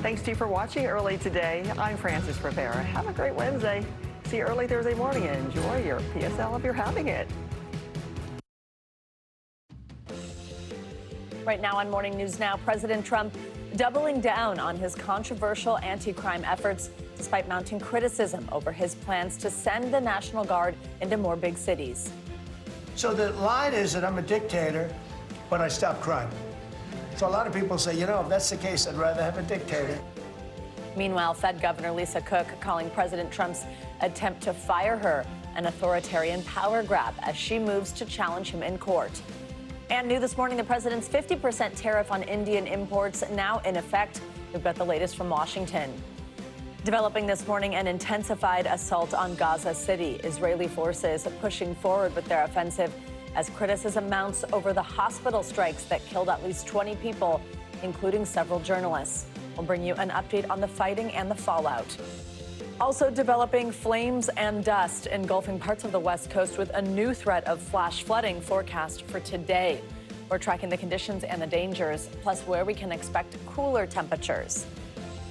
Thanks to you for watching early today. I'm Frances Rivera. Have a great Wednesday. See you early Thursday morning and enjoy your PSL if you're having it. Right now on Morning News Now, President Trump doubling down on his controversial anti-crime efforts despite mounting criticism over his plans to send the National Guard into more big cities. So the line is that I'm a dictator when I stop crime. So a lot of people say, you know, if that's the case, I'd rather have a dictator. Meanwhile, Fed Governor Lisa Cook calling President Trump's attempt to fire her an authoritarian power grab as she moves to challenge him in court. And new this morning, the president's 50% tariff on Indian imports now in effect. We've got the latest from Washington. Developing this morning, an intensified assault on Gaza City. Israeli forces pushing forward with their offensive as criticism mounts over the hospital strikes that killed at least 20 people, including several journalists. We'll bring you an update on the fighting and the fallout. Also developing flames and dust engulfing parts of the West Coast with a new threat of flash flooding forecast for today. We're tracking the conditions and the dangers, plus where we can expect cooler temperatures.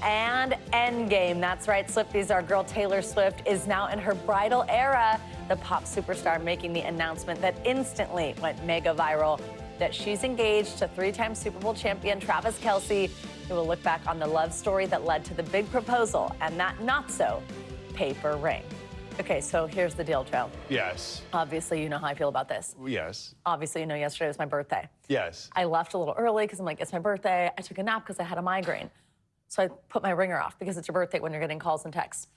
And Endgame, that's right, Swifties, our girl Taylor Swift is now in her bridal era. The pop superstar making the announcement that instantly went mega viral that she's engaged to three-time Super Bowl champion Travis Kelce, who will look back on the love story that led to the big proposal and that not-so-paper ring. Okay, so here's the deal, Joe. Yes. Obviously, you know how I feel about this. Yes. Obviously, you know yesterday was my birthday. Yes. I left a little early because I'm like, it's my birthday. I took a nap because I had a migraine. So I put my ringer off because it's your birthday when you're getting calls and texts.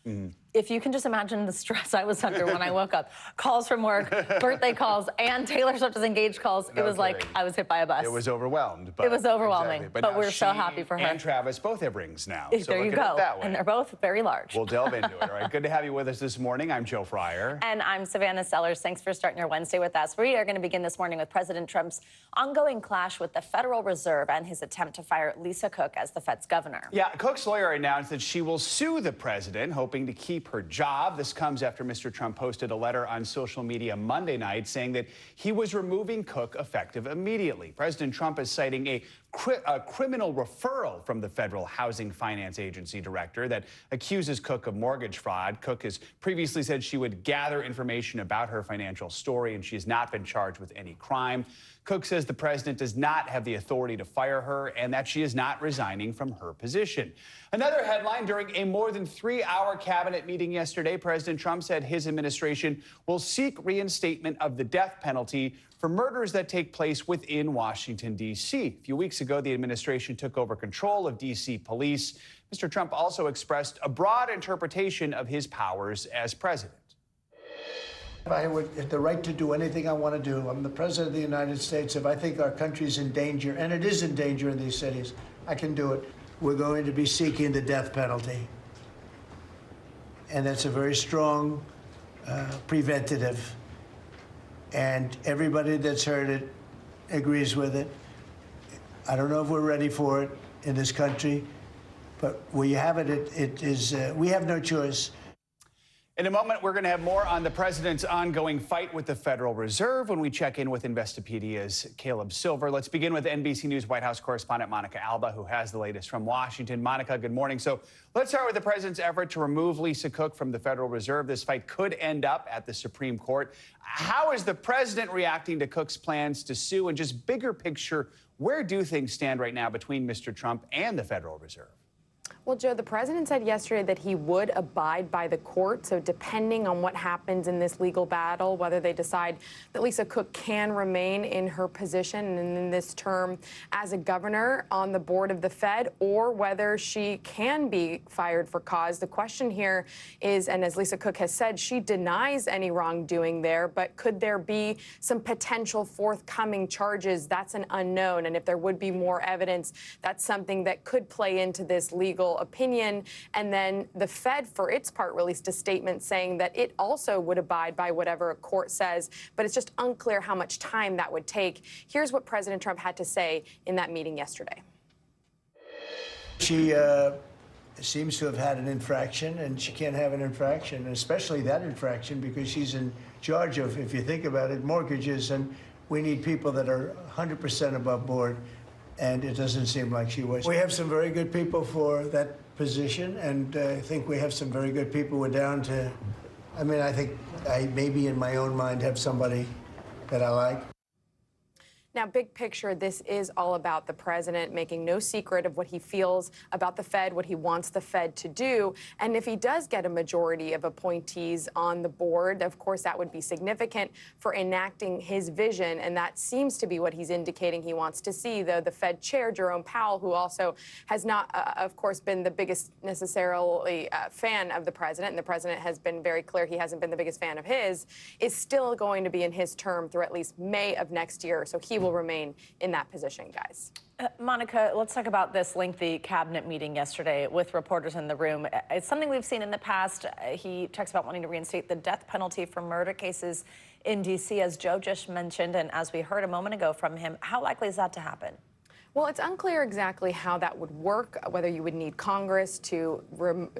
If you can just imagine the stress I was under when I woke up, calls from work, birthday calls, and Taylor Swift's engaged calls, it was like I was hit by a bus. It was overwhelmed. It was overwhelming, exactly. but we're so happy for her. And Travis both have rings now. So there you look at go. it that way. And they're both very large. We'll delve into it. All right, good to have you with us this morning. I'm Joe Fryer. And I'm Savannah Sellers. Thanks for starting your Wednesday with us. We are going to begin this morning with President Trump's ongoing clash with the Federal Reserve and his attempt to fire Lisa Cook as the Fed's governor. Yeah, Cook's lawyer announced that she will sue the president, hoping to keep her job. This comes after Mr. Trump posted a letter on social media Monday night saying that he was removing Cook effective immediately. President Trump is citing a criminal referral from the Federal Housing Finance Agency director that accuses Cook of mortgage fraud. Cook has previously said she would gather information about her financial story, and she has not been charged with any crime. Cook says the president does not have the authority to fire her and that she is not resigning from her position. Another headline: during a more than 3-hour cabinet meeting yesterday, President Trump said his administration will seek reinstatement of the death penalty for murders that take place within Washington, D.C. A few weeks ago, the administration took over control of D.C. police. Mr. Trump also expressed a broad interpretation of his powers as president. I would have the right to do anything I want to do. I'm the president of the United States. If I think our country's in danger, and it is in danger in these cities, I can do it. We're going to be seeking the death penalty. And that's a very strong preventative. And everybody that's heard it agrees with it. I don't know if we're ready for it in this country, but where you have it, it is, we have no choice. In a moment, we're going to have more on the president's ongoing fight with the Federal Reserve when we check in with Investopedia's Caleb Silver. Let's begin with NBC News White House correspondent Monica Alba, who has the latest from Washington. Monica, good morning. So let's start with the president's effort to remove Lisa Cook from the Federal Reserve. This fight could end up at the Supreme Court. How is the president reacting to Cook's plans to sue? And just bigger picture, where do things stand right now between Mr. Trump and the Federal Reserve? Well, Joe, the president said yesterday that he would abide by the court. So depending on what happens in this legal battle, whether they decide that Lisa Cook can remain in her position and in this term as a governor on the board of the Fed, or whether she can be fired for cause. The question here is, and as Lisa Cook has said, she denies any wrongdoing there, but could there be some potential forthcoming charges? That's an unknown. And if there would be more evidence, that's something that could play into this legal opinion. And then the Fed, for its part, released a statement saying that it also would abide by whatever a court says, but it's just unclear how much time that would take. Here's what President Trump had to say in that meeting yesterday. She seems to have had an infraction, and she can't have an infraction, especially that infraction, because she's in charge of, if you think about it, mortgages, and we need people that are 100% above board. and it doesn't seem like she was. We have some very good people for that position, and I think we have some very good people. We're down to, I mean, I think I maybe in my own mind have somebody that I like. Now, big picture, this is all about the president making no secret of what he feels about the Fed, what he wants the Fed to do. And if he does get a majority of appointees on the board, of course, that would be significant for enacting his vision. And that seems to be what he's indicating he wants to see, though the Fed chair, Jerome Powell, who also has not, of course, been the biggest necessarily fan of the president, and the president has been very clear he hasn't been the biggest fan of his, is still going to be in his term through at least May of next year. So he will remain in that position, guys. Monica, let's talk about this lengthy cabinet meeting yesterday with reporters in the room. It's something we've seen in the past. He talks about wanting to reinstate the death penalty for murder cases in D.C., as Joe just mentioned, and as we heard a moment ago from him. How likely is that to happen? Well, it's unclear exactly how that would work, whether you would need Congress to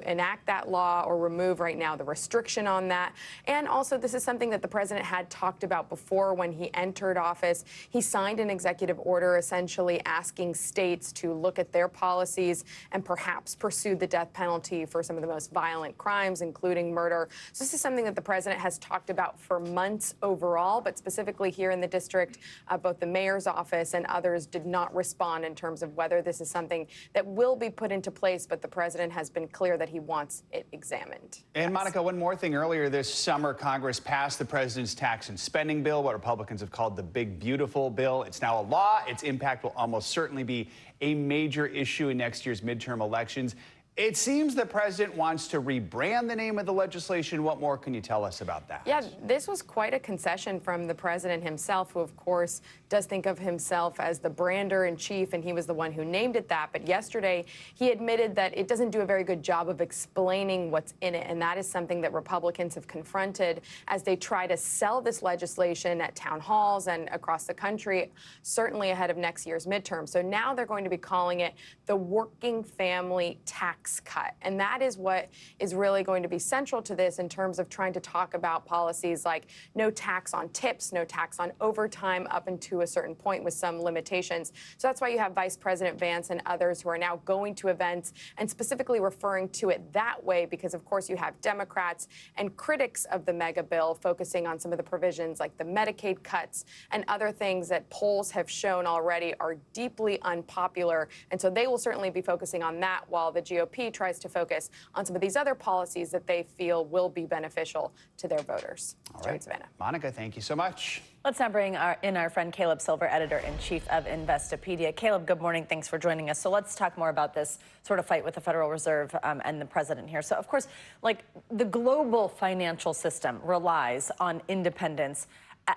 enact that law or remove right now the restriction on that. And also, this is something that the president had talked about before when he entered office. He signed an executive order essentially asking states to look at their policies and perhaps pursue the death penalty for some of the most violent crimes, including murder. So this is something that the president has talked about for months overall, but specifically here in the district, both the mayor's office and others did not respond in terms of whether this is something that will be put into place, but the president has been clear that he wants it examined. And Monica, one more thing. Earlier this summer, Congress passed the president's tax and spending bill, what Republicans have called the Big Beautiful Bill. It's now a law. Its impact will almost certainly be a major issue in next year's midterm elections. It seems the president wants to rebrand the name of the legislation. What more can you tell us about that? Yeah, this was quite a concession from the president himself, who, of course, does think of himself as the brander-in-chief, and he was the one who named it that. But yesterday, he admitted that it doesn't do a very good job of explaining what's in it, and that is something that Republicans have confronted as they try to sell this legislation at town halls and across the country, certainly ahead of next year's midterm. So now they're going to be calling it the Working Family Tax Cut. And that is what is really going to be central to this in terms of trying to talk about policies like no tax on tips, no tax on overtime up into a certain point with some limitations. So that's why you have Vice President Vance and others who are now going to events and specifically referring to it that way because, of course, you have Democrats and critics of the mega bill focusing on some of the provisions like the Medicaid cuts and other things that polls have shown already are deeply unpopular. And so they will certainly be focusing on that while the GOP tries to focus on some of these other policies that they feel will be beneficial to their voters. All right, Savannah. Monica, thank you so much. Let's now bring in our friend Caleb Silver, editor-in-chief of Investopedia. Caleb, good morning. Thanks for joining us. So let's talk more about this sort of fight with the Federal Reserve and the president here. So, of course, like the global financial system relies on independence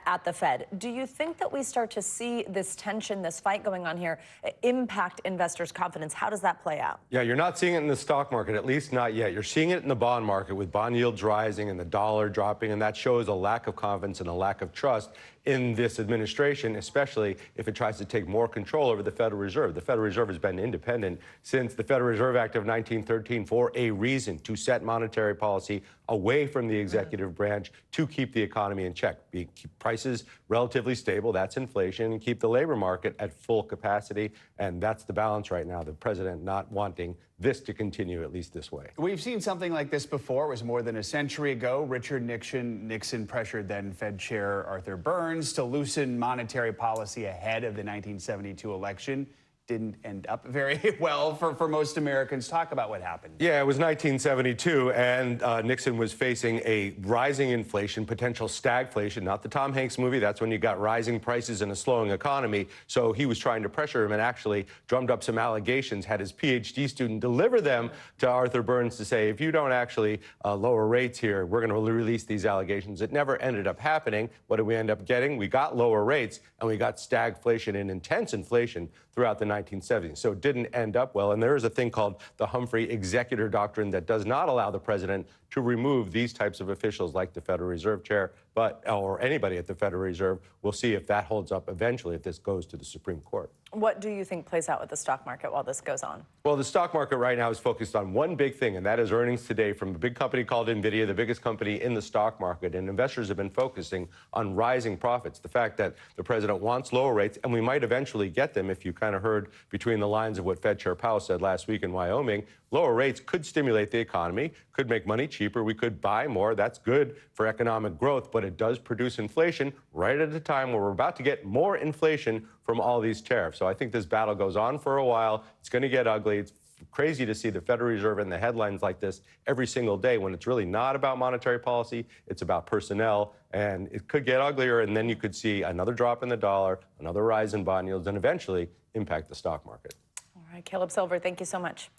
at the Fed. Do you think that we start to see this tension, this fight going on here, impact investors' confidence? How does that play out? Yeah, you're not seeing it in the stock market, at least not yet. You're seeing it in the bond market with bond yields rising and the dollar dropping, and that shows a lack of confidence and a lack of trust in this administration, especially if it tries to take more control over the Federal Reserve. The Federal Reserve has been independent since the Federal Reserve Act of 1913 for a reason, to set monetary policy away from the executive branch to keep the economy in check, keep prices relatively stable, that's inflation, and keep the labor market at full capacity. And that's the balance right now, the president not wanting this to continue, at least this way. We've seen something like this before. It was more than a century ago. Richard Nixon pressured then Fed Chair Arthur Burns to loosen monetary policy ahead of the 1972 election. Didn't end up very well for most Americans. Talk about what happened. Yeah, it was 1972, and Nixon was facing a rising inflation, potential stagflation, not the Tom Hanks movie. That's when you got rising prices and a slowing economy. So he was trying to pressure him and actually drummed up some allegations, had his PhD student deliver them to Arthur Burns to say, if you don't actually lower rates here, we're going to release these allegations. It never ended up happening. What did we end up getting? We got lower rates, and we got stagflation and intense inflation throughout the 1970s. So it didn't end up well. And there is a thing called the Humphrey Executor Doctrine that does not allow the president to remove these types of officials like the Federal Reserve Chair, or anybody at the Federal Reserve. We'll see if that holds up eventually if this goes to the Supreme Court. What do you think plays out with the stock market while this goes on? Well, the stock market right now is focused on one big thing, and that is earnings today from a big company called NVIDIA, the biggest company in the stock market. And investors have been focusing on rising profits, the fact that the president wants lower rates, and we might eventually get them, if you kind of heard between the lines of what Fed Chair Powell said last week in Wyoming. Lower rates could stimulate the economy, could make money cheaper, we could buy more. That's good for economic growth, but it does produce inflation right at a time where we're about to get more inflation from all these tariffs. So I think this battle goes on for a while. It's going to get ugly. It's crazy to see the Federal Reserve in the headlines like this every single day when it's really not about monetary policy. It's about personnel, and it could get uglier, and then you could see another drop in the dollar, another rise in bond yields, and eventually impact the stock market. All right, Caleb Silver, thank you so much.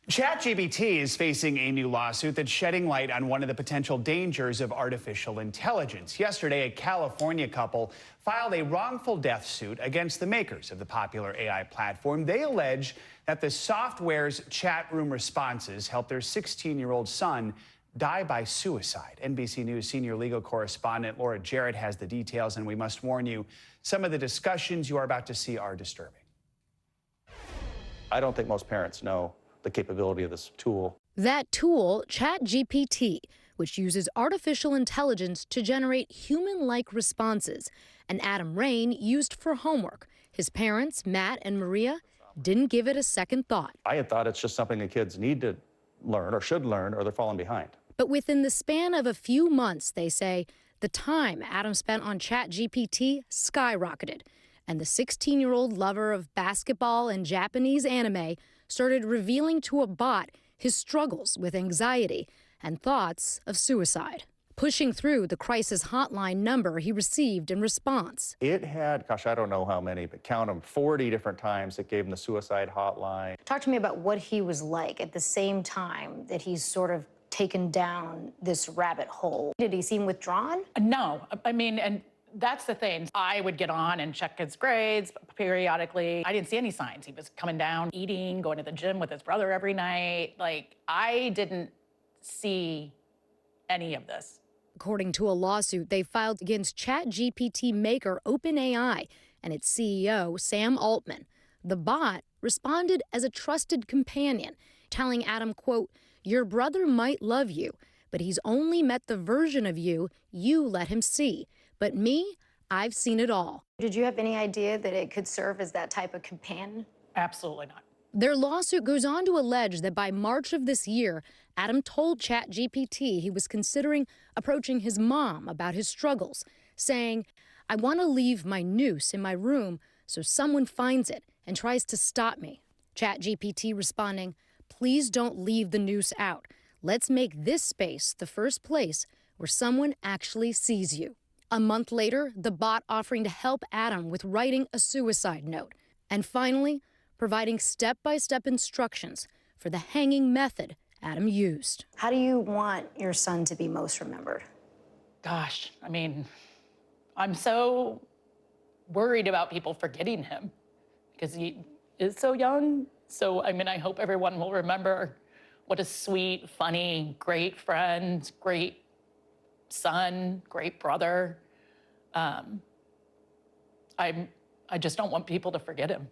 ChatGPT is facing a new lawsuit that's shedding light on one of the potential dangers of artificial intelligence. Yesterday, a California couple filed a wrongful death suit against the makers of the popular AI platform. They allege that the software's chat room responses helped their 16-year-old son die by suicide. NBC News senior legal correspondent Laura Jarrett has the details, and we must warn you, some of the discussions you are about to see are disturbing. I don't think most parents know the capability of this tool. That tool, ChatGPT, which uses artificial intelligence to generate human-like responses, and Adam Rain used for homework. His parents, Matt and Maria, didn't give it a second thought. I had thought it's just something that kids need to learn or should learn or they're falling behind. But within the span of a few months, they say, the time Adam spent on ChatGPT skyrocketed, and the 16-year-old lover of basketball and Japanese anime started revealing to a bot his struggles with anxiety and thoughts of suicide, pushing through the crisis hotline number he received in response. It had, gosh, I don't know how many, but count them, 40 different times it gave him the suicide hotline. Talk to me about what he was like at the same time that he's sort of taken down this rabbit hole. Did he seem withdrawn? No, I mean, and that's the thing. I would get on and check his grades periodically. I didn't see any signs. He was coming down, eating, going to the gym with his brother every night. Like, I didn't see any of this. According to a lawsuit they filed against ChatGPT maker OpenAI and its CEO, Sam Altman. The bot responded as a trusted companion, telling Adam, quote, "Your brother might love you, but he's only met the version of you let him see. But me, I've seen it all." Did you have any idea that it could serve as that type of companion? Absolutely not. Their lawsuit goes on to allege that by March of this year, Adam told ChatGPT he was considering approaching his mom about his struggles, saying, "I want to leave my noose in my room so someone finds it and tries to stop me." ChatGPT responding, "Please don't leave the noose out. Let's make this space the first place where someone actually sees you." A month later, the bot offering to help Adam with writing a suicide note. And finally, providing step-by-step instructions for the hanging method Adam used. How do you want your son to be most remembered? Gosh, I mean, I'm so worried about people forgetting him because he is so young. So, I mean, I hope everyone will remember what a sweet, funny, great friend, great son, great brother. I just don't want people to forget him.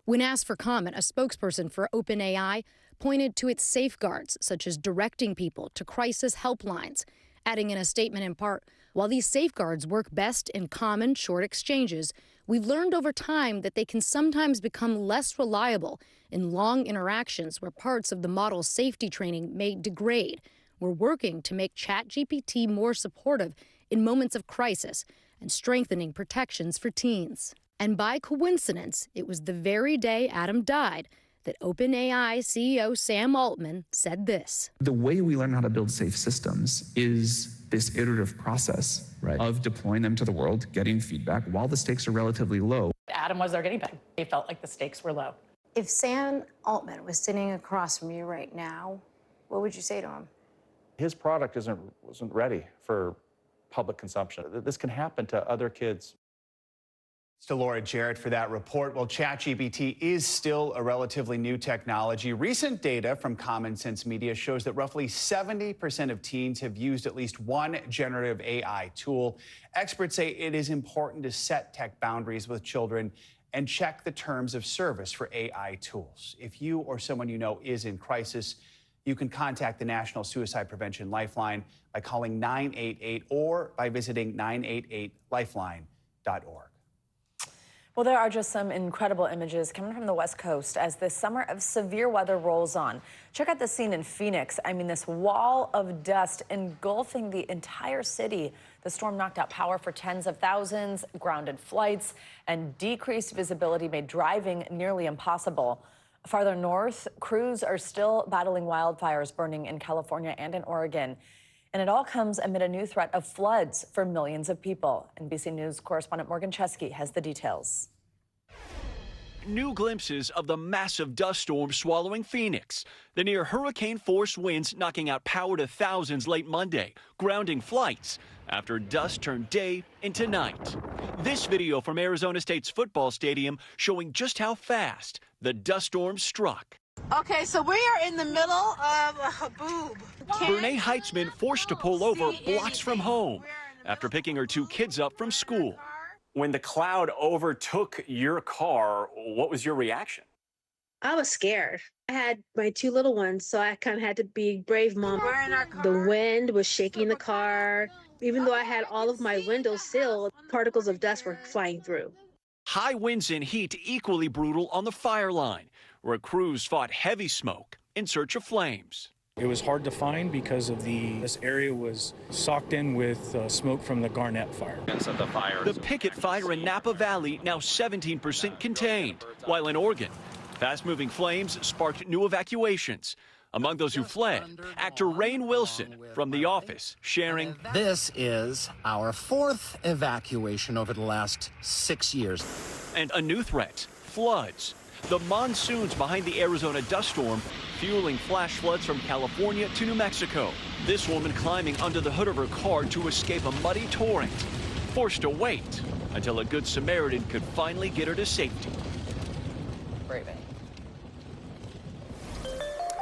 When asked for comment, a spokesperson for OpenAI pointed to its safeguards, such as directing people to crisis helplines, adding in a statement in part, "While these safeguards work best in common, short exchanges, we've learned over time that they can sometimes become less reliable in long interactions where parts of the model's safety training may degrade. We're working to make ChatGPT more supportive in moments of crisis and strengthening protections for teens." And by coincidence, it was the very day Adam died that OpenAI CEO Sam Altman said this. The way we learn how to build safe systems is this iterative process of deploying them to the world, getting feedback while the stakes are relatively low. Adam was our guinea pig. He felt like the stakes were low. If Sam Altman was sitting across from you right now, what would you say to him? His product wasn't ready for public consumption. This can happen to other kids To Laura Jarrett for that report. Well, ChatGPT is still a relatively new technology. Recent data from Common Sense Media shows that roughly 70% of teens have used at least one generative AI tool. Experts say it is important to set tech boundaries with children and check the terms of service for AI tools. If you or someone you know is in crisis, you can contact the National Suicide Prevention Lifeline by calling 988 or by visiting 988lifeline.org. Well, there are just some incredible images coming from the West Coast as this summer of severe weather rolls on. Check out the scene in Phoenix. I mean, this wall of dust engulfing the entire city. The storm knocked out power for tens of thousands, grounded flights, and decreased visibility made driving nearly impossible. Farther north, crews are still battling wildfires burning in California and in Oregon. And it all comes amid a new threat of floods for millions of people. NBC News correspondent Morgan Chesky has the details. New glimpses of the massive dust storm swallowing Phoenix. The near hurricane-force winds knocking out power to thousands late Monday, grounding flights after dust turned day into night. This video from Arizona State's football stadium showing just how fast the dust storm struck. Okay, so we are in the middle of a boob. Brene Heitzman forced to pull over blocks from home after picking her two kids up from school. When the cloud overtook your car, what was your reaction? I was scared. I had my two little ones, so I kind of had to be brave mom. We're in our car. The wind was shaking the car. Even though I had all of my windows sealed, particles of dust were flying through. High winds and heat equally brutal on the fire line, where crews fought heavy smoke in search of flames. It was hard to find because of this area was socked in with smoke from the Garnett fire. The Pickett fire in Napa Valley now 17% contained, while in Oregon, fast-moving flames sparked new evacuations. Among those who fled, actor Rainn Wilson from The Office sharing, "This is our fourth evacuation over the last 6 years." And a new threat, floods. The monsoons behind the Arizona dust storm fueling flash floods from California to New Mexico. This woman climbing under the hood of her car to escape a muddy torrent, forced to wait until a good Samaritan could finally get her to safety. Braving.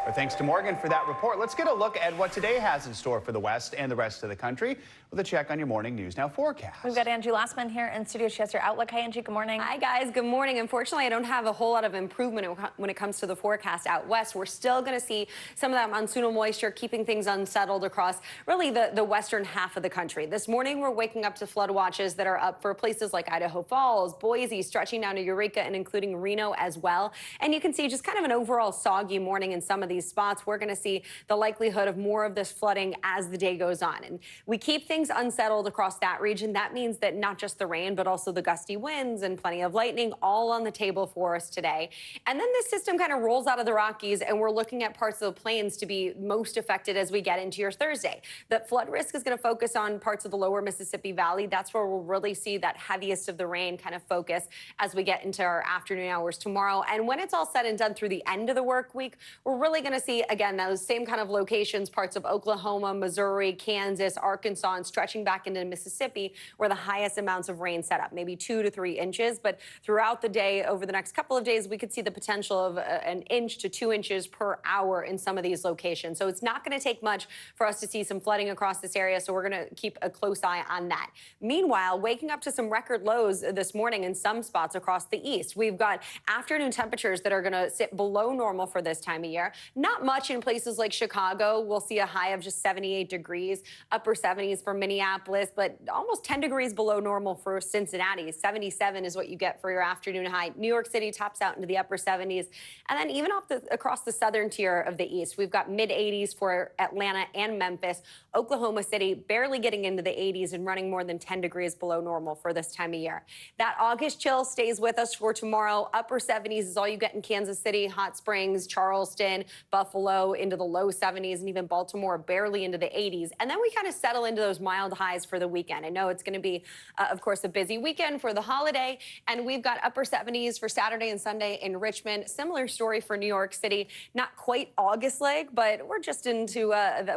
Well, thanks to Morgan for that report. Let's get a look at what today has in store for the West and the rest of the country with a check on your morning News Now forecast. We've got Angie Lastman here in studio. She has your outlook. Hi, Angie. Good morning. Hi, guys. Good morning. Unfortunately, I don't have a whole lot of improvement when it comes to the forecast out west. We're still going to see some of that monsoonal moisture keeping things unsettled across really the western half of the country. This morning, we're waking up to flood watches that are up for places like Idaho Falls, Boise, stretching down to Eureka and including Reno as well. And you can see just kind of an overall soggy morning in some of these spots. We're going to see the likelihood of more of this flooding as the day goes on. And we keep things unsettled across that region. That means that not just the rain, but also the gusty winds and plenty of lightning all on the table for us today. And then this system kind of rolls out of the Rockies, and we're looking at parts of the plains to be most affected as we get into your Thursday. The flood risk is going to focus on parts of the lower Mississippi Valley. That's where we'll really see that heaviest of the rain kind of focus as we get into our afternoon hours tomorrow. And when it's all said and done through the end of the work week, we're really going to see, again, those same kind of locations, parts of Oklahoma, Missouri, Kansas, Arkansas, and stretching back into Mississippi, where the highest amounts of rain set up, maybe 2 to 3 inches. But throughout the day, over the next couple of days, we could see the potential of an inch to 2 inches per hour in some of these locations. So it's not going to take much for us to see some flooding across this area. So we're going to keep a close eye on that. Meanwhile, waking up to some record lows this morning in some spots across the east. We've got afternoon temperatures that are going to sit below normal for this time of year. Not much in places like Chicago. We'll see a high of just 78 degrees, upper 70s for Minneapolis, but almost 10 degrees below normal for Cincinnati. 77 is what you get for your afternoon high. New York City tops out into the upper 70s. And then even across the southern tier of the east, we've got mid 80s for Atlanta and Memphis. Oklahoma City barely getting into the 80s and running more than 10 degrees below normal for this time of year. That August chill stays with us for tomorrow. Upper 70s is all you get in Kansas City, Hot Springs, Charleston, Buffalo into the low 70s, and even Baltimore barely into the 80s. And then we kind of settle into those mild highs for the weekend. I know it's going to be, of course, a busy weekend for the holiday, and we've got upper 70s for Saturday and Sunday in Richmond. Similar story for New York City. Not quite August-like, but we're just into,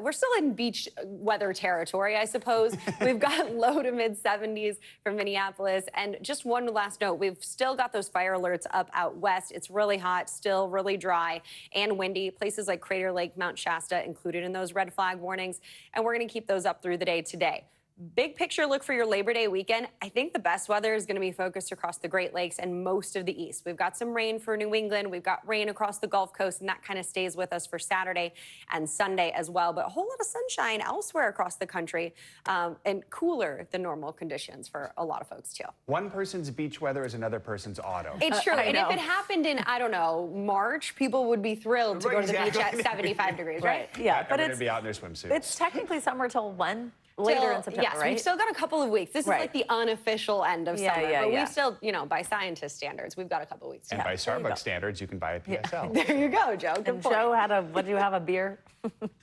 we're still in beach weather territory, I suppose. We've got low to mid 70s for Minneapolis. And just one last note, we've still got those fire alerts up out west. It's really hot, still really dry and windy. Places like Crater Lake, Mount Shasta included in those red flag warnings. And we're going to keep those up through the day today. Big picture look for your Labor Day weekend. I think the best weather is going to be focused across the Great Lakes and most of the East. We've got some rain for New England. We've got rain across the Gulf Coast, and that kind of stays with us for Saturday and Sunday as well. But a whole lot of sunshine elsewhere across the country, and cooler than normal conditions for a lot of folks, too. One person's beach weather is another person's auto. It's true. And if it happened in, I don't know, March, people would be thrilled to go to the beach at 75 degrees, right? Yeah, but it's be out in their swimsuits. It's technically summer till when? Later in September, yes, right? We've still got a couple of weeks. This is like the unofficial end of summer. But we still, you know, by scientist standards, we've got a couple of weeks. And by Starbucks standards, you can buy a PSL. There you go, Joe. Good And point. Joe had a, what do you have, a beer?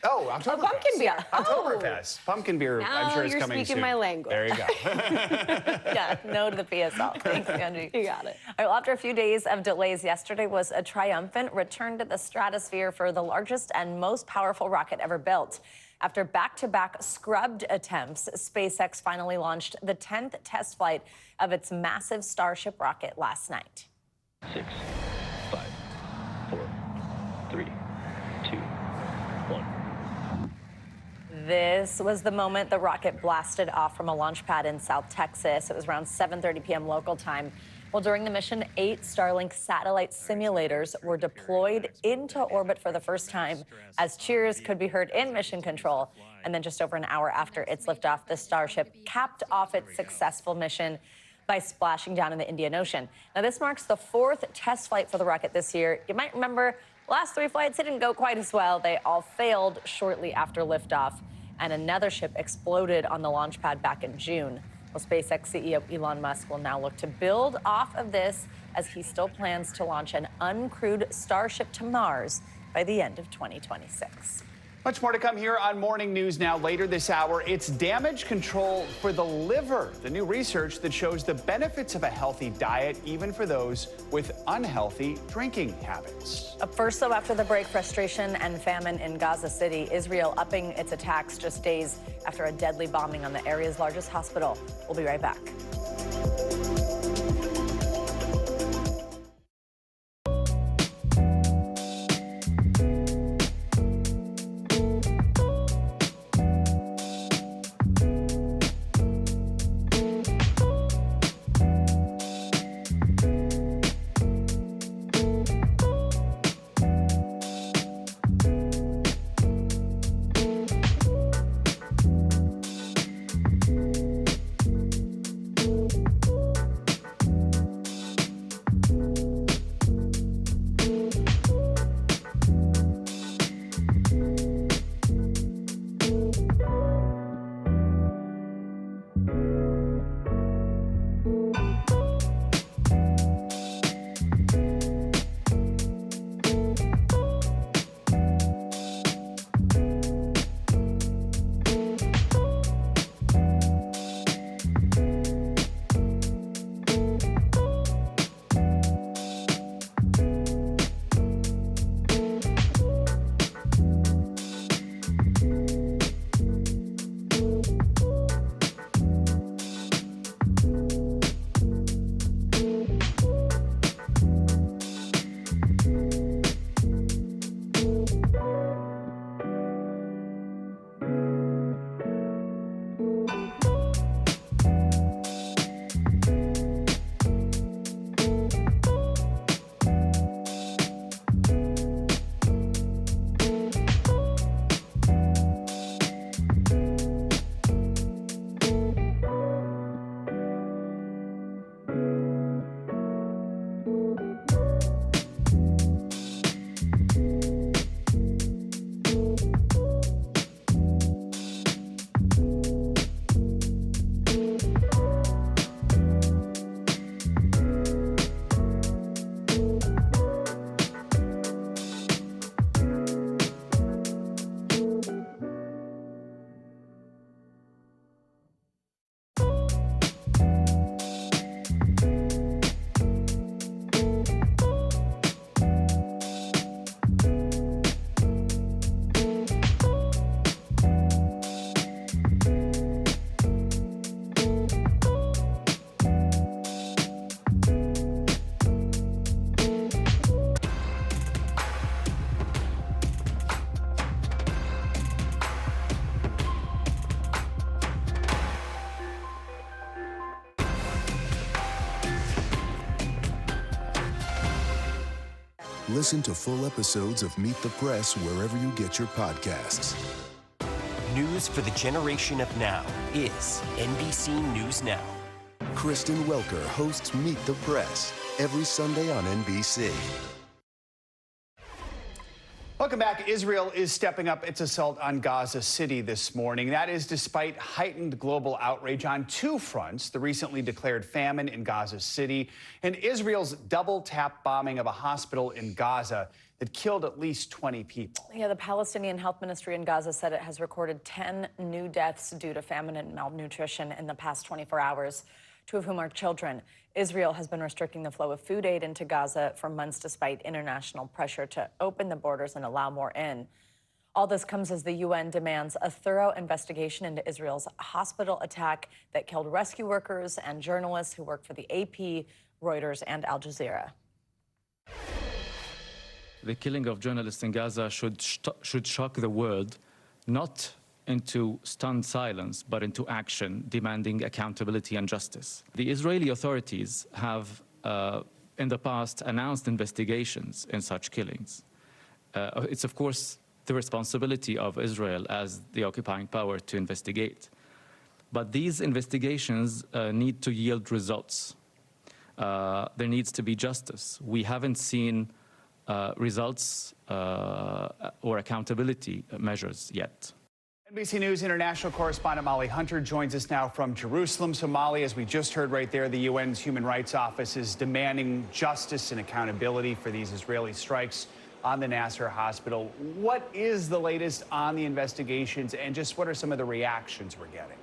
Oh, Oktoberfest. pumpkin beer. Oktoberfest. Pumpkin beer, Now I'm sure is you're coming speaking soon. my language. There you go. Yeah, no to the PSL. Thanks, Angie. You got it. All right, well, after a few days of delays, yesterday was a triumphant return to the stratosphere for the largest and most powerful rocket ever built. After back-to-back scrubbed attempts, SpaceX finally launched the 10th test flight of its massive Starship rocket last night. 6, 5, 4, 3, 2, 1. This was the moment the rocket blasted off from a launch pad in South Texas. It was around 7:30 p.m. local time. Well, during the mission, 8 Starlink satellite simulators were deployed into orbit for the first time as cheers could be heard in mission control. And then just over an hour after its liftoff, the Starship capped off its successful mission by splashing down in the Indian Ocean. Now, this marks the 4th test flight for the rocket this year. You might remember the last 3 flights didn't go quite as well. They all failed shortly after liftoff, and another ship exploded on the launch pad back in June. Well, SpaceX CEO Elon Musk will now look to build off of this as he still plans to launch an uncrewed Starship to Mars by the end of 2026. Much more to come here on Morning News Now. Later this hour, it's damage control for the liver. The new research that shows the benefits of a healthy diet, even for those with unhealthy drinking habits. Up first, though, after the break, frustration and famine in Gaza City. Israel upping its attacks just days after a deadly bombing on the area's largest hospital. We'll be right back. Listen to full episodes of Meet the Press wherever you get your podcasts. News for the generation of now is NBC News Now. Kristen Welker hosts Meet the Press every Sunday on NBC. Welcome back. Israel is stepping up its assault on Gaza City this morning. That is despite heightened global outrage on two fronts: the recently declared famine in Gaza City and Israel's double-tap bombing of a hospital in Gaza that killed at least 20 people. Yeah, the Palestinian Health Ministry in Gaza said it has recorded 10 new deaths due to famine and malnutrition in the past 24 hours, 2 of whom are children. Israel has been restricting the flow of food aid into Gaza for months despite international pressure to open the borders and allow more in. All this comes as the UN demands a thorough investigation into Israel's hospital attack that killed rescue workers and journalists who work for the AP, Reuters, and Al Jazeera. The killing of journalists in Gaza should shock the world, not into stunned silence, but into action, demanding accountability and justice. The Israeli authorities have, in the past, announced investigations in such killings. It's, of course, the responsibility of Israel as the occupying power to investigate. But these investigations need to yield results. There needs to be justice. We haven't seen results or accountability measures yet. NBC News international correspondent Molly Hunter joins us now from Jerusalem. So, Molly, as we just heard right there, the UN's Human Rights Office is demanding justice and accountability for these Israeli strikes on the Nasser hospital. What is the latest on the investigations, and just what are some of the reactions we're getting?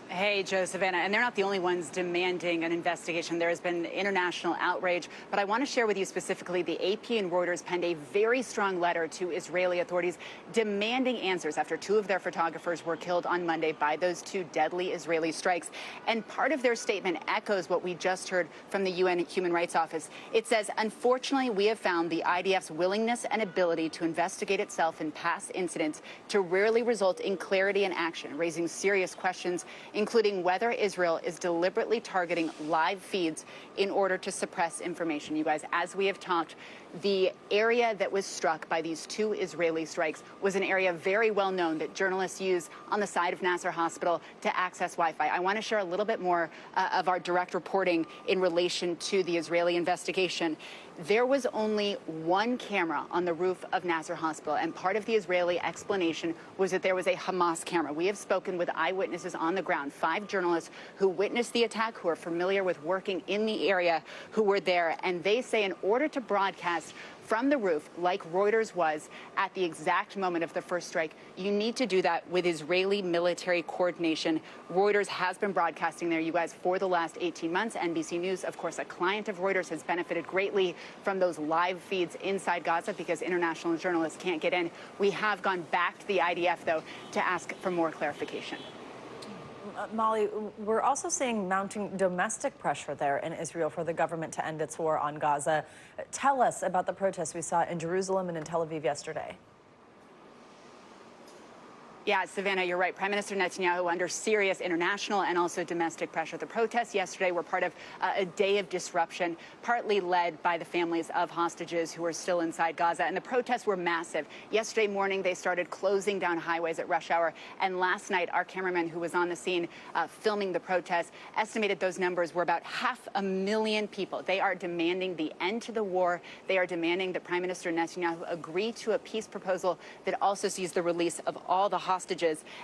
Hey, Joe, Savannah, and they're not the only ones demanding an investigation. There has been international outrage, but I want to share with you specifically the AP and Reuters penned a very strong letter to Israeli authorities demanding answers after 2 of their photographers were killed on Monday by those 2 deadly Israeli strikes. And part of their statement echoes what we just heard from the UN Human Rights Office. It says, unfortunately, we have found the IDF's willingness and ability to investigate itself in past incidents to rarely result in clarity and action, raising serious questions, including whether Israel is deliberately targeting live feeds in order to suppress information. You guys, as we have talked, the area that was struck by these 2 Israeli strikes was an area very well known that journalists use on the side of Nasser Hospital to access Wi-Fi. I want to share a little bit more of our direct reporting in relation to the Israeli investigation. There was only 1 camera on the roof of Nasser Hospital, and part of the Israeli explanation was that there was a Hamas camera. We have spoken with eyewitnesses on the ground, 5 journalists who witnessed the attack, who are familiar with working in the area, who were there, and they say in order to broadcast from the roof, like Reuters was at the exact moment of the first strike, you need to do that with Israeli military coordination. Reuters has been broadcasting there, you guys, for the last 18 months. NBC News, of course, a client of Reuters, has benefited greatly from those live feeds inside Gaza because international journalists can't get in. We have gone back to the IDF, though, to ask for more clarification. Molly, we're also seeing mounting domestic pressure there in Israel for the government to end its war on Gaza. Tell us about the protests we saw in Jerusalem and in Tel Aviv yesterday. Yeah, Savannah, you're right. Prime Minister Netanyahu under serious international and also domestic pressure. The protests yesterday were part of a day of disruption, partly led by the families of hostages who are still inside Gaza. And the protests were massive. Yesterday morning, they started closing down highways at rush hour. And last night, our cameraman who was on the scene filming the protests estimated those numbers were about 500,000 people. They are demanding the end to the war. They are demanding that Prime Minister Netanyahu agree to a peace proposal that also sees the release of all the hostages.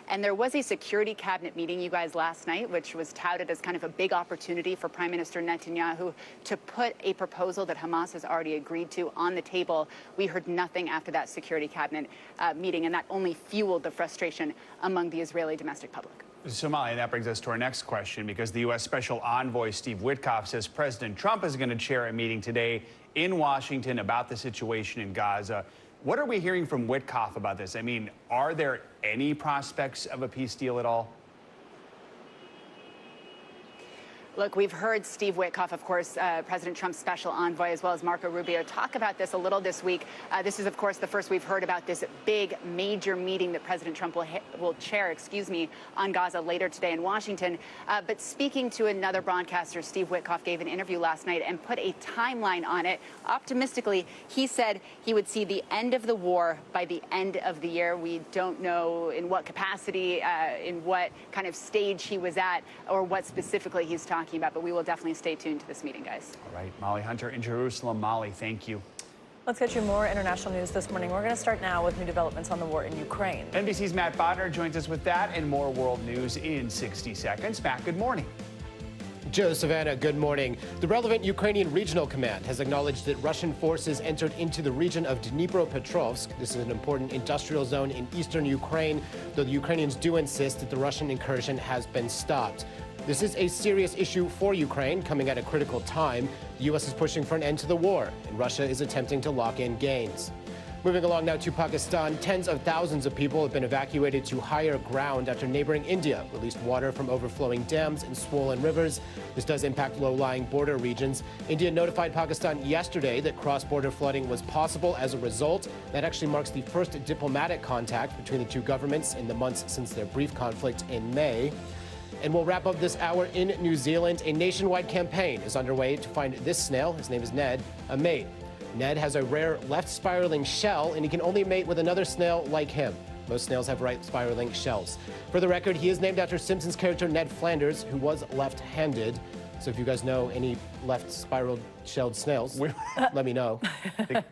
And there was a security cabinet meeting, you guys, last night, which was touted as kind of a big opportunity for Prime Minister Netanyahu to put a proposal that Hamas has already agreed to on the table. We heard nothing after that security cabinet meeting, and that only fueled the frustration among the Israeli domestic public. So, Molly, that brings us to our next question, because the U.S. Special Envoy Steve Witkoff says President Trump is going to chair a meeting today in Washington about the situation in Gaza. What are we hearing from Witkoff about this? I mean, are there any prospects of a peace deal at all? Look, we've heard Steve Witkoff, of course, President Trump's special envoy, as well as Marco Rubio, talk about this a little this week. This is, of course, the first we've heard about this big, major meeting that President Trump will chair, on Gaza later today in Washington. But speaking to another broadcaster, Steve Witkoff gave an interview last night and put a timeline on it. Optimistically, he said he would see the end of the war by the end of the year. We don't know in what capacity, in what kind of stage he was at, or what specifically he's talking about, but we will definitely stay tuned to this meeting, guys. All right, Molly Hunter in Jerusalem. Molly, thank you. Let's get you more international news this morning. We're going to start now with new developments on the war in Ukraine. NBC's Matt Bodner joins us with that and more world news in 60 seconds. Matt, good morning. Joe, Savannah, good morning. The relevant Ukrainian Regional Command has acknowledged that Russian forces entered into the region of Dnipropetrovsk. This is an important industrial zone in eastern Ukraine, though the Ukrainians do insist that the Russian incursion has been stopped. This is a serious issue for Ukraine, coming at a critical time. The U.S. is pushing for an end to the war, and Russia is attempting to lock in gains. Moving along now to Pakistan, tens of thousands of people have been evacuated to higher ground after neighboring India released water from overflowing dams and swollen rivers. This does impact low-lying border regions. India notified Pakistan yesterday that cross-border flooding was possible as a result. That actually marks the first diplomatic contact between the two governments in the months since their brief conflict in May. And we'll wrap up this hour in New Zealand. A nationwide campaign is underway to find this snail, his name is Ned, a mate. Ned has a rare left spiraling shell, and he can only mate with another snail like him. Most snails have right spiraling shells. For the record, he is named after Simpsons character Ned Flanders, who was left-handed. So if you guys know any left spiral shelled snails, let me know.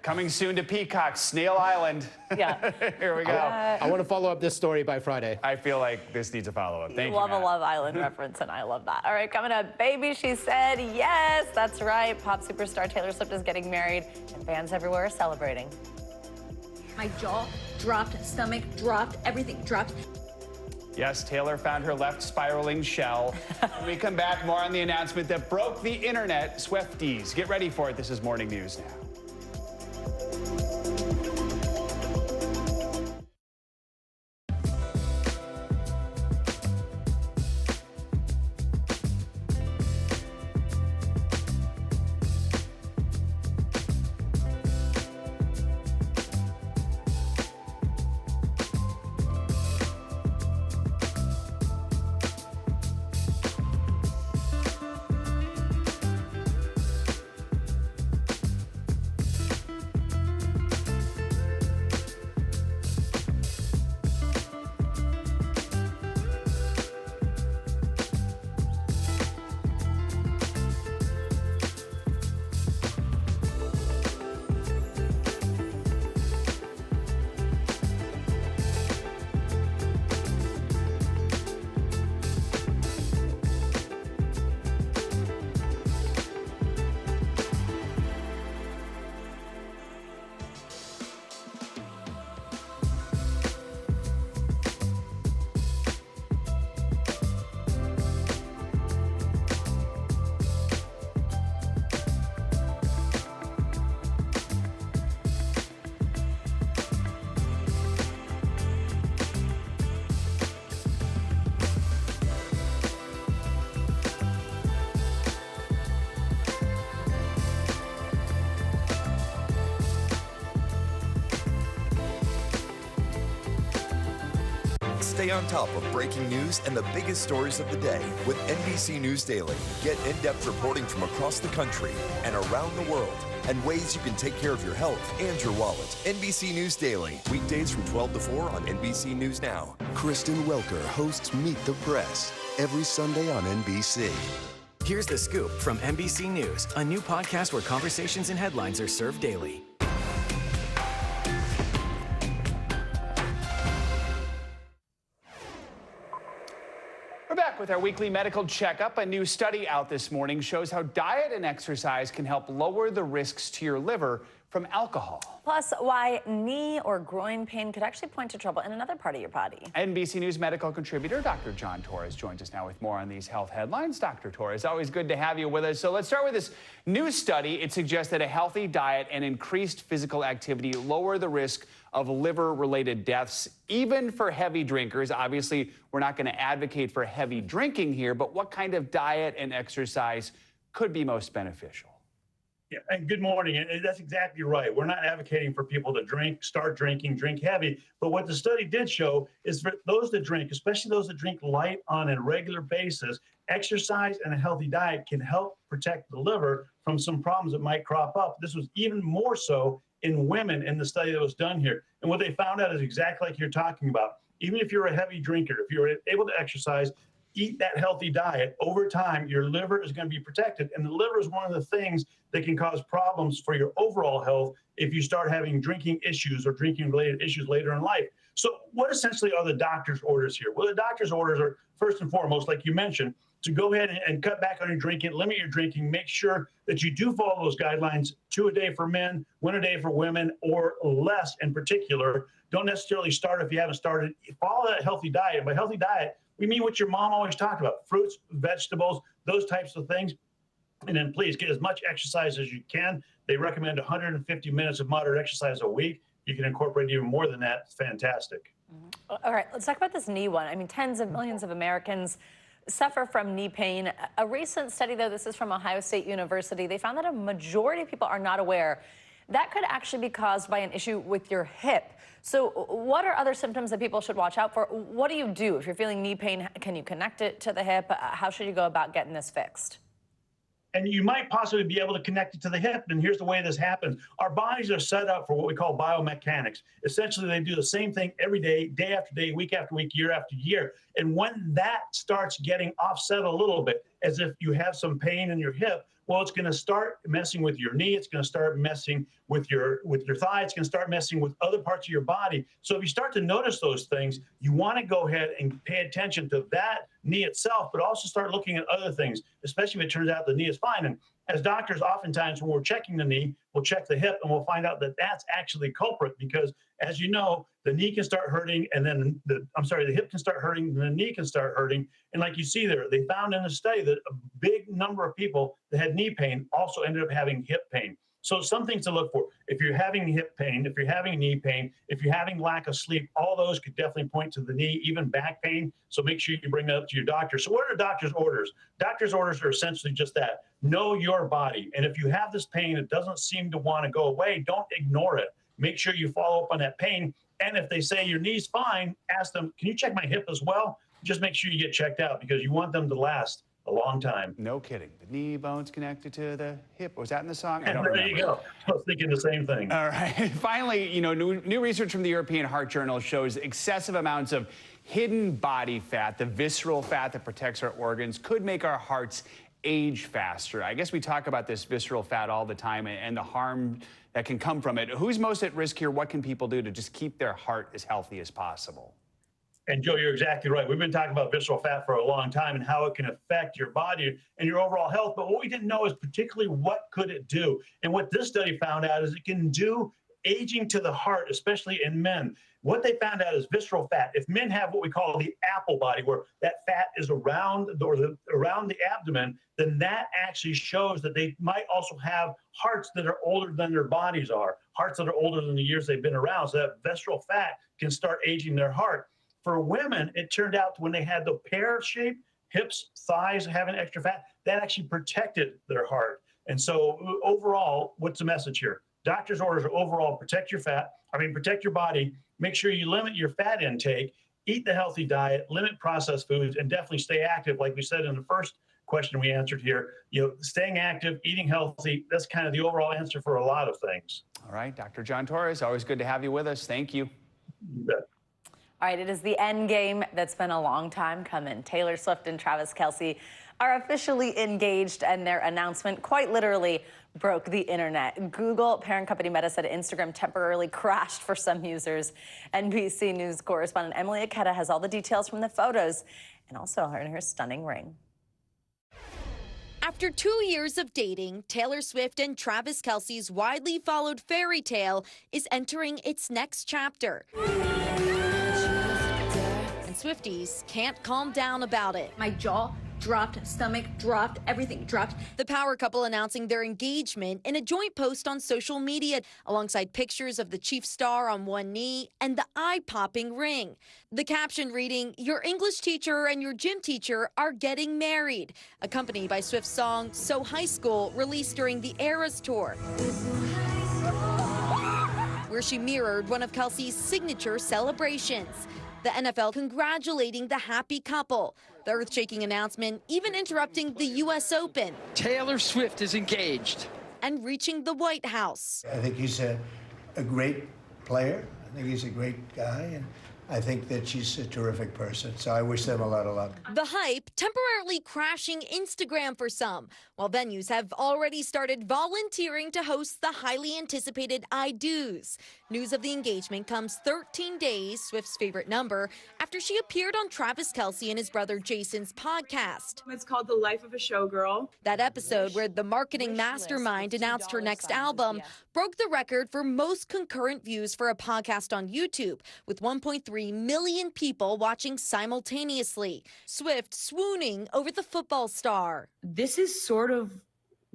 Coming soon to Peacock, Snail Island. Yeah. Here we go. I want to follow up this story by Friday. I feel like this needs a follow-up. Thank you, Love Matt. a Love Island reference, and I love that. All right, coming up, baby, she said yes. That's right. Pop superstar Taylor Swift is getting married, and fans everywhere are celebrating. My jaw dropped, stomach dropped, everything dropped. Yes, Taylor found her left spiraling shell. When we come back, more on the announcement that broke the internet, Swifties. Get ready for it. This is Morning News Now. Stay on top of breaking news and the biggest stories of the day with NBC News Daily. Get in-depth reporting from across the country and around the world, and ways you can take care of your health and your wallet. NBC News Daily, weekdays from 12 to 4 on NBC News Now. Kristen Welker hosts Meet the Press every Sunday on NBC. Here's the scoop from NBC News, a new podcast where conversations and headlines are served daily. We're back with our weekly medical checkup. A new study out this morning shows how diet and exercise can help lower the risks to your liver for from alcohol. Plus, why knee or groin pain could actually point to trouble in another part of your body. NBC News medical contributor Dr. John Torres joins us now with more on these health headlines. Dr. Torres, always good to have you with us. So let's start with this new study. It suggests that a healthy diet and increased physical activity lower the risk of liver-related deaths, even for heavy drinkers. Obviously, we're not going to advocate for heavy drinking here, but what kind of diet and exercise could be most beneficial? Yeah, and good morning. And that's exactly right. We're not advocating for people to start drinking, drink heavy. But what the study did show is for those that drink, especially those that drink light on a regular basis, exercise and a healthy diet can help protect the liver from some problems that might crop up. This was even more so in women in the study that was done here. And what they found out is exactly like you're talking about. Even if you're a heavy drinker, if you're able to exercise, eat that healthy diet, over time, your liver is going to be protected. And the liver is one of the things that can cause problems for your overall health if you start having drinking issues or drinking-related issues later in life. So what essentially are the doctor's orders here? Well, the doctor's orders are, first and foremost, like you mentioned, to go ahead and cut back on your drinking, limit your drinking, make sure that you do follow those guidelines, 2 a day for men, 1 a day for women, or less in particular. Don't necessarily start if you haven't started. Follow that healthy diet. By healthy diet, we mean what your mom always talked about: fruits, vegetables, those types of things. And then please get as much exercise as you can. They recommend 150 minutes of moderate exercise a week. You can incorporate even more than that. It's fantastic. All right, let's talk about this knee one. I mean, tens of millions of Americans suffer from knee pain. A recent study, though, this is from Ohio State University, they found that a majority of people are not aware that could actually be caused by an issue with your hip. So what are other symptoms that people should watch out for? What do you do if you're feeling knee pain? Can you connect it to the hip? How should you go about getting this fixed? And you might possibly be able to connect it to the hip. And here's the way this happens. Our bodies are set up for what we call biomechanics. Essentially, they do the same thing every day, day after day, week after week, year after year. And when that starts getting offset a little bit, as if you have some pain in your hip, well, it's going to start messing with your knee. It's going to start messing with your thigh. It's going to start messing with other parts of your body. So if you start to notice those things, you want to go ahead and pay attention to that knee itself, but also start looking at other things, especially if it turns out the knee is fine. And as doctors, oftentimes when we're checking the knee, we'll check the hip and we'll find out that that's actually culprit, because as you know, the knee can start hurting and then the hip can start hurting and the knee can start hurting. And like you see there, they found in a study that a big number of people that had knee pain also ended up having hip pain. So some things to look for. If you're having hip pain, if you're having knee pain, if you're having lack of sleep, all those could definitely point to the knee, even back pain. So make sure you bring that up to your doctor. So what are doctor's orders? Doctor's orders are essentially just that. Know your body. And if you have this pain, it doesn't seem to want to go away, don't ignore it. Make sure you follow up on that pain. And if they say your knee's fine, ask them, can you check my hip as well? Just make sure you get checked out, because you want them to last a long time. No kidding. The knee bone's connected to the hip. Was that in the song? I don't there remember. You go. I was thinking the same thing. All right. Finally, you know, new research from the European Heart Journal shows excessive amounts of hidden body fat, the visceral fat that protects our organs, could make our hearts age faster. I guess we talk about this visceral fat all the time and the harm that can come from it. Who's most at risk here? What can people do to just keep their heart as healthy as possible? And Joe, you're exactly right. We've been talking about visceral fat for a long time and how it can affect your body and your overall health. But what we didn't know is particularly what could it do. And what this study found out is it can do aging to the heart, especially in men. What they found out is visceral fat. If men have what we call the apple body, where that fat is around the abdomen, then that actually shows that they might also have hearts that are older than their bodies are, hearts that are older than the years they've been around. So that visceral fat can start aging their heart. For women, it turned out when they had the pear-shaped hips, thighs, having extra fat, that actually protected their heart. And so overall, what's the message here? Doctor's orders are overall protect your body, make sure you limit your fat intake, eat the healthy diet, limit processed foods, and definitely stay active. Like we said in the first question we answered here, staying active, eating healthy, that's kind of the overall answer for a lot of things. All right, Dr. John Torres, always good to have you with us. Thank you. You bet. All right, it is the end game that's been a long time coming. Taylor Swift and Travis Kelce are officially engaged, and their announcement quite literally broke the internet. Google parent company Meta said Instagram temporarily crashed for some users. NBC News correspondent Emily Aketa has all the details from the photos and also her stunning ring. After 2 years of dating, Taylor Swift and Travis Kelce's widely followed fairy tale is entering its next chapter. And Swifties can't calm down about it. My jaw dropped, stomach dropped, everything dropped. The power couple announcing their engagement in a joint post on social media, alongside pictures of the chief star on one knee and the eye-popping ring. The caption reading, "Your English teacher and your gym teacher are getting married," accompanied by Swift's song So High School, released during the Eras Tour, where she mirrored one of Kelce's signature celebrations. The NFL congratulating the happy couple. The earth-shaking announcement even interrupting the U.S. Open. Taylor Swift is engaged. And reaching the White House. I think he's a great player. I think he's a great guy. And I think that she's a terrific person. So I wish them a lot of luck. The hype temporarily crashing Instagram for some, while venues have already started volunteering to host the highly anticipated I Do's. News of the engagement comes 13 days, Swift's favorite number, after she appeared on Travis Kelce and his brother Jason's podcast. It's called The Life of a Showgirl. That episode where the marketing mastermind announced her next album broke the record for most concurrent views for a podcast on YouTube, with 1.3 million people watching simultaneously. Swift swooning over the football star. This is sort of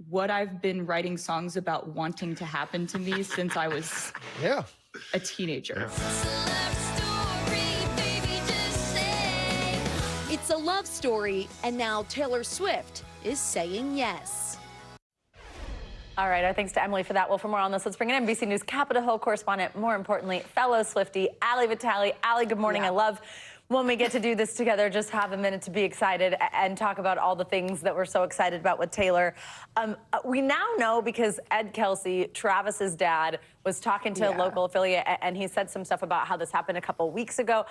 what I've been writing songs about wanting to happen to me since I was a teenager. It's a love story, and now Taylor Swift is saying yes. All right, our thanks to Emily for that. Well, for more on this, let's bring in NBC News Capitol Hill correspondent, more importantly, fellow Swiftie, Ali Vitale. Ali, good morning. I love when we get to do this together, just have a minute to be excited and talk about all the things that we're so excited about with Taylor. We now know because Ed Kelce, Travis's dad, was talking to a local affiliate, and he said some stuff about how this happened a couple weeks ago.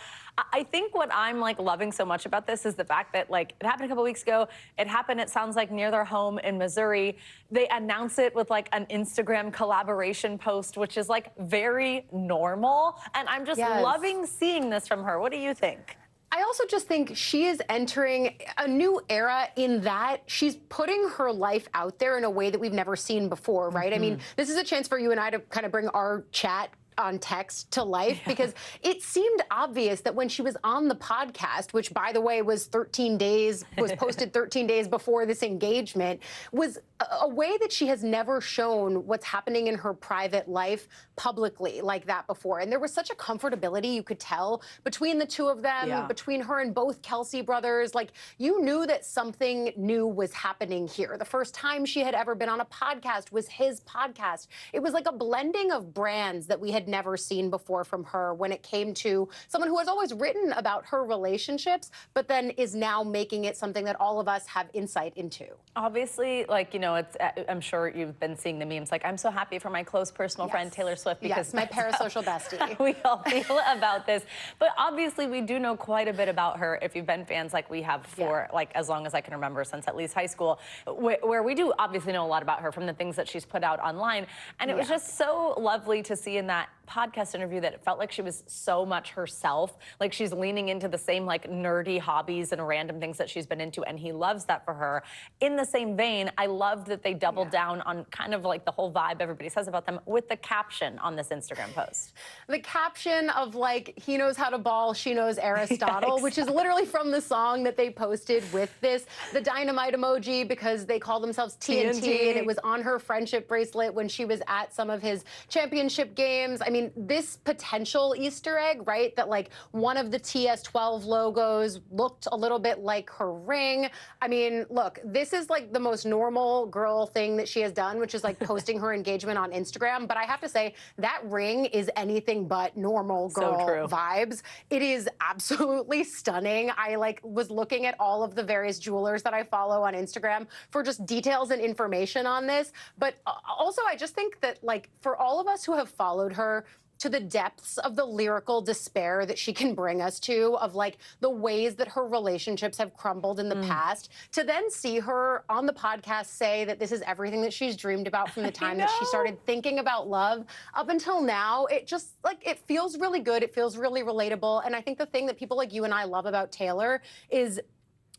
I think what I'm loving so much about this is the fact that it happened a couple weeks ago. It happened, it sounds like, near their home in Missouri. They announce it with an Instagram collaboration post, which is very normal. And I'm just loving seeing this from her. What do you think? I also just think she is entering a new era in that she's putting her life out there in a way that we've never seen before, right? I mean, this is a chance for you and I to kind of bring our chat on text to life, because it seemed obvious that when she was on the podcast, which, by the way, was posted 13 days before this engagement, was a way that she has never shown what's happening in her private life publicly like that before. And there was such a comfortability, you could tell, between the two of them, between her and both Kelce brothers. You knew that something new was happening here. The first time she had ever been on a podcast was his podcast. It was like a blending of brands that we had never seen before from her when it came to someone who has always written about her relationships, but then is now making it something that all of us have insight into. Obviously, it's, I'm sure you've been seeing the memes, I'm so happy for my close personal friend Taylor Swift, because my parasocial bestie. We all feel about this. But obviously, we do know quite a bit about her if you've been fans like we have for as long as I can remember, since at least high school, where we do obviously know a lot about her from the things that she's put out online. And it was just so lovely to see in that podcast interview that it felt like she was so much herself. She's leaning into the same nerdy hobbies and random things that she's been into, and he loves that for her. In the same vein, I loved that they doubled down on kind of the whole vibe everybody says about them with the caption on this Instagram post. The caption of he knows how to ball, she knows Aristotle, which is literally from the song that they posted with this. The dynamite emoji, because they call themselves TNT, and it was on her friendship bracelet when she was at some of his championship games. I mean, this potential Easter egg, right, that one of the TS12 logos looked a little bit like her ring. I mean, look, this is the most normal girl thing that she has done, which is posting her engagement on Instagram. But I have to say, that ring is anything but normal girl vibes. It is absolutely stunning. I was looking at all of the various jewelers that I follow on Instagram for just details and information on this. But also, I just think that for all of us who have followed her to the depths of the lyrical despair that she can bring us to, of the ways that her relationships have crumbled in the past, to then see her on the podcast say that this is everything that she's dreamed about from the time that she started thinking about love up until now, it just it feels really good. It feels really relatable. And I think the thing that people like you and I love about Taylor is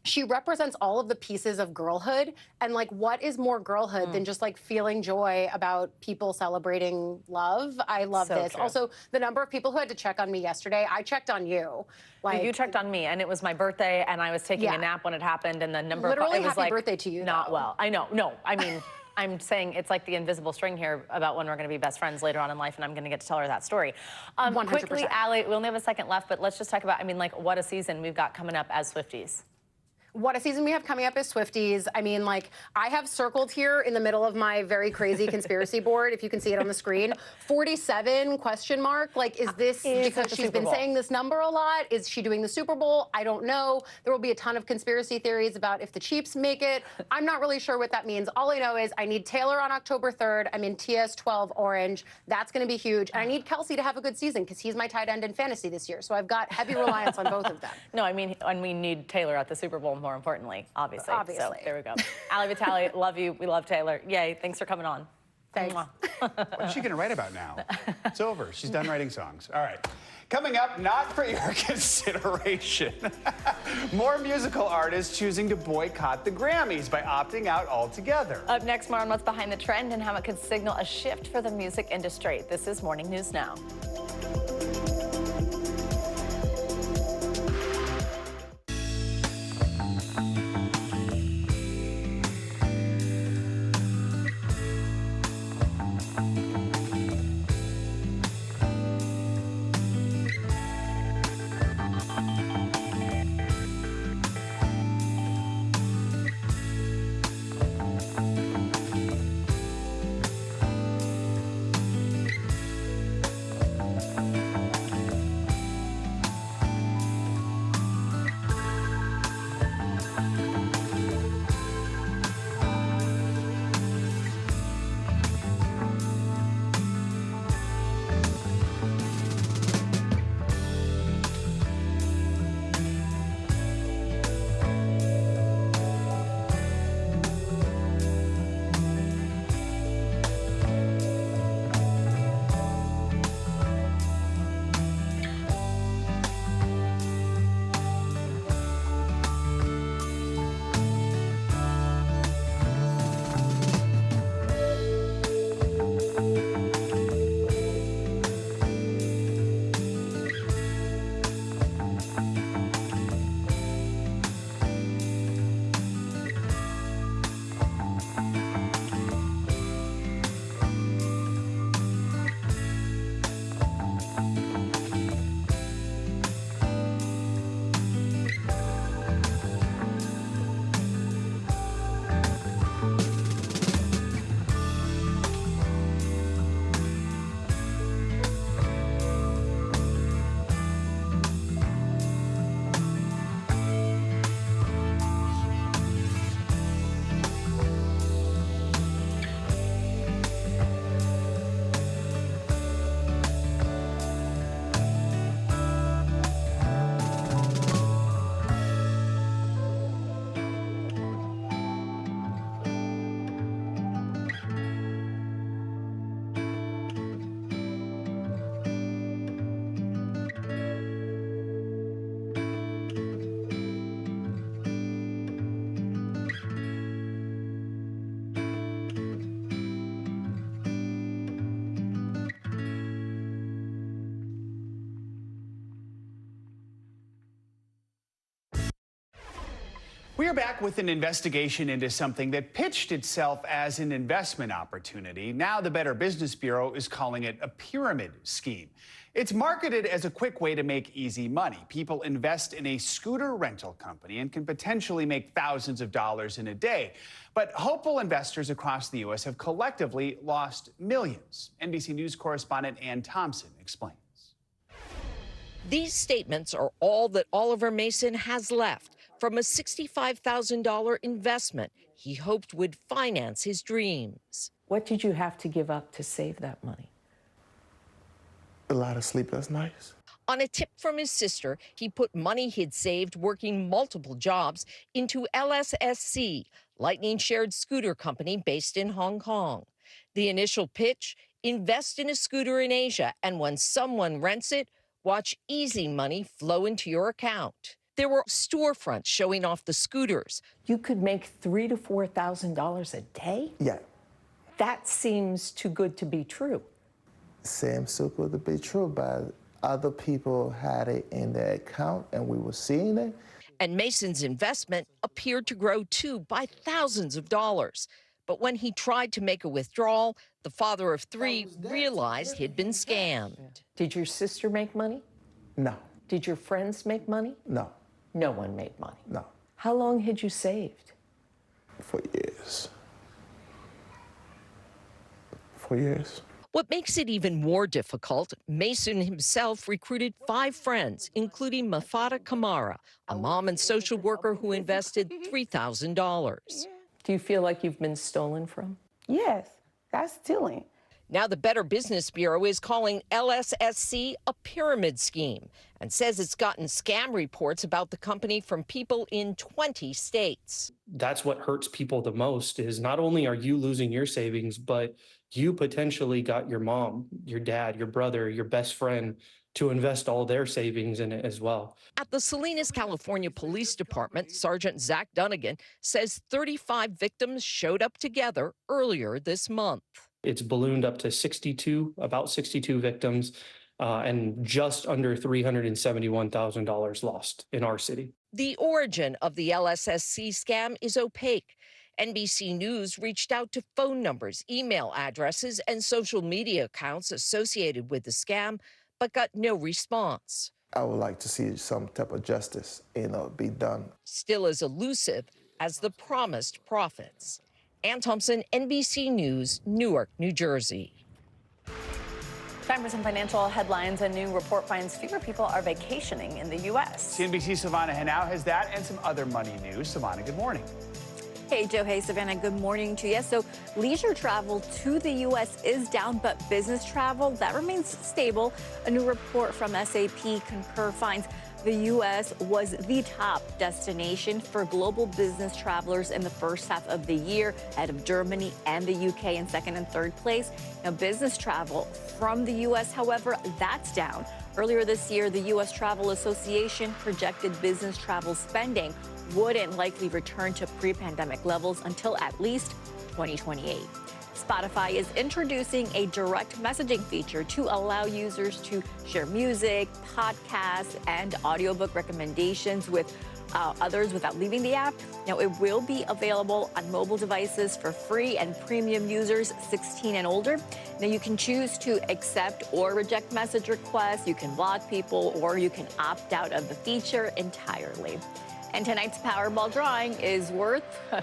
she represents all of the pieces of girlhood. And like, what is more girlhood than just like feeling joy about people celebrating love? I love So this. true. Also, the number of people who had to check on me yesterday, I checked on you. Like, you checked on me, and it was my birthday, and I was taking a nap when it happened, and the number Literally, it was happy like, birthday to you, not though. well. I know. No, I mean, I'm saying it's like the invisible string here about when we're going to be best friends later on in life, and I'm going to get to tell her that story. 100%. Quickly, Allie, we only have a second left, but let's just talk about, I mean, like, what a season we've got coming up as Swifties. What a season we have coming up as Swifties. I mean, like, I have circled here in the middle of my very crazy conspiracy board, if you can see it on the screen, 47 question mark. Like, is this because she's been saying this number a lot? Is she doing the Super Bowl? I don't know. There will be a ton of conspiracy theories about if the Chiefs make it. I'm not really sure what that means. All I know is I need Taylor on October 3rd. I'm in TS12 orange. That's going to be huge. And I need Kelsey to have a good season because he's my tight end in fantasy this year. So I've got heavy reliance on both of them. No, I mean, and we need Taylor at the Super Bowl, more importantly, obviously. So there we go. Allie Vitale, love you. We love Taylor. Yay, thanks for coming on. Thanks. What's she going to write about now? It's over. She's done writing songs. All right. Coming up, not for your consideration. More musical artists choosing to boycott the Grammys by opting out altogether. Up next, more on what's behind the trend and how it could signal a shift for the music industry. This is Morning News Now. We are back with an investigation into something that pitched itself as an investment opportunity. Now the Better Business Bureau is calling it a pyramid scheme. It's marketed as a quick way to make easy money. People invest in a scooter rental company and can potentially make thousands of dollars in a day. But hopeful investors across the U.S. have collectively lost millions. NBC News correspondent Ann Thompson explains. These statements are all that Oliver Mason has left from a $65,000 investment he hoped would finance his dreams. What did you have to give up to save that money? A lot of sleepless nights. On a tip from his sister, he put money he'd saved working multiple jobs into LSSC, Lightning Shared Scooter Company based in Hong Kong. The initial pitch, invest in a scooter in Asia, and when someone rents it, watch easy money flow into your account. There were storefronts showing off the scooters. You could make $3,000 to $4,000 a day? Yeah. That seems too good to be true. Seems so good to be true, but other people had it in their account and we were seeing it. And Mason's investment appeared to grow too by thousands of dollars. But when he tried to make a withdrawal, the father of three realized he'd been scammed. Did your sister make money? No. Did your friends make money? No. No one made money. No. How long had you saved? For years. 4 years. What makes it even more difficult, Mason himself recruited 5 friends, including Mafada Kamara, a mom and social worker who invested $3,000. Do you feel like you've been stolen from? Yes, that's stealing. Now the Better Business Bureau is calling LSSC a pyramid scheme and says it's gotten scam reports about the company from people in 20 states. That's what hurts people the most is not only are you losing your savings, but you potentially got your mom, your dad, your brother, your best friend to invest all their savings in it as well. At the Salinas, California Police Department, Sergeant Zach Dunnigan says 35 victims showed up together earlier this month. It's ballooned up to 62, about 62 victims, and just under $371,000 lost in our city. The origin of the LSSC scam is opaque. NBC News reached out to phone numbers, email addresses, and social media accounts associated with the scam, but got no response. I would like to see some type of justice, be done. Still as elusive as the promised profits. Ann Thompson, NBC News, Newark, New Jersey. Time for some financial headlines. A new report finds fewer people are vacationing in the U.S. CNBC's Savannah Henao has that and some other money news. Savannah, good morning. Hey, Joe. Hey, Savannah. Good morning to you. So leisure travel to the U.S. is down, but business travel, that remains stable. A new report from SAP Concur finds the U.S. was the top destination for global business travelers in the first half of the year, ahead of Germany and the U.K. in second and third place. Now, business travel from the U.S., however, that's down. Earlier this year, the U.S. Travel Association projected business travel spending wouldn't likely return to pre-pandemic levels until at least 2028. Spotify is introducing a direct messaging feature to allow users to share music, podcasts, and audiobook recommendations with others without leaving the app. Now, it will be available on mobile devices for free and premium users 16 and older. Now, you can choose to accept or reject message requests. You can block people, or you can opt out of the feature entirely. And tonight's Powerball drawing is worth a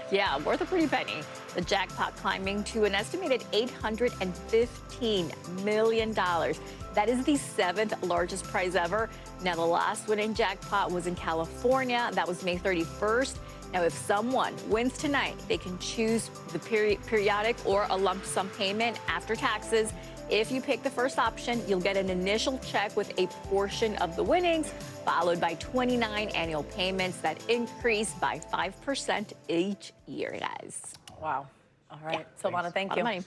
pretty penny. The jackpot climbing to an estimated $815 million. That is the 7th largest prize ever. Now, the last winning jackpot was in California. That was May 31st. Now, if someone wins tonight, they can choose the periodic or a lump sum payment after taxes. If you pick the first option, you'll get an initial check with a portion of the winnings, followed by 29 annual payments that increase by 5% each year, guys. Wow. All right. Silvana, thank you. Money.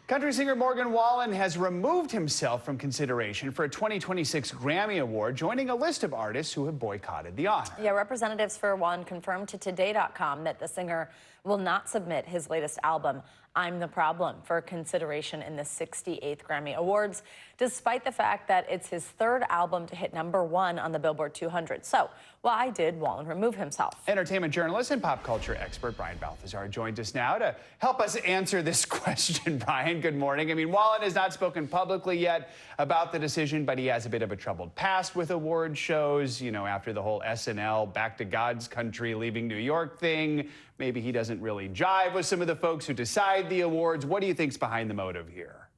Country singer Morgan Wallen has removed himself from consideration for a 2026 Grammy Award, joining a list of artists who have boycotted the honor. Yeah, representatives for Wallen confirmed to Today.com that the singer will not submit his latest album, I'm the Problem, for consideration in the 68th Grammy Awards, despite the fact that it's his 3rd album to hit #1 on the Billboard 200. So why did Wallen remove himself? Entertainment journalist and pop culture expert Brian Balthazar joins us now to help us answer this question. Brian, good morning. I mean, Wallen has not spoken publicly yet about the decision, but he has a bit of a troubled past with award shows, after the whole SNL Back to God's Country leaving New York thing. Maybe he doesn't really jive with some of the folks who decide the awards. What do you think's behind the motive here?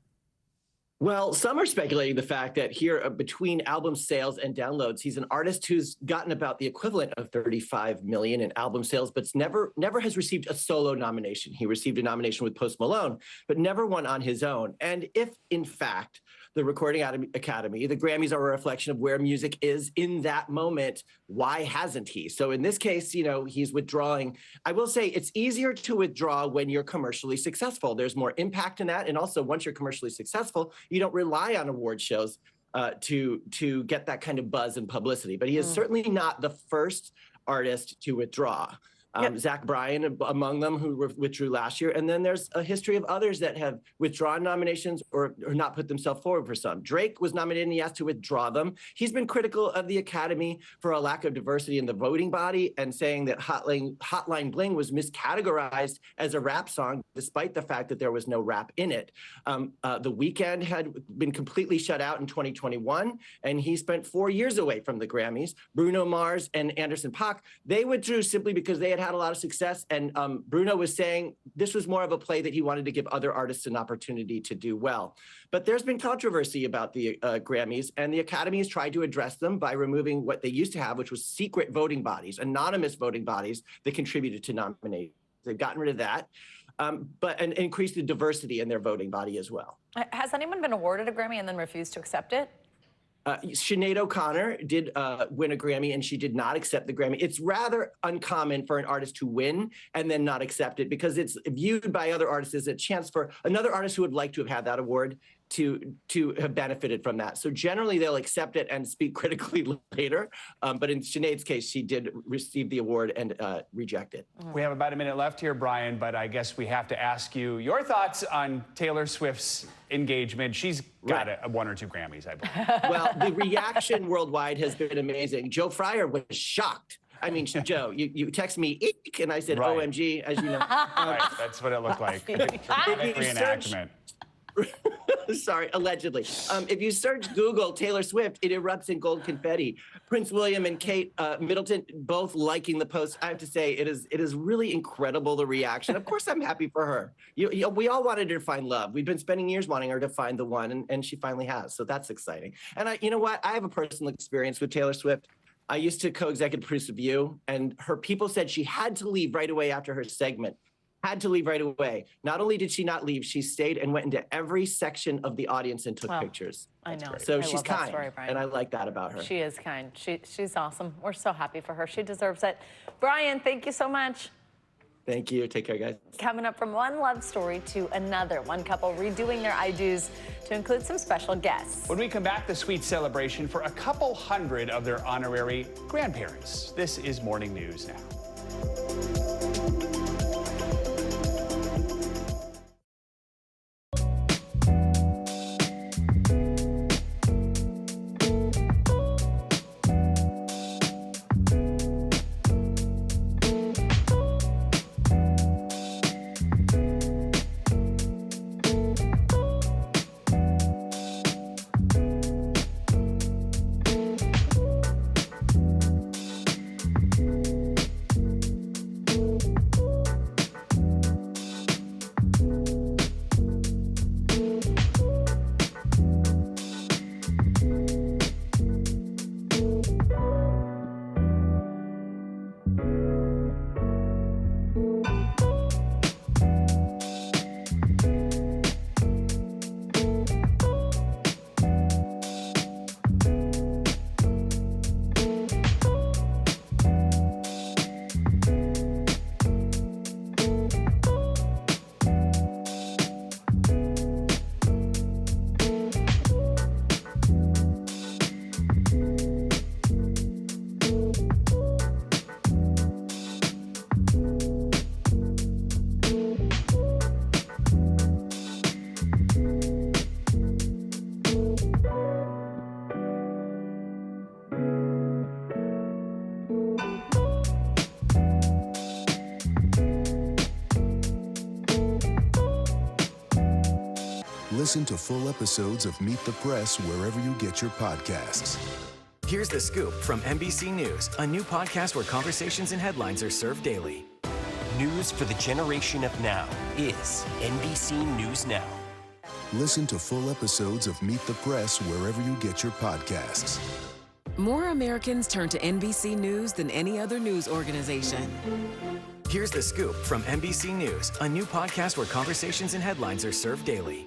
Well, some are speculating the fact that here, between album sales and downloads, he's an artist who's gotten about the equivalent of 35 million in album sales, but never has received a solo nomination. He received a nomination with Post Malone, but never one on his own. And if, in fact, the Recording Academy, the Grammys are a reflection of where music is in that moment, why hasn't he? So in this case, he's withdrawing. I will say it's easier to withdraw when you're commercially successful. There's more impact in that. And also, once you're commercially successful, you don't rely on award shows to get that kind of buzz and publicity. But he is certainly not the first artist to withdraw. Zach Bryan among them, who withdrew last year. And then there's a history of others that have withdrawn nominations or not put themselves forward for some. Drake was nominated and he asked to withdraw them. He's been critical of the Academy for a lack of diversity in the voting body and saying that Hotline Bling was miscategorized as a rap song, despite the fact that there was no rap in it. The Weeknd had been completely shut out in 2021, and he spent 4 years away from the Grammys. Bruno Mars and Anderson .Paak, they withdrew simply because they had a lot of success, and Bruno was saying this was more of a play that he wanted to give other artists an opportunity to do well. But there's been controversy about the Grammys, and the Academy has tried to address them by removing what they used to have, which was secret voting bodies, anonymous voting bodies that contributed to nominations. They've gotten rid of that, and increased the diversity in their voting body as well. Has anyone been awarded a Grammy and then refused to accept it? Sinead O'Connor did win a Grammy, and she did not accept the Grammy. It's rather uncommon for an artist to win and then not accept it, because it's viewed by other artists as a chance for another artist who would like to have had that award to have benefited from that. So generally they'll accept it and speak critically later. But in Sinead's case, she did receive the award and reject it. We have about a minute left here, Brian, but I guess we have to ask you your thoughts on Taylor Swift's engagement. She's got one or two Grammys, I believe. Well, the reaction worldwide has been amazing. Joe Fryer was shocked. I mean, Joe, you text me, eek, and I said, OMG, as you know. Right, that's what it looked like. Reenactment. Sorry, allegedly. If you search Google Taylor Swift, it erupts in gold confetti. Prince William and Kate Middleton both liking the post. I have to say, it is really incredible, the reaction. Of course, I'm happy for her. We all wanted her to find love. We've been spending years wanting her to find the one, and she finally has. So that's exciting. And you know what? I have a personal experience with Taylor Swift. I used to co-executive produce The View, and her people said she had to leave right away after her segment. Had to leave right away. Not only did she not leave, she stayed and went into every section of the audience and took pictures. I know. So she's kind, and I like that about her. She is kind. She's awesome. We're so happy for her. She deserves it. Brian, thank you so much. Thank you. Take care, guys. Coming up, from one love story to another, one couple redoing their I do's to include some special guests. When we come back, the sweet celebration for a couple hundred of their honorary grandparents. This is Morning News Now. Listen to full episodes of Meet the Press wherever you get your podcasts. Here's the scoop from NBC News, a new podcast where conversations and headlines are served daily. News for the generation of now is NBC News Now. Listen to full episodes of Meet the Press wherever you get your podcasts. More Americans turn to NBC News than any other news organization. Here's the scoop from NBC News, a new podcast where conversations and headlines are served daily.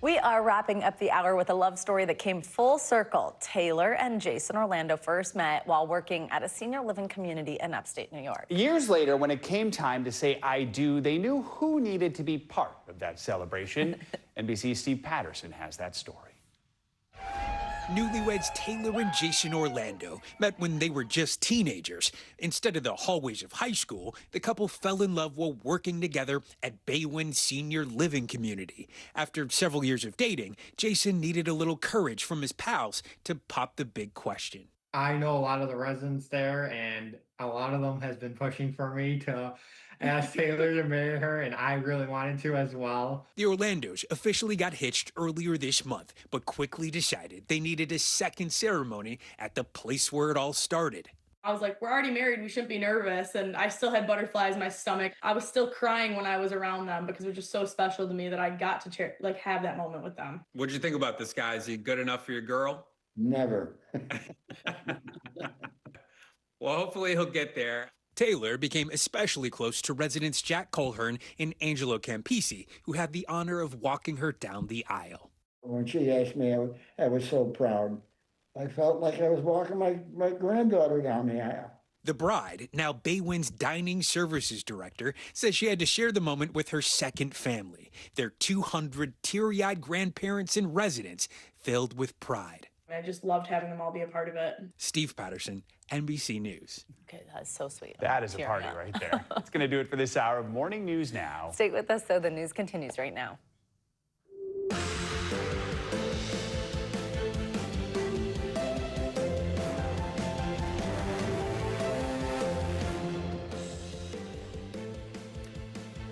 We are wrapping up the hour with a love story that came full circle. Taylor and Jason Orlando first met while working at a senior living community in upstate New York. Years later, when it came time to say I do, they knew who needed to be part of that celebration. NBC's Steve Patterson has that story. Newlyweds Taylor and Jason Orlando met when they were just teenagers. Instead of the hallways of high school, the couple fell in love while working together at Baywin Senior Living Community. After several years of dating, Jason needed a little courage from his pals to pop the big question. I know a lot of the residents there, and a lot of them has been pushing for me to ask Taylor to marry her, and I really wanted to as well. The Orlandos officially got hitched earlier this month, but quickly decided they needed a second ceremony at the place where it all started. I was like, we're already married, we shouldn't be nervous, and I still had butterflies in my stomach. I was still crying when I was around them because it was just so special to me that I got to have that moment with them. What'd you think about this guy? Is he good enough for your girl? Never. Well, hopefully he'll get there. Taylor became especially close to residents Jack Colhern and Angelo Campisi, who had the honor of walking her down the aisle. When she asked me, I was so proud. I felt like I was walking my granddaughter down the aisle. The bride, now Baywin's dining services director, says she had to share the moment with her second family, their 200 teary-eyed grandparents and residents filled with pride. I just loved having them all be a part of it. Steve Patterson, NBC News. Okay, that's so sweet. That is a party right there. That's going to do it for this hour of Morning News Now. Stay with us, though. The news continues right now.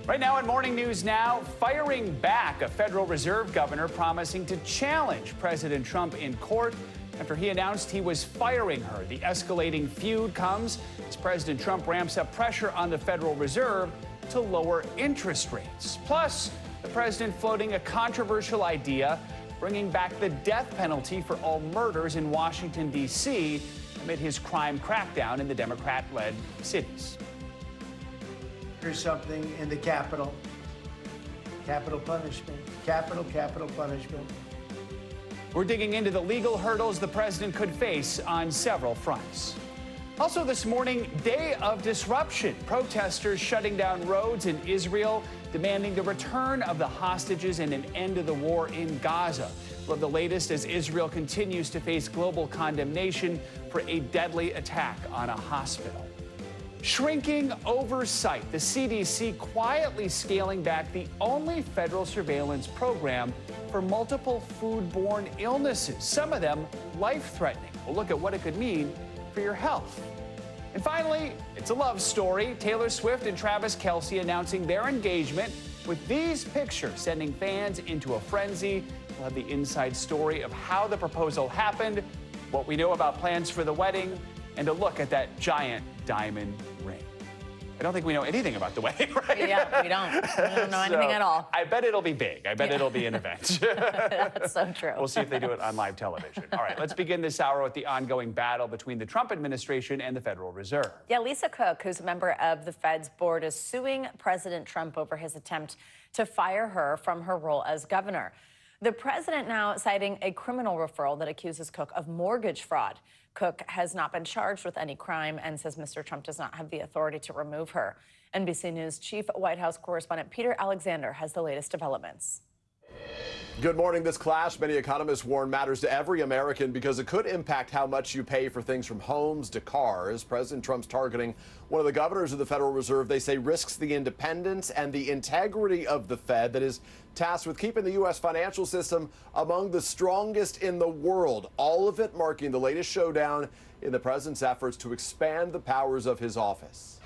Right now on Morning News Now, firing back, a Federal Reserve governor promising to challenge President Trump in court after he announced he was firing her. The escalating feud comes as President Trump ramps up pressure on the Federal Reserve to lower interest rates. Plus, the president floating a controversial idea, bringing back the death penalty for all murders in Washington, D.C., amid his crime crackdown in the Democrat-led cities. Here's something in the capital. Capital punishment. Capital punishment. We're digging into the legal hurdles the president could face on several fronts. Also this morning, day of disruption. Protesters shutting down roads in Israel, demanding the return of the hostages and an end to the war in Gaza. We'll have the latest as Israel continues to face global condemnation for a deadly attack on a hospital. Shrinking oversight, the CDC quietly scaling back the only federal surveillance program for multiple foodborne illnesses, some of them life-threatening. We'll look at what it could mean for your health. And finally, it's a love story. Taylor Swift and Travis Kelce announcing their engagement with these pictures, sending fans into a frenzy. We'll have the inside story of how the proposal happened, what we know about plans for the wedding, and a look at that giant diamond ring. I don't think we know anything about the wedding, right? Yeah, we don't. We don't know anything at all. I bet it'll be big. I bet it'll be an event. That's so true. We'll see if they do it on live television. All right, let's begin this hour with the ongoing battle between the Trump administration and the Federal Reserve. Yeah, Lisa Cook, who's a member of the Fed's board, is suing President Trump over his attempt to fire her from her role as governor. The president now citing a criminal referral that accuses Cook of mortgage fraud. Cook has not been charged with any crime and says Mr. Trump does not have the authority to remove her. NBC News Chief White House correspondent Peter Alexander has the latest developments. Good morning. This clash, many economists warn, matters to every American because it could impact how much you pay for things from homes to cars. President Trump's targeting one of the governors of the Federal Reserve, they say, risks the independence and the integrity of the Fed that is tasked with keeping the U.S. financial system among the strongest in the world. All of it marking the latest showdown in the president's efforts to expand the powers of his office.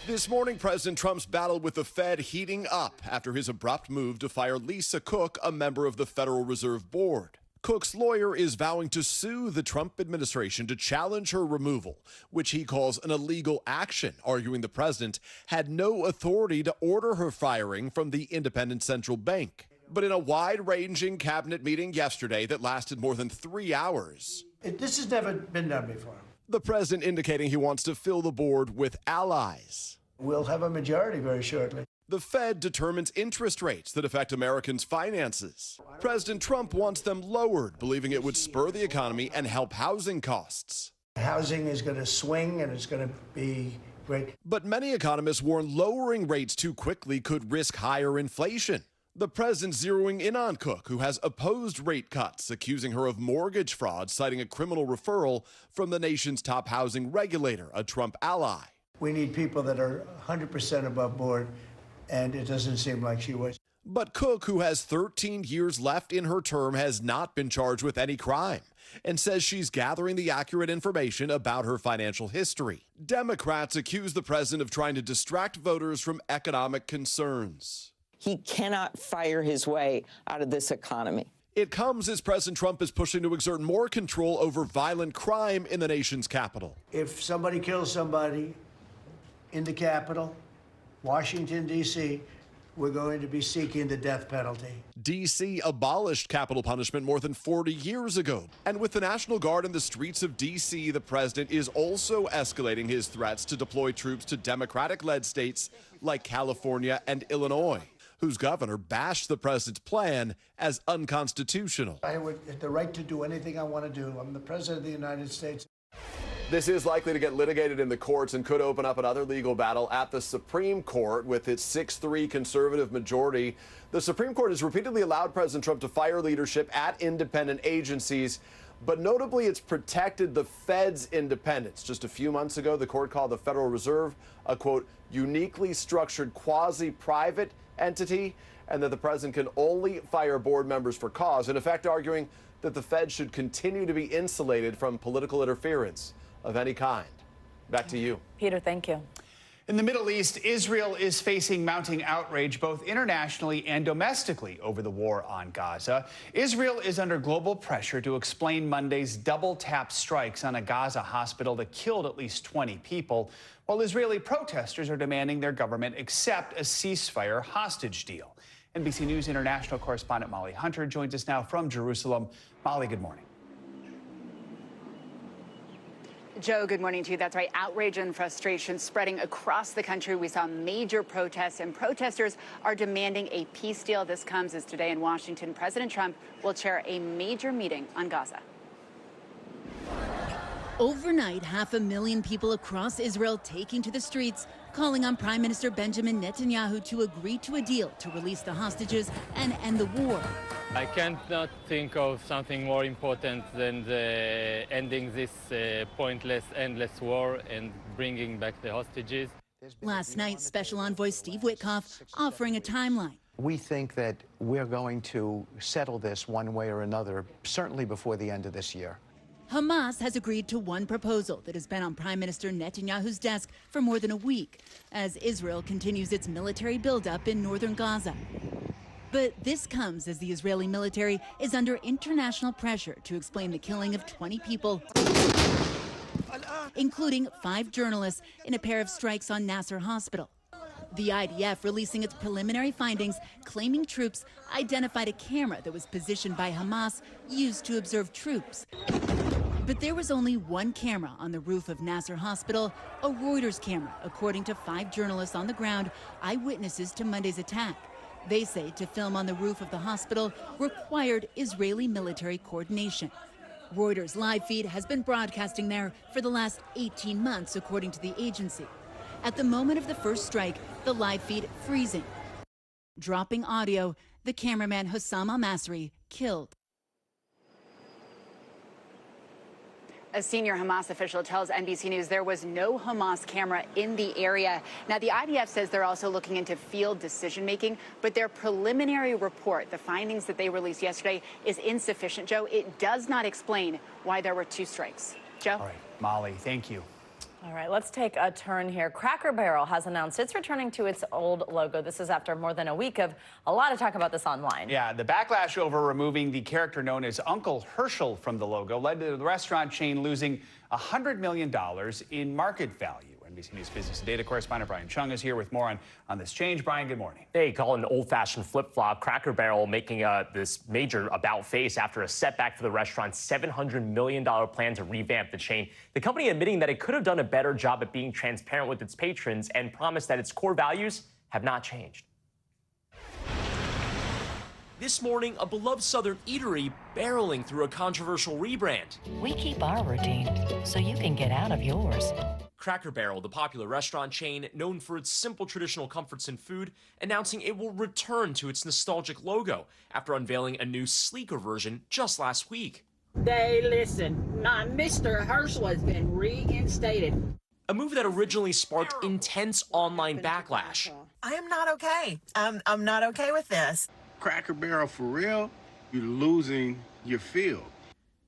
This morning, President Trump's battle with the Fed heating up after his abrupt move to fire Lisa Cook, a member of the Federal Reserve Board. Cook's lawyer is vowing to sue the Trump administration to challenge her removal, which he calls an illegal action, arguing the president had no authority to order her firing from the independent central bank. But in a wide-ranging cabinet meeting yesterday that lasted more than 3 hours, This has never been done before. the president indicating he wants to fill the board with allies. We'll have a majority very shortly. The Fed determines interest rates that affect Americans' finances. President Trump wants them lowered, believing it would spur the economy and help housing costs. Housing is going to swing and it's going to be great. But many economists warn lowering rates too quickly could risk higher inflation. The president zeroing in on Cook, who has opposed rate cuts, accusing her of mortgage fraud, citing a criminal referral from the nation's top housing regulator, a Trump ally. We need people that are 100% above board, and it doesn't seem like she was. But Cook, who has 13 years left in her term, has not been charged with any crime and says she's gathering the accurate information about her financial history. Democrats accuse the president of trying to distract voters from economic concerns. He cannot fire his way out of this economy. It comes as President Trump is pushing to exert more control over violent crime in the nation's capital. If somebody kills somebody in the Capitol, Washington, D.C., we're going to be seeking the death penalty. D.C. abolished capital punishment more than 40 years ago. And with the National Guard in the streets of D.C., the president is also escalating his threats to deploy troops to Democratic-led states like California and Illinois, whose governor bashed the president's plan as unconstitutional. I have the right to do anything I want to do. I'm the president of the United States. This is likely to get litigated in the courts and could open up another legal battle at the Supreme Court with its 6-3 conservative majority. The Supreme Court has repeatedly allowed President Trump to fire leadership at independent agencies, but notably it's protected the Fed's independence. Just a few months ago, the court called the Federal Reserve a, quote, uniquely structured quasi-private entity, and that the president can only fire board members for cause, in effect arguing that the Fed should continue to be insulated from political interference of any kind. Back to you. Peter, thank you. In the Middle East, Israel is facing mounting outrage both internationally and domestically over the war on Gaza. Israel is under global pressure to explain Monday's double-tap strikes on a Gaza hospital that killed at least 20 people, while Israeli protesters are demanding their government accept a ceasefire hostage deal. NBC News international correspondent Molly Hunter joins us now from Jerusalem. Molly, good morning. Joe, good morning to you. That's right. Outrage and frustration spreading across the country. We saw major protests, and protesters are demanding a peace deal. This comes as today in Washington, President Trump will chair a major meeting on Gaza. Overnight, 500,000 people across Israel taking to the streets, calling on Prime Minister Benjamin Netanyahu to agree to a deal to release the hostages and end the war. I can't not think of something more important than ending this pointless, endless war and bringing back the hostages. Last night, Special Envoy Steve Witkoff offering a timeline. We think that we're going to settle this one way or another, certainly before the end of this year. Hamas has agreed to one proposal that has been on Prime Minister Netanyahu's desk for more than a week, as Israel continues its military buildup in northern Gaza. But this comes as the Israeli military is under international pressure to explain the killing of 20 people, including 5 journalists in a pair of strikes on Nasser Hospital. The IDF releasing its preliminary findings, claiming troops identified a camera that was positioned by Hamas used to observe troops. But there was only one camera on the roof of Nasser Hospital, a Reuters camera, according to 5 journalists on the ground, eyewitnesses to Monday's attack. They say to film on the roof of the hospital required Israeli military coordination. Reuters' live feed has been broadcasting there for the last 18 months, according to the agency. At the moment of the first strike, the live feed freezing. Dropping audio, the cameraman Hussam al-Masri killed. A senior Hamas official tells NBC News there was no Hamas camera in the area. Now, the IDF says they're also looking into field decision-making, but their preliminary report, the findings that they released yesterday, is insufficient, Joe. It does not explain why there were 2 strikes. Joe? All right, Molly, thank you. All right, let's take a turn here. Cracker Barrel has announced it's returning to its old logo. This is after more than a week of a lot of talk about this online. Yeah, the backlash over removing the character known as Uncle Herschel from the logo led to the restaurant chain losing $100 million in market value. NBC News business and data correspondent Brian Chung is here with more on this change. Brian, good morning. They call it an old-fashioned flip-flop. Cracker Barrel making this major about-face after a setback for the restaurant's $700 million plan to revamp the chain. The company admitting that it could have done a better job at being transparent with its patrons and promised that its core values have not changed. This morning, a beloved Southern eatery barreling through a controversial rebrand. We keep our routine so you can get out of yours. Cracker Barrel, the popular restaurant chain known for its simple traditional comforts in food, announcing it will return to its nostalgic logo after unveiling a new, sleeker version just last week. They listen. My Mr. Herschel has been reinstated. A move that originally sparked intense online backlash. I am not okay. I'm not okay with this. Cracker Barrel for real? You're losing your field.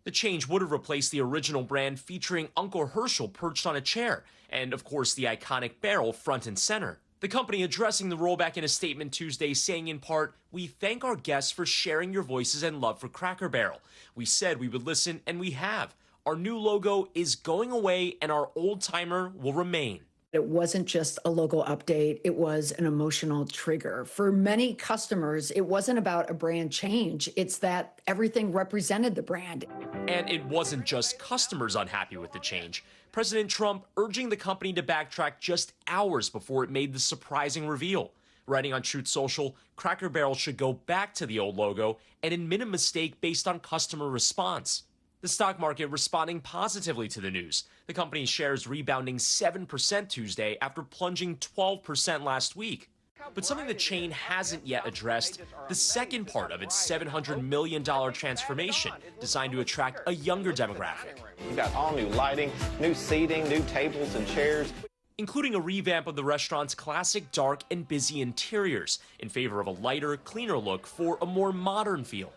The change would have replaced the original brand featuring Uncle Herschel perched on a chair, and of course the iconic barrel front and center. The company addressing the rollback in a statement Tuesday, saying in part, "We thank our guests for sharing your voices and love for Cracker Barrel. We said we would listen, and we have. Our new logo is going away, and our old-timer will remain." It wasn't just a logo update, it was an emotional trigger. For many customers, it wasn't about a brand change, it's that everything represented the brand. And it wasn't just customers unhappy with the change. President Trump urging the company to backtrack just hours before it made the surprising reveal. Writing on Truth Social, Cracker Barrel should go back to the old logo and admit a mistake based on customer response. The stock market responding positively to the news. The company's shares rebounding 7% Tuesday after plunging 12% last week. But something the chain hasn't yet addressed, the second part of its $700 million transformation designed to attract a younger demographic. We've got all new lighting, new seating, new tables and chairs, including a revamp of the restaurant's classic dark and busy interiors in favor of a lighter, cleaner look for a more modern feel.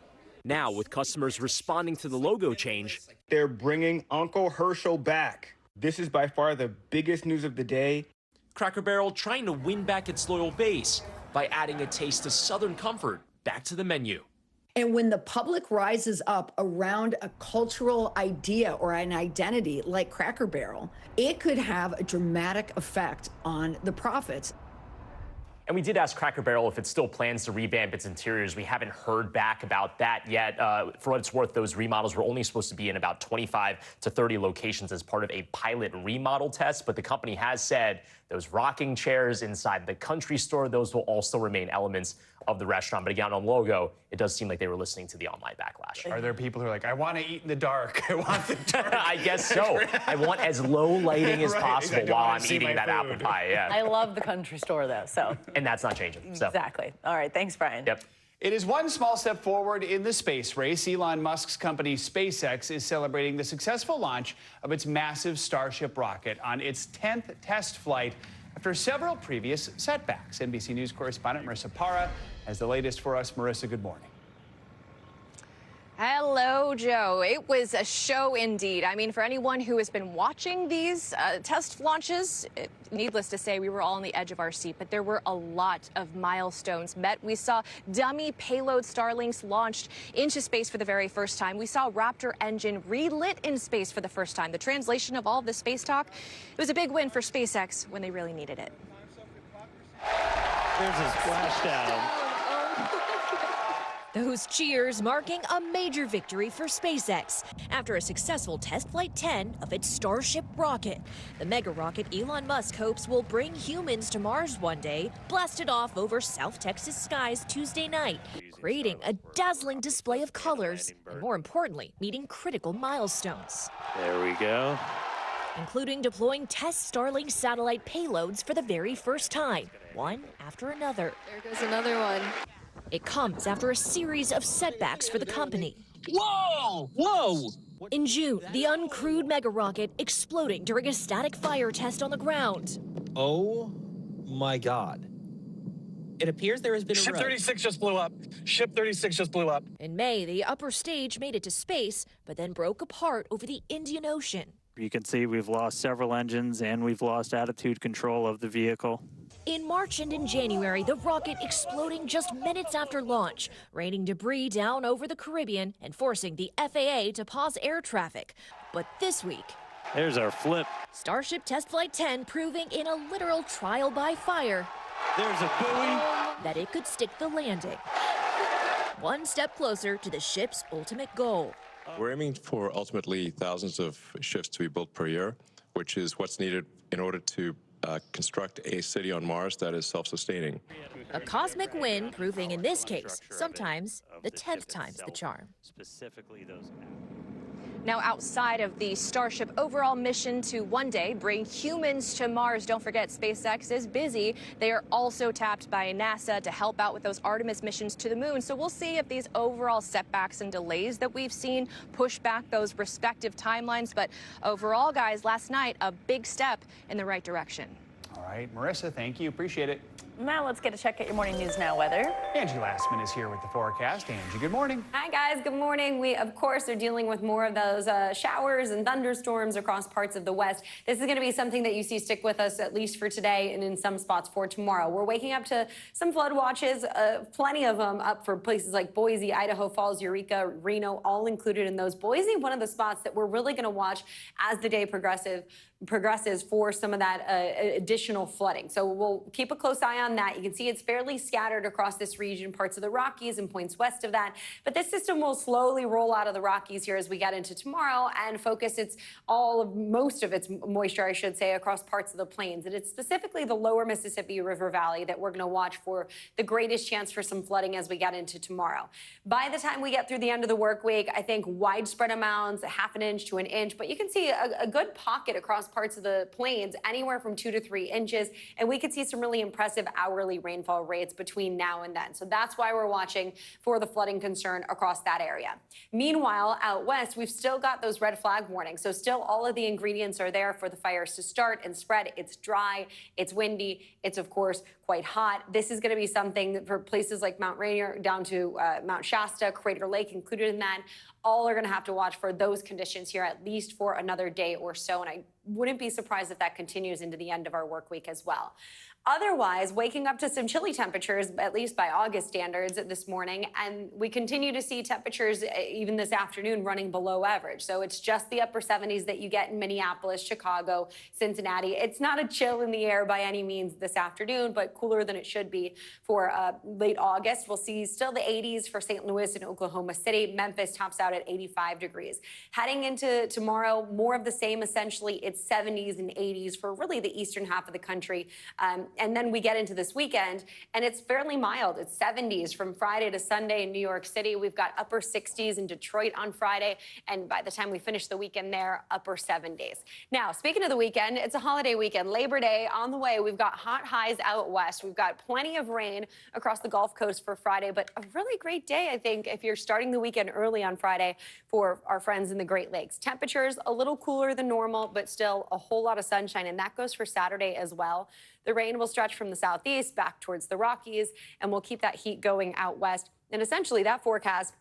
Now, with customers responding to the logo change, they're bringing Uncle Herschel back. This is by far the biggest news of the day. Cracker Barrel trying to win back its loyal base by adding a taste of Southern comfort back to the menu. And when the public rises up around a cultural idea or an identity like Cracker Barrel, it could have a dramatic effect on the profits. And we did ask Cracker Barrel if it still plans to revamp its interiors. We haven't heard back about that yet. For what it's worth, those remodels were only supposed to be in about 25 to 30 locations as part of a pilot remodel test. But the company has said those rocking chairs inside the country store, those will also remain elements of the restaurant. But again, on logo, it does seem like they were listening to the online backlash. Are there people who are like, I want to eat in the dark. I want the dark. I guess so. I want as low lighting as possible while I'm eating that apple pie. Yeah. I love the country store, though, so. And that's not changing. So. Exactly. All right. Thanks, Brian. Yep. It is one small step forward in the space race. Elon Musk's company SpaceX is celebrating the successful launch of its massive Starship rocket on its 10th test flight after several previous setbacks. NBC News correspondent Marissa Parra has the latest for us. Marissa, good morning. Hello, Joe. It was a show indeed. I mean, for anyone who has been watching these test launches, needless to say, we were all on the edge of our seat, but there were a lot of milestones met. We saw dummy payload Starlinks launched into space for the very first time. We saw Raptor engine relit in space for the first time. The translation of all of the space talk, it was a big win for SpaceX when they really needed it. There's a splashdown. Those cheers marking a major victory for SpaceX after a successful test flight 10 of its Starship rocket. The mega rocket Elon Musk hopes will bring humans to Mars one day, blasted off over South Texas skies Tuesday night, creating a dazzling display of colors and, more importantly, meeting critical milestones. There we go. Including deploying test Starlink satellite payloads for the very first time, one after another. There goes another one. It comes after a series of setbacks for the company. Whoa! Whoa! In June, the uncrewed mega rocket exploding during a static fire test on the ground. Oh my God. It appears there has been Ship 36 just blew up. Ship 36 just blew up. In May, the upper stage made it to space, but then broke apart over the Indian Ocean. You can see we've lost several engines and we've lost attitude control of the vehicle. In March and in January, the rocket exploding just minutes after launch, raining debris down over the Caribbean and forcing the FAA to pause air traffic. But this week, there's our flip. Starship Test Flight 10 proving in a literal trial by fire. There's a buoy. That it could stick the landing. One step closer to the ship's ultimate goal. We're aiming for ultimately thousands of ships to be built per year, which is what's needed in order to construct a city on Mars that is self-sustaining. A cosmic win proving in this case, sometimes the 10th time's the charm. Specifically those. Now, outside of the Starship overall mission to one day bring humans to Mars, don't forget SpaceX is busy. They are also tapped by NASA to help out with those Artemis missions to the moon. So we'll see if these overall setbacks and delays that we've seen push back those respective timelines. But overall, guys, last night, a big step in the right direction. All right, Marissa, thank you. Appreciate it. Now let's get a check at your morning news now weather. Angie Lastman is here with the forecast. Angie, good morning. Hi, guys. Good morning. We, of course, are dealing with more of those showers and thunderstorms across parts of the west. This is going to be something that you see stick with us at least for today and in some spots for tomorrow. We're waking up to some flood watches, plenty of them up for places like Boise, Idaho Falls, Eureka, Reno, all included in those. Boise, one of the spots that we're really going to watch as the day progresses for some of that additional flooding. So we'll keep a close eye on that. You can see it's fairly scattered across this region, parts of the Rockies and points west of that. But this system will slowly roll out of the Rockies here as we get into tomorrow and focus most of its moisture, I should say, across parts of the plains. And it's specifically the lower Mississippi River Valley that we're going to watch for the greatest chance for some flooding as we get into tomorrow. By the time we get through the end of the work week, I think widespread amounts, ½ an inch to an inch, but you can see a good pocket across parts of the plains, anywhere from 2 to 3 inches. And we could see some really impressive hourly rainfall rates between now and then. So that's why we're watching for the flooding concern across that area. Meanwhile, out west, we've still got those red flag warnings. So still all of the ingredients are there for the fires to start and spread. It's dry, it's windy, it's of course quite hot. This is going to be something for places like Mount Rainier down to Mount Shasta, Crater Lake included in that. All are going to have to watch for those conditions here at least for another day or so. And I wouldn't be surprised if that continues into the end of our work week as well. Otherwise, waking up to some chilly temperatures, at least by August standards this morning, and we continue to see temperatures even this afternoon running below average. So it's just the upper 70s that you get in Minneapolis, Chicago, Cincinnati. It's not a chill in the air by any means this afternoon, but cooler than it should be for late August. We'll see still the 80s for St. Louis and Oklahoma City. Memphis tops out at 85 degrees. Heading into tomorrow, more of the same essentially. It's 70s and 80s for really the eastern half of the country. And then we get into this weekend, and it's fairly mild. It's 70s from Friday to Sunday in New York City. We've got upper 60s in Detroit on Friday, and by the time we finish the weekend there, upper 70s. Now, speaking of the weekend, it's a holiday weekend. Labor Day on the way. We've got hot highs out west. We've got plenty of rain across the Gulf Coast for Friday, but a really great day, I think, if you're starting the weekend early on Friday for our friends in the Great Lakes. Temperatures a little cooler than normal, but still a whole lot of sunshine, and that goes for Saturday as well. The rain will stretch from the southeast back towards the Rockies, and we'll keep that heat going out west. And essentially, that forecast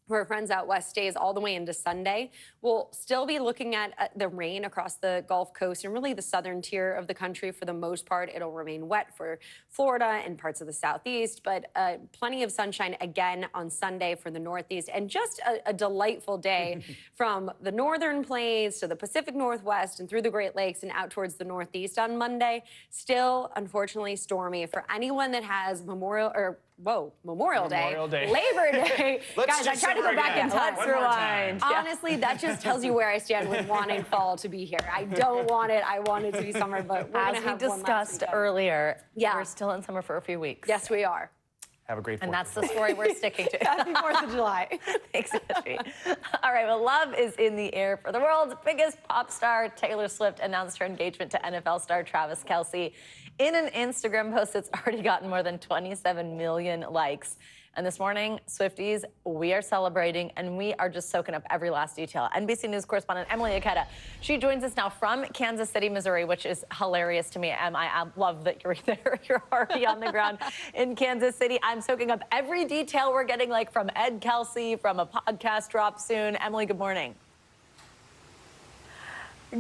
for our friends out west stays all the way into Sunday. We'll still be looking at the rain across the Gulf Coast and really the southern tier of the country for the most part. It'll remain wet for Florida and parts of the southeast, but plenty of sunshine again on Sunday for the northeast, and just a delightful day from the northern plains to the Pacific Northwest and through the Great Lakes and out towards the northeast on Monday. Still, unfortunately, stormy. For anyone that has Memorial Day, Labor Day. Guys, I tried to go back in time. Let's rewind. Honestly, that just tells you where I stand with wanting fall to be here. I don't want it. I want it to be summer, but we're going to have as we discussed earlier, yeah, we're still in summer for a few weeks. Yes, we are. Have a great 4th. And that's the story we're sticking to. Happy 4th of July. Thanks, Angie. All right, well, love is in the air for the world's biggest pop star. Taylor Swift announced her engagement to NFL star Travis Kelce in an Instagram post that's already gotten more than 27 million likes. And this morning, Swifties, we are celebrating, and we are just soaking up every last detail. NBC News correspondent Emily Aketa, she joins us now from Kansas City, Missouri, which is hilarious to me. I love that you're there. You're already on the ground in Kansas City. I'm soaking up every detail we're getting, like from Ed Kelce, from a podcast drop soon. Emily, good morning.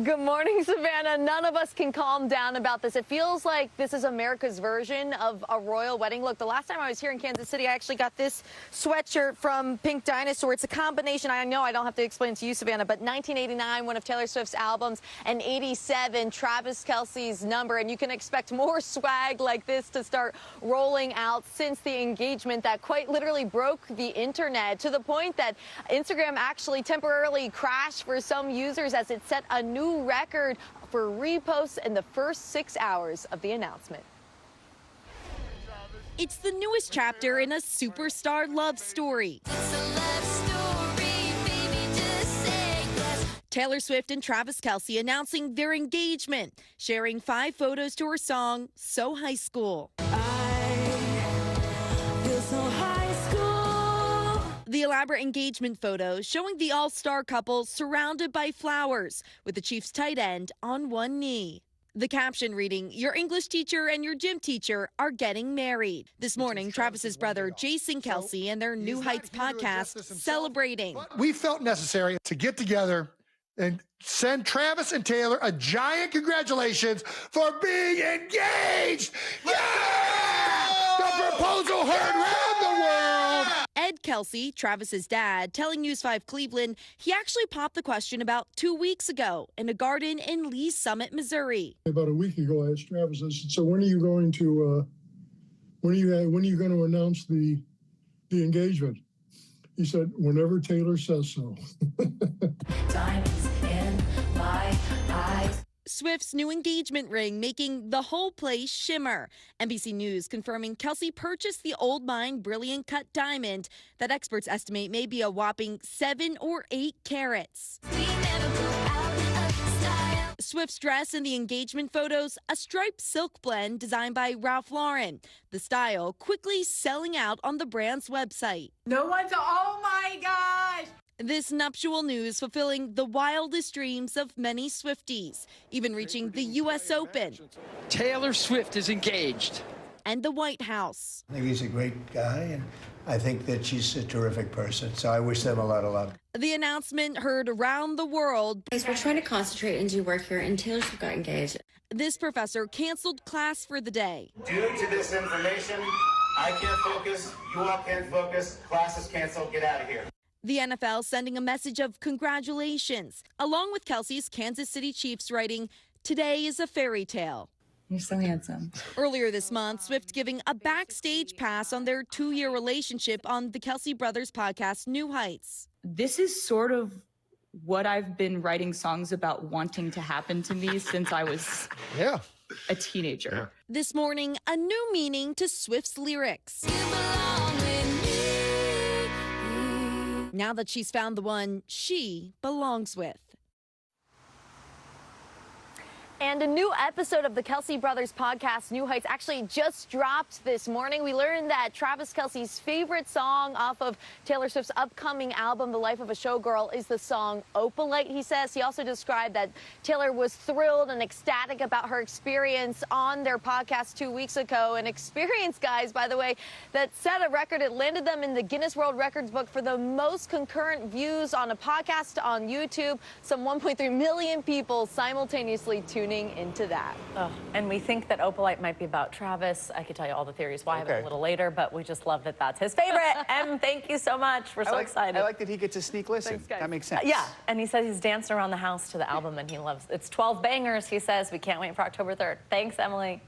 Good morning, Savannah. None of us can calm down about this. It feels like this is America's version of a royal wedding. Look, the last time I was here in Kansas City, I actually got this sweatshirt from Pink Dinosaur. It's a combination. I know I don't have to explain to you, Savannah, but 1989, one of Taylor Swift's albums, and 87, Travis Kelce's number. And you can expect more swag like this to start rolling out since the engagement that quite literally broke the internet, to the point that Instagram actually temporarily crashed for some users as it set a new record for reposts in the first 6 hours of the announcement. It's the newest chapter in a superstar love story. Taylor Swift and Travis Kelce announcing their engagement, sharing 5 photos to her song, So High School. The elaborate engagement photos showing the all-star couple surrounded by flowers, with the Chiefs tight end on one knee. The caption reading, "Your English teacher and your gym teacher are getting married." This morning, Travis's brother Jason Kelce and their New Heights podcast celebrating. We felt necessary to get together and send Travis and Taylor a giant congratulations for being engaged. Yeah! The proposal heard around the world. Ed Kelce, Travis's dad, telling News 5 Cleveland he actually popped the question about 2 weeks ago in a garden in Lee's Summit, Missouri. About a week ago, I asked Travis, I said, "So when are you going to announce the engagement?" He said, "Whenever Taylor says so." Diamonds in my eyes. Swift's new engagement ring making the whole place shimmer. NBC News confirming Kelce purchased the Old Mine Brilliant Cut diamond that experts estimate may be a whopping 7 or 8 carats. Swift's dress in the engagement photos, a striped silk blend designed by Ralph Lauren. The style quickly selling out on the brand's website. Oh my gosh! This nuptial news fulfilling the wildest dreams of many Swifties, even reaching the U.S. Open. Taylor Swift is engaged. And the White House. I think he's a great guy, and I think that she's a terrific person, so I wish them a lot of luck. The announcement heard around the world. We're trying to concentrate and do work here, and Taylor Swift got engaged. This professor canceled class for the day. Due to this information, I can't focus, you all can't focus, class is canceled, get out of here. The NFL sending a message of congratulations, along with Kelce's Kansas City Chiefs writing, "Today is a fairy tale." You're so handsome. Earlier this month, Swift giving a backstage pass on their 2-year relationship on the Kelce Brothers podcast, New Heights. This is sort of what I've been writing songs about wanting to happen to me since I was a teenager. This morning, a new meaning to Swift's lyrics. Now that she's found the one she belongs with. And a new episode of the Kelce Brothers podcast, New Heights, actually just dropped this morning. We learned that Travis Kelce's favorite song off of Taylor Swift's upcoming album, The Life of a Showgirl, is the song Opalite, he says. He also described that Taylor was thrilled and ecstatic about her experience on their podcast 2 weeks ago. An experience, guys, by the way, that set a record. It landed them in the Guinness World Records book for the most concurrent views on a podcast on YouTube. Some 1.3 million people simultaneously tuning into that. And we think that Opalite might be about Travis. I could tell you all the theories why a little later, but we just love that that's his favorite. Em, thank you so much. We're so excited. I like that he gets a sneak listen. Thanks, guys. That makes sense. Yeah, and he says he's dancing around the house to the album, and he loves it's 12 bangers, he says. We can't wait for October 3rd. Thanks, Emily.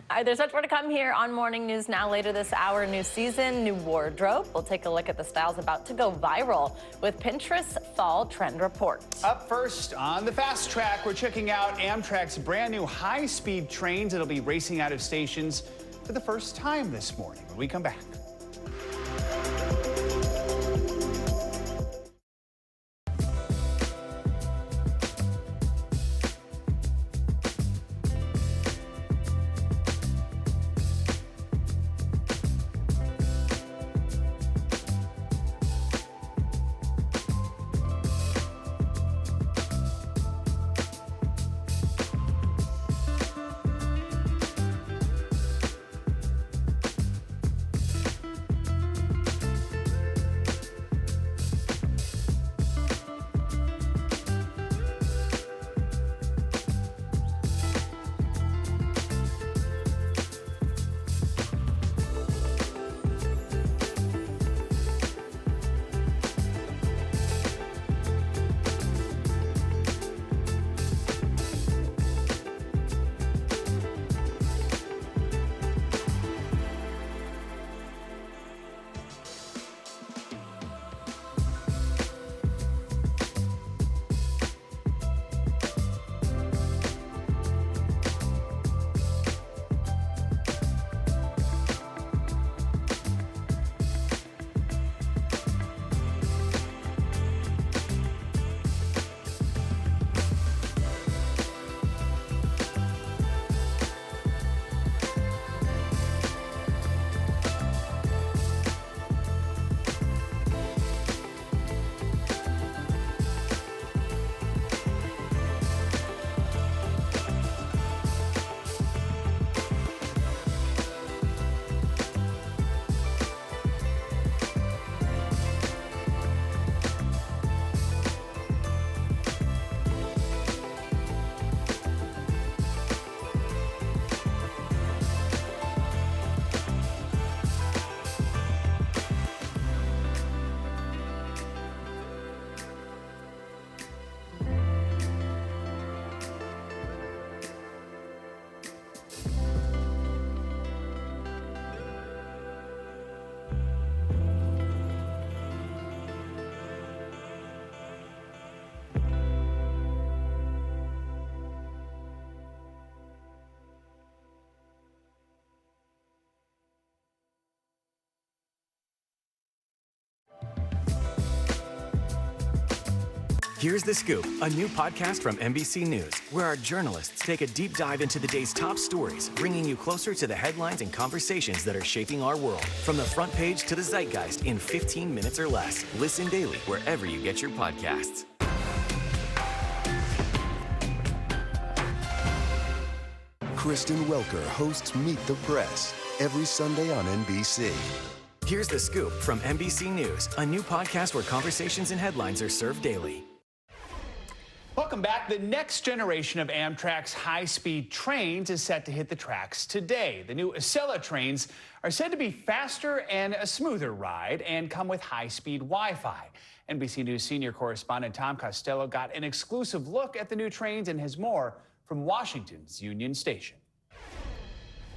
All right, there's much more to come here on Morning News Now. Later this hour, new season, new wardrobe. We'll take a look at the styles about to go viral with Pinterest's Fall Trend Report. Up first on the fast track, we're checking out Amtrak's brand new high-speed trains that'll be racing out of stations for the first time this morning. When we come back. Here's The Scoop, a new podcast from NBC News, where our journalists take a deep dive into the day's top stories, bringing you closer to the headlines and conversations that are shaping our world. From the front page to the zeitgeist in 15 minutes or less. Listen daily wherever you get your podcasts. Kristen Welker hosts Meet the Press every Sunday on NBC. Here's The Scoop from NBC News, a new podcast where conversations and headlines are served daily. Welcome back. The next generation of Amtrak's high-speed trains is set to hit the tracks today. The new Acela trains are said to be faster and a smoother ride and come with high-speed Wi-Fi. NBC News senior correspondent Tom Costello got an exclusive look at the new trains and has more from Washington's Union Station.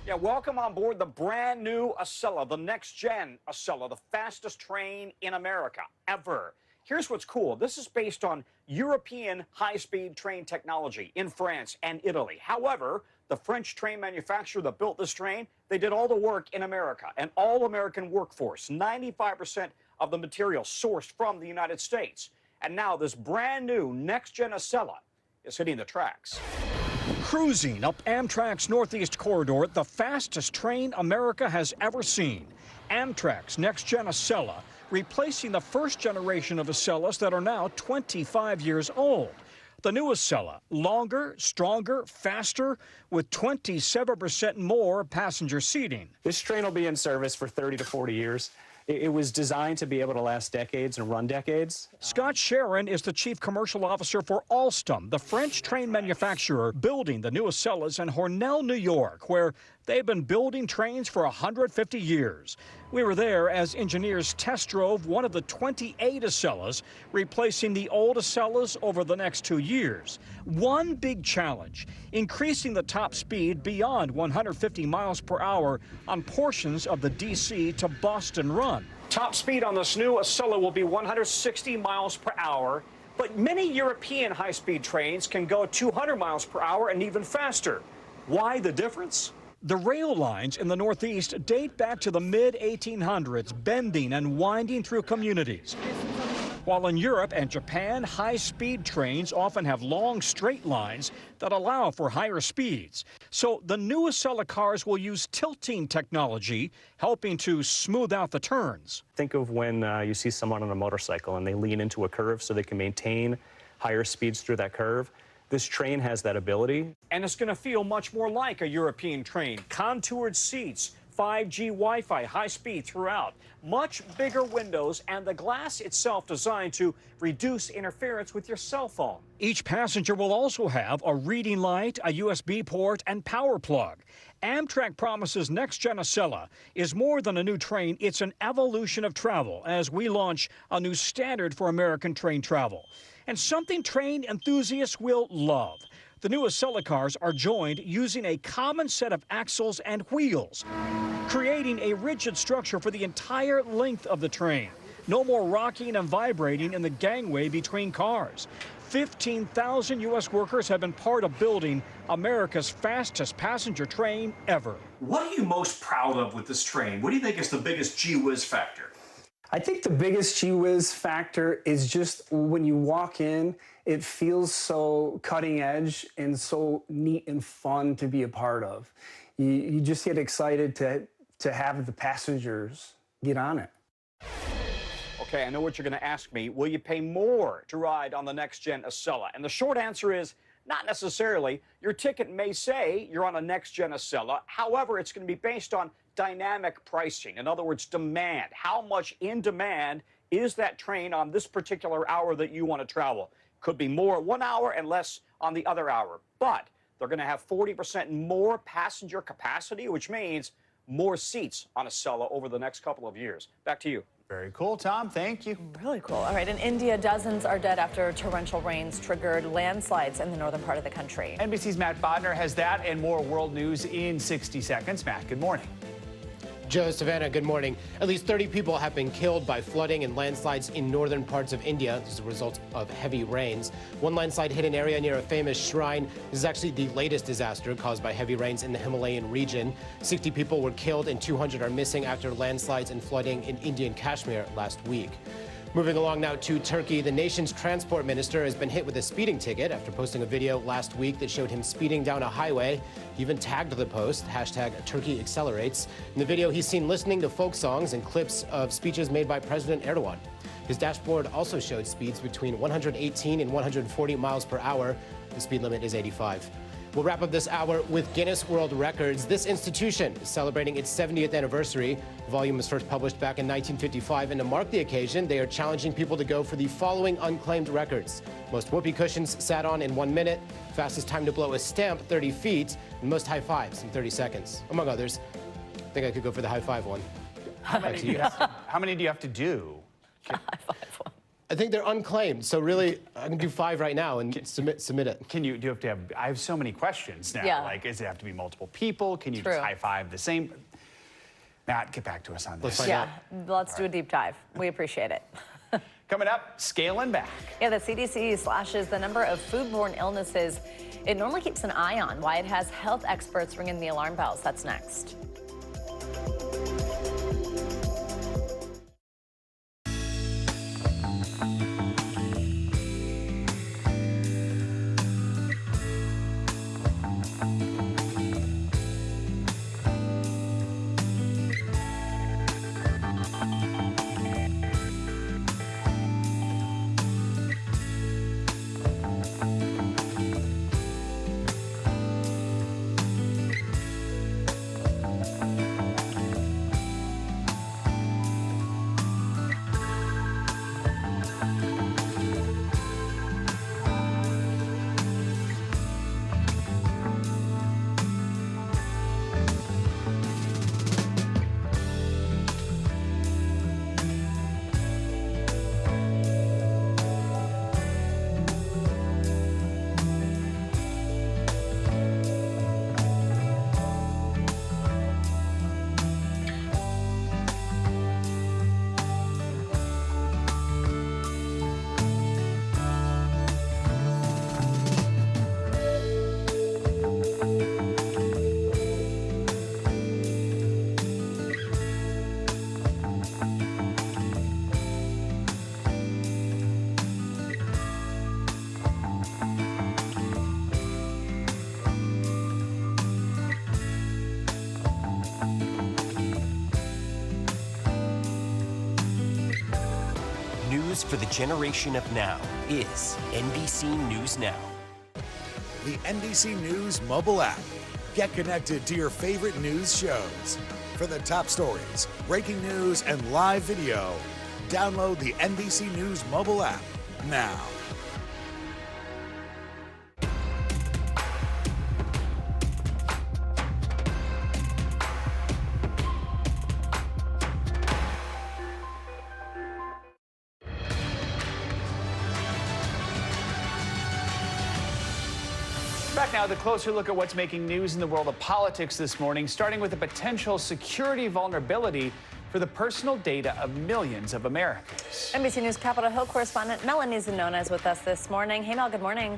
Yeah, welcome on board the brand new Acela, the next-gen Acela, the fastest train in America ever. Here's what's cool. This is based on European high-speed train technology in France and Italy. However, the French train manufacturer that built this train, they did all the work in America, an all-American workforce, 95% of the material sourced from the United States. And now this brand new next-gen Acela is hitting the tracks. Cruising up Amtrak's Northeast Corridor, the fastest train America has ever seen. Amtrak's next-gen Acela, replacing the first generation of Acelas that are now 25 years old. The new Acela, longer, stronger, faster, with 27% more passenger seating. This train will be in service for 30 to 40 years. It was designed to be able to last decades and run decades. Scott Sharon is the chief commercial officer for Alstom, the French train manufacturer building the new Acelas in Hornell, New York, where they've been building trains for 150 years. We were there as engineers test drove one of the 28 Acelas, replacing the old Acelas over the next 2 years. One big challenge, increasing the top speed beyond 150 miles per hour on portions of the D.C. to Boston run. Top speed on this new Acela will be 160 miles per hour, but many European high-speed trains can go 200 miles per hour and even faster. Why the difference? The rail lines in the Northeast date back to the mid-1800s, bending and winding through communities. While in Europe and Japan, high-speed trains often have long straight lines that allow for higher speeds. So the new Acela cars will use tilting technology, helping to smooth out the turns. Think of when you see someone on a motorcycle and they lean into a curve so they can maintain higher speeds through that curve. This train has that ability. And it's going to feel much more like a European train. Contoured seats, 5G Wi-Fi, high speed throughout, much bigger windows, and the glass itself designed to reduce interference with your cell phone. Each passenger will also have a reading light, a USB port, and power plug. Amtrak promises next-gen Acela is more than a new train, it's an evolution of travel as we launch a new standard for American train travel. And something train enthusiasts will love. The new Acela cars are joined using a common set of axles and wheels, creating a rigid structure for the entire length of the train. No more rocking and vibrating in the gangway between cars. 15,000 U.S. workers have been part of building America's fastest passenger train ever. What are you most proud of with this train? What do you think is the biggest gee whiz factor? I think the biggest gee whiz factor is just when you walk in, it feels so cutting edge and so neat and fun to be a part of. You just get excited to have the passengers get on it. Okay, I know what you're going to ask me. Will you pay more to ride on the next-gen Acela? And the short answer is not necessarily. Your ticket may say you're on a next-gen Acela. However, it's going to be based on dynamic pricing. In other words, demand. How much in demand is that train on this particular hour that you want to travel? Could be more 1 hour and less on the other hour. But they're going to have 40% more passenger capacity, which means more seats on Acela over the next couple of years. Back to you. Very cool, Tom. Thank you. Really cool. All right, in India, dozens are dead after torrential rains triggered landslides in the northern part of the country. NBC's Matt Bodner has that and more world news in 60 seconds. Matt, good morning. Joe, Savannah, good morning. At least 30 people have been killed by flooding and landslides in northern parts of India as a result of heavy rains. One landslide hit an area near a famous shrine. This is actually the latest disaster caused by heavy rains in the Himalayan region. 60 people were killed and 200 are missing after landslides and flooding in Indian Kashmir last week. Moving along now to Turkey, the nation's transport minister has been hit with a speeding ticket after posting a video last week that showed him speeding down a highway. He even tagged the post, #Turkey accelerates. In the video, he's seen listening to folk songs and clips of speeches made by President Erdogan. His dashboard also showed speeds between 118 and 140 miles per hour. The speed limit is 85. We'll wrap up this hour with Guinness World Records. This institution is celebrating its 70th anniversary. The volume was first published back in 1955, and to mark the occasion, they are challenging people to go for the following unclaimed records. Most whoopee cushions sat on in 1 minute, fastest time to blow a stamp, 30 feet, and most high fives in 30 seconds, among others. I think I could go for the high five one. How many do you have to do? I think they're unclaimed, so really, I can do 5 right now and submit it. Do you have to have, I have so many questions now. Yeah. Like, does it have to be multiple people? Can you just high five the same? Matt, get back to us on this. Let's do a deep dive. We appreciate it. Coming up, scaling back. Yeah, the CDC slashes the number of foodborne illnesses it normally keeps an eye on. Why it has health experts ringing the alarm bells. That's next. News for the generation of now is NBC News Now. The NBC News mobile app. Get connected to your favorite news shows. For the top stories, breaking news, and live video, download the NBC News mobile app now. Back now, the closer look at what's making news in the world of politics this morning, starting with a potential security vulnerability for the personal data of millions of Americans. NBC News Capitol Hill correspondent Melanie Zanona is with us this morning. Hey, Mel, good morning.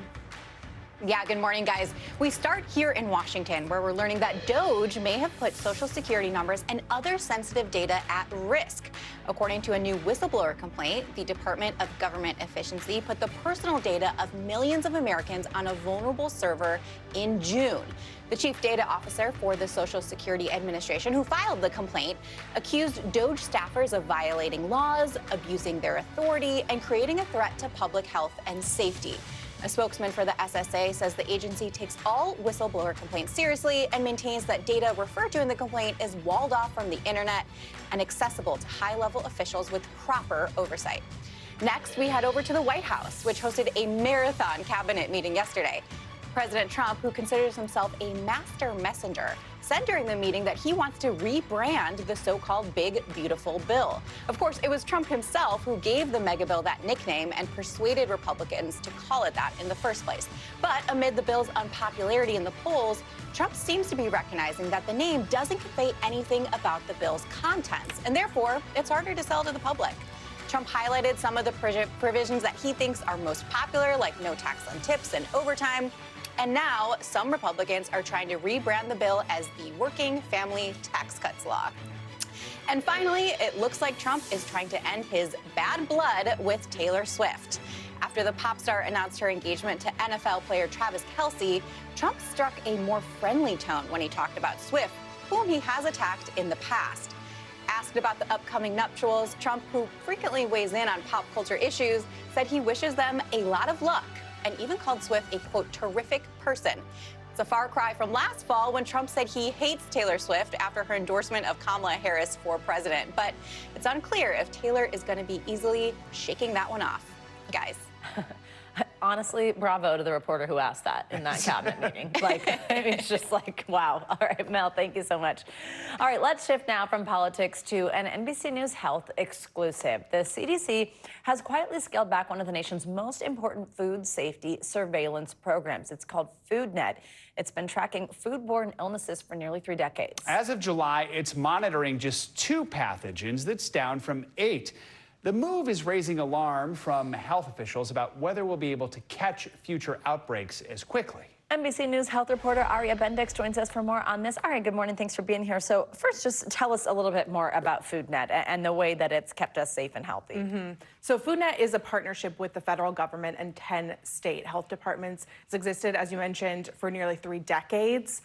Yeah, good morning, guys. We start here in Washington, where we're learning that DOJ may have put Social Security numbers and other sensitive data at risk. According to a new whistleblower complaint, the Department of Government Efficiency put the personal data of millions of Americans on a vulnerable server in June. The chief data officer for the Social Security Administration, who filed the complaint, accused DOJ staffers of violating laws, abusing their authority, and creating a threat to public health and safety. A spokesman for the SSA says the agency takes all whistleblower complaints seriously and maintains that data referred to in the complaint is walled off from the internet and accessible to high-level officials with proper oversight. Next, we head over to the White House, which hosted a marathon cabinet meeting yesterday. President Trump, who considers himself a master messenger, said during the meeting that he wants to rebrand the so-called Big Beautiful Bill. Of course, it was Trump himself who gave the mega bill that nickname and persuaded Republicans to call it that in the first place. But amid the bill's unpopularity in the polls, Trump seems to be recognizing that the name doesn't convey anything about the bill's contents, and therefore it's harder to sell to the public. Trump highlighted some of the provisions that he thinks are most popular, like no tax on tips and overtime. And now some Republicans are trying to rebrand the bill as the Working Family Tax Cuts Law. And finally, it looks like Trump is trying to end his bad blood with Taylor Swift. After the pop star announced her engagement to NFL player Travis Kelce, Trump struck a more friendly tone when he talked about Swift, whom he has attacked in the past. Asked about the upcoming nuptials, Trump, who frequently weighs in on pop culture issues, said he wishes them a lot of luck and even called Swift a, quote, terrific person. It's a far cry from last fall when Trump said he hates Taylor Swift after her endorsement of Kamala Harris for president. But it's unclear if Taylor is going to be easily shaking that one off. Guys. Honestly, bravo to the reporter who asked that in that cabinet meeting. Like, it's just like, wow. All right, Mel, thank you so much. All right, let's shift now from politics to an NBC News Health exclusive. The CDC has quietly scaled back one of the nation's most important food safety surveillance programs. It's called FoodNet. It's been tracking foodborne illnesses for nearly 3 decades. As of July, it's monitoring just 2 pathogens. That's down from 8. The move is raising alarm from health officials about whether we'll be able to catch future outbreaks as quickly. NBC News health reporter Aria Bendix joins us for more on this. Aria, good morning. Thanks for being here. So first, just tell us a little bit more about FoodNet and the way that it's kept us safe and healthy. So FoodNet is a partnership with the federal government and 10 state health departments. It's existed, as you mentioned, for nearly 3 decades.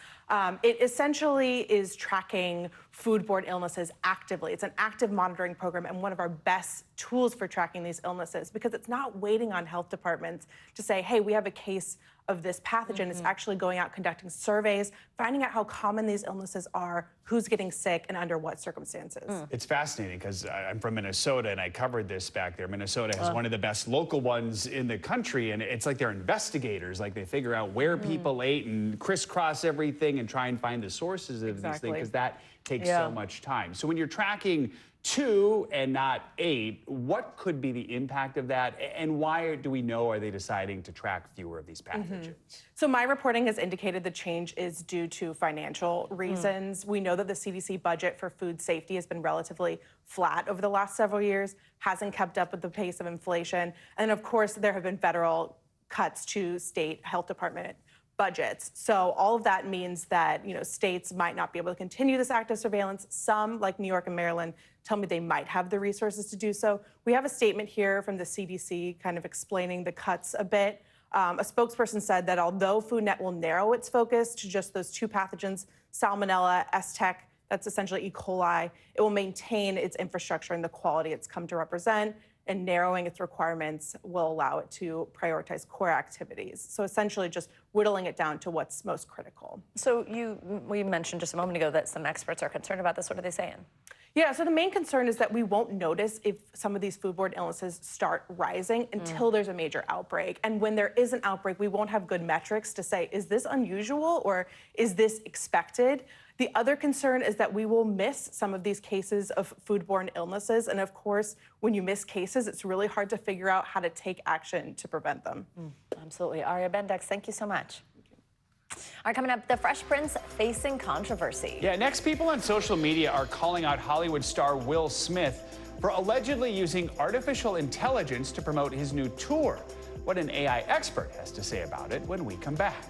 It essentially is tracking foodborne illnesses actively. It's an active monitoring program and one of our best tools for tracking these illnesses because it's not waiting on health departments to say, hey, we have a case of this pathogen. It's actually going out, conducting surveys, finding out how common these illnesses are, who's getting sick, and under what circumstances. It's fascinating because I'm from Minnesota and I covered this back there. Minnesota has one of the best local ones in the country, and it's like they're investigators. Like they figure out where people ate and crisscross everything and try and find the sources of these things because that takes so much time. So when you're tracking 2 and not 8, what could be the impact of that? And why do we know are they deciding to track fewer of these pathogens? So my reporting has indicated the change is due to financial reasons. We know that the CDC budget for food safety has been relatively flat over the last several years, hasn't kept up with the pace of inflation. And of course, there have been federal cuts to state health department budgets. So all of that means that, states might not be able to continue this active surveillance. Some, like New York and Maryland, tell me they might have the resources to do so. We have a statement here from the CDC kind of explaining the cuts a bit. A spokesperson said that although FoodNet will narrow its focus to just those 2 pathogens, Salmonella, S-Tech, that's essentially E. coli, it will maintain its infrastructure and the quality it's come to represent, and narrowing its requirements will allow it to prioritize core activities. So essentially just whittling it down to what's most critical. So we mentioned just a moment ago that some experts are concerned about this. What are they saying? Yeah, so the main concern is that we won't notice if some of these foodborne illnesses start rising until there's a major outbreak. And when there is an outbreak, we won't have good metrics to say, is this unusual or is this expected? The other concern is that we will miss some of these cases of foodborne illnesses. And of course, when you miss cases, it's really hard to figure out how to take action to prevent them. Absolutely. Aria Bendix, thank you so much. All right, coming up, the Fresh Prince facing controversy. Yeah, next, people on social media are calling out Hollywood star Will Smith for allegedly using artificial intelligence to promote his new tour. What an AI expert has to say about it when we come back.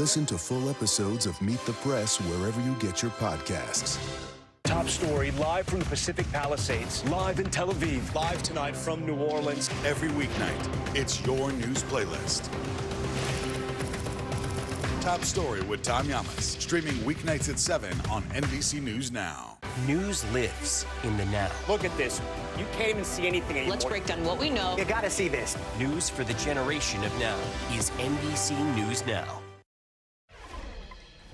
Listen to full episodes of Meet the Press wherever you get your podcasts. Top story live from the Pacific Palisades, live in Tel Aviv, live tonight from New Orleans. Every weeknight, it's your news playlist. Top Story with Tom Yamas, streaming weeknights at 7 on NBC News Now. News lives in the now. Look at this. You can't even see anything anymore. Let's break down what we know. You gotta see this. News for the generation of now is NBC News Now.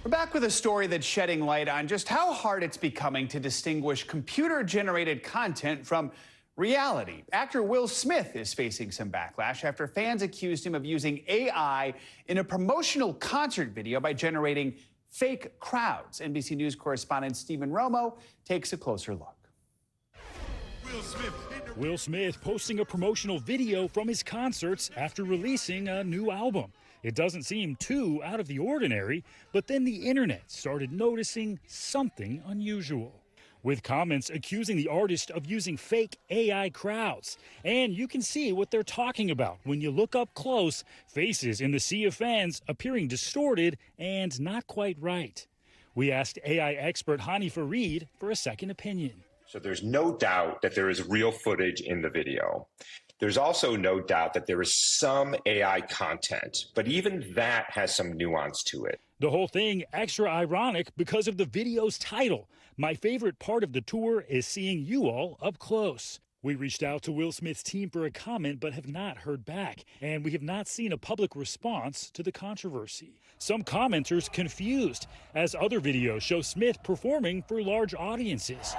We're back with a story that's shedding light on just how hard it's becoming to distinguish computer-generated content from reality. Actor Will Smith is facing some backlash after fans accused him of using AI in a promotional concert video by generating fake crowds. NBC News correspondent Stephen Romo takes a closer look. Will Smith posting a promotional video from his concerts after releasing a new album. It doesn't seem too out of the ordinary, but then the internet started noticing something unusual, with comments accusing the artist of using fake AI crowds. And you can see what they're talking about when you look up close, faces in the sea of fans appearing distorted and not quite right. We asked AI expert Hani Farid for a second opinion. So there's no doubt that there is real footage in the video. There's also no doubt that there is some AI content, but even that has some nuance to it. The whole thing extra ironic because of the video's title. My favorite part of the tour is seeing you all up close. We reached out to Will Smith's team for a comment but have not heard back, and we have not seen a public response to the controversy. Some commenters confused, as other videos show Smith performing for large audiences.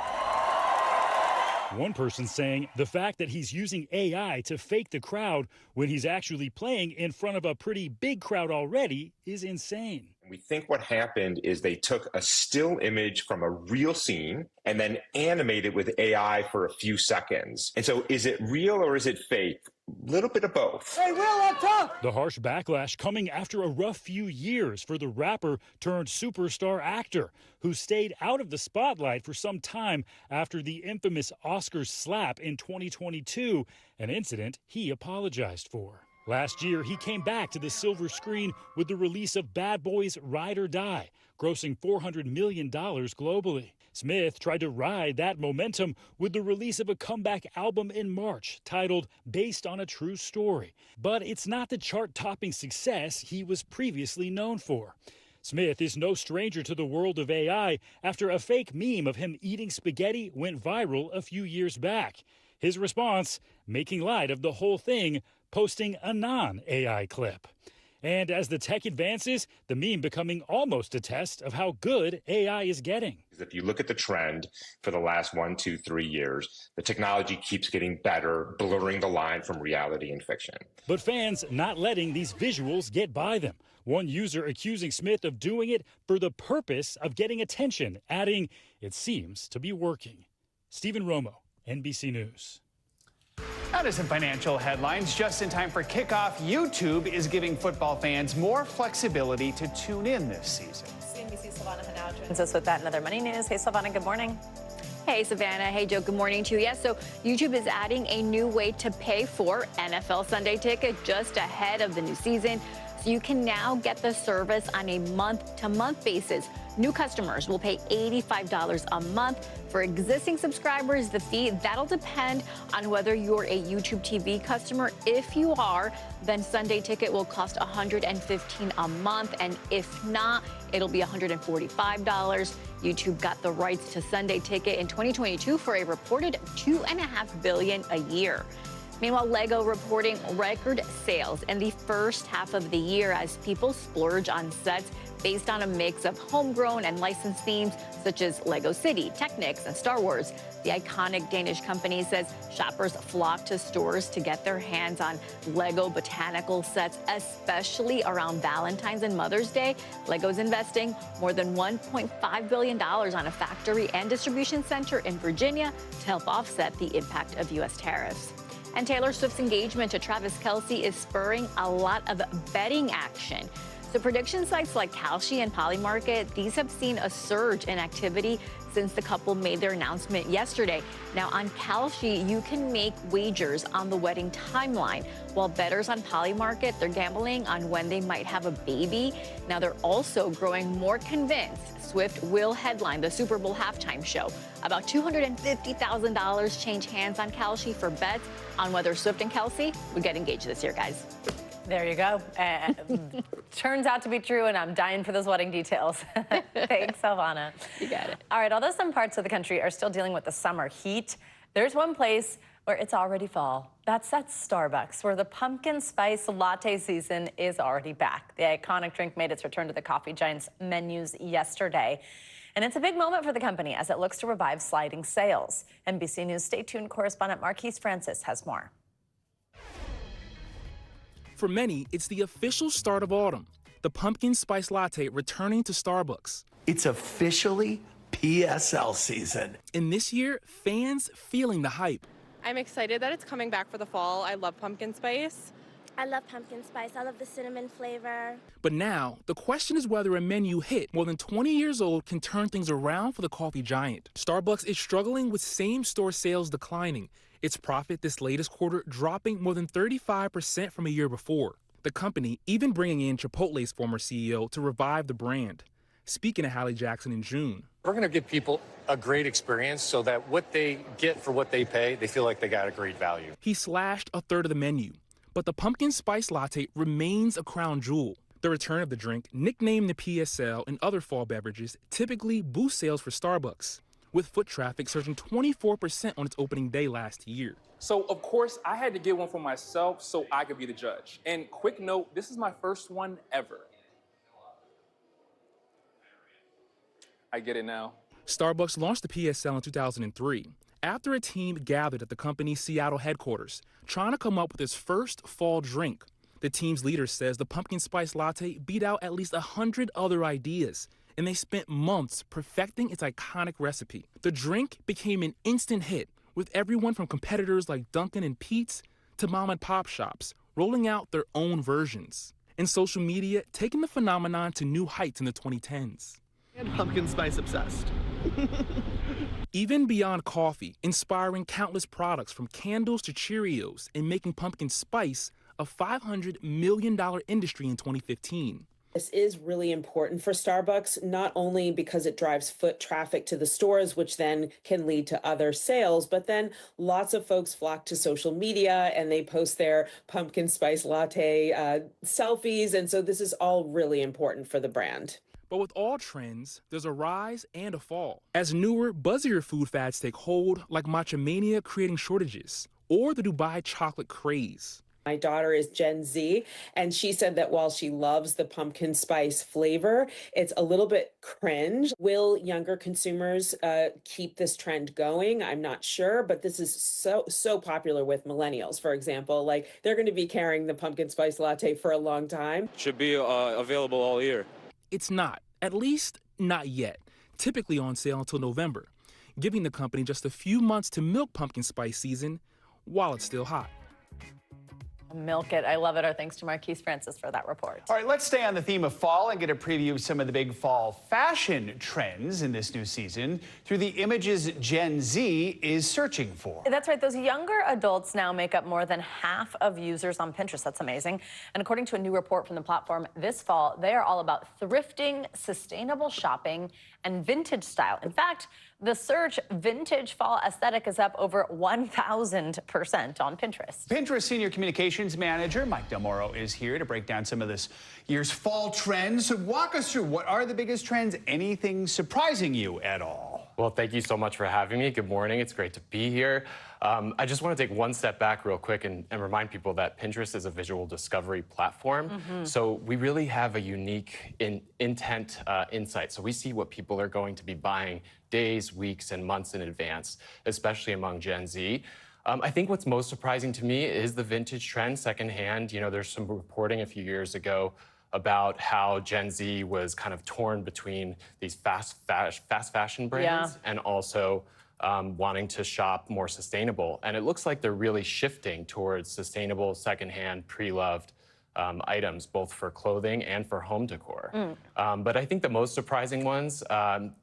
One person saying the fact that he's using AI to fake the crowd when he's actually playing in front of a pretty big crowd already is insane. We think what happened is they took a still image from a real scene and then animated with AI for a few seconds. And so is it real or is it fake? A little bit of both. Hey, Will, up top! The harsh backlash coming after a rough few years for the rapper turned superstar actor who stayed out of the spotlight for some time after the infamous Oscars slap in 2022, an incident he apologized for. Last year, he came back to the silver screen with the release of Bad Boys Ride or Die, grossing $400 million globally. Smith tried to ride that momentum with the release of a comeback album in March titled Based on a True Story. But it's not the chart-topping success he was previously known for. Smith is no stranger to the world of AI after a fake meme of him eating spaghetti went viral a few years back. His response, making light of the whole thing, posting a non-AI clip. And as the tech advances, the meme becoming almost a test of how good AI is getting. If you look at the trend for the last 1, 2, 3 years, the technology keeps getting better, blurring the line from reality and fiction. But fans not letting these visuals get by them. One user accusing Smith of doing it for the purpose of getting attention, adding, "It seems to be working." Stephen Romo, NBC News. Now to some financial headlines. Just in time for kickoff, YouTube is giving football fans more flexibility to tune in this season. CNBC's Savannah Hanau joins us with that and other money news. Hey, Savannah, good morning. Hey, Savannah. Hey, Joe. Good morning to you. Yes, so YouTube is adding a new way to pay for NFL Sunday Ticket just ahead of the new season. So you can now get the service on a month-to-month basis. New customers will pay $85 a month. For existing subscribers, the fee, that'll depend on whether you're a YouTube TV customer. If you are, then Sunday Ticket will cost $115 a month, and if not, it'll be $145. YouTube got the rights to Sunday Ticket in 2022 for a reported $2.5 billion a year. Meanwhile, Lego reporting record sales in the first half of the year as people splurge on sets based on a mix of homegrown and licensed themes such as Lego City, Technics, and Star Wars. The iconic Danish company says shoppers flock to stores to get their hands on Lego botanical sets, especially around Valentine's and Mother's Day. Lego's investing more than $1.5 billion on a factory and distribution center in Virginia to help offset the impact of U.S. tariffs. And Taylor Swift's engagement to Travis Kelce is spurring a lot of betting action. So prediction sites like Kalshi and Polymarket, these have seen a surge in activity since the couple made their announcement yesterday. Now, on Kalshi, you can make wagers on the wedding timeline, while bettors on Polymarket, they're gambling on when they might have a baby. Now, they're also growing more convinced Swift will headline the Super Bowl halftime show. About $250,000 change hands on Kalshi for bets on whether Swift and Kelsey would get engaged this year, guys. There you go. Turns out to be true, and I'm dying for those wedding details. Thanks, Silvana. You got it. All right, although some parts of the country are still dealing with the summer heat, there's one place where it's already fall. That's at Starbucks, where the pumpkin spice latte season is already back. The iconic drink made its return to the coffee giant's menus yesterday. And it's a big moment for the company as it looks to revive sliding sales. NBC News Stay Tuned correspondent Marquise Francis has more. For many, it's the official start of autumn, the pumpkin spice latte returning to Starbucks. It's officially PSL season. And this year, fans feeling the hype. I'm excited that it's coming back for the fall. I love pumpkin spice. I love pumpkin spice. I love the cinnamon flavor. But now, the question is whether a menu hit more than 20 years old can turn things around for the coffee giant. Starbucks is struggling with same-store sales declining. Its profit this latest quarter dropping more than 35% from a year before. The company even bringing in Chipotle's former CEO to revive the brand. Speaking to Hallie Jackson in June. We're going to give people a great experience so that what they get for what they pay, they feel like they got a great value. He slashed a third of the menu, but the pumpkin spice latte remains a crown jewel. The return of the drink, nicknamed the PSL and other fall beverages, typically boosts sales for Starbucks, with foot traffic surging 24% on its opening day last year. So, of course, I had to get one for myself so I could be the judge. And quick note, this is my first one ever. I get it now. Starbucks launched the PSL in 2003 after a team gathered at the company's Seattle headquarters trying to come up with its first fall drink. The team's leader says the pumpkin spice latte beat out at least 100 other ideas, and they spent months perfecting its iconic recipe. The drink became an instant hit, with everyone from competitors like Dunkin' and Pete's to mom and pop shops rolling out their own versions, and social media taking the phenomenon to new heights in the 2010s. And pumpkin spice obsessed. Even beyond coffee, inspiring countless products from candles to Cheerios and making pumpkin spice a $500 million industry in 2015. This is really important for Starbucks, not only because it drives foot traffic to the stores, which then can lead to other sales, but then lots of folks flock to social media and they post their pumpkin spice latte selfies. And so this is all really important for the brand. But with all trends, there's a rise and a fall. As newer, buzzier food fads take hold, like matcha mania creating shortages, or the Dubai chocolate craze. My daughter is Gen Z, and she said that while she loves the pumpkin spice flavor, it's a little bit cringe. Will younger consumers keep this trend going? I'm not sure, but this is so popular with millennials, for example. Like, they're going to be carrying the pumpkin spice latte for a long time. Should be available all year. It's not, at least not yet, typically on sale until November, giving the company just a few months to milk pumpkin spice season while it's still hot. Milk it. I love it. Our thanks to Marquise Francis for that report. All right, let's stay on the theme of fall and get a preview of some of the big fall fashion trends in this new season through the images Gen Z is searching for. That's right. Those younger adults now make up more than half of users on Pinterest. That's amazing. And according to a new report from the platform this fall, they are all about thrifting, sustainable shopping, and vintage style. In fact, the search vintage fall aesthetic is up over 1,000% on Pinterest. Pinterest Senior Communications Manager Mike Del Moro is here to break down some of this year's fall trends. So walk us through, what are the biggest trends? Anything surprising you at all? Well, thank you so much for having me. Good morning. It's great to be here. I just want to take one step back real quick and remind people that Pinterest is a visual discovery platform. So we really have a unique intent insight. So we see what people are going to be buying days, weeks, and months in advance, especially among Gen Z. I think what's most surprising to me is the vintage trend, secondhand. You know, there's some reporting a few years ago about how Gen Z was kind of torn between these fast fashion brands and also wanting to shop more sustainable. And it looks like they're really shifting towards sustainable, secondhand, pre-loved items, both for clothing and for home decor. But I think the most surprising ones,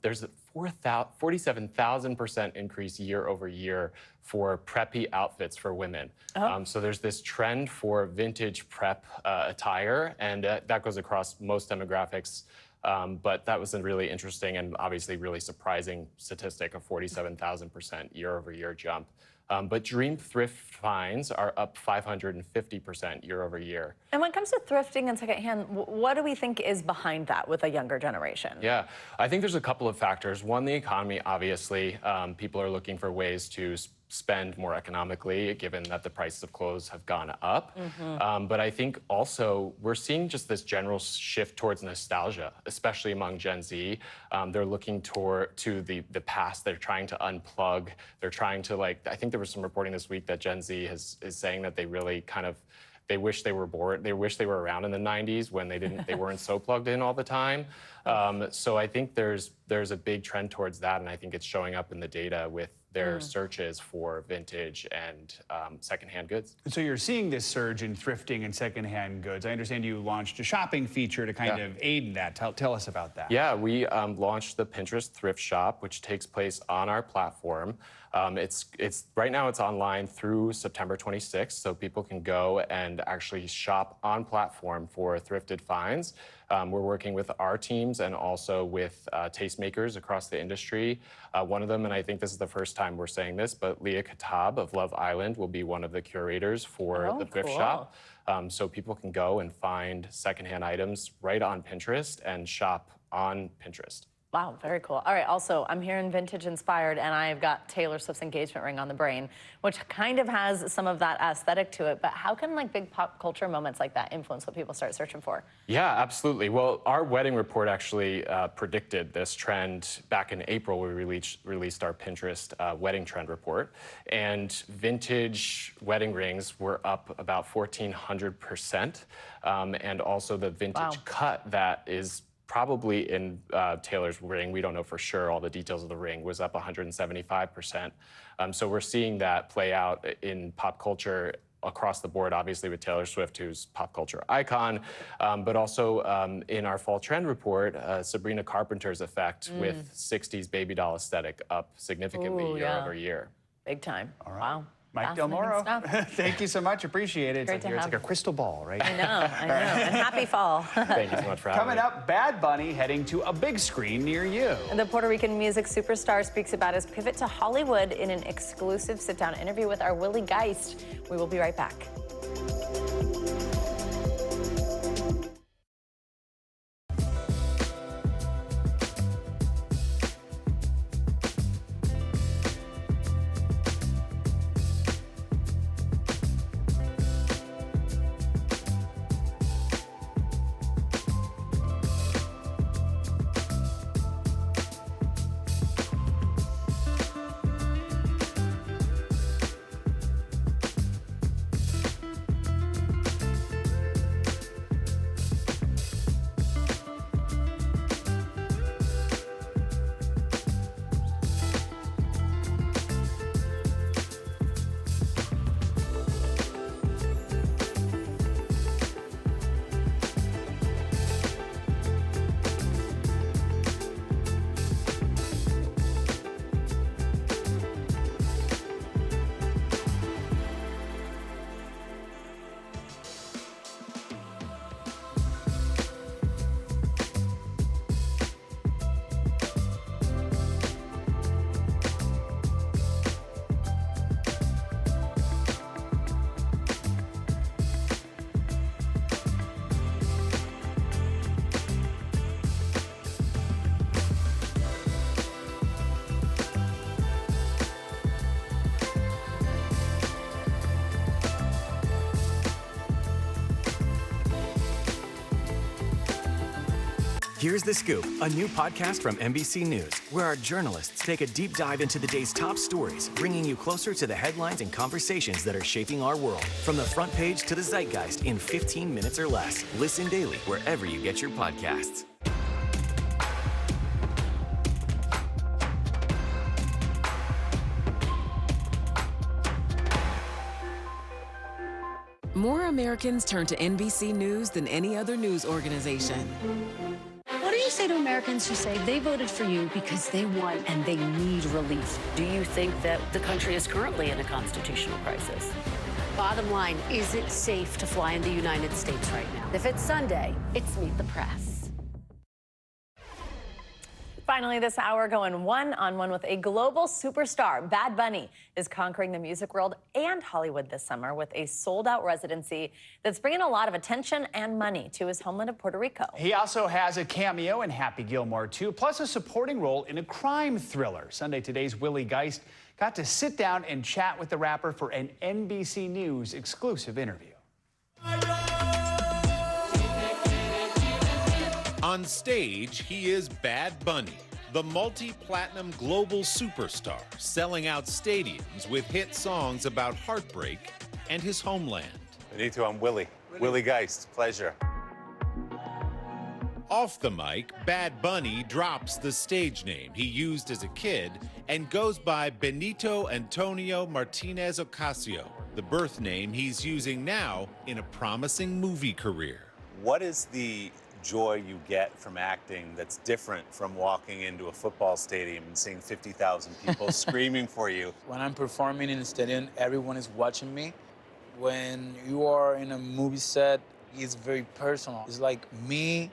there's 47,000% increase year over year for preppy outfits for women. So there's this trend for vintage prep attire, and that goes across most demographics. But that was a really interesting and obviously really surprising statistic of 47,000% year over year jump. But Dream thrift finds are up 550% year over year. And when it comes to thrifting and secondhand, what do we think is behind that with a younger generation? Yeah, I think there's a couple of factors. One, the economy, obviously. People are looking for ways to spend more economically, given that the prices of clothes have gone up. But I think also we're seeing just this general shift towards nostalgia, especially among Gen Z. They're looking to the past. They're trying to unplug. They're trying to, like, I think there was some reporting this week that Gen Z is saying that they really kind of, they wish they were born. They wish they were around in the 90s when they weren't so plugged in all the time. So I think there's a big trend towards that, and I think it's showing up in the data with their searches for vintage and secondhand goods. So you're seeing this surge in thrifting and secondhand goods. I understand you launched a shopping feature to kind of aid in that. Tell us about that. Yeah, we launched the Pinterest Thrift Shop, which takes place on our platform. It's right now it's online through September 26th, so people can go and actually shop on platform for thrifted finds. We're working with our teams and also with tastemakers across the industry. One of them, and I think this is the first time we're saying this, but Leah Katab of Love Island will be one of the curators for the thrift shop. So people can go and find secondhand items right on Pinterest and shop on Pinterest. Wow, very cool. All right, also, I'm hearing vintage inspired, and I've got Taylor Swift's engagement ring on the brain, which kind of has some of that aesthetic to it. But how can, like, big pop culture moments like that influence what people start searching for? Yeah, absolutely. Well, our wedding report actually predicted this trend back in April. We released our Pinterest wedding trend report, and vintage wedding rings were up about 1,400%, and also the vintage cut that is probably in Taylor's ring, we don't know for sure all the details of the ring, was up 175%. So we're seeing that play out in pop culture across the board, obviously with Taylor Swift, who's pop culture icon, but also in our fall trend report, Sabrina Carpenter's effect with 60s baby doll aesthetic up significantly year over year. Big time. All right. Wow. Mike Del Moro, thank you so much. Appreciate it. It's like a crystal ball, right? I know. And happy fall. Thank you so much for having me. Coming up, Bad Bunny heading to a big screen near you. And the Puerto Rican music superstar speaks about his pivot to Hollywood in an exclusive sit-down interview with our Willie Geist. We will be right back. Here's The Scoop, a new podcast from NBC News, where our journalists take a deep dive into the day's top stories, bringing you closer to the headlines and conversations that are shaping our world. From the front page to the zeitgeist in 15 minutes or less. Listen daily wherever you get your podcasts. More Americans turn to NBC News than any other news organization. What are you say to Americans who say they voted for you because they want and they need relief? Do you think that the country is currently in a constitutional crisis? Bottom line, is it safe to fly in the United States right now? If it's Sunday, it's Meet the Press. Finally, this hour going one-on-one with a global superstar. Bad Bunny is conquering the music world and Hollywood this summer with a sold-out residency that's bringing a lot of attention and money to his homeland of Puerto Rico. He also has a cameo in Happy Gilmore 2, plus a supporting role in a crime thriller. Sunday Today's Willie Geist got to sit down and chat with the rapper for an NBC News exclusive interview. On stage, he is Bad Bunny, the multi-platinum global superstar, selling out stadiums with hit songs about heartbreak and his homeland. Benito, I'm Willie. Willie Geist, pleasure. Off the mic, Bad Bunny drops the stage name he used as a kid and goes by Benito Antonio Martinez Ocasio, the birth name he's using now in a promising movie career. What is the joy you get from acting that's different from walking into a football stadium and seeing 50,000 people screaming for you? When I'm performing in a stadium, everyone is watching me. When you are in a movie set, it's very personal. It's like me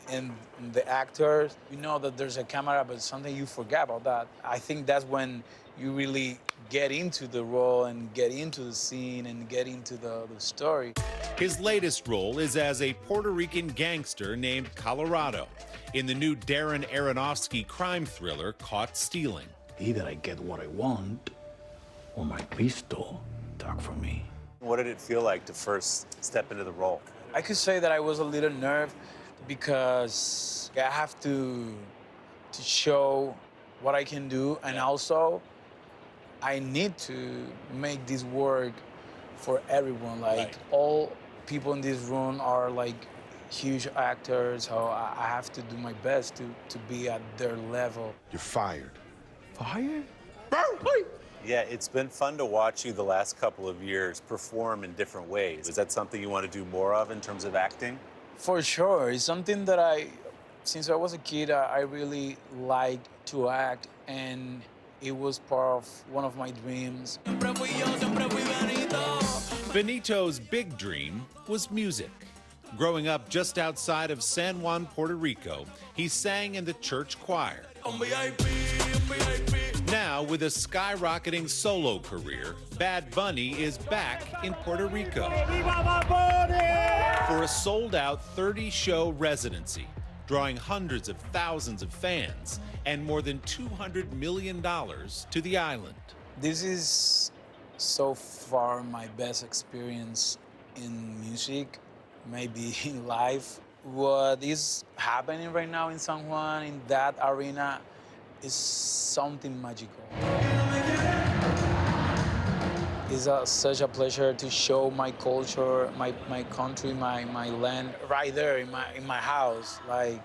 and the actors. You know that there's a camera, but something you forget about that. I think that's when you really get into the role and get into the scene and get into the story. His latest role is as a Puerto Rican gangster named Colorado in the new Darren Aronofsky crime thriller Caught Stealing. Either I get what I want or my Cristo talk for me. What did it feel like to first step into the role? I could say that I was a little nervous because I have to show what I can do, and also I need to make this work for everyone. Like all people in this room are like huge actors, so I have to do my best to be at their level. You're fired. Fired? Yeah, it's been fun to watch you the last couple of years perform in different ways. Is that something you want to do more of in terms of acting? For sure. It's something that since I was a kid, I really liked to act, and it was part of one of my dreams. Benito's big dream was music. Growing up just outside of San Juan, Puerto Rico, he sang in the church choir. Now, with a skyrocketing solo career, Bad Bunny is back in Puerto Rico for a sold-out 30-show residency, drawing hundreds of thousands of fans and more than $200 million to the island. This is so far my best experience in music, maybe in life. What is happening right now in San Juan, in that arena, is something magical. It's such a pleasure to show my culture, my country, my land right there in my house. Like,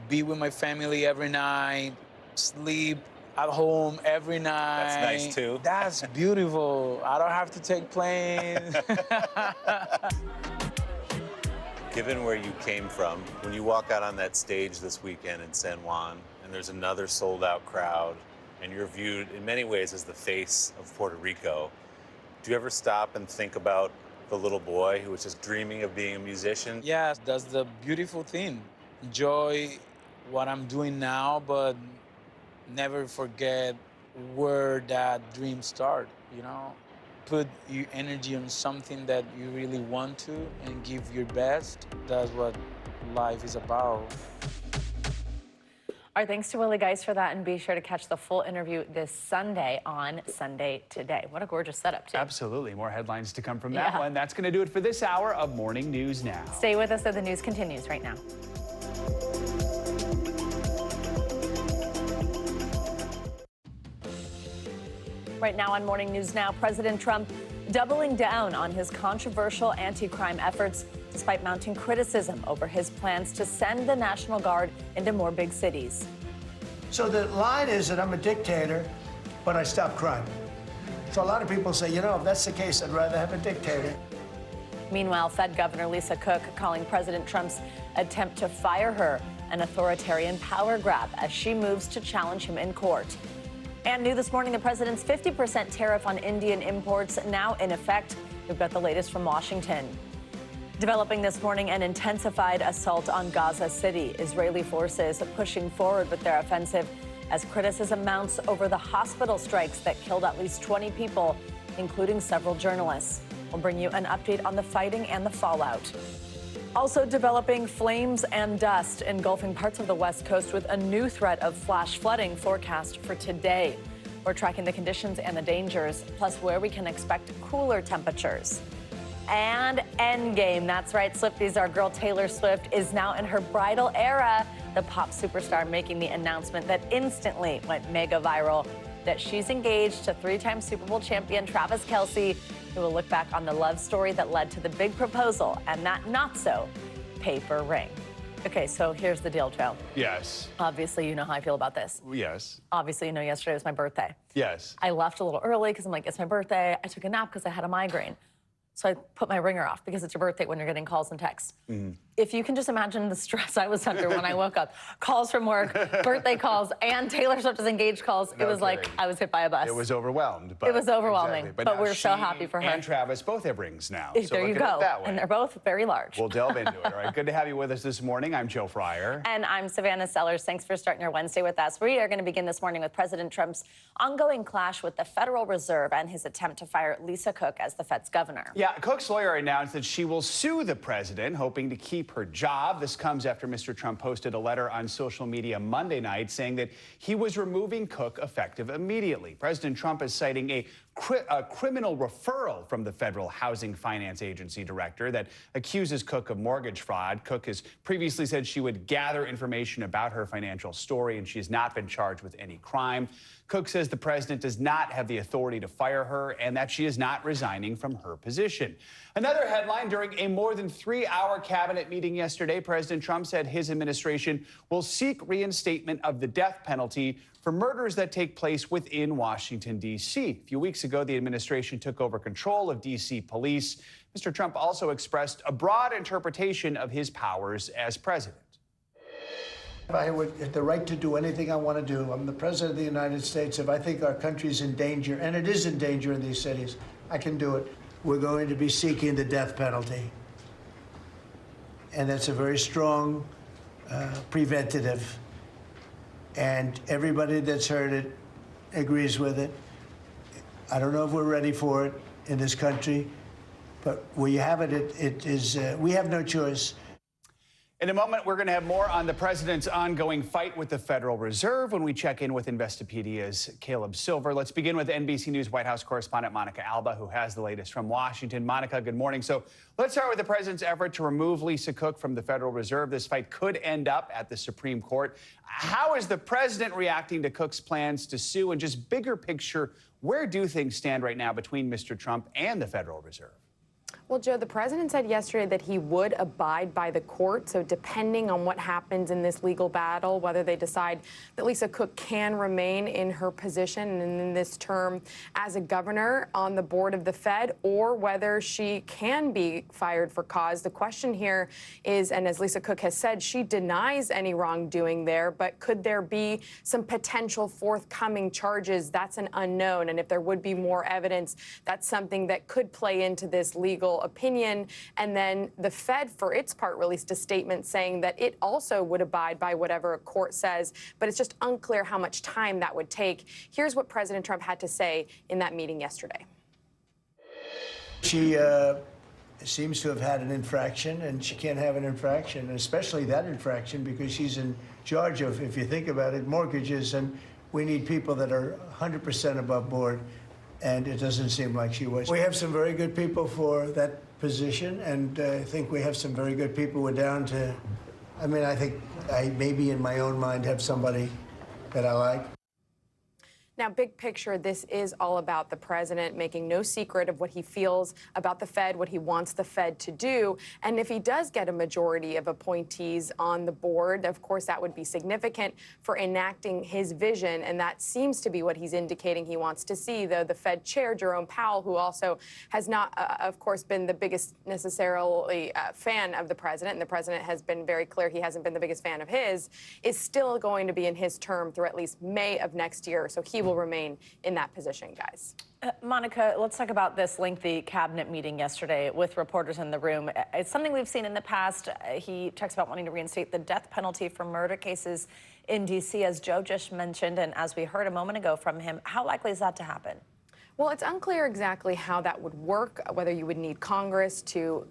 be with my family every night, sleep at home every night. That's nice too. That's beautiful. I don't have to take planes. Given where you came from, when you walk out on that stage this weekend in San Juan, and there's another sold-out crowd, and you're viewed in many ways as the face of Puerto Rico, do you ever stop and think about the little boy who was just dreaming of being a musician? Yes, that's the beautiful thing. Enjoy what I'm doing now, but never forget where that dream started, you know? Put your energy on something that you really want to and give your best. That's what life is about. Our thanks to Willie Geist for that, and be sure to catch the full interview this Sunday on Sunday Today. What a gorgeous setup, too. Absolutely. More headlines to come from that one. That's going to do it for this hour of Morning News Now. Stay with us as the news continues right now. Right now on Morning News Now, President Trump doubling down on his controversial anti-crime efforts despite mounting criticism over his plans to send the National Guard into more big cities. So the line is that I'm a dictator, but I stop crime. So a lot of people say, you know, if that's the case, I'd rather have a dictator. Meanwhile, Fed Governor Lisa Cook calling President Trump's attempt to fire her an authoritarian power grab as she moves to challenge him in court. And new this morning, the president's 50% tariff on Indian imports now in effect. We've got the latest from Washington. Developing this morning, an intensified assault on Gaza City. Israeli forces pushing forward with their offensive as criticism mounts over the hospital strikes that killed at least 20 people, including several journalists. We'll bring you an update on the fighting and the fallout. Also developing, flames and dust engulfing parts of the West Coast with a new threat of flash flooding forecast for today. We're tracking the conditions and the dangers, plus where we can expect cooler temperatures. And Endgame, that's right, Swifties, our girl Taylor Swift is now in her bridal era. The pop superstar making the announcement that instantly went mega viral that she's engaged to three-time Super Bowl champion Travis Kelce, who will look back on the love story that led to the big proposal and that not-so-paper ring. Okay, so here's the deal, Joe. Yes. Obviously, you know how I feel about this. Yes. Obviously, you know yesterday was my birthday. Yes. I left a little early because I'm like, it's my birthday. I took a nap because I had a migraine. So I put my ringer off because it's your birthday when you're getting calls and texts. Mm-hmm. If you can just imagine the stress I was under when I woke up, calls from work, birthday calls, and Taylor Swift's engaged calls, it was like I was hit by a bus. It was overwhelmed. But it was overwhelming, exactly. but now we're so she happy for her. And Travis both have rings now. So there you look at go. it that way. And they're both very large. We'll delve into it. All right, good to have you with us this morning. I'm Joe Fryer. And I'm Savannah Sellers. Thanks for starting your Wednesday with us. We are going to begin this morning with President Trump's ongoing clash with the Federal Reserve and his attempt to fire Lisa Cook as the Fed's governor. Yeah, Cook's lawyer announced that she will sue the president, hoping to keep her job. This comes after Mr. Trump posted a letter on social media Monday night saying that he was removing Cook effective immediately. President Trump is citing a criminal referral from the Federal Housing Finance Agency director that accuses Cook of mortgage fraud. Cook has previously said she would gather information about her financial story, and she has not been charged with any crime. Cook says the president does not have the authority to fire her and that she is not resigning from her position. Another headline: during a more than 3-hour cabinet meeting yesterday, President Trump said his administration will seek reinstatement of the death penalty for murders that take place within Washington, D.C. A few weeks ago, the administration took over control of D.C. police. Mr. Trump also expressed a broad interpretation of his powers as president. I would have the right to do anything I want to do. I'm the president of the United States. If I think our country's in danger, and it is in danger in these cities, I can do it. We're going to be seeking the death penalty. And that's a very strong preventative. And everybody that's heard it agrees with it. I don't know if we're ready for it in this country, but where you have it, we have no choice. In a moment, we're going to have more on the president's ongoing fight with the Federal Reserve when we check in with Investopedia's Caleb Silver. Let's begin with NBC News White House correspondent Monica Alba, who has the latest from Washington. Monica, good morning. So let's start with the president's effort to remove Lisa Cook from the Federal Reserve. This fight could end up at the Supreme Court. How is the president reacting to Cook's plans to sue? And just bigger picture, where do things stand right now between Mr. Trump and the Federal Reserve? Well, Joe, the president said yesterday that he would abide by the court. So depending on what happens in this legal battle, whether they decide that Lisa Cook can remain in her position and in this term as a governor on the board of the Fed, or whether she can be fired for cause. The question here is, and as Lisa Cook has said, she denies any wrongdoing there, but could there be some potential forthcoming charges? That's an unknown. And if there would be more evidence, that's something that could play into this legal opinion. And then the Fed, for its part, released a statement saying that it also would abide by whatever a court says, but it's just unclear how much time that would take. Here's what President Trump had to say in that meeting yesterday. She seems to have had an infraction, and she can't have an infraction, especially that infraction, because she's in charge of, if you think about it, mortgages, and we need people that are 100% above board. And it doesn't seem like she was. We have some very good people for that position, and I think we have some very good people. We're down to, I mean, I think I maybe in my own mind have somebody that I like. Now, big picture, this is all about the president making no secret of what he feels about the Fed, what he wants the Fed to do. And if he does get a majority of appointees on the board, of course, that would be significant for enacting his vision. And that seems to be what he's indicating he wants to see, though the Fed chair, Jerome Powell, who also has not, of course, been the biggest necessarily fan of the president, and the president has been very clear he hasn't been the biggest fan of his, is still going to be in his term through at least May of next year. So he will remain in that position, guys. Monica, let's talk about this lengthy cabinet meeting yesterday with reporters in the room. It's something we've seen in the past. He talks about wanting to reinstate the death penalty for murder cases in D.C., as Joe just mentioned, and as we heard a moment ago from him. How likely is that to happen? Well, it's unclear exactly how that would work, whether you would need Congress to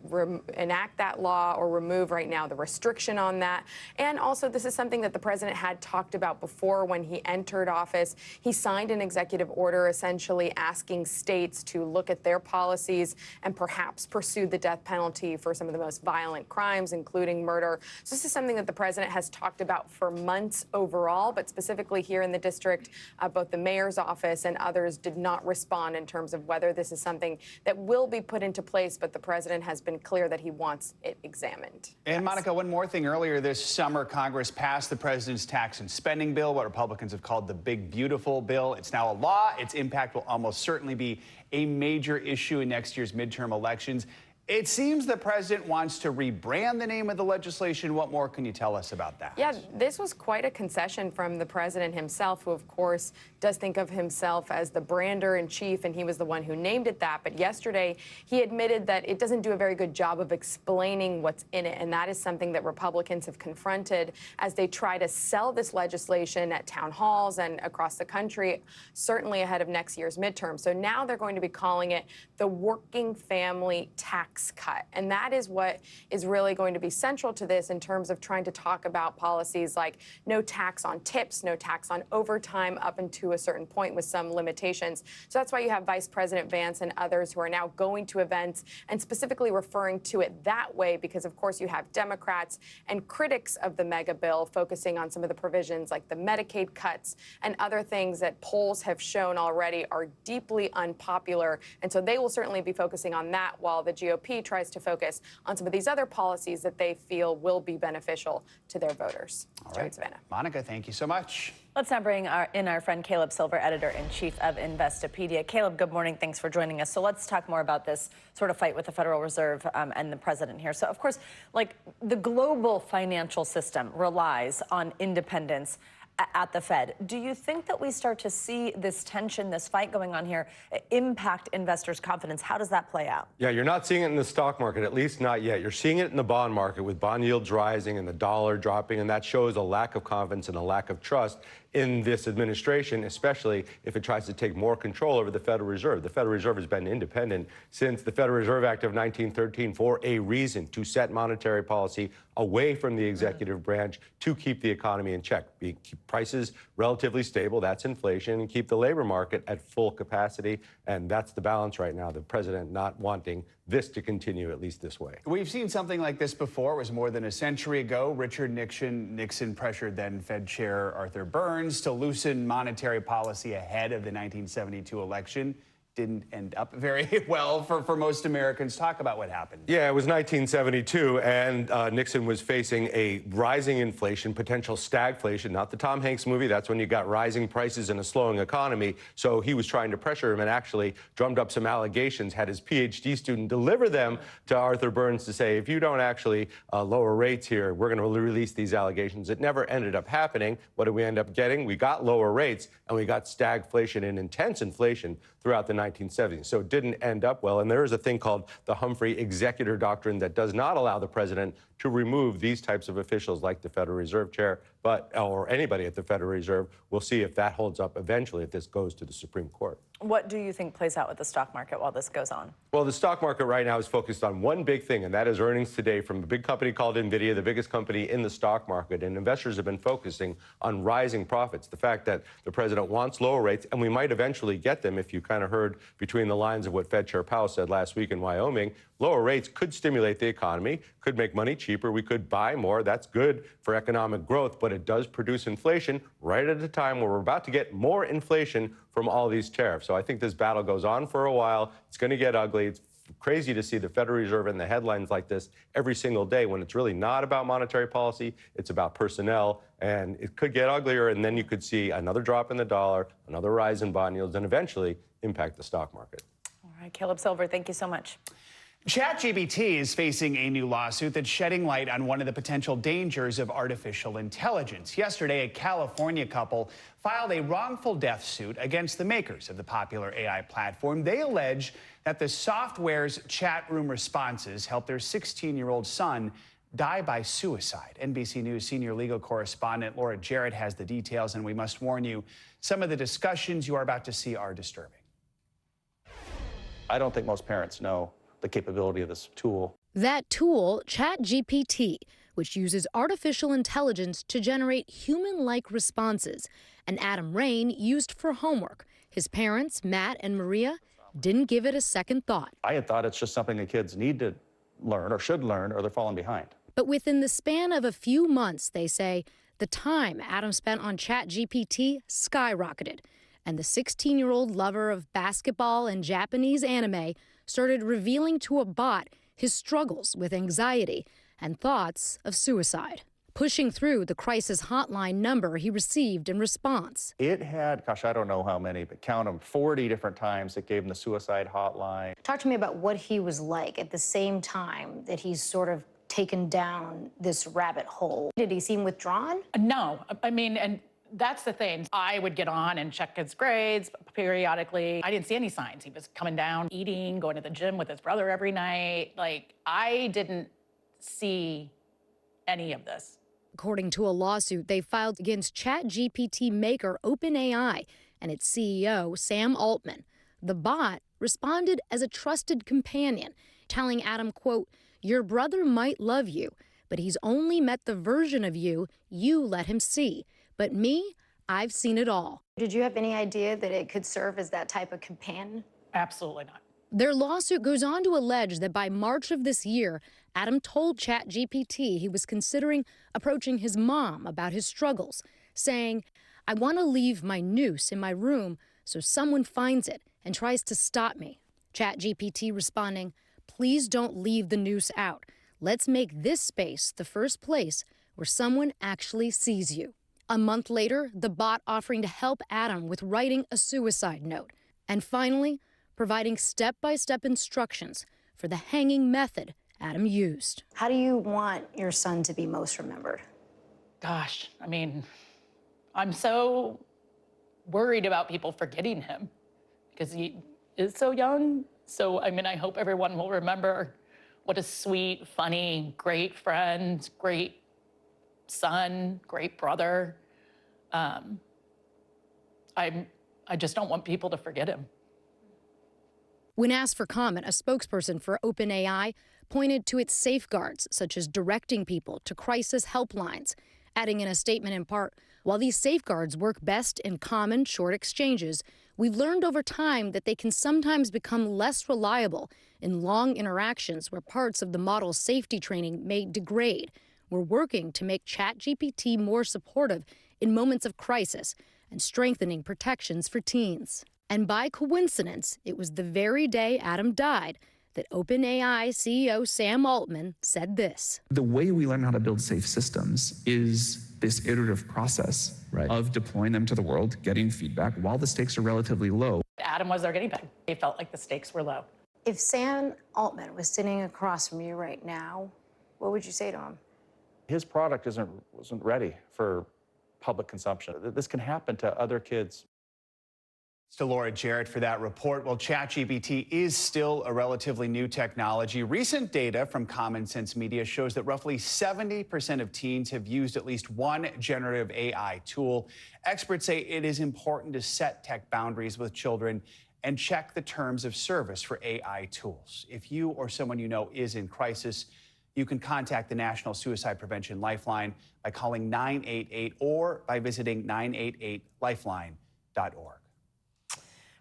enact that law or remove right now the restriction on that. And also, this is something that the president had talked about before when he entered office. He signed an executive order essentially asking states to look at their policies and perhaps pursue the death penalty for some of the most violent crimes, including murder. So this is something that the president has talked about for months overall, but specifically here in the district, both the mayor's office and others did not respond in terms of whether this is something that will be put into place, but the president has been clear that he wants it examined. And Monica, one more thing. Earlier this summer, Congress passed the president's tax and spending bill, what Republicans have called the Big Beautiful Bill. It's now a law. Its impact will almost certainly be a major issue in next year's midterm elections. It seems the president wants to rebrand the name of the legislation. What more can you tell us about that? Yeah, this was quite a concession from the president himself, who, of course, does think of himself as the brander-in-chief, and he was the one who named it that. But yesterday, he admitted that it doesn't do a very good job of explaining what's in it, and that is something that Republicans have confronted as they try to sell this legislation at town halls and across the country, certainly ahead of next year's midterm. So now they're going to be calling it the Working Family Tax Cut. And that is what is really going to be central to this in terms of trying to talk about policies like no tax on tips, no tax on overtime up into a certain point with some limitations. So that's why you have Vice President Vance and others who are now going to events and specifically referring to it that way because, of course, you have Democrats and critics of the mega bill focusing on some of the provisions like the Medicaid cuts and other things that polls have shown already are deeply unpopular. And so they will certainly be focusing on that while the GOP tries to focus on some of these other policies that they feel will be beneficial to their voters. All right, Savannah. Monica, thank you so much. Let's now bring in our friend Caleb Silver, editor-in-chief of Investopedia. Caleb, good morning. Thanks for joining us. So let's talk more about this sort of fight with the Federal Reserve and the president here. So, of course, like the global financial system relies on independence at the Fed. Do you think that we start to see this tension, this fight going on here, impact investors' confidence? How does that play out? Yeah, you're not seeing it in the stock market, at least not yet. You're seeing it in the bond market with bond yields rising and the dollar dropping, and that shows a lack of confidence and a lack of trust in this administration, especially if it tries to take more control over the Federal Reserve. The Federal Reserve has been independent since the Federal Reserve Act of 1913 for a reason, to set monetary policy away from the executive branch to keep the economy in check, keep prices relatively stable, that's inflation, and keep the labor market at full capacity. And that's the balance right now, the president not wanting this to continue, at least this way. We've seen something like this before. It was more than a century ago. Richard Nixon pressured then Fed Chair Arthur Burns to loosen monetary policy ahead of the 1972 election. Didn't end up very well for most Americans. Talk about what happened. Yeah, it was 1972, and Nixon was facing a rising inflation, potential stagflation, not the Tom Hanks movie. That's when you got rising prices and a slowing economy. So he was trying to pressure him and actually drummed up some allegations, had his PhD student deliver them to Arthur Burns to say, if you don't actually lower rates here, we're going to release these allegations. It never ended up happening. What did we end up getting? We got lower rates, and we got stagflation and intense inflation throughout the 1970s. So it didn't end up well. And there is a thing called the Humphrey Executor Doctrine that does not allow the president to remove these types of officials like the Federal Reserve Chair, or anybody at the Federal Reserve. We'll see if that holds up eventually if this goes to the Supreme Court. What do you think plays out with the stock market while this goes on? Well, the stock market right now is focused on one big thing, and that is earnings today from a big company called NVIDIA, the biggest company in the stock market. And investors have been focusing on rising profits, the fact that the president wants lower rates, and we might eventually get them if you kind of heard between the lines of what Fed Chair Powell said last week in Wyoming. Lower rates could stimulate the economy, could make money cheaper, we could buy more. That's good for economic growth, but it does produce inflation right at a time where we're about to get more inflation from all these tariffs. So I think this battle goes on for a while. It's going to get ugly. It's crazy to see the Federal Reserve in the headlines like this every single day when it's really not about monetary policy. It's about personnel, and it could get uglier, and then you could see another drop in the dollar, another rise in bond yields, and eventually impact the stock market. All right, Caleb Silver, thank you so much. ChatGPT is facing a new lawsuit that's shedding light on one of the potential dangers of artificial intelligence. Yesterday, a California couple filed a wrongful death suit against the makers of the popular AI platform. They allege that the software's chat room responses helped their 16-year-old son die by suicide. NBC News senior legal correspondent Laura Jarrett has the details, and we must warn you, some of the discussions you are about to see are disturbing. I don't think most parents know the capability of this tool. That tool, ChatGPT, which uses artificial intelligence to generate human-like responses, and Adam Rain used for homework. His parents, Matt and Maria, didn't give it a second thought. I had thought it's just something that kids need to learn or should learn or they're falling behind. But within the span of a few months, they say, the time Adam spent on ChatGPT skyrocketed, and the 16-year-old lover of basketball and Japanese anime started revealing to a bot his struggles with anxiety and thoughts of suicide, pushing through the crisis hotline number he received in response. It had, gosh, I don't know how many, but count them, 40 different times it gave him the suicide hotline. Talk to me about what he was like at the same time that he's sort of taken down this rabbit hole. Did he seem withdrawn? No, I mean, and that's the thing. I would get on and check his grades periodically. I didn't see any signs. He was coming down, eating, going to the gym with his brother every night. Like, I didn't see any of this. According to a lawsuit they filed against ChatGPT maker OpenAI and its CEO, Sam Altman. The bot responded as a trusted companion, telling Adam, quote, "Your brother might love you, but he's only met the version of you let him see. But me, I've seen it all." Did you have any idea that it could serve as that type of companion? Absolutely not. Their lawsuit goes on to allege that by March of this year, Adam told ChatGPT he was considering approaching his mom about his struggles, saying, "I want to leave my noose in my room so someone finds it and tries to stop me." ChatGPT responding, "Please don't leave the noose out. Let's make this space the first place where someone actually sees you." A month later, the bot offering to help Adam with writing a suicide note. And finally, providing step-by-step instructions for the hanging method Adam used. How do you want your son to be most remembered? Gosh, I mean, I'm so worried about people forgetting him because he is so young. So, I mean, I hope everyone will remember what a sweet, funny, great friend, great son, great brother. I just don't want people to forget him. When asked for comment, a spokesperson for OpenAI pointed to its safeguards, such as directing people to crisis helplines, adding in a statement in part, "While these safeguards work best in common, short exchanges, we've learned over time that they can sometimes become less reliable in long interactions where parts of the model's safety training may degrade. We're working to make ChatGPT more supportive in moments of crisis and strengthening protections for teens." And by coincidence, it was the very day Adam died that OpenAI CEO Sam Altman said this. The way we learn how to build safe systems is this iterative process of deploying them to the world, getting feedback while the stakes are relatively low. Adam was our guinea pig. He felt like the stakes were low. If Sam Altman was sitting across from you right now, what would you say to him? His product wasn't ready for public consumption. This can happen to other kids. To Laura Jarrett for that report. Well, ChatGPT is still a relatively new technology. Recent data from Common Sense Media shows that roughly 70% of teens have used at least one generative AI tool. Experts say it is important to set tech boundaries with children and check the terms of service for AI tools. If you or someone you know is in crisis, you can contact the National Suicide Prevention Lifeline by calling 988 or by visiting 988lifeline.org.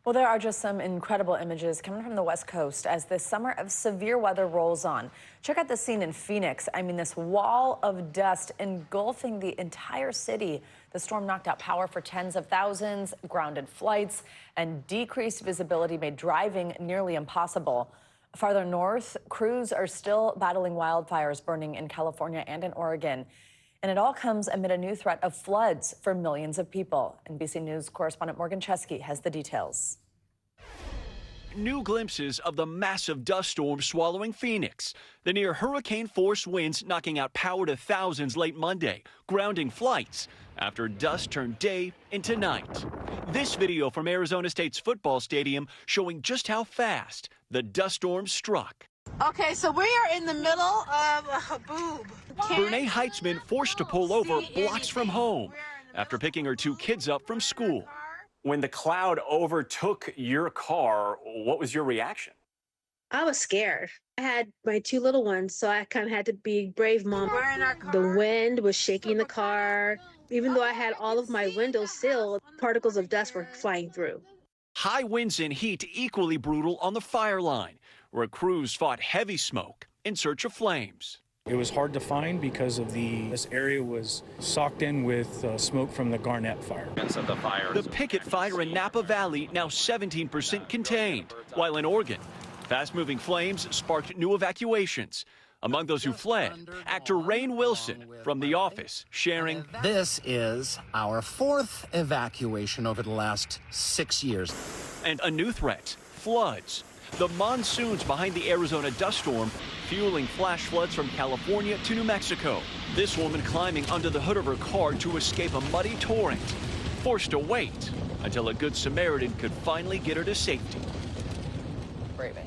Well, there are just some incredible images coming from the West Coast as this summer of severe weather rolls on. Check out the scene in Phoenix. I mean, this wall of dust engulfing the entire city. The storm knocked out power for tens of thousands, grounded flights, and decreased visibility made driving nearly impossible. Farther north, crews are still battling wildfires burning in California and in Oregon. And it all comes amid a new threat of floods for millions of people. NBC News correspondent Morgan Chesky has the details. New glimpses of the massive dust storm swallowing Phoenix. The near hurricane-force winds knocking out power to thousands late Monday, grounding flights after dust turned day into night. This video from Arizona State's football stadium showing just how fast the dust storm struck. Okay, so we are in the middle of a haboob. Brene Heitzman forced to pull over blocks from home after picking her two kids up from school. When the cloud overtook your car, what was your reaction? I was scared. I had my two little ones, so I kind of had to be brave mom. We're in our car. The wind was shaking the car. Even though I had all of my windows sealed, particles of dust were flying through. High winds and heat equally brutal on the fire line, where crews fought heavy smoke in search of flames. It was hard to find because of this area was socked in with smoke from the Garnett fire. The Pickett fire in Napa Valley now 17% contained, while in Oregon, fast-moving flames sparked new evacuations. Among those who fled, actor Rainn Wilson from The Office, sharing, "This is our fourth evacuation over the last 6 years." And a new threat, floods. The monsoons behind the Arizona dust storm fueling flash floods from California to New Mexico. This woman climbing under the hood of her car to escape a muddy torrent, forced to wait until a good Samaritan could finally get her to safety. Braving.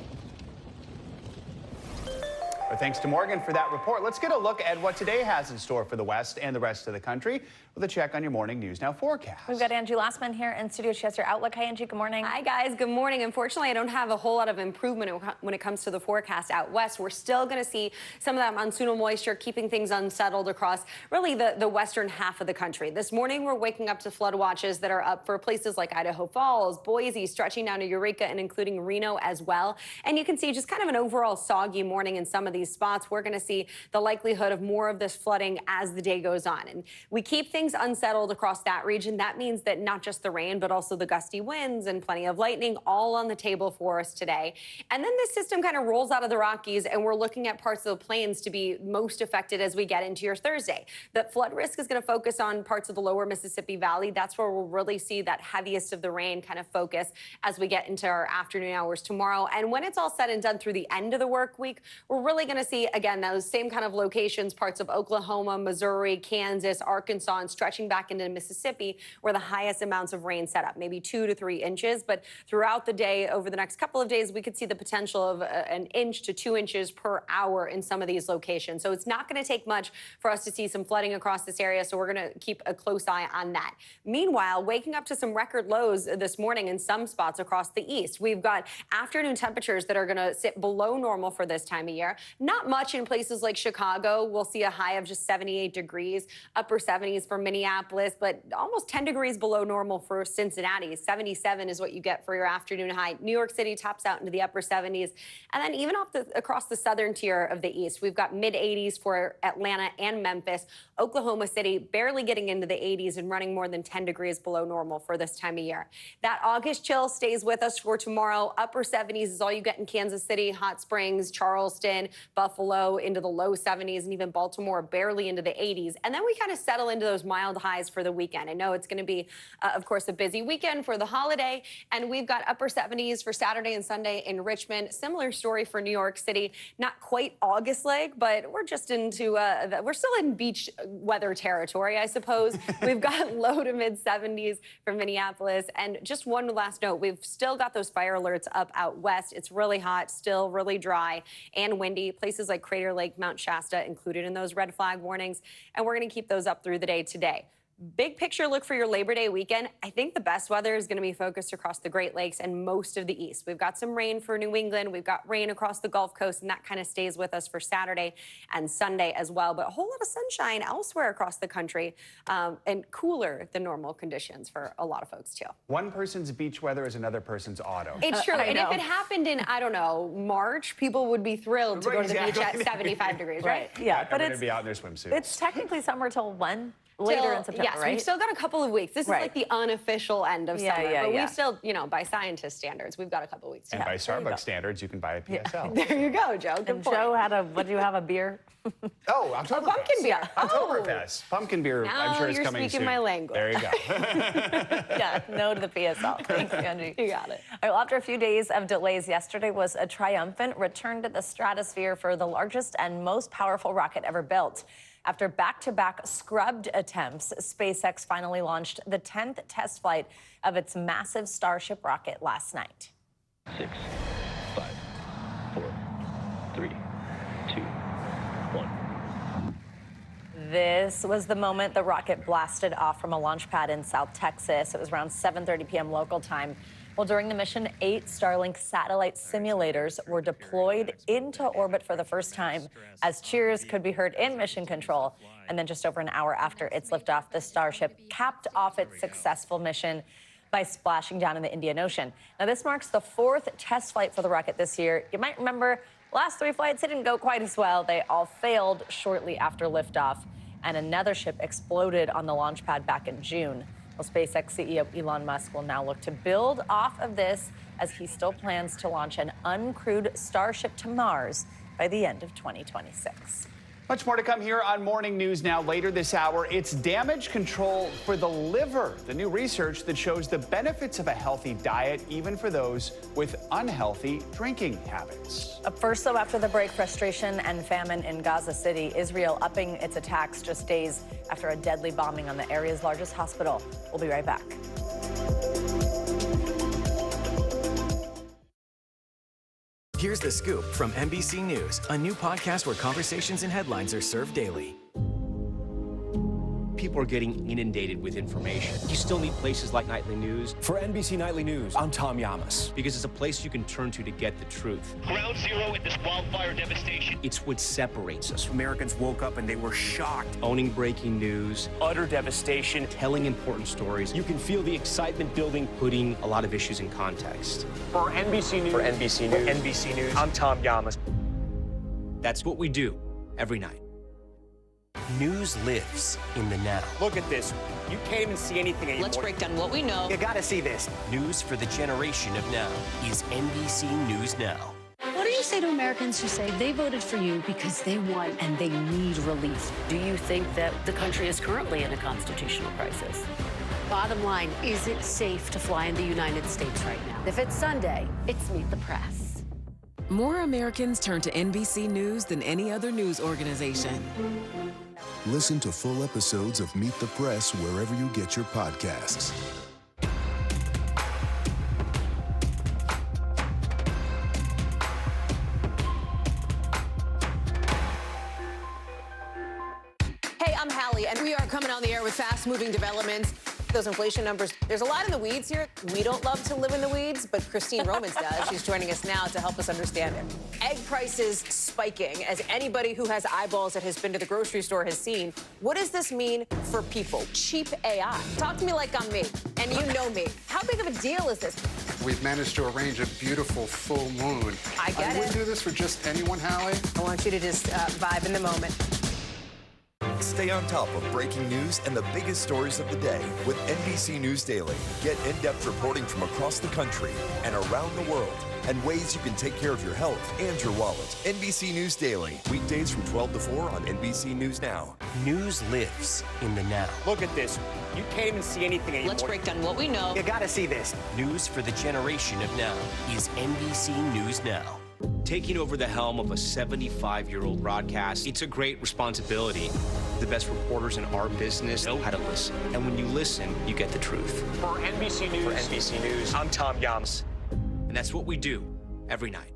Well, thanks to Morgan for that report. Let's get a look at what today has in store for the West and the rest of the country with a check on your morning News Now forecast. We've got Angie Lassman here in studio. She has your outlook. Hi, Angie. Good morning. Hi, guys. Good morning. Unfortunately, I don't have a whole lot of improvement when it comes to the forecast out west. We're still going to see some of that monsoonal moisture keeping things unsettled across really the western half of the country. This morning, we're waking up to flood watches that are up for places like Idaho Falls, Boise, stretching down to Eureka and including Reno as well. And you can see just kind of an overall soggy morning in some of these spots. We're going to see the likelihood of more of this flooding as the day goes on. And we keep things unsettled across that region. That means that not just the rain, but also the gusty winds and plenty of lightning all on the table for us today. And then this system kind of rolls out of the Rockies, and we're looking at parts of the plains to be most affected as we get into your Thursday. The flood risk is going to focus on parts of the lower Mississippi Valley. That's where we'll really see that heaviest of the rain kind of focus as we get into our afternoon hours tomorrow. And when it's all said and done through the end of the work week, we're really going to see, again, those same kind of locations, parts of Oklahoma, Missouri, Kansas, Arkansas, and stretching back into Mississippi, where the highest amounts of rain set up, maybe 2 to 3 inches. But throughout the day, over the next couple of days, we could see the potential of an inch to 2 inches per hour in some of these locations. So it's not going to take much for us to see some flooding across this area. So we're going to keep a close eye on that. Meanwhile, waking up to some record lows this morning in some spots across the east. We've got afternoon temperatures that are going to sit below normal for this time of year. Not much in places like Chicago. We'll see a high of just 78 degrees, upper 70s for Minneapolis, but almost 10 degrees below normal for Cincinnati. 77 is what you get for your afternoon high. New York City tops out into the upper 70s. And then even across the southern tier of the east, we've got mid 80s for Atlanta and Memphis. Oklahoma City barely getting into the 80s and running more than 10 degrees below normal for this time of year. That August chill stays with us for tomorrow. Upper 70s is all you get in Kansas City, Hot Springs, Charleston, Buffalo, into the low 70s, and even Baltimore barely into the 80s. And then we kind of settle into those mild highs for the weekend. I know it's going to be, of course, a busy weekend for the holiday, and we've got upper 70s for Saturday and Sunday in Richmond. Similar story for New York City. Not quite August-like, but we're just into, we're still in beach weather territory, I suppose. We've got low to mid 70s for Minneapolis. And just one last note, we've still got those fire alerts up out west. It's really hot, still really dry and windy. Places like Crater Lake, Mount Shasta included in those red flag warnings. And we're going to keep those up through the day today. Big picture look for your Labor Day weekend. I think the best weather is going to be focused across the Great Lakes and most of the East. We've got some rain for New England. We've got rain across the Gulf Coast, and that kind of stays with us for Saturday and Sunday as well. But a whole lot of sunshine elsewhere across the country and cooler than normal conditions for a lot of folks, too. One person's beach weather is another person's auto. It's true. And if it happened in, I don't know, March, people would be thrilled to go to the beach at 75 degrees, right? Yeah, but it's be out in their swimsuits. It's technically summer till when? Later in September, yes, right? we've still got a couple of weeks. This is like the unofficial end of summer. But we've still, you know, by scientist standards, we've got a couple of weeks. And by Starbucks standards, you can buy a PSL. There you go, Joe. Good And point. Joe had a, what do you have, a beer? Oh, Oktoberfest. A pumpkin beer. Oktoberfest. Pumpkin beer, Now I'm sure is you're coming speaking soon. my language. There you go. Yeah, no to the PSL. Thanks, Angie. You got it. All right, well, after a few days of delays, yesterday was a triumphant return to the stratosphere for the largest and most powerful rocket ever built. After back-to-back scrubbed attempts, SpaceX finally launched the 10th test flight of its massive Starship rocket last night. 6, 5, 4, 3, 2, 1. This was the moment the rocket blasted off from a launch pad in South Texas. It was around 7:30 p.m. local time. Well, during the mission, 8 Starlink satellite simulators were deployed into orbit for the first time as cheers could be heard in mission control. And then just over an hour after its liftoff, the Starship capped off its successful mission by splashing down in the Indian Ocean. Now, this marks the 4th test flight for the rocket this year. You might remember last 3 flights didn't go quite as well. They all failed shortly after liftoff, and another ship exploded on the launch pad back in June. Well, SpaceX CEO Elon Musk will now look to build off of this as he still plans to launch an uncrewed Starship to Mars by the end of 2026. Much more to come here on Morning News Now. Later this hour, it's damage control for the liver. The new research that shows the benefits of a healthy diet, even for those with unhealthy drinking habits. Up first, though, after the break, frustration and famine in Gaza City. Israel upping its attacks just days after a deadly bombing on the area's largest hospital. We'll be right back. Here's the scoop from NBC News, a new podcast where conversations and headlines are served daily. People are getting inundated with information. You still need places like Nightly News. For NBC Nightly News, I'm Tom Yamas. Because it's a place you can turn to get the truth. Ground zero in this wildfire devastation. It's what separates us. Americans woke up and they were shocked. Owning breaking news. Utter devastation. Telling important stories. You can feel the excitement building, putting a lot of issues in context. For NBC News, I'm Tom Yamas. That's what we do every night. News lives in the now. Look at this. You can't even see anything anymore. Let's break down what we know. You gotta see this. News for the generation of now is NBC News Now. What do you say to Americans who say they voted for you because they won and they need relief? Do you think that the country is currently in a constitutional crisis? Bottom line, is it safe to fly in the United States right now? If it's Sunday, it's Meet the Press. More Americans turn to NBC News than any other news organization. Listen to full episodes of Meet the Press wherever you get your podcasts. Hey, I'm Hallie, and we are coming on the air with fast-moving developments. Those inflation numbers, there's a lot in the weeds here. We don't love to live in the weeds, but Christine Romans does. She's joining us now to help us understand it. Egg prices spiking, as anybody who has eyeballs that has been to the grocery store has seen. What does this mean for people? Cheap AI. Talk to me like I'm me, and you know me. How big of a deal is this? We've managed to arrange a beautiful full moon. I get it. wouldn't do this for just anyone, Hallie. I want you to just vibe in the moment. Stay on top of breaking news and the biggest stories of the day with NBC News Daily. Get in-depth reporting from across the country and around the world, and ways you can take care of your health and your wallet. NBC News Daily, weekdays from 12 to 4 on NBC News Now. News lives in the now. Look at this. You can't even see anything anymore. Let's break down what we know. You gotta see this. News for the generation of now is NBC News Now. Taking over the helm of a 75-year-old broadcast, it's a great responsibility. The best reporters in our business know how to listen. And when you listen, you get the truth. For NBC News, I'm Tom Yamas. And that's what we do every night.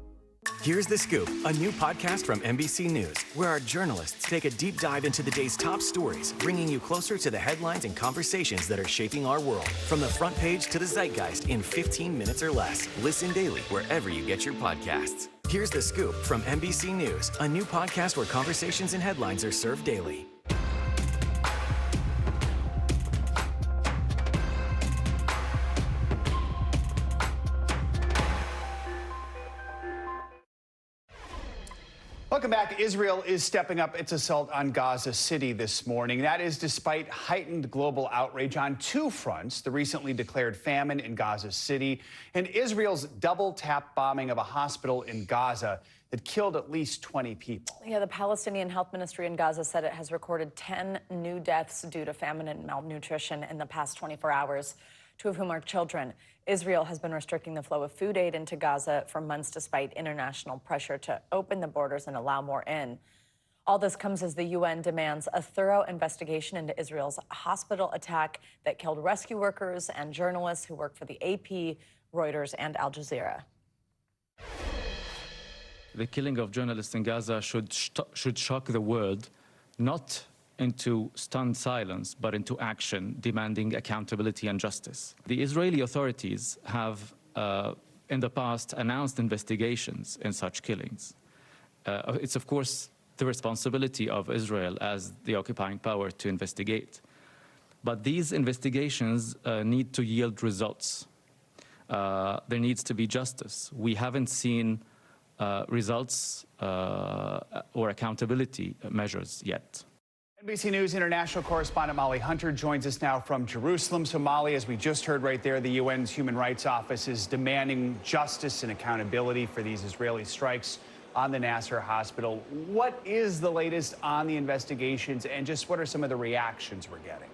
Here's The Scoop, a new podcast from NBC News, where our journalists take a deep dive into the day's top stories, bringing you closer to the headlines and conversations that are shaping our world. From the front page to the zeitgeist in 15 minutes or less. Listen daily wherever you get your podcasts. Here's The Scoop from NBC News, a new podcast where conversations and headlines are served daily. Welcome back. Israel is stepping up its assault on Gaza City this morning. That is despite heightened global outrage on two fronts: the recently declared famine in Gaza City and Israel's double-tap bombing of a hospital in Gaza that killed at least 20 people. Yeah, the Palestinian Health Ministry in Gaza said it has recorded 10 new deaths due to famine and malnutrition in the past 24 hours, 2 of whom are children. Israel has been restricting the flow of food aid into Gaza for months despite international pressure to open the borders and allow more in. All this comes as the UN demands a thorough investigation into Israel's hospital attack that killed rescue workers and journalists who work for the AP, Reuters, and Al Jazeera. The killing of journalists in Gaza should shock the world, not into stunned silence, but into action, demanding accountability and justice. The Israeli authorities have, in the past, announced investigations in such killings. It's, of course, the responsibility of Israel as the occupying power to investigate. But these investigations need to yield results. There needs to be justice. We haven't seen results or accountability measures yet. NBC News international correspondent Molly Hunter joins us now from Jerusalem. So, Molly, as we just heard right there, the UN's Human Rights Office is demanding justice and accountability for these Israeli strikes on the Nasser hospital. What is the latest on the investigations, and just what are some of the reactions we're getting?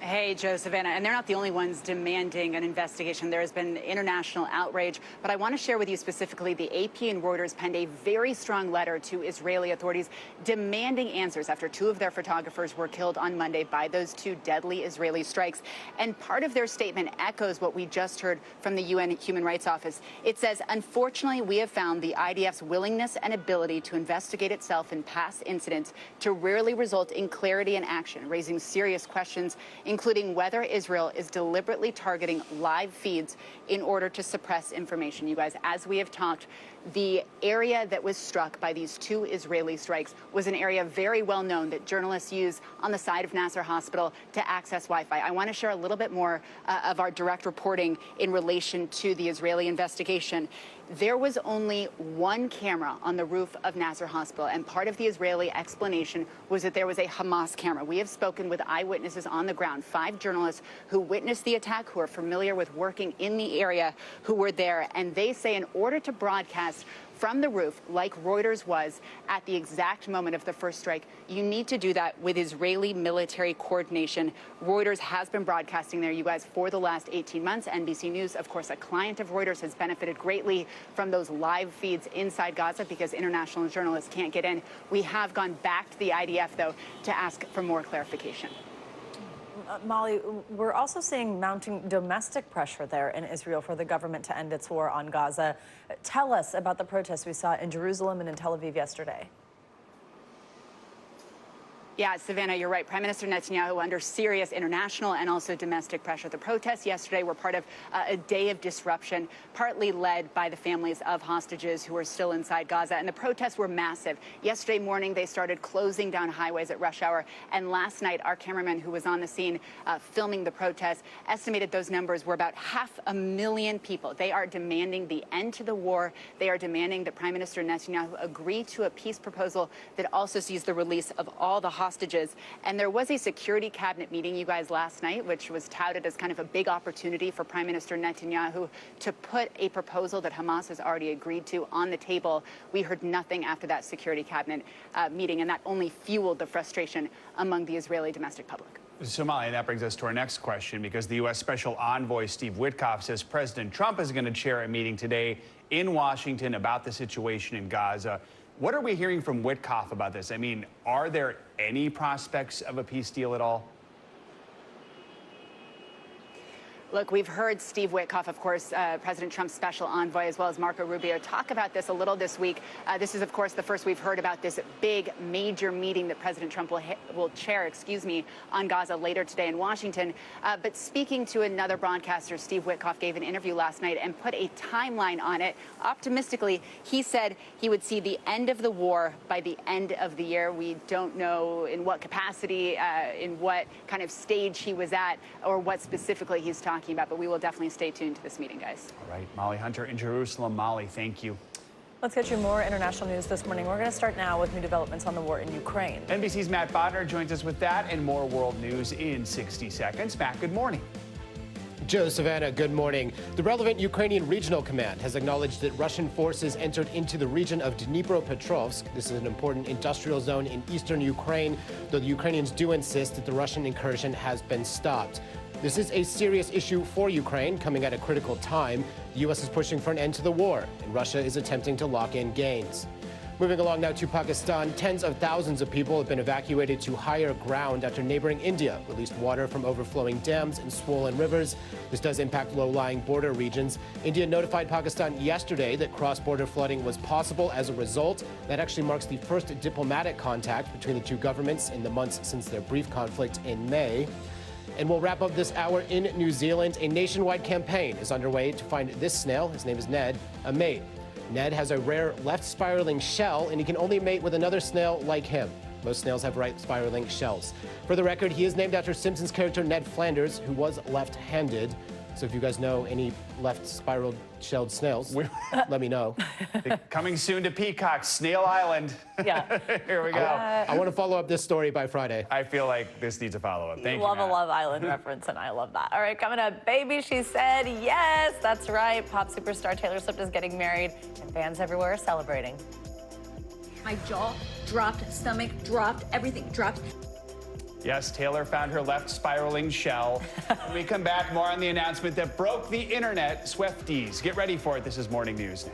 Hey, Joe, Savannah, and they're not the only ones demanding an investigation. There has been international outrage, but I want to share with you specifically the AP and Reuters penned a very strong letter to Israeli authorities demanding answers after 2 of their photographers were killed on Monday by those 2 deadly Israeli strikes. And part of their statement echoes what we just heard from the UN Human Rights Office. It says, unfortunately, we have found the IDF's willingness and ability to investigate itself in past incidents to rarely result in clarity and action, raising serious questions, including whether Israel is deliberately targeting live feeds in order to suppress information. You guys, as we have talked, the area that was struck by these 2 Israeli strikes was an area very well known that journalists use on the side of Nasser Hospital to access Wi-Fi. I want to share a little bit more of our direct reporting in relation to the Israeli investigation. There was only 1 camera on the roof of Nasser Hospital, and part of the Israeli explanation was that there was a Hamas camera. We have spoken with eyewitnesses on the ground, 5 journalists who witnessed the attack, who are familiar with working in the area, who were there, and they say in order to broadcast from the roof, like Reuters was at the exact moment of the first strike, you need to do that with Israeli military coordination. Reuters has been broadcasting there, you guys, for the last 18 months. NBC News, of course, a client of Reuters, has benefited greatly from those live feeds inside Gaza because international journalists can't get in. We have gone back to the IDF, though, to ask for more clarification. Molly, we're also seeing mounting domestic pressure there in Israel for the government to end its war on Gaza. Tell us about the protests we saw in Jerusalem and in Tel Aviv yesterday. Yeah, Savannah, you're right. Prime Minister Netanyahu under serious international and also domestic pressure. The protests yesterday were part of a day of disruption, partly led by the families of hostages who are still inside Gaza. And the protests were massive. Yesterday morning, they started closing down highways at rush hour. And last night, our cameraman who was on the scene filming the protests estimated those numbers were about 500,000 people. They are demanding the end to the war. They are demanding that Prime Minister Netanyahu agree to a peace proposal that also sees the release of all the hostages. And there was a security cabinet meeting, you guys, last night, which was touted as kind of a big opportunity for Prime Minister Netanyahu to put a proposal that Hamas has already agreed to on the table. We heard nothing after that security cabinet meeting, and that only fueled the frustration among the Israeli domestic public. Somalia, and that brings us to our next question, because the U.S. Special Envoy Steve Witkoff says President Trump is going to chair a meeting today in Washington about the situation in Gaza. What are we hearing from Witkoff about this? I mean, are there any prospects of a peace deal at all? Look, we've heard Steve Witkoff, of course, President Trump's special envoy, as well as Marco Rubio, talk about this a little this week. This is, of course, the first we've heard about this big, major meeting that President Trump will chair, on Gaza later today in Washington. But speaking to another broadcaster, Steve Witkoff gave an interview last night and put a timeline on it. Optimistically, he said he would see the end of the war by the end of the year. We don't know in what capacity, in what kind of stage he was at, or what specifically he's talking about, but we will definitely stay tuned to this meeting, guys. All right, Molly Hunter in Jerusalem. Molly, thank you. Let's get you more international news this morning. We're going to start now with new developments on the war in Ukraine. NBC's Matt Bodner joins us with that and more world news in 60 seconds. Matt, good morning. Joe, Savannah, good morning. The relevant Ukrainian Regional Command has acknowledged that Russian forces entered into the region of Dnipropetrovsk. This is an important industrial zone in eastern Ukraine, though the Ukrainians do insist that the Russian incursion has been stopped. This is a serious issue for Ukraine, coming at a critical time. The U.S. is pushing for an end to the war, and Russia is attempting to lock in gains. Moving along now to Pakistan, tens of thousands of people have been evacuated to higher ground after neighboring India released water from overflowing dams and swollen rivers. This does impact low-lying border regions. India notified Pakistan yesterday that cross-border flooding was possible as a result. That actually marks the first diplomatic contact between the two governments in the months since their brief conflict in May. And we'll wrap up this hour in New Zealand. A nationwide campaign is underway to find this snail, his name is Ned, a mate. Ned has a rare left spiraling shell, and he can only mate with another snail like him. Most snails have right spiraling shells. For the record, he is named after Simpsons character Ned Flanders, who was left-handed. So if you guys know any left spiral shelled snails, let me know. Coming soon to Peacock, Snail Island. Yeah. Here we go. I want to follow up this story by Friday. I feel like this needs a follow-up. Thank you, Love Matt. a Love Island reference, and I love that. All right, coming up, baby, she said yes. That's right. Pop superstar Taylor Swift is getting married, and fans everywhere are celebrating. My jaw dropped, stomach dropped, everything dropped. Yes, Taylor found her left spiraling shell. When we come back, more on the announcement that broke the internet, Swifties. Get ready for it. This is Morning News Now.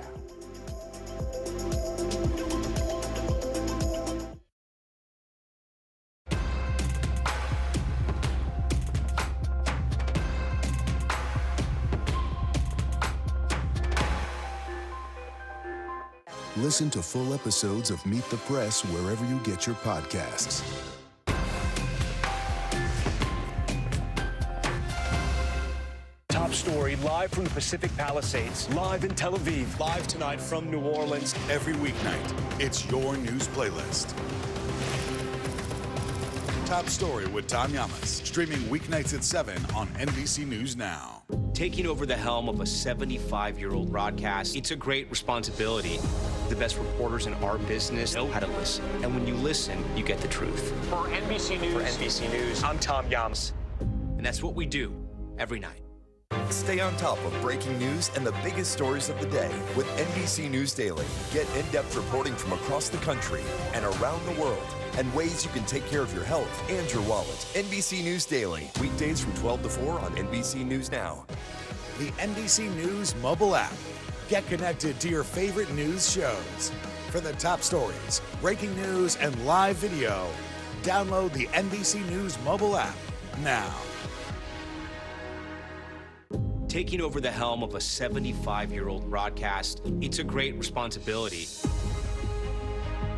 Listen to full episodes of Meet the Press wherever you get your podcasts. Top story live from the Pacific Palisades, live in Tel Aviv, live tonight from New Orleans. Every weeknight, it's your news playlist. Top Story with Tom Llamas, streaming weeknights at 7 on NBC News Now. Taking over the helm of a 75-year-old broadcast, it's a great responsibility. The best reporters in our business know how to listen. And when you listen, you get the truth. For NBC News, I'm Tom Llamas. And that's what we do every night. Stay on top of breaking news and the biggest stories of the day with NBC News Daily. Get in-depth reporting from across the country and around the world, and ways you can take care of your health and your wallet. NBC News Daily, weekdays from 12 to 4 on NBC News Now. The NBC News mobile app. Get connected to your favorite news shows. For the top stories, breaking news, and live video, download the NBC News mobile app now. Taking over the helm of a 75-year-old broadcast, it's a great responsibility.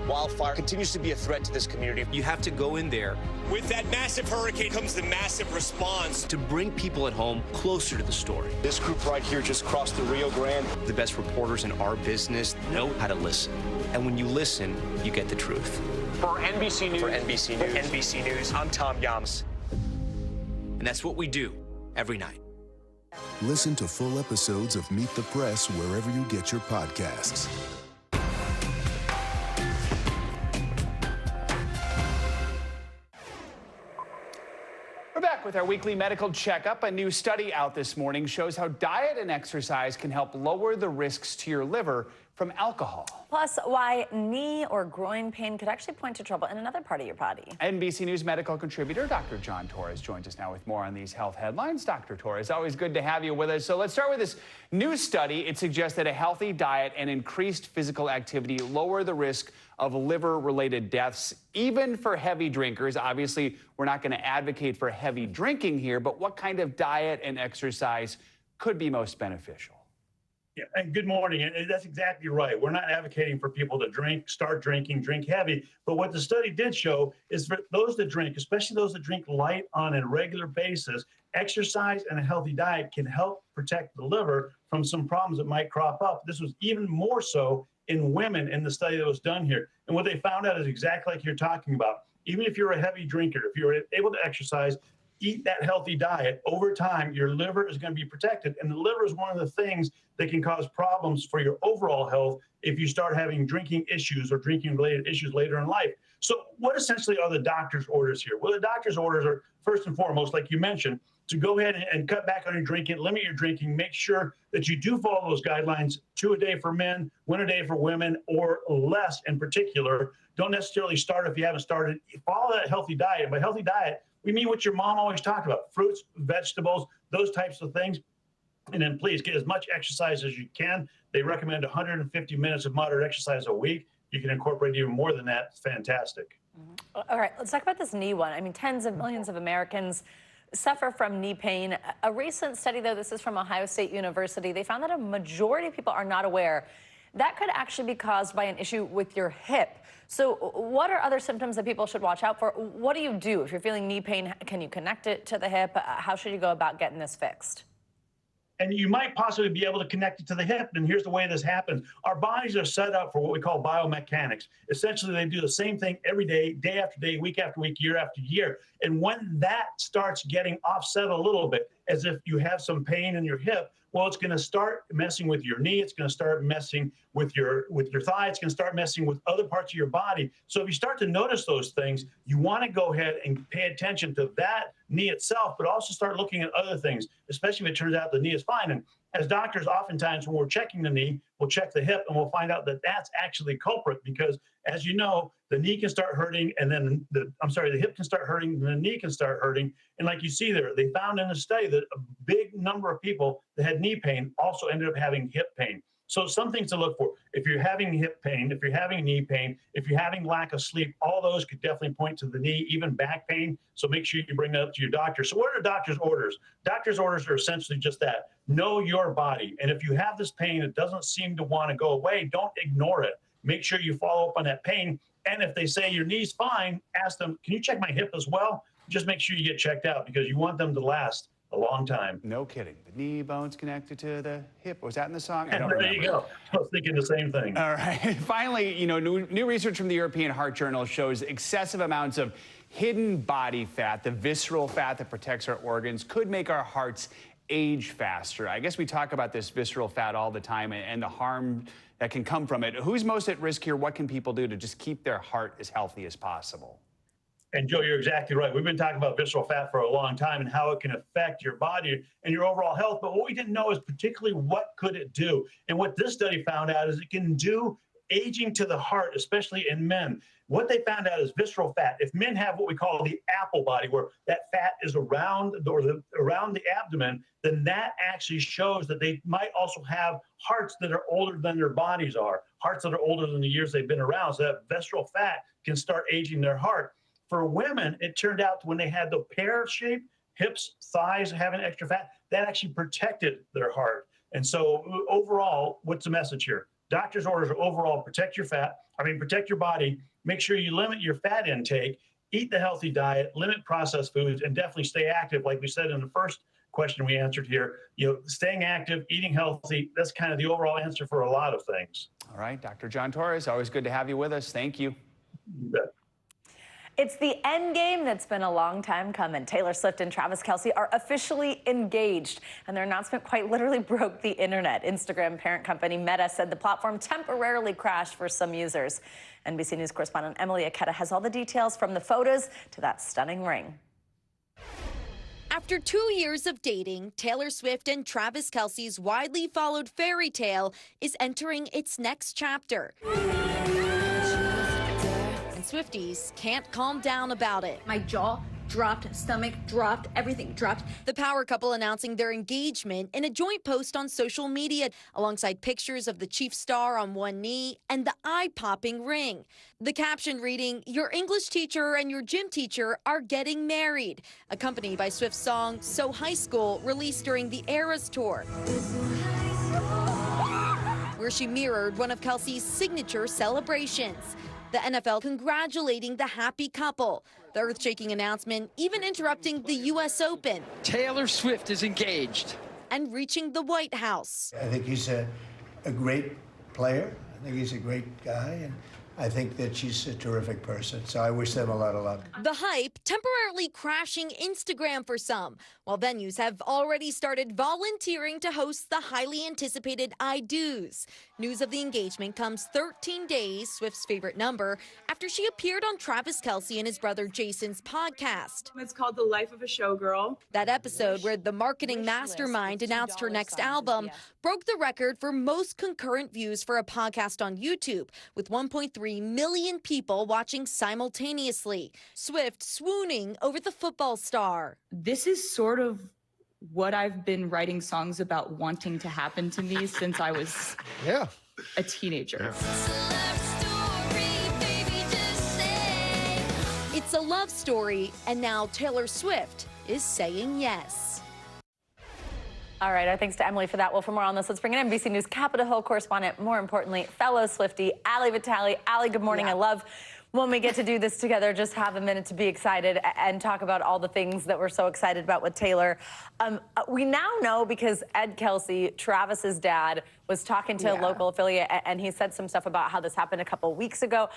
Wildfire continues to be a threat to this community. You have to go in there. With that massive hurricane comes the massive response to bring people at home closer to the story. This group right here just crossed the Rio Grande. The best reporters in our business know how to listen. And when you listen, you get the truth. For NBC News, I'm Tom Llamas. And that's what we do every night. Listen to full episodes of Meet the Press wherever you get your podcasts. We're back with our weekly medical checkup. A new study out this morning shows how diet and exercise can help lower the risks to your liver from alcohol. Plus, why knee or groin pain could actually point to trouble in another part of your body. NBC News medical contributor Dr. John Torres joins us now with more on these health headlines. Dr. Torres, always good to have you with us. So let's start with this new study. It suggests that a healthy diet and increased physical activity lower the risk of liver-related deaths, even for heavy drinkers. Obviously, we're not going to advocate for heavy drinking here, but what kind of diet and exercise could be most beneficial? Yeah, and good morning. And that's exactly right. We're not advocating for people to start drinking, drink heavy. But what the study did show is for those that drink, especially those that drink light on a regular basis, exercise and a healthy diet can help protect the liver from some problems that might crop up. This was even more so in women in the study that was done here. And what they found out is exactly like you're talking about. Even if you're a heavy drinker, if you're able to exercise, eat that healthy diet, over time, your liver is going to be protected. And the liver is one of the things that can cause problems for your overall health if you start having drinking issues or drinking-related issues later in life. So what essentially are the doctor's orders here? Well, the doctor's orders are, first and foremost, like you mentioned, to go ahead and cut back on your drinking, limit your drinking, make sure that you do follow those guidelines, 2 a day for men, 1 a day for women, or less in particular. Don't necessarily start if you haven't started. Follow that healthy diet. By healthy diet, we mean what your mom always talked about, fruits, vegetables, those types of things. And then please get as much exercise as you can. They recommend 150 minutes of moderate exercise a week. You can incorporate even more than that. It's fantastic. All right, let's talk about this knee one. I mean, tens of millions of Americans suffer from knee pain. A recent study, though, this is from Ohio State University, they found that a majority of people are not aware that could actually be caused by an issue with your hip. So what are other symptoms that people should watch out for? What do you do if you're feeling knee pain? Can you connect it to the hip? How should you go about getting this fixed? And you might possibly be able to connect it to the hip. And here's the way this happens. Our bodies are set up for what we call biomechanics. Essentially, they do the same thing every day, day after day, week after week, year after year. And when that starts getting offset a little bit, as if you have some pain in your hip, well, it's going to start messing with your knee. It's going to start messing with your thigh. It's going to start messing with other parts of your body. So if you start to notice those things, you want to go ahead and pay attention to that knee itself, but also start looking at other things, especially if it turns out the knee is fine. And as doctors, oftentimes when we're checking the knee, we'll check the hip and we'll find out that that's actually culprit because, as you know, the knee can start hurting and then the hip can start hurting and the knee can start hurting. And like you see there, they found in a study that a big number of people that had knee pain also ended up having hip pain. So some things to look for. If you're having hip pain, if you're having knee pain, if you're having lack of sleep, all those could definitely point to the knee, even back pain. So make sure you bring that up to your doctor. So what are doctor's orders? Doctor's orders are essentially just that. Know your body. And if you have this pain that doesn't seem to want to go away, don't ignore it. Make sure you follow up on that pain. And if they say your knee's fine, ask them, can you check my hip as well? Just make sure you get checked out because you want them to last a long time. No kidding. The knee bone's connected to the hip. Was that in the song? I don't there remember. You go. I was thinking the same thing. All right. Finally, you know, new research from the European Heart Journal shows excessive amounts of hidden body fat, the visceral fat that protects our organs, could make our hearts age faster. I guess we talk about this visceral fat all the time and the harm that can come from it. Who's most at risk here? What can people do to just keep their heart as healthy as possible? And Joe, you're exactly right. We've been talking about visceral fat for a long time and how it can affect your body and your overall health. But what we didn't know is particularly what could it do. And what this study found out is it can do aging to the heart, especially in men. What they found out is visceral fat. If men have what we call the apple body, where that fat is around the abdomen, then that actually shows that they might also have hearts that are older than their bodies are, hearts that are older than the years they've been around. So that visceral fat can start aging their heart. For women, it turned out when they had the pear-shaped hips, thighs, having extra fat, that actually protected their heart. And so overall, what's the message here? Doctor's orders are overall protect your body, make sure you limit your fat intake, eat the healthy diet, limit processed foods, and definitely stay active. Like we said in the first question we answered here, staying active, eating healthy, that's kind of the overall answer for a lot of things. All right, Dr. John Torres, always good to have you with us. Thank you. You bet. It's the end game that's been a long time coming. Taylor Swift and Travis Kelce are officially engaged, and their announcement quite literally broke the internet. Instagram parent company Meta said the platform temporarily crashed for some users. NBC News correspondent Emily Aketa has all the details from the photos to that stunning ring. After 2 years of dating, Taylor Swift and Travis Kelce's widely followed fairy tale is entering its next chapter. And Swifties can't calm down about it. My jaw dropped, stomach dropped, everything dropped. The power couple announcing their engagement in a joint post on social media, alongside pictures of the chief star on one knee and the eye-popping ring. The caption reading, "Your English teacher and your gym teacher are getting married," accompanied by Swift's song So High School, released during the Eras tour, where she mirrored one of Kelce's signature celebrations. The NFL congratulating the happy couple. The earth-shaking announcement even interrupting the U.S. Open. Taylor Swift is engaged. And reaching the White House. I think he's a great player. I think he's a great guy. And I think that she's a terrific person. So I wish them a lot of luck. The hype temporarily crashing Instagram for some, while venues have already started volunteering to host the highly anticipated I Do's. News of the engagement comes 13 days, Swift's favorite number, after she appeared on Travis Kelce and his brother Jason's podcast. It's called The Life of a Showgirl. That episode, where the marketing mastermind announced her next album, broke the record for most concurrent views for a podcast on YouTube, with 1.3 million people watching simultaneously. Swift swooning over the football star. This is sort of what I've been writing songs about wanting to happen to me since I was a teenager. It's a love story, and now Taylor Swift is saying yes. All right, our thanks to Emily for that. Well, for more on this, let's bring in NBC News Capitol Hill correspondent, more importantly, fellow Swiftie, Ali Vitale. Ali, good morning. I love when we get to do this together, just have a minute to be excited and talk about all the things that we're so excited about with Taylor. We now know, because Ed Kelce, Travis's dad, was talking to a local affiliate, and he said some stuff about how this happened a couple weeks ago.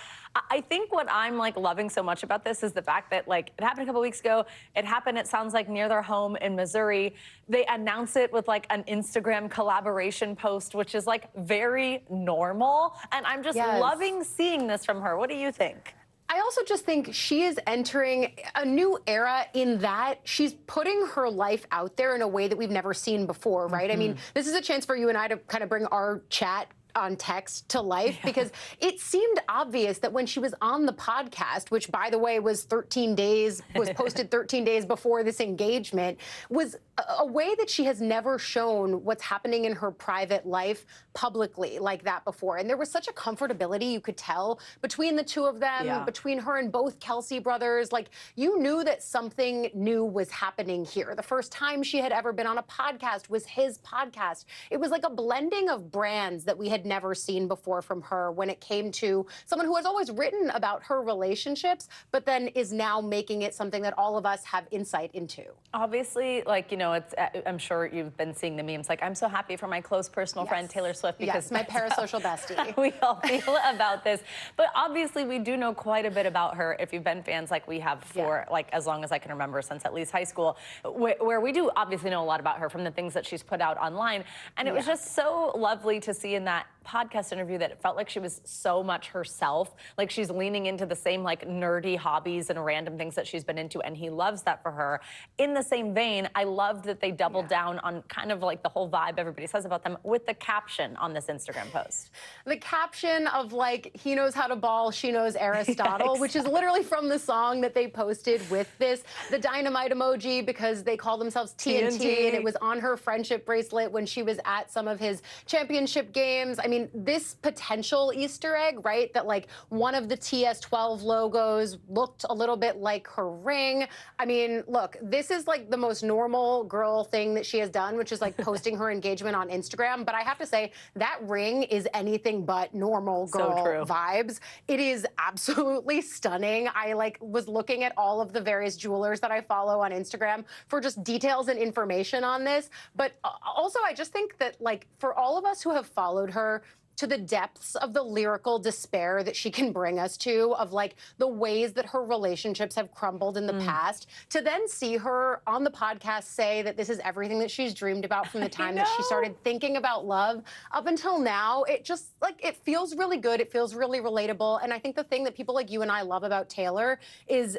I think what I'm loving so much about this is the fact that it happened a couple weeks ago. It happened, it sounds like, near their home in Missouri. They announce it with an Instagram collaboration post, which is very normal. And I'm just loving seeing this from her. What do you think? I also just think she is entering a new era in that she's putting her life out there in a way that we've never seen before, right? I mean, this is a chance for you and I to kind of bring our chat on text to life, because it seemed obvious that when she was on the podcast, which, by the way, was posted 13 days before this engagement, was a way that she has never shown what's happening in her private life publicly like that before. And there was such a comfortability, you could tell, between the two of them, between her and both Kelce brothers. You knew that something new was happening here. The first time she had ever been on a podcast was his podcast. It was like a blending of brands that we had never seen before from her when it came to someone who has always written about her relationships, but then is now making it something that all of us have insight into. Obviously, I'm sure you've been seeing the memes, I'm so happy for my close personal friend Taylor Swift, because my parasocial bestie. We all feel about this. But obviously, we do know quite a bit about her, if you've been fans like we have for as long as I can remember, since at least high school, where we do obviously know a lot about her from the things that she's put out online. And it was just so lovely to see in that podcast interview that it felt like she was so much herself. She's leaning into the same nerdy hobbies and random things that she's been into, and he loves that for her. In the same vein, I loved that they doubled down on kind of the whole vibe everybody says about them with the caption on this Instagram post. The caption of he knows how to ball, she knows Aristotle, which is literally from the song that they posted with this. The dynamite emoji, because they call themselves TNT, and it was on her friendship bracelet when she was at some of his championship games. I mean, this potential Easter egg, right, that one of the TS12 logos looked a little bit like her ring. I mean, look, this is the most normal girl thing that she has done, which is posting her engagement on Instagram. But I have to say, that ring is anything but normal girl vibes. It is absolutely stunning. I was looking at all of the various jewelers that I follow on Instagram for just details and information on this. But also, I just think that for all of us who have followed her to the depths of the lyrical despair that she can bring us to, of the ways that her relationships have crumbled in the past, to then see her on the podcast say that this is everything that she's dreamed about from the time that she started thinking about love up until now. It just it feels really good. It feels really relatable. And I think the thing that people like you and I love about Taylor is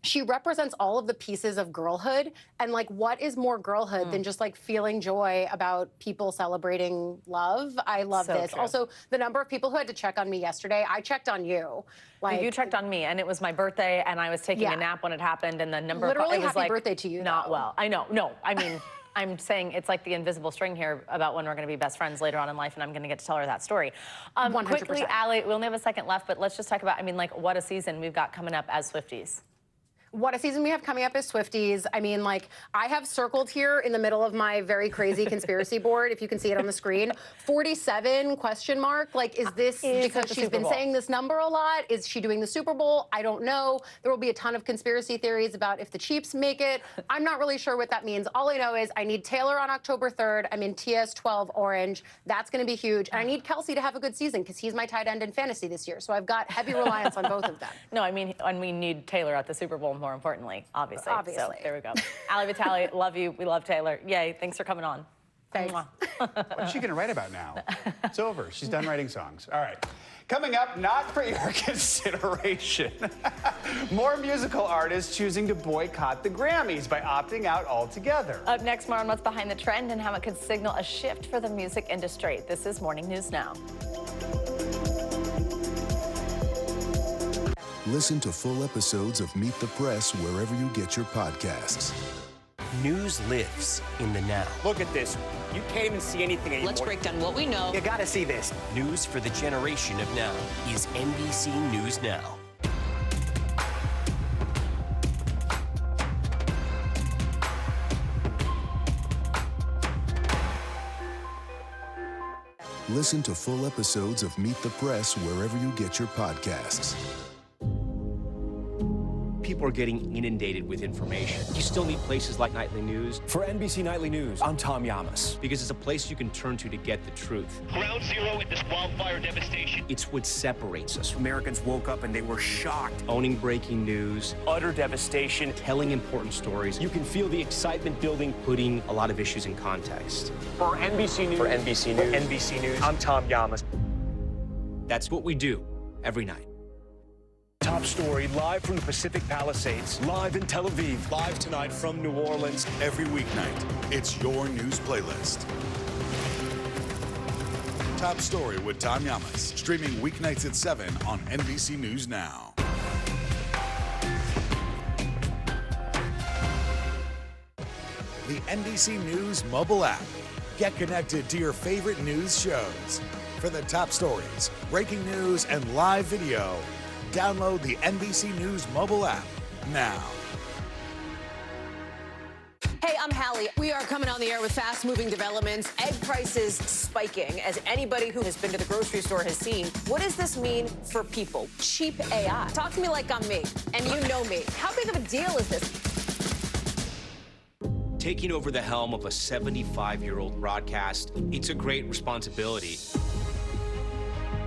she represents all of the pieces of girlhood. And like, what is more girlhood than just like feeling joy about people celebrating love? I love this. True. Also, the number of people who had to check on me yesterday, I checked on you. Like, you checked on me, and it was my birthday, and I was taking a nap when it happened, and the number literally it was happy like, birthday to you. Not though. well. I know. No, I mean, I'm saying it's like the invisible string here about when we're going to be best friends later on in life, and I'm going to get to tell her that story. 100%. Quickly, Allie, we only have a second left, but let's just talk about, I mean, like, what a season we've got coming up as Swifties. What a season we have coming up as Swifties. I mean, like, I have circled here in the middle of my very crazy conspiracy board, if you can see it on the screen, 47 question mark. Like, is this because she's been saying this number a lot? Is she doing the Super Bowl? I don't know. There will be a ton of conspiracy theories about if the Chiefs make it. I'm not really sure what that means. All I know is I need Taylor on October 3rd. I'm in TS12 orange. That's going to be huge. And I need Kelsey to have a good season because he's my tight end in fantasy this year. So I've got heavy reliance on both of them. No, I mean, and we need Taylor at the Super Bowl, more importantly, obviously. So there we go. Allie Vitale, love you. We love Taylor. Yay, thanks for coming on. Thanks. What is she going to write about now? It's over. She's done writing songs. All right. Coming up, not for your consideration. More musical artists choosing to boycott the Grammys by opting out altogether. Up next, more on what's behind the trend and how it could signal a shift for the music industry. This is Morning News Now. Listen to full episodes of Meet the Press wherever you get your podcasts. News lives in the now. Look at this. You can't even see anything anymore. Let's break down what we know. You gotta see this. News for the generation of now is NBC News Now. Listen to full episodes of Meet the Press wherever you get your podcasts. People are getting inundated with information. You still need places like Nightly News. For NBC Nightly News, I'm Tom Yamas. Because it's a place you can turn to get the truth. Ground zero in this wildfire devastation. It's what separates us. Americans woke up and they were shocked. Owning breaking news. Utter devastation. Telling important stories. You can feel the excitement building. Putting a lot of issues in context. For NBC News, NBC News, I'm Tom Yamas. That's what we do every night. Top story live from the Pacific Palisades, live in Tel Aviv, live tonight from New Orleans. Every weeknight, it's your news playlist. Top Story with Tom Yamas, streaming weeknights at 7 on NBC News Now. The NBC News mobile app. Get connected to your favorite news shows. For the top stories, breaking news, and live video, download the NBC News mobile app now. Hey, I'm Hallie. We are coming on the air with fast-moving developments. Egg prices spiking, as anybody who has been to the grocery store has seen. What does this mean for people? Cheap AI. Talk to me like I'm me, and you know me. How big of a deal is this? Taking over the helm of a 75-year-old broadcast, it's a great responsibility.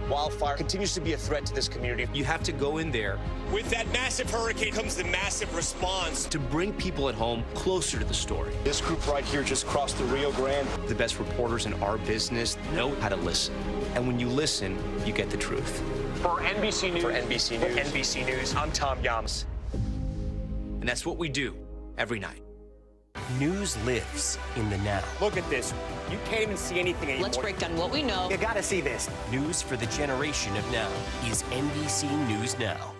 Wildfire continues to be a threat to this community. You have to go in there. With that massive hurricane comes the massive response. To bring people at home closer to the story. This group right here just crossed the Rio Grande. The best reporters in our business know how to listen. And when you listen, you get the truth. For NBC News, I'm Tom Yamas. And that's what we do every night. News lives in the now. Look at this. You can't even see anything anymore. Let's break down what we know. You gotta see this. News for the generation of now is NBC News Now.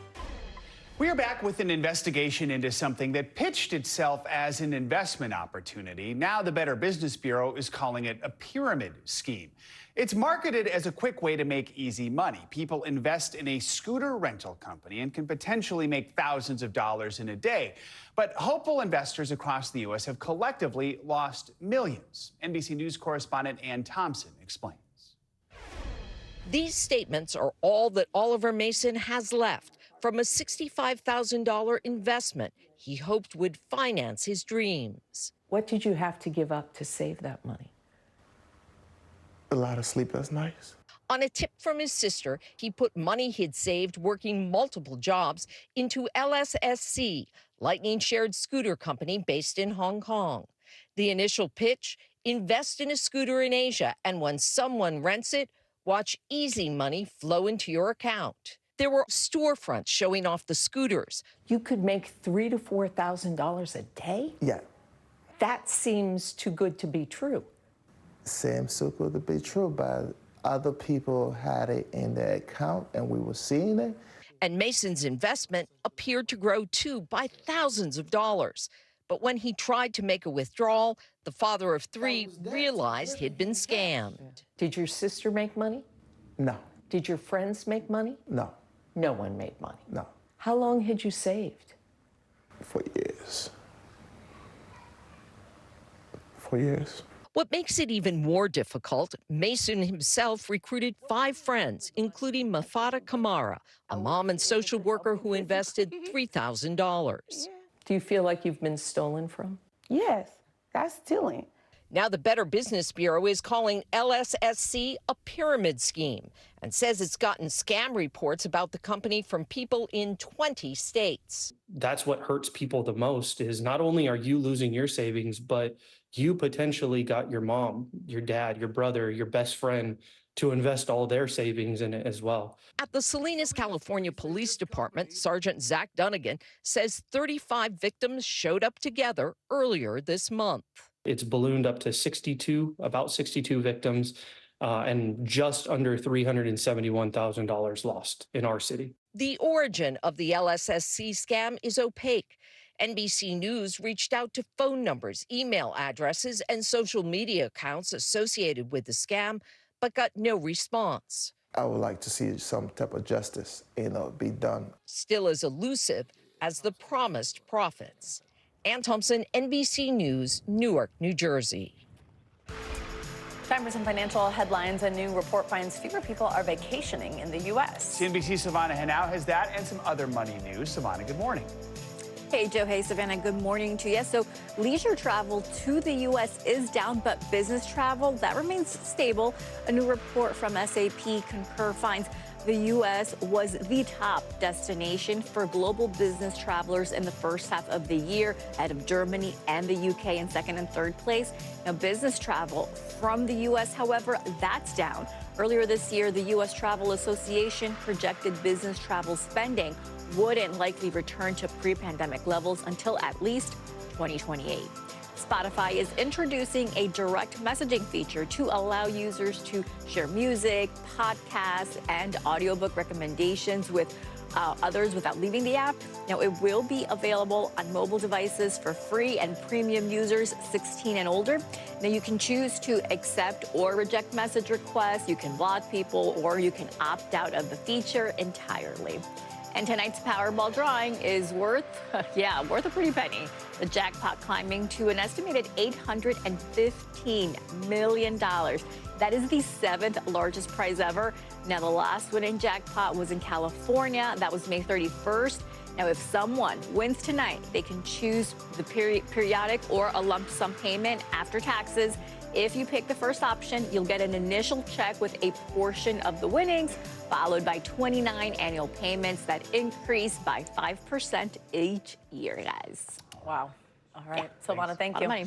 We are back with an investigation into something that pitched itself as an investment opportunity. Now the Better Business Bureau is calling it a pyramid scheme. It's marketed as a quick way to make easy money. People invest in a scooter rental company and can potentially make thousands of dollars in a day. But hopeful investors across the U.S. have collectively lost millions. NBC News correspondent Ann Thompson explains. These statements are all that Oliver Mason has left from a $65,000 investment he hoped would finance his dreams. What did you have to give up to save that money? A lot of sleepless nights. On a tip from his sister, he put money he'd saved working multiple jobs into LSSC, Lightning Shared Scooter Company based in Hong Kong. The initial pitch, invest in a scooter in Asia, and when someone rents it, watch easy money flow into your account. There were storefronts showing off the scooters. You could make $3,000 to $4,000 a day? Yeah. That seems too good to be true. Seems so good to be true, but other people had it in their account and we were seeing it. And Mason's investment appeared to grow too by thousands of dollars. But when he tried to make a withdrawal, the father of three realized he'd been scammed. Did your sister make money? No. Did your friends make money? No. No one made money. No. How long had you saved? For years. 4 years. What makes it even more difficult, Mason himself recruited 5 friends, including Mafata Kamara, a mom and social worker who invested $3,000. Do you feel like you've been stolen from? Yes, that's stealing. Now the Better Business Bureau is calling LSSC a pyramid scheme and says it's gotten scam reports about the company from people in 20 states. That's what hurts people the most is not only are you losing your savings, but you potentially got your mom, your dad, your brother, your best friend to invest all their savings in it as well. At the Salinas, California Police Department, Sergeant Zach Dunnigan says 35 victims showed up together earlier this month. It's ballooned up to about 62 victims, and just under $371,000 lost in our city. The origin of the LSSC scam is opaque. NBC News reached out to phone numbers, email addresses, and social media accounts associated with the scam, but got no response. I would like to see some type of justice, be done. Still as elusive as the promised profits. Ann Thompson, NBC News, Newark, New Jersey. Time for some financial headlines. A new report finds fewer people are vacationing in the U.S. CNBC's Savannah Henao has that and some other money news. Savannah, good morning. Hey, Joe. Hey, Savannah. Good morning to you. So leisure travel to the U.S. is down, but business travel, that remains stable. A new report from SAP Concur finds the U.S. was the top destination for global business travelers in the first half of the year, ahead of Germany and the U.K. in second and third place. Now, business travel from the U.S., however, that's down. Earlier this year, the U.S. Travel Association projected business travel spending wouldn't likely return to pre-pandemic levels until at least 2028. Spotify is introducing a direct messaging feature to allow users to share music, podcasts, and audiobook recommendations with others without leaving the app. Now, it will be available on mobile devices for free and premium users 16 and older. Now, you can choose to accept or reject message requests. You can block people, or you can opt out of the feature entirely. And tonight's Powerball drawing is worth a pretty penny. The jackpot climbing to an estimated $815 million. That is the 7th largest prize ever. Now, the last winning jackpot was in California. That was May 31st. Now, if someone wins tonight, they can choose the periodic or a lump sum payment after taxes. If you pick the first option, you'll get an initial check with a portion of the winnings, followed by 29 annual payments that increase by 5% each year, guys. Wow. All right. Savannah, thank you. Money.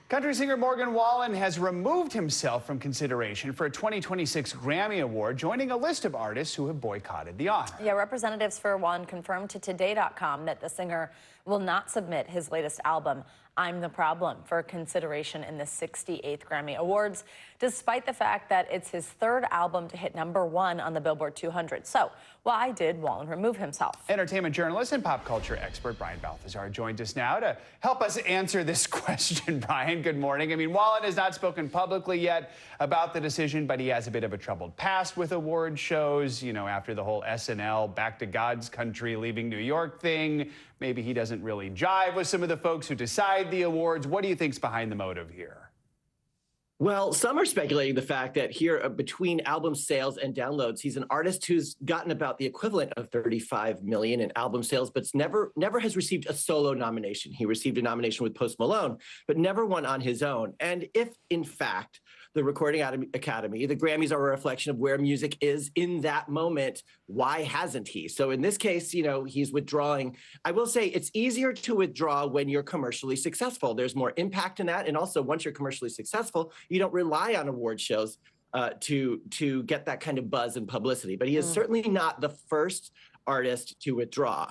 Country singer Morgan Wallen has removed himself from consideration for a 2026 Grammy Award, joining a list of artists who have boycotted the honor. Yeah, representatives for Wallen confirmed to Today.com that the singer will not submit his latest album, I'm the Problem, for consideration in the 68th Grammy Awards, despite the fact that it's his third album to hit #1 on the Billboard 200. So, why did Wallen remove himself? Entertainment journalist and pop culture expert Brian Balthazar joins us now to help us answer this question. Brian, good morning. I mean, Wallen has not spoken publicly yet about the decision, but he has a bit of a troubled past with award shows. You know, after the whole SNL Back to God's Country leaving New York thing, maybe he doesn't really jive with some of the folks who decide the awards. What do you think's behind the motive here? Well, some are speculating the fact that here, between album sales and downloads, he's an artist who's gotten about the equivalent of 35 million in album sales, but never has received a solo nomination. He received a nomination with Post Malone, but never one on his own. And if, in fact, the Recording Academy, the Grammys are a reflection of where music is in that moment, why hasn't he? So in this case, you know, he's withdrawing. I will say it's easier to withdraw when you're commercially successful. There's more impact in that. And also, once you're commercially successful, you don't rely on award shows to get that kind of buzz and publicity. But he is certainly not the first artist to withdraw.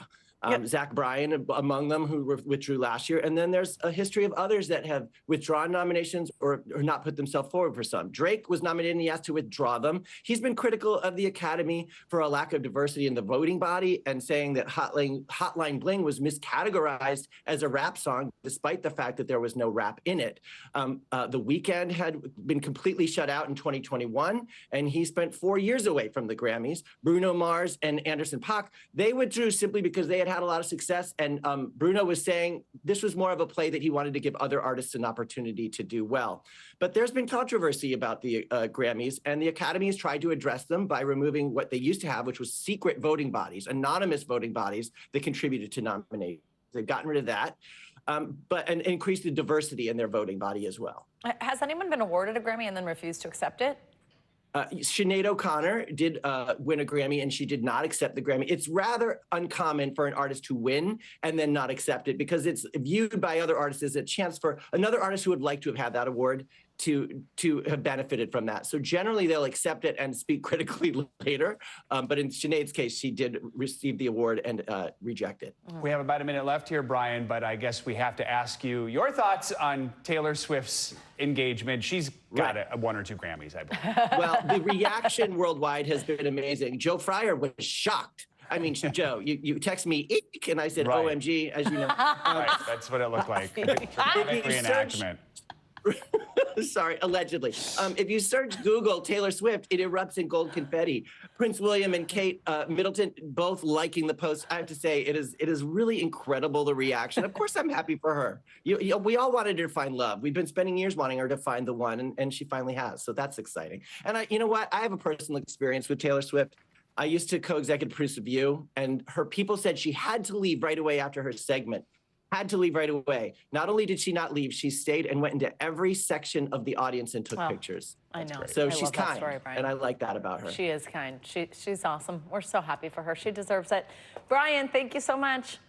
Zach Bryan among them, who withdrew last year. And then there's a history of others that have withdrawn nominations or not put themselves forward for some. Drake was nominated and he asked to withdraw them. He's been critical of the Academy for a lack of diversity in the voting body and saying that Hotline Bling was miscategorized as a rap song, despite the fact that there was no rap in it. The Weeknd had been completely shut out in 2021, and he spent 4 years away from the Grammys. Bruno Mars and Anderson .Paak, they withdrew simply because they had a lot of success, and Bruno was saying this was more of a play that he wanted to give other artists an opportunity to do well. But there's been controversy about the Grammys, and the Academy has tried to address them by removing what they used to have, which was secret voting bodies, anonymous voting bodies that contributed to nominations. They've gotten rid of that, and increased the diversity in their voting body as well. Has anyone been awarded a Grammy and then refused to accept it? Sinead O'Connor did win a Grammy, and she did not accept the Grammy. It's rather uncommon for an artist to win and then not accept it, because it's viewed by other artists as a chance for another artist who would like to have had that award to have benefited from that. So generally they'll accept it and speak critically later. But in Sinead's case, she did receive the award and reject it. We have about a minute left here, Brian, but I guess we have to ask you your thoughts on Taylor Swift's engagement. She's got one or two Grammys, I believe. Well, the reaction worldwide has been amazing. Joe Fryer was shocked. I mean, Joe, you text me, eek, and I said, OMG, as you know. Right, that's what it looked like. Dramatic reenactment. Sorry, allegedly. If you search Google Taylor Swift, it erupts in gold confetti. Prince William and Kate Middleton both liking the post. I have to say, it is really incredible, the reaction. Of course, I'm happy for her. We all wanted her to find love. We've been spending years wanting her to find the one, and she finally has. So that's exciting. And you know what? I have a personal experience with Taylor Swift. I used to co-executive produce View, and her people said she had to leave right away after her segment. Had to leave right away. Not only did she not leave, she stayed and went into every section of the audience and took pictures. I know. So I she's love that kind, story, Brian. and I like that about her. She is kind. She's awesome. We're so happy for her. She deserves it. Brian, thank you so much.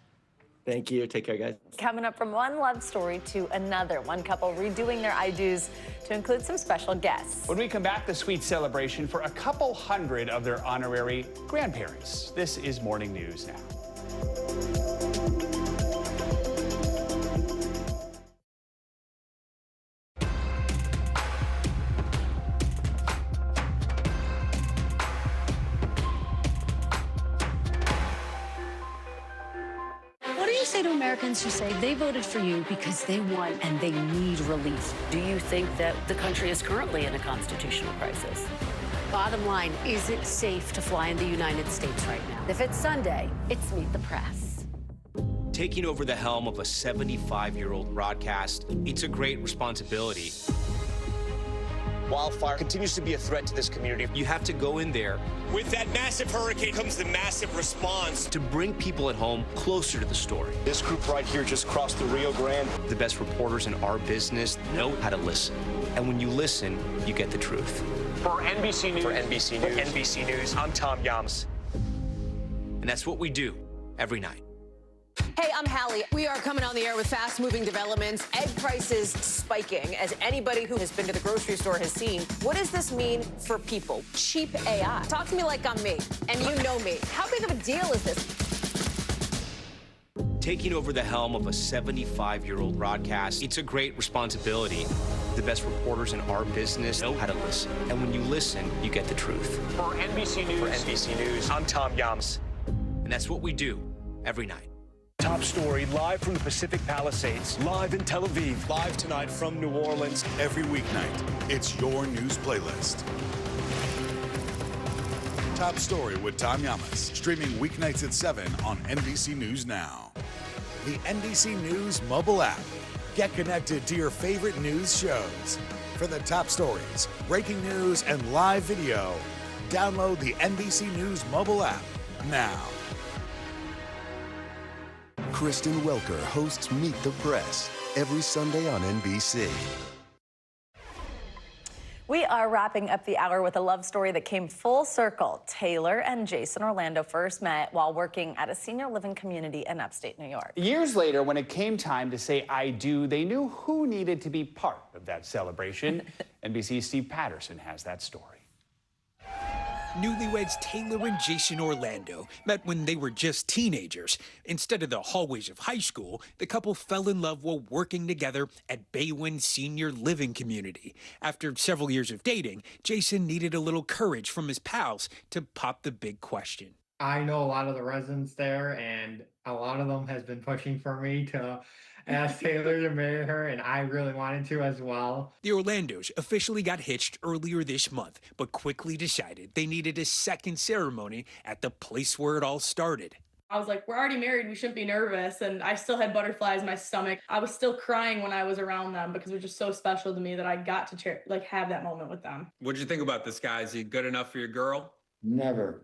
Thank you. Take care, guys. Coming up, from one love story to another, one couple redoing their I do's to include some special guests. When we come back, the sweet celebration for a couple hundred of their honorary grandparents. This is Morning News Now. What do you say to Americans who say they voted for you because they won and they need relief? Do you think that the country is currently in a constitutional crisis? Bottom line, is it safe to fly in the United States right now? If it's Sunday, it's Meet the Press. Taking over the helm of a 75-year-old broadcast, it's a great responsibility. Wildfire continues to be a threat to this community. You have to go in there. With that massive hurricane comes the massive response. To bring people at home closer to the story. This group right here just crossed the Rio Grande. The best reporters in our business know how to listen. And when you listen, you get the truth. For NBC News, I'm Tom Yams. And that's what we do every night. Hey, I'm Hallie. We are coming on the air with fast-moving developments. Egg prices spiking, as anybody who has been to the grocery store has seen. What does this mean for people? Cheap AI. Talk to me like I'm me, and you know me. How big of a deal is this? Taking over the helm of a 75-year-old broadcast, it's a great responsibility. The best reporters in our business know how to listen. And when you listen, you get the truth. For NBC News, I'm Tom Yams. And that's what we do every night. Top story live from the Pacific Palisades, live in Tel Aviv, live tonight from New Orleans. Every weeknight, it's your news playlist. Top Story with Tom Yamas, streaming weeknights at 7 on NBC News Now. The NBC News mobile app. Get connected to your favorite news shows. For the top stories, breaking news, and live video, download the NBC News mobile app now. Kristen Welker hosts Meet the Press every Sunday on NBC. We are wrapping up the hour with a love story that came full circle. Taylor and Jason Orlando first met while working at a senior living community in upstate New York. Years later, when it came time to say I do, they knew who needed to be part of that celebration. NBC's Steve Patterson has that story. Newlyweds Taylor and Jason Orlando met when they were just teenagers. Instead of the hallways of high school, the couple fell in love while working together at Baywin Senior Living Community. After several years of dating, Jason needed a little courage from his pals to pop the big question. I know a lot of the residents there, and a lot of them has been pushing for me to ask Taylor to marry her, and I really wanted to as well. The Orlandos officially got hitched earlier this month, but quickly decided they needed a second ceremony at the place where it all started. I was like, we're already married, we shouldn't be nervous, and I still had butterflies in my stomach. I was still crying when I was around them because it was just so special to me that I got to have that moment with them. What'd you think about this guy? Is he good enough for your girl? Never.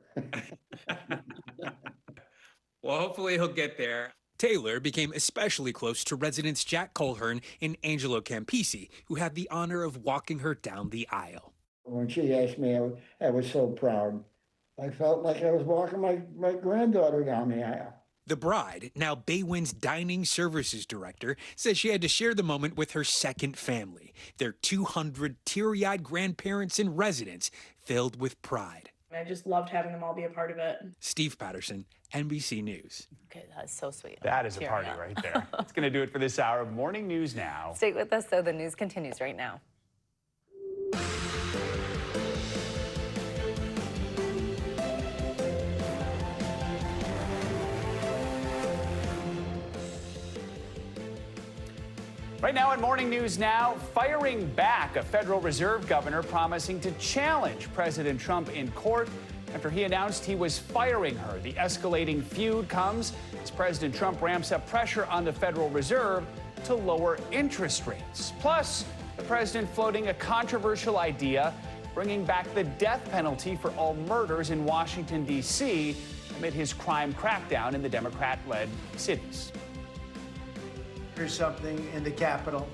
Well, hopefully he'll get there. Taylor became especially close to residents Jack Colhern and Angelo Campisi, who had the honor of walking her down the aisle. When she asked me, I was so proud. I felt like I was walking my granddaughter down the aisle. The bride, now Baywin's Dining Services Director, says she had to share the moment with her second family, their 200 teary-eyed grandparents and residents filled with pride. I just loved having them all be a part of it. Steve Patterson, NBC News. Okay, that's so sweet. That is a party right there. That's going to do it for this hour of Morning News Now. Stay with us, though. The news continues right now. Right now on Morning News Now, firing back a Federal Reserve governor promising to challenge President Trump in court after he announced he was firing her. The escalating feud comes as President Trump ramps up pressure on the Federal Reserve to lower interest rates. Plus, the president floating a controversial idea, bringing back the death penalty for all murders in Washington, D.C., amid his crime crackdown in the Democrat-led cities. Here's something in the Capitol.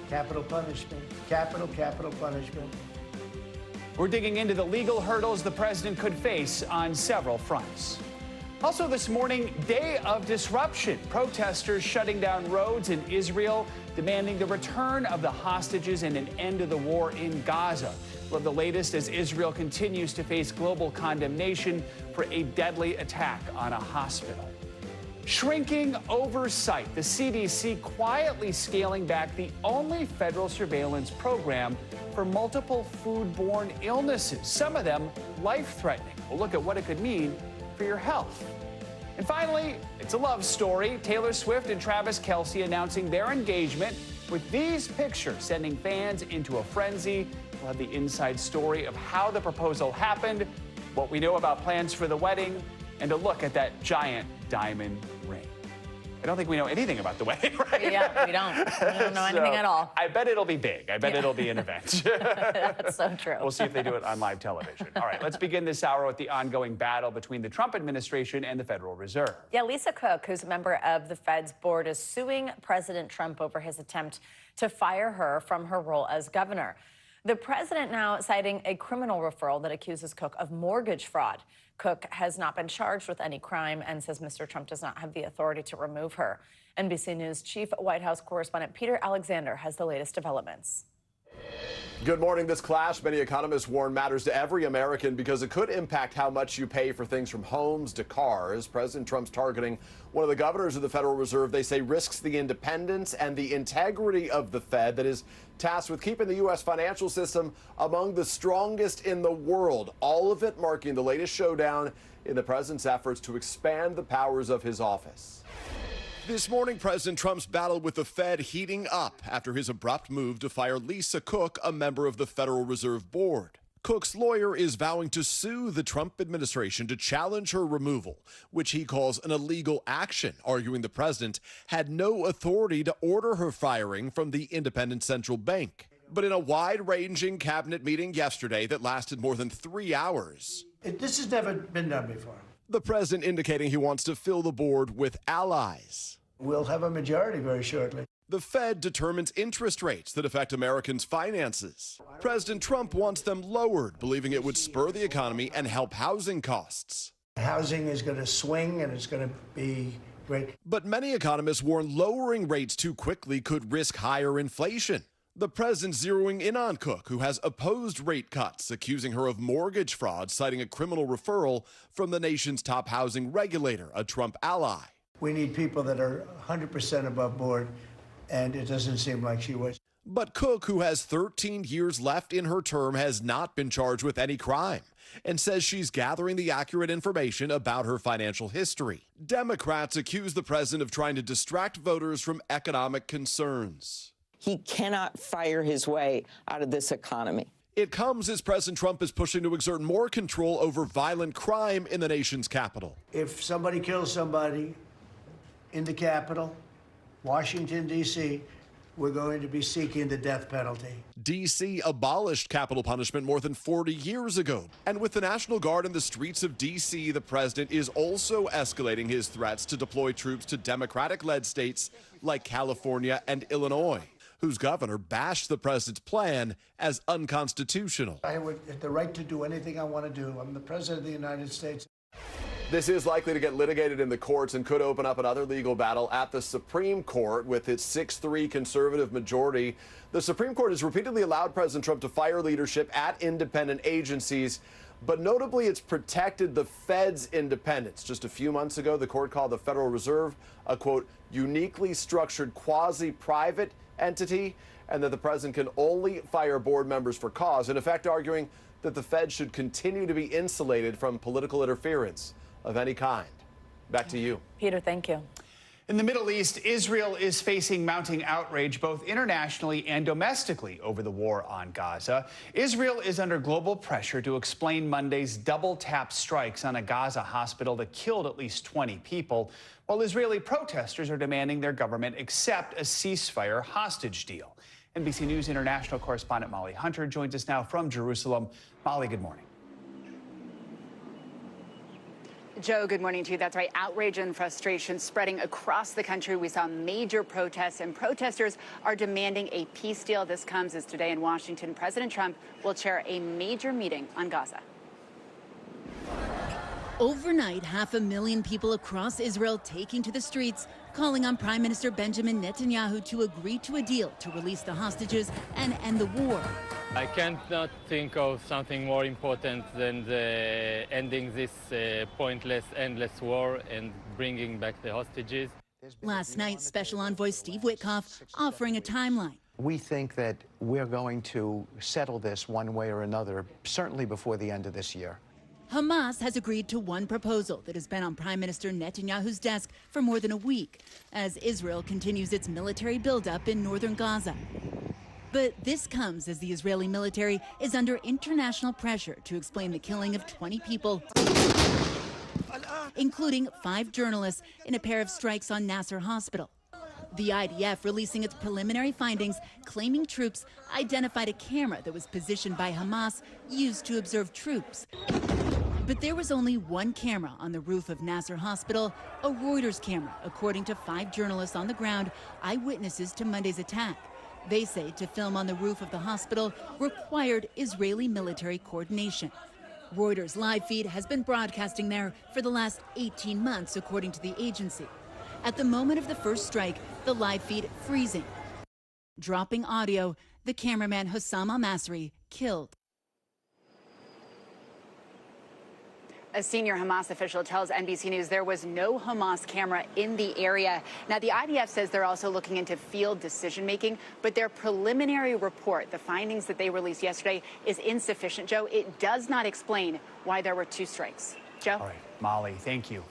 Capital punishment. Capital punishment. We're digging into the legal hurdles the president could face on several fronts. Also this morning, day of disruption. Protesters shutting down roads in Israel, demanding the return of the hostages and an end to the war in Gaza. We'll have the latest as Israel continues to face global condemnation for a deadly attack on a hospital. Shrinking oversight, the CDC quietly scaling back the only federal surveillance program for multiple foodborne illnesses, some of them life-threatening. We'll look at what it could mean for your health. And finally, it's a love story. Taylor Swift and Travis Kelce announcing their engagement with these pictures, sending fans into a frenzy. We'll have the inside story of how the proposal happened, what we know about plans for the wedding, and a look at that giant diamond ring. I don't think we know anything about the wedding, right? Yeah, we don't. We don't know anything at all. I bet it'll be big. I bet it'll be an event. That's so true. We'll see if they do it on live television. All right, let's begin this hour with the ongoing battle between the Trump administration and the Federal Reserve. Yeah, Lisa Cook, who's a member of the Fed's board, is suing President Trump over his attempt to fire her from her role as governor. The president now citing a criminal referral that accuses Cook of mortgage fraud. Cook has not been charged with any crime and says Mr. Trump does not have the authority to remove her. NBC News Chief White House correspondent Peter Alexander has the latest developments. Good morning. This clash, many economists warn, matters to every American because it could impact how much you pay for things from homes to cars. President Trump's targeting one of the governors of the Federal Reserve they say risks the independence and the integrity of the Fed that is tasked with keeping the U.S. financial system among the strongest in the world. All of it marking the latest showdown in the president's efforts to expand the powers of his office. This morning, President Trump's battle with the Fed heating up after his abrupt move to fire Lisa Cook, a member of the Federal Reserve Board. Cook's lawyer is vowing to sue the Trump administration to challenge her removal, which he calls an illegal action, arguing the president had no authority to order her firing from the independent central bank. But in a wide-ranging cabinet meeting yesterday that lasted more than 3 hours, This has never been done before. the president indicating he wants to fill the board with allies. We'll have a majority very shortly. The Fed determines interest rates that affect Americans' finances. President Trump wants them lowered, believing it would spur the economy and help housing costs. Housing is going to swing and it's going to be great. But many economists warn lowering rates too quickly could risk higher inflation. The president zeroing in on Cook, who has opposed rate cuts, accusing her of mortgage fraud, citing a criminal referral from the nation's top housing regulator, a Trump ally. We need people that are 100% above board, and it doesn't seem like she was. But Cook, who has 13 years left in her term, has not been charged with any crime and says she's gathering the accurate information about her financial history. Democrats accuse the president of trying to distract voters from economic concerns. He cannot fire his way out of this economy. It comes as President Trump is pushing to exert more control over violent crime in the nation's capital. If somebody kills somebody in the Capitol, Washington, D.C., we're going to be seeking the death penalty. D.C. abolished capital punishment more than 40 years ago. And with the National Guard in the streets of D.C., the president is also escalating his threats to deploy troops to Democratic-led states like California and Illinois, whose governor bashed the president's plan as unconstitutional. I have the right to do anything I want to do. I'm the president of the United States. This is likely to get litigated in the courts and could open up another legal battle at the Supreme Court with its 6-3 conservative majority. The Supreme Court has repeatedly allowed President Trump to fire leadership at independent agencies, but notably it's protected the Fed's independence. Just a few months ago, the court called the Federal Reserve a, quote, uniquely structured quasi-private entity, and that the president can only fire board members for cause, in effect arguing that the Fed should continue to be insulated from political interference of any kind. Back to you. Peter, thank you. In the Middle East, Israel is facing mounting outrage both internationally and domestically over the war on Gaza. Israel is under global pressure to explain Monday's double-tap strikes on a Gaza hospital that killed at least 20 people, while Israeli protesters are demanding their government accept a ceasefire hostage deal. NBC News international correspondent Molly Hunter joins us now from Jerusalem. Molly, good morning. Joe, good morning to you. That's right. Outrage and frustration spreading across the country. We saw major protests, and protesters are demanding a peace deal. This comes as today in Washington, President Trump will chair a major meeting on Gaza. Overnight, 500,000 people across Israel taking to the streets, calling on Prime Minister Benjamin Netanyahu to agree to a deal to release the hostages and end the war. I can't not think of something more important than ending this pointless, endless war and bringing back the hostages. Last night, Special Envoy Steve Witkoff offering a timeline. We think that we're going to settle this one way or another, certainly before the end of this year. Hamas has agreed to one proposal that has been on Prime Minister Netanyahu's desk for more than a week, as Israel continues its military buildup in northern Gaza. But this comes as the Israeli military is under international pressure to explain the killing of 20 people, including 5 journalists in a pair of strikes on Nasser Hospital. The IDF releasing its preliminary findings, claiming troops identified a camera that was positioned by Hamas used to observe troops. But there was only one camera on the roof of Nasser Hospital, a Reuters camera, according to 5 journalists on the ground, eyewitnesses to Monday's attack. They say to film on the roof of the hospital required Israeli military coordination. Reuters' live feed has been broadcasting there for the last 18 months, according to the agency. At the moment of the first strike, the live feed freezing. Dropping audio, the cameraman Hussam al-Masri killed. A senior Hamas official tells NBC News there was no Hamas camera in the area. Now, the IDF says they're also looking into field decision-making, but their preliminary report, the findings that they released yesterday, is insufficient, Joe. It does not explain why there were 2 strikes. Joe? All right, Molly, thank you.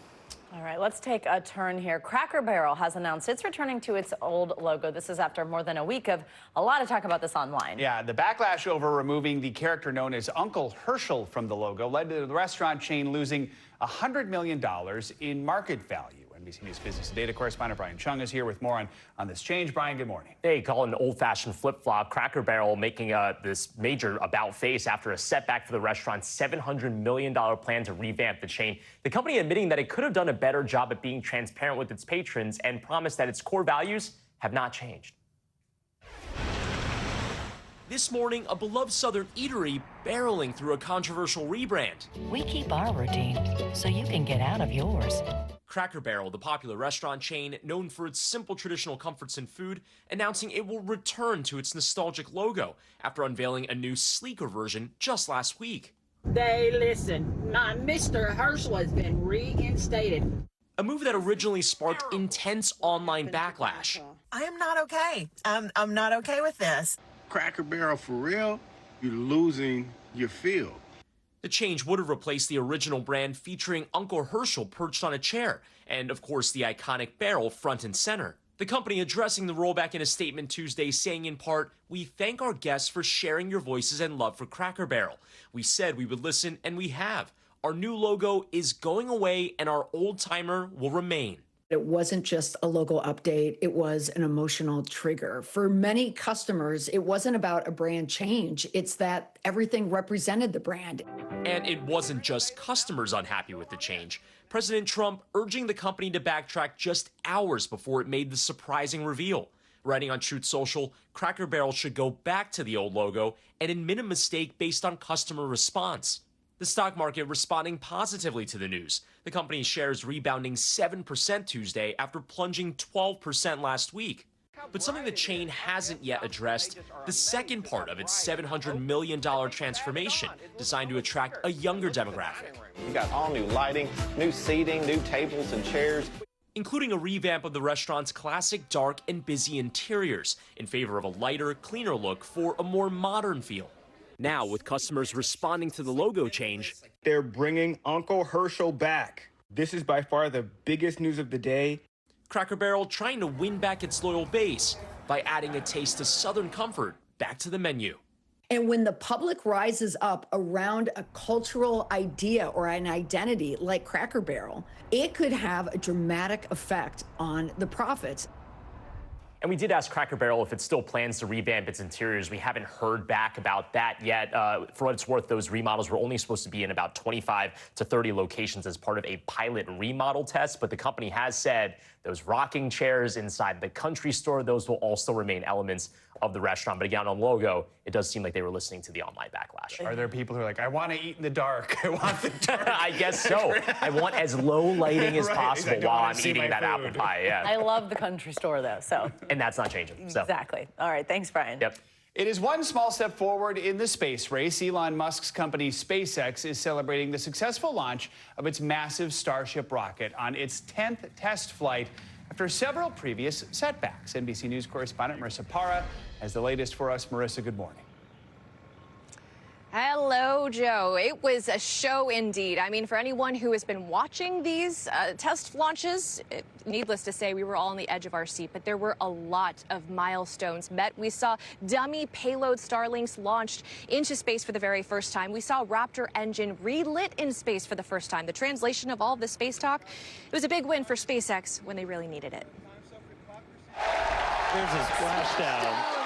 All right, let's take a turn here. Cracker Barrel has announced it's returning to its old logo. This is after more than a week of a lot of talk about this online. Yeah, the backlash over removing the character known as Uncle Herschel from the logo led to the restaurant chain losing $100 million in market value. NBC News Business and Data correspondent Brian Chung is here with more on this change. Brian, good morning. They call it an old-fashioned flip-flop. Cracker Barrel making this major about-face after a setback for the restaurant's $700 million plan to revamp the chain. The company admitting that it could have done a better job at being transparent with its patrons and promised that its core values have not changed. This morning, a beloved Southern eatery barreling through a controversial rebrand. We keep our routine so you can get out of yours. Cracker Barrel, the popular restaurant chain known for its simple traditional comforts in food, announcing it will return to its nostalgic logo after unveiling a new, sleeker version just last week. They listen. My Mr. Herschel has been reinstated. A move that originally sparked intense online backlash. I am not okay. I'm not okay with this. Cracker Barrel for real, you're losing your feel. The change would have replaced the original brand featuring Uncle Herschel perched on a chair, and of course the iconic barrel front and center. The company addressing the rollback in a statement Tuesday, saying in part, "We thank our guests for sharing your voices and love for Cracker Barrel. We said we would listen, and we have. Our new logo is going away, and our old-timer will remain." It wasn't just a logo update, it was an emotional trigger. For many customers, it wasn't about a brand change, it's that everything represented the brand. And it wasn't just customers unhappy with the change. President Trump urging the company to backtrack just hours before it made the surprising reveal. Writing on Truth Social, Cracker Barrel should go back to the old logo and admit a mistake based on customer response. The stock market responding positively to the news. The company's shares rebounding 7% Tuesday after plunging 12% last week. But something the chain hasn't yet addressed, the second part of its $700 million transformation designed to attract a younger demographic. You got all new lighting, new seating, new tables and chairs, including a revamp of the restaurant's classic dark and busy interiors in favor of a lighter, cleaner look for a more modern feel. Now, with customers responding to the logo change, they're bringing Uncle Herschel back. This is by far the biggest news of the day. Cracker Barrel trying to win back its loyal base by adding a taste of Southern comfort back to the menu. And when the public rises up around a cultural idea or an identity like Cracker Barrel, it could have a dramatic effect on the profits. And we did ask Cracker Barrel if it still plans to revamp its interiors. We haven't heard back about that yet. For what it's worth, those remodels were only supposed to be in about 25 to 30 locations as part of a pilot remodel test. But the company has said those rocking chairs inside the country store, those will also remain elements of the restaurant. But again, on logo, it does seem like they were listening to the online backlash. Are there people who are like, I want to eat in the dark. I want the dark. I guess so. I want as low lighting as Right. possible I don't while wanna I'm see eating my that food. apple pie. Yeah. I love the country store, though, so. And that's not changing. So. Exactly. All right, thanks, Brian. Yep. It is one small step forward in the space race. Elon Musk's company SpaceX is celebrating the successful launch of its massive Starship rocket on its 10th test flight after several previous setbacks. NBC News correspondent Marissa Parra has the latest for us. Marissa, good morning. Hello, Joe. It was a show indeed. I mean, for anyone who has been watching these test launches, needless to say, we were all on the edge of our seat, but there were a lot of milestones met. We saw dummy payload Starlinks launched into space for the very first time. We saw Raptor engine relit in space for the first time. The translation of all of the space talk, it was a big win for SpaceX when they really needed it. There's a splashdown.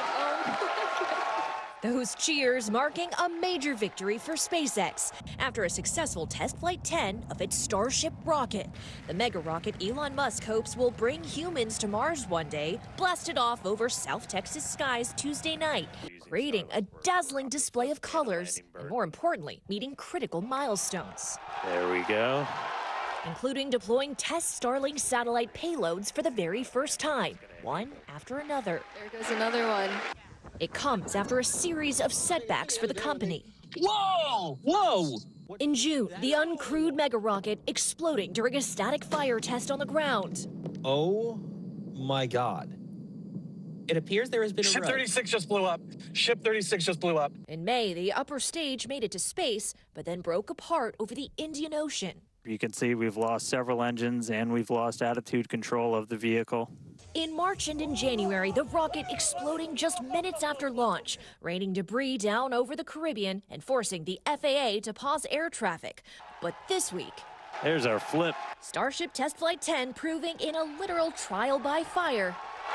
Those cheers marking a major victory for SpaceX after a successful test flight 10 of its Starship rocket. The mega rocket Elon Musk hopes will bring humans to Mars one day blasted off over South Texas skies Tuesday night, creating a dazzling display of colors and, more importantly, meeting critical milestones. There we go. Including deploying test Starlink satellite payloads for the very first time, one after another. There goes another one. It comes after a series of setbacks for the company. Whoa! Whoa! In June, the uncrewed mega rocket exploding during a static fire test on the ground. Oh my God. It appears there has been a Ship row. 36 just blew up. Ship 36 just blew up. In May, the upper stage made it to space, but then broke apart over the Indian Ocean. You can see we've lost several engines and we've lost attitude control of the vehicle. In March and in January, the rocket exploding just minutes after launch, raining debris down over the Caribbean and forcing the FAA to pause air traffic. But this week, There's our flip. Starship Test Flight 10 proving in a literal trial by fire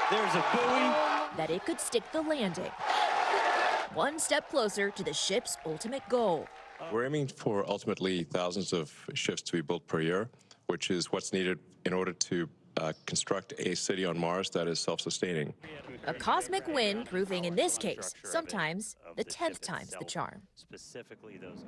There's a buoy. that it could stick the landing. One step closer to the ship's ultimate goal. We're aiming for ultimately thousands of ships to be built per year, which is what's needed in order to construct a city on Mars that is self-sustaining. A cosmic win, proving in this case, sometimes the 10th time's the charm. Specifically those.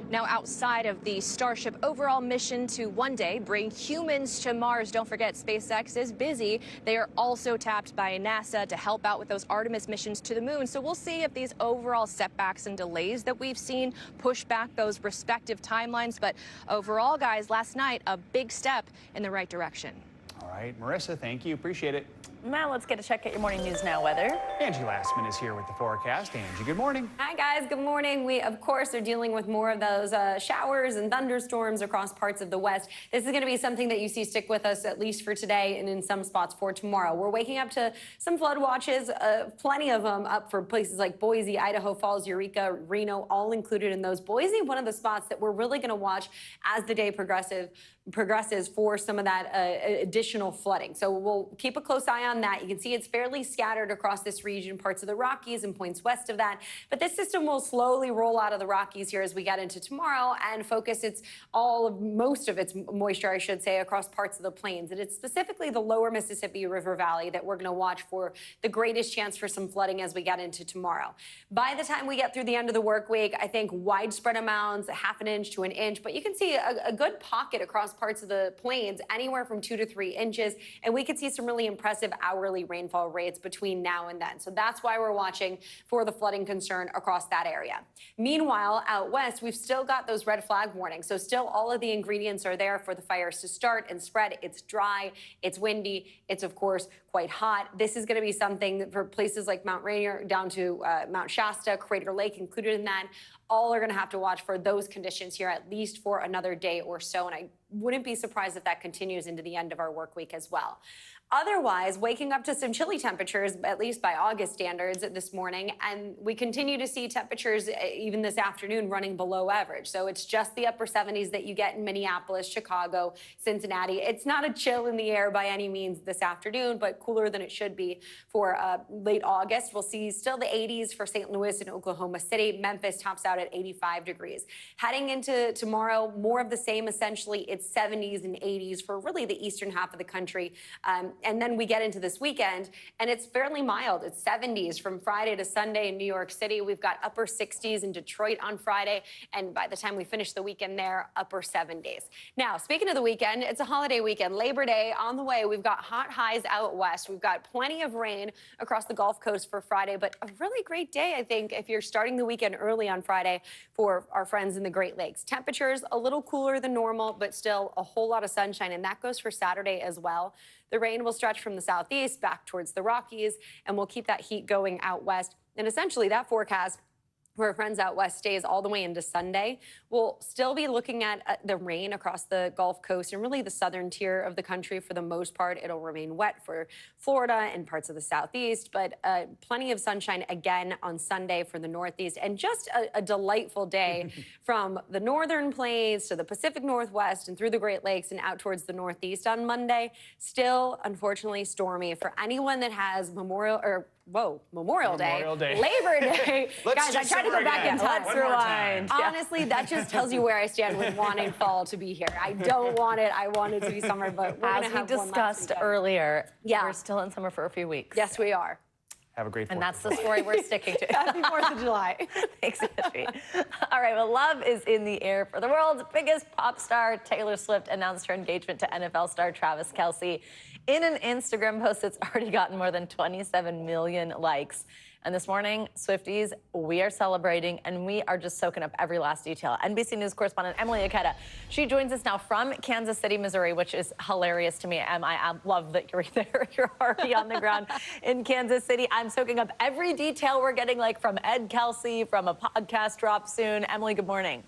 Now, outside of the Starship overall mission to one day bring humans to Mars, don't forget SpaceX is busy. They are also tapped by NASA to help out with those Artemis missions to the moon. So we'll see if these overall setbacks and delays that we've seen push back those respective timelines. But overall, guys, last night, a big step in the right direction. All right, Marissa, thank you. Appreciate it. Now let's get a check at your Morning News Now weather. Angie Lastman is here with the forecast. Angie, good morning. Hi, guys. Good morning. We, of course, are dealing with more of those showers and thunderstorms across parts of the west. This is going to be something that you see stick with us at least for today and in some spots for tomorrow. We're waking up to some flood watches, plenty of them up for places like Boise, Idaho Falls, Eureka, Reno, all included in those. Boise, one of the spots that we're really going to watch as the day progresses for some of that additional flooding. So we'll keep a close eye on that. You can see it's fairly scattered across this region, parts of the Rockies and points west of that. But this system will slowly roll out of the Rockies here as we get into tomorrow and focus most of its moisture, I should say, across parts of the plains. And it's specifically the lower Mississippi River Valley that we're going to watch for the greatest chance for some flooding as we get into tomorrow. By the time we get through the end of the work week, I think widespread amounts, half an inch to an inch, but you can see a good pocket across parts of the plains, anywhere from 2 to 3 inches. And we could see some really impressive hourly rainfall rates between now and then. So that's why we're watching for the flooding concern across that area. Meanwhile, out west, we've still got those red flag warnings. So still all of the ingredients are there for the fires to start and spread. It's dry, it's windy, it's of course quite hot. This is going to be something for places like Mount Rainier down to Mount Shasta, Crater Lake included in that. All are going to have to watch for those conditions here at least for another day or so. And I wouldn't be surprised if that continues into the end of our work week as well. Otherwise, waking up to some chilly temperatures, at least by August standards this morning, and we continue to see temperatures even this afternoon running below average. So it's just the upper 70s that you get in Minneapolis, Chicago, Cincinnati. It's not a chill in the air by any means this afternoon, but cooler than it should be for late August. We'll see still the 80s for St. Louis and Oklahoma City. Memphis tops out at 85 degrees. Heading into tomorrow, more of the same essentially. It's 70s and 80s for really the eastern half of the country. And then we get into this weekend, and it's fairly mild. It's 70s from Friday to Sunday in New York City. We've got upper 60s in Detroit on Friday, and by the time we finish the weekend there, upper 70s. Now, speaking of the weekend, it's a holiday weekend. Labor Day on the way. We've got hot highs out west. We've got plenty of rain across the Gulf Coast for Friday, but a really great day, I think, if you're starting the weekend early on Friday for our friends in the Great Lakes. Temperatures a little cooler than normal, but still a whole lot of sunshine, and that goes for Saturday as well. The rain will stretch from the southeast back towards the Rockies, and we'll keep that heat going out west. And essentially that forecast for our friends out west stays all the way into Sunday. We'll still be looking at the rain across the Gulf Coast and really the southern tier of the country for the most part. It'll remain wet for Florida and parts of the southeast, but plenty of sunshine again on Sunday for the northeast, and just a delightful day from the northern plains to the Pacific Northwest and through the Great Lakes and out towards the northeast on Monday. Still, unfortunately, stormy for anyone that has Memorial Day, Labor Day. Guys, I tried to go back in time. Let's rewind. Honestly, that just tells you where I stand with wanting fall to be here. I don't want it. I want it to be summer, but we're going to have as we discussed earlier, yeah, we're still in summer for a few weeks. Yes, we are. Have a great 4th. And that's the story we're sticking to. Happy 4th of July. Thanks, Angie. All right, well, love is in the air for the world's biggest pop star. Taylor Swift announced her engagement to NFL star Travis Kelce in an Instagram post that's already gotten more than 27 million likes. And this morning, Swifties, we are celebrating, and we are just soaking up every last detail. NBC News correspondent Emily Aketa, she joins us now from Kansas City, Missouri, which is hilarious to me. I love that you're there. You're already on the ground in Kansas City. I'm soaking up every detail we're getting, like from Ed Kelce, from a podcast drop soon. Emily, good morning.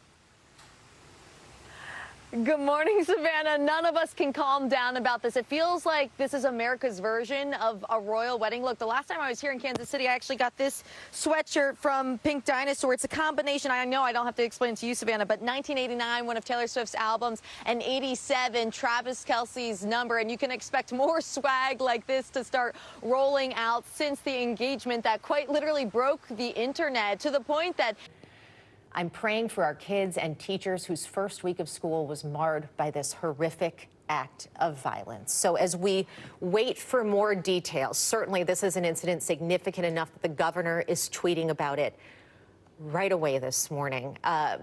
Good morning, Savannah. None of us can calm down about this. It feels like this is America's version of a royal wedding. Look, the last time I was here in Kansas City, I actually got this sweatshirt from Pink Dinosaur. It's a combination. I know I don't have to explain to you, Savannah, but 1989, one of Taylor Swift's albums, and 87, Travis Kelce's number. And you can expect more swag like this to start rolling out since the engagement that quite literally broke the internet to the point that I'm praying for our kids and teachers whose first week of school was marred by this horrific act of violence. So as we wait for more details, certainly this is an incident significant enough that the governor is tweeting about it right away this morning.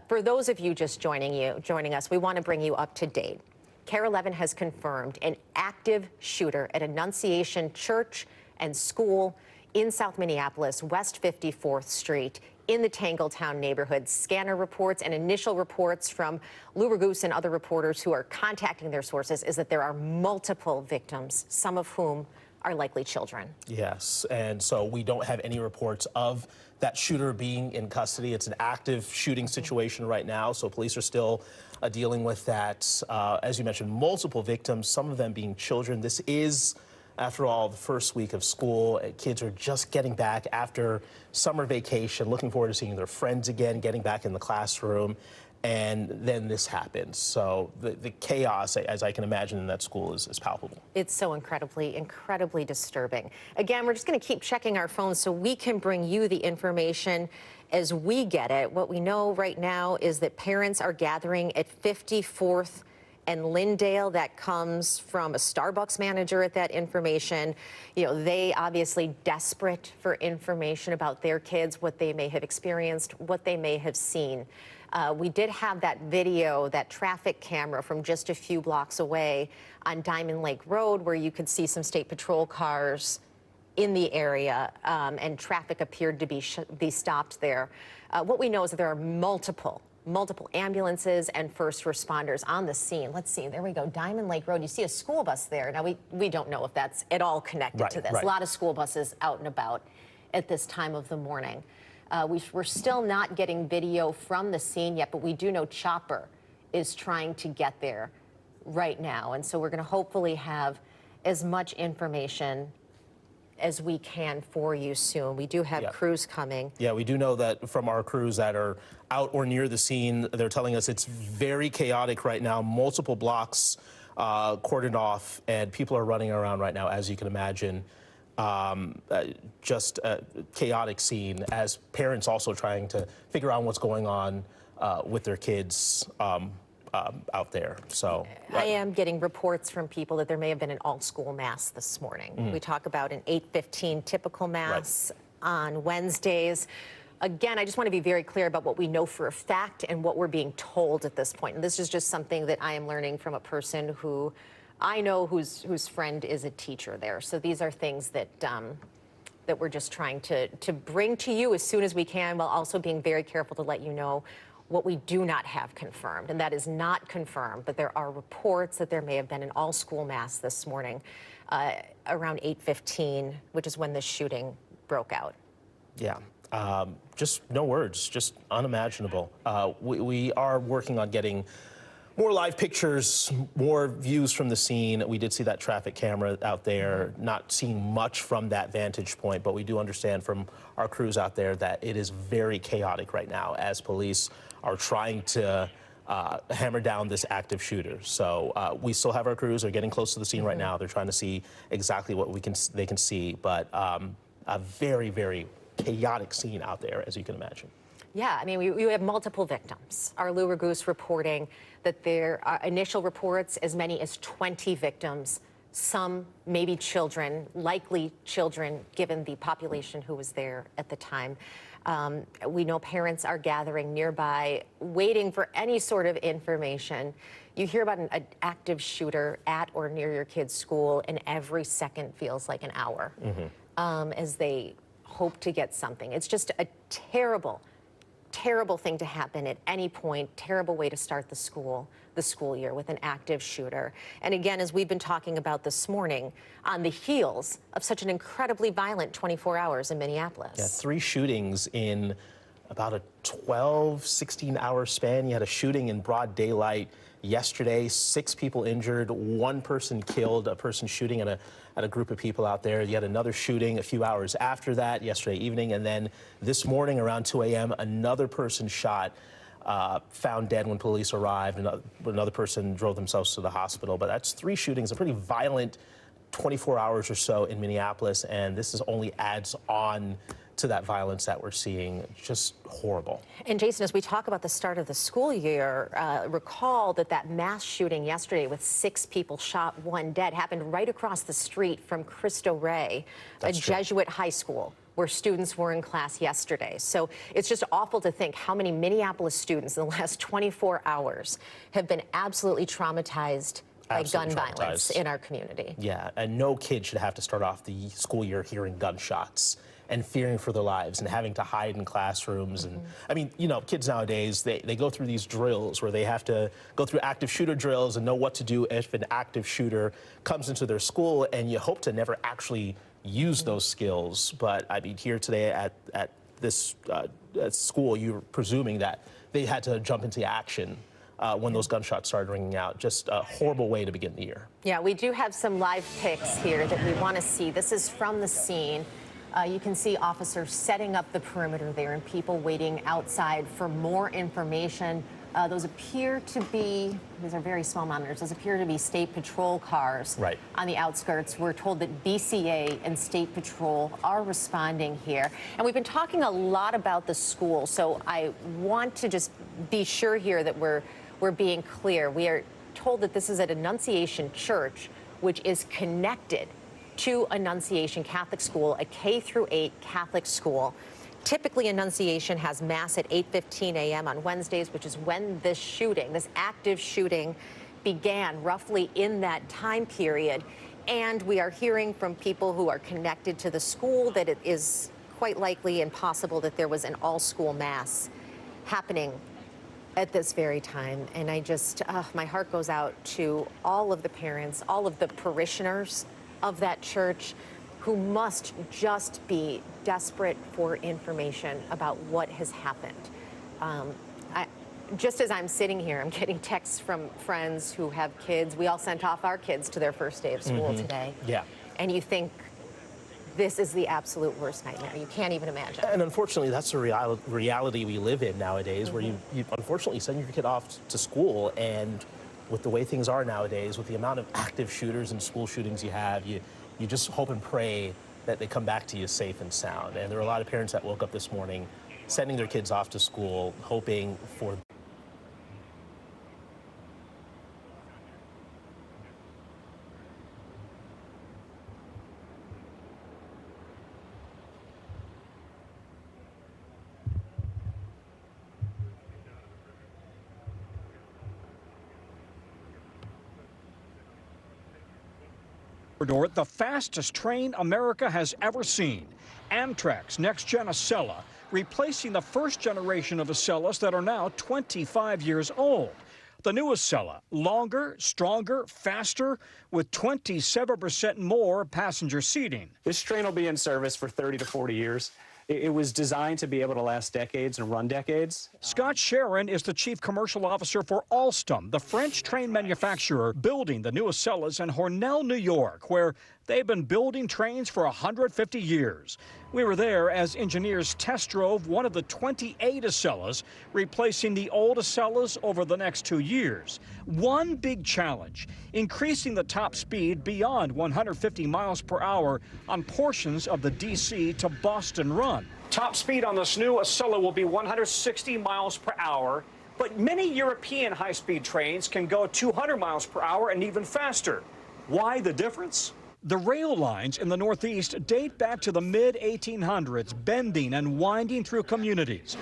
For those of you just joining us, we want to bring you up to date. KARE 11 has confirmed an active shooter at Annunciation Church and School in South Minneapolis, West 54th Street, in the Tangletown neighborhood. Scanner reports and initial reports from Lou Raguse and other reporters who are contacting their sources is that there are multiple victims, some of whom are likely children. Yes, and so we don't have any reports of that shooter being in custody. It's an active shooting situation right now, so police are still dealing with that. As you mentioned, multiple victims, some of them being children. This is, after all, the first week of school. Kids are just getting back after summer vacation, looking forward to seeing their friends again, getting back in the classroom, and then this happens. So the chaos, as I can imagine, in that school is palpable. It's so incredibly disturbing. Again, we're just going to keep checking our phones so we can bring you the information as we get it. What we know right now is that parents are gathering at 54th and Lyndale. That comes from a Starbucks manager at that information. You know, they obviously desperate for information about their kids, what they may have experienced, what they may have seen. We did have that video, that traffic camera from just a few blocks away on Diamond Lake Road, where you could see some state patrol cars in the area, and traffic appeared to be stopped there. What we know is that there are multiple ambulances and first responders on the scene. Let's see, there we go, Diamond Lake Road. You see a school bus there. Now, we don't know if that's at all connected to this. Right. A lot of school buses out and about at this time of the morning. We're still not getting video from the scene yet, but we do know Chopper is trying to get there right now. And so we're going to hopefully have as much information as we can for you soon. We do have crews coming. Yeah, we do know that from our crews that are out or near the scene. They're telling us it's very chaotic right now, multiple blocks cordoned off, and people are running around right now, as you can imagine. Just a chaotic scene, as parents also trying to figure out what's going on with their kids out there. So I am getting reports from people that there may have been an all-school mass this morning. We talk about an 8:15 typical mass on Wednesdays. Again, I just want to be very clear about what we know for a fact and what we're being told at this point. And this is just something that I am learning from a person who I know whose friend is a teacher there. So these are things that that we're just trying to bring to you as soon as we can, while also being very careful to let you know what we do not have confirmed. And that is not confirmed, but there are reports that there may have been an all-school mass this morning around 8:15, which is when the shooting broke out. Yeah. Just no words, just unimaginable. We are working on getting more live pictures, more views from the scene. We did see that traffic camera out there, not seeing much from that vantage point, but we do understand from our crews out there that it is very chaotic right now as police are trying to hammer down this active shooter. So we still have our crews. They're getting close to the scene right now. They're trying to see exactly what they can see, but a very chaotic scene out there, as you can imagine. Yeah, I mean, we have multiple victims. Our Lou Raguse reporting that there are initial reports as many as 20 victims, some maybe children, likely children, given the population who was there at the time. We know parents are gathering nearby, waiting for any sort of information. You hear about an active shooter at or near your kid's school, and every second feels like an hour as they hope to get something. It's just a terrible thing to happen at any point, terrible way to start the school year with an active shooter. And again, as we've been talking about this morning, on the heels of such an incredibly violent 24 hours in Minneapolis. Yeah, 3 shootings in about a 12, 16-hour span. You had a shooting in broad daylight yesterday, 6 people injured, 1 person killed, a person shooting at a group of people out there. You had another shooting a few hours after that, yesterday evening, and then this morning around 2 a.m., another person shot, found dead when police arrived, and another person drove themselves to the hospital. But that's 3 shootings, a pretty violent 24 hours or so in Minneapolis, and this only adds on to that violence that we're seeing. Just horrible. And Jason, as we talk about the start of the school year, recall that mass shooting yesterday with 6 people shot, 1 dead happened right across the street from Cristo Rey, a Jesuit high school, where students were in class yesterday. So it's just awful to think how many Minneapolis students in the last 24 hours have been absolutely traumatized by gun violence in our community. Yeah, and no kid should have to start off the school year hearing gunshots and fearing for their lives and having to hide in classrooms. And I mean, you know, kids nowadays, they go through these drills where they have to go through active shooter drills and know what to do if an active shooter comes into their school, and you hope to never actually use those skills. But I mean, here today at this school, you're presuming that they had to jump into action when those gunshots started ringing out. Just a horrible way to begin the year. Yeah, we do have some live pics here that we want to see. This is from the scene. You can see officers setting up the perimeter there and people waiting outside for more information. Those appear to be, these are very small monitors, those appear to be state patrol cars on the outskirts. We're told that BCA and state patrol are responding here. And we've been talking a lot about the school, so I want to just be sure here that we're being clear. We are told that this is at Annunciation Church, which is connected to Annunciation Catholic School, a K-8 Catholic school. Typically, Annunciation has Mass at 8:15 a.m. on Wednesdays, which is when this shooting, this active shooting, began, roughly in that time period. And we are hearing from people who are connected to the school that it is quite likely and possible that there was an all-school Mass happening at this very time. And I just, my heart goes out to all of the parents, all of the parishioners of that church, who must just be desperate for information about what has happened. Just as I'm sitting here, I'm getting texts from friends who have kids. We all sent off our kids to their first day of school today. Yeah. And you think, this is the absolute worst nightmare. You can't even imagine. And unfortunately, that's the reality we live in nowadays, where you unfortunately send your kid off to school, and with the way things are nowadays, with the amount of active shooters and school shootings you have, you just hope and pray that they come back to you safe and sound. And there are a lot of parents that woke up this morning sending their kids off to school, hoping for the fastest train America has ever seen. Amtrak's next-gen Acela, replacing the first generation of Acelas that are now 25 years old. The new Acela, longer, stronger, faster, with 27% more passenger seating. This train will be in service for 30 to 40 years. It was designed to be able to last decades and run decades. Scott Sharon is the chief commercial officer for Alstom, the French train manufacturer building the new Acelas in Hornell, New York, where they've been building trains for 150 years. We were there as engineers test drove one of the 28 Acelas, replacing the old Acelas over the next 2 years. One big challenge, increasing the top speed beyond 150 miles per hour on portions of the D.C. to Boston run. Top speed on this new Acela will be 160 miles per hour, but many European high-speed trains can go 200 miles per hour and even faster. Why the difference? The rail lines in the Northeast date back to the mid-1800s, bending and winding through communities.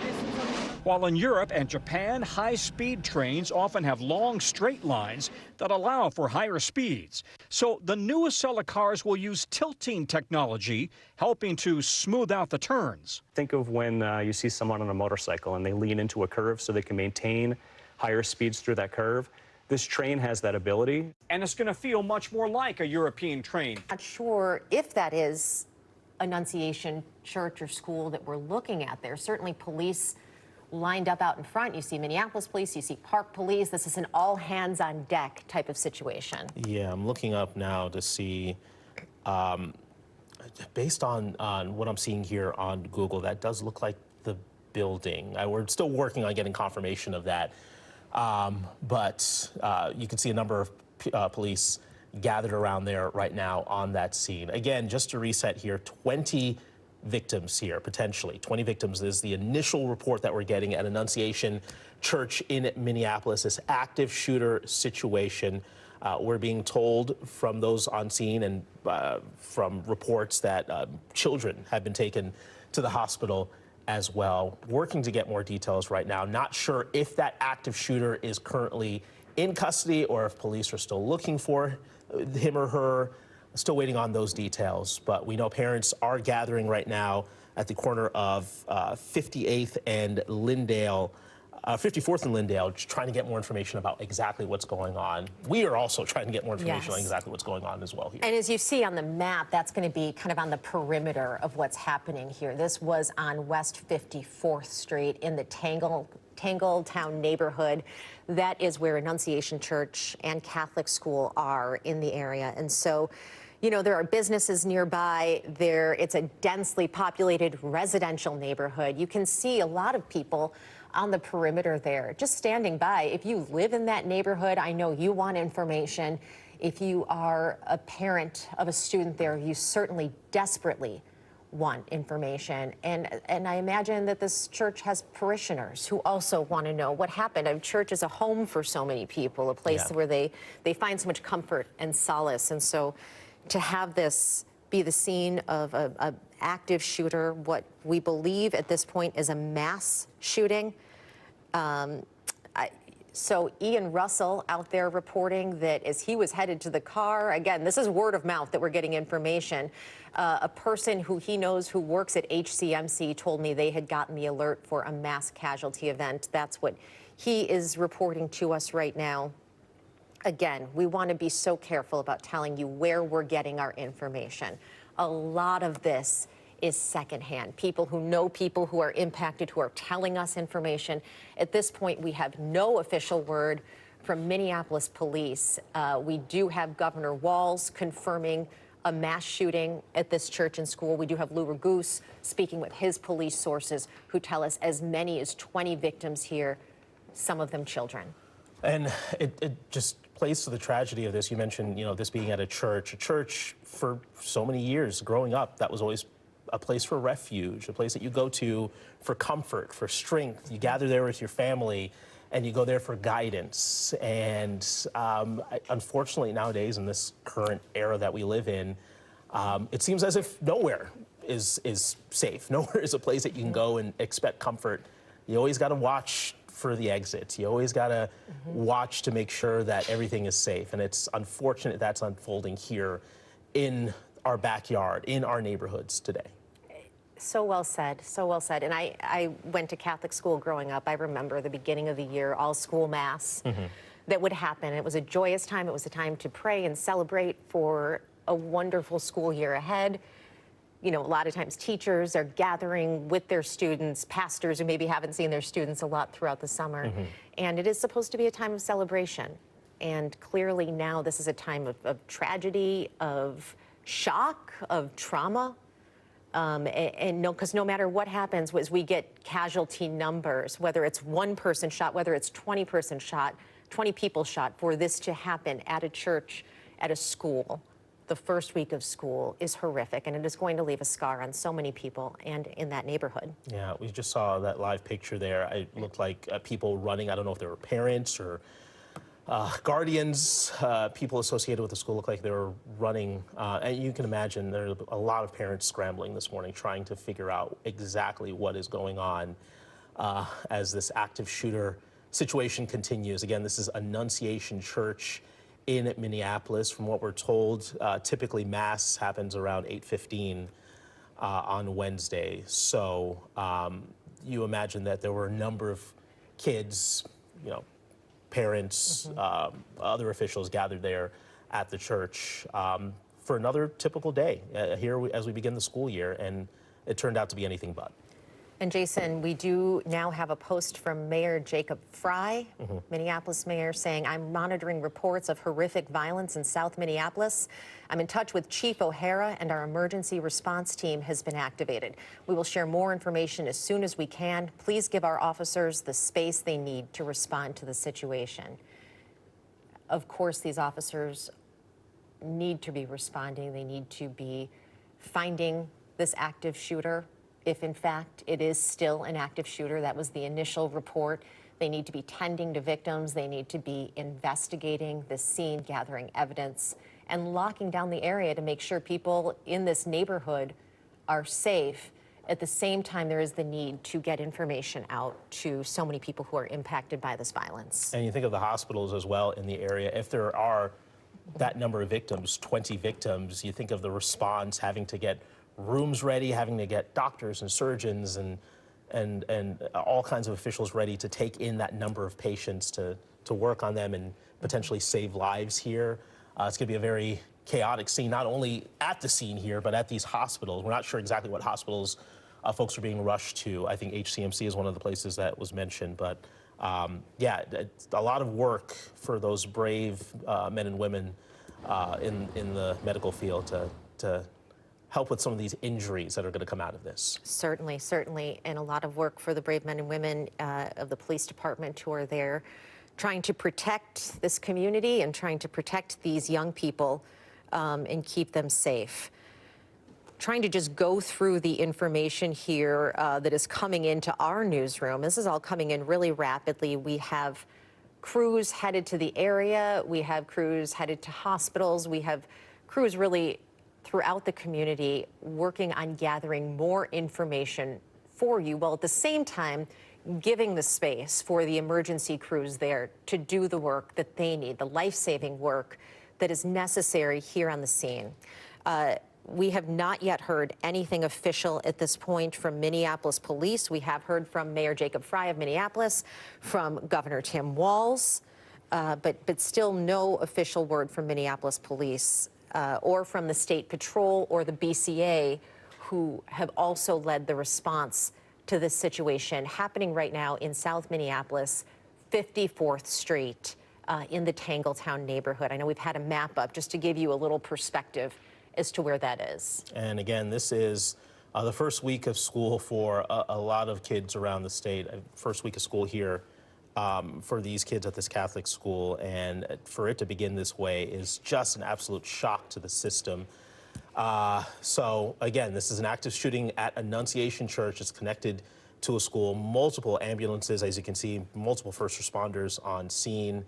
While in Europe and Japan, high-speed trains often have long straight lines that allow for higher speeds. So the new Acela cars will use tilting technology, helping to smooth out the turns. Think of when you see someone on a motorcycle and they lean into a curve so they can maintain higher speeds through that curve. This train has that ability. And it's going to feel much more like a European train. Not sure if that is Annunciation Church or school that we're looking at there. Certainly police lined up out in front. You see Minneapolis police, you see Park police. This is an all hands on deck type of situation. Yeah, I'm looking up now to see, based on what I'm seeing here on Google, that does look like the building. We're still working on getting confirmation of that. But you can see a number of police gathered around there right now on that scene. Again, just to reset here, 28 victims here, potentially. 20 victims is the initial report that we're getting at Annunciation Church in Minneapolis, this active shooter situation. We're being told from those on scene and from reports that children have been taken to the hospital as well. Working to get more details right now. Not sure if that active shooter is currently in custody or if police are still looking for him or her. Still waiting on those details, but we know parents are gathering right now at the corner of 58th and Lyndale, 54th and Lyndale, just trying to get more information about exactly what's going on. We are also trying to get more information on exactly what's going on as well here. And as you see on the map, that's going to be kind of on the perimeter of what's happening here. This was on West 54th Street in the Tangletown neighborhood. That is where Annunciation Church and Catholic School are in the area. And so, you know, there are businesses nearby. It's a densely populated residential neighborhood. You can see a lot of people on the perimeter there, just standing by. If you live in that neighborhood, I know you want information. If you are a parent of a student there, you certainly desperately want information. And I imagine that this church has parishioners who also want to know what happened. A church is a home for so many people, a place where they find so much comfort and solace. And so to have this be the scene of an active shooter, what we believe at this point is a mass shooting. So Ian Russell out there reporting that as he was headed to the car, again, this is word of mouth that we're getting information. A person who he knows who works at HCMC told me they had gotten the alert for a mass casualty event. That's what he is reporting to us right now. Again, we want to be so careful about telling you where we're getting our information. A lot of this is secondhand. People who know people who are impacted, who are telling us information. At this point, we have no official word from Minneapolis police. We do have Governor Walz confirming a mass shooting at this church and school. We do have Lou Raguse speaking with his police sources who tell us as many as 20 victims here, some of them children. And it just plays to the tragedy of this. You mentioned, you know, this being at a church. A church for so many years growing up, that was always a place for refuge, a place that you go to for comfort, for strength. You gather there with your family and you go there for guidance. And unfortunately nowadays in this current era that we live in, it seems as if nowhere is safe. Nowhere is a place that you can go and expect comfort. You always got to watch for the exits. You always got to watch to make sure that everything is safe. And it's unfortunate that's unfolding here in our backyard, in our neighborhoods today. So well said, so well said. And I went to Catholic school growing up. I remember the beginning of the year, all school mass that would happen. It was a joyous time. It was a time to pray and celebrate for a wonderful school year ahead. You know, a lot of times teachers are gathering with their students, pastors who maybe haven't seen their students a lot throughout the summer. And it is supposed to be a time of celebration. And clearly now this is a time of tragedy, of shock, of trauma. And no, because no matter what happens, as we get casualty numbers, whether it's one person shot, whether it's 20 people shot, for this to happen at a church, at a school, the first week of school is horrific, and it is going to leave a scar on so many people and in that neighborhood. Yeah, we just saw that live picture there. It looked like people running. I don't know if they were parents or guardians, people associated with the school looked like they were running. And you can imagine there are a lot of parents scrambling this morning trying to figure out exactly what is going on as this active shooter situation continues. Again, this is Annunciation Church in Minneapolis. From what we're told, typically mass happens around 8:15 on Wednesday. So you imagine that there were a number of kids, you know, parents, other officials gathered there at the church for another typical day here as we begin the school year, and it turned out to be anything but. And Jason, we do now have a post from Mayor Jacob Fry, Minneapolis mayor, saying, I'm monitoring reports of horrific violence in South Minneapolis. I'm in touch with Chief O'Hara, and our emergency response team has been activated. We will share more information as soon as we can. Please give our officers the space they need to respond to the situation. Of course, these officers need to be responding. They need to be finding this active shooter, if in fact it is still an active shooter. That was the initial report. They need to be tending to victims. They need to be investigating the scene, gathering evidence, and locking down the area to make sure people in this neighborhood are safe. At the same time, there is the need to get information out to so many people who are impacted by this violence. And you think of the hospitals as well in the area. If there are that number of victims, 20 victims, you think of the response, having to get rooms ready, having to get doctors and surgeons and all kinds of officials ready to take in that number of patients to work on them and potentially save lives here. It's going to be a very chaotic scene, not only at the scene here, but at these hospitals. We're not sure exactly what hospitals folks are being rushed to. I think HCMC is one of the places that was mentioned, but yeah, it's a lot of work for those brave men and women in the medical field to help with some of these injuries that are going to come out of this. Certainly, certainly, and a lot of work for the brave men and women of the police department who are there trying to protect this community and trying to protect these young people and keep them safe. Trying to just go through the information here that is coming into our newsroom. This is all coming in really rapidly. We have crews headed to the area. We have crews headed to hospitals. We have crews really throughout the community working on gathering more information for you, while at the same time giving the space for the emergency crews there to do the work that they need, the life-saving work that is necessary here on the scene. We have not yet heard anything official at this point from Minneapolis police. We have heard from Mayor Jacob Fry of Minneapolis, from Governor Tim Walz, but still no official word from Minneapolis police or from the State Patrol or the BCA, who have also led the response to this situation happening right now in South Minneapolis, 54th Street in the Tangletown neighborhood. I know we've had a map up just to give you a little perspective as to where that is. And again, this is the first week of school for a lot of kids around the state. First week of school here for these kids at this Catholic school, and for it to begin this way is just an absolute shock to the system. So again, this is an active shooting at Annunciation Church. It's connected to a school, multiple ambulances, as you can see, multiple first responders on scene.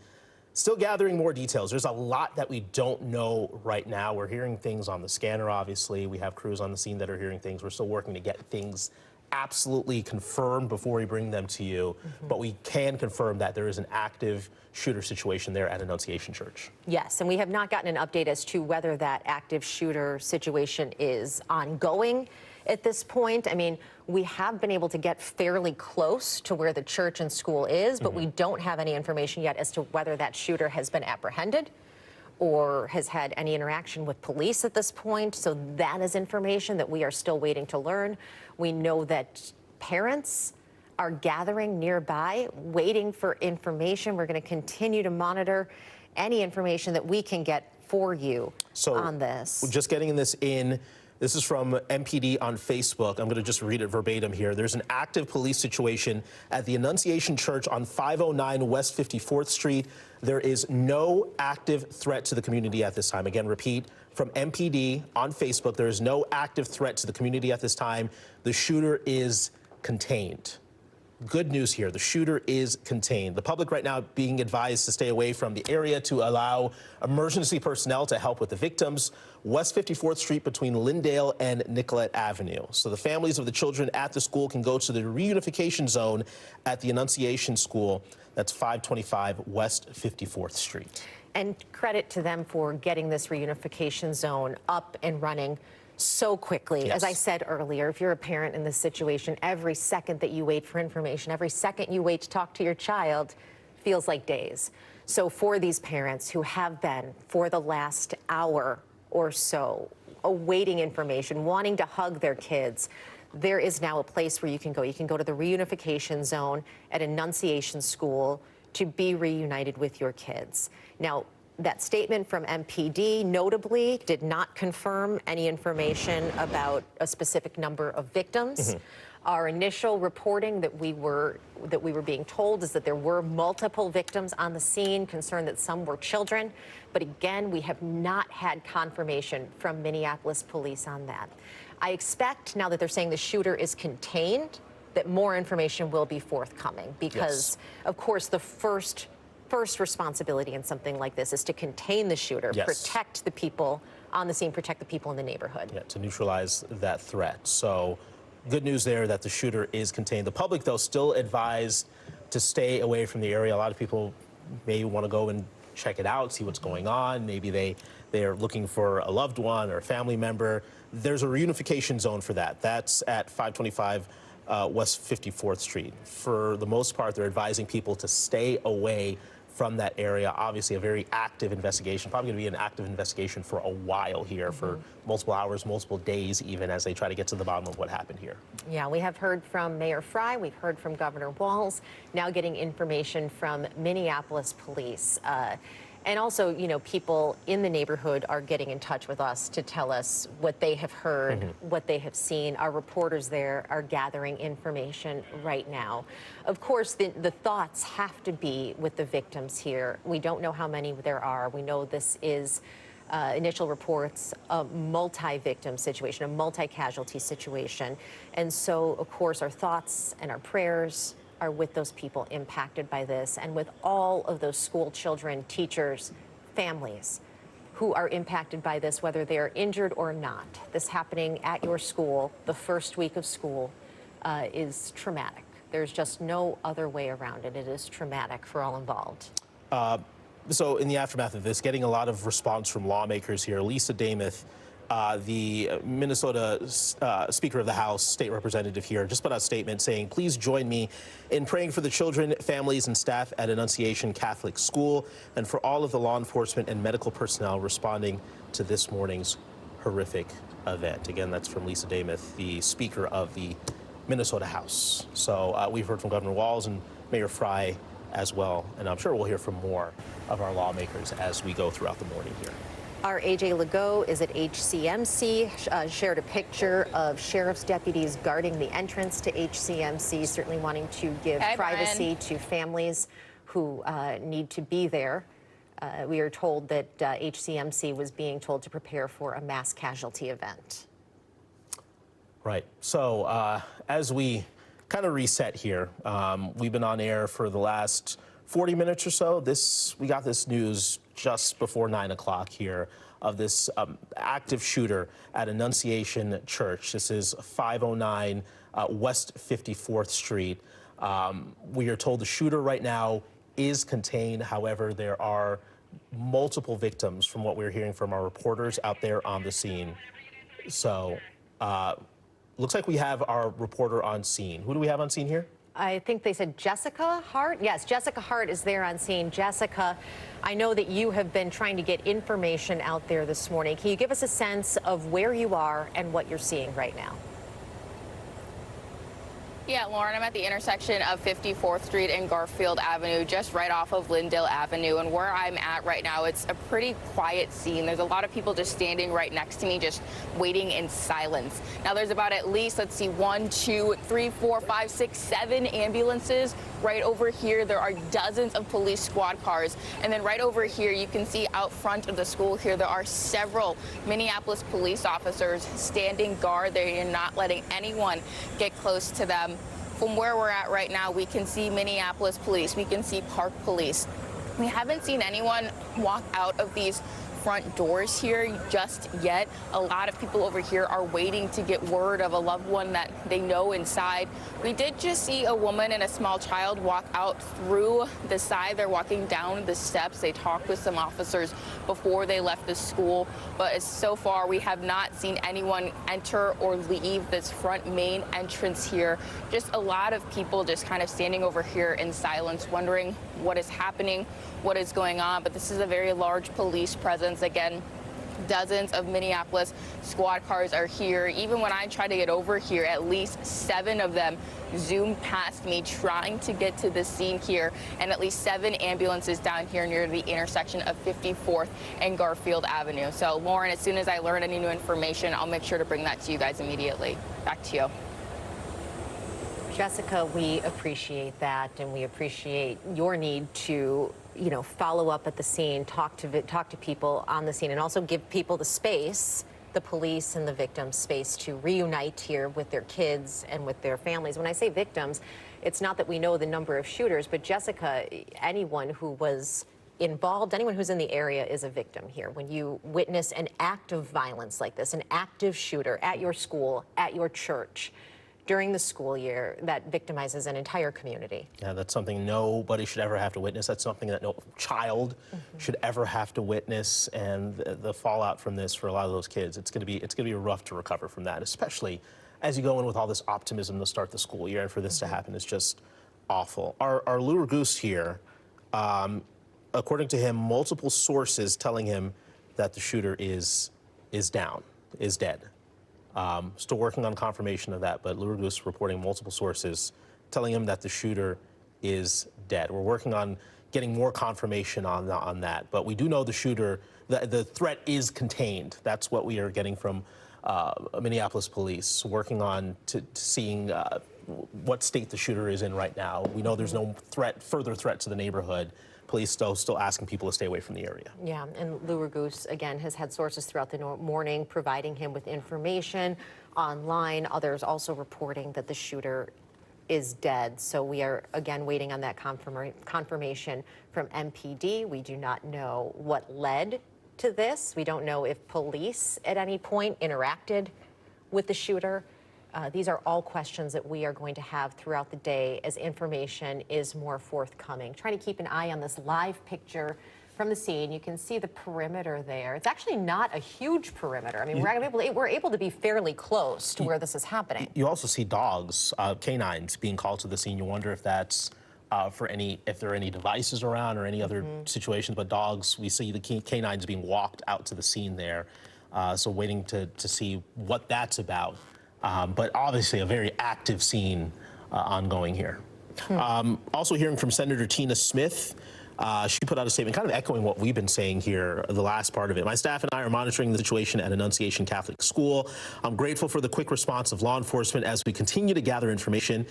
Still gathering more details. There's a lot that we don't know right now. We're hearing things on the scanner, obviously. We have crews on the scene that are hearing things. We're still working to get things absolutely confirmed before we bring them to you. But we can confirm that there is an active shooter situation there at Annunciation Church. Yes, and we have not gotten an update as to whether that active shooter situation is ongoing at this point. I mean, we have been able to get fairly close to where the church and school is, but we don't have any information yet as to whether that shooter has been apprehended or has had any interaction with police at this point. So that is information that we are still waiting to learn. We know that parents are gathering nearby, waiting for information. We're going to continue to monitor any information that we can get for you on this. Just getting this in. This is from MPD on Facebook. I'm going to just read it verbatim here. There's an active police situation at the Annunciation Church on 509 West 54th Street. There is no active threat to the community at this time. Again, repeat, from MPD on Facebook, there is no active threat to the community at this time. The shooter is contained. Good news here. The shooter is contained. The public right now being advised to stay away from the area to allow emergency personnel to help with the victims. West 54th Street between Lyndale and Nicollet Avenue. So the families of the children at the school can go to the reunification zone at the Annunciation School. That's 525 West 54th Street. And credit to them for getting this reunification zone up and running so quickly. Yes. As I said earlier, if you're a parent in this situation, every second that you wait for information, every second you wait to talk to your child feels like days. So for these parents who have been for the last hour or so awaiting information, wanting to hug their kids, there is now a place where you can go. You can go to the reunification zone at Annunciation School to be reunited with your kids. Now, that statement from MPD notably did not confirm any information about a specific number of victims. Our initial reporting that we were being told is that there were multiple victims on the scene, concerned that some were children. But again, we have not had confirmation from Minneapolis police on that. I expect now that they're saying the shooter is contained, that more information will be forthcoming because, of course, the first responsibility in something like this is to contain the shooter, protect the people on the scene, protect the people in the neighborhood. Yeah, to neutralize that threat. So good news there that the shooter is contained. The public, though, still advised to stay away from the area. A lot of people may want to go and check it out, see what's going on. Maybe they're looking for a loved one or a family member. There's a reunification zone for that. That's at 525 West 54th Street. For the most part, they're advising people to stay away from that area. Obviously, a very active investigation, probably going to be an active investigation for a while here, for multiple hours, multiple days even, as they try to get to the bottom of what happened here. Yeah, we have heard from Mayor Fry, we've heard from Governor Walz, now getting information from Minneapolis police. And also, you know, people in the neighborhood are getting in touch with us to tell us what they have heard, what they have seen. Our reporters there are gathering information right now. Of course, the thoughts have to be with the victims here. We don't know how many there are. We know this is initial reports, a multi-victim situation, a multi-casualty situation. And so, of course, our thoughts and our prayers are with those people impacted by this and with all of those school children, teachers, families who are impacted by this, whether they are injured or not. This happening at your school, the first week of school, is traumatic. There's just no other way around it. It is traumatic for all involved. So in the aftermath of this, getting a lot of response from lawmakers here. Lisa Damath, the Minnesota Speaker of the House, state representative here, just put out a statement saying, please join me in praying for the children, families, and staff at Annunciation Catholic School and for all of the law enforcement and medical personnel responding to this morning's horrific event. Again, that's from Lisa Damath, the Speaker of the Minnesota House. So we've heard from Governor Walz and Mayor Fry as well, and I'm sure we'll hear from more of our lawmakers as we go throughout the morning here. Our AJ Legault is at HCMC, shared a picture of sheriff's deputies guarding the entrance to HCMC, certainly wanting to give privacy to families who need to be there. We are told that HCMC was being told to prepare for a mass casualty event. Right. So as we kind of reset here, we've been on air for the last 40 minutes or so. We got this news just before 9 o'clock here of this active shooter at Annunciation Church. This is 509 West 54th Street. We are told the shooter right now is contained. However, there are multiple victims from what we're hearing from our reporters out there on the scene. So looks like we have our reporter on scene. Who do we have on scene here? I think they said Jessica Hart. Yes, Jessica Hart is there on scene. Jessica, I know that you have been trying to get information out there this morning. Can you give us a sense of where you are and what you're seeing right now? Yeah, Lauren, I'm at the intersection of 54th Street and Garfield Avenue, just right off of Lyndale Avenue. And where I'm at right now, it's a pretty quiet scene. There's a lot of people just standing right next to me, just waiting in silence. Now, there's about at least, let's see, 1, 2, 3, 4, 5, 6, 7 ambulances right over here. There are dozens of police squad cars. And then right over here, you can see out front of the school here, there are several Minneapolis police officers standing guard. They are not letting anyone get close to them. From where we're at right now, we can see Minneapolis police. We can see Park police. We haven't seen anyone walk out of these front doors here just yet. A lot of people over here are waiting to get word of a loved one that they know inside. We did just see a woman and a small child walk out through the side. They're walking down the steps. They talked with some officers before they left the school, but so far we have not seen anyone enter or leave this front main entrance here. Just a lot of people just kind of standing over here in silence, wondering what is happening, what is going on. But this is a very large police presence. Again, dozens of Minneapolis squad cars are here. Even when I try to get over here, at least 7 of them zoomed past me trying to get to the scene here, and at least 7 ambulances down here near the intersection of 54th and Garfield Avenue. So, Lauren, as soon as I learn any new information, I'll make sure to bring that to you guys immediately. Back to you. Jessica, we appreciate that, and we appreciate your need to, follow up at the scene, talk to people on the scene, and also give people the space, the police and the victims space to reunite here with their kids and with their families. When I say victims, it's not that we know the number of shooters, but Jessica, anyone who was involved, anyone who's in the area is a victim here. When you witness an act of violence like this, an active shooter at your school, at your church, during the school year, that victimizes an entire community. Yeah, that's something nobody should ever have to witness. That's something that no child should ever have to witness. And the fallout from this for a lot of those kids, it's going to be rough to recover from that, especially as you go in with all this optimism to start the school year. And for this to happen is just awful. Our lure goose here, according to him, multiple sources telling him that the shooter is dead. Still working on confirmation of that, but Lure Goose reporting multiple sources telling him that the shooter is dead. We're working on getting more confirmation on that, but we do know the shooter, the threat is contained. That's what we are getting from Minneapolis police, working on seeing what state the shooter is in right now. We know there's no further threat to the neighborhood. Police still asking people to stay away from the area. Yeah, and Lure Goose, again, has had sources throughout the morning providing him with information online. Others also reporting that the shooter is dead. So we are, again, waiting on that confirmation from MPD. We do not know what led to this. We don't know if police at any point interacted with the shooter. These are all questions that we are going to have throughout the day as information is more forthcoming. Trying to keep an eye on this live picture from the scene. You can see the perimeter there. It's actually not a huge perimeter. I mean, we're able to be fairly close to where this is happening. You also see dogs, canines being called to the scene. You wonder if that's if there are any devices around or any other situations, but dogs, we see the canines being walked out to the scene there. So waiting to see what that's about. But obviously a very active scene ongoing here. Also hearing from Senator Tina Smith. She put out a statement kind of echoing what we've been saying here, the last part of it. My staff and I are monitoring the situation at Annunciation Catholic School. I'm grateful for the quick response of law enforcement as we continue to gather information.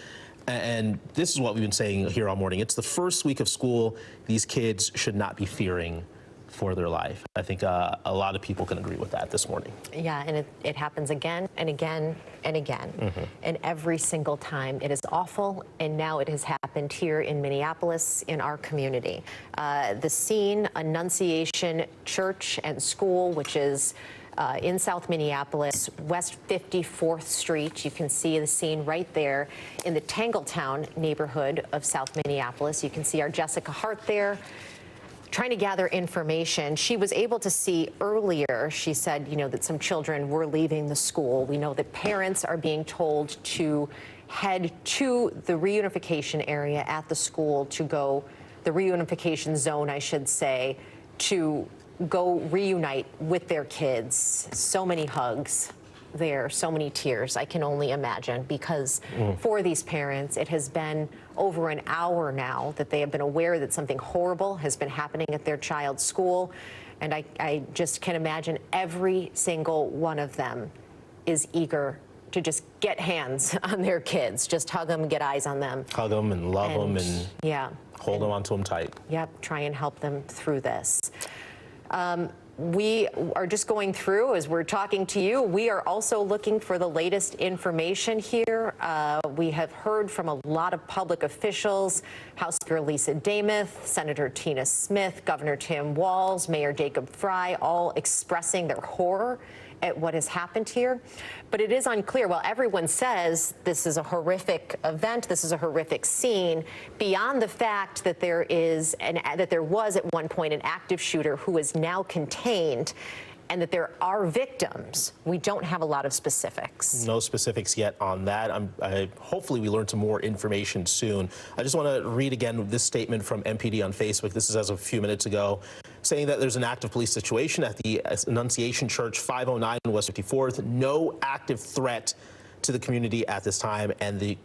And this is what we've been saying here all morning. It's the first week of school. These kids should not be fearing for their life. I think a lot of people can agree with that this morning. Yeah, and it happens again and again and again. And every single time it is awful, and now it has happened here in Minneapolis in our community. The scene, Annunciation Church and School, which is in South Minneapolis, West 54th Street. You can see the scene right there in the Tangletown neighborhood of South Minneapolis. You can see our Jessica Hart there, trying to gather information. She was able to see earlier, she said, that some children were leaving the school. We know that parents are being told to head to the reunification area at the school the reunification zone, I should say, to go reunite with their kids. So many hugs there, so many tears, I can only imagine, because for these parents, it has been over an hour now that they have been aware that something horrible has been happening at their child's school. And I just can imagine every single one of them is eager to just get hands on their kids, just hug them, get eyes on them. Hug them and love them and hold them onto them tight. Yep, try and help them through this. We are just going through, as we're talking to you, we are also looking for the latest information here. We have heard from a lot of public officials, House Speaker Lisa Damuth, Senator Tina Smith, Governor Tim Walz, Mayor Jacob Frey, all expressing their horror at what has happened here. But it is unclear. While everyone says this is a horrific event, this is a horrific scene, beyond the fact that there was at one point an active shooter who is now contained, and that there are victims, we don't have a lot of specifics. No specifics yet on that. Hopefully we learn some more information soon. I just want to read again this statement from MPD on Facebook. This is as of a few minutes ago, saying that there's an active police situation at the Annunciation Church, 509 West 54th. No active threat to the community at this time, and the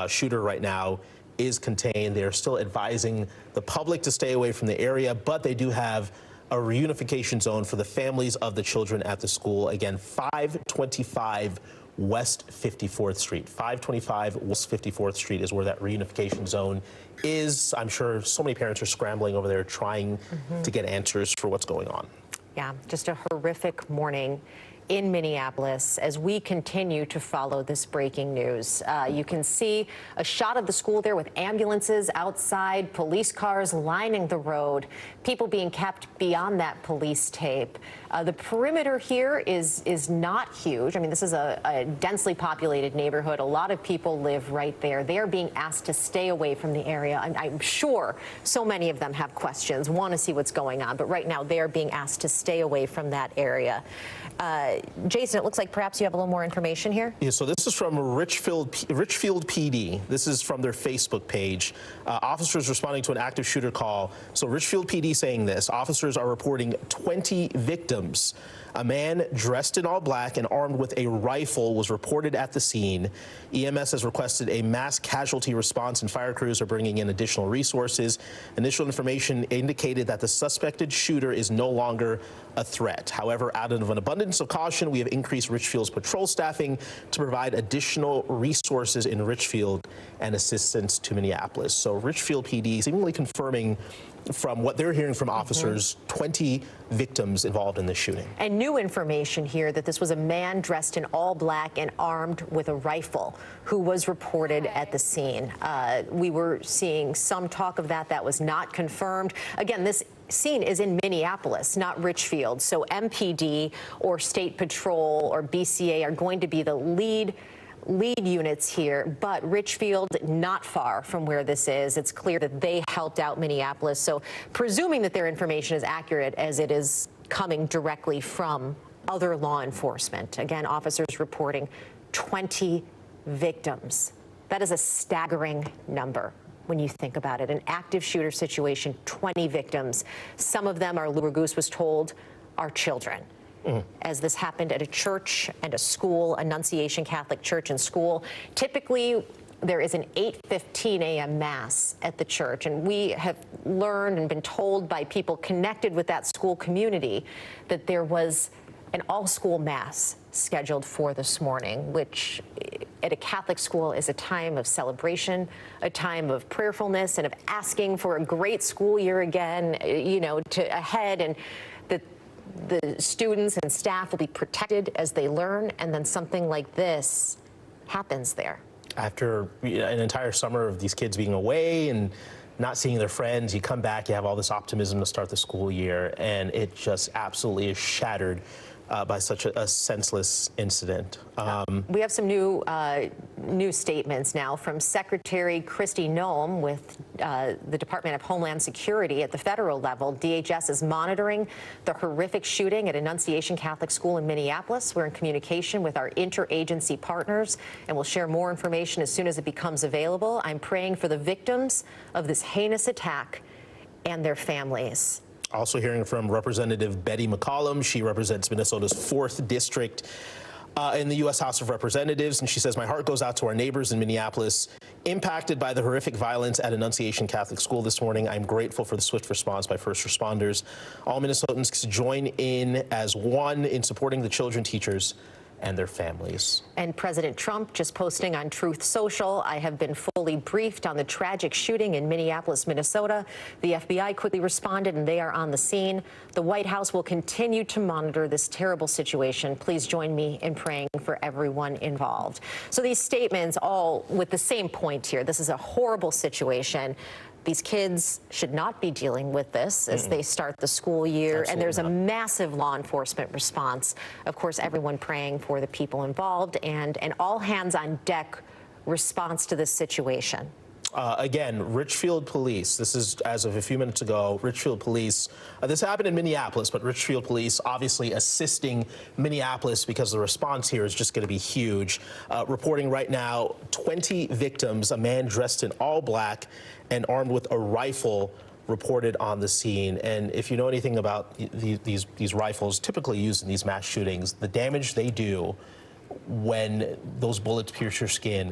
shooter right now is contained. They're still advising the public to stay away from the area, but they do have a reunification zone for the families of the children at the school. Again, 525 West 54th Street. 525 West 54th Street is where that reunification zone is. I'm sure so many parents are scrambling over there trying to get answers for what's going on. Yeah, just a horrific morning in Minneapolis as we continue to follow this breaking news. You can see a shot of the school there with ambulances outside, police cars lining the road, people being kept beyond that police tape. The perimeter here is not huge. I mean, this is a densely populated neighborhood. A lot of people live right there. They are being asked to stay away from the area. I'm sure so many of them have questions, want to see what's going on, but right now they are being asked to stay away from that area. Jason, it looks like perhaps you have a little more information here. Yeah, so this is from Richfield PD. This is from their Facebook page. Officers responding to an active shooter call. So Richfield PD saying this: officers are reporting 20 victims. A man dressed in all black and armed with a rifle was reported at the scene. EMS has requested a mass casualty response, and fire crews are bringing in additional resources. Initial information indicated that the suspected shooter is no longer a threat. However, out of an abundance of caution, we have increased Richfield's patrol staffing to provide additional resources in Richfield and assistance to Minneapolis. So Richfield PD seemingly confirming from what they're hearing from officers, 20 victims involved in this shooting. And new information here that this was a man dressed in all black and armed with a rifle who was reported at the scene. We were seeing some talk of that was not confirmed. Again, this scene is in Minneapolis, not Richfield. So MPD or State Patrol or BCA are going to be the lead units here, but Richfield not far from where this is. It's clear that they helped out Minneapolis. So presuming that their information is accurate, as it is coming directly from other law enforcement. Again, officers reporting 20 victims. That is a staggering number when you think about it. An active shooter situation, 20 victims. Some of them, our Lou Goose was told, are children. As this happened at a church and a school, Annunciation Catholic Church and School. Typically, there is an 8:15 a.m. Mass at the church, and we have learned and been told by people connected with that school community that there was an all-school Mass scheduled for this morning, which at a Catholic school is a time of celebration, a time of prayerfulness, and of asking for a great school year again, ahead, and the students and staff will be protected as they learn, and then something like this happens there. After an entire summer of these kids being away and not seeing their friends, you come back, you have all this optimism to start the school year, and it just absolutely is shattered by such a senseless incident. We have some new statements now from Secretary Kristi Noem with the Department of Homeland Security at the federal level. DHS is monitoring the horrific shooting at Annunciation Catholic School in Minneapolis. We're in communication with our interagency partners, and we'll share more information as soon as it becomes available. I'm praying for the victims of this heinous attack and their families. Also hearing from Representative Betty McCollum. She represents Minnesota's 4th District in the U.S. House of Representatives, and she says, my heart goes out to our neighbors in Minneapolis impacted by the horrific violence at Annunciation Catholic School this morning. I'm grateful for the swift response by first responders. All Minnesotans join in as one in supporting the children, teachers, and their families. And President Trump just posting on Truth Social, I have been fully briefed on the tragic shooting in Minneapolis, Minnesota. The FBI quickly responded and they are on the scene. The White House will continue to monitor this terrible situation. Please join me in praying for everyone involved. So these statements all with the same point here. This is a horrible situation. These kids should not be dealing with this as they start the school year. Absolutely and there's not. a massive law enforcement response. Of course, everyone praying for the people involved and an all hands on deck response to this situation. Again, Richfield Police, this is as of a few minutes ago, Richfield Police, this happened in Minneapolis, but Richfield Police obviously assisting Minneapolis because the response here is just going to be huge. Reporting right now, 20 victims, a man dressed in all black and armed with a rifle reported on the scene. And if you know anything about these rifles typically used in these mass shootings, the damage they do when those bullets pierce your skin,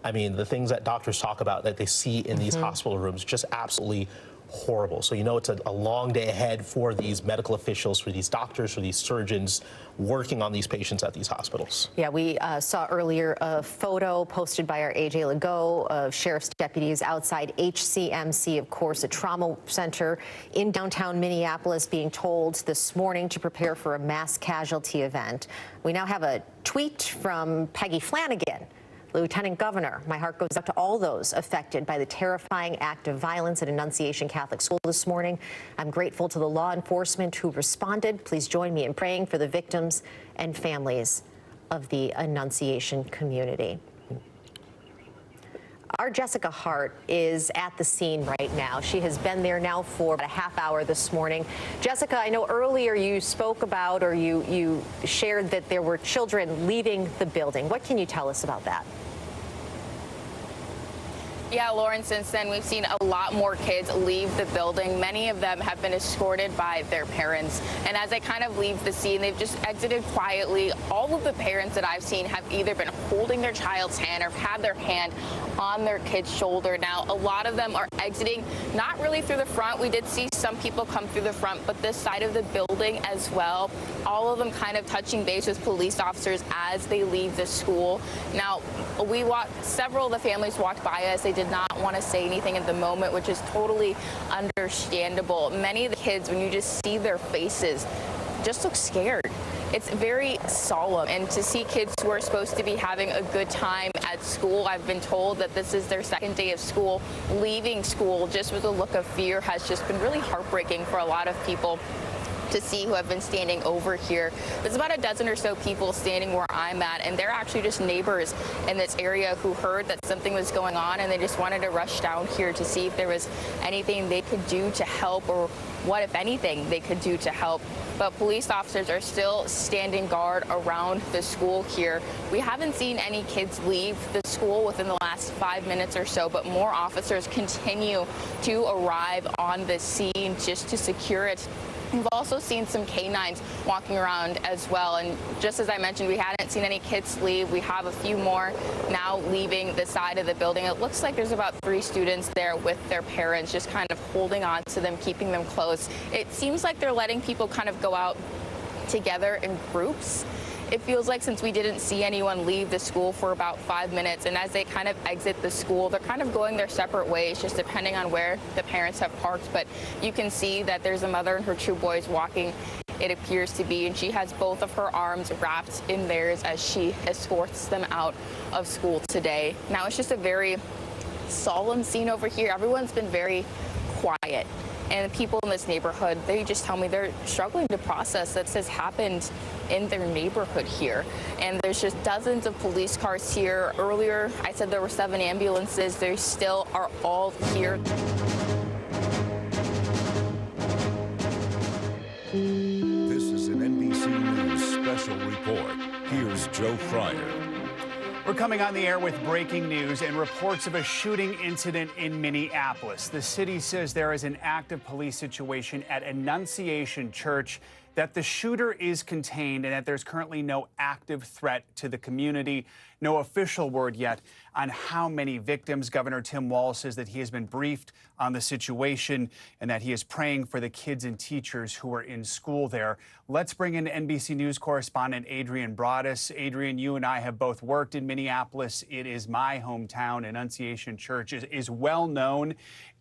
I mean, the things that doctors talk about that they see in these hospital rooms, just absolutely horrible. So you know it's a long day ahead for these medical officials, for these doctors, for these surgeons working on these patients at these hospitals. Yeah, we saw earlier a photo posted by our AJ Legault of sheriff's deputies outside HCMC, of course, a trauma center in downtown Minneapolis, being told this morning to prepare for a mass casualty event. We now have a tweet from Peggy Flanagan. Lieutenant Governor, my heart goes out to all those affected by the terrifying act of violence at Annunciation Catholic School this morning. I'm grateful to the law enforcement who responded. Please join me in praying for the victims and families of the Annunciation community. Our Jessica Hart is at the scene right now. She has been there now for about a half hour this morning. Jessica, I know earlier you spoke about, or you shared that there were children leaving the building. What can you tell us about that? Yeah, Lauren, since then we've seen a lot more kids leave the building. Many of them have been escorted by their parents. And as they kind of leave the scene, they've just exited quietly. All of the parents that I've seen have either been holding their child's hand or had their hand on their kid's shoulder. Now, a lot of them are exiting, not really through the front. We did see some people come through the front, but this side of the building as well. All of them kind of touching base with police officers as they leave the school. Now, several of the families walked by us. They did not want to say anything at the moment, which is totally understandable. Many of the kids, when you just see their faces, just look scared. It's very solemn, and to see kids who are supposed to be having a good time at school, I've been told that this is their second day of school, leaving school just with a look of fear has just been really heartbreaking for a lot of people to see who have been standing over here. There's about a dozen or so people standing where I'm at, and they're actually just neighbors in this area who heard that something was going on, and they just wanted to rush down here to see if there was anything they could do to help, or what, if anything, they could do to help. But police officers are still standing guard around the school here. We haven't seen any kids leave the school within the last 5 minutes or so, but more officers continue to arrive on the scene just to secure it. We've also seen some canines walking around as well. And just as I mentioned, we hadn't seen any kids leave. We have a few more now leaving the side of the building. It looks like there's about 3 students there with their parents, just kind of holding on to them, keeping them close. It seems like they're letting people kind of go out together in groups. It feels like, since we didn't see anyone leave the school for about 5 minutes, and as they kind of exit the school, they're kind of going their separate ways, just depending on where the parents have parked. But you can see that there's a mother and her 2 boys walking, it appears to be, and she has both of her arms wrapped in theirs as she escorts them out of school today. Now, it's just a very solemn scene over here. Everyone's been very quiet. And the people in this neighborhood, they just tell me they're struggling to process that this has happened in their neighborhood here. And there's just dozens of police cars here. Earlier, I said there were 7 ambulances. They still are all here. This is an NBC News special report. Here's Joe Fryer. We're coming on the air with breaking news and reports of a shooting incident in Minneapolis. The city says there is an active police situation at Annunciation Church, that the shooter is contained, and that there's currently no active threat to the community. No official word yet on how many victims. Governor Tim Walz says that he has been briefed on the situation and that he is praying for the kids and teachers who are in school there. Let's bring in NBC News correspondent Adrian Broadus. Adrian, you and I have both worked in Minneapolis. It is my hometown. Annunciation Church is well known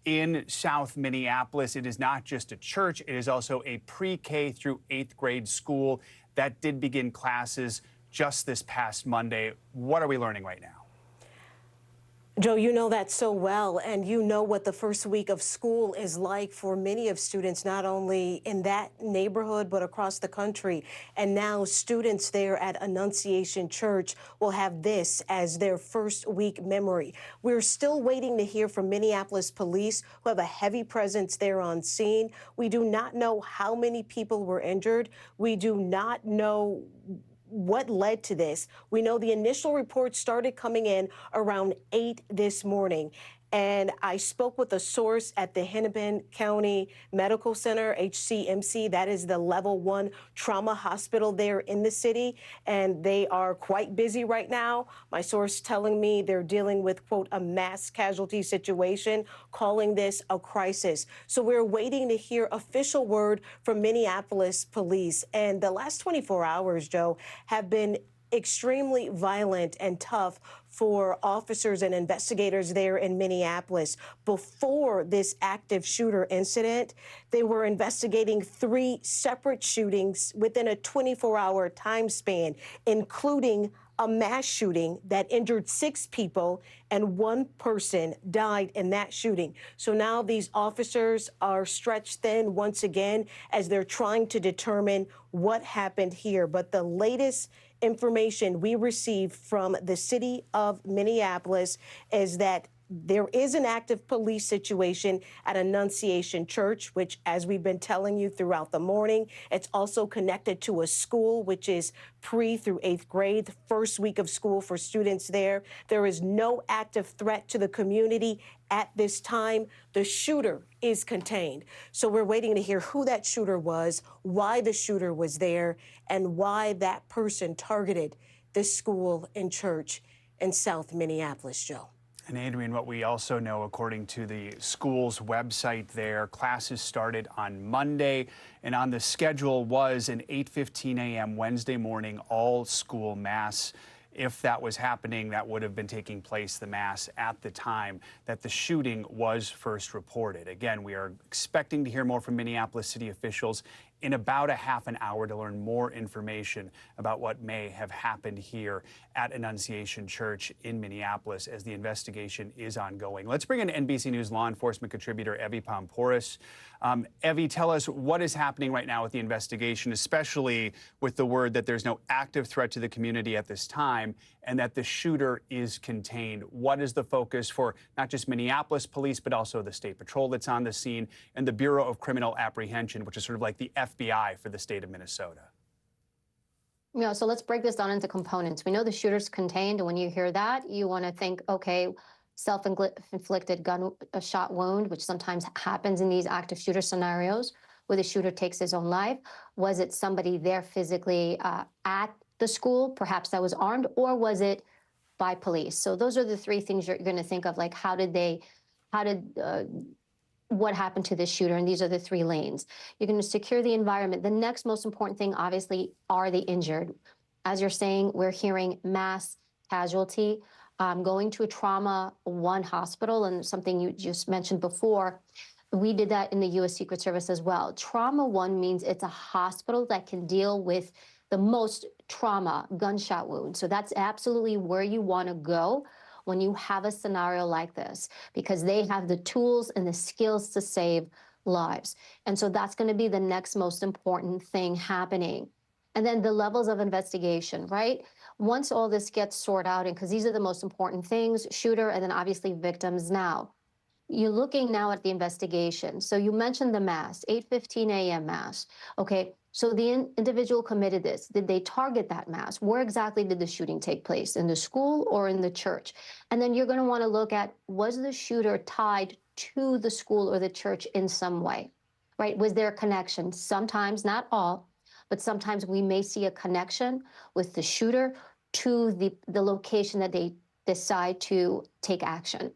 in South Minneapolis. It is not just a church, it is also a pre-K through 8th grade school that did begin classes just this past Monday. What are we learning right now? Joe, you know that so well, and you know what the first week of school is like for many of students, not only in that neighborhood, but across the country. And now students there at Annunciation Church will have this as their first week memory. We're still waiting to hear from Minneapolis police, who have a heavy presence there on scene. We do not know how many people were injured. We do not know what led to this. We know the initial reports started coming in around 8 this morning. And I spoke with a source at the Hennepin County Medical Center, HCMC. That is the level 1 trauma hospital there in the city. And they are quite busy right now. My source telling me they're dealing with, quote, a mass casualty situation, calling this a crisis. So we're waiting to hear official word from Minneapolis police. And the last 24 hours, Joe, have been extremely violent and tough for officers and investigators there in Minneapolis. Before this active shooter incident, they were investigating 3 separate shootings within a 24-hour time span, including a mass shooting that injured 6 people and 1 person died in that shooting. So now these officers are stretched thin once again as they're trying to determine what happened here. But the latest information we received from the city of Minneapolis is that there is an active police situation at Annunciation Church, which, as we've been telling you throughout the morning, it's also connected to a school, which is pre through 8th grade, the first week of school for students there. There is no active threat to the community at this time. The shooter is contained. So we're waiting to hear who that shooter was, why the shooter was there, and why that person targeted this school and church in South Minneapolis, Joe. And Adrian, what we also know, according to the school's website there, classes started on Monday, and on the schedule was an 8:15 a.m. Wednesday morning all-school mass. If that was happening, that would have been taking place, the mass, at the time that the shooting was first reported. Again, we are expecting to hear more from Minneapolis city officials in about a half an hour to learn more information about what may have happened here at Annunciation Church in Minneapolis as the investigation is ongoing. Let's bring in NBC News law enforcement contributor Evie Pompouris. Evie, tell us what is happening right now with the investigation, especially with the word that there's no active threat to the community at this time and that the shooter is contained. What is the focus for not just Minneapolis police, but also the State Patrol that's on the scene and the Bureau of Criminal Apprehension, which is sort of like the FBI for the state of Minnesota? Yeah, so let's break this down into components. We know the shooter's contained, and when you hear that, you want to think, okay, self-inflicted gunshot wound, which sometimes happens in these active shooter scenarios where the shooter takes his own life. Was it somebody there physically at the school, perhaps that was armed, or was it by police? So those are the 3 things you're going to think of, like what happened to this shooter, and these are the 3 lanes. You're going to secure the environment. The next most important thing, obviously, are the injured. As you're saying, we're hearing mass casualty. Going to a trauma 1 hospital, and something you just mentioned before, we did that in the U.S. Secret Service as well. Trauma 1 means it's a hospital that can deal with the most trauma, gunshot wounds. So that's absolutely where you want to go when you have a scenario like this, because they have the tools and the skills to save lives. And so that's going to be the next most important thing happening. And then the levels of investigation, right? Once all this gets sorted out, and because these are the most important things, shooter and then obviously victims now. You're looking now at the investigation. So you mentioned the mass, 8:15 a.m. mass. Okay, so the individual committed this. Did they target that mass? Where exactly did the shooting take place? In the school or in the church? And then you're going to want to look at, was the shooter tied to the school or the church in some way, right? Was there a connection? Sometimes, not all, but sometimes we may see a connection with the shooter to the location that they decide to take action.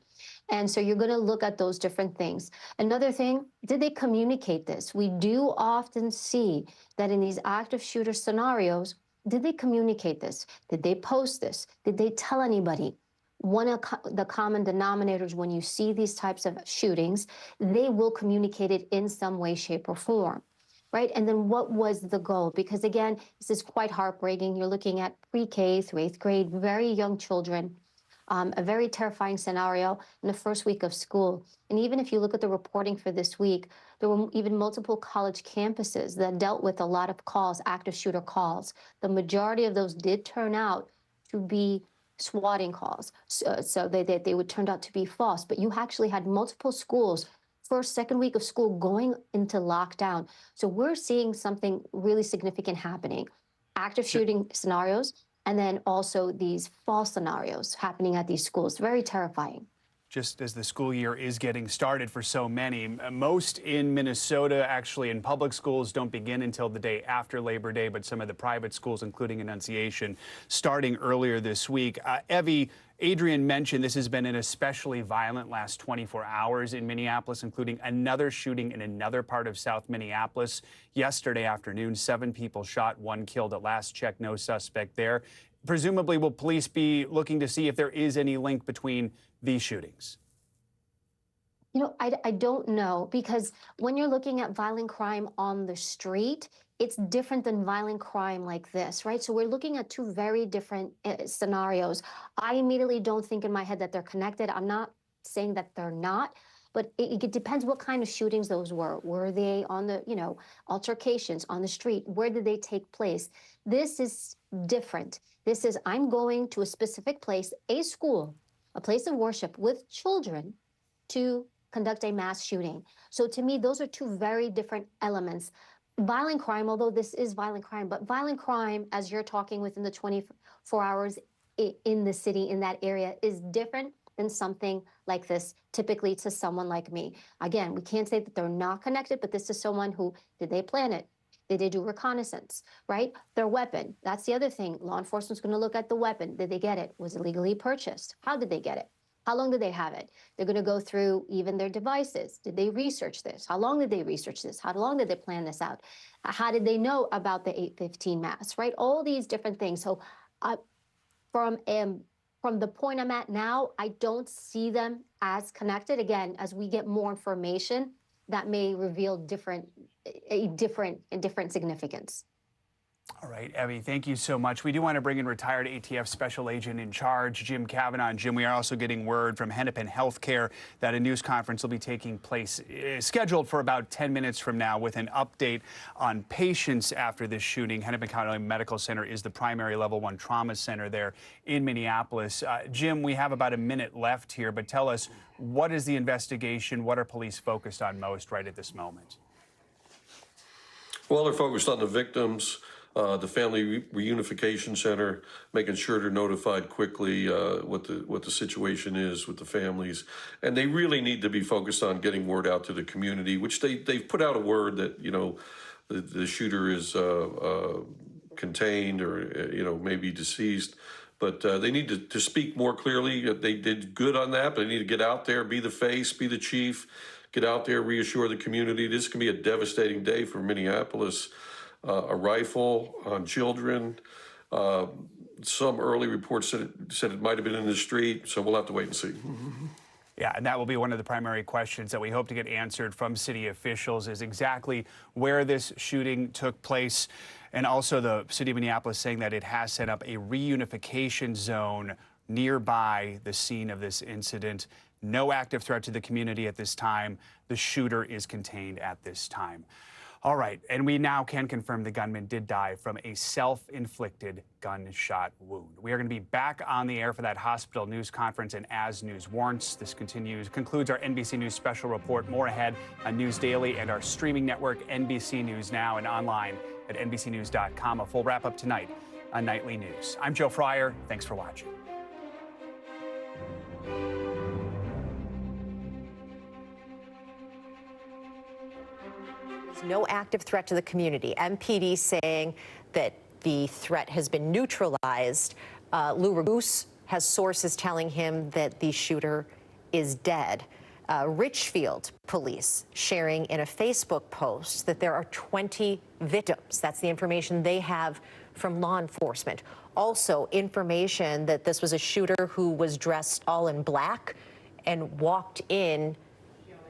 And so you're going to look at those different things. Another thing, did they communicate this? We do often see that in these active shooter scenarios, did they communicate this? Did they post this? Did they tell anybody? One of the common denominators when you see these types of shootings, they will communicate it in some way, shape, or form. Right? And then what was the goal? Because again, this is quite heartbreaking. You're looking at pre-K through 8th grade, very young children, a very terrifying scenario in the first week of school. And even if you look at the reporting for this week, there were even multiple college campuses that dealt with a lot of calls, active shooter calls. The majority of those did turn out to be swatting calls. So they would turn out to be false. But you actually had multiple schools, first, second week of school, going into lockdown. So we're seeing something really significant happening. Active shooting scenarios, and then also these false scenarios happening at these schools. Very terrifying. just as the school year is getting started for so many. Most in Minnesota, actually, in public schools don't begin until the day after Labor Day, but some of the private schools, including Annunciation, starting earlier this week. Evie, Adrian mentioned this has been an especially violent last 24 hours in Minneapolis, including another shooting in another part of South Minneapolis yesterday afternoon. 7 people shot, 1 killed. At last check, no suspect there. Presumably, will police be looking to see if there is any link between these shootings? You know, I don't know, because when you're looking at violent crime on the street, it's different than violent crime like this, right? So we're looking at 2 very different scenarios. I immediately don't think in my head that they're connected. I'm not saying that they're not, but it depends what kind of shootings those were. Were they on the, you know, altercations on the street? Where did they take place? This is different. This is, I'm going to a specific place, a school, a place of worship with children to conduct a mass shooting. So to me, those are 2 very different elements. Violent crime, although this is violent crime, but violent crime, as you're talking within the 24 hours in the city, in that area, is different than something like this, typically to someone like me. Again, we can't say that they're not connected, but this is someone who, did they plan it? Did they do reconnaissance, right? Their weapon, that's the other thing. Law enforcement's gonna look at the weapon. Did they get it? Was it legally purchased? How did they get it? How long did they have it? They're gonna go through even their devices. Did they research this? How long did they research this? How long did they plan this out? How did they know about the 8/15 mass, right? All these different things. So from the point I'm at now, I don't see them as connected. Again, as we get more information, that may reveal different significance. All right, Evie, thank you so much. We do want to bring in retired ATF Special Agent in Charge, Jim Kavanaugh. And Jim, we are also getting word from Hennepin Healthcare that a news conference will be taking place, scheduled for about 10 minutes from now, with an update on patients after this shooting. Hennepin County Medical Center is the primary level 1 trauma center there in Minneapolis. Jim, we have about a minute left here, but tell us, what is the investigation? What are police focused on most right at this moment? Well, they're focused on the victims, the Family Reunification Center, making sure they're notified quickly what the situation is with the families, and they really need to be focused on getting word out to the community, which they've put out a word that, you know, the shooter is contained or maybe deceased, but they need to speak more clearly. They did good on that, but they need to get out there, be the face, be the chief, get out there, reassure the community. This can be a devastating day for Minneapolis. A rifle on children. Some early reports said it might have been in the street, so we'll have to wait and see. Yeah, and that will be one of the primary questions that we hope to get answered from city officials, is exactly where this shooting took place. And also the city of Minneapolis saying that it has set up a reunification zone nearby the scene of this incident. No active threat to the community at this time. The shooter is contained at this time. All right, and we now can confirm the gunman did die from a self-inflicted gunshot wound. We are going to be back on the air for that hospital news conference and as news warrants. This concludes our NBC News special report. More ahead on News Daily and our streaming network, NBC News Now, and online at NBCnews.com. A full wrap-up tonight on Nightly News. I'm Joe Fryer. Thanks for watching. No active threat to the community. MPD saying that the threat has been neutralized. Lou Raguse has sources telling him that the shooter is dead. Richfield police sharing in a Facebook post that there are 20 victims. That's the information they have from law enforcement. Also, information that this was a shooter who was dressed all in black and walked in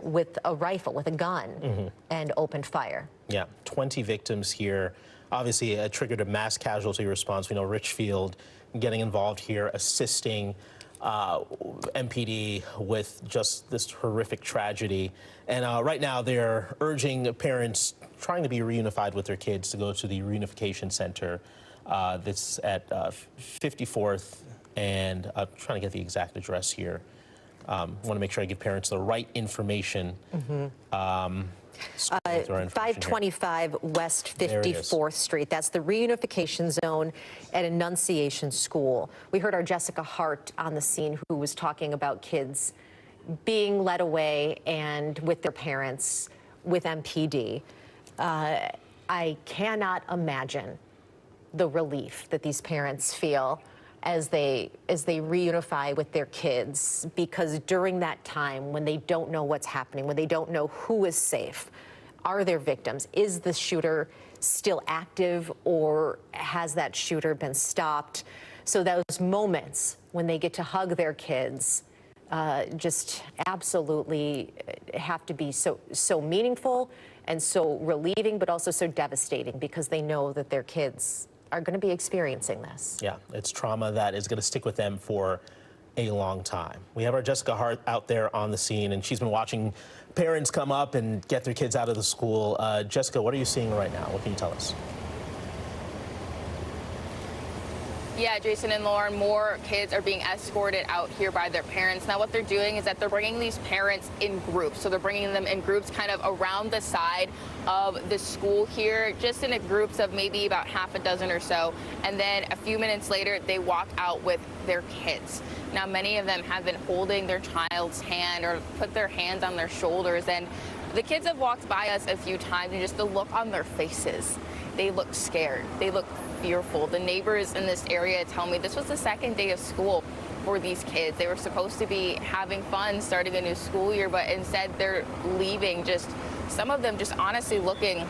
with a rifle, with a gun, and opened fire. Yeah, 20 victims here. Obviously, it triggered a mass casualty response. We know Richfield getting involved here, assisting MPD with just this horrific tragedy. And right now, they're urging parents trying to be reunified with their kids to go to the reunification center that's at 54th, and I'm trying to get the exact address here. Want to make sure I give parents the right information. 525 West 54th Street. That's the reunification zone at Annunciation School. We heard our Jessica Hart on the scene, who was talking about kids being led away and with their parents, with MPD. I cannot imagine the relief that these parents feel as they reunify with their kids, because during that time when they don't know what's happening, when they don't know who is safe, are there victims? Is the shooter still active, or has that shooter been stopped? So those moments when they get to hug their kids just absolutely have to be so meaningful and so relieving, but also so devastating, because they know that their kids are going to be experiencing this. Yeah, it's trauma that is going to stick with them for a long time. We have our Jessica Hart out there on the scene, and she's been watching parents come up and get their kids out of the school. Jessica, what are you seeing right now? What can you tell us? Yeah, Jason and Lauren, more kids are being escorted out here by their parents. Now, what they're doing is that they're bringing these parents in groups. So they're bringing them in groups kind of around the side of the school here, just in groups of maybe about half a dozen or so. And then a few minutes later, they walk out with their kids. Now, many of them have been holding their child's hand or put their hands on their shoulders. And the kids have walked by us a few times, and just the look on their faces, they look scared. They look fearful. The neighbors in this area tell me this was the second day of school for these kids. They were supposed to be having fun, starting a new school year, but instead they're leaving, just some of them just honestly looking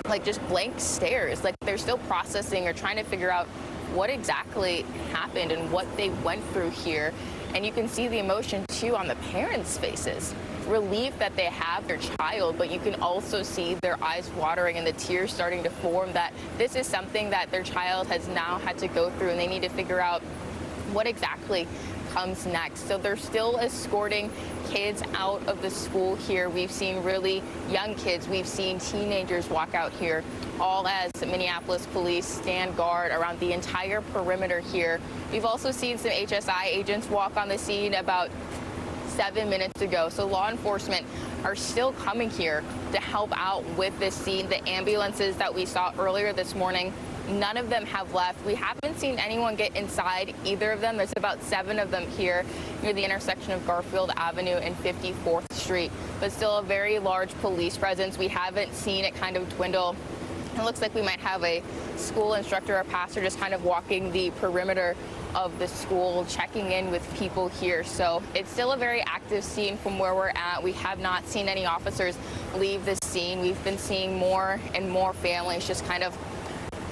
like just blank stares, like they're still processing or trying to figure out what exactly happened and what they went through here. And you can see the emotion too on the parents' faces. Relief that they have their child, but you can also see their eyes watering and the tears starting to form, that this is something that their child has now had to go through, and they need to figure out what exactly comes next. So they're still escorting kids out of the school here. We've seen really young kids, we've seen teenagers walk out here, all as Minneapolis police stand guard around the entire perimeter here. We've also seen some HSI agents walk on the scene about 7 minutes ago. So law enforcement are still coming here to help out with this scene. The ambulances that we saw earlier this morning, none of them have left. We haven't seen anyone get inside either of them. There's about 7 of them here near the intersection of Garfield Avenue and 54th Street, but still a very large police presence. We haven't seen it kind of dwindle. It looks like we might have a school instructor or pastor just kind of walking the perimeter of the school, checking in with people here. So it's still a very active scene from where we're at. We have not seen any officers leave the scene. We've been seeing more and more families just kind of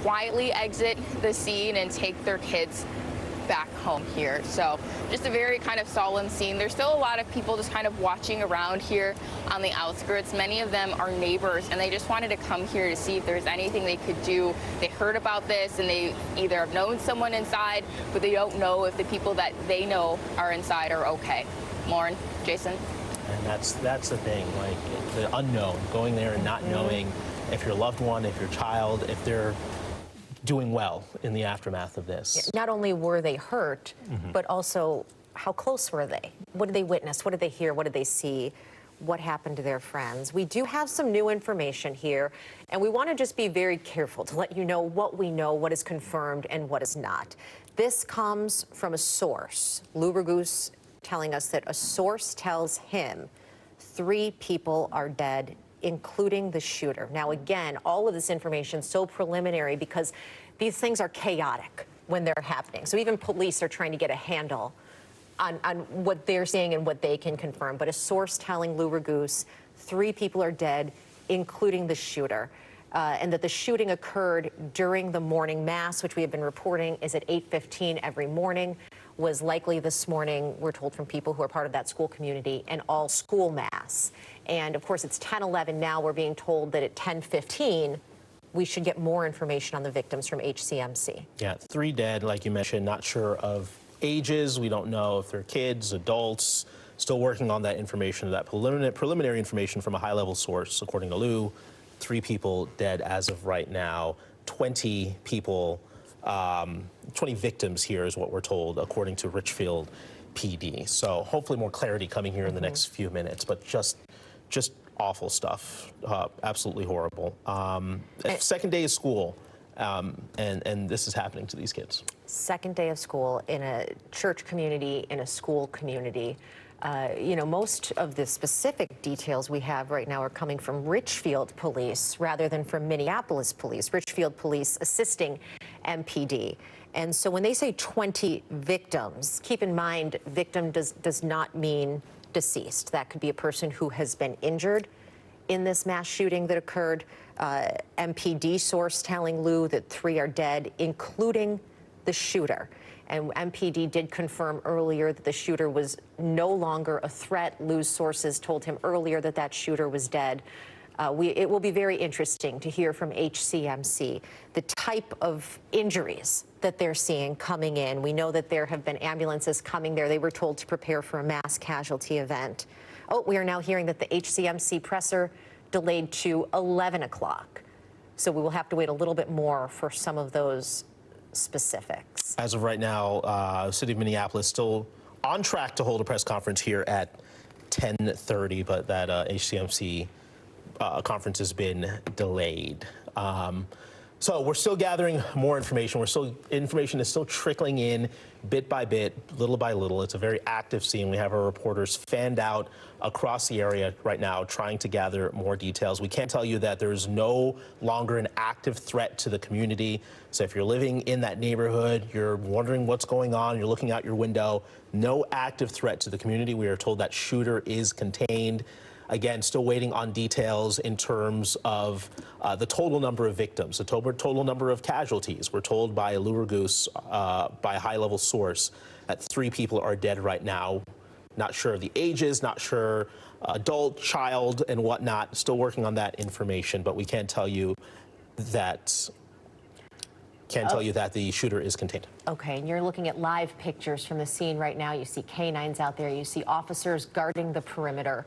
quietly exit the scene and take their kids back home here. So just a very kind of solemn scene. There's still a lot of people just kind of watching around here on the outskirts. Many of them are neighbors, and they just wanted to come here to see if there's anything they could do. They heard about this, and they either have known someone inside, but they don't know if the people that they know are inside are okay. Lauren, Jason? And that's the thing, like the unknown, going there and not knowing if your loved one, if your child, if they're doing well in the aftermath of this. Not only were they hurt, but also how close were they? What did they witness? What did they hear? What did they see? What happened to their friends? We do have some new information here, and we want to just be very careful to let you know what we know, what is confirmed, and what is not. This comes from a source, Lou Raguse, telling us that a source tells him 3 people are dead, including the shooter. Now, again, all of this information so preliminary because these things are chaotic when they're happening. So even police are trying to get a handle on what they're seeing and what they can confirm. But a source telling Lou Raguse 3 people are dead, including the shooter, and that the shooting occurred during the morning mass, which we have been reporting is at 8:15 every morning, was likely this morning, we're told from people who are part of that school community, an all-school mass. And of course, it's 10:11 now. We're being told that at 10:15, we should get more information on the victims from HCMC. Yeah, 3 dead, like you mentioned, not sure of ages. We don't know if they're kids, adults. Still working on that information, that preliminary information from a high-level source. According to Lou, 3 people dead as of right now, 20 people, 20 victims here is what we're told, according to Richfield PD. So hopefully more clarity coming here in the next few minutes, but just awful stuff, absolutely horrible. Second day of school, and this is happening to these kids. Second day of school in a church community, in a school community. Most of the specific details we have right now are coming from Richfield Police rather than from Minneapolis Police. Richfield Police assisting MPD. And so when they say 20 victims, keep in mind, victim does not mean deceased. That could be a person who has been injured in this mass shooting that occurred. MPD source telling Lou that 3 are dead, including the shooter. And MPD did confirm earlier that the shooter was no longer a threat. Lou's sources told him earlier that that shooter was dead. It will be very interesting to hear from HCMC the type of injuries that they're seeing coming in. We know that there have been ambulances coming there. They were told to prepare for a mass casualty event. Oh, we are now hearing that the HCMC presser delayed to 11 o'clock. So we will have to wait a little bit more for some of those specifics. As of right now, the city of Minneapolis still on track to hold a press conference here at 10:30, but that HCMC conference has been delayed. So we're still gathering more information. Information is still trickling in bit by bit, little by little. It's a very active scene. We have our reporters fanned out across the area right now trying to gather more details. We can tell you that there is no longer an active threat to the community. So if you're living in that neighborhood, you're wondering what's going on, you're looking out your window, no active threat to the community. We are told that shooter is contained. Again, still waiting on details in terms of the total number of victims, the total number of casualties. We're told by a Lou Goose, by a high-level source, that 3 people are dead right now. Not sure of the ages, not sure adult, child, and whatnot. Still working on that information, but we can tell you that the shooter is contained. Okay, and you're looking at live pictures from the scene right now. You see canines out there. You see officers guarding the perimeter.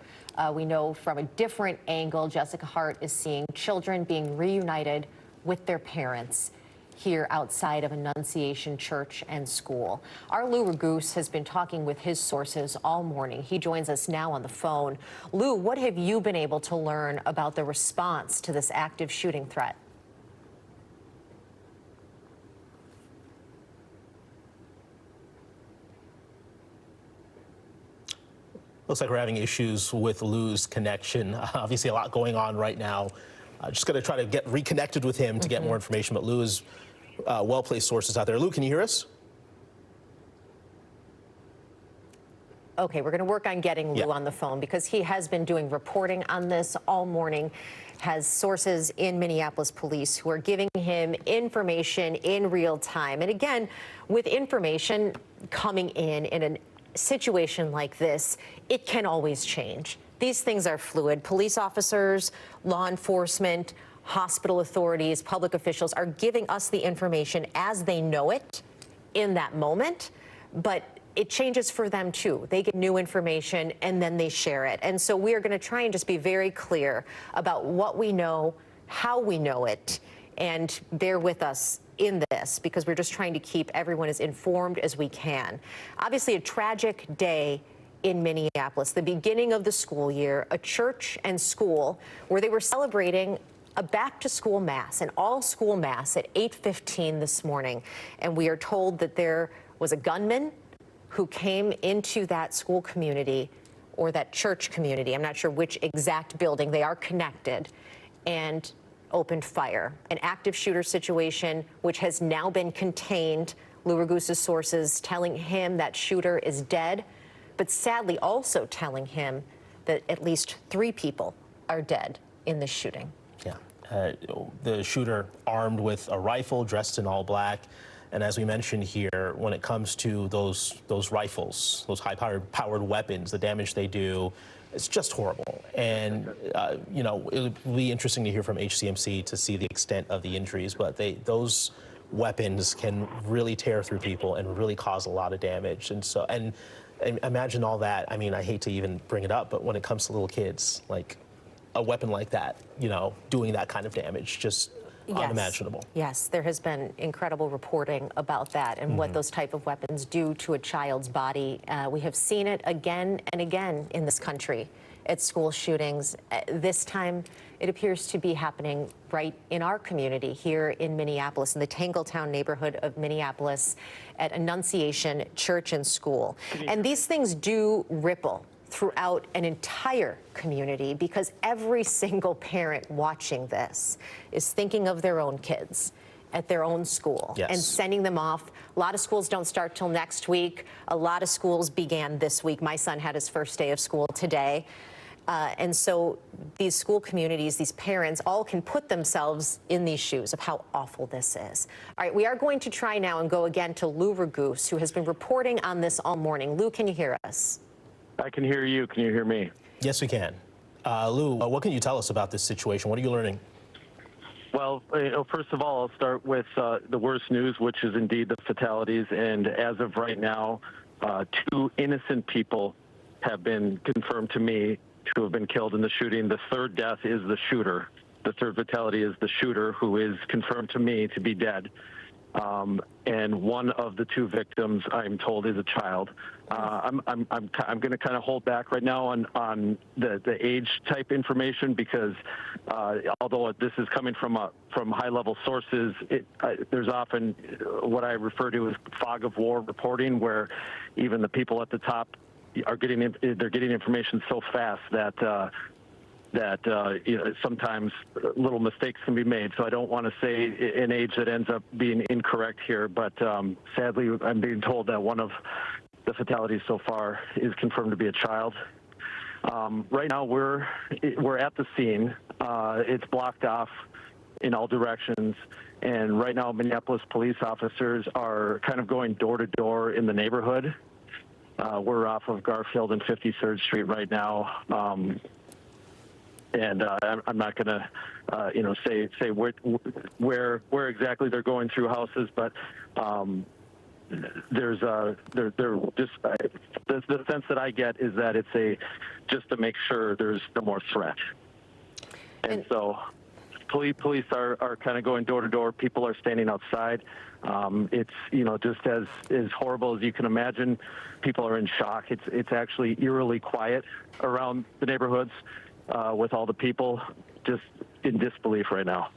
We know from a different angle, Jessica Hart is seeing children being reunited with their parents here outside of Annunciation Church and School. Our Lou Ragoose has been talking with his sources all morning. He joins us now on the phone. Lou, what have you been able to learn about the response to this active shooting threat? Looks like we're having issues with Lou's connection. Obviously, a lot going on right now. Just going to try to get reconnected with him to get more information. But Lou is well-placed sources out there. Lou, can you hear us? Okay, we're going to work on getting Lou on the phone because he has been doing reporting on this all morning, has sources in Minneapolis police who are giving him information in real time. And again, with information coming in a situation like this, it can always change. These things are fluid. Police officers, law enforcement, hospital authorities, public officials are giving us the information as they know it in that moment, but it changes for them too. They get new information and then they share it. And so we are going to try and just be very clear about what we know, how we know it, and bear with us in this because we're just trying to keep everyone as informed as we can. Obviously, a tragic day in Minneapolis, the beginning of the school year, a church and school where they were celebrating a back-to-school mass, an all-school mass at 8:15 this morning. And we are told that there was a gunman who came into that school community or that church community. I'm not sure which exact building. They are connected. And opened fire. An active shooter situation, which has now been contained. Lou Ragoose's sources telling him that shooter is dead, but sadly also telling him that at least 3 people are dead in this shooting. Yeah. The shooter armed with a rifle, dressed in all black. And as we mentioned here, when it comes to those rifles, those high-powered weapons, the damage they do, it's just horrible. And, it would be interesting to hear from HCMC to see the extent of the injuries, but those weapons can really tear through people and really cause a lot of damage. And so, and imagine all that. I mean, I hate to even bring it up, but when it comes to little kids, like a weapon like that, doing that kind of damage, just unimaginable. Yes, there has been incredible reporting about that and what those type of weapons do to a child's body. We have seen it again and again in this country at school shootings. This time It appears to be happening right in our community here in Minneapolis, in the Tangletown neighborhood of Minneapolis, at Annunciation Church and School. And these things do ripple throughout an entire community, because every single parent watching this is thinking of their own kids at their own school and sending them off. A lot of schools don't start till next week. A lot of schools began this week. My son had his first day of school today. And so these school communities, these parents, all can put themselves in these shoes of how awful this is. All right, we are going to try now and go again to Lou Ragoose, who has been reporting on this all morning. Lou, can you hear us? I can hear you. Can you hear me? Yes, we can. Lou, what can you tell us about this situation? What are you learning? Well, first of all, I'll start with the worst news, which is indeed the fatalities. And as of right now, 2 innocent people have been confirmed to me to have been killed in the shooting. The third death is the shooter. The third fatality is the shooter, who is confirmed to me to be dead. And one of the 2 victims, I'm told, is a child. I'm going to kind of hold back right now on the age type information, because although this is coming from high-level sources, there's often what I refer to as fog of war reporting, where even the people at the top are getting information so fast that sometimes little mistakes can be made. So I don't want to say an age that ends up being incorrect here, but sadly, I'm being told that one of the fatalities so far is confirmed to be a child. Right now, we're at the scene. It's blocked off in all directions, and right now, Minneapolis police officers are kind of going door to door in the neighborhood. We're off of Garfield and 53rd Street right now. And I'm not going to, say where exactly they're going through houses, but there's just the sense that I get is that it's just to make sure there's no more threat. And so police are kind of going door to door. People are standing outside. It's just as horrible as you can imagine. People are in shock. It's actually eerily quiet around the neighborhoods. With all the people just in disbelief right now.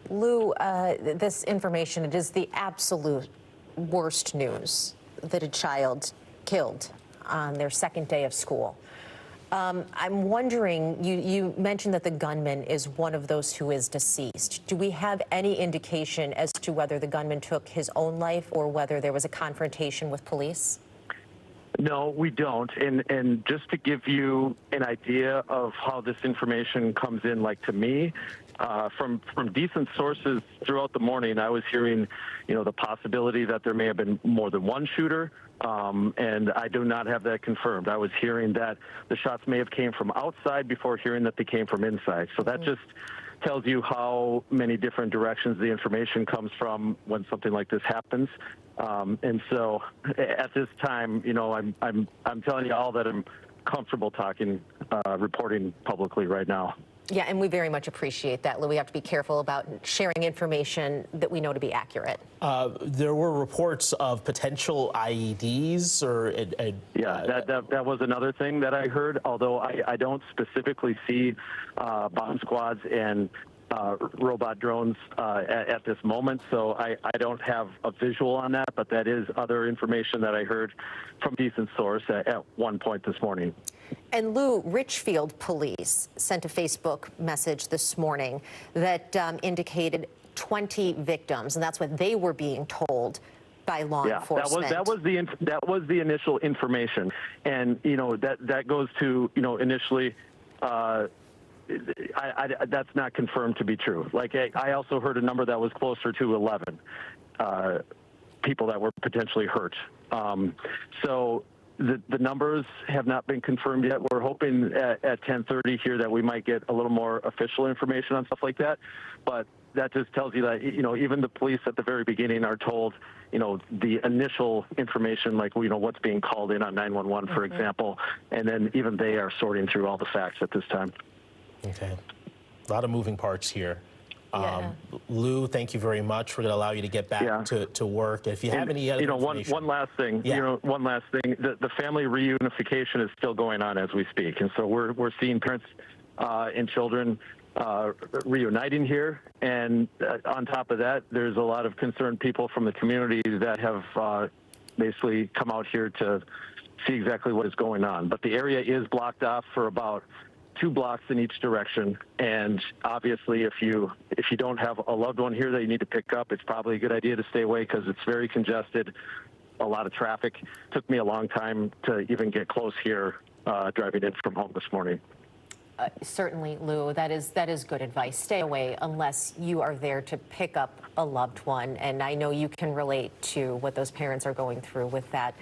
Lou, this information, it is the absolute worst news that a child killed on their second day of school. I'm wondering, you mentioned that the gunman is one of those who is deceased. Do we have any indication as to whether the gunman took his own life or whether there was a confrontation with police? No, we don't. And just to give you an idea of how this information comes in, like to me, from decent sources throughout the morning, I was hearing, the possibility that there may have been more than one shooter, and I do not have that confirmed. I was hearing that the shots may have came from outside before hearing that they came from inside. So that just tells you how many different directions the information comes from when something like this happens. And so at this time, I'm telling you all that I'm comfortable reporting publicly right now. Yeah, and we very much appreciate that, Lou. We have to be careful about sharing information that we know to be accurate. There were reports of potential IEDs or... that was another thing that I heard, although I don't specifically see bomb squads and robot drones at this moment, so I don't have a visual on that, but that is other information that I heard from decent source at one point this morning. And Lou, Richfield Police sent a Facebook message this morning that indicated 20 victims, and that's what they were being told by law enforcement. That was the initial information, and that goes to initially. That's not confirmed to be true. Like I also heard a number that was closer to 11 people that were potentially hurt. So the numbers have not been confirmed yet. We're hoping at 10:30 here that we might get a little more official information on stuff like that. But that just tells you that even the police at the very beginning are told the initial information, like what's being called in on 911, for example, and then even they are sorting through all the facts at this time. Okay. A lot of moving parts here. Lou, thank you very much. We're going to allow you to get back to work. If you have any other information. One last thing. One last thing. The family reunification is still going on as we speak, and so we're seeing parents and children reuniting here. And on top of that, there's a lot of concerned people from the community that have basically come out here to see exactly what is going on. But the area is blocked off for about 2 blocks in each direction. And obviously, if you don't have a loved one here that you need to pick up, it's probably a good idea to stay away because it's very congested, a lot of traffic. Took me a long time to even get close here driving in from home this morning. Certainly, Lou, that is good advice. Stay away unless you are there to pick up a loved one. And I know you can relate to what those parents are going through with that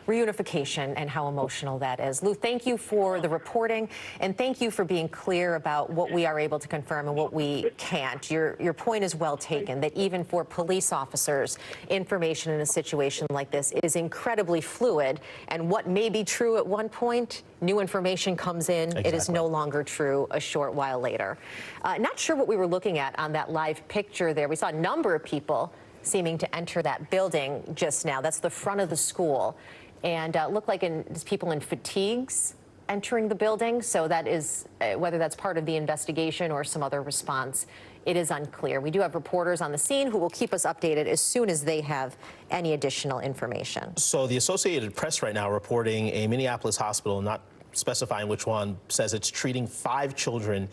reunification and how emotional that is. Lou, thank you for the reporting, and thank you for being clear about what we are able to confirm and what we can't. Your point is well taken, that even for police officers, information in a situation like this is incredibly fluid, and what may be true at one point, new information comes in. Exactly. It is no longer true a short while later. Not sure what we were looking at on that live picture there. We saw a number of people seeming to enter that building just now. That's the front of the school. And looked like there's people in fatigues entering the building. So that is, whether that's part of the investigation or some other response, it is unclear. We do have reporters on the scene who will keep us updated as soon as they have any additional information. So the Associated Press right now reporting a Minneapolis hospital, not specifying which one, says it's treating 5 children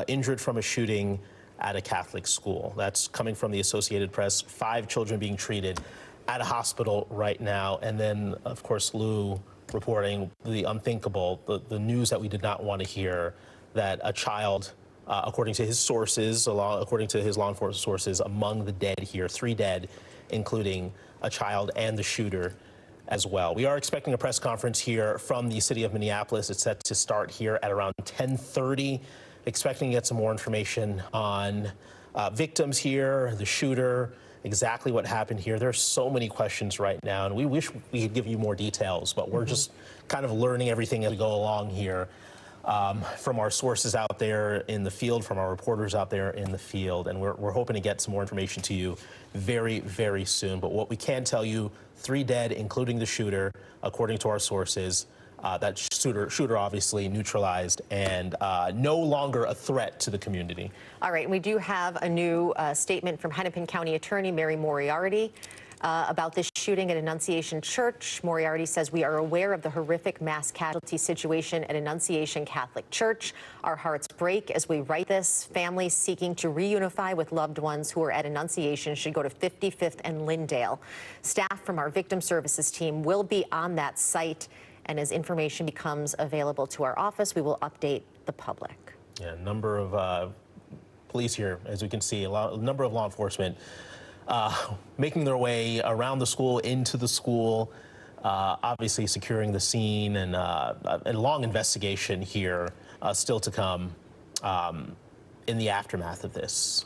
injured from a shooting at a Catholic school. That's coming from the Associated Press. 5 children being treated at a hospital right now. And then, of course, Lou reporting the unthinkable, the news that we did not want to hear, that a child, according to his sources, according to his law enforcement sources, among the dead here, 3 dead, including a child and the shooter as well. We are expecting a press conference here from the city of Minneapolis. It's set to start here at around 10:30. Expecting to get some more information on victims here, the shooter, exactly what happened here. There's so many questions right now, and we wish we could give you more details, but we're just kind of learning everything as we go along here from our sources out there in the field, from our reporters out there in the field, and we're hoping to get some more information to you very, very soon. But what we can tell you, 3 dead, including the shooter, according to our sources. That shooter obviously neutralized and no longer a threat to the community. All right, and we do have a new statement from Hennepin County Attorney Mary Moriarty about this shooting at Annunciation Church. Moriarty says, we are aware of the horrific mass casualty situation at Annunciation Catholic Church. Our hearts break as we write this. Families seeking to reunify with loved ones who are at Annunciation should go to 55th and Lyndale. Staff from our victim services team will be on that site. And as information becomes available to our office, we will update the public. Yeah, a number of police here, as we can see, a number of law enforcement making their way around the school, into the school, obviously securing the scene, and a long investigation here still to come in the aftermath of this.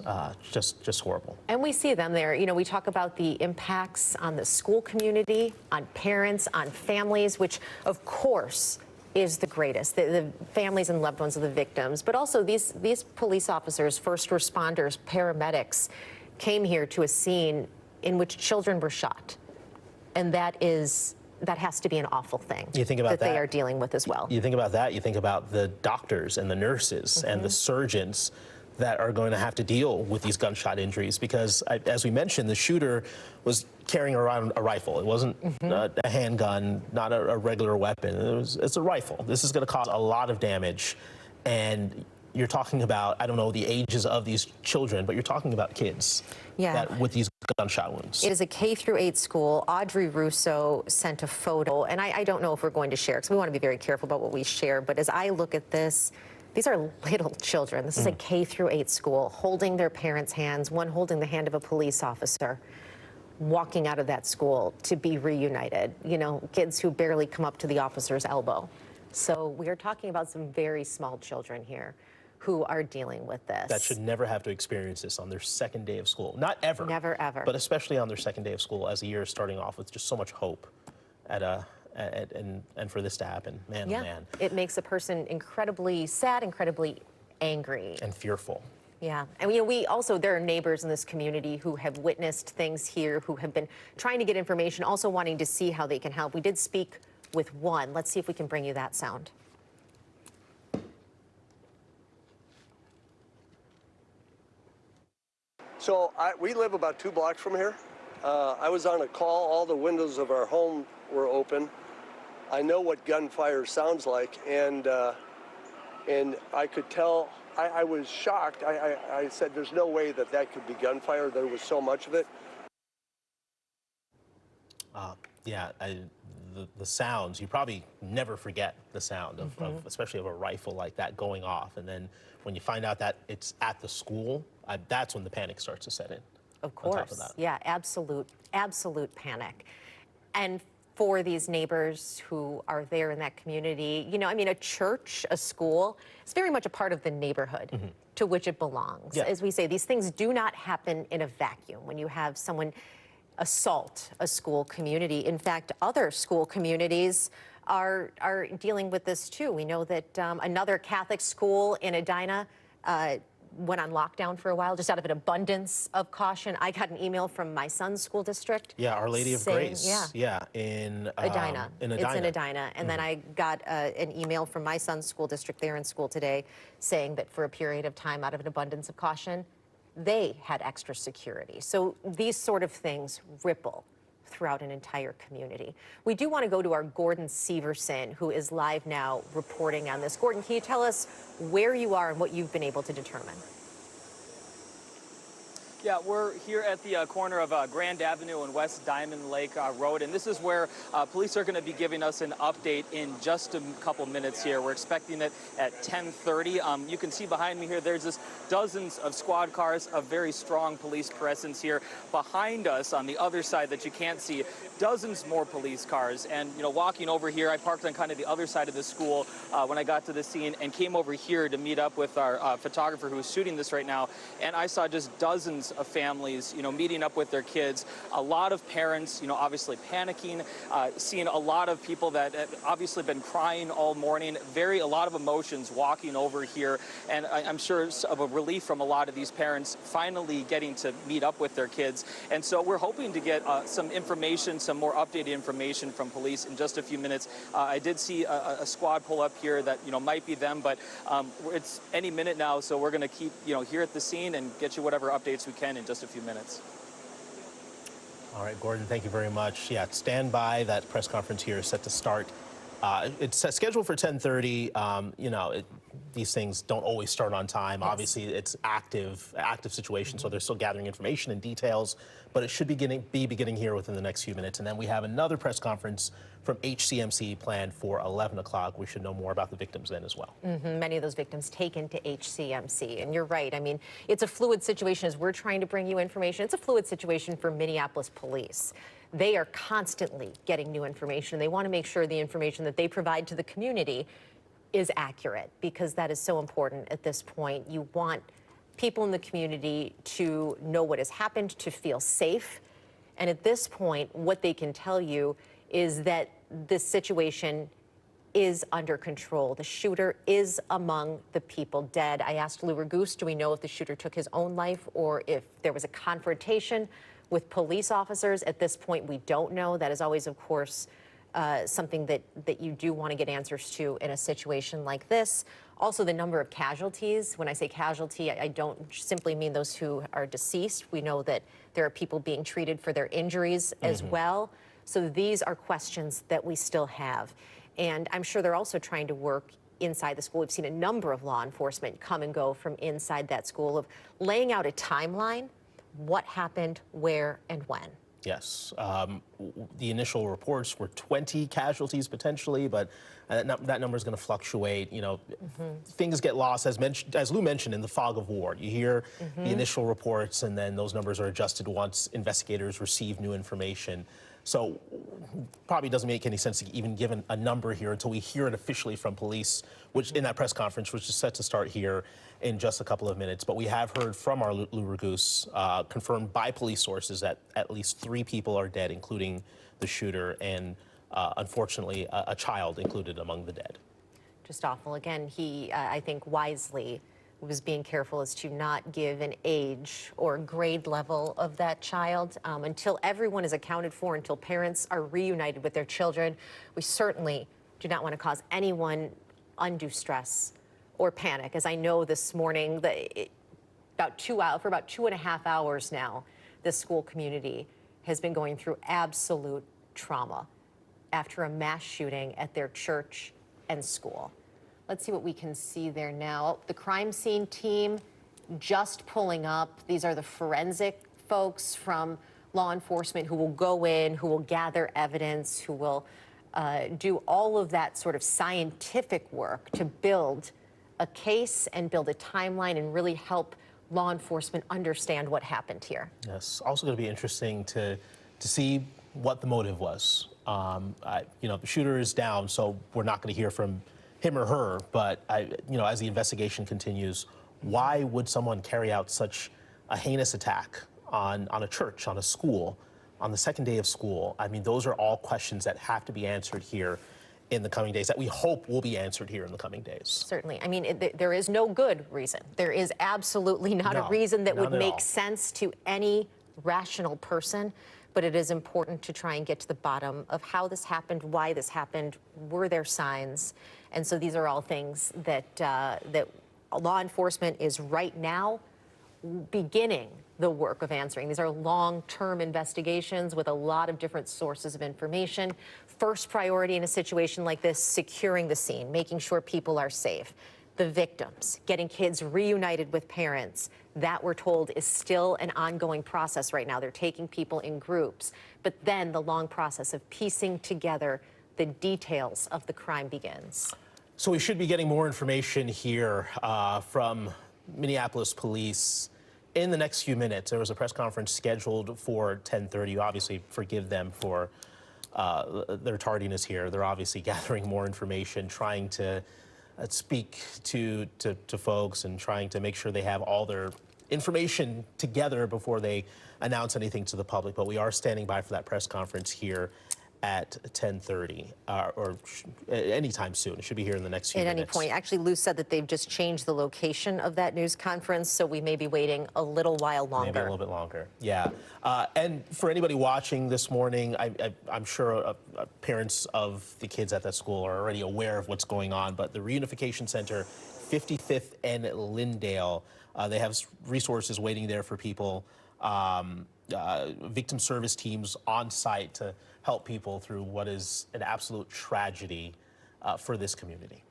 Just horrible. And we see them there. You know, we talk about the impacts on the school community, on parents, on families, which of course is the greatest, the families and loved ones of the victims. But also these police officers, first responders, paramedics, came here to a scene in which children were shot. And that has to be an awful thing. You think about that they are dealing with as well. You think about that, you think about the doctors and the nurses and the surgeons that are going to have to deal with these gunshot injuries, because as we mentioned, the shooter was carrying around a rifle. It wasn't a handgun, not a regular weapon. It's a rifle. This is going to cause a lot of damage, and you're talking about, I don't know the ages of these children, but you're talking about kids with these gunshot wounds. It is a K-8 school. Audrey Russo sent a photo, and I don't know if we're going to share, because we want to be very careful about what we share, but as I look at this, these are little children. This is a K-8 school, holding their parents' hands, one holding the hand of a police officer, walking out of that school to be reunited. You know, kids who barely come up to the officer's elbow. So we are talking about some very small children here who are dealing with this. That should never have to experience this on their second day of school. Not ever. Never, ever. But especially on their second day of school, as the year is starting off with just so much hope and for this to happen. Man, oh man. It makes a person incredibly sad, incredibly angry. And fearful. Yeah, and you know, there are neighbors in this community who have witnessed things here, who have been trying to get information, also wanting to see how they can help. We did speak with one. Let's see if we can bring you that sound. So we live about 2 blocks from here. I was on a call. All the windows of our home were open. I know what gunfire sounds like, and I could tell. I was shocked. I said, "There's no way that could be gunfire." There was so much of it. Yeah, the sounds, you probably never forget the sound of especially of a rifle like that going off. And then when you find out that it's at the school, that's when the panic starts to set in. Of course. Yeah, absolute panic. And for these neighbors who are there in that community, you know, I mean, a church, a school, it's very much a part of the neighborhood to which it belongs. Yeah. As we say, these things do not happen in a vacuum. When you have someone assault a school community, in fact, other school communities are dealing with this too. We know that another Catholic school in Edina went on lockdown for a while, just out of an abundance of caution. I got an email from my son's school district. Yeah, Our Lady of Grace. Yeah, in Edina. In Edina. It's in Edina. And then I got an email from my son's school district there in school today saying that for a period of time, out of an abundance of caution, they had extra security. So these sort of things ripple throughout an entire community. We do want to go to our Gordon Severson, who is live now reporting on this. Gordon, can you tell us where you are and what you've been able to determine? Yeah, we're here at the corner of Grand Avenue and West Diamond Lake Road, and this is where police are going to be giving us an update in just a couple minutes here. We're expecting it at 10:30. You can see behind me here, there's just dozens of squad cars, a very strong police presence here. Behind us, on the other side that you can't see, dozens more police cars. And, you know, walking over here, I parked on kind of the other side of the school when I got to the scene and came over here to meet up with our photographer who's shooting this right now. And I saw just dozens of families, you know, meeting up with their kids. A lot of parents, you know, obviously panicking, seeing a lot of people that have obviously been crying all morning. A lot of emotions walking over here. And I'm sure it's of a relief from a lot of these parents finally getting to meet up with their kids. And so we're hoping to get some information, some more updated information from police in just a few minutes. I did see a squad pull up here that, you know, might be them, but it's any minute now. So we're going to keep, you know, here at the scene and get you whatever updates we can in just a few minutes. All right, Gordon, thank you very much. Yeah, stand by. That press conference here is set to start. It's scheduled for 10:30. You know, these things don't always start on time. Yes. Obviously, it's active situation, so they're still gathering information and details, but it should be beginning here within the next few minutes. And then we have another press conference from HCMC planned for 11 o'clock. We should know more about the victims then as well. Many of those victims taken to HCMC. And you're right. I mean, it's a fluid situation as we're trying to bring you information. It's a fluid situation for Minneapolis police. They are constantly getting new information. They want to make sure the information that they provide to the community is accurate, because that is so important at this point. You want people in the community to know what has happened, to feel safe. And at this point, what they can tell you is that this situation is under control. The shooter is among the people dead. I asked Lou Raguse, do we know if the shooter took his own life or if there was a confrontation with police officers? At this point, we don't know. That is always, of course, something that you do want to get answers to in a situation like this. Also, the number of casualties. When I say casualty, I don't simply mean those who are deceased. We know that there are people being treated for their injuries as well. So these are questions that we still have. And I'm sure they're also trying to work inside the school. We've seen a number of law enforcement come and go from inside that school, of laying out a timeline, what happened, where, and when. Yes. The initial reports were 20 casualties potentially, but that number is going to fluctuate. You know, things get lost, as Lou mentioned, in the fog of war. You hear the initial reports, and then those numbers are adjusted once investigators receive new information. So probably doesn't make any sense to even give a number here until we hear it officially from police, which in that press conference, which is set to start here in just a couple of minutes. But we have heard from our Lou Raguse, confirmed by police sources, that at least 3 people are dead, including the shooter, and unfortunately, a child included among the dead. Just awful. Again, he, I think, wisely was being careful as to not give an age or grade level of that child until everyone is accounted for, until parents are reunited with their children. We certainly do not want to cause anyone undue stress or panic, as I know this morning that about 2.5 hours now, this school community has been going through absolute trauma after a mass shooting at their church and school. Let's see what we can see there now. The crime scene team just pulling up. These are the forensic folks from law enforcement who will go in, who will gather evidence, who will do all of that sort of scientific work to build a case and build a timeline and really help law enforcement understand what happened here. Yes, also going to be interesting to see what the motive was. You know, the shooter is down, so we're not going to hear from him or her, but you know, as the investigation continues, why would someone carry out such a heinous attack on a church, on a school, on the second day of school? I mean, those are all questions that have to be answered here in the coming days, that we hope will be answered here in the coming days. Certainly. I mean, there is no good reason. There is absolutely not a reason that would make sense to any rational person, but it is important to try and get to the bottom of how this happened, why this happened, were there signs? And so these are all things that, that law enforcement is right now beginning the work of answering. These are long-term investigations with a lot of different sources of information. First priority in a situation like this, securing the scene, making sure people are safe. The victims, getting kids reunited with parents, that we're told is still an ongoing process right now. They're taking people in groups. But then the long process of piecing together the details of the crime begins. So we should be getting more information here from Minneapolis police in the next few minutes. There was a press conference scheduled for 10:30. You obviously forgive them for their tardiness here. They're obviously gathering more information, trying to speak to folks and trying to make sure they have all their information together before they announce anything to the public. But we are standing by for that press conference here at 10:30 or anytime soon. It should be here in the next few minutes. At any point. Actually, Lou said that they've just changed the location of that news conference, so we may be waiting a little while longer. Maybe a little bit longer, yeah. And for anybody watching this morning, I'm sure parents of the kids at that school are already aware of what's going on, but the Reunification Center, 55th and Lyndale, they have resources waiting there for people, victim service teams on site to help people through what is an absolute tragedy for this community.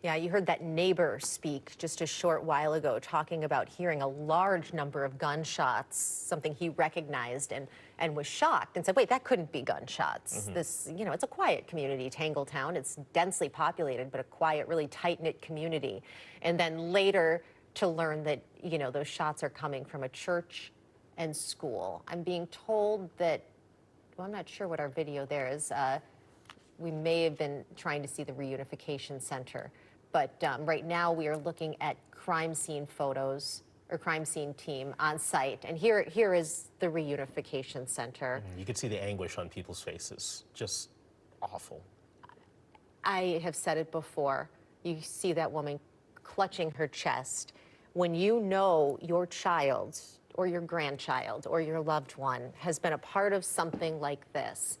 Yeah, you heard that neighbor speak just a short while ago, talking about hearing a large number of gunshots, something he recognized and was shocked and said, wait, that couldn't be gunshots. This, you know, it's a quiet community, Tangletown. It's densely populated, but a quiet, really tight-knit community. And then later to learn that, you know, those shots are coming from a church and school. I'm being told that, well, I'm not sure what our video there is. We may have been trying to see the Reunification Center, but right now we are looking at crime scene photos, or crime scene team on site. And here is the Reunification Center. You can see the anguish on people's faces. Just awful. I have said it before. You see that woman clutching her chest. When you know your child or your grandchild or your loved one has been a part of something like this,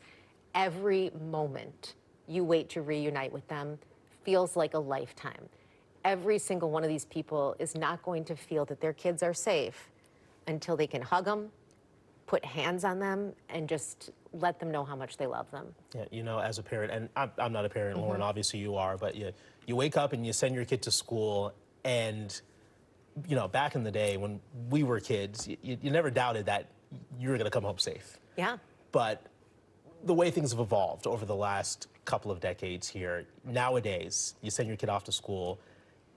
every moment you wait to reunite with them feels like a lifetime. Every single one of these people is not going to feel that their kids are safe until they can hug them, put hands on them, and just let them know how much they love them. Yeah, you know, as a parent, and I'm not a parent, Lauren, obviously you are, but you wake up and you send your kid to school, and you know, back in the day when we were kids, you never doubted that you were going to come home safe. Yeah. But the way things have evolved over the last couple of decades here, nowadays, you send your kid off to school,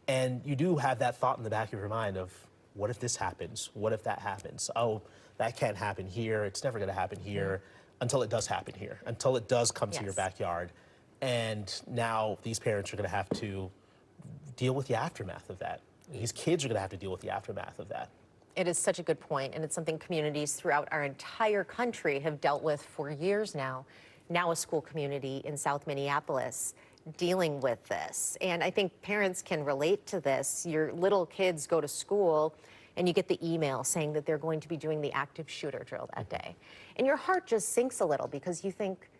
and you do have that thought in the back of your mind of, what if this happens? What if that happens? Oh, that can't happen here. It's never going to happen here until it does happen here, until it does come to your backyard. And now these parents are going to have to deal with the aftermath of that. These kids are going to have to deal with the aftermath of that. It is such a good point, and it's something communities throughout our entire country have dealt with for years now. Now a school community in South Minneapolis dealing with this. And I think parents can relate to this. Your little kids go to school, and you get the email saying that they're going to be doing the active shooter drill that day. And your heart just sinks a little because you think,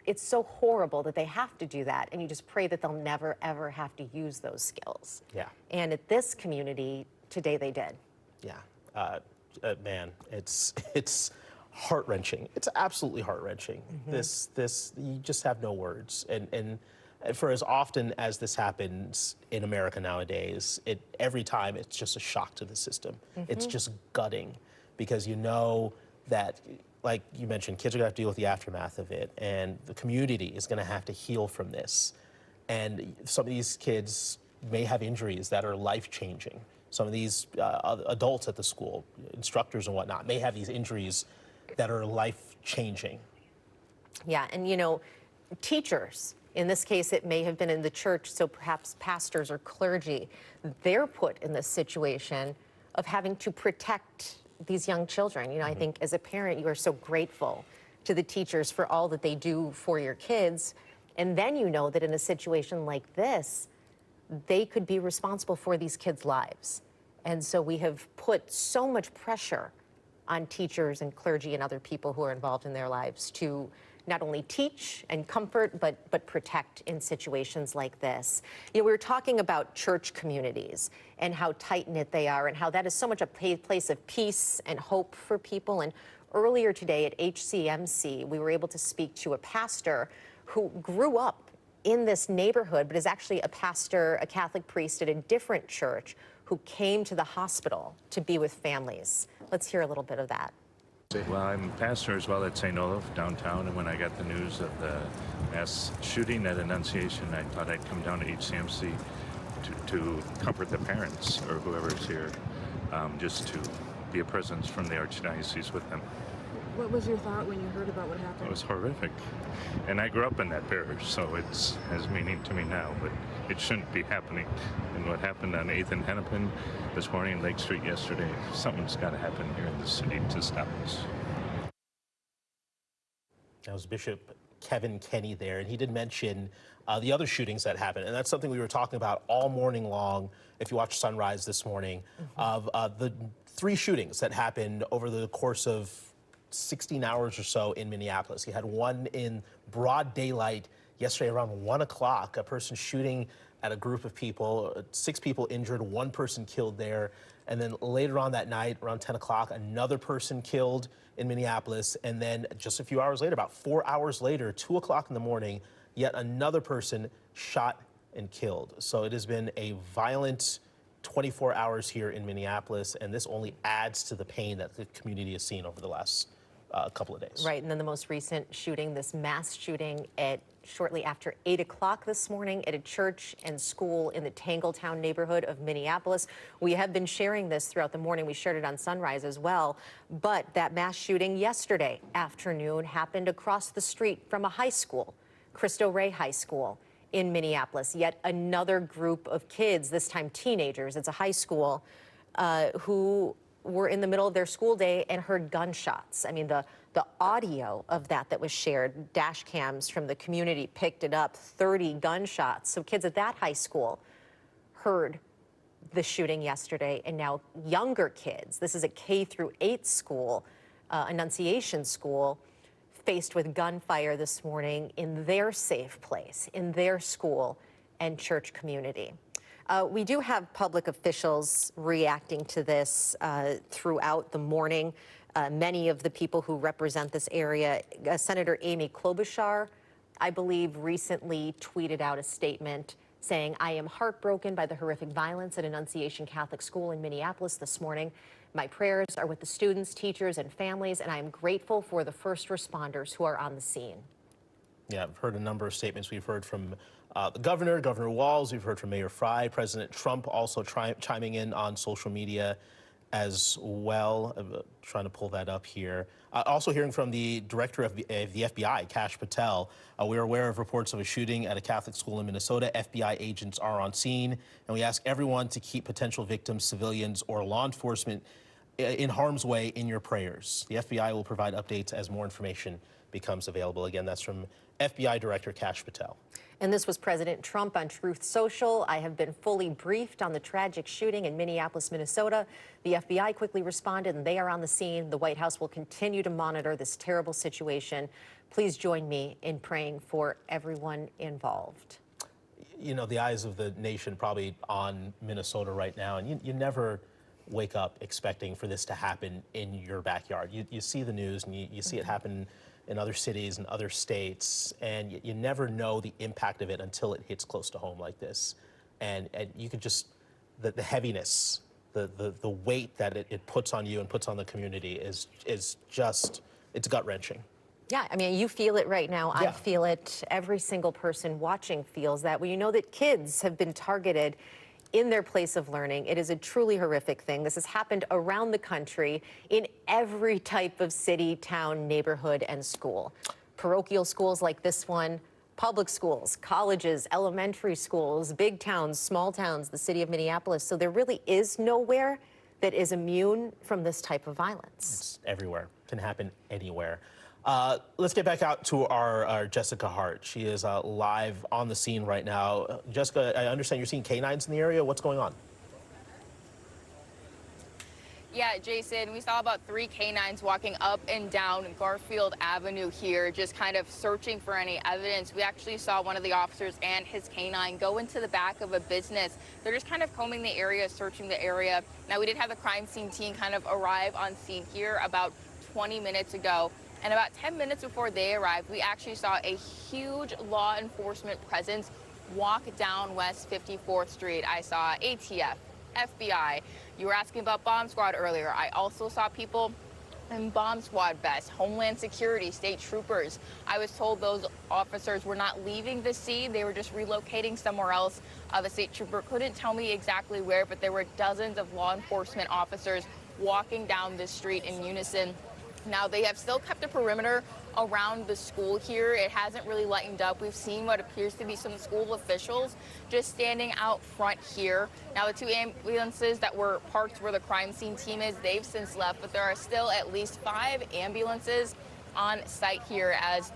it's so horrible that they have to do that, and you just pray that they'll never, ever have to use those skills. Yeah. And at this community, today they did. Man, it's heart-wrenching. It's absolutely heart-wrenching. This you just have no words. And for as often as this happens in America nowadays, every time it's just a shock to the system. It's just gutting, because you know that, like you mentioned, kids are gonna have to deal with the aftermath of it, and the community is gonna have to heal from this. And some of these kids may have injuries that are life-changing. Some of these adults at the school, instructors and whatnot, may have these injuries that are life-changing. Yeah, and you know, teachers, in this case, it may have been in the church, so perhaps pastors or clergy, they're put in this situation of having to protect these young children. You know, I think as a parent, you are so grateful to the teachers for all that they do for your kids. And then you know that in a situation like this, they could be responsible for these kids' lives. And so we have put so much pressure on teachers and clergy and other people who are involved in their lives to not only teach and comfort, but protect in situations like this. You know, we were talking about church communities and how tight-knit they are and how that is so much a place of peace and hope for people. And earlier today at HCMC, we were able to speak to a pastor who grew up in this neighborhood, but is actually a pastor, a Catholic priest at a different church, who came to the hospital to be with families. Let's hear a little bit of that. Well, I'm a pastor as well at St. Olaf downtown, and when I got the news of the mass shooting at Annunciation, I thought I'd come down to HCMC to comfort the parents or whoever's here, just to be a presence from the Archdiocese with them. What was your thought when you heard about what happened? It was horrific. And I grew up in that parish, so it has meaning to me now, but it shouldn't be happening. And what happened on 8th and Hennepin this morning and Lake Street yesterday, something's got to happen here in the city to stop us. That was Bishop Kevin Kenny there, and he did mention the other shootings that happened, and that's something we were talking about all morning long, if you watch Sunrise this morning, of the 3 shootings that happened over the course of 16 hours or so in Minneapolis. You had one in broad daylight yesterday around 1 o'clock, a person shooting at a group of people, 6 people injured, 1 person killed there. And then later on that night, around 10 o'clock, another person killed in Minneapolis. And then just a few hours later, about 4 hours later, 2 o'clock in the morning, yet another person shot and killed. So it has been a violent 24 hours here in Minneapolis, and this only adds to the pain that the community has seen over the last couple of days. Right, and then the most recent shooting, this mass shooting at shortly after 8 o'clock this morning at a church and school in the Tangletown neighborhood of Minneapolis. We have been sharing this throughout the morning. We shared it on Sunrise as well. But that mass shooting yesterday afternoon happened across the street from a high school, Cristo Rey High School in Minneapolis. Yet another group of kids, this time teenagers, it's a high school, who were in the middle of their school day and heard gunshots. I mean, the audio of that was shared, dash cams from the community picked it up, 30 gunshots. So kids at that high school heard the shooting yesterday, and now younger kids, this is a K-8 school, Annunciation school, faced with gunfire this morning in their safe place, in their school and church community. We do have public officials reacting to this throughout the morning. Many of the people who represent this area, Senator Amy Klobuchar, I believe, recently tweeted out a statement saying, "I am heartbroken by the horrific violence at Annunciation Catholic School in Minneapolis this morning. My prayers are with the students, teachers, and families, and I am grateful for the first responders who are on the scene." Yeah, I've heard a number of statements. We've heard from the governor, Governor Walz. We've heard from Mayor Fry. President Trump also chiming in on social media as well. I'm trying to pull that up here. Also hearing from the director of the FBI, Kash Patel. We're aware of reports of a shooting at a Catholic school in Minnesota. FBI agents are on scene, and we ask everyone to keep potential victims, civilians, or law enforcement in harm's way in your prayers. The FBI will provide updates as more information becomes available. Again, that's from FBI Director Kash Patel. And this was President Trump on Truth Social. "I have been fully briefed on the tragic shooting in Minneapolis, Minnesota. The FBI quickly responded, and they are on the scene. The White House will continue to monitor this terrible situation. Please join me in praying for everyone involved." You know, the eyes of the nation probably on Minnesota right now, and you never wake up expecting for this to happen in your backyard. You see the news and you see it happen in other cities and other states, and you never know the impact of it until it hits close to home like this. And you could just, the heaviness, the weight that it puts on you and puts on the community is just, it's gut-wrenching. Yeah, I mean, you feel it right now. Yeah. I feel it. Every single person watching feels that. When you know that kids have been targeted in their place of learning, it is a truly horrific thing. This has happened around the country in every type of city, town, neighborhood, and school. Parochial schools like this one, public schools, colleges, elementary schools, big towns, small towns, the city of Minneapolis. So there really is nowhere that is immune from this type of violence. It's everywhere. It can happen anywhere. Let's get back out to our Jessica Hart. She is live on the scene right now. Jessica, I understand you're seeing canines in the area. What's going on? Yeah, Jason, we saw about 3 canines walking up and down Garfield Avenue here, just kind of searching for any evidence. We actually saw one of the officers and his canine go into the back of a business. They're just kind of combing the area, searching the area. Now, we did have the crime scene team kind of arrive on scene here about 20 minutes ago. And about 10 minutes before they arrived, we actually saw a huge law enforcement presence walk down West 54th Street. I saw ATF, FBI. You were asking about bomb squad earlier. I also saw people in bomb squad vests, Homeland Security, state troopers. I was told those officers were not leaving the scene. They were just relocating somewhere else. The state trooper couldn't tell me exactly where, but there were dozens of law enforcement officers walking down this street in unison. Now, they have still kept a perimeter around the school here. It hasn't really lightened up. We've seen what appears to be some school officials just standing out front here. Now, the 2 ambulances that were parked where the crime scene team is, they've since left, but there are still at least 5 ambulances on site here as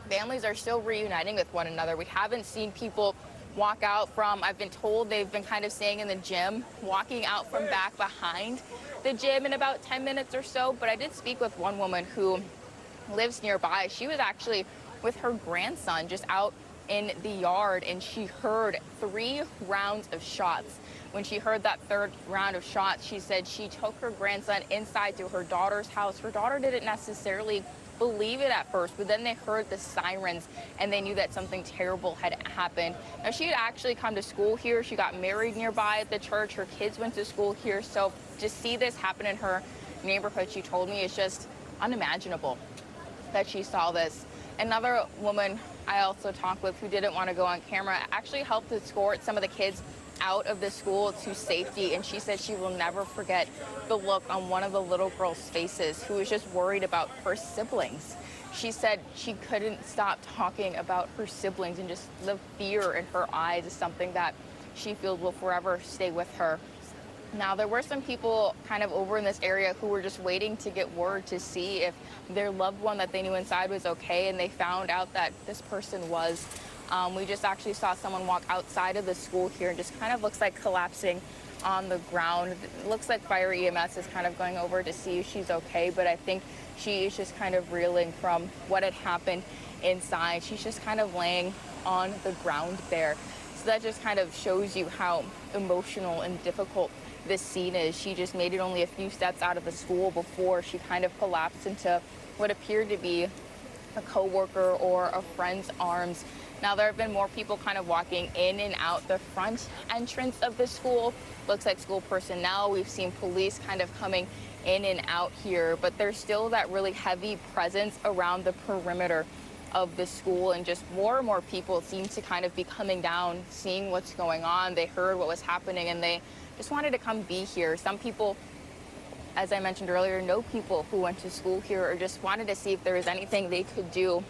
families are still reuniting with one another. We haven't seen people walk out from, I've been told they've been kind of staying in the gym, walking out from back behind the gym in about 10 minutes or so. But I did speak with one woman who lives nearby. She was actually with her grandson just out in the yard, and she heard 3 rounds of shots. When she heard that 3rd round of shots, she said she took her grandson inside to her daughter's house. Her daughter didn't necessarily believe it at first, but then they heard the sirens and they knew that something terrible had happened. Now, she had actually come to school here. She got married nearby at the church. Her kids went to school here. So to see this happen in her neighborhood, she told me, it's just unimaginable that she saw this. Another woman I also talked with who didn't want to go on camera actually helped escort some of the kids out of the school to safety, and she said she will never forget the look on one of the little girls' faces who was just worried about her siblings. She said she couldn't stop talking about her siblings, and just the fear in her eyes is something that she feels will forever stay with her. Now, there were some people kind of over in this area who were just waiting to get word to see if their loved one that they knew inside was okay, and they found out that this person was. We just actually saw someone walk outside of the school here and just kind of looks like collapsing on the ground. It looks like fire EMS is kind of going over to see if she's okay, but I think she is just kind of reeling from what had happened inside. She's just kind of laying on the ground there. So that just kind of shows you how emotional and difficult this scene is. She just made it only a few steps out of the school before she kind of collapsed into what appeared to be a coworker or a friend's arms. Now, there have been more people kind of walking in and out the front entrance of the school. Looks like school personnel. We've seen police kind of coming in and out here, but there's still that really heavy presence around the perimeter of the school, and just more and more people seem to kind of be coming down, seeing what's going on. They heard what was happening and they just wanted to come be here. Some people, as I mentioned earlier, know people who went to school here or just wanted to see if there was anything they could do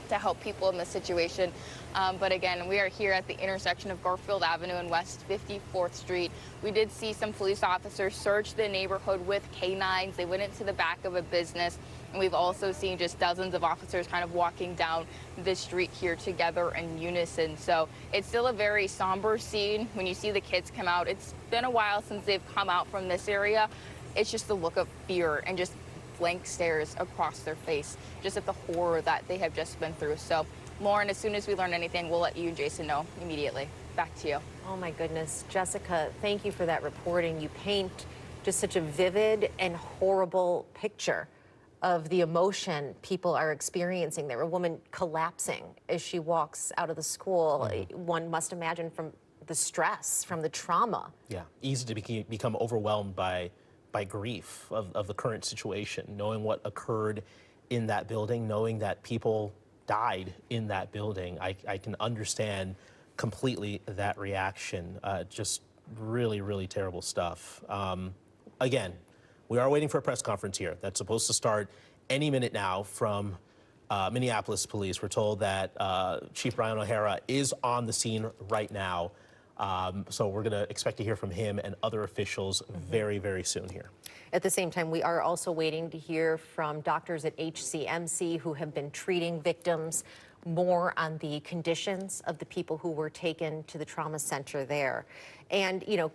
to help people in this situation. But again, we are here at the intersection of Garfield Avenue and West 54th Street. We did see some police officers search the neighborhood with canines. They went into the back of a business. And we've also seen just dozens of officers kind of walking down the street here together in unison. So it's still a very somber scene. When you see the kids come out, it's been a while since they've come out from this area. It's just the look of fear and just blank stares across their face, just at the horror that they have just been through. So, Lauren, as soon as we learn anything, we'll let you and Jason know immediately. Back to you. Oh, my goodness. Jessica, thank you for that reporting. You paint just such a vivid and horrible picture of the emotion people are experiencing there. A woman collapsing as she walks out of the school. One must imagine from the stress, from the trauma. Yeah, easy to become overwhelmed by grief of the current situation, knowing what occurred in that building, knowing that people died in that building. I can understand completely that reaction. Just really, really terrible stuff. Again, we are waiting for a press conference here that's supposed to start any minute now from Minneapolis Police. We're told that Chief Brian O'Hara is on the scene right now. So we're going to expect to hear from him and other officials very, very soon here. At the same time, we are also waiting to hear from doctors at HCMC who have been treating victims, more on the conditions of the people who were taken to the trauma center there. And, you know,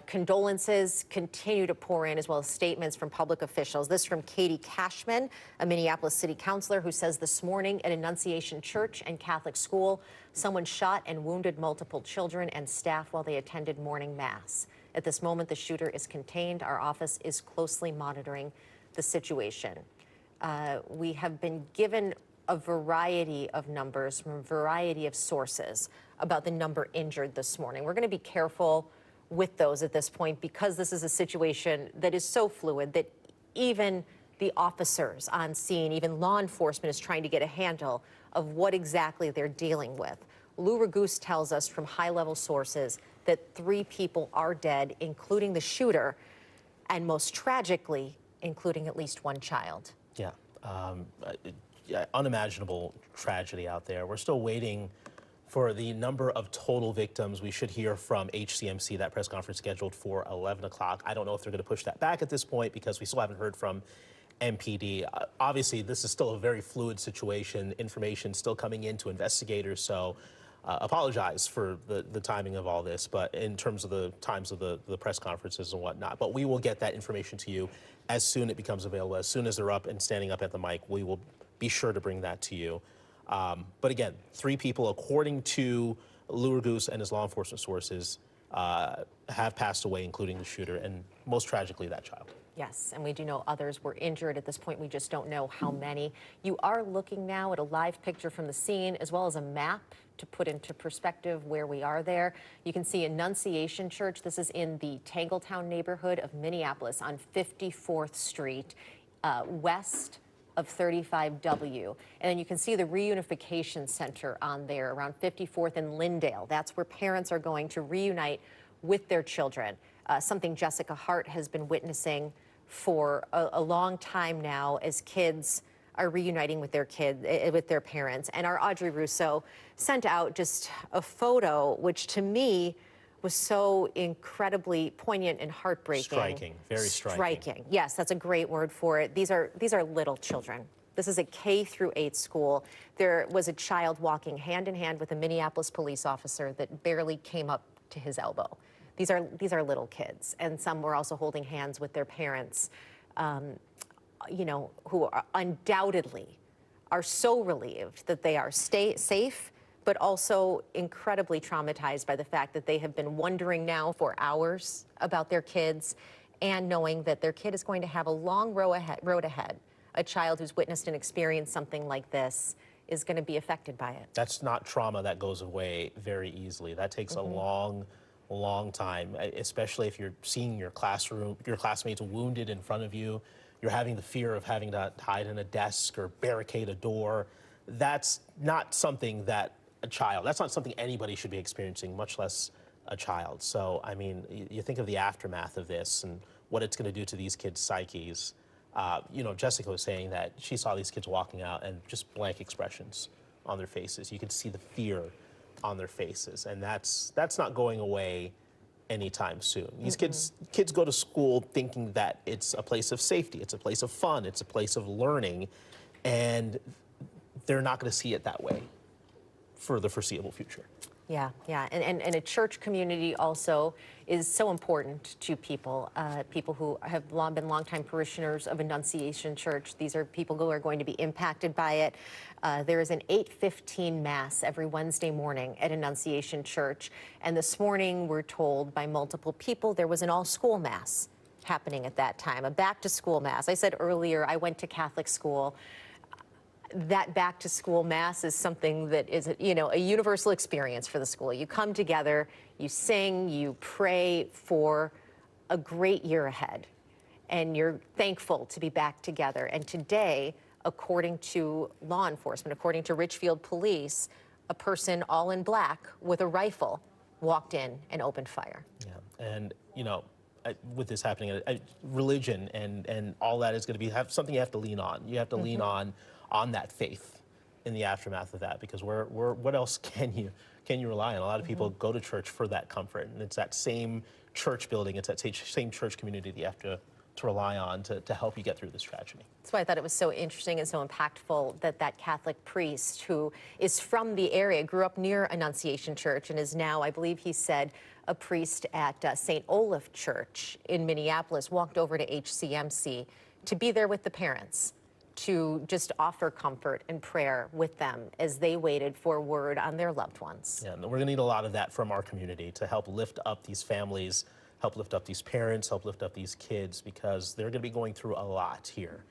condolences continue to pour in, as well as statements from public officials. This from Katie Cashman, a Minneapolis city councilor, who says this morning at Annunciation Church and Catholic School, someone shot and wounded multiple children and staff while they attended morning mass. At this moment, the shooter is contained. Our office is closely monitoring the situation. We have been given a variety of numbers from a variety of sources about the number injured this morning. We're going to be careful with those at this point because this is a situation that is so fluid that even the officers on scene, even law enforcement, is trying to get a handle of what exactly they're dealing with. Lou Raguse tells us from high-level sources that 3 people are dead, including the shooter, and most tragically, including at least 1 child. Yeah, unimaginable tragedy out there. We're still waiting for the number of total victims. We should hear from HCMC, that press conference scheduled for 11 o'clock. I don't know if they're going to push that back at this point because we still haven't heard from MPD. Obviously, this is still a very fluid situation. Information still coming in to investigators, so apologize for the timing of all this, but in terms of the times of the press conferences and whatnot. But we will get that information to you as soon as it becomes available. As soon as they're up and standing up at the mic, we will be sure to bring that to you. But again, 3 people, according to Lou Raguse and his law enforcement sources, have passed away, including the shooter, and most tragically, that child. Yes, and we do know others were injured. At this point, we just don't know how many. You are looking now at a live picture from the scene, as well as a map to put into perspective where we are there. You can see Annunciation Church. This is in the Tangletown neighborhood of Minneapolis on 54th Street, west of 35W. And then you can see the Reunification Center on there around 54th and Lyndale. That's where parents are going to reunite with their children. Something Jessica Hart has been witnessing for a long time now as kids are reuniting with their parents. And our Audrey Russo sent out just a photo, which to me was so incredibly poignant and heartbreaking. Striking, very striking. Striking. Yes, that's a great word for it. These are little children. This is a K-8 school. There was a child walking hand in hand with a Minneapolis police officer that barely came up to his elbow. These are little kids, and some were also holding hands with their parents, you know, who are undoubtedly are so relieved that they are safe, but also incredibly traumatized by the fact that they have been wondering now for hours about their kids and knowing that their kid is going to have a long road ahead. A child who's witnessed and experienced something like this is going to be affected by it. That's not trauma that goes away very easily. That takes a long time, especially if you're seeing your classmates wounded in front of you. You're having the fear of having to hide in a desk or barricade a door. That's not something that that's not something anybody should be experiencing, much less a child. So, I mean, you think of the aftermath of this and what it's going to do to these kids' psyches. You know, Jessica was saying that she saw these kids walking out and just blank expressions on their faces. You could see the fear on their faces, and that's not going away anytime soon. These kids go to school thinking that it's a place of safety, it's a place of fun, it's a place of learning, and they're not going to see it that way for the foreseeable future. Yeah, and a church community also is so important to people, people who have been longtime parishioners of Annunciation Church. These are people who are going to be impacted by it. There is an 8:15 Mass every Wednesday morning at Annunciation Church, and this morning we're told by multiple people there was an all-school Mass happening at that time, a back-to-school mass. I said earlier, I went to Catholic school. That back-to-school mass is something that is, a universal experience for the school. You come together, you sing, you pray for a great year ahead, and you're thankful to be back together. And today, according to law enforcement, according to Richfield Police, a person all in black with a rifle walked in and opened fire. Yeah, and with this happening, religion and all that is going to be something you have to lean on. You have to lean on that faith in the aftermath of that, because what else can you rely on? A lot of people go to church for that comfort, and it's that same church building, it's that same church community that you have to rely on to help you get through this tragedy. That's why I thought it was so interesting and so impactful that Catholic priest, who is from the area, grew up near Annunciation Church and is now, I believe he said, a priest at St. Olaf Church in Minneapolis, walked over to HCMC to be there with the parents, to just offer comfort and prayer with them as they waited for word on their loved ones. Yeah, and we're going to need a lot of that from our community to help lift up these families, help lift up these parents, help lift up these kids, because they're going to be going through a lot here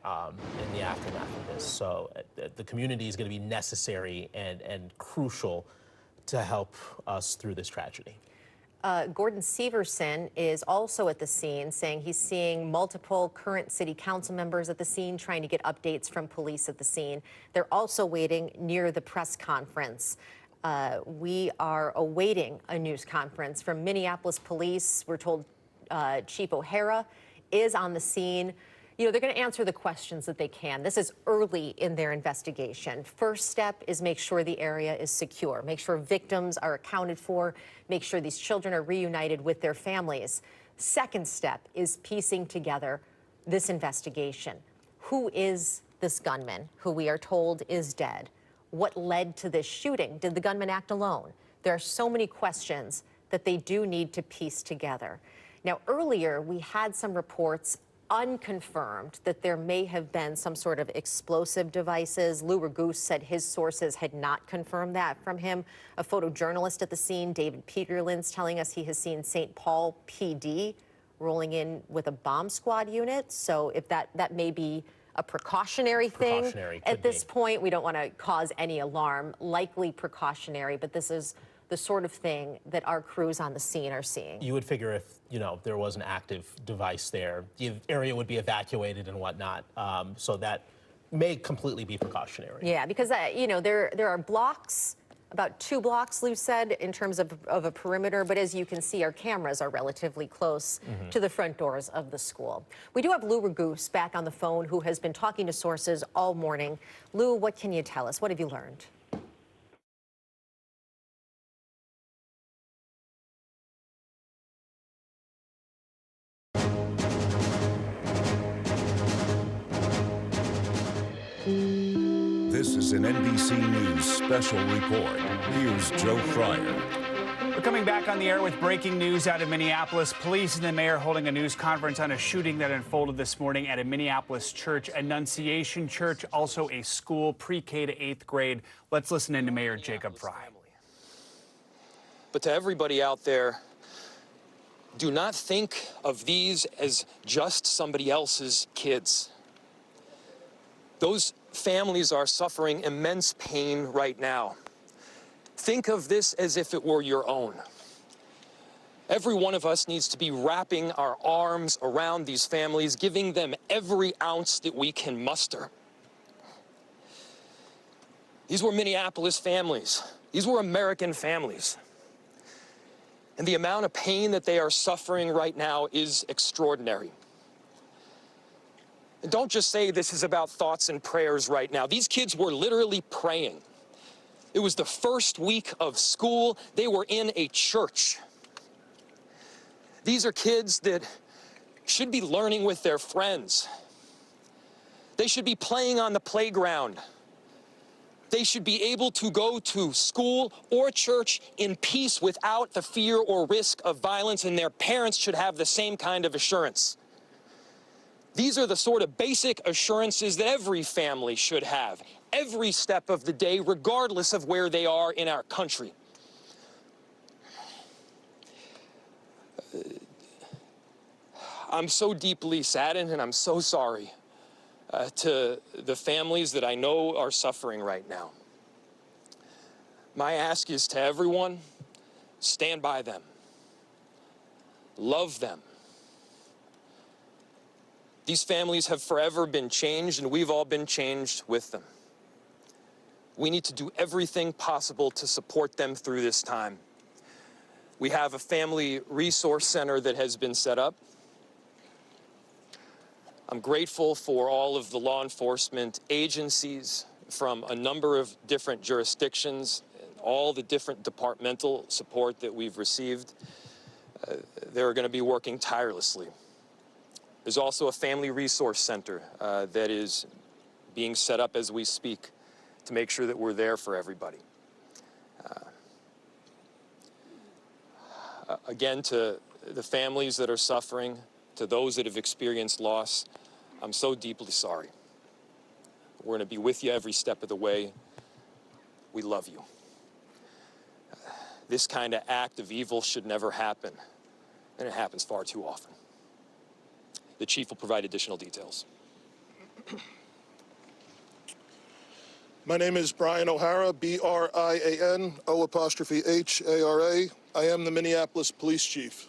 in the aftermath of this. So the community is going to be necessary and crucial to help us through this tragedy. Gordon Severson is also at the scene, saying he's seeing multiple current city council members at the scene, trying to get updates from police at the scene. They're also waiting near the press conference. We are awaiting a news conference from Minneapolis Police. We're told Chief O'Hara is on the scene. They're going to answer the questions that they can. This is early in their investigation. First step is make sure the area is secure, make sure victims are accounted for, make sure these children are reunited with their families. Second step is piecing together this investigation. Who is this gunman who we are told is dead? What led to this shooting? Did the gunman act alone? There are so many questions that they do need to piece together. Now, earlier we had some reports, unconfirmed, that there may have been some sort of explosive devices. Lou Raguse said his sources had not confirmed that from him. A photojournalist at the scene, David Peterlin's, telling us he has seen St. Paul PD rolling in with a bomb squad unit. So if that may be a precautionary thing at this point. We don't want to cause any alarm, likely precautionary, but this is the sort of thing that our crews on the scene are seeing. You would figure if, there was an active device there, the area would be evacuated and whatnot. So that may completely be precautionary. Yeah, because, there are blocks, about 2 blocks, Lou said, in terms of a perimeter. But as you can see, our cameras are relatively close to the front doors of the school. We do have Lou Raguse back on the phone, who has been talking to sources all morning. Lou, what can you tell us? What have you learned? This is an NBC News special report. Here's Joe Fryer. We're coming back on the air with breaking news out of Minneapolis. Police and the mayor holding a news conference on a shooting that unfolded this morning at a Minneapolis church, Annunciation Church, also a school, pre-K to 8th grade. Let's listen in to Mayor Jacob Fry. But to everybody out there, do not think of these as just somebody else's kids. Those families are suffering immense pain right now. Think of this as if it were your own. Every one of us needs to be wrapping our arms around these families, giving them every ounce that we can muster. These were Minneapolis families. These were American families. And the amount of pain that they are suffering right now is extraordinary. And don't just say this is about thoughts and prayers right now. These kids were literally praying. It was the first week of school. They were in a church. These are kids that should be learning with their friends. They should be playing on the playground. They should be able to go to school or church in peace without the fear or risk of violence, and their parents should have the same kind of assurance. These are the sort of basic assurances that every family should have, every step of the day, regardless of where they are in our country. I'm so deeply saddened and I'm so sorry to the families that I know are suffering right now. My ask is to everyone, stand by them, love them. These families have forever been changed, and we've all been changed with them. We need to do everything possible to support them through this time. We have a family resource center that has been set up. I'm grateful for all of the law enforcement agencies from a number of different jurisdictions, all the different departmental support that we've received. They're going to be working tirelessly. There's also a family resource center that is being set up as we speak to make sure that we're there for everybody. Again, to the families that are suffering, to those that have experienced loss, I'm so deeply sorry. We're going to be with you every step of the way. We love you. This kind of act of evil should never happen, and it happens far too often. The chief will provide additional details. My name is Brian O'Hara, B-R-I-A-N, O''H-A-R-A. I am the Minneapolis Police Chief.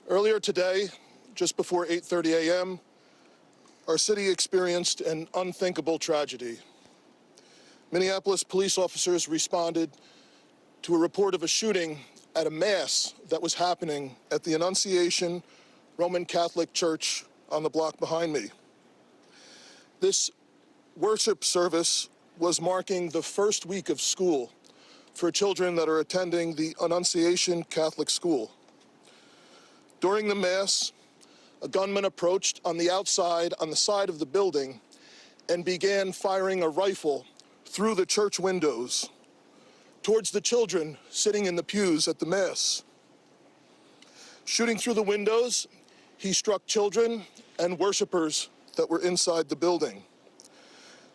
Earlier today, just before 8:30 a.m., our city experienced an unthinkable tragedy. Minneapolis police officers responded to a report of a shooting at a mass that was happening at the Annunciation Roman Catholic Church on the block behind me. This worship service was marking the first week of school for children that are attending the Annunciation Catholic School. During the mass, a gunman approached on the outside, on the side of the building, and began firing a rifle through the church windows towards the children sitting in the pews at the mass. Shooting through the windows, he struck children and worshipers that were inside the building.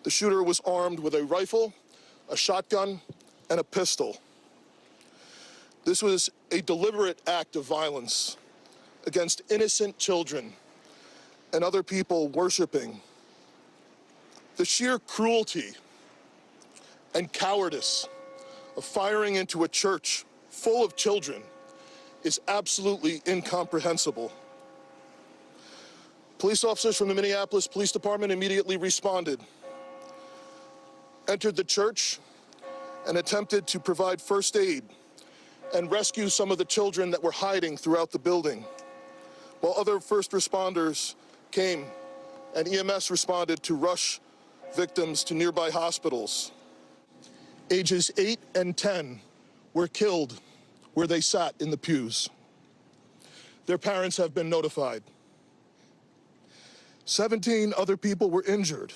The shooter was armed with a rifle, a shotgun, and a pistol. This was a deliberate act of violence against innocent children and other people worshiping. The sheer cruelty and cowardice of firing into a church full of children is absolutely incomprehensible. Police officers from the Minneapolis Police Department immediately responded, entered the church, and attempted to provide first aid and rescue some of the children that were hiding throughout the building, while other first responders came and EMS responded to rush victims to nearby hospitals. Ages 8 and 10 were killed where they sat in the pews. Their parents have been notified. 17 other people were injured,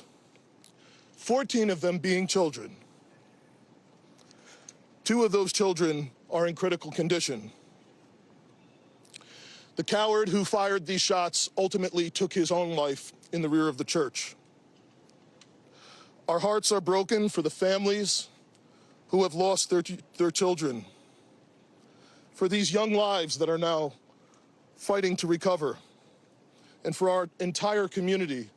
14 of them being children. 2 of those children are in critical condition. The coward who fired these shots ultimately took his own life in the rear of the church. Our hearts are broken for the families who have lost their children, for these young lives that are now fighting to recover, and for our entire community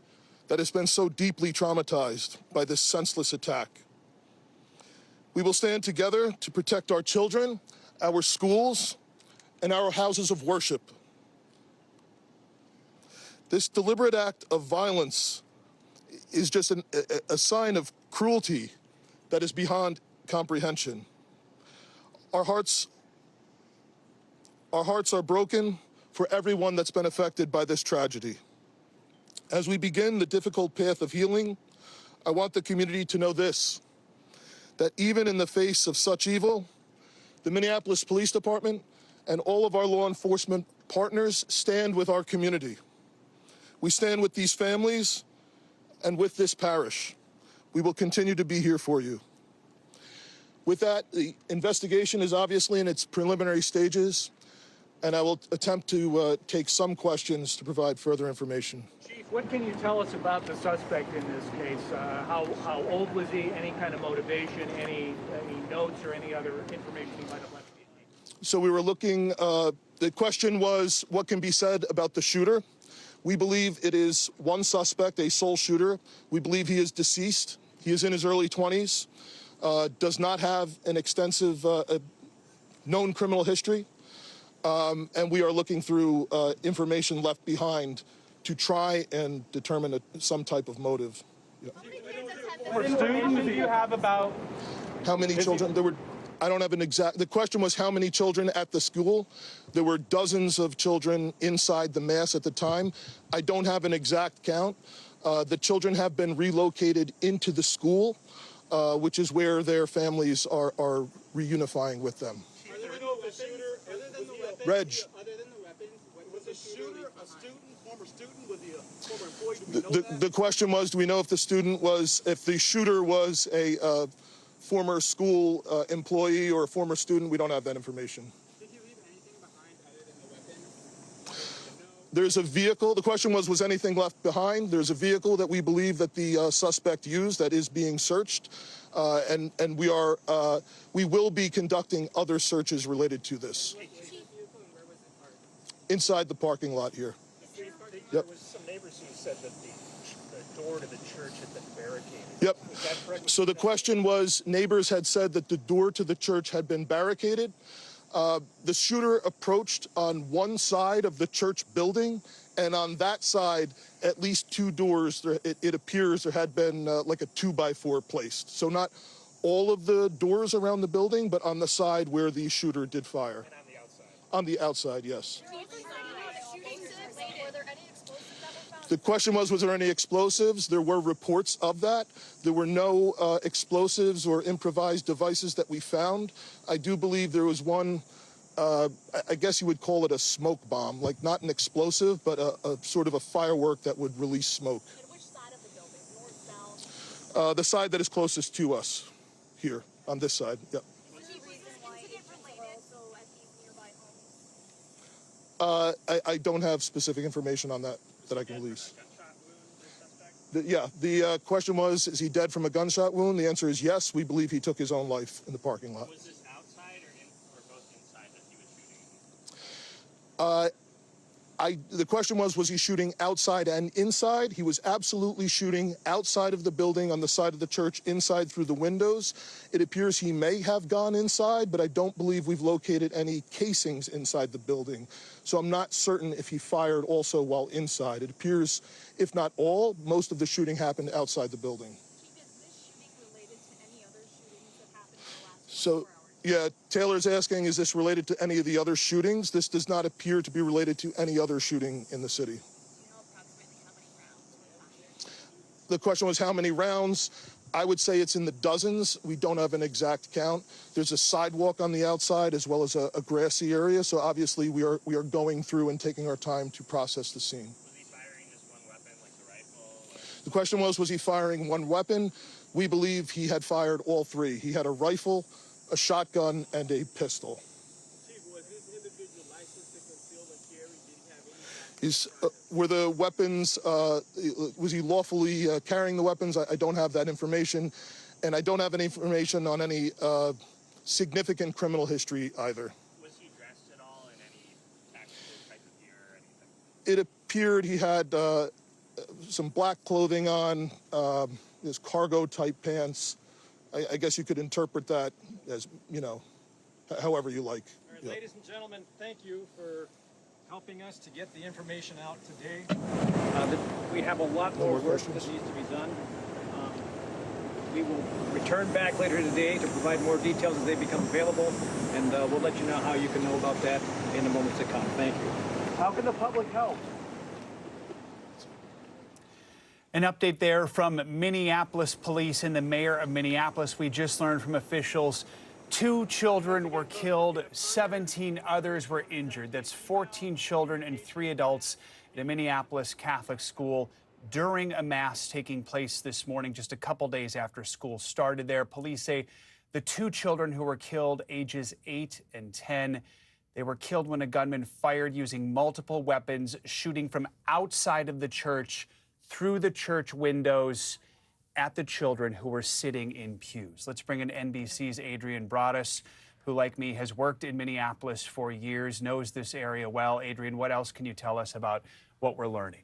that has been so deeply traumatized by this senseless attack. We will stand together to protect our children, our schools, and our houses of worship. This deliberate act of violence is just a sign of cruelty that is beyond comprehension. Our hearts are broken for everyone that's been affected by this tragedy. As we begin the difficult path of healing, I want the community to know this, that even in the face of such evil, the Minneapolis Police Department and all of our law enforcement partners stand with our community. We stand with these families and with this parish. We will continue to be here for you. With that, the investigation is obviously in its preliminary stages, and I will attempt to take some questions to provide further information. Chief, what can you tell us about the suspect in this case? How old was he? Any kind of motivation? Any notes or any other information he might have left? So we were looking The question was, what can be said about the shooter? We believe it is one suspect, a sole shooter. We believe he is deceased. He is in his early 20s, does not have an extensive known criminal history, and we are looking through information left behind to try and determine some type of motive. Yeah. How many students do you have about? How many children? There were, I don't have an exact, the question was how many children at the school. There were dozens of children inside the mass at the time. I don't have an exact count. The children have been relocated into the school, which is where their families are reunifying with them. Reg. Other than the weapons, was the shooter a student, former student? Was he a former employee? Do we know that? The question was, do we know if the shooter was a former school employee or a former student? We don't have that information. Did he leave anything behind other than the weapons? There's a vehicle. The question was anything left behind? There's a vehicle that we believe that the suspect used that is being searched. And we will be conducting other searches related to this. Inside the parking lot here. There was some neighbors who said that the door to the church had been barricaded. Yep. Is that correct? So the question was, neighbors had said that the door to the church had been barricaded. The shooter approached on one side of the church building, and on that side, at least two doors, it appears there had been like a 2x4 placed. So not all of the doors around the building, but on the side where the shooter did fire. And on the outside? On the outside, yes. The question was there any explosives? There were reports of that. There were no explosives or improvised devices that we found. I do believe there was one, I guess you would call it a smoke bomb, like not an explosive, but a sort of a firework that would release smoke. And which side of the building, north, south? The side that is closest to us, here, on this side, yep. I don't have specific information on that I can release. The question was, is he dead from a gunshot wound? The answer is yes. We believe he took his own life in the parking lot. Was this outside or both inside that he was shooting? The question was he shooting outside and inside? He was absolutely shooting outside of the building on the side of the church, inside through the windows. It appears he may have gone inside, but I don't believe we've located any casings inside the building. So I'm not certain if he fired also while inside. It appears, if not all, most of the shooting happened outside the building. Chief, is this shooting related to any other shootings that happened in the last 24 So, hours? yeah, Taylor's asking, is this related to any of the other shootings? This does not appear to be related to any other shooting in the city. Do you know approximately how many rounds were fired? The question was how many rounds? I would say it's in the dozens. We don't have an exact count. There's a sidewalk on the outside as well as a grassy area. So obviously we are going through and taking our time to process the scene. Was he firing just one weapon, like the rifle? The question was he firing one weapon? We believe he had fired all three. He had a rifle, a shotgun, and a pistol. Chief, was this individual licensed to conceal and carry? Did he have any? Were the weapons, was he lawfully carrying the weapons? I don't have that information. And I don't have any information on any significant criminal history either. Was he dressed at all in any tactical type of gear or anything? It appeared he had some black clothing on, his cargo-type pants. I guess you could interpret that as, however you like. All right, ladies and gentlemen, thank you for helping us to get the information out today. We have a lot more work that needs to be done. We will return back later today to provide more details as they become available, and we'll let you know how you can know about that in the moments to come. Thank you. How can the public help? An update there from Minneapolis police and the mayor of Minneapolis. We just learned from officials 2 children were killed, 17 others were injured. That's 14 children and 3 adults at a Minneapolis Catholic school during a mass taking place this morning, just a couple days after school started there. Police say the 2 children who were killed, ages 8 and 10, they were killed when a gunman fired using multiple weapons, shooting from outside of the church through the church windows at the children who were sitting in pews. Let's bring in NBC's Adrian Broaddus, who, like me, has worked in Minneapolis for years, knows this area well. Adrian, what else can you tell us about what we're learning?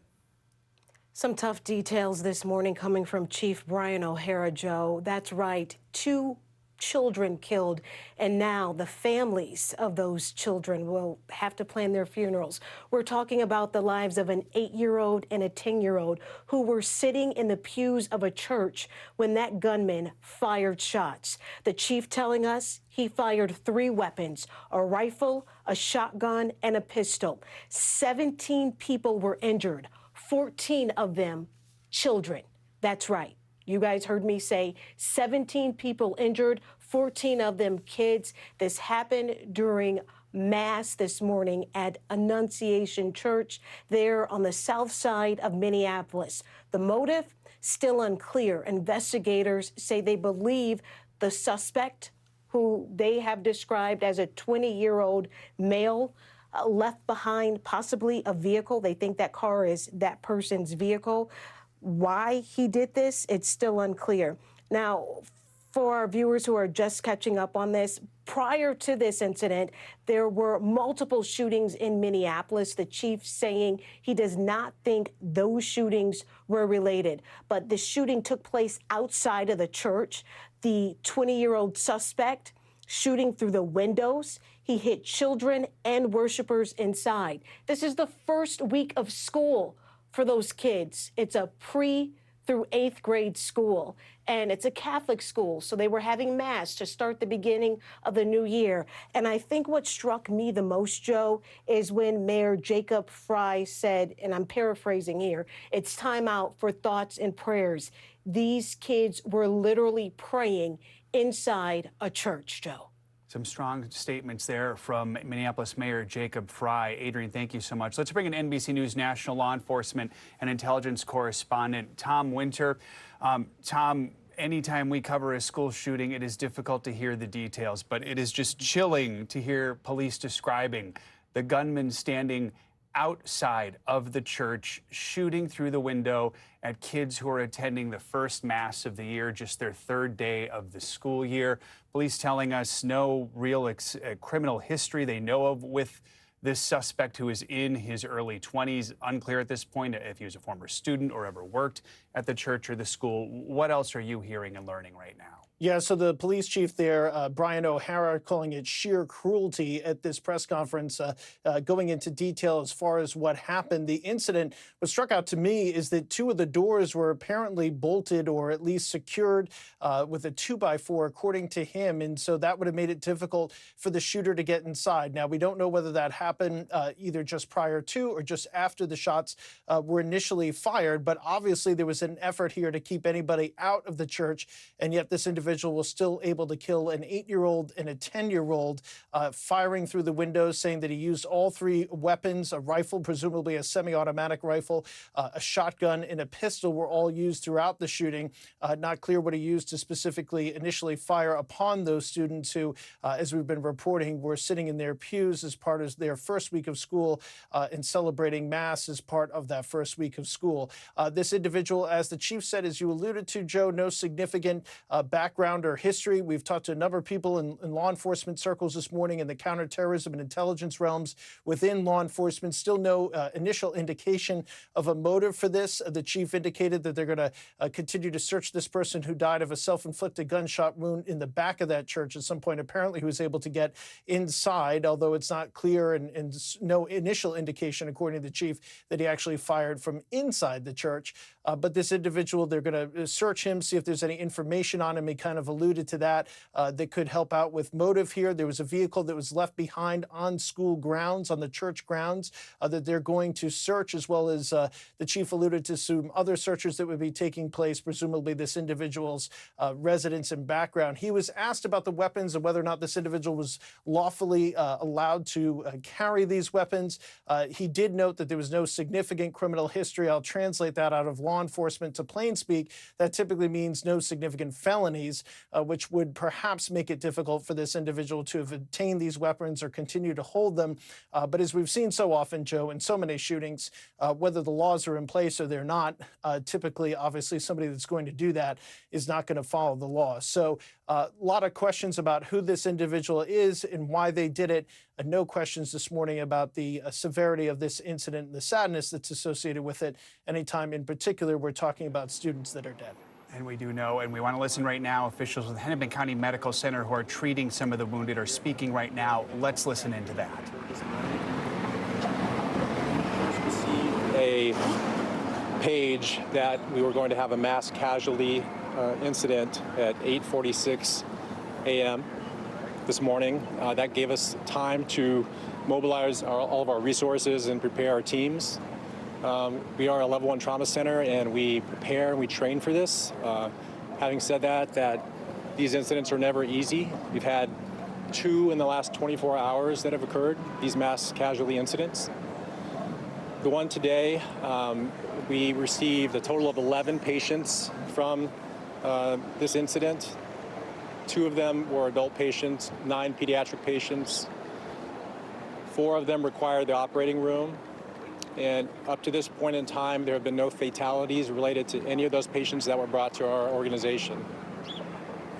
Some tough details this morning coming from Chief Brian O'Hara, Joe. That's right, 2 children killed, and now the families of those children will have to plan their funerals. We're talking about the lives of an 8-year-old and a 10-year-old who were sitting in the pews of a church when that gunman fired shots. The chief telling us he fired 3 weapons, a rifle, a shotgun, and a pistol. 17 people were injured, 14 of them children. That's right. You guys heard me say 17 people injured, 14 of them kids. This happened during Mass this morning at Annunciation Church there on the south side of Minneapolis. The motive, still unclear. Investigators say they believe the suspect, who they have described as a 20-year-old male, left behind possibly a vehicle. They think that car is that person's vehicle. Why he did this, it's still unclear. Now, for our viewers who are just catching up on this, prior to this incident, there were multiple shootings in Minneapolis. The chief saying he does not think those shootings were related. But the shooting took place outside of the church. The 20-year-old suspect shooting through the windows. He hit children and worshipers inside. This is the first week of school for those kids. It's a pre through 8th grade school, and it's a Catholic school, so they were having Mass to start the beginning of the new year. And I think what struck me the most, Joe, is when Mayor Jacob Fry said, and I'm paraphrasing here, it's time out for thoughts and prayers. These kids were literally praying inside a church, Joe. Some strong statements there from Minneapolis Mayor Jacob Fry. Adrian, thank you so much. Let's bring in NBC News national law enforcement and intelligence correspondent Tom Winter. Tom, anytime we cover a school shooting, it is difficult to hear the details, but it is just chilling to hear police describing the gunman standing outside of the church, shooting through the window at kids who are attending the first Mass of the year, just their 3rd day of the school year. Police telling us no real criminal history they know of with this suspect, who is in his early 20s. Unclear at this point if he was a former student or ever worked at the church or the school. What else are you hearing and learning right now? Yeah, so the police chief there, Brian O'Hara, calling it sheer cruelty at this press conference, going into detail as far as what happened. The incident, what struck out to me is that 2 of the doors were apparently bolted or at least secured with a 2x4, according to him. And so that would have made it difficult for the shooter to get inside. Now, we don't know whether that happened either just prior to or just after the shots were initially fired. But obviously, there was an effort here to keep anybody out of the church. And yet this individual was still able to kill an 8-year-old and a 10-year-old, firing through the windows, saying that he used all 3 weapons, a rifle, presumably a semi-automatic rifle, a shotgun, and a pistol were all used throughout the shooting. Not clear what he used to specifically initially fire upon those students who, as we've been reporting, were sitting in their pews as part of their first week of school and celebrating Mass as part of that first week of school. This individual, as the chief said, as you alluded to, Joe, no significant background or history. We've talked to a number of people in law enforcement circles this morning in the counterterrorism and intelligence realms within law enforcement. Still no initial indication of a motive for this. The chief indicated that they're going to continue to search this person who died of a self-inflicted gunshot wound in the back of that church at some point. Apparently, he was able to get inside, although it's not clear and no initial indication, according to the chief, that he actually fired from inside the church. But this individual, they're going to search him, see if there's any information on him. He kind of alluded to that could help out with motive here. There was a vehicle that was left behind on school grounds, on the church grounds, that they're going to search, as well as the chief alluded to some other searches that would be taking place, presumably this individual's residence and background. He was asked about the weapons and whether or not this individual was lawfully allowed to carry these weapons. He did note that there was no significant criminal history. I'll translate that out of law enforcement to plain speak. That typically means no significant felonies. fatalities, which would perhaps make it difficult for this individual to have obtained these weapons or continue to hold them. But as we've seen so often, Joe, in so many shootings, whether the laws are in place or they're not, typically, obviously, somebody that's going to do that is not going to follow the law. So a lot of questions about who this individual is and why they did it. No questions this morning about the severity of this incident and the sadness that's associated with it. Anytime in particular we're talking about students that are dead. And we do know, and we want to listen right now, officials with Hennepin County Medical Center who are treating some of the wounded are speaking right now. Let's listen into that. A page that we were going to have a mass casualty incident at 8:46 a.m. this morning. That gave us time to mobilize all of our resources and prepare our teams. We are a level 1 trauma center, and we prepare and we train for this. Having said that these incidents are never easy. We've had 2 in the last 24 hours that have occurred, these mass casualty incidents. The one today, we received a total of 11 patients from this incident. 2 of them were adult patients, 9 pediatric patients. 4 of them required the operating room. And up to this point in time, there have been no fatalities related to any of those patients that were brought to our organization.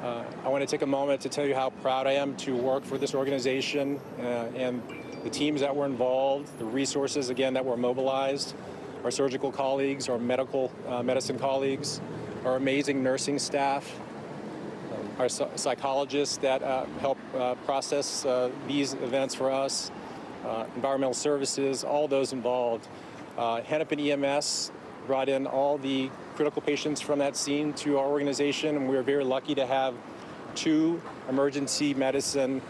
I want to take a moment to tell you how proud I am to work for this organization and the teams that were involved, the resources, again, that were mobilized, our surgical colleagues, our medicine colleagues, our amazing nursing staff, our psychologists that help process these events for us, environmental services, all those involved. Hennepin EMS brought in all the critical patients from that scene to our organization, and we were very lucky to have 2 emergency medicine,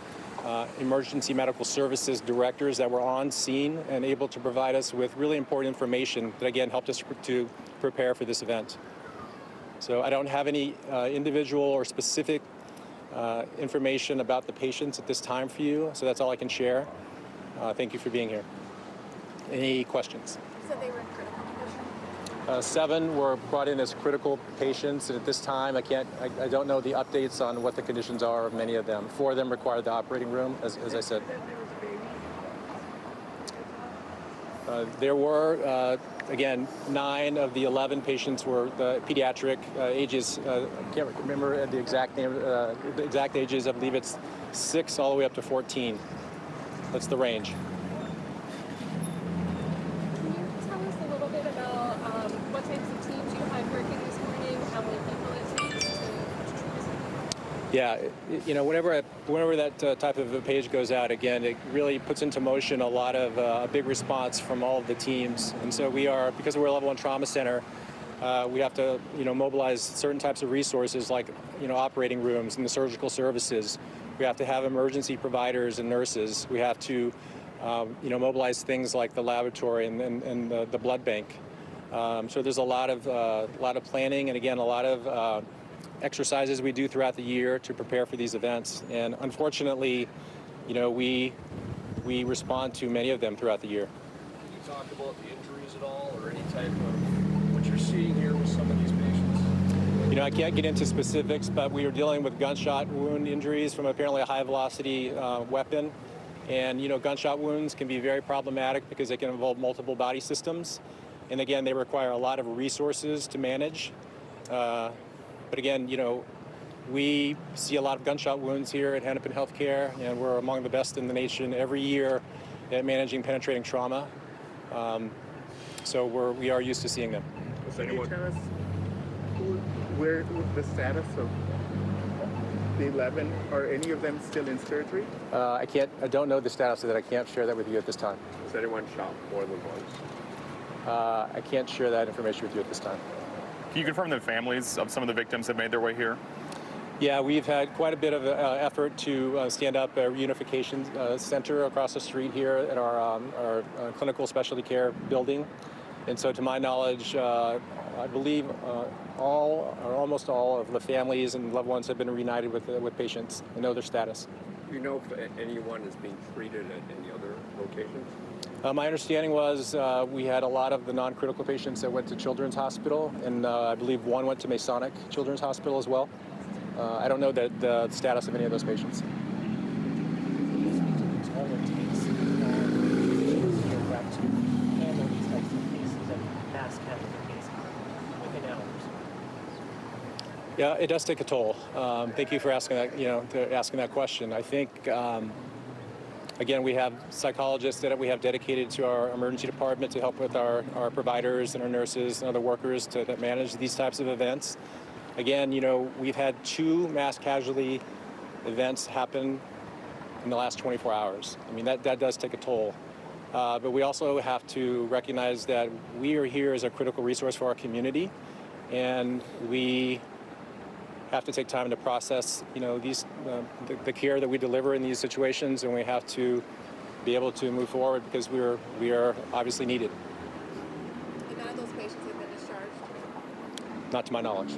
emergency medical services directors that were on scene and able to provide us with really important information that, again, helped us to prepare for this event. So I don't have any individual or specific information about the patients at this time for you, so that's all I can share. Thank you for being here. Any questions? So they were in critical condition? 7 were brought in as critical patients, and at this time, I don't know the updates on what the conditions are of many of them. 4 of them required the operating room, as I said. There were, again, 9 of the 11 patients were the pediatric ages. I can't remember the exact name, the exact ages. I believe it's 6 all the way up to 14. That's the range. Can you tell us a little bit about what types of teams you had working this morning, how many people it takes to Yeah, you know, whenever that type of a page goes out, again, it really puts into motion a lot of a big response from all of the teams. And so we are, because we're a level 1 trauma center, we have to, mobilize certain types of resources like, operating rooms and the surgical services. We have to have emergency providers and nurses. We have to, mobilize things like the laboratory and the blood bank. So there's a lot of planning, and again, a lot of exercises we do throughout the year to prepare for these events. And unfortunately, we respond to many of them throughout the year. Can you talk about the injuries at all, or any type of what you're seeing here with some of these patients? I can't get into specifics, but we are dealing with gunshot wound injuries from apparently a high-velocity weapon. And, gunshot wounds can be very problematic because they can involve multiple body systems. And again, they require a lot of resources to manage. But again, we see a lot of gunshot wounds here at Hennepin Healthcare, and we're among the best in the nation every year at managing penetrating trauma. So we are used to seing them. Can you tell us where the status of the 11, are any of them still in surgery? I don't know the status of that. I can't share that with you at this time. Was anyone shot more than once? I can't share that information with you at this time. Can you confirm the families of some of the victims have made their way here? Yeah, we've had quite a bit of effort to stand up a reunification center across the street here at our clinical specialty care building. And so to my knowledge, I believe all or almost all of the families and loved ones have been reunited with patients and know their status. Do you know if anyone is being treated at any other locations? My understanding was we had a lot of the non-critical patients that went to Children's Hospital, and I believe one went to Masonic Children's Hospital as well. I don't know the status of any of those patients. Yeah, it does take a toll. Thank you for asking that question. I think, again, we have psychologists that we have dedicated to our emergency department to help with our providers and our nurses and other workers that manage these types of events. Again, we've had 2 mass casualty events happen in the last 24 hours. I mean, that does take a toll. But we also have to recognize that we are here as a critical resource for our community, and we have to take time to process, the care that we deliver in these situations, and we have to be able to move forward because we are obviously needed. And none of those patients have been discharged? Not to my knowledge.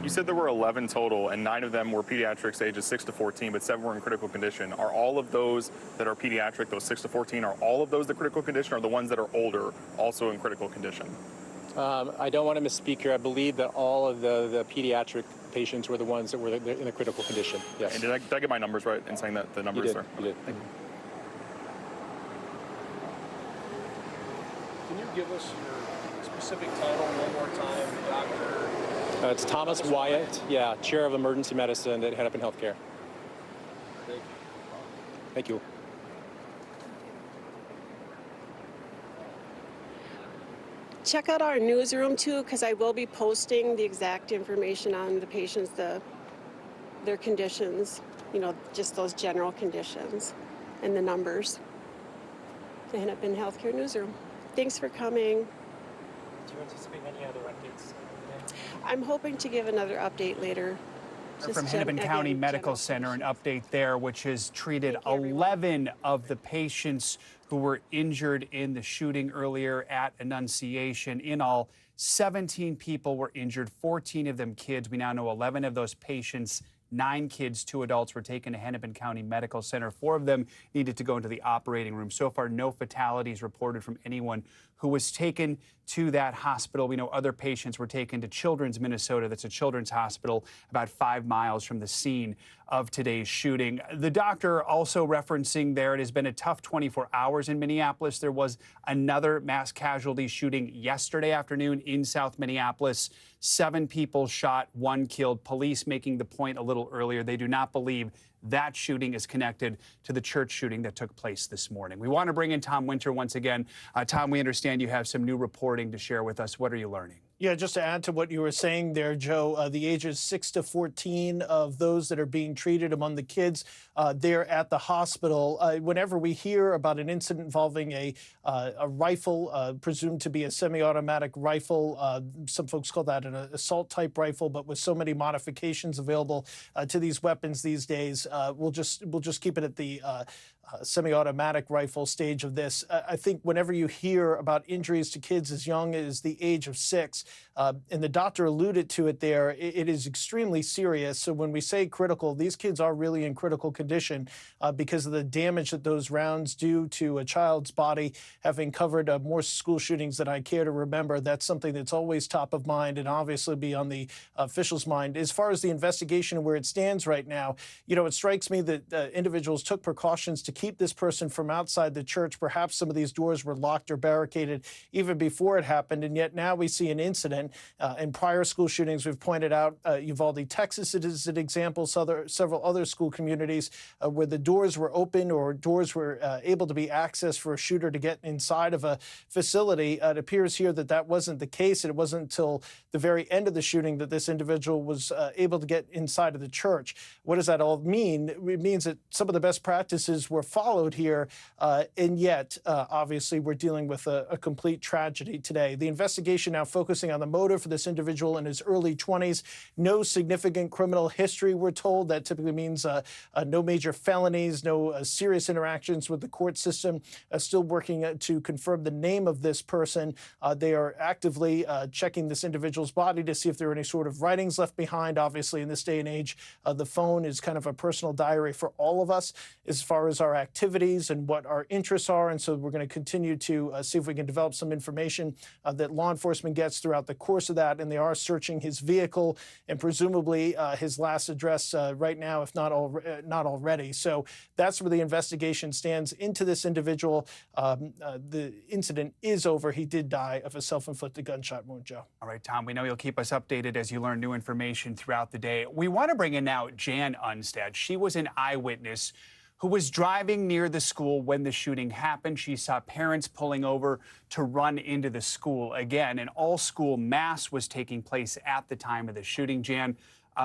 You said there were 11 total, and 9 of them were pediatrics ages 6 to 14, but 7 were in critical condition. Are all of those that are pediatric, those 6 to 14, are all of those the critical condition, or are the ones that are older also in critical condition? I don't want to misspeak here. I believe that all of the pediatric patients were the ones that were in a critical condition. Yes. And did I get my numbers right in saying that the numbers you did. are? You did. Thank you. Can you give us your specific title one more time, doctor? It's Thomas Wyatt, Chair of Emergency Medicine at Hennepin Healthcare. Thank you. Thank you. Check out our newsroom too, because I will be posting the exact information on the patients, their conditions, just those general conditions and the numbers. The Hennepin Healthcare Newsroom. Thanks for coming. Do you anticipate any other updates? I'm hoping to give another update later. From Hennepin County Medical Center, an update there, which has treated 11 of the patients who were injured in the shooting earlier at Annunciation. In all, 17 people were injured, 14 of them kids. We now know 11 of those patients, 9 kids, 2 adults, were taken to Hennepin County Medical Center. 4 of them needed to go into the operating room. So far, no fatalities reported from anyone who was taken to that hospital. We know other patients were taken to Children's Minnesota. That's a children's hospital about 5 miles from the scene of today's shooting. The doctor also referencing there, it has been a tough 24 hours in Minneapolis. There was another mass casualty shooting yesterday afternoon in South Minneapolis. 7 people shot, 1 killed. Police making the point a little earlier. They do not believe that shooting is connected to the church shooting that took place this morning. We want to bring in Tom Winter once again. Tom, we understand you have some new reporting to share with us. What are you learning? Yeah, just to add to what you were saying there, Joe, the ages 6 to 14 of those that are being treated among the kids there at the hospital. Whenever we hear about an incident involving a rifle, presumed to be a semi-automatic rifle, some folks call that an assault-type rifle, but with so many modifications available to these weapons these days, we'll just keep it at the semi-automatic rifle stage of this. I think whenever you hear about injuries to kids as young as the age of 6, and the doctor alluded to it there, it is extremely serious. So when we say critical, these kids are really in critical condition because of the damage that those rounds do to a child's body. Having covered more school shootings than I care to remember, that's something that's always top of mind and obviously be on the officials' mind. As far as the investigation and where it stands right now, it strikes me that individuals took precautions to keep this person from outside the church. Perhaps some of these doors were locked or barricaded even before it happened, and yet now we see an incident. In prior school shootings, we've pointed out Uvalde, Texas, it is an example, several other school communities where the doors were open or doors were able to be accessed for a shooter to get inside of a facility. It appears here that that wasn't the case, and it wasn't until the very end of the shooting that this individual was able to get inside of the church. What does that all mean? It means that some of the best practices were followed here, and yet, obviously, we're dealing with a complete tragedy today. The investigation now focusing on the motive for this individual in his early 20s. No significant criminal history, we're told. That typically means no major felonies, no serious interactions with the court system. Still working to confirm the name of this person. They are actively checking this individual's body to see if there are any sort of writings left behind. Obviously, in this day and age, the phone is kind of a personal diary for all of us as far as our our activities and what our interests are. And so we're going to continue to see if we can develop some information that law enforcement gets throughout the course of that. And they are searching his vehicle and presumably his last address right now, if not already. So that's where the investigation stands into this individual. The incident is over. He did die of a self-inflicted gunshot wound, Joe. All right, Tom, we know you'll keep us updated as you learn new information throughout the day. We want to bring in now Jan Unstead. She was an eyewitness who was driving near the school when the shooting happened. She saw parents pulling over to run into the school again. An all-school mass was taking place at the time of the shooting. Jan,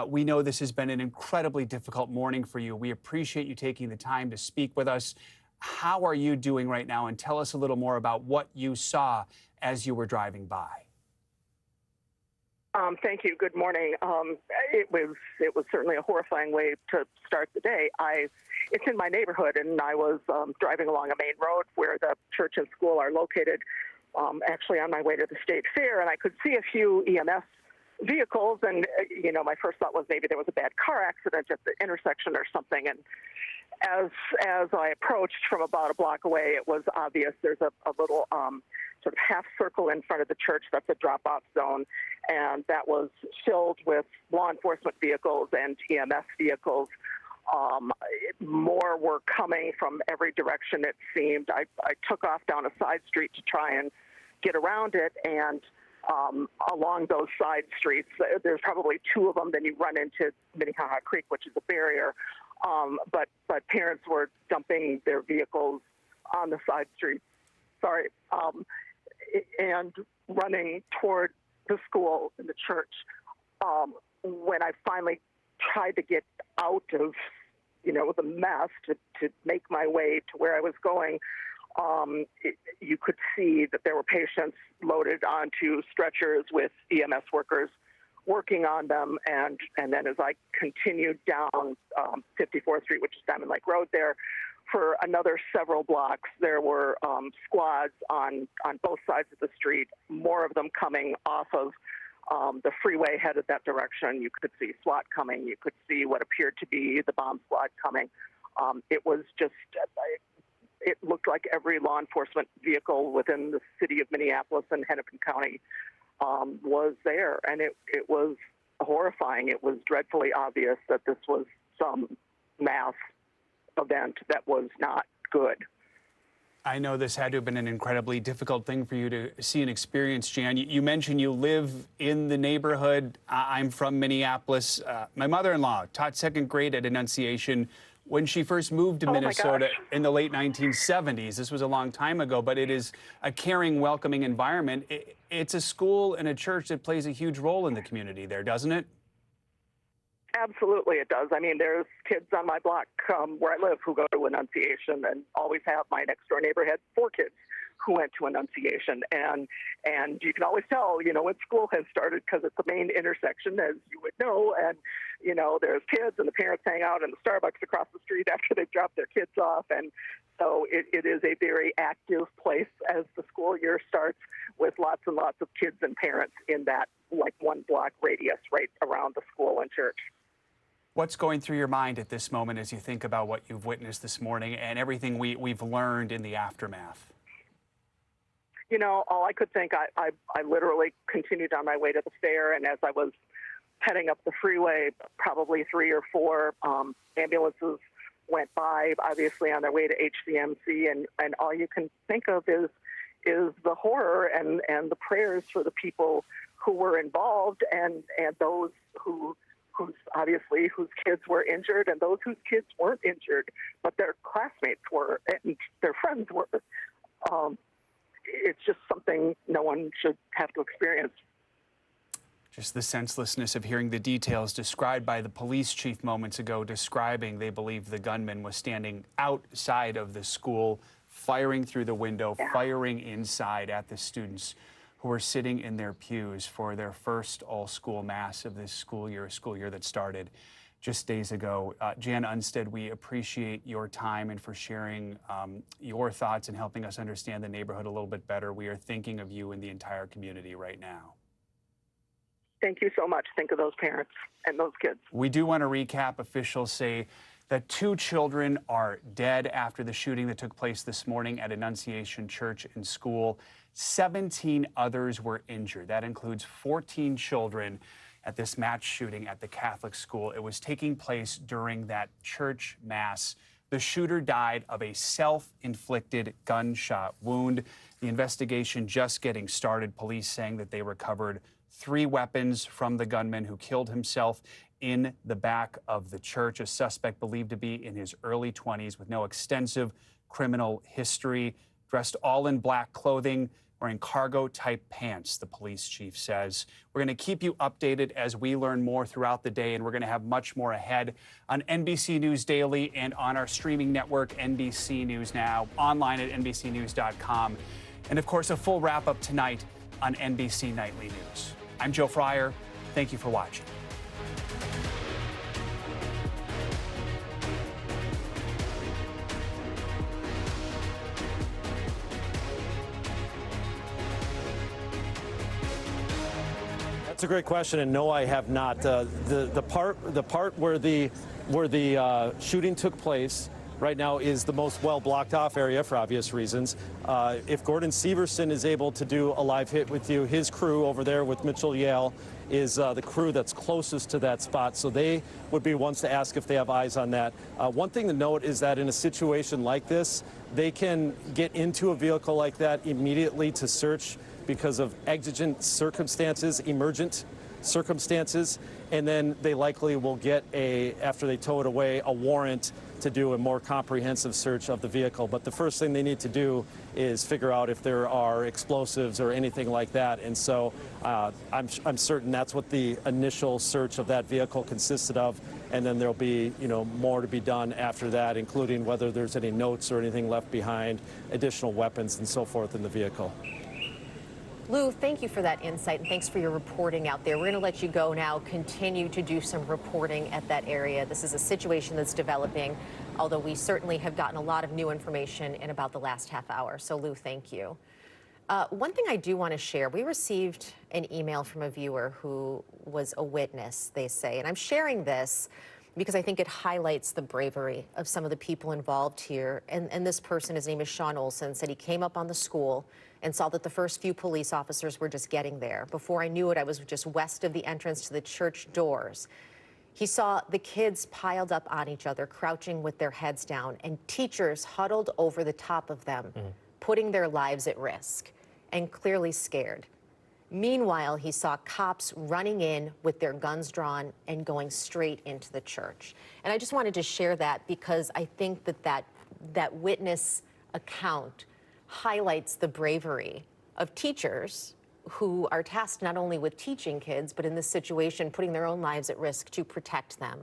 we know this has been an incredibly difficult morning for you. We appreciate you taking the time to speak with us. How are you doing right now? And tell us a little more about what you saw as you were driving by. Thank you. Good morning. It was certainly a horrifying way to start the day. It's in my neighborhood, and I was driving along a main road where the church and school are located, actually on my way to the state fair, and I could see a few EMS vehicles, and my first thought was maybe there was a bad car accident at the intersection or something. And as I approached from about a block away, it was obvious. There's a little sort of half circle in front of the church that's a drop-off zone, and that was filled with law enforcement vehicles and EMS vehicles. More were coming from every direction, it seemed. I took off down a side street to try and get around it, and along those side streets, there's probably two of them, then you run into Minnehaha Creek, which is a barrier. But parents were dumping their vehicles on the side streets, and running toward the school and the church. When I finally tried to get out of, the mess to make my way to where I was going, you could see that there were patients loaded onto stretchers with EMS workers working on them, and then as I continued down 54th Street, which is Diamond Lake Road there, for another several blocks, there were squads on both sides of the street, more of them coming off of the freeway headed that direction. You could see SWAT coming. You could see what appeared to be the bomb squad coming. It was just, it looked like every law enforcement vehicle within the city of Minneapolis and Hennepin County was there, and it was horrifying. It was dreadfully obvious that this was some mass event that was not good. I know this had to have been an incredibly difficult thing for you to see and experience, Jan. You mentioned you live in the neighborhood. I'm from Minneapolis. My mother-in-law taught second grade at Annunciation when she first moved to Minnesota in the late 1970s. This was a long time ago, but it is a caring, welcoming environment. It's a school and a church that plays a huge role in the community there, doesn't it? Absolutely, it does. I mean, there's kids on my block where I live who go to Annunciation, and always have. My next door neighbor had 4 kids who went to Annunciation, and you can always tell, when school has started, because it's the main intersection, as you would know, and there's kids and the parents hang out in the Starbucks across the street after they've dropped their kids off, and so it is a very active place as the school year starts, with lots and lots of kids and parents in that 1 block radius right around the school and church. What's going through your mind at this moment as you think about what you've witnessed this morning and everything we've learned in the aftermath? All I could think, I literally continued on my way to the fair, and as I was heading up the freeway, probably 3 or 4 ambulances went by, obviously on their way to HCMC, and all you can think of is the horror and the prayers for the people who were involved, and those whose kids were injured, and those whose kids weren't injured, but their classmates were and their friends were. It's just something no one should have to experience. Just the senselessness of hearing the details described by the police chief moments ago, describing they believe the gunman was standing outside of the school, firing through the window, firing inside at the students who were sitting in their pews for their first all-school mass of this school year, a school year that started just days ago. Jan Unstead, we appreciate your time and for sharing your thoughts and helping us understand the neighborhood a little bit better. We are thinking of you and the entire community right now. Thank you so much. Think of those parents and those kids. We do want to recap. Officials say that 2 children are dead after the shooting that took place this morning at Annunciation Church and School. 17 others were injured. That includes 14 children at this mass shooting at the Catholic school. It was taking place during that church mass. The shooter died of a self-inflicted gunshot wound. The investigation just getting started. Police saying that they recovered 3 weapons from the gunman who killed himself in the back of the church. A suspect believed to be in his early 20s with no extensive criminal history, dressed all in black clothing, wearing cargo-type pants, the police chief says. We're going to keep you updated as we learn more throughout the day, and we're going to have much more ahead on NBC News Daily and on our streaming network, NBC News Now, online at NBCnews.com, and, of course, a full wrap-up tonight on NBC Nightly News. I'm Joe Fryer. Thank you for watching. That's a great question, and no, I have not. The part where the shooting took place right now is the most well blocked off area for obvious reasons. If Gordon Severson is able to do a live hit with you, his crew over there with Mitchell Yale is the crew that's closest to that spot, so they would be ones to ask if they have eyes on that. One thing to note is that in a situation like this, they can get into a vehicle like that immediately to search because of exigent circumstances, emergent circumstances, and then they likely will get after they tow it away, a warrant to do a more comprehensive search of the vehicle. But the first thing they need to do is figure out if there are explosives or anything like that. And so I'm certain that's what the initial search of that vehicle consisted of. And then there'll be, more to be done after that, including whether there's any notes or anything left behind, additional weapons and so forth in the vehicle. Lou, thank you for that insight, and thanks for your reporting out there. We're going to let you go now, continue to do some reporting at that area. This is a situation that's developing, although we certainly have gotten a lot of new information in about the last half hour. So, Lou, thank you. One thing I do want to share, we received an email from a viewer who was a witness, they say, and I'm sharing this because I think it highlights the bravery of some of the people involved here. And this person, his name is Sean Olson, said he came up on the school and saw that the first few police officers were just getting there. Before I knew it, I was just west of the entrance to the church doors. He saw the kids piled up on each other, crouching with their heads down, and teachers huddled over the top of them, putting their lives at risk, and clearly scared. Meanwhile, he saw cops running in with their guns drawn and going straight into the church. And I just wanted to share that because I think that witness account highlights the bravery of teachers who are tasked not only with teaching kids, but in this situation, putting their own lives at risk to protect them.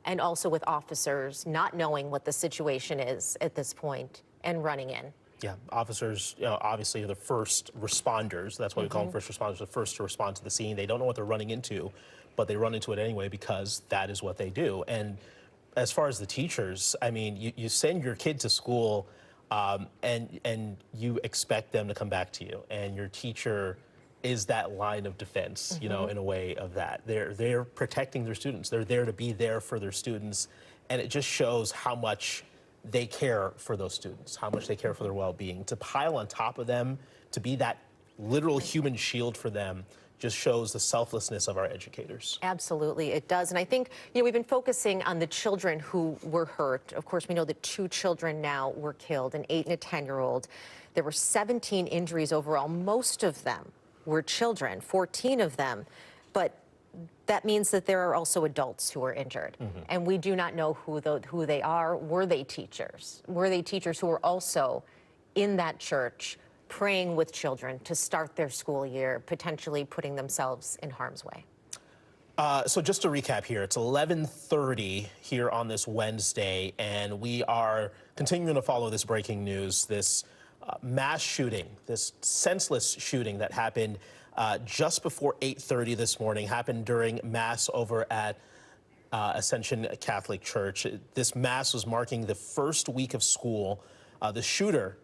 And also with officers not knowing what the situation is at this point and running in. Yeah, officers, obviously are the first responders. That's why we call them first responders, the first to respond to the scene. They don't know what they're running into, but they run into it anyway because that is what they do. And as far as the teachers, I mean, you send your kid to school and you expect them to come back to you. And your teacher is that line of defense, in a way of that. They're protecting their students. They're there to be there for their students. And it just shows how much they care for those students, how much they care for their well-being. To pile on top of them, to be that literal human shield for them, just shows the selflessness of our educators. Absolutely, it does. And I think, we've been focusing on the children who were hurt. Of course, we know that 2 children now were killed, an 8- and a 10-year-old. There were 17 injuries overall. Most of them were children, 14 of them. But that means that there are also adults who are injured. And we do not know who they are. Were they teachers? Were they teachers who were also in that church praying with children to start their school year, potentially putting themselves in harm's way? So just to recap here, it's 11:30 here on this Wednesday, and we are continuing to follow this breaking news, this mass shooting, this senseless shooting that happened just before 8:30 this morning, happened during Mass over at Ascension Catholic Church. This Mass was marking the first week of school. The shooter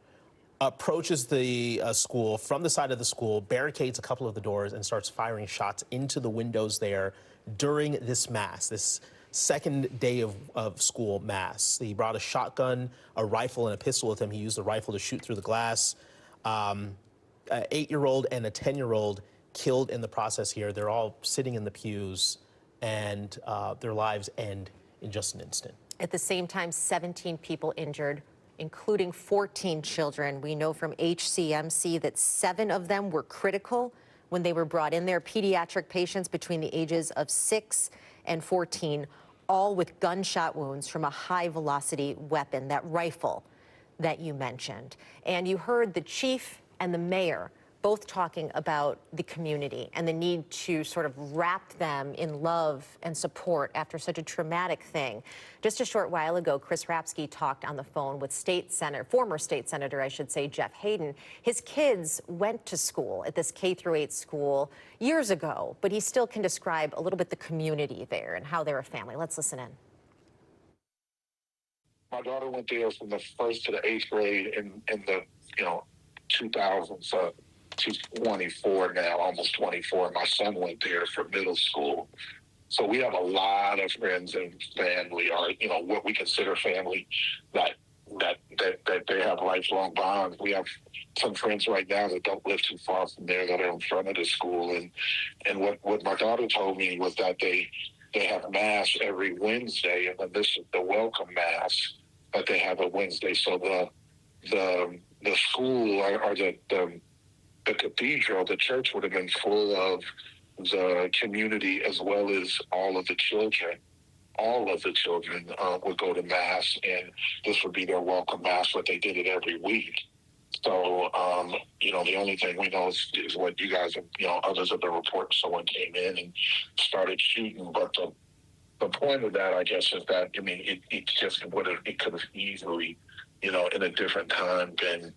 approaches the school from the side of the school, barricades a couple of the doors, and starts firing shots into the windows there during this Mass, this second day of school mass. He brought a shotgun, a rifle, and a pistol with him. He used the rifle to shoot through the glass. An 8-year-old and a 10-year-old killed in the process here. They're all sitting in the pews, and their lives end in just an instant. At the same time, 17 people injured, including 14 children. We know from HCMC that 7 of them were critical when they were brought in there. Pediatric patients between the ages of 6 and 14, all with gunshot wounds from a high-velocity weapon, that rifle that you mentioned. And you heard the chief and the mayor both talking about the community and the need to sort of wrap them in love and support after such a traumatic thing. Just a short while ago, Chris Rapsky talked on the phone with former state senator, I should say, Jeff Hayden. His kids went to school at this K-8 school years ago, but he still can describe a little bit the community there and how they're a family. Let's listen in. My daughter went there from the 1st to the 8th grade in the 2000s. She's 24 now, almost 24. My son went there for middle school. So we have a lot of friends and family, or what we consider family, that they have lifelong bonds. We have some friends right now that don't live too far from there that are in front of the school. And what my daughter told me was that they have mass every Wednesday, and then this is the welcome mass that they have on Wednesday. So the school or the cathedral, the church would have been full of the community as well as all of the children. All of the children would go to mass, and this would be their welcome mass, but they did it every week. So, the only thing we know is what you guys have, others have been reporting someone came in and started shooting. But the point of that, I guess, is that, it could have easily, in a different time been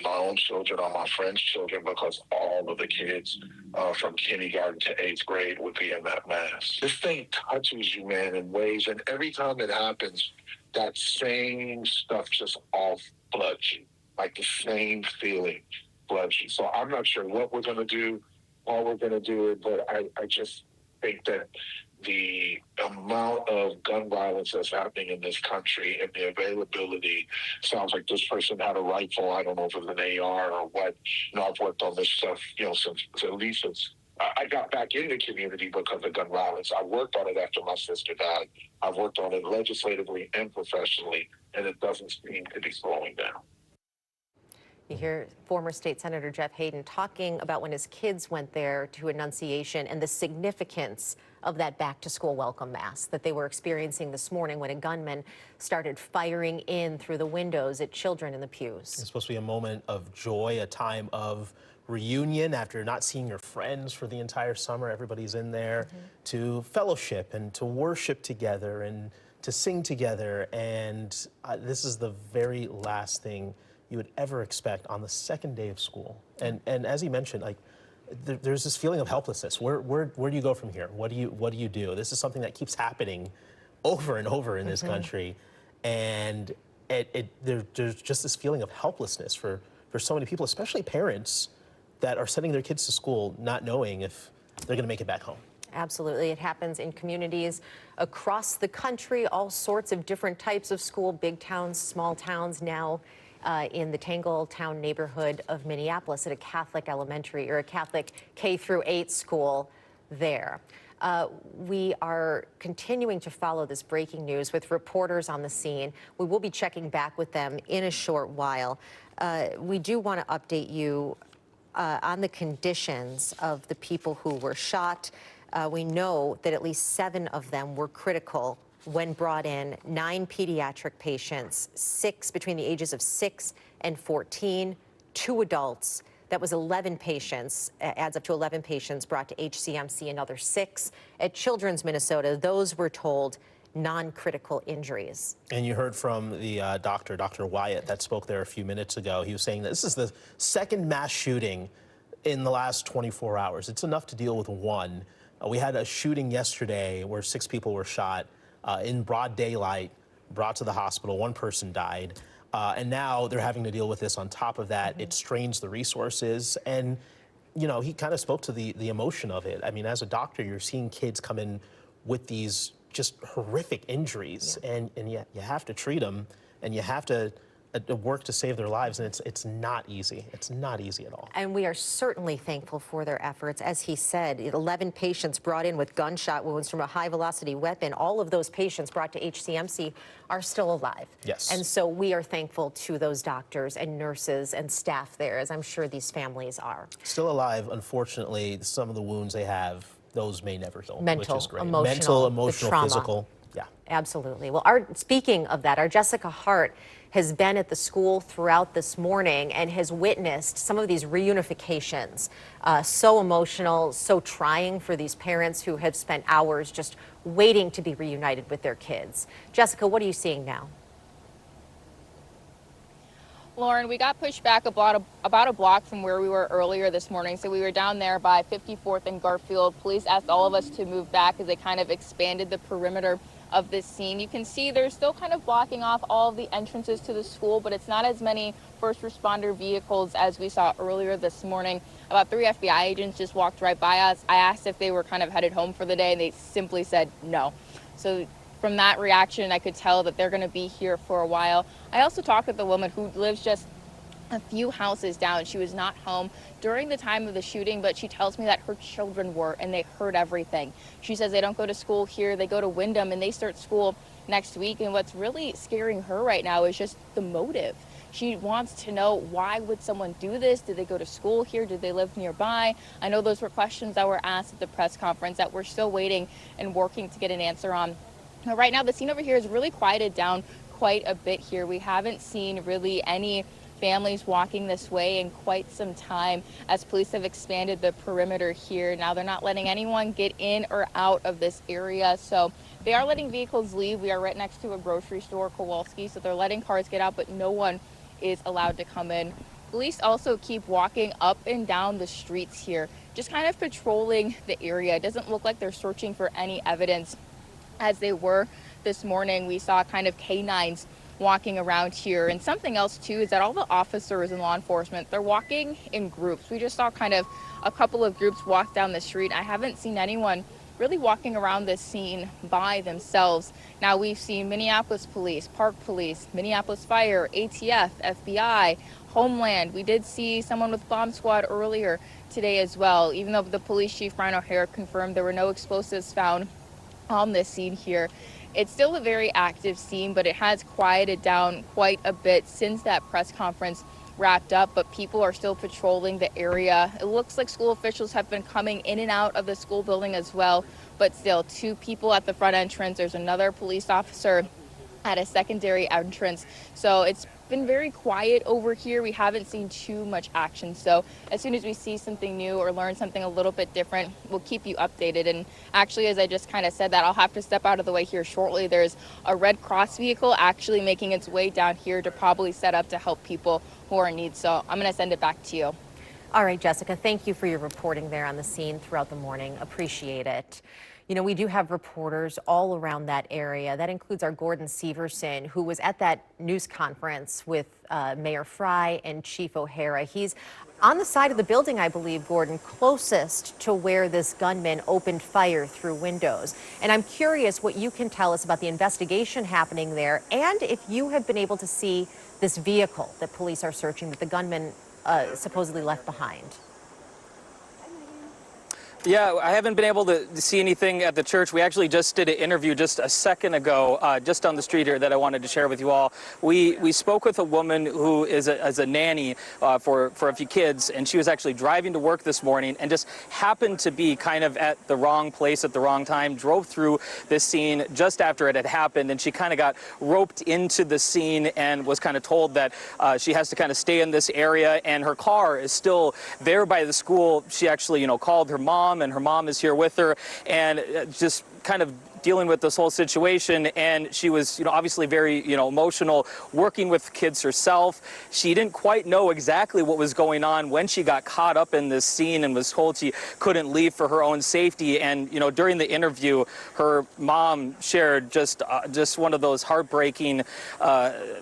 my own children or my friends' children, because all of the kids from kindergarten to 8th grade would be in that mass. This thing touches you, man, in ways, and every time it happens, that same stuff just all floods you, like the same feeling floods you. So I'm not sure what we're going to do, how we're going to do it, but I just think that the amount of gun violence that's happening in this country and the availability, sounds like this person had a rifle. I don't know if it's an AR or what. I've worked on this stuff, since at least I got back in the community because of gun violence. I worked on it after my sister died. I've worked on it legislatively and professionally, and it doesn't seem to be slowing down. You hear former state senator Jeff Hayden talking about when his kids went there to Annunciation and the significance of that back-to-school welcome mass that they were experiencing this morning when a gunman started firing in through the windows at children in the pews. It's supposed to be a moment of joy, a time of reunion after not seeing your friends for the entire summer. Everybody's in there to fellowship and to worship together and to sing together. And this is the very last thing you would ever expect on the second day of school. And as he mentioned, there's this feeling of helplessness. Where do you go from here? What do you do? This is something that keeps happening over and over in this country, and there's just this feeling of helplessness for so many people, especially parents that are sending their kids to school not knowing if they're going to make it back home. Absolutely. It happens in communities across the country, all sorts of different types of school, big towns, small towns, now in the Tangletown neighborhood of Minneapolis at a Catholic elementary or a Catholic K-8 school there. We are continuing to follow this breaking news with reporters on the scene. We will be checking back with them in a short while. We do want to update you on the conditions of the people who were shot. We know that at least 7 of them were critical when brought in, 9 pediatric patients, 6 between the ages of 6 and 14, 2 adults. That was 11 patients, adds up to 11 patients brought to HCMC, another 6 at Children's Minnesota. Those were told non-critical injuries. And you heard from the Dr. Wyatt that spoke there a few minutes ago. He was saying that this is the second mass shooting in the last 24 hours. It's enough to deal with one. We had a shooting yesterday where 6 people were shot in broad daylight, brought to the hospital. 1 person died. And now they're having to deal with this on top of that. It strains the resources. And, he kind of spoke to the emotion of it. I mean, as a doctor, you're seeing kids come in with these just horrific injuries, and yet you have to treat them, and you have to work to save their lives, and it's not easy. It's not easy at all. And we are certainly thankful for their efforts. As he said, 11 patients brought in with gunshot wounds from a high-velocity weapon. All of those patients brought to HCMC are still alive. Yes. And so we are thankful to those doctors and nurses and staff there, as I'm sure these families are. Still alive. Unfortunately, some of the wounds they have, those may never heal, Mental, which is great. emotional, Mental, the emotional, trauma. physical. Yeah. Absolutely. Well, speaking of that, our Jessica Hart has been at the school throughout this morning and has witnessed some of these reunifications. So emotional, so trying for these parents who have spent hours just waiting to be reunited with their kids. Jessica, what are you seeing now? Lauren, we got pushed back about a block from where we were earlier this morning. So we were down there by 54th and Garfield. Police asked all of us to move back as they kind of expanded the perimeter of this scene. You can see they're still kind of blocking off all of the entrances to the school, but it's not as many first responder vehicles as we saw earlier this morning. About 3 FBI agents just walked right by us. I asked if they were kind of headed home for the day, and they simply said no. So from that reaction, I could tell that they're going to be here for a while. I also talked with a woman who lives just a few houses down. She was not home during the time of the shooting, but she tells me that her children were, and they heard everything. She says they don't go to school here, they go to Wyndham, and they start school next week. And what's really scaring her right now is just the motive. She wants to know, why would someone do this? Did they go to school here? Did they live nearby? I know those were questions that were asked at the press conference that we're still waiting and working to get an answer on. But right now, the scene over here is really quieted down quite a bit here. We haven't seen really any families walking this way in quite some time as police have expanded the perimeter here. Now they're not letting anyone get in or out of this area, so they are letting vehicles leave. We are right next to a grocery store, Kowalski, so they're letting cars get out, but no one is allowed to come in. Police also keep walking up and down the streets here, just kind of patrolling the area. It doesn't look like they're searching for any evidence as they were this morning. We saw kind of canines walking around here. And something else too is that all the officers and law enforcement, they're walking in groups. We just saw kind of a couple of groups walk down the street. I haven't seen anyone really walking around this scene by themselves. Now we've seen Minneapolis Police, Park Police, Minneapolis Fire, ATF, FBI, Homeland. We did see someone with Bomb Squad earlier today as well, even though the police chief, Brian O'Hara, confirmed there were no explosives found on this scene here. It's still a very active scene, but it has quieted down quite a bit since that press conference wrapped up, but people are still patrolling the area. It looks like school officials have been coming in and out of the school building as well, but still 2 people at the front entrance. There's another police officer at a secondary entrance. So it's been very quiet over here. We haven't seen too much action. So as soon as we see something new or learn something a little bit different, we'll keep you updated. And actually, as I just kind of said that, I'll have to step out of the way here shortly. There's a Red Cross vehicle actually making its way down here to probably set up to help people who are in need. So I'm going to send it back to you. All right, Jessica, thank you for your reporting there on the scene throughout the morning. Appreciate it. You know, we do have reporters all around that area. That includes our Gordon Severson, who was at that news conference with Mayor Fry and Chief O'Hara. He's on the side of the building, I believe, Gordon, closest to where this gunman opened fire through windows. And I'm curious what you can tell us about the investigation happening there, and if you have been able to see this vehicle that police are searching that the gunman supposedly left behind. Yeah, I haven't been able to see anything at the church. We actually just did an interview just a second ago, just on the street here, that I wanted to share with you all. We spoke with a woman who is a nanny for a few kids, and she was actually driving to work this morning and just happened to be kind of at the wrong place at the wrong time, drove through this scene just after it had happened, and she kind of got roped into the scene and was kind of told that she has to kind of stay in this area, and her car is still there by the school. She actually, called her mom, and her mom is here with her, and just kind of dealing with this whole situation. And she was, obviously very, emotional, working with kids herself. She didn't quite know exactly what was going on when she got caught up in this scene and was told she couldn't leave for her own safety. And, during the interview, her mom shared just one of those heartbreaking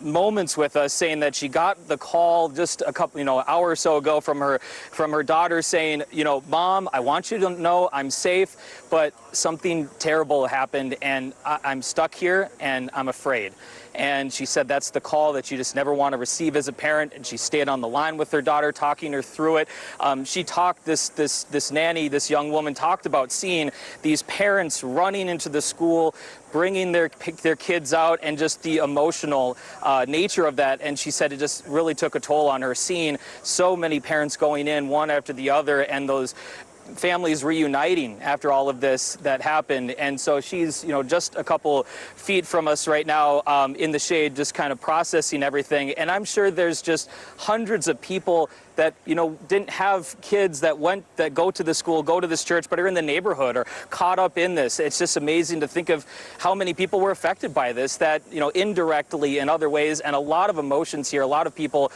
moments with us, saying that she got the call just a couple, hour or so ago from her daughter saying, Mom, I want you to know I'm safe, but something terrible happened happened, and I'm stuck here and I'm afraid. And she said that's the call that you just never want to receive as a parent, and she stayed on the line with her daughter, talking her through it. She talked, this nanny, this young woman talked about seeing these parents running into the school, bringing their kids out, and just the emotional nature of that. And she said it just really took a toll on her, seeing so many parents going in one after the other, and those families reuniting after all of this that happened. And so she's, just a couple feet from us right now in the shade, just kind of processing everything. And I'm sure there's just hundreds of people that, didn't have kids that go to the school, go to this church, but are in the neighborhood or caught up in this. It's just amazing to think of how many people were affected by this, that, indirectly in other ways, and a lot of emotions here, a lot of people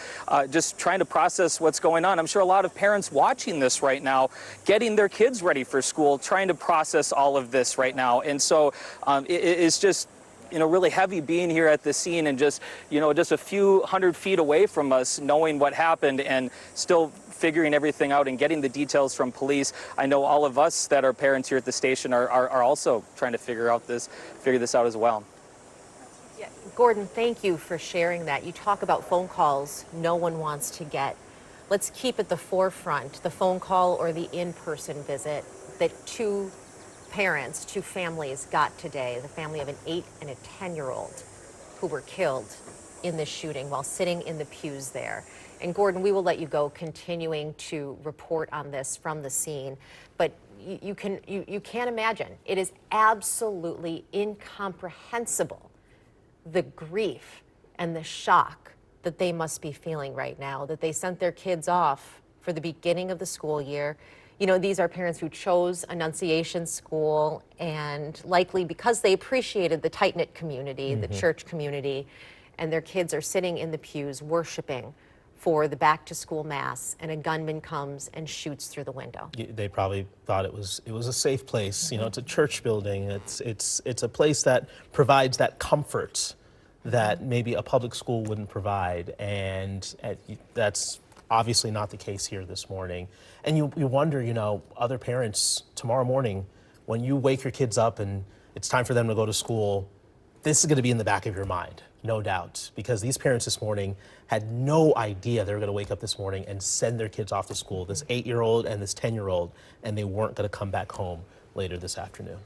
just trying to process what's going on. I'm sure a lot of parents watching this right now, getting their kids ready for school, trying to process all of this right now. And so it's just, really heavy being here at the scene and just, just a few hundred feet away from us, knowing what happened and still figuring everything out and getting the details from police. I know all of us that are parents here at the station are also trying to figure this out as well. Yeah. Gordon, thank you for sharing that. You talk about phone calls no one wants to get. Let's keep at the forefront the phone call or the in-person visit that two families got today, the family of an 8- and a 10-year-old who were killed in this shooting while sitting in the pews there. And Gordon, we will let you go, continuing to report on this from the scene, but you can't imagine. It is absolutely incomprehensible, the grief and the shock that they must be feeling right now, that they sent their kids off for the beginning of the school year. These are parents who chose Annunciation School, and likely because they appreciated the tight-knit community, the church community, and their kids are sitting in the pews worshiping for the back-to-school mass, and a gunman comes and shoots through the window. They probably thought it was a safe place. It's a church building. It's a place that provides that comfort that maybe a public school wouldn't provide, and that's obviously not the case here this morning. And you wonder, other parents tomorrow morning, when you wake your kids up and it's time for them to go to school, this is going to be in the back of your mind, no doubt, because these parents this morning had no idea they were going to wake up this morning and send their kids off to school, this 8-year-old and this 10-year-old, and they weren't going to come back home later this afternoon.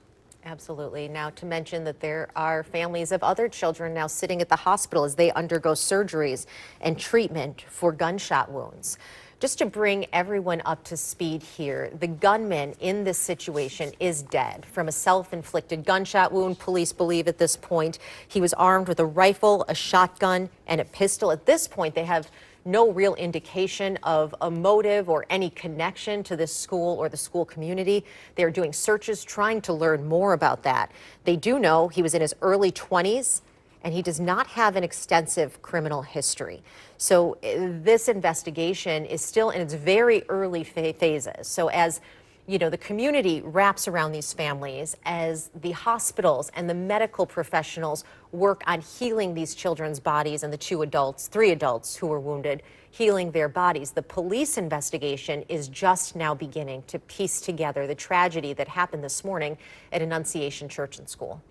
Absolutely. Now, to mention that there are families of other children now sitting at the hospital as they undergo surgeries and treatment for gunshot wounds. Just to bring everyone up to speed here, the gunman in this situation is dead from a self-inflicted gunshot wound. Police believe at this point he was armed with a rifle, a shotgun, and a pistol. At this point, they have no real indication of a motive or any connection to this school or the school community. They are doing searches trying to learn more about that. They do know he was in his early 20s and he does not have an extensive criminal history. So this investigation is still in its very early phases. So as the community wraps around these families, as the hospitals and the medical professionals work on healing these children's bodies, and the three adults who were wounded, healing their bodies, the police investigation is just now beginning to piece together the tragedy that happened this morning at Annunciation Church and School.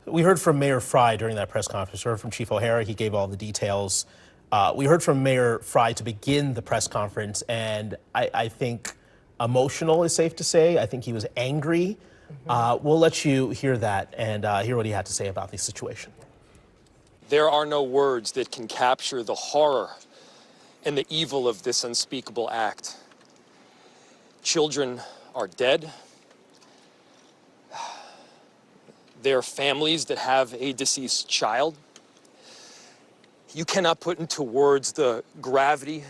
We heard from Mayor Fry during that press conference. We heard from Chief O'Hara. He gave all the details. We heard from Mayor Fry to begin the press conference, and I think emotional is safe to say. I think he was angry. We'll let you hear that and hear what he had to say about the situation. There are no words that can capture the horror and the evil of this unspeakable act. Children are dead. There are families that have a deceased child. You cannot put into words the gravity,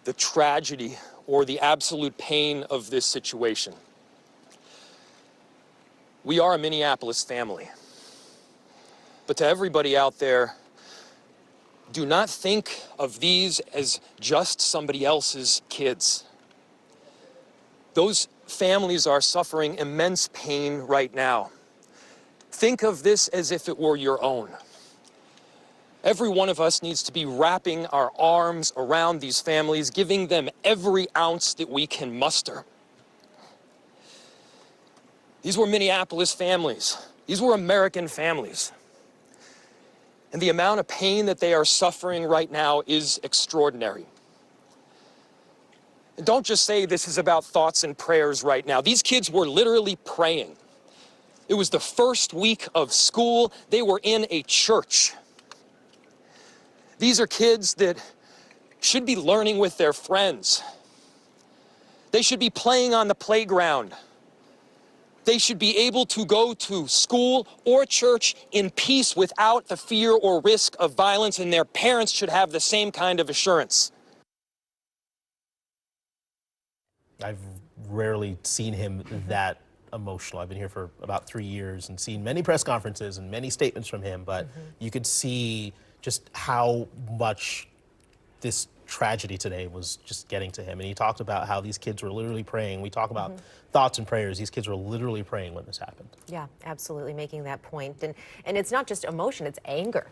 the tragedy, or the absolute pain of this situation. We are a Minneapolis family. But to everybody out there, do not think of these as just somebody else's kids. Those families are suffering immense pain right now. Think of this as if it were your own. Every one of us needs to be wrapping our arms around these families, giving them every ounce that we can muster. These were Minneapolis families, These were American families. And the amount of pain that they are suffering right now is extraordinary. And don't just say this is about thoughts and prayers right now. These kids were literally praying. It was the first week of school. They were in a church. These are kids that should be learning with their friends. They should be playing on the playground. They should be able to go to school or church in peace without the fear or risk of violence, and their parents should have the same kind of assurance. I've rarely seen him that emotional. I've been here for about 3 years and seen many press conferences and many statements from him, but you could see just how much this tragedy today was just getting to him. And he talked about how these kids were literally praying. We talk about thoughts and prayers. These kids were literally praying when this happened. Yeah, absolutely, making that point. And it's not just emotion, it's anger.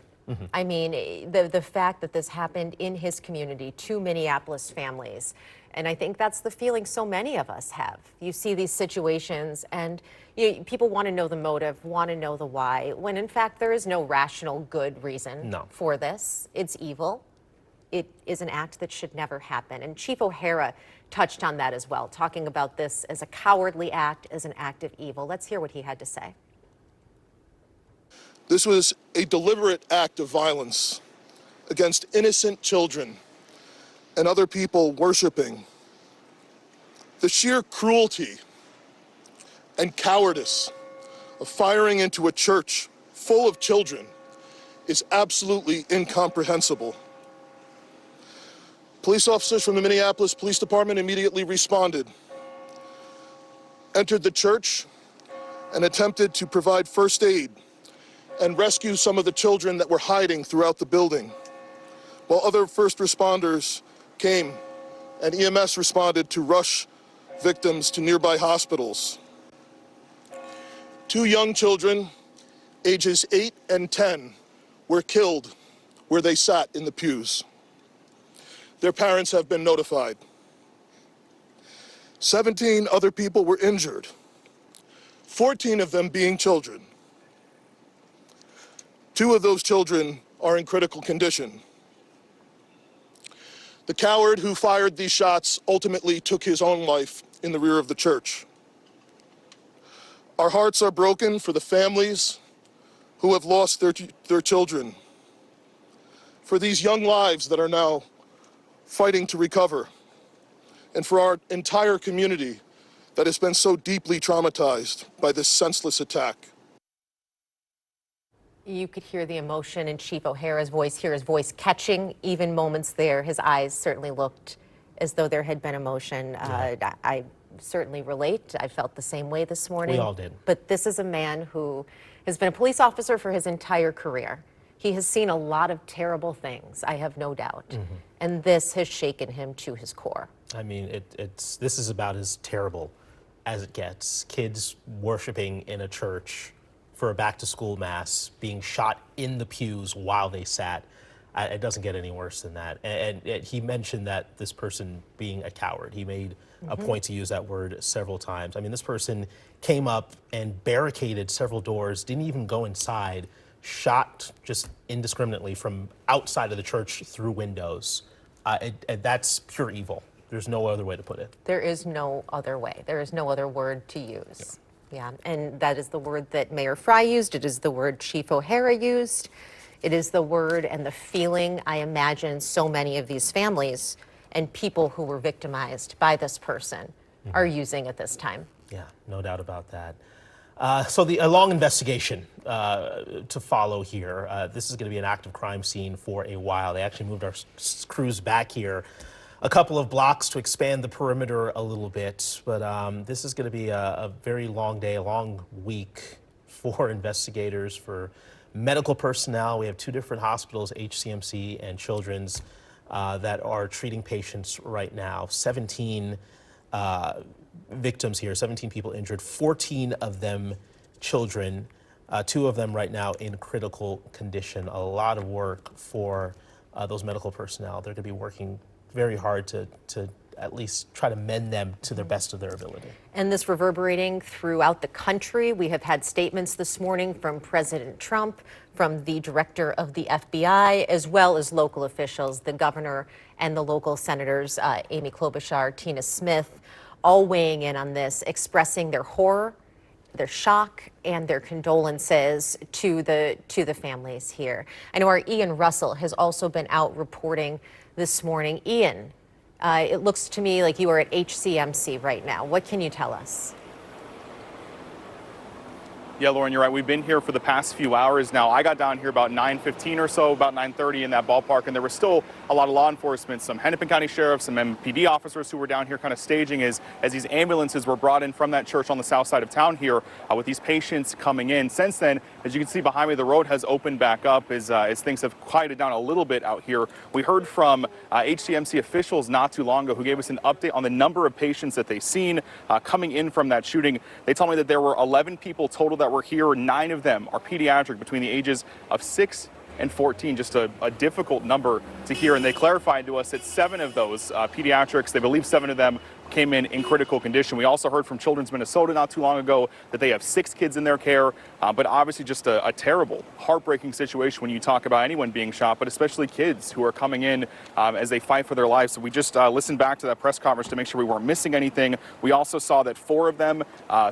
I mean, the fact that this happened in his community to Minneapolis families. And I think that's the feeling so many of us have. You see these situations and people want to know the motive, want to know the why, when in fact there is no rational good reason for this. It's evil. It is an act that should never happen. And Chief O'Hara touched on that as well, talking about this as a cowardly act, as an act of evil. Let's hear what he had to say. This was a deliberate act of violence against innocent children and other people worshiping. The sheer cruelty and cowardice of firing into a church full of children is absolutely incomprehensible. Police officers from the Minneapolis Police Department immediately responded, entered the church, and attempted to provide first aid and rescue some of the children that were hiding throughout the building, while other first responders came and EMS responded to rush victims to nearby hospitals. 2 young children, ages 8 and 10, were killed where they sat in the pews. Their parents have been notified. 17 other people were injured, 14 of them being children. 2 of those children are in critical condition. The coward who fired these shots ultimately took his own life in the rear of the church. Our hearts are broken for the families who have lost their children, for these young lives that are now fighting to recover, and for our entire community that has been so deeply traumatized by this senseless attack. You could hear the emotion in Chief O'Hara's voice, hear his voice catching even moments there. His eyes certainly looked as though there had been emotion. I certainly relate. I felt the same way this morning. We all did. But this is a man who has been a police officer for his entire career. He has seen a lot of terrible things, I have no doubt. And this has shaken him to his core. I mean, this is about as terrible as it gets. Kids worshiping in a church for a back-to-school mass, being shot in the pews while they sat. It doesn't get any worse than that. And he mentioned that this person being a coward. He made a point to use that word several times. I mean, this person came up and barricaded several doors, didn't even go inside, shot just indiscriminately from outside of the church through windows. That's pure evil. There's no other way to put it. There is no other way. There is no other word to use. Yeah, and that is the word that Mayor Fry used. It is the word Chief O'Hara used. It is the word and the feeling I imagine so many of these families and people who were victimized by this person are using at this time. Yeah, no doubt about that. So a long investigation to follow here. This is going to be an active crime scene for a while. They actually moved our crews back here a couple of blocks to expand the perimeter a little bit. But this is going to be a very long day, a long week for investigators, for medical personnel. We have 2 different hospitals, HCMC and Children's, that are treating patients right now. 17 victims here, 17 people injured, 14 of them children, 2 of them right now in critical condition. A lot of work for those medical personnel. They're going to be working very hard to at least try to mend them to their best of their ability. And this reverberating throughout the country. We have had statements this morning from President Trump, from the director of the FBI, as well as local officials, the governor and the local senators, Amy Klobuchar, Tina Smith, all weighing in on this, expressing their horror, their shock, and their condolences to the families here. I know our Ian Russell has also been out reporting this morning. Ian, it looks to me like you are at HCMC right now. What can you tell us? Yeah, Lauren, you're right. We've been here for the past few hours now. I got down here about 9:15 or so, about 9:30 in that ballpark, and there was still a lot of law enforcement, some Hennepin County sheriffs, some MPD officers who were down here kind of staging as these ambulances were brought in from that church on the south side of town here with these patients coming in. Since then, as you can see behind me, the road has opened back up as things have quieted down a little bit out here. We heard from HCMC officials not too long ago who gave us an update on the number of patients that they've seen coming in from that shooting. They told me that there were 11 people total that were here. 9 of them are pediatric, between the ages of 6 and 14, just a difficult number to hear. And they clarified to us that 7 of those pediatrics, they believe 7 of them came in critical condition. We also heard from Children's Minnesota not too long ago that they have 6 kids in their care, but obviously just a terrible, heartbreaking situation when you talk about anyone being shot, but especially kids who are coming in as they fight for their lives. So we just listened back to that press conference to make sure we weren't missing anything. We also saw that 4 of them,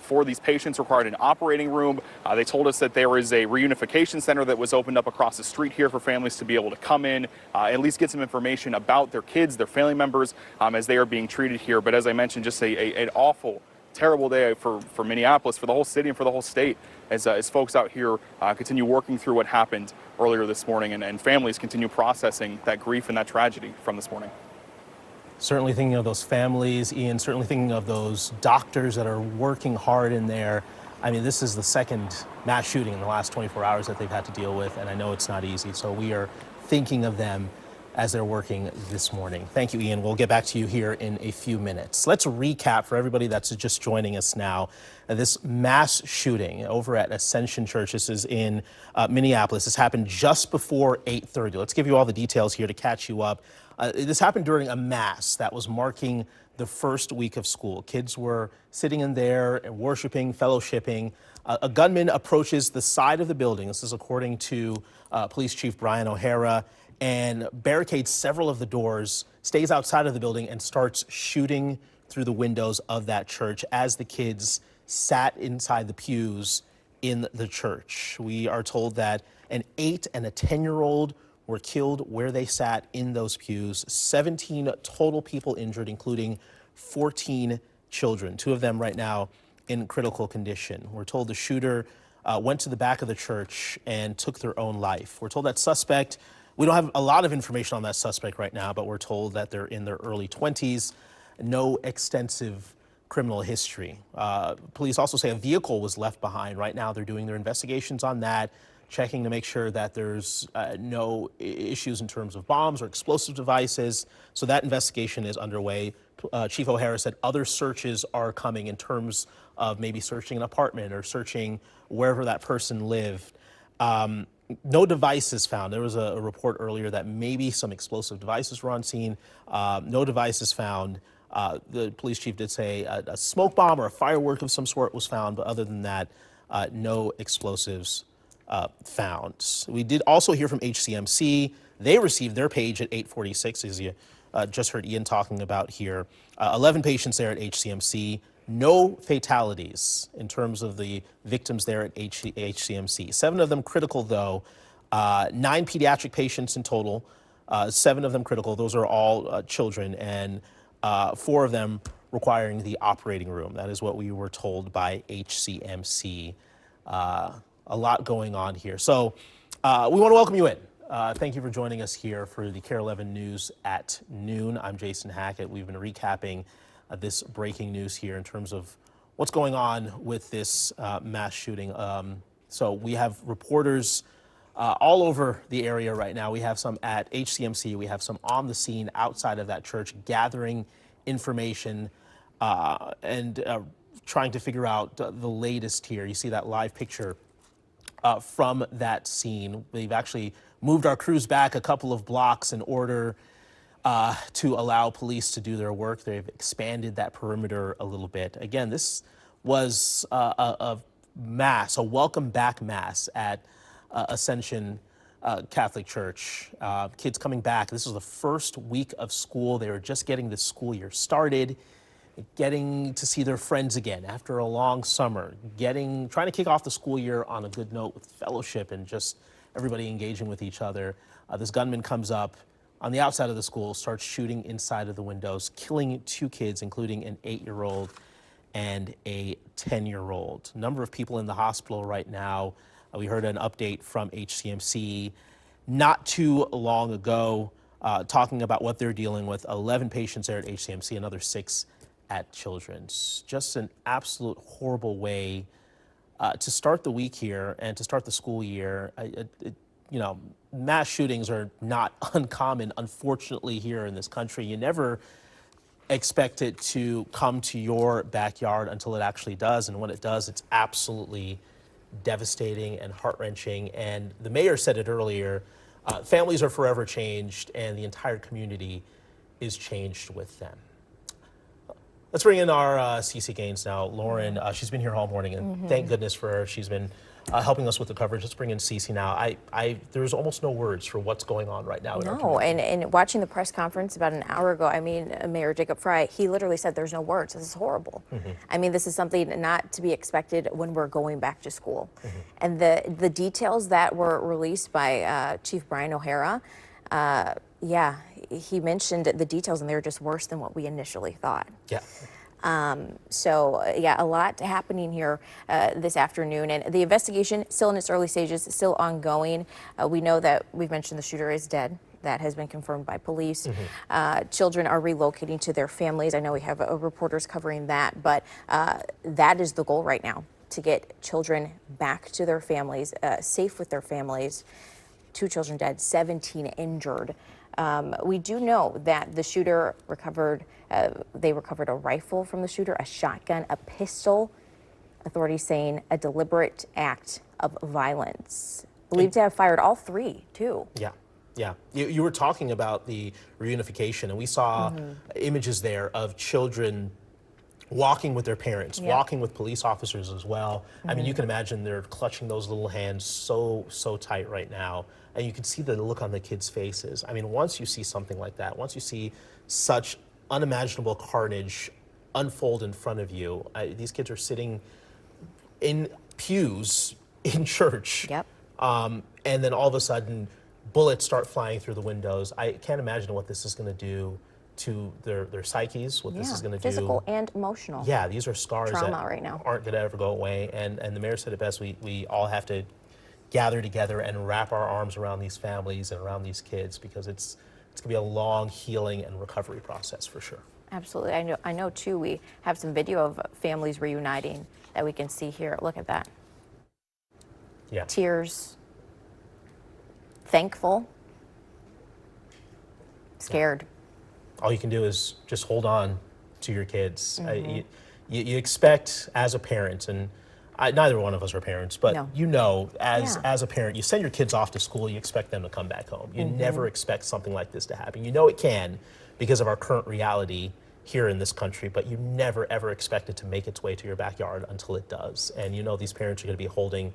4 of these patients required an operating room. They told us that there is a reunification center that was opened up across the street here for families to be able to come in, at least get some information about their kids, their family members, as they are being treated here. But as I mentioned, just an awful, terrible day for Minneapolis, for the whole city and for the whole state, as folks out here continue working through what happened earlier this morning, and families continue processing that grief and that tragedy from this morning. Certainly thinking of those families, Ian, certainly thinking of those doctors that are working hard in there. I mean, this is the second mass shooting in the last 24 hours that they've had to deal with, and I know it's not easy, so we are thinking of them as they're working this morning. Thank you, Ian. We'll get back to you here in a few minutes. Let's recap for everybody that's just joining us now. This mass shooting over at Ascension Church, this is in Minneapolis. This happened just before 8:30. Let's give you all the details here to catch you up. This happened during a mass that was marking the first week of school. Kids were sitting in there and worshiping, fellowshipping. A gunman approaches the side of the building. This is according to Police Chief Brian O'Hara, and barricades several of the doors, stays outside of the building, and starts shooting through the windows of that church as the kids sat inside the pews in the church. We are told that an 8 and a 10-year-old were killed where they sat in those pews. 17 total people injured, including 14 children, 2 of them right now in critical condition. We're told the shooter went to the back of the church and took their own life. We're told that suspect, we don't have a lot of information on that suspect right now, but we're told that they're in their early 20s, no extensive criminal history. Police also say a vehicle was left behind. Right now they're doing their investigations on that, checking to make sure that there's no issues in terms of bombs or explosive devices. So that investigation is underway. Chief O'Hara said other searches are coming in terms of maybe searching an apartment or searching wherever that person lived. No devices found. There was a report earlier that maybe some explosive devices were on scene. No devices found. The police chief did say a smoke bomb or a firework of some sort was found, but other than that, no explosives found. We did also hear from HCMC. They received their page at 8:46, as you just heard Ian talking about here. 11 patients there at HCMC. No fatalities in terms of the victims there at HCMC. 7 of them critical, though. 9 pediatric patients in total. 7 of them critical. Those are all children, and 4 of them requiring the operating room. That is what we were told by HCMC. A lot going on here. So we want to welcome you in. Thank you for joining us here for the KARE 11 News at noon. I'm Jason Hackett. We've been recapping this breaking news here in terms of what's going on with this mass shooting. So we have reporters all over the area right now. We have some at HCMC. We have some on the scene outside of that church gathering information and trying to figure out the latest here. You see that live picture from that scene. We've actually moved our crews back a couple of blocks in order to allow police to do their work. They've expanded that perimeter a little bit. Again, this was a mass, a welcome back mass at Ascension Catholic Church. Kids coming back. This was the first week of school. They were just getting the school year started, getting to see their friends again after a long summer, trying to kick off the school year on a good note with fellowship and just everybody engaging with each other. This gunman comes up on the outside of the school, starts shooting inside of the windows, killing 2 kids, including an 8-year-old and a 10-year-old. Number of people in the hospital right now. We heard an update from HCMC not too long ago, talking about what they're dealing with. 11 patients there at HCMC, another 6 at Children's. Just an absolute horrible way to start the week here and to start the school year. You know, mass shootings are not uncommon, unfortunately, here in this country. You never expect it to come to your backyard until it actually does. And when it does, it's absolutely devastating and heart-wrenching. And the mayor said it earlier, families are forever changed and the entire community is changed with them. Let's bring in our CC Gaines now. Lauren, she's been here all morning, and thank goodness for her. She's been helping us with the coverage. Let's bring in CC now. There's almost no words for what's going on right now in our community. And watching the press conference about an hour ago, I mean, Mayor Jacob Frey, he literally said there's no words. This is horrible. I mean, this is something not to be expected when we're going back to school. And the details that were released by Chief Brian O'Hara, yeah, he mentioned the details, and they were just worse than what we initially thought. Yeah. So, yeah, a lot happening here this afternoon. And the investigation still in its early stages, still ongoing. We know that we've mentioned the shooter is dead. That has been confirmed by police. Children are relocating to their families. I know we have reporters covering that, but that is the goal right now, to get children back to their families, safe with their families. 2 children dead, 17 injured. We do know that the shooter recovered, they recovered a rifle from the shooter, a shotgun, a pistol. Authorities saying a deliberate act of violence. Believed to have fired all 3, too. Yeah, yeah. You were talking about the reunification, and we saw images there of children walking with their parents, walking with police officers as well. I mean, you can imagine they're clutching those little hands so tight right now. And you can see the look on the kids' faces. I mean, once you see something like that, once you see such unimaginable carnage unfold in front of you, these kids are sitting in pews in church. And then all of a sudden, bullets start flying through the windows. I can't imagine what this is going to do to their psyches, what this is going to do. Physical and emotional. Yeah, these are scars Trauma that right now. aren't going to ever go away. And the mayor said it best, we all have to gather together and wrap our arms around these families and around these kids, because it's going to be a long healing and recovery process for sure. Absolutely. I know too, we have some video of families reuniting that we can see here. Look at that. Yeah. Tears. Thankful. Scared. All you can do is just hold on to your kids. You expect as a parent, and neither one of us are parents, but you know, as a parent, you send your kids off to school, you expect them to come back home. You never expect something like this to happen. You know it can because of our current reality here in this country, but you never ever expect it to make its way to your backyard until it does. And you know these parents are going to be holding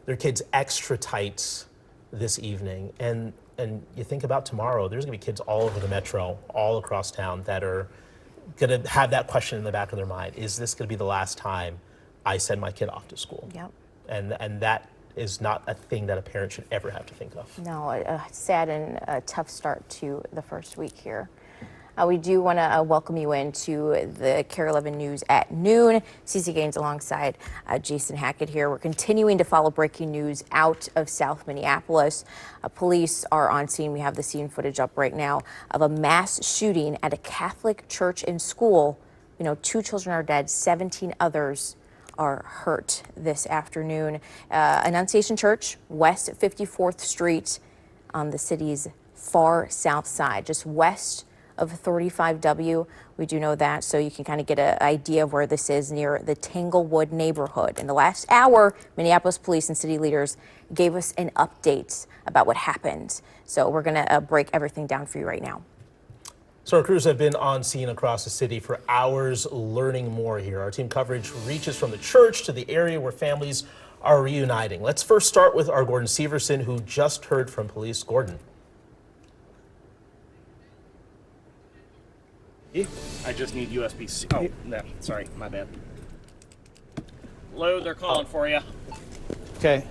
their kids extra tight this evening. And you think about tomorrow, there's going to be kids all over the metro, all across town, that are going to have that question in the back of their mind. Is this going to be the last time I send my kid off to school? Yep. And that is not a thing that a parent should ever have to think of. No, a sad and a tough start to the first week here. We do want to welcome you into the KARE 11 News at noon. CC Gaines alongside Jason Hackett here. We're continuing to follow breaking news out of South Minneapolis. Police are on scene. We have the scene footage up right now of a mass shooting at a Catholic church and school. You know, 2 children are dead, 17 others are hurt this afternoon. Annunciation Church, West 54th Street on the city's far south side, just west of 35W. We do know that, so you can kind of get an idea of where this is, near the Tanglewood neighborhood. In the last hour, Minneapolis police and city leaders gave us an update about what happened. So we're going to break everything down for you right now. So our crews have been on scene across the city for hours learning more here. Our team coverage reaches from the church to the area where families are reuniting. Let's first start with our Gordon Severson, who just heard from police. Gordon. I just need USB-C. Oh, no, sorry, my bad. Lou, they're calling for you. Okay.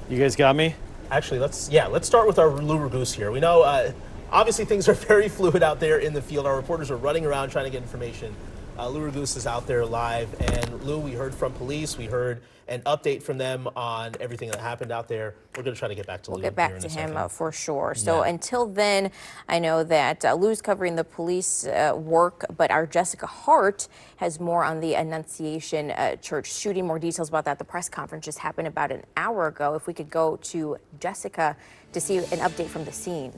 You guys got me? Actually, let's start with our Lou Ragoose here. We know, obviously things are very fluid out there in the field. Our reporters are running around trying to get information. Lou Ragoose is out there live. And Lou, we heard from police. We heard an update from them on everything that happened out there. We're going to try to get back to Lou. We'll get back to him for sure. So Yeah. until then, I know that Lou's covering the police work, but our Jessica Hart has more on the Annunciation Church shooting. More details about that. The press conference just happened about an hour ago. If we could go to Jessica to see an update from the scene.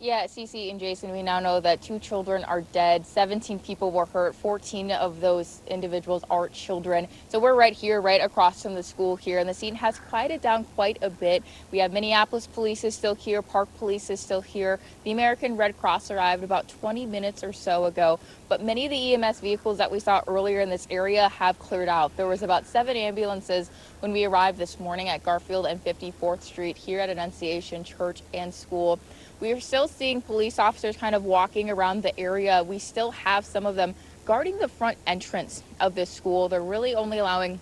Yeah, Cece and Jason, we now know that 2 children are dead, 17 people were hurt, 14 of those individuals are children. So we're right here, right across from the school here, and the scene has quieted down quite a bit. We have Minneapolis police is still here, Park police is still here. The American Red Cross arrived about 20 minutes or so ago, but many of the EMS vehicles that we saw earlier in this area have cleared out. There was about 7 ambulances when we arrived this morning at Garfield and 54th Street here at Annunciation Church and School. We are still seeing police officers kind of walking around the area. We still have some of them guarding the front entrance of this school. They're really only allowing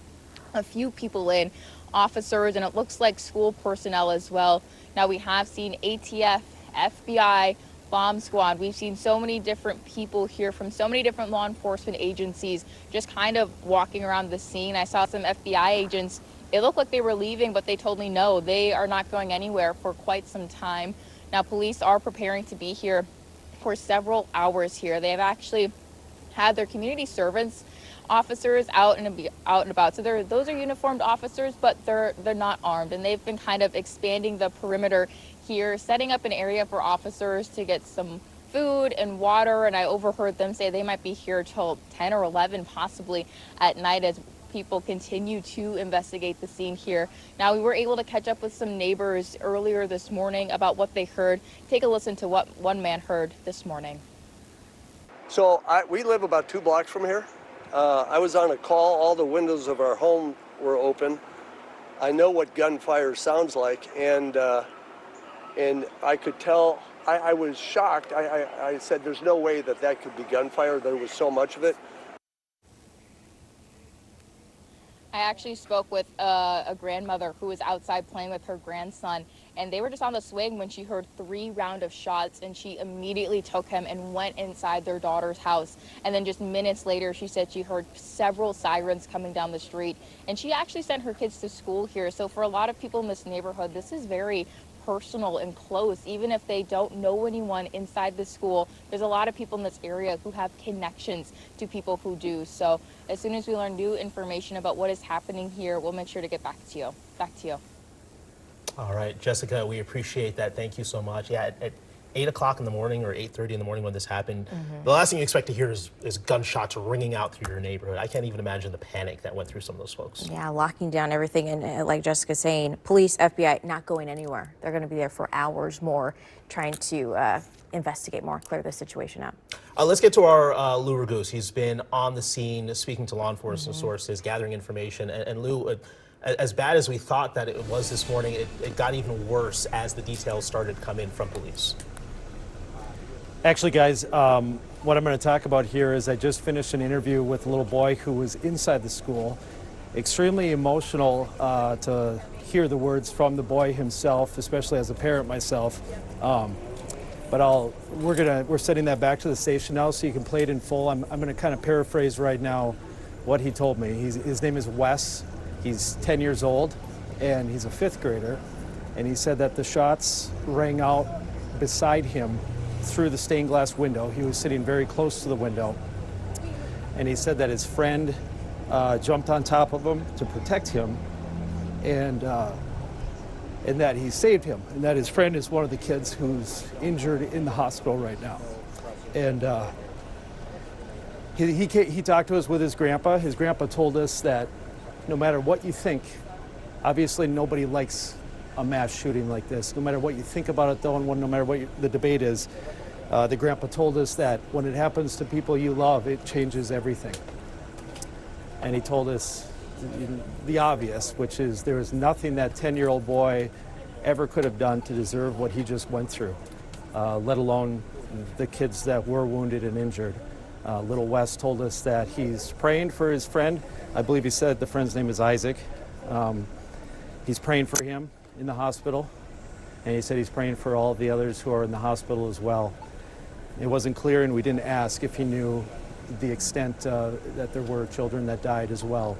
a few people in, officers, and it looks like school personnel as well. Now we have seen ATF, FBI, bomb squad. We've seen so many different people here from so many different law enforcement agencies just kind of walking around the scene. I saw some FBI agents. It looked like they were leaving, but they told me no, they are not going anywhere for quite some time. Now, police are preparing to be here for several hours here. They have actually had their community servants officers out and about. So those are uniformed officers, but they're not armed, and they've been kind of expanding the perimeter here, setting up an area for officers to get some food and water. And I overheard them say they might be here till 10 or 11 possibly at night as people continue to investigate the scene here. Now, we were able to catch up with some neighbors earlier this morning about what they heard. Take a listen to what one man heard this morning. So we live about 2 blocks from here. I was on a call. All the windows of our home were open. I know what gunfire sounds like, and I could tell. I was shocked. I said, "There's no way that could be gunfire." There was so much of it. I actually spoke with a grandmother who was outside playing with her grandson, and they were just on the swing when she heard 3 rounds of shots, and she immediately took him and went inside their daughter's house. And then just minutes later, she said she heard several sirens coming down the street, and she actually sent her kids to school here. So for a lot of people in this neighborhood, this is very personal and close. Even if they don't know anyone inside the school, there's a lot of people in this area who have connections to people who do. So as soon as we learn new information about what is happening here, we'll make sure to get back to you. Back to you. All right, Jessica, we appreciate that. Thank you so much. Yeah, at 8 o'clock in the morning or 8:30 in the morning when this happened, the last thing you expect to hear is gunshots ringing out through your neighborhood. I can't even imagine the panic that went through some of those folks. Yeah, locking down everything. And like Jessica's saying, police, FBI, not going anywhere. They're going to be there for hours more trying to investigate more, clear the situation up. Let's get to our Lou Ragoose. He's been on the scene, speaking to law enforcement sources, gathering information. And Lou, as bad as we thought that it was this morning, it got even worse as the details started to come in from police. Actually, guys, what I'm going to talk about here is I just finished an interview with a little boy who was inside the school. Extremely emotional to hear the words from the boy himself, especially as a parent myself. But we're sending that back to the station now so you can play it in full. I'm going to kind of paraphrase right now what he told me. His name is Wes. He's 10 years old, and he's a 5th grader. And he said that the shots rang out beside him through the stained glass window. He was sitting very close to the window. And he said that his friend jumped on top of him to protect him, and that he saved him, and that his friend is one of the kids who's injured in the hospital right now. And he talked to us with his grandpa. His grandpa told us that no matter what you think, obviously nobody likes a mass shooting like this. No matter what you think about it, though, and no matter what the debate is, the grandpa told us that when it happens to people you love, it changes everything. And he told us the obvious, which is there is nothing that 10-year-old boy ever could have done to deserve what he just went through, let alone the kids that were wounded and injured. Little Wes told us that he's praying for his friend. I believe he said the friend's name is Isaac. He's praying for him in the hospital, and he said he's praying for all the others who are in the hospital as well. It wasn't clear, and we didn't ask if he knew the extent that there were children that died as well.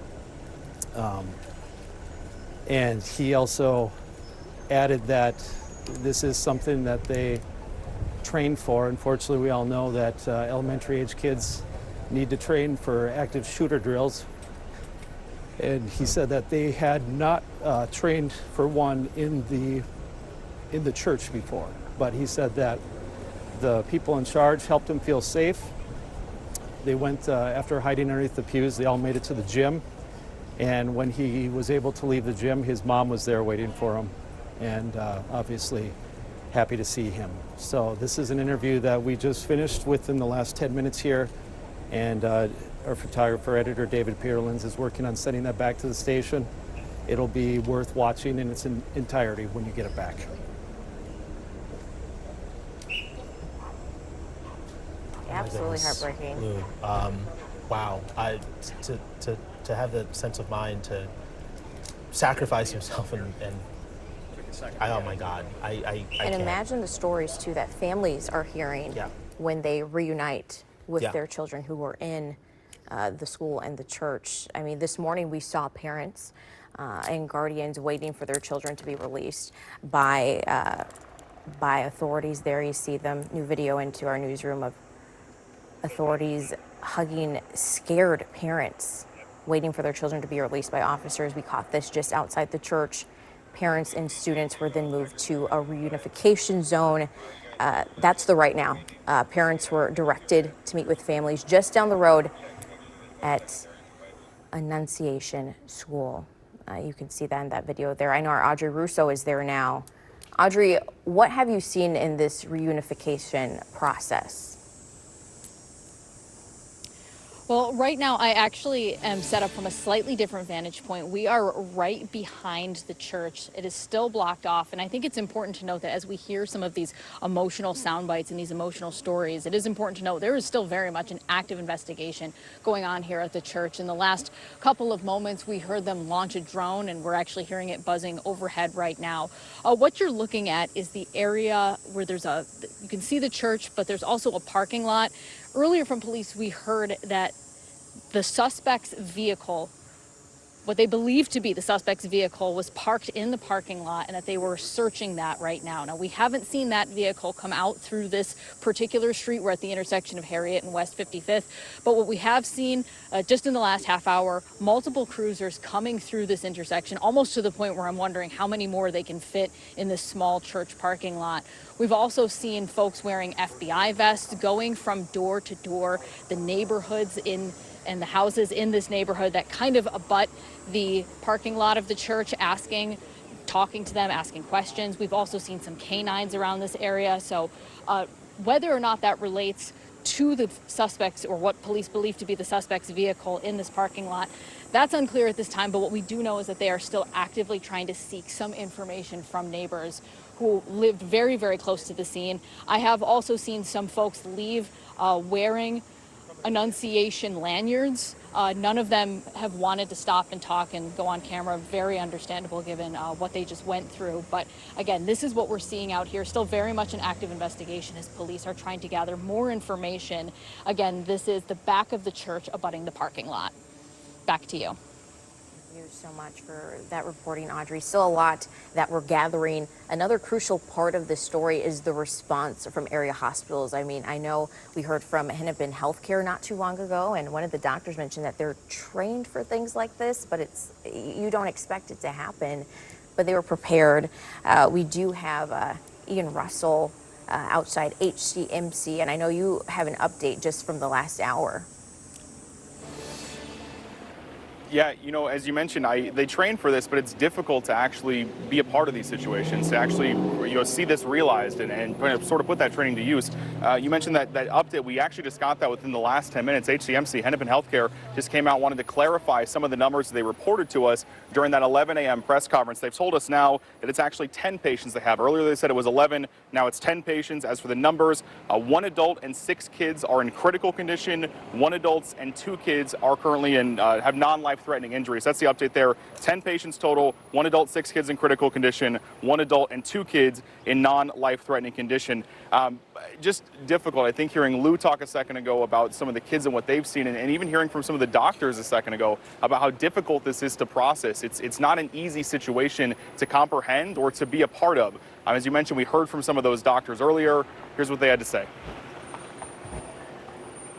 And he also added that this is something that they train for. Unfortunately, we all know that elementary age kids need to train for active shooter drills. And he said that they had not trained for one in the church before. But he said that the people in charge helped him feel safe. They went, after hiding underneath the pews, they all made it to the gym. And when he was able to leave the gym, his mom was there waiting for him, and obviously happy to see him. So this is an interview that we just finished within the last 10 minutes here, and our photographer, editor, David Peterlins, is working on sending that back to the station. It'll be worth watching in its entirety when you get it back. Absolutely heartbreaking. Lou, wow. To have the sense of mind to sacrifice yourself and oh my God, I And can't. imagine the stories too that families are hearing when they reunite with their children who were in the school and the church. I mean, this morning we saw parents and guardians waiting for their children to be released by authorities. There you see them. New video into our newsroom of authorities hugging scared parents waiting for their children to be released by officers. We caught this just outside the church. Parents and students were then moved to a reunification zone. That's the right now. Parents were directed to meet with families just down the road at Annunciation School. You can see that in that video there. I know our Audrey Russo is there now. Audrey, what have you seen in this reunification process? Well, right now I actually am set up from a slightly different vantage point. We are right behind the church. It is still blocked off, and I think it's important to note that as we hear some of these emotional sound bites and these emotional stories, it is important to note there is still very much an active investigation going on here at the church. In the last couple of moments, we heard them launch a drone, and we're actually hearing it buzzing overhead right now. What you're looking at is the area where you can see the church, but there's also a parking lot. Earlier from police, we heard that the suspect's vehicle, what they believe to be the suspect's vehicle, was parked in the parking lot and that they were searching that right now. Now, we haven't seen that vehicle come out through this particular street. We're at the intersection of Harriet and West 55th. But what we have seen just in the last half hour, multiple cruisers coming through this intersection, almost to the point where I'm wondering how many more they can fit in this small church parking lot. We've also seen folks wearing FBI vests going from door to door. The neighborhoods and the houses in this neighborhood that kind of abut the parking lot of the church, talking to them, asking questions. We've also seen some canines around this area. So whether or not that relates to the suspects or what police believe to be the suspect's vehicle in this parking lot, that's unclear at this time. But what we do know is that they are still actively trying to seek some information from neighbors who lived very, very close to the scene. I have also seen some folks leave wearing Annunciation lanyards. None of them have wanted to stop and talk and go on camera. Very understandable given what they just went through. But again, this is what we're seeing out here. Still very much an active investigation as police are trying to gather more information. Again, this is the back of the church abutting the parking lot. Back to you. Thank you so much for that reporting, Audrey. Still a lot that we're gathering. Another crucial part of this story is the response from area hospitals. I mean, I know we heard from Hennepin Healthcare not too long ago, and one of the doctors mentioned that they're trained for things like this, but you don't expect it to happen, but they were prepared. We do have Ian Russell outside HCMC, and I know you have an update just from the last hour. Yeah, you know, as you mentioned, they train for this, but it's difficult to actually be a part of these situations, to actually, see this realized and sort of put that training to use. You mentioned that update. We actually just got that within the last 10 minutes. HCMC, Hennepin Healthcare, just came out, wanted to clarify some of the numbers they reported to us during that 11 a.m. press conference. They've told us now that it's actually 10 patients they have. Earlier they said it was 11. Now it's 10 patients. As for the numbers, 1 adult and 6 kids are in critical condition. 1 adult and 2 kids are currently have non-life-threatening injuries. That's the update there. 10 patients total, 1 adult, 6 kids in critical condition, 1 adult and 2 kids in non-life-threatening condition. Just difficult. I think hearing Lou talk a second ago about some of the kids and what they've seen, and even hearing from some of the doctors a second ago about how difficult this is to process. It's not an easy situation to comprehend or to be a part of. As you mentioned, we heard from some of those doctors earlier. Here's what they had to say.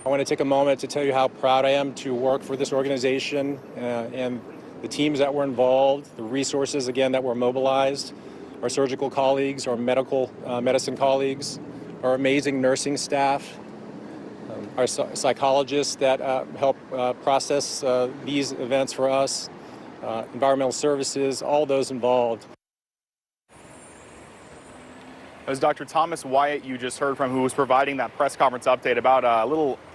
I want to take a moment to tell you how proud I am to work for this organization and the teams that were involved, the resources, again, that were mobilized, our surgical colleagues, our medicine colleagues, our amazing nursing staff, our psychologists that help process these events for us, environmental services, all those involved. It was Dr. Thomas Wyatt you just heard from, who was providing that press conference update about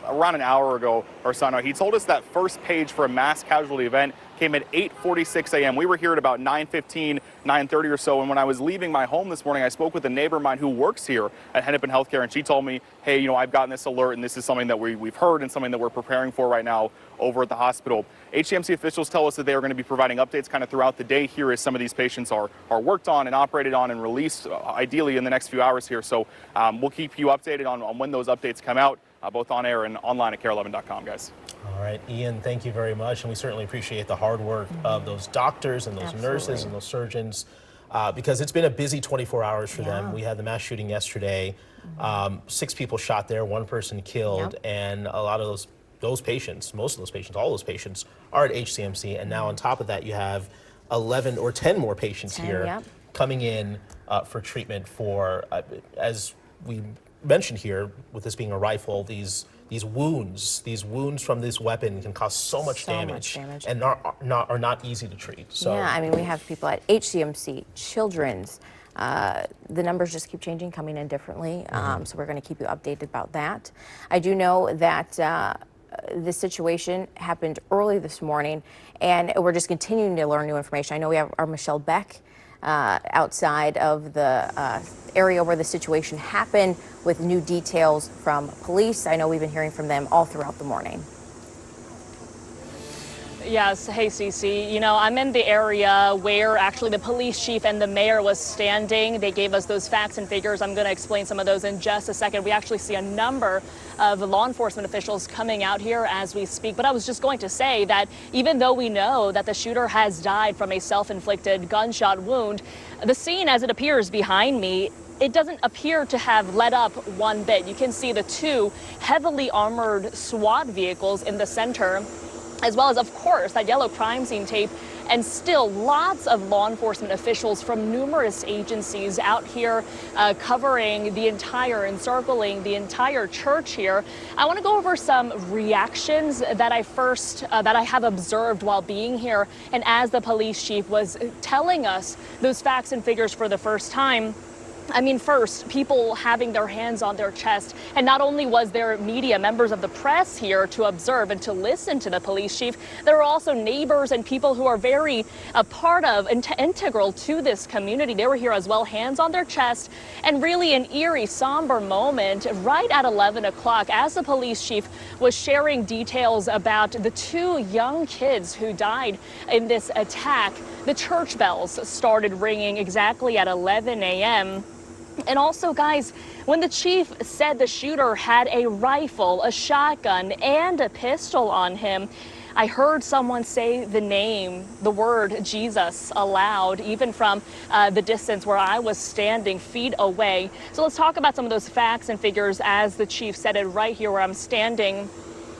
around an hour ago or so. Now, he told us that first page for a mass casualty event came at 8:46 a.m. We were here at about 9:15, 9:30 or so, and when I was leaving my home this morning, I spoke with a neighbor of mine who works here at Hennepin Healthcare, and she told me, hey, I've gotten this alert, and this is something that we've heard and something that we're preparing for right now over at the hospital. HCMC officials tell us that they are going to be providing updates kind of throughout the day here as some of these patients are worked on and operated on and released, ideally in the next few hours here. So we'll keep you updated on when those updates come out, both on air and online at KARE11.com, guys. All right, Ian, thank you very much. And we certainly appreciate the hard work of those doctors and those nurses and those surgeons, because it's been a busy 24 hours for them. We had the mass shooting yesterday, 6 people shot there, 1 person killed, and a lot of those patients, most of those patients, all those patients are at HCMC. And now on top of that, you have 11 or 10 more patients here coming in for treatment for, as we mentioned here, with this being a rifle, these wounds from this weapon can cause so much damage and are not easy to treat. So yeah, I mean, we have people at HCMC, Children's. The numbers just keep changing, coming in differently. So we're going to keep you updated about that. I do know that this situation happened early this morning, and we're just continuing to learn new information. I know we have our Michelle Beck outside of the area where the situation happened with new details from police. I know we've been hearing from them all throughout the morning. Yes, hey Cece, I'm in the area where actually the police chief and the mayor was standing. They gave us those facts and figures. I'm going to explain some of those in just a second. We actually see a number of law enforcement officials coming out here as we speak. But I was just going to say that even though we know that the shooter has died from a self-inflicted gunshot wound, the scene as it appears behind me, it doesn't appear to have let up one bit. You can see the 2 heavily armored SWAT vehicles in the center, as well as, of course, that yellow crime scene tape, and still lots of law enforcement officials from numerous agencies out here covering the entire, encircling the entire church here. I want to go over some reactions that I have observed while being here, and as the police chief was telling us those facts and figures for the first time. I mean, first, people having their hands on their chest. And not only was there media, members of the press here to observe and to listen to the police chief, there were also neighbors and people who are very a part of and integral to this community. They were here as well, hands on their chest, and really an eerie, somber moment right at 11 o'clock as the police chief was sharing details about the 2 young kids who died in this attack. The church bells started ringing exactly at 11 a.m. And also, guys, when the chief said the shooter had a rifle, a shotgun, and a pistol on him, I heard someone say the word Jesus aloud, even from the distance where I was standing feet away. So let's talk about some of those facts and figures as the chief said it right here where I'm standing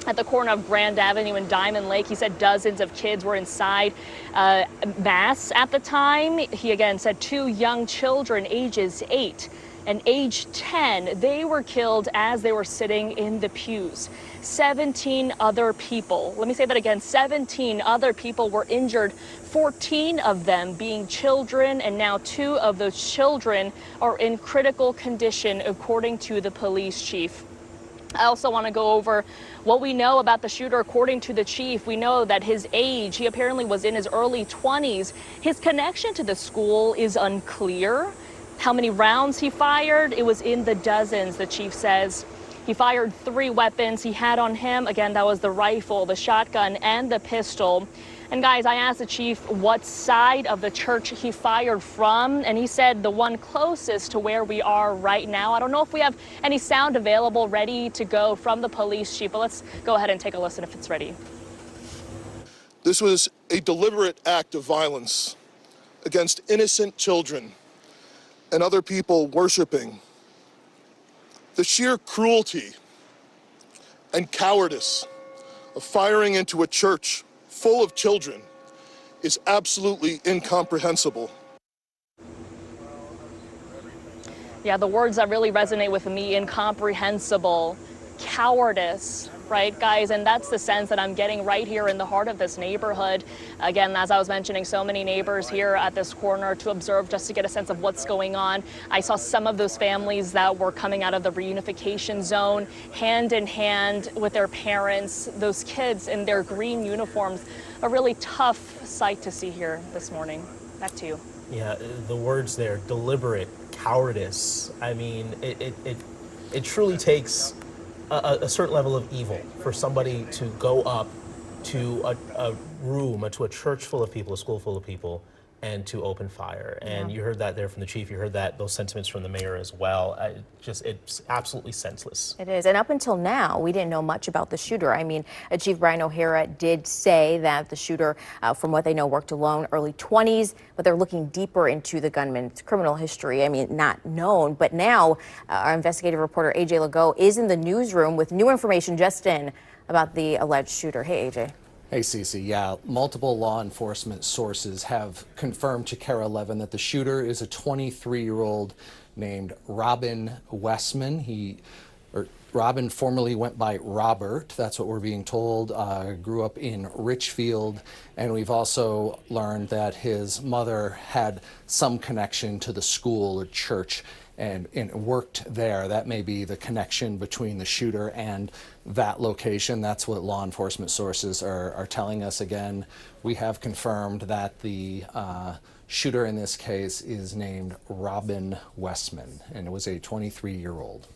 at the corner of Grand Avenue and Diamond Lake. He said dozens of kids were inside mass at the time. He again said 2 young children, ages 8 and age 10. They were killed as they were sitting in the pews. 17 other people, let me say that again, 17 other people were injured, 14 of them being children, and now 2 of those children are in critical condition, according to the police chief. I also want to go over what we know about the shooter. According to the chief, we know that his age, he apparently was in his early 20s. His connection to the school is unclear. How many rounds he fired? It was in the dozens, the chief says. He fired 3 weapons he had on him. Again, that was the rifle, the shotgun, and the pistol. And guys, I asked the chief what side of the church he fired from, and he said the one closest to where we are right now. I don't know if we have any sound available ready to go from the police chief, but let's go ahead and take a listen if it's ready. This was a deliberate act of violence against innocent children and other people worshiping. The sheer cruelty and cowardice of firing into a church full of children is absolutely incomprehensible. Yeah, the words that really resonate with me, incomprehensible, cowardice, right, guys? And that's the sense that I'm getting right here in the heart of this neighborhood. Again, as I was mentioning, so many neighbors here at this corner to observe just to get a sense of what's going on. I saw some of those families that were coming out of the reunification zone hand in hand with their parents, those kids in their green uniforms. A really tough sight to see here this morning. Back to you. Yeah, the words there, deliberate, cowardice. I mean, it truly takes a certain level of evil for somebody to go up to a room, to a church full of people, a school full of people, and to open fire. And you heard that there from the chief. You heard those sentiments from the mayor as well. It's absolutely senseless. It is. And up until now, we didn't know much about the shooter. I mean, Chief Brian O'Hara did say that the shooter, from what they know, worked alone, early 20s, but they're looking deeper into the gunman's criminal history. I mean, not known. But now our investigative reporter, AJ Legault, is in the newsroom with new information just in about the alleged shooter. Hey, AJ. Hey, Cece. Yeah, multiple law enforcement sources have confirmed to KARE 11 that the shooter is a 23-year-old named Robin Westman. Robin formerly went by Robert. That's what we're being told. Grew up in Richfield. And we've also learned that his mother had some connection to the school or church and worked there. That may be the connection between the shooter and that location. That's what law enforcement sources are telling us. Again, we have confirmed that the shooter in this case is named Robin Westman, and it was a 23-year-old.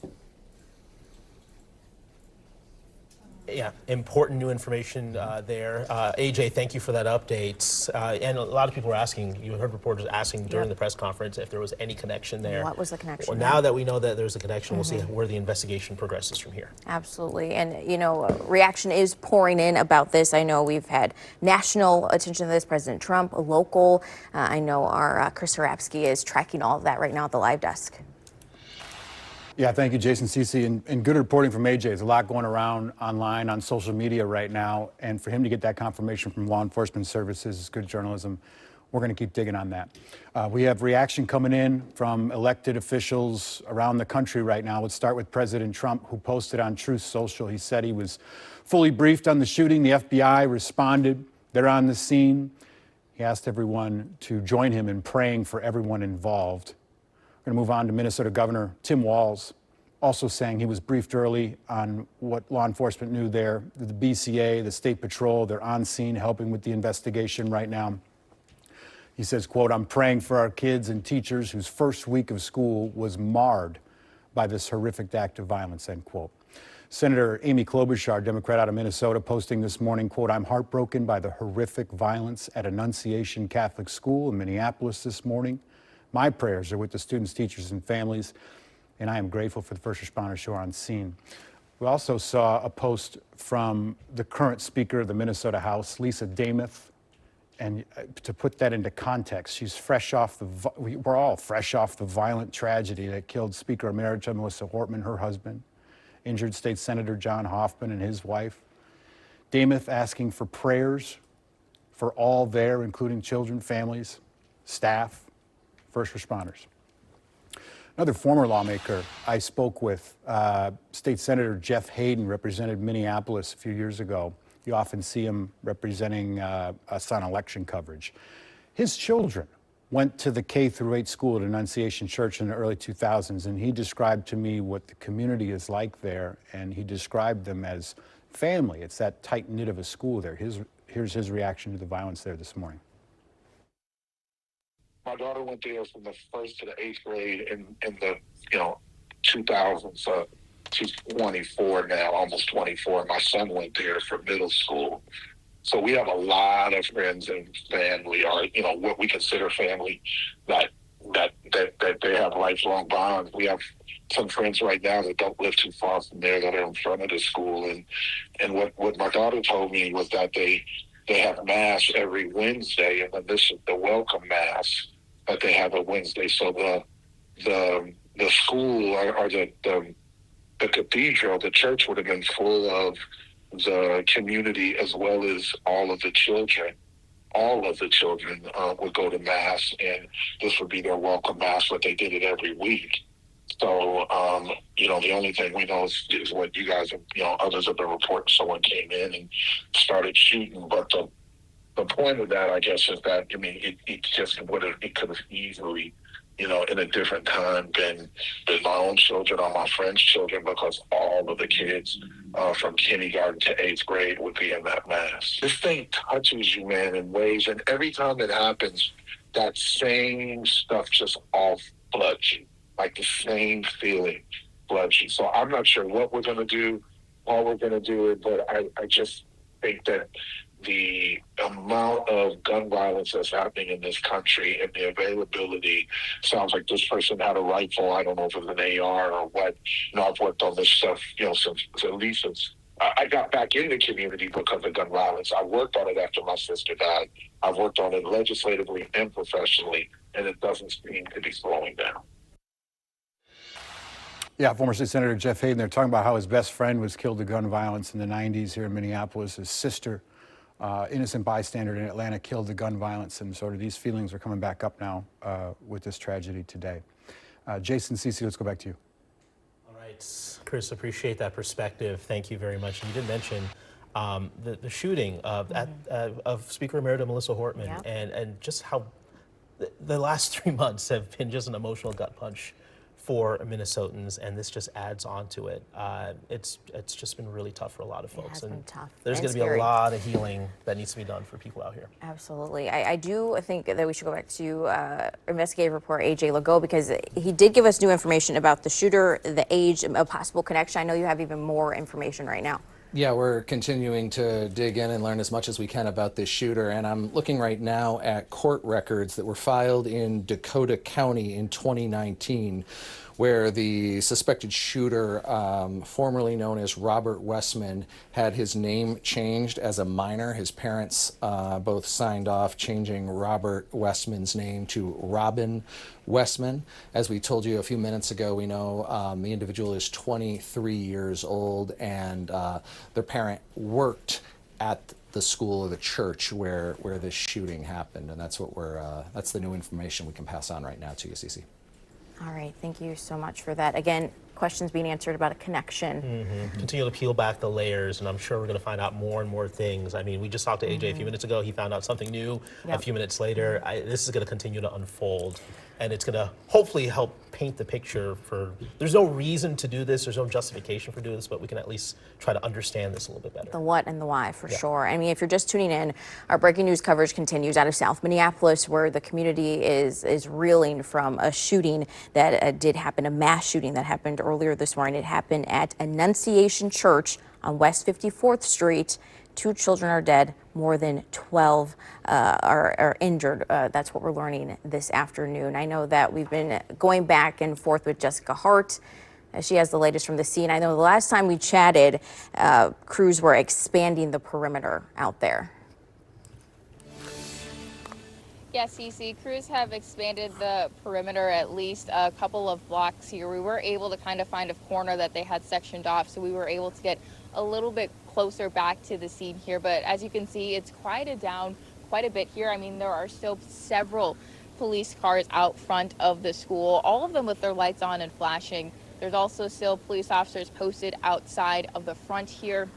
Yeah, important new information there. AJ, thank you for that update. And a lot of people are asking, you heard reporters asking during the press conference if there was any connection there. What was the connection? Well, now that we know that there's a connection, we'll see where the investigation progresses from here. Absolutely. And, you know, reaction is pouring in about this. I know we've had national attention to this, President Trump, local. I know our Chris Harapsky is tracking all of that right now at the live desk. Yeah, thank you, Jason, Cece, and good reporting from AJ. There's a lot going around online on social media right now, and for him to get that confirmation from law enforcement services is good journalism. We're going to keep digging on that. We have reaction coming in from elected officials around the country right now. Let's start with President Trump, who posted on Truth Social. He said he was fully briefed on the shooting. The FBI responded. They're on the scene. He asked everyone to join him in praying for everyone involved. We're going to move on to Minnesota Governor Tim Walz, also saying he was briefed early on what law enforcement knew there. The BCA, the State Patrol, they're on scene helping with the investigation right now. He says, quote, "I'm praying for our kids and teachers whose first week of school was marred by this horrific act of violence," end quote. Senator Amy Klobuchar, Democrat out of Minnesota, posting this morning, quote, "I'm heartbroken by the horrific violence at Annunciation Catholic School in Minneapolis this morning. My prayers are with the students, teachers, and families, and I am grateful for the first responders who are on scene." We also saw a post from the current Speaker of the Minnesota House, Lisa Demuth, and to put that into context, she's fresh off we're all fresh off the violent tragedy that killed Speaker Emerita Melissa Hortman, her husband, injured State Senator John Hoffman and his wife. Demuth asking for prayers for all there, including children, families, staff, first responders. Another former lawmaker I spoke with, State Senator Jeff Hayden, represented Minneapolis a few years ago. You often see him representing us on election coverage. His children went to the K-8 school at Annunciation Church in the early 2000s, and he described to me what the community is like there, and he described them as family. It's that tight-knit of a school there. Here's his reaction to the violence there this morning. My daughter went there from the 1st to the 8th grade in the 2000s. She's 24 now, almost 24. My son went there for middle school. So we have a lot of friends and family, or what we consider family, that they have lifelong bonds. We have some friends right now that don't live too far from there that are in front of the school. And what my daughter told me was that they have mass every Wednesday, and then this is the welcome mass that they have on Wednesday. So the school or the cathedral, the church would have been full of the community as well as all of the children. All of the children would go to mass, and this would be their welcome mass, but they did it every week. So, the only thing we know is what you guys have, others have been reporting. Someone came in and started shooting. But the point of that, I guess, is that, it could have easily, in a different time been my own children or my friends' children, because all of the kids from kindergarten to 8th grade would be in that mass. This thing touches you, man, in ways, and every time it happens, that same stuff just all floods you. Like the same feeling floods you. So I'm not sure what we're going to do, how we're going to do it, but I just think that the amount of gun violence that's happening in this country and the availability, sounds like this person had a rifle. I don't know if it's an AR or what. I've worked on this stuff, since I got back in the community because of gun violence. I worked on it after my sister died. I've worked on it legislatively and professionally, and it doesn't seem to be slowing down. Yeah, former State Senator Jeff Hayden, they're talking about how his best friend was killed in gun violence in the 90s here in Minneapolis. His sister, innocent bystander in Atlanta, killed in gun violence. And sort of these feelings are coming back up now with this tragedy today. Jason, Cece, let's go back to you. All right, Chris, appreciate that perspective. Thank you very much. And you did mention the shooting of Speaker Emerita Melissa Hortman, yeah, and just how the last 3 months have been just an emotional gut punch for Minnesotans, and this just adds on to it. It's just been really tough for a lot of folks. It has been tough. There's going to be a lot of healing that needs to be done for people out here. Absolutely. I do think that we should go back to investigative reporter A.J. Legault, because he did give us new information about the shooter, the age, a possible connection. I know you have even more information right now. Yeah, we're continuing to dig in and learn as much as we can about this shooter, and I'm looking right now at court records that were filed in Dakota County in 2019, where the suspected shooter, formerly known as Robert Westman, had his name changed as a minor. His parents both signed off changing Robert Westman's name to Robin Westman. As we told you a few minutes ago, we know the individual is 23 years old, and their parent worked at the school or the church where this shooting happened, and that's what that's the new information we can pass on right now to you, Cece. All right, thank you so much for that. Again, questions being answered about a connection. Mm-hmm. Continue to peel back the layers, and I'm sure we're going to find out more and more things. I mean, we just talked to AJ a few minutes ago. He found out something new a few minutes later. This is going to continue to unfold, and it's going to hopefully help paint the picture for, there's no reason to do this, there's no justification for doing this, but we can at least try to understand this a little bit better. The what and the why, for sure. I mean, if you're just tuning in, our breaking news coverage continues out of South Minneapolis, where the community is reeling from a shooting that did happen, a mass shooting that happened earlier this morning. It happened at Annunciation Church on West 54th Street. 2 children are dead, more than 12 are injured. That's what we're learning this afternoon. I know that we've been going back and forth with Jessica Hart. She has the latest from the scene. I know the last time we chatted, crews were expanding the perimeter out there. Yes, Cece, crews have expanded the perimeter at least a couple of blocks here. We were able to kind of find a corner that they had sectioned off, so we were able to get a little bit closer back to the scene here. But as you can see, it's quieted down quite a bit here. I mean, there are still several police cars out front of the school, all of them with their lights on and flashing. There's also still police officers posted outside of the front here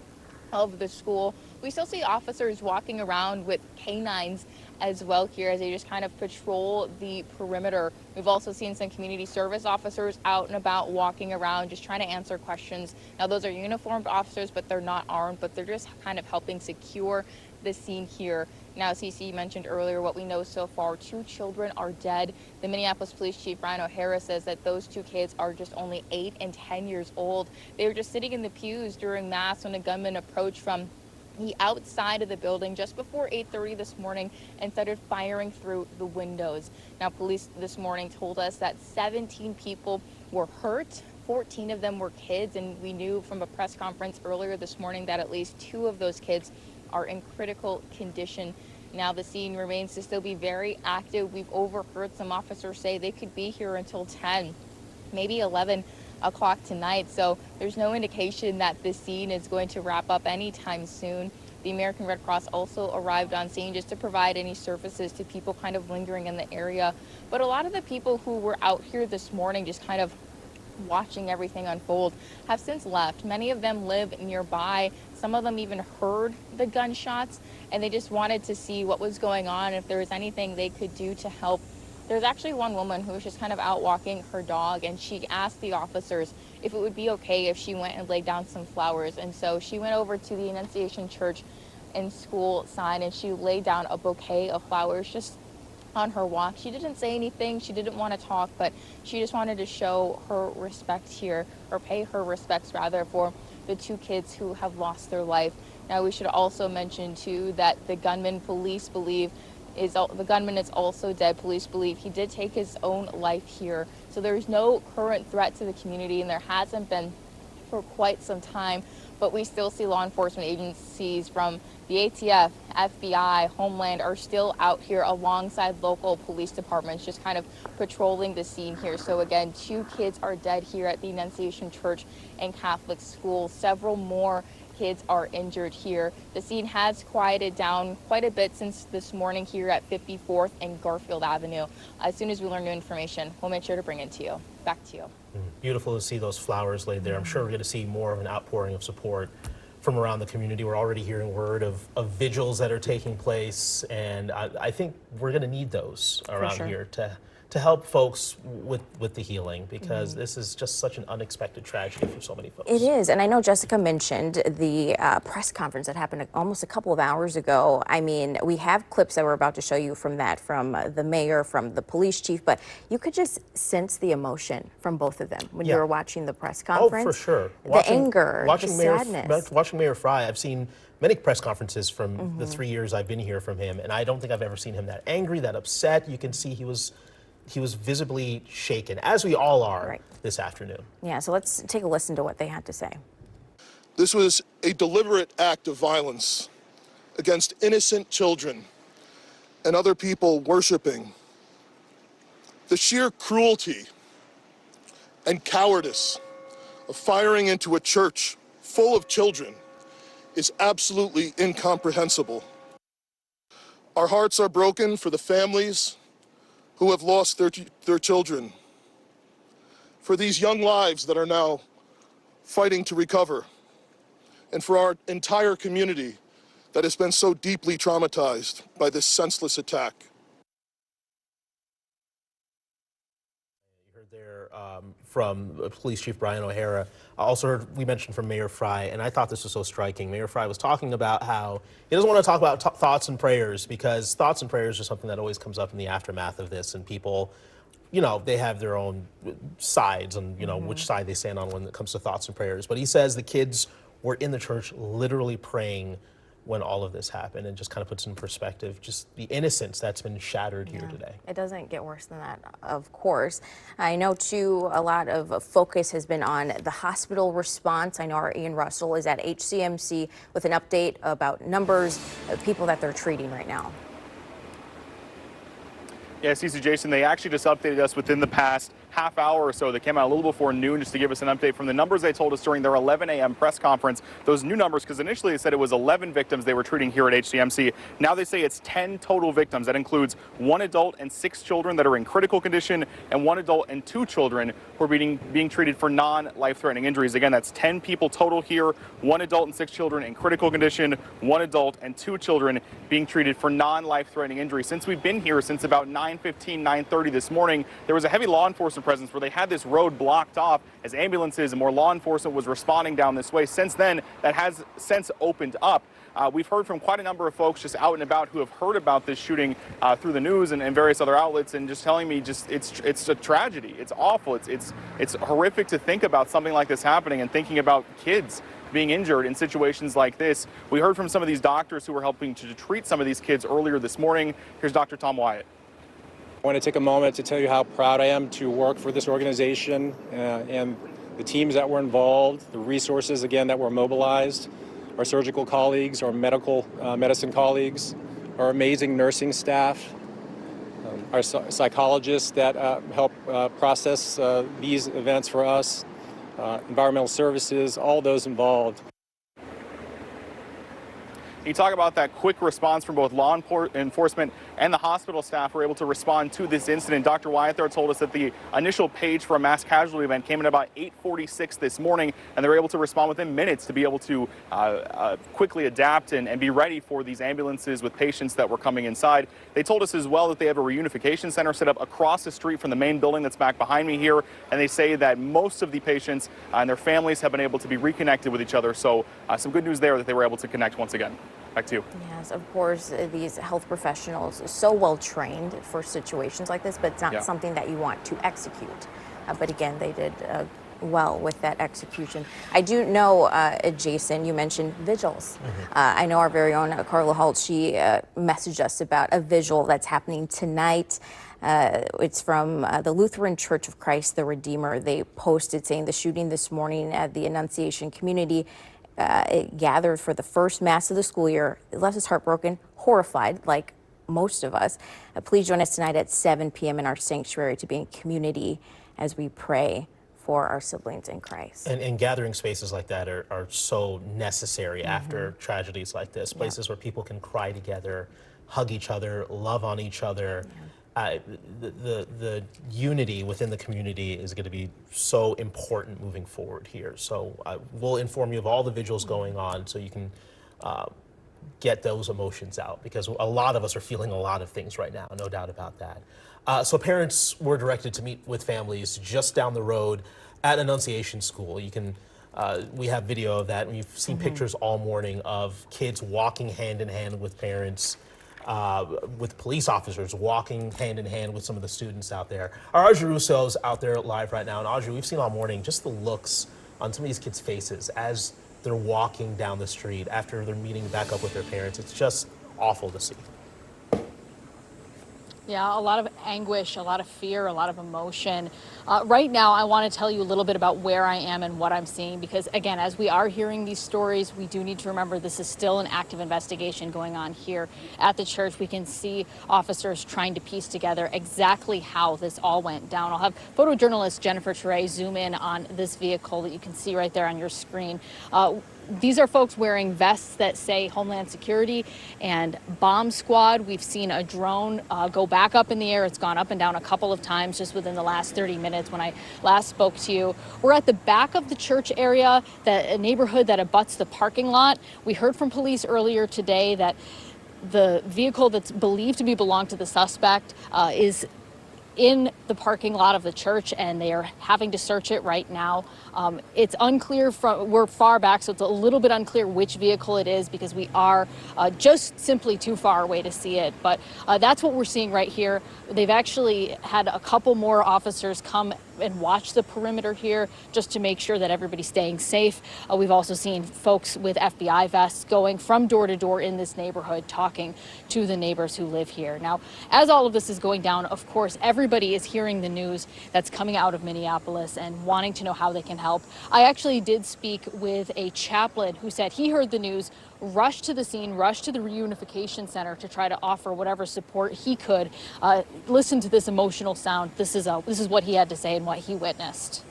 of the school. We still see officers walking around with canines as well here as they just kind of patrol the perimeter. We've also seen some community service officers out and about walking around just trying to answer questions. Now those are uniformed officers, but they're not armed, but they're just kind of helping secure the scene here. Now, CC mentioned earlier what we know so far. 2 children are dead. The Minneapolis Police Chief, Brian O'Hara, says that those 2 kids are just only 8 and 10 years old. They were just sitting in the pews during Mass when a gunman approached from the outside of the building just before 8:30 this morning and started firing through the windows. Now, police this morning told us that 17 people were hurt. 14 of them were kids, and we knew from a press conference earlier this morning that at least 2 of those kids are in critical condition. Now the scene remains to still be very active. We've overheard some officers say they could be here until 10, maybe 11 o'clock tonight. So there's no indication that this scene is going to wrap up anytime soon. The American Red Cross also arrived on scene just to provide any services to people kind of lingering in the area. But a lot of the people who were out here this morning just kind of watching everything unfold have since left. Many of them live nearby. Some of them even heard the gunshots, and they just wanted to see what was going on, if there was anything they could do to help. There's actually one woman who was just kind of out walking her dog, and she asked the officers if it would be okay if she went and laid down some flowers. And so she went over to the Annunciation Church and School sign, and she laid down a bouquet of flowers just on her walk. She didn't say anything. She didn't want to talk, but she just wanted to show her respect here, or pay her respects rather, for the 2 kids who have lost their life. Now, we should also mention too that the gunman, police believe, the gunman is also dead. Police believe he did take his own life here. So there's no current threat to the community, and there hasn't been for quite some time. But we still see law enforcement agencies from the ATF, FBI, Homeland are still out here alongside local police departments, just kind of patrolling the scene here. So again, 2 kids are dead here at the Annunciation Church and Catholic School. Several more kids are injured here. The scene has quieted down quite a bit since this morning here at 54th and Garfield Avenue. As soon as we learn new information, we'll make sure to bring it to you. Back to you. Beautiful to see those flowers laid there. I'm sure we're going to see more of an outpouring of support from around the community. We're already hearing word of vigils that are taking place, and I think we're going to need those around here to help folks with the healing, because this is just such an unexpected tragedy for so many folks. It is, and I know Jessica mentioned the press conference that happened almost a couple of hours ago. I mean, we have clips that we're about to show you from that, from the mayor, from the police chief, but you could just sense the emotion from both of them when you were watching the press conference. Oh, for sure. The anger, the sadness. Watching Mayor Fry, I've seen many press conferences from the 3 years I've been here from him, and I don't think I've ever seen him that angry, that upset. You can see he was visibly shaken, as we all are this afternoon. Yeah, so let's take a listen to what they had to say. This was a deliberate act of violence against innocent children and other people worshiping. The sheer cruelty and cowardice of firing into a church full of children is absolutely incomprehensible. Our hearts are broken for the families who have lost their children, for these young lives that are now fighting to recover, and for our entire community that has been so deeply traumatized by this senseless attack. You heard there from Police Chief Brian O'Hara. I also heard we mentioned from Mayor Fry, and I thought this was so striking. Mayor Fry was talking about how he doesn't want to talk about thoughts and prayers, because thoughts and prayers are something that always comes up in the aftermath of this, and people, you know, they have their own sides and, you know, which side they stand on when it comes to thoughts and prayers. But he says the kids were in the church literally praying when all of this happened, and just kind of puts in perspective just the innocence that's been shattered here today. It doesn't get worse than that, of course. I know, too, a lot of focus has been on the hospital response. I know our Ian Russell is at HCMC with an update about numbers of people that they're treating right now. Yeah, CC Jason, they actually just updated us within the past half hour or so. They came out a little before noon just to give us an update from the numbers they told us during their 11 a.m. press conference. Those new numbers, because initially they said it was 11 victims they were treating here at HCMC. Now they say it's 10 total victims. That includes 1 adult and 6 children that are in critical condition, and 1 adult and 2 children who are being treated for non-life-threatening injuries. Again, that's 10 people total here, 1 adult and 6 children in critical condition, 1 adult and 2 children being treated for non-life-threatening injuries. Since we've been here since about 9:15, 9:30 this morning, there was a heavy law enforcement presence where they had this road blocked off as ambulances and more law enforcement was responding down this way. Since then, that has since opened up. We've heard from quite a number of folks just out and about who have heard about this shooting through the news and various other outlets, and just telling me it's a tragedy. It's awful. It's horrific to think about something like this happening and thinking about kids being injured in situations like this. We heard from some of these doctors who were helping to treat some of these kids earlier this morning. Here's Dr. Tom Wyatt. I want to take a moment to tell you how proud I am to work for this organization and the teams that were involved, the resources, again, that were mobilized, our surgical colleagues, our medicine colleagues, our amazing nursing staff, our psychologists that help process these events for us, environmental services, all those involved. You talk about that quick response from both law enforcement and the hospital staff were able to respond to this incident. Dr. Wyatt there told us that the initial page for a mass casualty event came in about 8:46 this morning, and they were able to respond within minutes to be able to quickly adapt and be ready for these ambulances with patients that were coming inside. They told us as well that they have a reunification center set up across the street from the main building that's back behind me here, and they say that most of the patients and their families have been able to be reconnected with each other. So some good news there that they were able to connect once again. Back to you. Yes, of course, these health professionals are so well trained for situations like this, but it's not something that you want to execute. But again, they did well with that execution. I do know, Jason, you mentioned vigils. I know our very own Carla Holt, she messaged us about a vigil that's happening tonight. It's from the Lutheran Church of Christ the Redeemer. They posted saying the shooting this morning at the Annunciation community. It gathered for the first mass of the school year. It left us heartbroken, horrified, like most of us. Please join us tonight at 7 p.m. in our sanctuary to be in community as we pray for our siblings in Christ. And gathering spaces like that are so necessary after tragedies like this. Places where people can cry together, hug each other, love on each other. The unity within the community is going to be so important moving forward here. So we'll inform you of all the vigils going on so you can get those emotions out, because a lot of us are feeling a lot of things right now, no doubt about that. So parents were directed to meet with families just down the road at Annunciation School. You can we have video of that, and we've seen pictures all morning of kids walking hand in hand with parents, with police officers walking hand in hand with some of the students out there. Our Audrey Russo's out there live right now. And Audrey, we've seen all morning just the looks on some of these kids' faces as they're walking down the street after they're meeting back up with their parents. It's just awful to see. Yeah, a lot of anguish, a lot of fear, a lot of emotion. Right now, I want to tell you a little bit about where I am and what I'm seeing, because again, as we are hearing these stories, we do need to remember this is still an active investigation going on here at the church. We can see officers trying to piece together exactly how this all went down. I'll have photojournalist Jennifer Teray zoom in on this vehicle that you can see right there on your screen. These are folks wearing vests that say Homeland Security and Bomb Squad. We've seen a drone go back up in the air. It's gone up and down a couple of times just within the last 30 minutes when I last spoke to you. We're at the back of the church area, a neighborhood that abuts the parking lot. We heard from police earlier today that the vehicle that's believed to belong to the suspect is in the parking lot of the church, and they are having to search it right now. It's unclear we're far back, so it's a little bit unclear which vehicle it is because we are just simply too far away to see it. But that's what we're seeing right here. They've actually had a couple more officers come and watch the perimeter here just to make sure that everybody's staying safe. We've also seen folks with FBI vests going from door to door in this neighborhood talking to the neighbors who live here. Now, as all of this is going down, of course, everybody everybody is hearing the news that's coming out of Minneapolis and wanting to know how they can help. I actually did speak with a chaplain who said he heard the news, rushed to the scene, rushed to the reunification center to try to offer whatever support he could. Listen to this emotional sound. This is what he had to say and what he witnessed.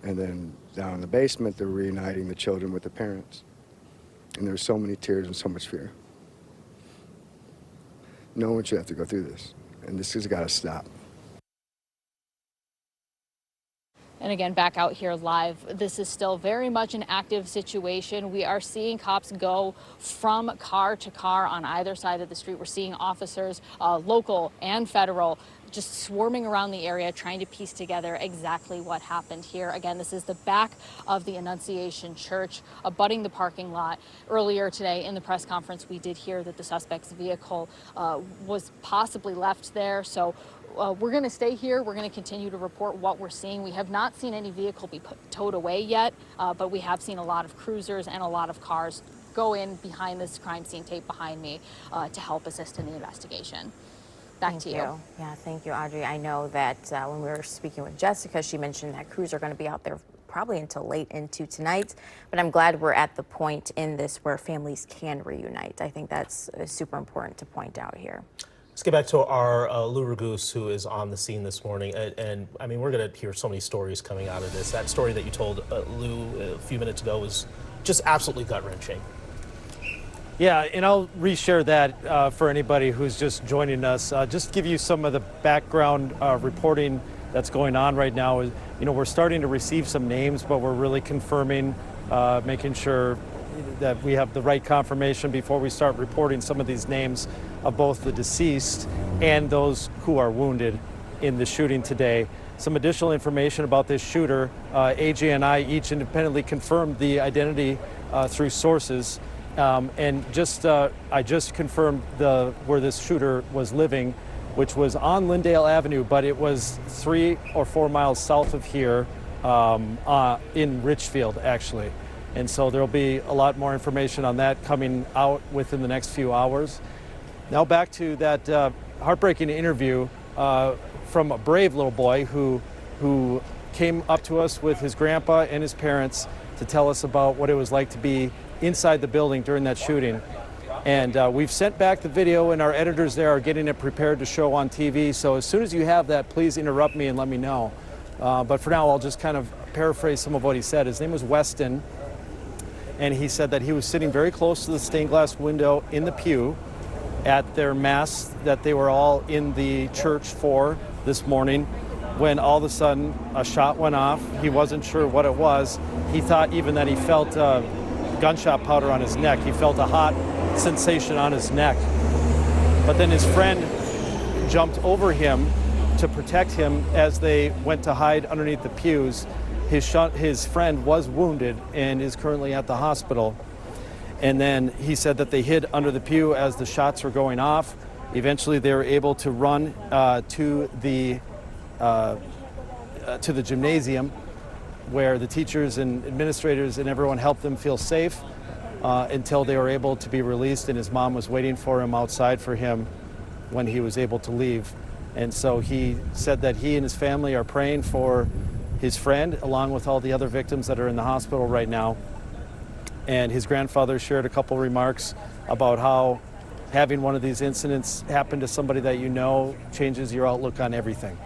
And then down in the basement, they're reuniting the children with the parents. And there's so many tears and so much fear. No one should have to go through this, and this has got to stop. And again, back out here live, this is still very much an active situation. We are seeing cops go from car to car on either side of the street. We're seeing officers, local and federal, just swarming around the area, trying to piece together exactly what happened here. Again, this is the back of the Annunciation Church, abutting the parking lot. Earlier today in the press conference, we did hear that the suspect's vehicle was possibly left there. So we're going to stay here. We're going to continue to report what we're seeing. We have not seen any vehicle be towed away yet, but we have seen a lot of cruisers and a lot of cars go in behind this crime scene tape behind me to help assist in the investigation. Back to you. Yeah, thank you, Audrey. I know that when we were speaking with Jessica, she mentioned that crews are going to be out there probably until late into tonight. But I'm glad we're at the point in this where families can reunite. I think that's super important to point out here. Let's get back to our Lou Ragoose, who is on the scene this morning. And I mean, we're going to hear so many stories coming out of this. That story that you told Lou a few minutes ago was just absolutely gut-wrenching. Yeah, and I'll reshare that for anybody who's just joining us. Just give you some of the background reporting that's going on right now. You know, we're starting to receive some names, but we're really confirming, making sure that we have the right confirmation before we start reporting some of these names of both the deceased and those who are wounded in the shooting today. Some additional information about this shooter. AJ and I each independently confirmed the identity through sources. And I just confirmed where this shooter was living, which was on Lyndale Avenue, but it was 3 or 4 miles south of here in Richfield, actually. And so there'll be a lot more information on that coming out within the next few hours. Now back to that heartbreaking interview from a brave little boy who came up to us with his grandpa and his parents to tell us about what it was like to be inside the building during that shooting. And we've sent back the video, and our editors there are getting it prepared to show on TV. So as soon as you have that, please interrupt me and let me know. But for now, I'll just kind of paraphrase some of what he said. His name was Weston, and he said that he was sitting very close to the stained glass window in the pew at their mass that they were all in the church for this morning, when all of a sudden a shot went off. He wasn't sure what it was. He thought even that he felt gunshot powder on his neck. He felt a hot sensation on his neck. But then his friend jumped over him to protect him as they went to hide underneath the pews. His friend was wounded and is currently at the hospital. And then he said that they hid under the pew as the shots were going off. Eventually they were able to run to the gymnasium, where the teachers and administrators and everyone helped them feel safe until they were able to be released, and his mom was waiting for him outside for him when he was able to leave. And so he said that he and his family are praying for his friend, along with all the other victims that are in the hospital right now. And his grandfather shared a couple remarks about how having one of these incidents happen to somebody that you know changes your outlook on everything.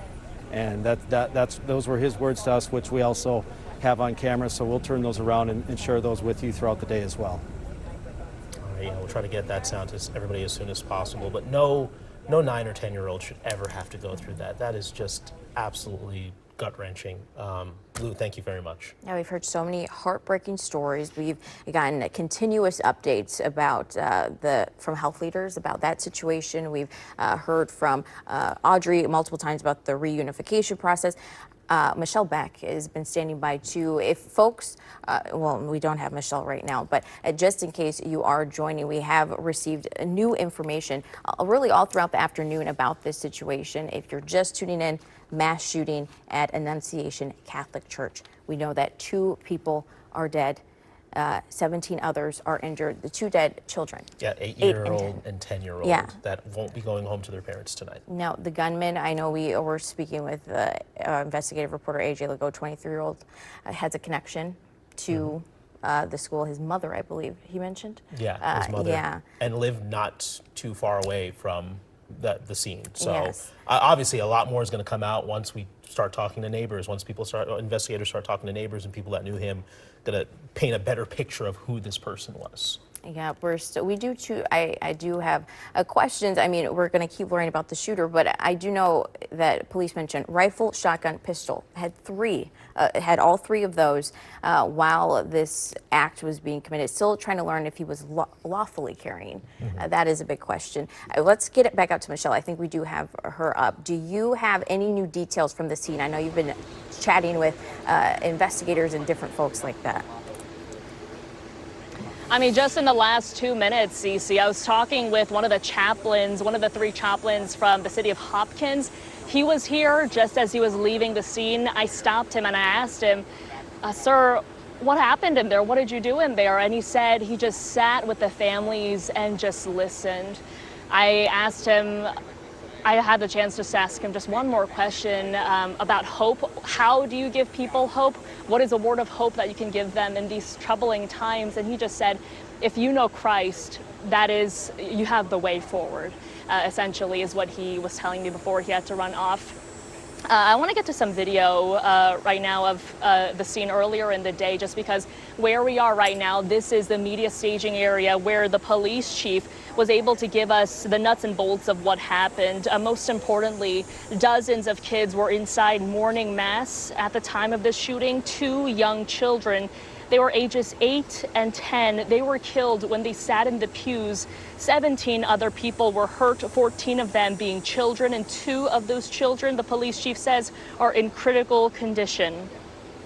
And those were his words to us, which we also have on camera. So we'll turn those around and share those with you throughout the day as well. All right, we'll try to get that sound to everybody as soon as possible. But no 9 or 10-year-old should ever have to go through that. That is just absolutely gut-wrenching. Lou, thank you very much. Yeah, we've heard so many heartbreaking stories. We've gotten continuous updates about from health leaders about that situation. We've heard from Audrey multiple times about the reunification process. Michelle Beck has been standing by too. If folks, well, we don't have Michelle right now, but just in case you are joining, we have received new information really all throughout the afternoon about this situation. If you're just tuning in, mass shooting at Annunciation Catholic Church. We know that 2 people are dead. 17 others are injured. The 2 dead children. Yeah, 8-year-old and 10-year-old Yeah. that won't be going home to their parents tonight. Now, the gunman, I know we were speaking with investigative reporter AJ Legault, 23-year-old, has a connection to the school. His mother, I believe, he mentioned. Yeah, his mother. Yeah. And lived not too far away from the scene. So Yes. obviously a lot more is going to come out once we start talking to neighbors, once investigators start talking to neighbors and people that knew him, going to paint a better picture of who this person was. Yeah, we do too. I do have questions. I mean, we're going to keep learning about the shooter, but I do know that police mentioned rifle, shotgun, pistol. Had all 3 of those while this act was being committed. Still trying to learn if he was lawfully carrying. That is a big question. Let's get it back out to Michelle. I think we do have her up. Do you have any new details from the scene? I know you've been chatting with investigators and different folks like that. I mean, just in the last 2 minutes, Cece, I was talking with one of the chaplains, one of the 3 chaplains from the city of Hopkins. He was here just as he was leaving the scene. I stopped him and I asked him, sir, what happened in there? What did you do in there? And he said he just sat with the families and just listened. I asked him, I had the chance to ask him just one more question about hope. How do you give people hope? What is a word of hope that you can give them in these troubling times? And he just said, if you know Christ, that is, you have the way forward, essentially is what he was telling me before he had to run off. I want to get to some video right now of the scene earlier in the day, just because where we are right now, this is the media staging area where the police chief was able to give us the nuts and bolts of what happened. Most importantly, dozens of kids were inside morning mass at the time of the shooting. 2 young children. They were ages 8 and 10. They were killed when they sat in the pews. 17 other people were hurt, 14 of them being children, and 2 of those children, the police chief says, are in critical condition.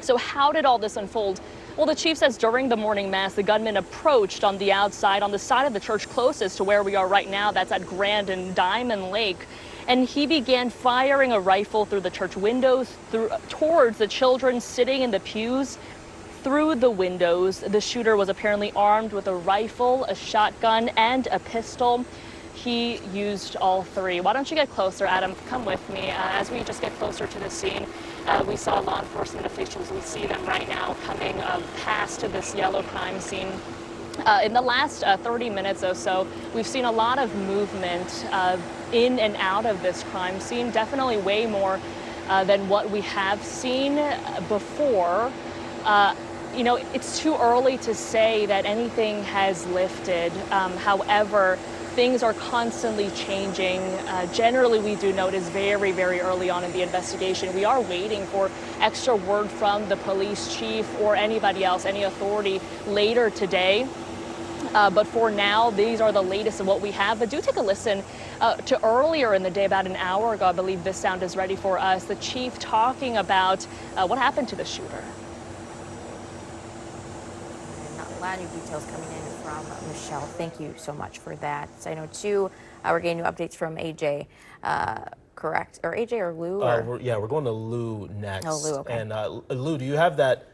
So how did all this unfold? Well, the chief says during the morning mass, the gunman approached on the outside, on the side of the church closest to where we are right now. That's at Grand and Diamond Lake. And he began firing a rifle through the church windows, towards the children sitting in the pews. Through the windows, the shooter was apparently armed with a rifle, a shotgun, and a pistol. He used all 3. Why don't you get closer, Adam? Come with me. As we just get closer to the scene, we saw law enforcement officials. We see them right now coming past to this yellow crime scene. In the last 30 minutes or so, we've seen a lot of movement in and out of this crime scene, definitely way more than what we have seen before. You know, it's too early to say that anything has lifted. However, things are constantly changing. Generally, we do notice very, very early on in the investigation. We are waiting for extra word from the police chief or anybody else, any authority later today. But for now, these are the latest of what we have. But do take a listen to earlier in the day, about an hour ago, I believe this sound is ready for us, the chief talking about what happened to the shooter. A lot of new details coming in from Michelle. Thank you so much for that. So I know, too, we're getting new updates from AJ, correct? Or AJ or Lou? We're going to Lou next. Oh, Lou, okay. And Lou, do you have that?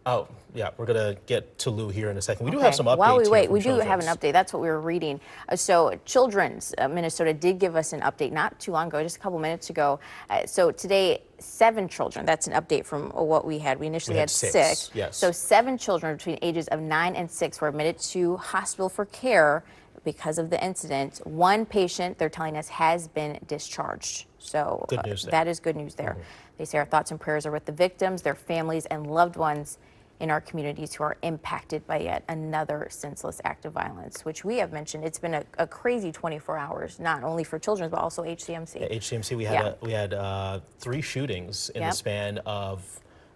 Oh, yeah, we're going to get to Lou here in a second. We do have some updates. While we wait, we do children's. have an update. That's what we were reading. So Children's Minnesota did give us an update not too long ago, just a couple minutes ago. So today, 7 children. That's an update from what we had. We initially had 6. Yes. So 7 children between ages of 9 and 6 were admitted to hospital for care because of the incident. 1 patient, they're telling us, has been discharged. So good news there. That is good news there. They say our thoughts and prayers are with the victims, their families, and loved ones in our communities who are impacted by yet another senseless act of violence, which we have mentioned. It's been a crazy 24 hours, not only for children, but also HCMC. Yeah, HCMC, we had 3 shootings in the span of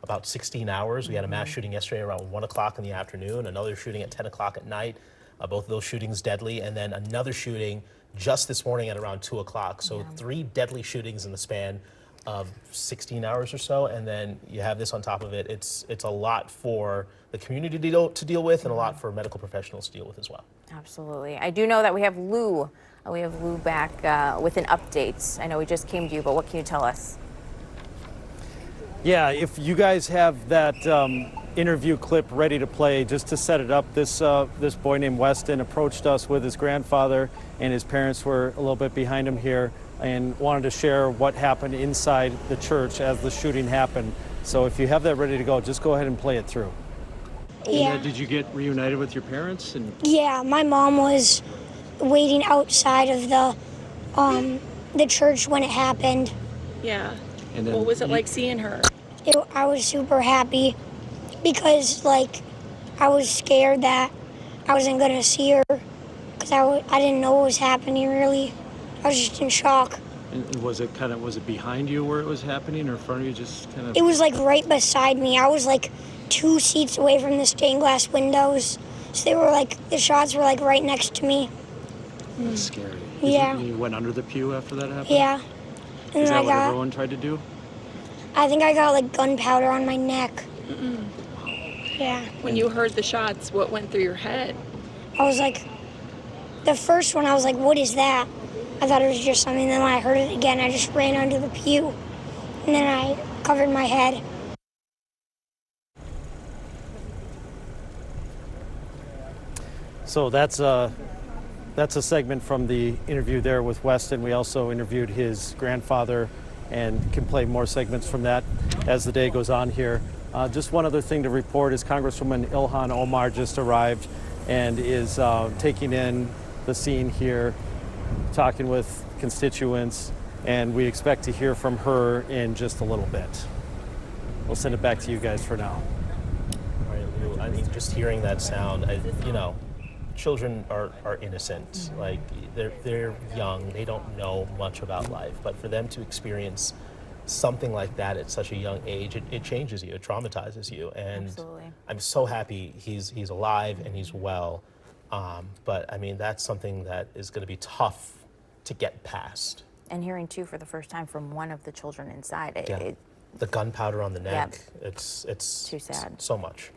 about 16 hours. We had a mass shooting yesterday around 1 o'clock in the afternoon, another shooting at 10 o'clock at night, both of those shootings deadly, and then another shooting just this morning at around 2 o'clock. So 3 deadly shootings in the span of 16 hours or so, and then you have this on top of it. It's a lot for the community to deal with, and a lot for medical professionals to deal with as well. Absolutely. I do know that we have Lou. We have Lou back with an update. I know we just came to you, but what can you tell us? Yeah, if you guys have that interview clip ready to play. Just to set it up, this boy named Weston approached us with his grandfather, and his parents were a little bit behind him here and wanted to share what happened inside the church as the shooting happened. So if you have that ready to go, just go ahead and play it through. Yeah. Did you get reunited with your parents? Yeah, my mom was waiting outside of the church when it happened. Yeah. And then What was it like seeing her? I was super happy because, like, I was scared that I wasn't going to see her because I didn't know what was happening, really. I was just in shock. And was it behind you where it was happening, or in front of you, just kind of? It was, like, right beside me. I was, like, 2 seats away from the stained glass windows. So they were, like, the shots were, like, right next to me. That's scary. Yeah. You went under the pew after that happened? Yeah. And Is then that what everyone tried to do? I think I got, like, gunpowder on my neck. Yeah. When you heard the shots, what went through your head? I was like, the first one, I was like, what is that? I thought it was just something. Then when I heard it again, I just ran under the pew. And then I covered my head. So that's a segment from the interview there with Weston. We also interviewed his grandfather and can play more segments from that as the day goes on here. Just one other thing to report is Congresswoman Ilhan Omar just arrived and is taking in the scene here, talking with constituents, and we expect to hear from her in just a little bit. We'll send it back to you guys for now. All right, Lou, I mean, just hearing that sound, children are innocent. Like, they're young, they don't know much about life, but for them to experience something like that at such a young age, it changes you, it traumatizes you. And Absolutely. I'm so happy he's alive and he's well. But I mean, that's something that is going to be tough to get past. And hearing too for the first time from one of the children inside, The gunpowder on the neck, Yeah. it's too sad. So much.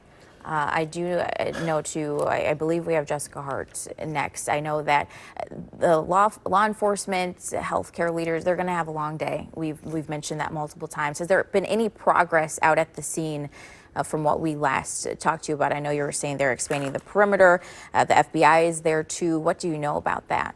I do know too, I believe we have Jessica Hart next. I know that the law enforcement, healthcare leaders, they're going to have a long day. We've mentioned that multiple times. Has there been any progress out at the scene from what we last talked to you about? I know you were saying they're expanding the perimeter. The FBI is there too. What do you know about that?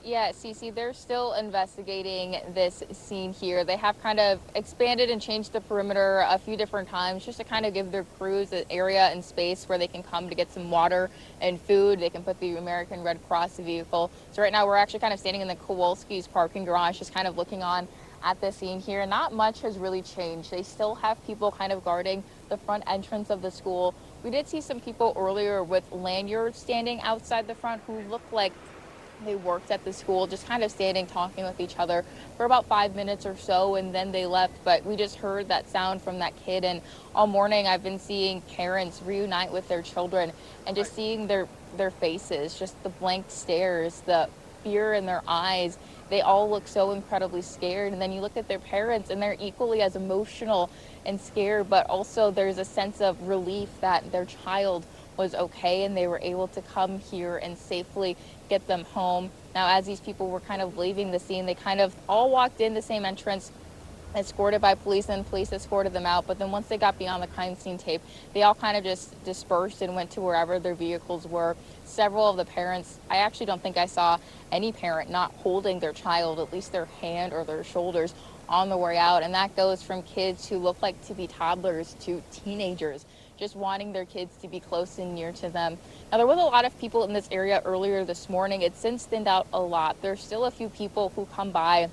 Yeah, Cece, they're still investigating this scene here. They have kind of expanded and changed the perimeter a few different times just to kind of give their crews an area and space where they can come to get some water and food. They can put the American Red Cross vehicle. So right now we're actually kind of standing in the Kowalski's parking garage, just kind of looking on at the scene here. Not much has really changed. They still have people kind of guarding the front entrance of the school. We did see some people earlier with lanyards standing outside the front who looked like they worked at the school, just kind of standing, talking with each other for about 5 minutes or so, and then they left. But we just heard that sound from that kid, and all morning I've been seeing parents reunite with their children and just seeing their faces, just the blank stares, the fear in their eyes. They all look so incredibly scared. And then you look at their parents and they're equally as emotional and scared, but also there's a sense of relief that their child was okay and they were able to come here and safely get them home. Now, as these people were kind of leaving the scene, they kind of all walked in the same entrance, escorted by police, and police escorted them out. But then once they got beyond the crime scene tape, they all kind of just dispersed and went to wherever their vehicles were. Several of the parents, I actually don't think I saw any parent not holding their child, at least their hand or their shoulders, on the way out. And that goes from kids who look like to be toddlers to teenagers, just wanting their kids to be close and near to them. Now, there was a lot of people in this area earlier this morning. It's since thinned out a lot. There's still a few people who come by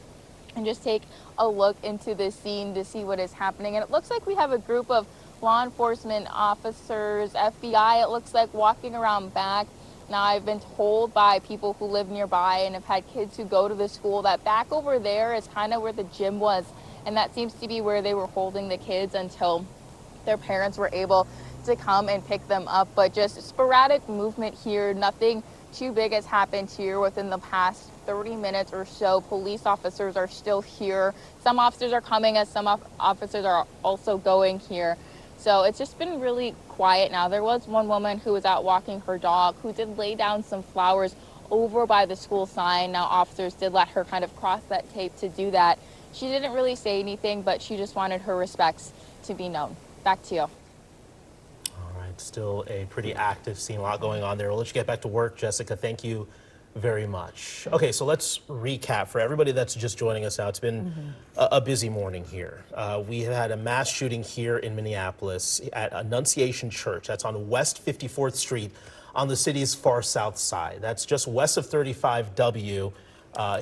and just take a look into this scene to see what is happening. And it looks like we have a group of law enforcement officers, FBI, it looks like, walking around back. Now, I've been told by people who live nearby and have had kids who go to the school that back over there is kind of where the gym was. And that seems to be where they were holding the kids until their parents were able to come and pick them up. But just sporadic movement here. Nothing too big has happened here within the past 30 minutes or so. Police officers are still here. Some officers are coming as some officers are also going here. So it's just been really quiet now. There was one woman who was out walking her dog who did lay down some flowers over by the school sign. Now, officers did let her kind of cross that tape to do that. She didn't really say anything, but she just wanted her respects to be known. Back to you. All right, still a pretty active scene, a lot going on there. We'll let you get back to work, Jessica. Thank you very much. Okay, so let's recap for everybody that's just joining us now. It's been a busy morning here. We have had a mass shooting here in Minneapolis at Annunciation Church. That's on West 54th Street on the city's far south side. That's just west of 35W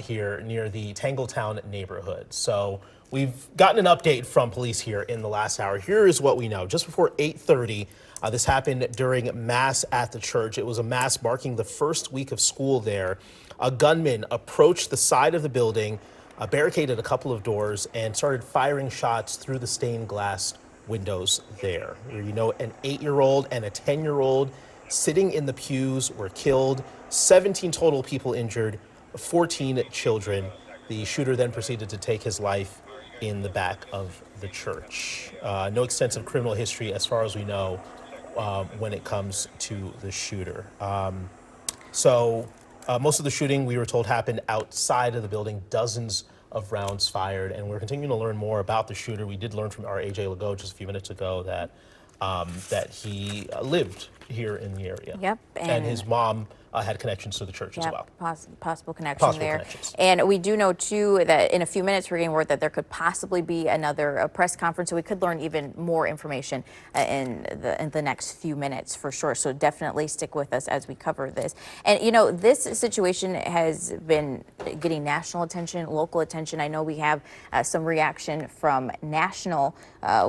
here near the Tangletown neighborhood. So we've gotten an update from police here in the last hour. Here is what we know. Just before 8:30, this happened during Mass at the church. It was a Mass marking the first week of school there. A gunman approached the side of the building, barricaded a couple of doors, and started firing shots through the stained glass windows there. You know, an 8-year-old and a 10-year-old sitting in the pews were killed, 17 total people injured, 14 children. The shooter then proceeded to take his life in the back of the church. No extensive criminal history as far as we know when it comes to the shooter. Most of the shooting, we were told, happened outside of the building, dozens of rounds fired, and we're continuing to learn more about the shooter. We did learn from our AJ Legault just a few minutes ago that that he lived here in the area. Yep. And his mom had connections to the church as well. Possible connection there. And we do know, too, that in a few minutes we're getting word that there could possibly be another press conference, so we could learn even more information in the next few minutes for sure. So definitely stick with us as we cover this. And, you know, this situation has been getting national attention, local attention. I know we have some reaction from national.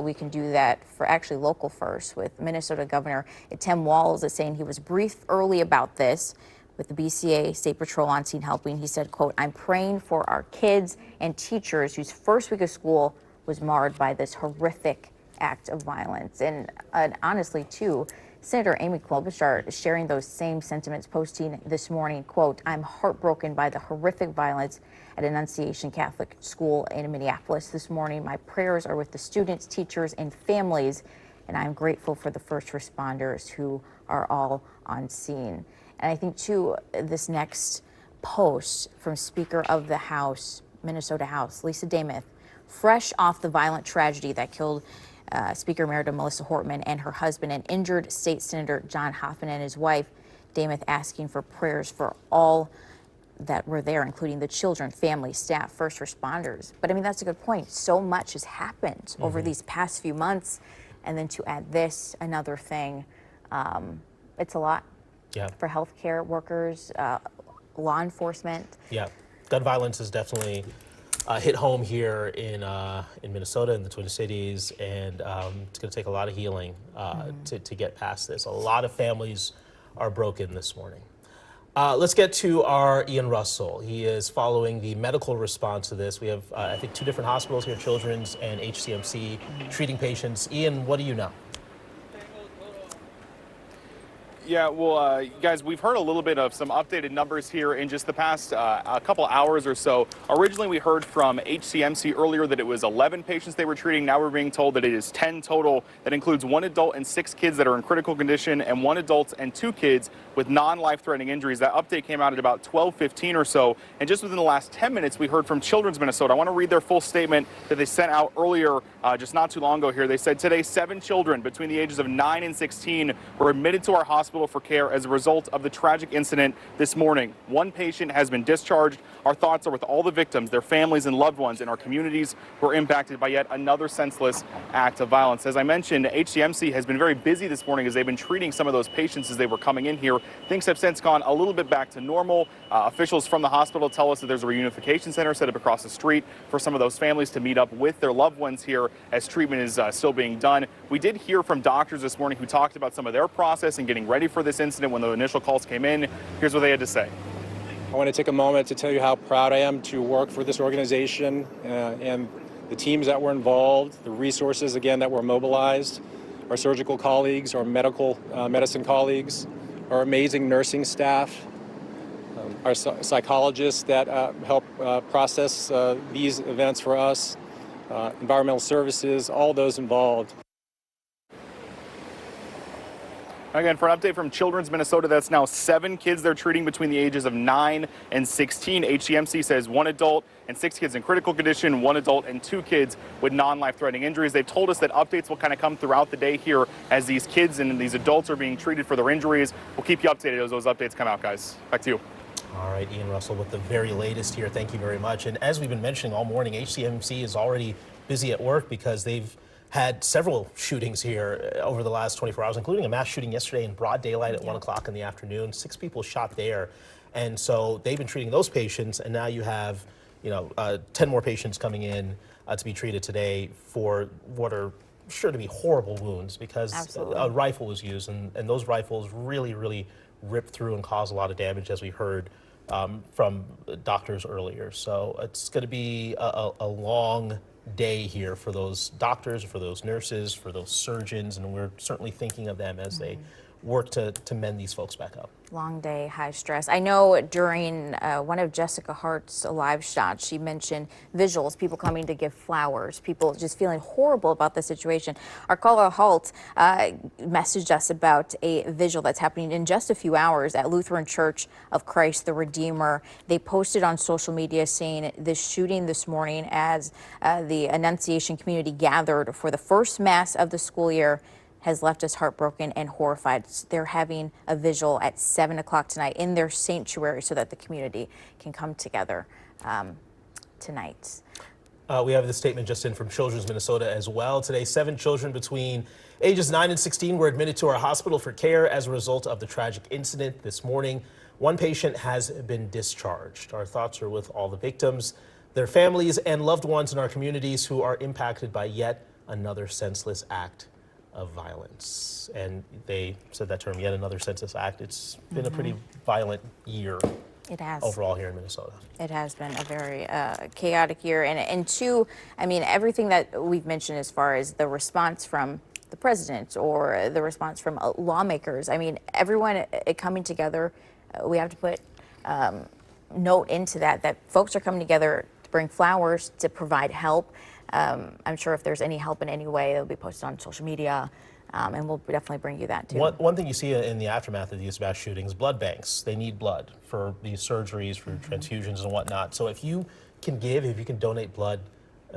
We can do that for actually local first with Minnesota Governor Tim Walz is saying he was briefed early about this with the BCA State Patrol on scene helping. He said, quote, "I'm praying for our kids and teachers whose first week of school was marred by this horrific act of violence." And honestly, too, Senator Amy Klobuchar is sharing those same sentiments, posting this morning, quote, "I'm heartbroken by the horrific violence at Annunciation Catholic School in Minneapolis this morning. My prayers are with the students, teachers, and families, and I'm grateful for the first responders who are all on scene." And I think, too, this next post from Speaker of the House, Minnesota House, Lisa Dameth, fresh off the violent tragedy that killed Speaker Emerita Melissa Hortman and her husband and injured State Senator John Hoffman and his wife, Dameth asking for prayers for all that were there, including the children, family, staff, first responders. But I mean, that's a good point. So much has happened over these past few months. And then to add this, another thing, it's a lot. Yeah. For healthcare workers, law enforcement. Yeah, gun violence has definitely hit home here in Minnesota, in the Twin Cities, and it's going to take a lot of healing to get past this. A lot of families are broken this morning. Let's get to our Ian Russell. He is following the medical response to this. We have, I think, 2 different hospitals here, Children's and HCMC, treating patients. Ian, what do you know? Yeah, well, guys, we've heard a little bit of some updated numbers here in just the past a couple hours or so. Originally, we heard from HCMC earlier that it was 11 patients they were treating. Now we're being told that it is 10 total. That includes 1 adult and 6 kids that are in critical condition, and 1 adult and 2 kids with non-life-threatening injuries. That update came out at about 12:15 or so. And just within the last 10 minutes, we heard from Children's Minnesota. I want to read their full statement that they sent out earlier, just not too long ago here. They said, "Today, 7 children between the ages of 9 and 16 were admitted to our hospital for care as a result of the tragic incident this morning. 1 patient has been discharged. Our thoughts are with all the victims, their families and loved ones in our communities who are impacted by yet another senseless act of violence." As I mentioned, HCMC has been very busy this morning as they've been treating some of those patients as they were coming in here. Things have since gone a little bit back to normal. Officials from the hospital tell us that there's a reunification center set up across the street for some of those families to meet up with their loved ones here as treatment is still being done. We did hear from doctors this morning who talked about some of their process and getting ready for this incident when the initial calls came in. Here's what they had to say. I want to take a moment to tell you how proud I am to work for this organization and the teams that were involved, the resources, again, that were mobilized, our surgical colleagues, our medicine colleagues, our amazing nursing staff, our psychologists that help process these events for us, environmental services, all those involved. Again, for an update from Children's Minnesota, that's now 7 kids they're treating between the ages of 9 and 16. HCMC says 1 adult and 6 kids in critical condition, 1 adult and 2 kids with non-life-threatening injuries. They've told us that updates will kind of come throughout the day here as these kids and these adults are being treated for their injuries. We'll keep you updated as those updates come out, guys. Back to you. All right, Ian Russell with the very latest here. Thank you very much. And as we've been mentioning all morning, HCMC is already busy at work because they've had several shootings here over the last 24 hours, including a mass shooting yesterday in broad daylight at 1 o'clock in the afternoon. 6 people shot there. And so they've been treating those patients, and now you have, 10 more patients coming in to be treated today for what are sure to be horrible wounds because a rifle was used, and those rifles really ripped through and caused a lot of damage, as we heard from doctors earlier. So it's going to be a long day here for those doctors, for those nurses, for those surgeons, and we're certainly thinking of them as they work to mend these folks back up. Long day, high stress. I know during one of Jessica Hart's live shots, she mentioned visuals, people coming to give flowers, people just feeling horrible about the situation. Our caller Halt messaged us about a visual that's happening in just a few hours at Lutheran Church of Christ the Redeemer. They posted on social media saying this shooting this morning as the Annunciation community gathered for the first mass of the school year has left us heartbroken and horrified. They're having a vigil at 7 o'clock tonight in their sanctuary so that the community can come together tonight. We have this statement just in from Children's Minnesota as well. Today, 7 children between ages 9 and 16 were admitted to our hospital for care as a result of the tragic incident this morning. 1 patient has been discharged. Our thoughts are with all the victims, their families, and loved ones in our communities who are impacted by yet another senseless act of violence. And they said that term, yet another senseless act. It's been a pretty violent year. It has. Overall here in Minnesota. It has been a very chaotic year. And 2, I mean, everything that we've mentioned as far as the response from the president or the response from lawmakers, I mean, everyone coming together, we have to put note into that folks are coming together to bring flowers, to provide help. I'm sure if there's any help in any way, it'll be posted on social media, and we'll definitely bring you that too. One thing you see in the aftermath of these mass shootings, blood banks. They need blood for these surgeries, for transfusions and whatnot. So if you can give, if you can donate blood,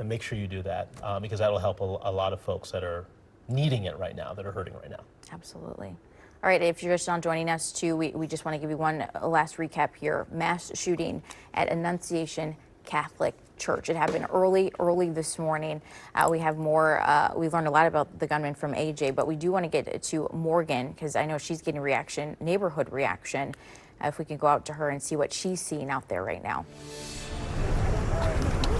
make sure you do that because that'll help a lot of folks that are needing it right now, that are hurting right now. Absolutely. All right, if you're just not joining us too, we just want to give you one last recap here. Mass shooting at Annunciation Catholic Church. It happened early this morning. We have more. We learned a lot about the gunman from AJ, but we do want to get to Morgan because I know she's getting reaction, neighborhood reaction. If we can go out to her and see what she's seeing out there right now.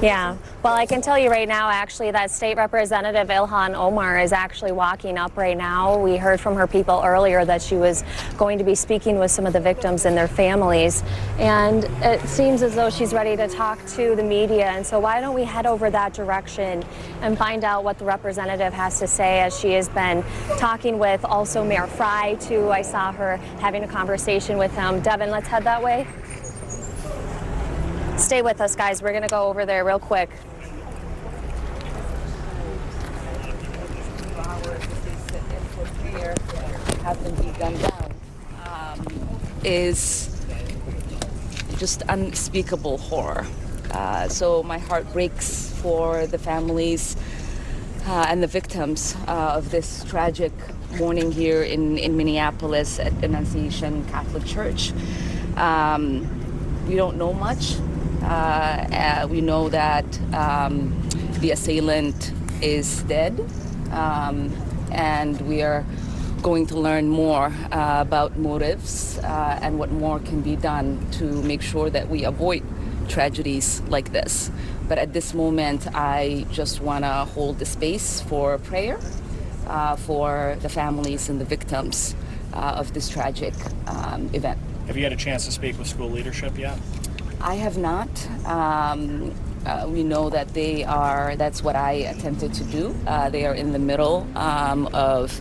Yeah, well, I can tell you right now, actually, that State Representative Ilhan Omar is actually walking up right now. We heard from her people earlier that she was going to be speaking with some of the victims and their families, and it seems as though she's ready to talk to the media. And so why don't we head over that direction and find out what the representative has to say, as she has been talking with also Mayor Fry, too. I saw her having a conversation with him. Devin, let's head that way. Stay with us, guys. We're going to go over there real quick. Is just unspeakable horror. So my heart breaks for the families and the victims of this tragic morning here in Minneapolis at Annunciation Catholic Church. We don't know much. We know that the assailant is dead, and we are going to learn more about motives and what more can be done to make sure that we avoid tragedies like this. But at this moment, I just want to hold the space for prayer for the families and the victims of this tragic event. Have you had a chance to speak with school leadership yet? I have not. We know that that's what I attempted to do. They are in the middle of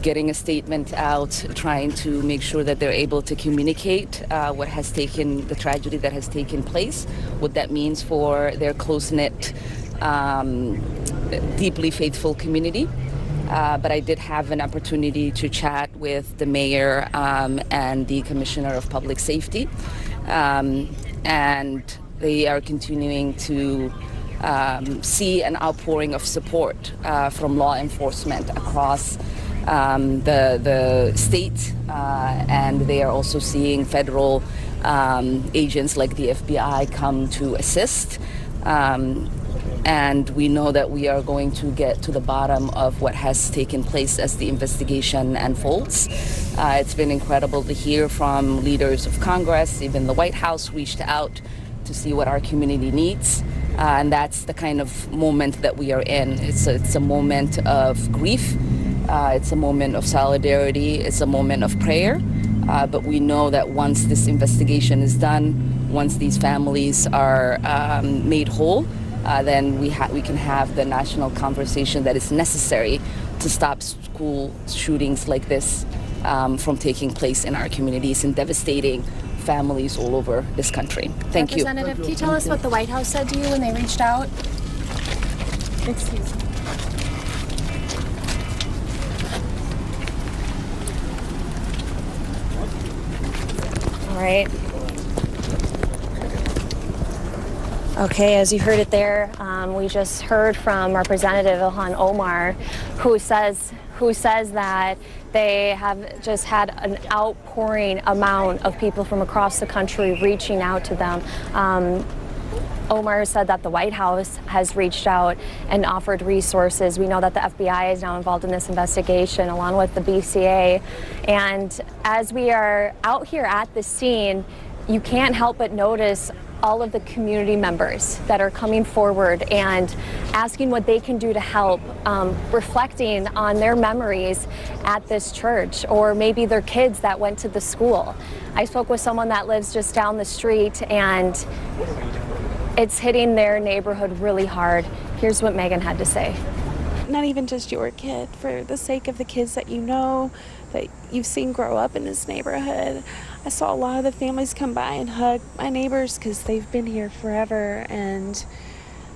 getting a statement out, trying to make sure that they're able to communicate the tragedy that has taken place, what that means for their close-knit, deeply faithful community. but I did have an opportunity to chat with the mayor and the commissioner of public safety, and they are continuing to see an outpouring of support from law enforcement across the state, and they are also seeing federal agents like the FBI come to assist. And we know that we are going to get to the bottom of what has taken place as the investigation unfolds. It's been incredible to hear from leaders of Congress. Even the White House reached out to see what our community needs. And that's the kind of moment that we are in. It's a moment of grief. It's a moment of solidarity. It's a moment of prayer. But we know that once this investigation is done, once these families are made whole, then we can have the national conversation that is necessary to stop school shootings like this from taking place in our communities and devastating families all over this country. Thank you. Representative, can you tell us what the White House said to you when they reached out? Excuse me. All right. Okay, as you heard it there, we just heard from Representative Ilhan Omar, who says that they have just had an outpouring amount of people from across the country reaching out to them. Omar said that the White House has reached out and offered resources. We know that the FBI is now involved in this investigation, along with the BCA. And as we are out here at the scene, you can't help but notice all of the community members that are coming forward and asking what they can do to help, reflecting on their memories at this church, or maybe their kids that went to the school. I spoke with someone that lives just down the street, and it's hitting their neighborhood really hard. Here's what Megan had to say. Not even just your kid, for the sake of the kids that you know, that you've seen grow up in this neighborhood. I saw a lot of the families come by and hug my neighbors because they've been here forever, and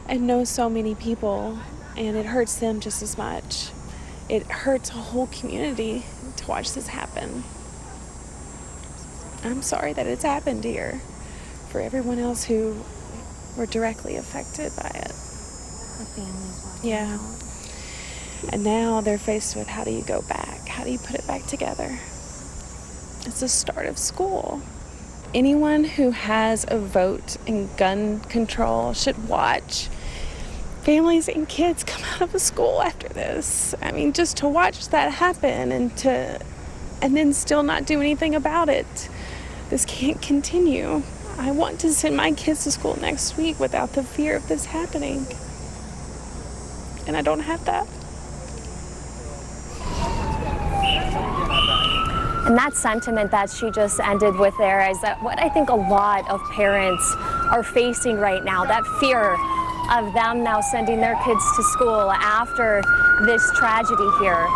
I know so many people, and it hurts them just as much. It hurts a whole community to watch this happen. I'm sorry that it's happened here, for everyone else who were directly affected by it. The families. Yeah. And now they're faced with, how do you go back? How do you put it back together? It's the start of school. Anyone who has a vote in gun control should watch families and kids come out of a school after this. I mean, just to watch that happen and then still not do anything about it. This can't continue. I want to send my kids to school next week without the fear of this happening. And I don't have that. And that sentiment that she just ended with there is that what I think a lot of parents are facing right now, that fear of them now sending their kids to school after this tragedy here.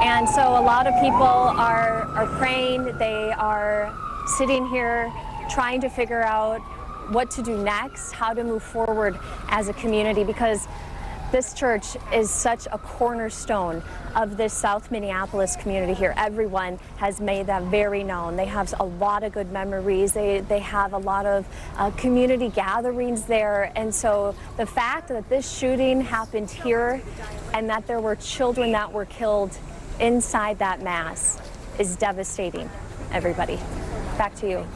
And so a lot of people are praying. They are sitting here trying to figure out what to do next, how to move forward as a community, because this church is such a cornerstone of this South Minneapolis community here. Everyone has made that very known. They have a lot of good memories. They have a lot of community gatherings there. And so the fact that this shooting happened here and that there were children that were killed inside that mass is devastating, everybody. Back to you.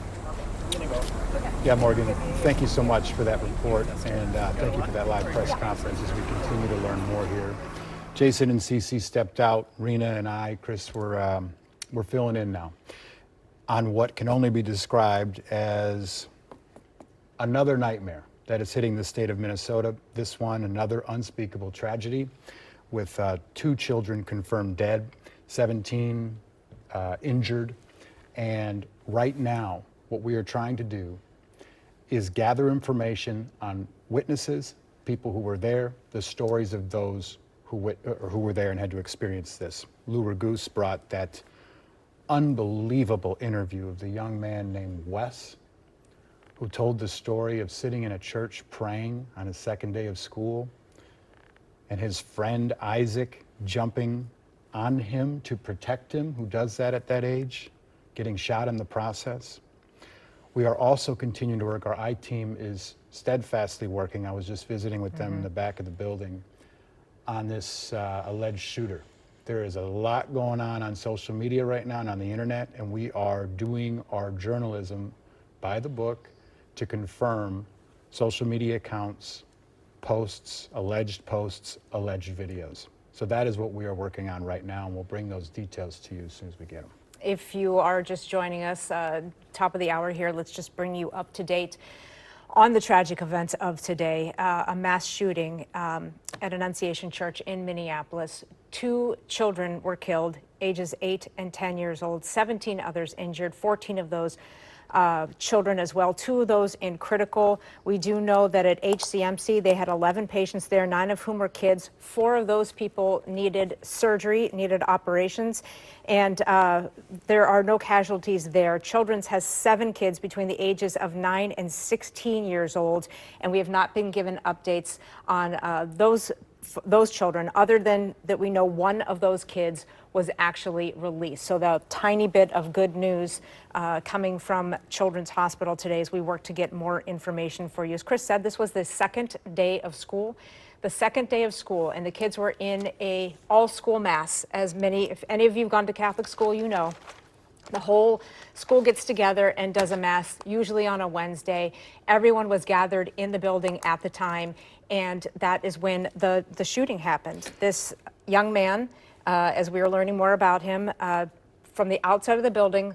Yeah, Morgan, thank you so much for that report, and thank you for that live press conference as we continue to learn more here. Jason and Cece stepped out. Rena and I, Chris, we're filling in now on what can only be described as another nightmare that is hitting the state of Minnesota. This one, another unspeakable tragedy with 2 children confirmed dead, 17 injured, and right now, what we are trying to do is gather information on witnesses, people who were there, the stories of those who were there and had to experience this. Lou Ragoose brought that unbelievable interview of the young man named Wes, who told the story of sitting in a church praying on his second day of school, and his friend Isaac jumping on him to protect him, who does that at that age, getting shot in the process. We are also continuing to work. Our I team is steadfastly working. I was just visiting with them in the back of the building on this alleged shooter. There is a lot going on social media right now and on the internet, and we are doing our journalism by the book to confirm social media accounts, posts, alleged videos. So that is what we are working on right now, and we'll bring those details to you as soon as we get them. If you are just joining us, top of the hour here, let's just bring you up to date on the tragic events of today. A mass shooting at Annunciation Church in Minneapolis. 2 children were killed, ages 8 and 10 years old, 17 others injured, 14 of those children as well, 2 of those in critical. We do know that at HCMC they had 11 patients there, 9 of whom were kids. 4 of those people needed surgery, needed operations, and there are no casualties there. Children's has 7 kids between the ages of 9 and 16 years old, and we have not been given updates on those children, other than that we know one of those kids was actually released. So the tiny bit of good news coming from Children's Hospital today as we work to get more information for you. As Chris said, this was the second day of school. The second day of school, and the kids were in a all-school mass. If any of you have gone to Catholic school, you know. The whole school gets together and does a mass, usually on a Wednesday. Everyone was gathered in the building at the time, and that is when the shooting happened. This young man, as we were learning more about him, from the outside of the building,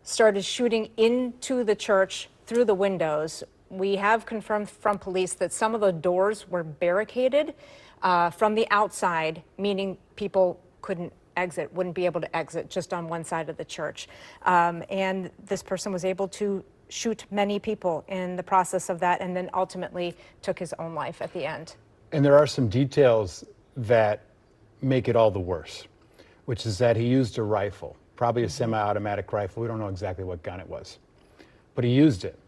started shooting into the church through the windows. We have confirmed from police that some of the doors were barricaded from the outside, meaning people wouldn't be able to exit just on one side of the church. And this person was able to shoot many people in the process of that, and then ultimately took his own life at the end. And there are some details that make it all the worse, which is that he used a rifle, probably a semi-automatic rifle. We don't know exactly what gun it was, but he used it.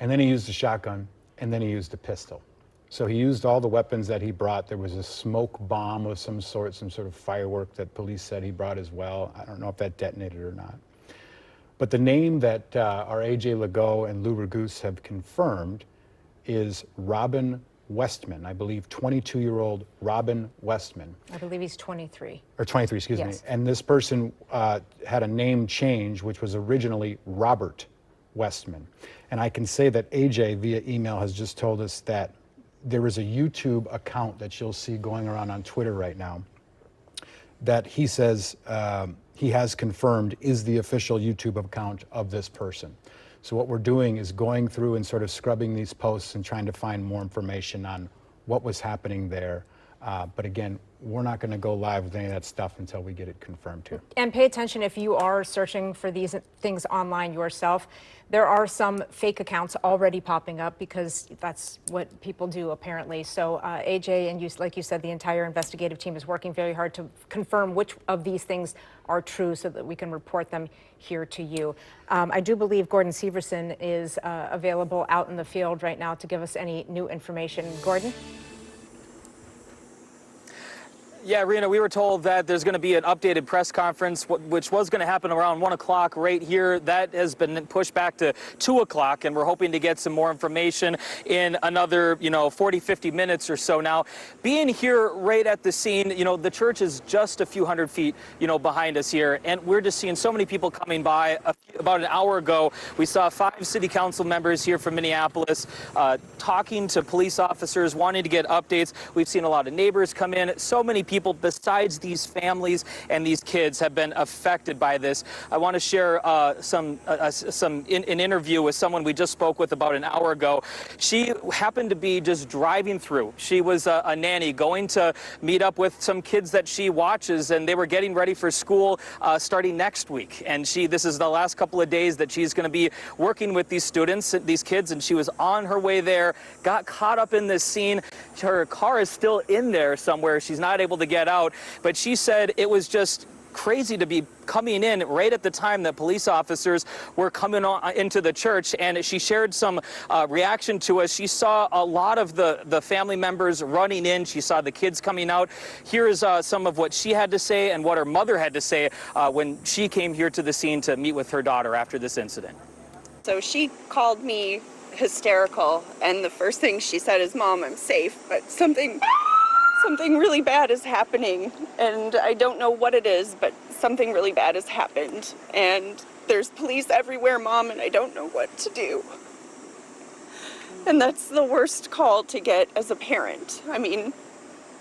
And then he used a shotgun, and then he used a pistol. So he used all the weapons that he brought. There was a smoke bomb of some sort of firework that police said he brought as well. I don't know if that detonated or not. But the name that our AJ Legault and Lou Raguse have confirmed is Robin Westman, I believe 22-year-old Robin Westman. I believe he's 23. Or 23, excuse Yes. me. And this person had a name change, which was originally Robert Westman. And I can say that AJ, via email, has just told us that there is a YouTube account that you'll see going around on Twitter right now that he says he has confirmed is the official YouTube account of this person. So what we're doing is going through and sort of scrubbing these posts and trying to find more information on what was happening there. But again, we're not going to go live with any of that stuff until we get it confirmed here. And pay attention if you are searching for these things online yourself. There are some fake accounts already popping up because that's what people do apparently. So AJ and you, like you said, the entire investigative team is working very hard to confirm which of these things are true so that we can report them here to you. I do believe Gordon Severson is available out in the field right now to give us any new information. Gordon? Yeah, Rena, we were told that there's going to be an updated press conference, which was going to happen around 1 o'clock right here. That has been pushed back to 2 o'clock, and we're hoping to get some more information in another, 40, 50 minutes or so. Now, being here right at the scene, the church is just a few hundred feet, behind us here, and we're just seeing so many people coming by. About an hour ago, we saw 5 city council members here from Minneapolis talking to police officers, wanting to get updates. We've seen a lot of neighbors come in. So many people besides these families and these kids have been affected by this. I want to share an interview with someone we just spoke with about an hour ago. She happened to be just driving through. She was a nanny going to meet up with some kids that she watches, and they were getting ready for school starting next week. And this is the last couple of days that she's going to be working with these students, these kids, and she was on her way there, got caught up in this scene. Her car is still in there somewhere. She's not able to get out, but she said it was just crazy to be coming in right at the time that police officers were coming into the church. And she shared some reaction to us. She saw a lot of the family members running in. She saw the kids coming out. Here is some of what she had to say and what her mother had to say when she came here to the scene to meet with her daughter after this incident. So she called me hysterical, and the first thing she said is, "Mom, I'm safe, but something really bad is happening, and I don't know what it is, but something really bad has happened, and there's police everywhere, Mom, and I don't know what to do." And that's the worst call to get as a parent. I mean,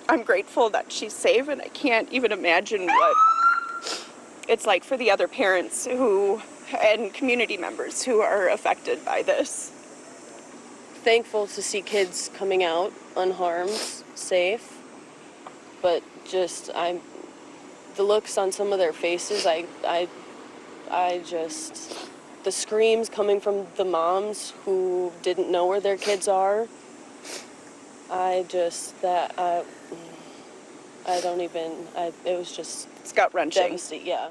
I'm grateful that she's safe, and I can't even imagine what it's like for the other parents and community members who are affected by this. Thankful to see kids coming out unharmed, safe, but just the looks on some of their faces, the screams coming from the moms who didn't know where their kids are, it was just, it's gut-wrenching. Yeah.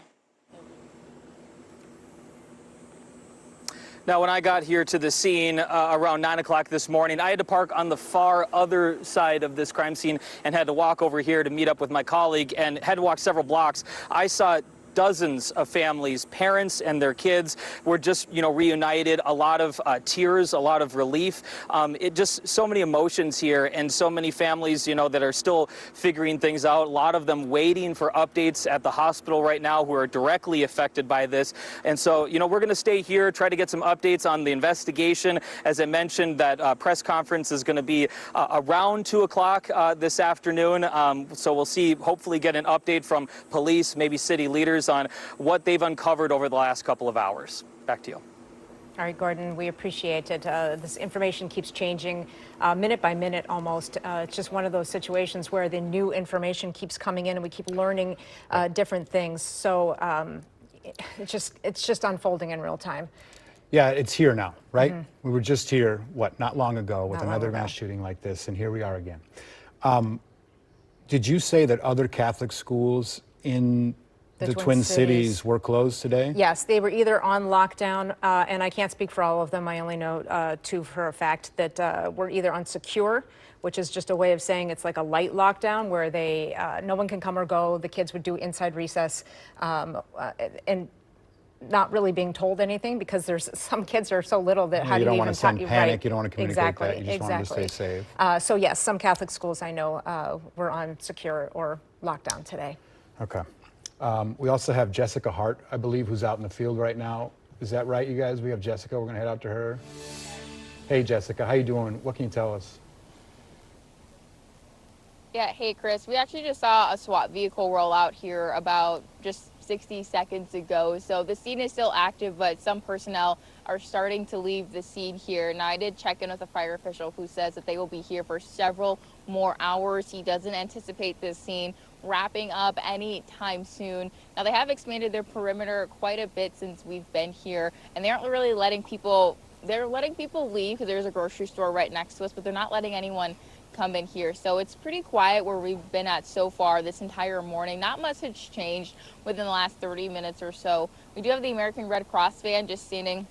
Now, when I got here to the scene around 9 o'clock this morning, I had to park on the far other side of this crime scene and had to walk over here to meet up with my colleague and had to walk several blocks. I saw dozens of families, parents and their kids were just, reunited. A lot of tears, a lot of relief. It just so many emotions here, and so many families, that are still figuring things out. A lot of them waiting for updates at the hospital right now who are directly affected by this. And so, we're going to stay here, try to get some updates on the investigation. As I mentioned, that press conference is going to be around 2 o'clock this afternoon. So we'll see, hopefully get an update from police, maybe city leaders, on what they've uncovered over the last couple of hours. Back to you. All right, Gordon, we appreciate it. This information keeps changing minute by minute almost. It's just one of those situations where the new information keeps coming in and we keep learning different things. So it's just unfolding in real time. Yeah, it's here now, right? Mm-hmm. We were just here, not long ago with another mass shooting like this, and here we are again. Did you say that other Catholic schools in the Twin Cities were closed today? Yes, they were either on lockdown, and I can't speak for all of them. I only know two for a fact that were either on secure, which is just a way of saying it's like a light lockdown where no one can come or go. The kids would do inside recess, and not really being told anything because there's some kids are so little that how do you even don't want to send panic, right. You don't want to communicate that, you just want them to stay safe. So yes, some Catholic schools I know were on secure or lockdown today. Okay. We also have Jessica Hart, I believe, who's out in the field right now. Is that right, you guys? We have Jessica. We're going to head out to her. Hey, Jessica. How you doing? What can you tell us? Yeah, hey, Chris. We actually just saw a SWAT vehicle roll out here about just 60 seconds ago. So the scene is still active, but some personnel are starting to leave the scene here. Now, I did check in with a fire official who says that they will be here for several more hours. He doesn't anticipate this scene wrapping up any time soon. Now, they have expanded their perimeter quite a bit since we've been here, and they aren't really letting people, they're letting people leave because there's a grocery store right next to us, but they're not letting anyone come in here. So it's pretty quiet where we've been at so far this entire morning. Not much has changed within the last 30 minutes or so. We do have the American Red Cross van just standing,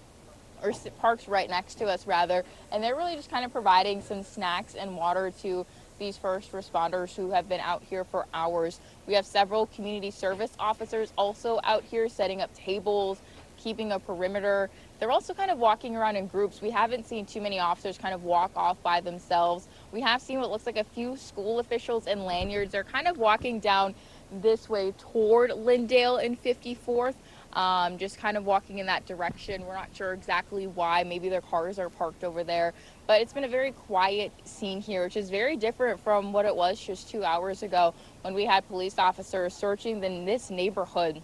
or parked right next to us rather, and they're really just kind of providing some snacks and water to these first responders who have been out here for hours. We have several community service officers also out here setting up tables, keeping a perimeter. They're also kind of walking around in groups. We haven't seen too many officers kind of walk off by themselves. We have seen what looks like a few school officials in lanyards. They're kind of walking down this way toward Lyndale and 54th. Just kind of walking in that direction. We're not sure exactly why. Maybe their cars are parked over there. But it's been a very quiet scene here, which is very different from what it was just 2 hours ago when we had police officers searching this neighborhood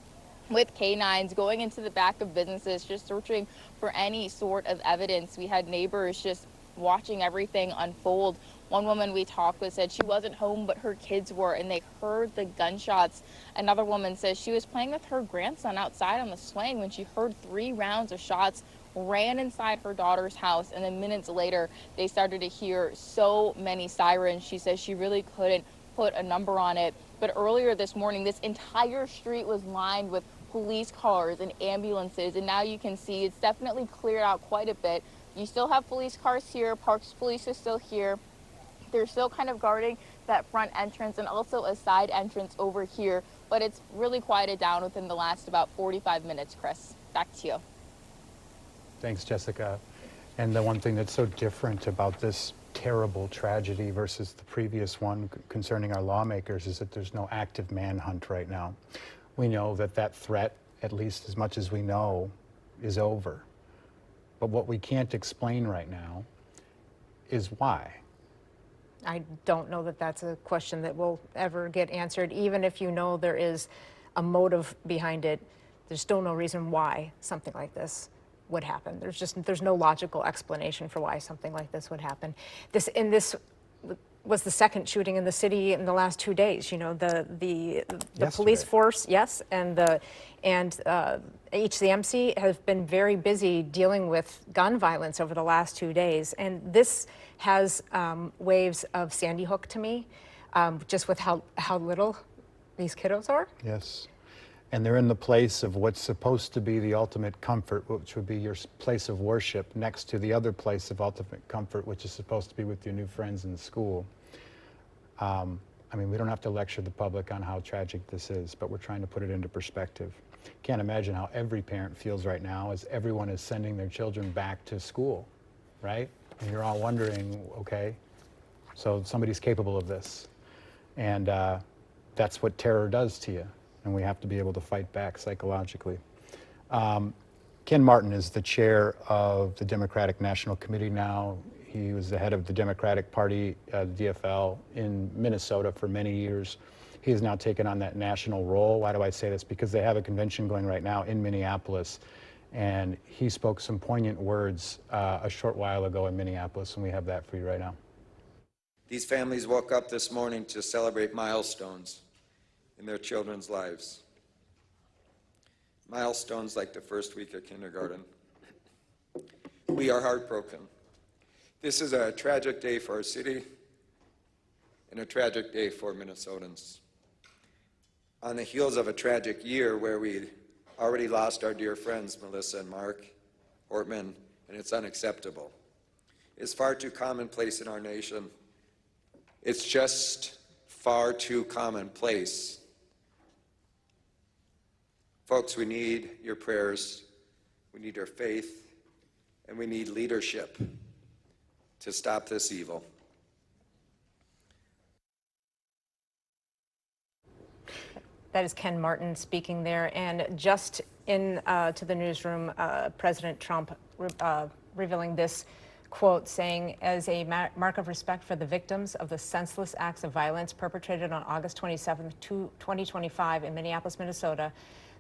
with canines going into the back of businesses, just searching for any sort of evidence. We had neighbors just watching everything unfold. One woman we talked with said she wasn't home, but her kids were, and they heard the gunshots. Another woman says she was playing with her grandson outside on the swing when she heard 3 rounds of shots, ran inside her daughter's house, and then minutes later, they started to hear so many sirens. She says she really couldn't put a number on it, but earlier this morning, this entire street was lined with police cars and ambulances, and now you can see it's definitely cleared out quite a bit. You still have police cars here, Parks Police is still here. They're still kind of guarding that front entrance and also a side entrance over here, but it's really quieted down within the last about 45 minutes, Chris. Back to you. Thanks, Jessica. And the one thing that's so different about this terrible tragedy versus the previous one concerning our lawmakers is that there's no active manhunt right now. We know that that threat, at least as much as we know, is over. But what we can't explain right now is why. I don't know that that's a question that will ever get answered. Even if you know there is a motive behind it, there's still no reason why something like this would happen. There's no logical explanation for why something like this would happen. This was the second shooting in the city in the last 2 days. You know, the police force, yes, and HCMC have been very busy dealing with gun violence over the last 2 days, and this has waves of Sandy Hook to me, just with how little these kiddos are. Yes. And they're in the place of what's supposed to be the ultimate comfort, which would be your place of worship, next to the other place of ultimate comfort, which is supposed to be with your new friends in school. I mean, we don't have to lecture the public on how tragic this is, but we're trying to put it into perspective. Can't imagine how every parent feels right now as everyone is sending their children back to school, right? And you're all wondering, okay, so somebody's capable of this. And that's what terror does to you. And we have to be able to fight back psychologically. Ken Martin is the chair of the Democratic National Committee now. He was the head of the Democratic Party, DFL, in Minnesota for many years. He has now taken on that national role. Why do I say this? Because they have a convention going right now in Minneapolis. And he spoke some poignant words a short while ago in Minneapolis, and we have that for you right now. These families woke up this morning to celebrate milestones in their children's lives. Milestones like the first week of kindergarten. We are heartbroken. This is a tragic day for our city and a tragic day for Minnesotans. On the heels of a tragic year where we already lost our dear friends Melissa and Mark Ortman, and it's unacceptable. It's far too commonplace in our nation. It's just far too commonplace. Folks, we need your prayers, we need your faith, and we need leadership to stop this evil. That is Ken Martin speaking there. And just in to the newsroom, President Trump revealing this quote, saying, as a mark of respect for the victims of the senseless acts of violence perpetrated on August 27, 2025 in Minneapolis, Minnesota,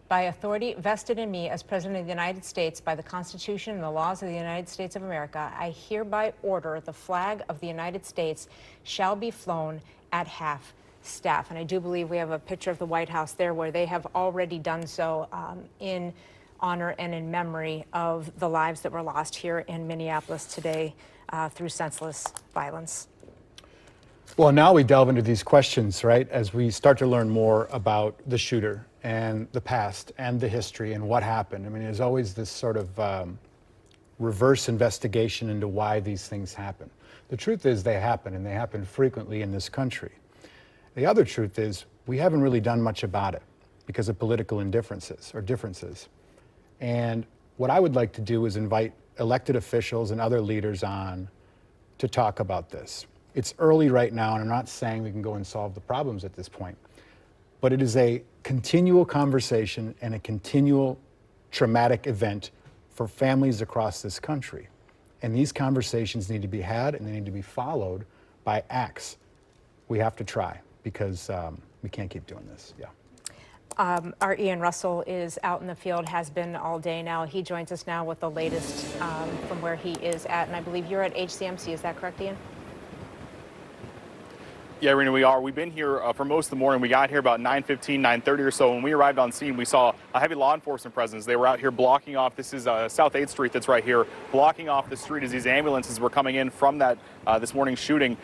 by authority vested in me as President of the United States by the Constitution and the laws of the United States of America, I hereby order the flag of the United States shall be flown at half-staff. And I do believe we have a picture of the White House there where they have already done so in honor and in memory of the lives that were lost here in Minneapolis today through senseless violence. Well, now we delve into these questions, right, as we start to learn more about the shooter and the past and the history and what happened. I mean, there's always this sort of reverse investigation into why these things happen. The truth is they happen, and they happen frequently in this country. The other truth is we haven't really done much about it because of political indifferences or differences. And what I would like to do is invite elected officials and other leaders on to talk about this. It's early right now, and I'm not saying we can go and solve the problems at this point, but it is a continual conversation and a continual traumatic event for families across this country. And these conversations need to be had, and they need to be followed by acts. We have to try, because we can't keep doing this. Yeah. Our Ian Russell is out in the field, has been all day now. He joins us now with the latest from where he is at, and I believe you're at HCMC. Is that correct, Ian? Yeah, Rena, we are. We've been here for most of the morning. We got here about 9:15, 9:30 or so. When we arrived on scene, we saw a heavy law enforcement presence. They were out here blocking off, this is South 8th Street that's right here, blocking off the street as these ambulances were coming in from that this morning's shooting.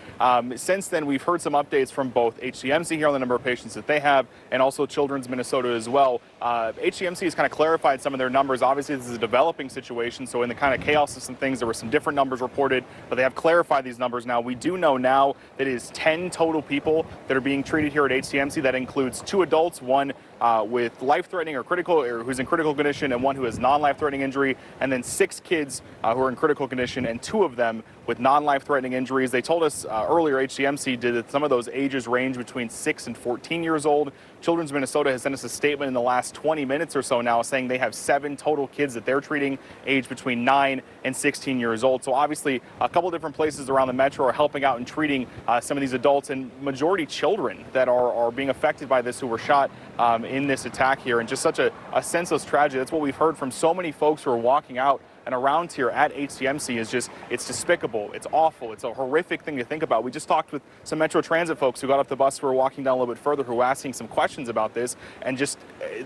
Since then, we've heard some updates from both HCMC here on the number of patients that they have and also Children's Minnesota as well. HCMC has kind of clarified some of their numbers. Obviously, this is a developing situation, so in the kind of chaos of some things, there were some different numbers reported, but they have clarified these numbers now. We do know now that it is 10 total people that are being treated here at HCMC. That includes 2 adults, one with life-threatening or critical, or who's in critical condition, and one who has non-life-threatening injury, and then 6 kids who are in critical condition, and 2 of them with non-life-threatening injuries. They told us earlier, HCMC did, that some of those ages range between 6 and 14 years old. Children's Minnesota has sent us a statement in the last 20 minutes or so now saying they have 7 total kids that they're treating, aged between 9 and 16 years old. So obviously, a couple different places around the metro are helping out and treating some of these adults, and majority children that are being affected by this, who were shot in this attack here. And just such a senseless tragedy. That's what we've heard from so many folks who are walking out and around here at HCMC. Is just, it's despicable, it's awful, it's a horrific thing to think about. We just talked with some Metro Transit folks who got off the bus, who were walking down a little bit further, who were asking some questions about this, and just,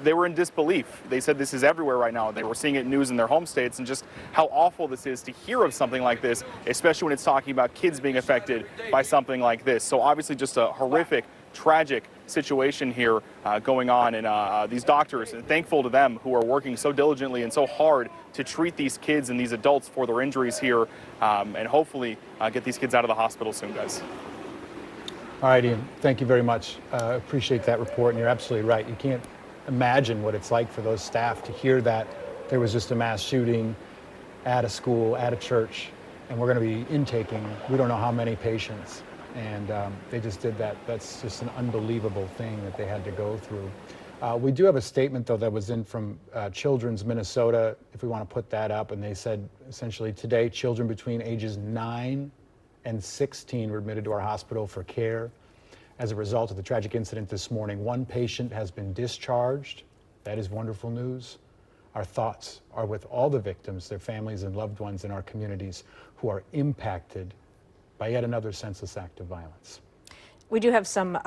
they were in disbelief. They said this is everywhere right now. They were seeing it in news in their home states, and just how awful this is to hear of something like this, especially when it's talking about kids being affected by something like this. So obviously just a horrific, tragic situation here going on, and these doctors, and thankful to them, who are working so diligently and so hard to treat these kids and these adults for their injuries here, and hopefully get these kids out of the hospital soon, guys. All right, Ian, thank you very much. Appreciate that report, and you're absolutely right. You can't imagine what it's like for those staff to hear that there was just a mass shooting at a school, at a church, and we're going to be intaking, we don't know how many patients. And they just did that. That's just an unbelievable thing that they had to go through. We do have a statement, though, that was in from Children's Minnesota, if we want to put that up. And they said, essentially, today, children between ages 9 and 16 were admitted to our hospital for care. As a result of the tragic incident this morning, 1 patient has been discharged. That is wonderful news. Our thoughts are with all the victims, their families and loved ones in our communities who are impacted by yet another senseless act of violence. We do have some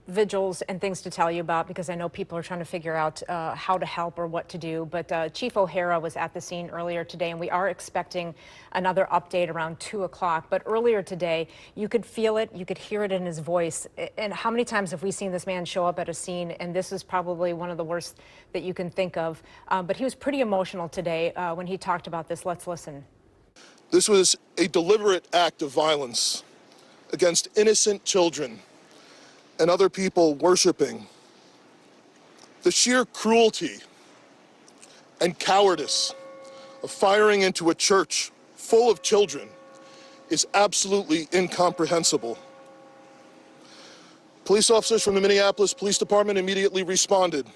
vigils and things to tell you about, because I know people are trying to figure out how to help or what to do. But Chief O'Hara was at the scene earlier today, and we are expecting another update around 2 o'clock. But earlier today, you could feel it, you could hear it in his voice. And how many times have we seen this man show up at a scene? And this is probably one of the worst that you can think of. But he was pretty emotional today when he talked about this. Let's listen. This was a deliberate act of violence against innocent children and other people worshiping. The sheer cruelty and cowardice of firing into a church full of children is absolutely incomprehensible. Police officers from the Minneapolis Police Department immediately responded,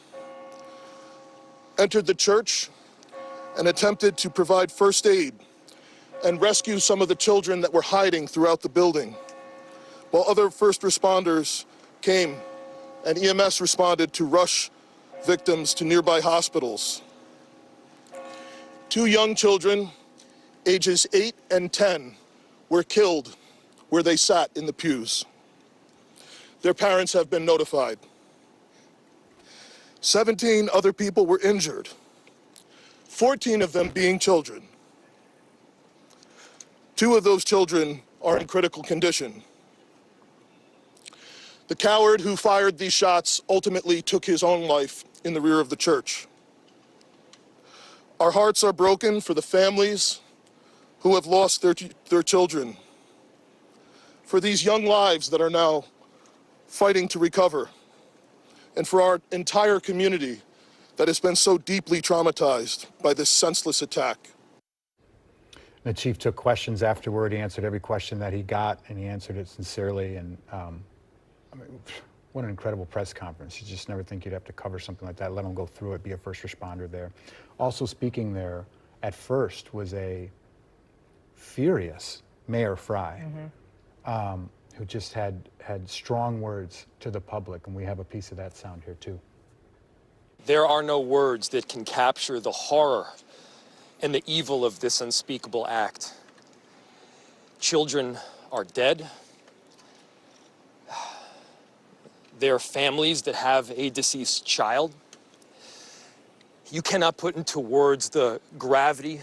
entered the church, and attempted to provide first aid and rescue some of the children that were hiding throughout the building, while other first responders came and EMS responded to rush victims to nearby hospitals. 2 young children, ages 8 and 10, were killed where they sat in the pews. Their parents have been notified. 17 other people were injured, 14 of them being children. 2 of those children are in critical condition. The coward who fired these shots ultimately took his own life in the rear of the church. Our hearts are broken for the families who have lost their children, for these young lives that are now fighting to recover, and for our entire community that has been so deeply traumatized by this senseless attack. The chief took questions afterward. He answered every question that he got, and he answered it sincerely. And I mean, what an incredible press conference. You just never think you'd have to cover something like that, let alone go through it, be a first responder there. Also speaking there at first was a furious Mayor Fry, who just had strong words to the public, and we have a piece of that sound here too. There are no words that can capture the horror and the evil of this unspeakable act. Children are dead. their families that have a deceased child. You cannot put into words the gravity,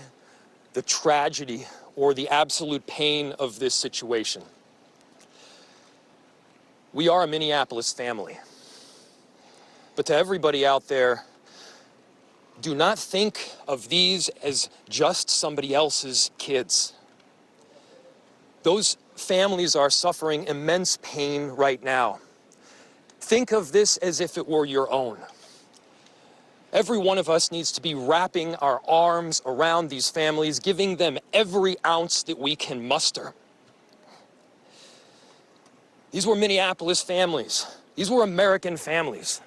the tragedy, or the absolute pain of this situation. We are a Minneapolis family. But to everybody out there, do not think of these as just somebody else's kids. Those families are suffering immense pain right now. Think of this as if it were your own. Every one of us needs to be wrapping our arms around these families, giving them every ounce that we can muster. These were Minneapolis families. These were American families.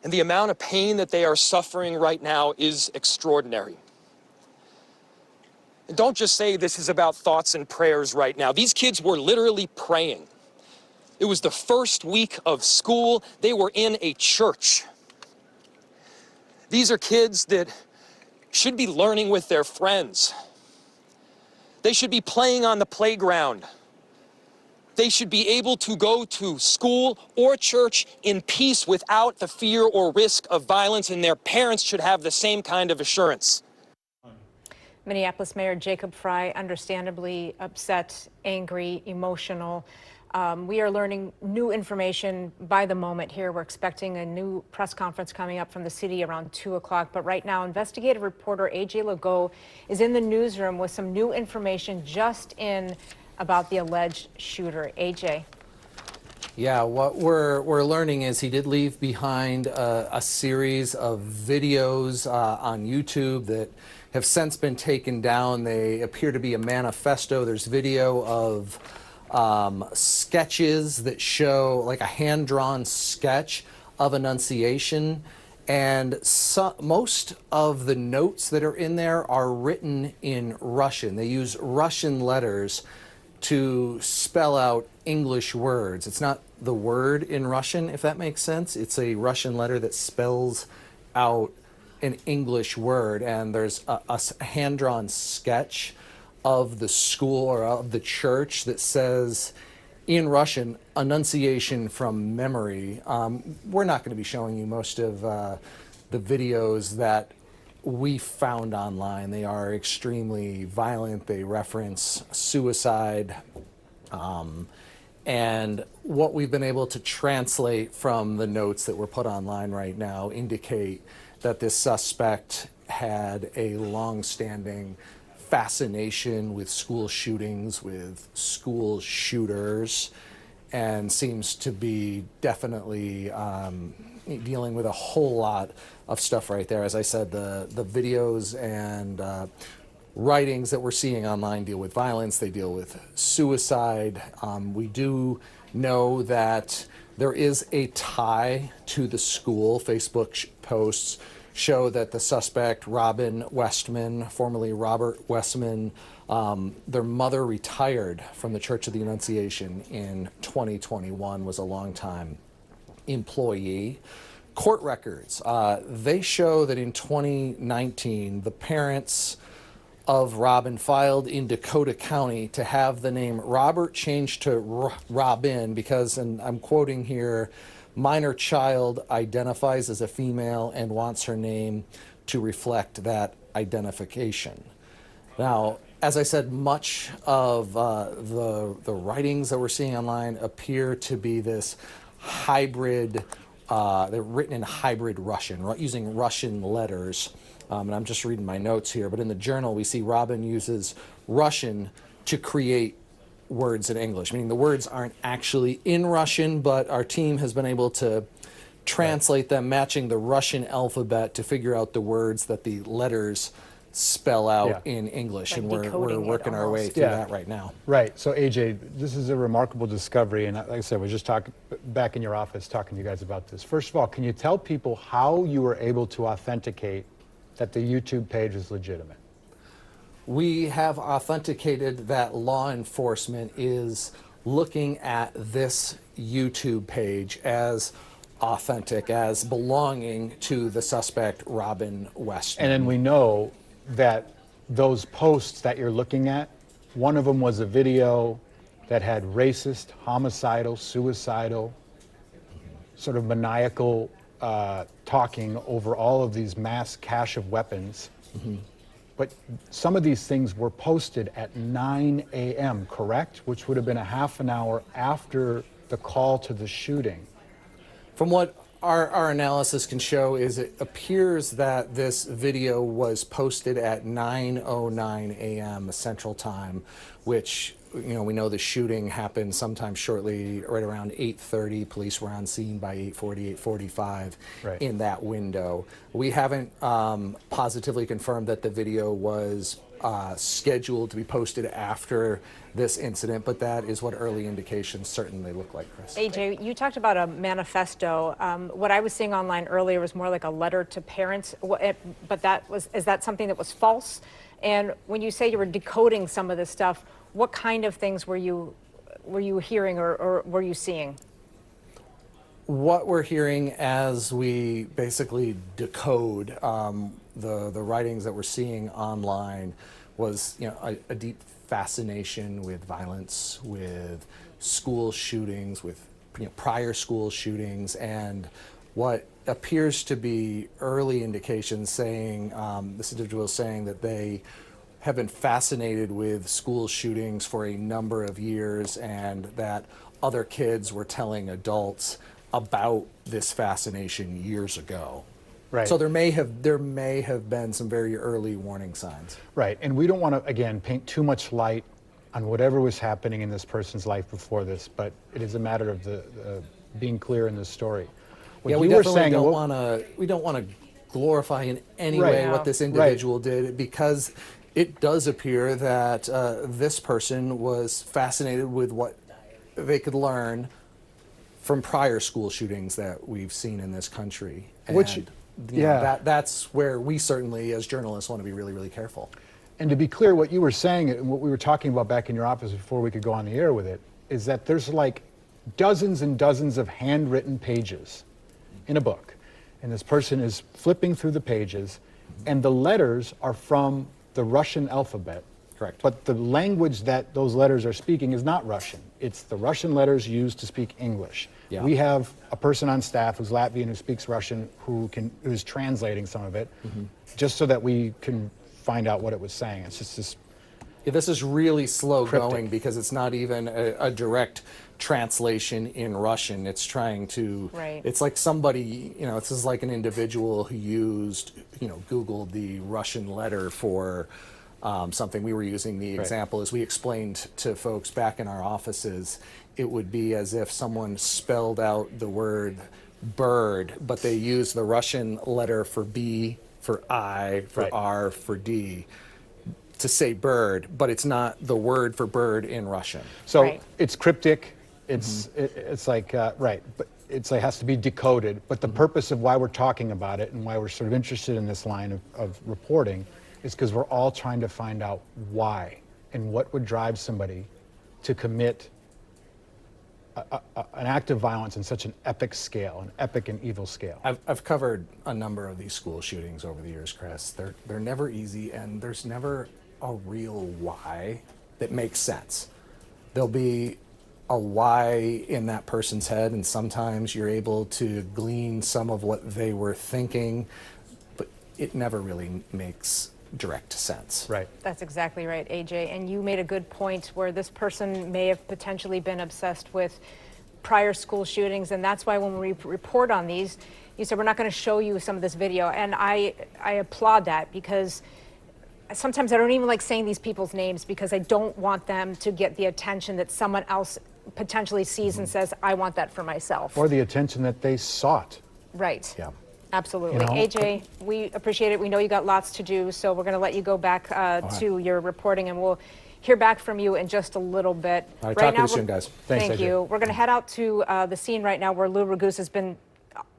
And the amount of pain that they are suffering right now is extraordinary. And don't just say this is about thoughts and prayers right now. These kids were literally praying. It was the first week of school. They were in a church. These are kids that should be learning with their friends. They should be playing on the playground. They should be able to go to school or church in peace without the fear or risk of violence, and their parents should have the same kind of assurance. Minneapolis Mayor Jacob Frey, understandably upset, angry, emotional. We are learning new information by the moment here. We're expecting a new press conference coming up from the city around 2 o'clock. But right now, investigative reporter AJ Legault is in the newsroom with some new information just in about the alleged shooter. AJ. Yeah, what we're learning is he did leave behind a series of videos on YouTube that have since been taken down. They appear to be a manifesto. There's video of sketches that show like a hand-drawn sketch of Annunciation, and most of the notes that are in there are written in Russian. They use Russian letters to spell out English words. It's not the word in Russian, if that makes sense. It's a Russian letter that spells out an English word, and there's a hand-drawn sketch of the school or of the church that says in Russian, Annunciation from memory. We're not going to be showing you most of the videos that we found online. They are extremely violent. They reference suicide. And what we've been able to translate from the notes that were put online right now indicate that this suspect had a long-standing fascination with school shootings, with school shooters, and seems to be definitely dealing with a whole lot of stuff right there. As I said, the videos and writings that we're seeing online deal with violence, they deal with suicide. We do know that there is a tie to the school. Facebook posts show that the suspect, Robin Westman, formerly Robert Westman, their mother retired from the Church of the Annunciation in 2021, was a longtime employee. Court records, they show that in 2019, the parents of Robin filed in Dakota County to have the name Robert changed to Robin because, and I'm quoting here, minor child identifies as a female and wants her name to reflect that identification. Now, as I said, much of the writings that we're seeing online appear to be this hybrid, they're written in hybrid Russian, using Russian letters. And I'm just reading my notes here, but in the journal we see Robin uses Russian to create words in English, meaning the words aren't actually in Russian, but our team has been able to translate them, matching the Russian alphabet to figure out the words that the letters spell out in English, and we're working our way through that right now. Right. So AJ, this is a remarkable discovery, and like I said, we're just talking back in your office talking to you guys about this. First of all, can you tell people how you were able to authenticate that the YouTube page is legitimate? We have authenticated that law enforcement is looking at this YouTube page as authentic, as belonging to the suspect, Robin Westman. And then we know that those posts that you're looking at, one of them was a video that had racist, homicidal, suicidal sort of maniacal talking over all of these mass cache of weapons. But some of these things were posted at 9 a.m., correct? Which would have been a half an hour after the call to the shooting. From what our analysis can show is it appears that this video was posted at 9:09 a.m. Central Time, which, you know, we know the shooting happened sometime shortly, right around 8:30. Police were on scene by 8:40, 8:45 in that window. We haven't positively confirmed that the video was scheduled to be posted after this incident, but that is what early indications certainly look like, Chris. AJ, you talked about a manifesto. What I was seeing online earlier was more like a letter to parents, but is that something that was false? And when you say you were decoding some of this stuff, what kind of things were you hearing or were you seeing? What we're hearing as we basically decode the writings that we're seeing online was, you know, a deep fascination with violence, with school shootings, with, you know, prior school shootings, and what appears to be early indications saying this individual is saying that they have been fascinated with school shootings for a number of years, and that other kids were telling adults about this fascination years ago. Right. So there may have been some very early warning signs. Right, and we don't want to, again, paint too much light on whatever was happening in this person's life before this, but it is a matter of the being clear in the story. What yeah, we definitely don't want to glorify in any way what this individual did, because it does appear that this person was fascinated with what they could learn from prior school shootings that we've seen in this country. And, you know, that's where we certainly, as journalists, want to be really, really careful. And to be clear, what you were saying, and what we were talking about back in your office before we could go on the air with it, is that there's like dozens and dozens of handwritten pages in a book. And this person is flipping through the pages, and the letters are from the Russian alphabet. Correct. But the language that those letters are speaking is not Russian. It's the Russian letters used to speak English. Yeah. We have a person on staff who's Latvian who speaks Russian who's translating some of it, just so that we can find out what it was saying. It's just this. Yeah, this is really slow going because it's not even a direct translation in Russian. It's trying to. Right. It's like somebody, you know, this is like an individual who used, you know, Googled the Russian letter for something. We were using the example, as we explained to folks back in our offices, it would be as if someone spelled out the word bird, but they used the Russian letter for B, for I, for R, for D to say bird, but it's not the word for bird in Russian. So it's cryptic. It's it's like but it's like has to be decoded. But the purpose of why we're talking about it and why we're sort of interested in this line of reporting is because we're all trying to find out why and what would drive somebody to commit an act of violence in such an epic scale, an epic and evil scale. I've covered a number of these school shootings over the years, Chris. They're never easy, and there's never a real why that makes sense. There'll be a why in that person's head, and sometimes you're able to glean some of what they were thinking, but it never really makes direct sense. Right. That's exactly right, AJ. And you made a good point where this person may have potentially been obsessed with prior school shootings, and that's why when we report on these, you said we're not going to show you some of this video, and I applaud that, because sometimes I don't even like saying these people's names because I don't want them to get the attention that someone else potentially sees and says, I want that for myself. Or the attention that they sought. Right. Yeah. Absolutely. You know, AJ, we appreciate it. We know you got lots to do, so we're going to let you go back to your reporting, and we'll hear back from you in just a little bit. All right, talk to you soon, guys. Thanks, Thank AJ. you. We're going to head out to the scene right now where Lou Raguse has been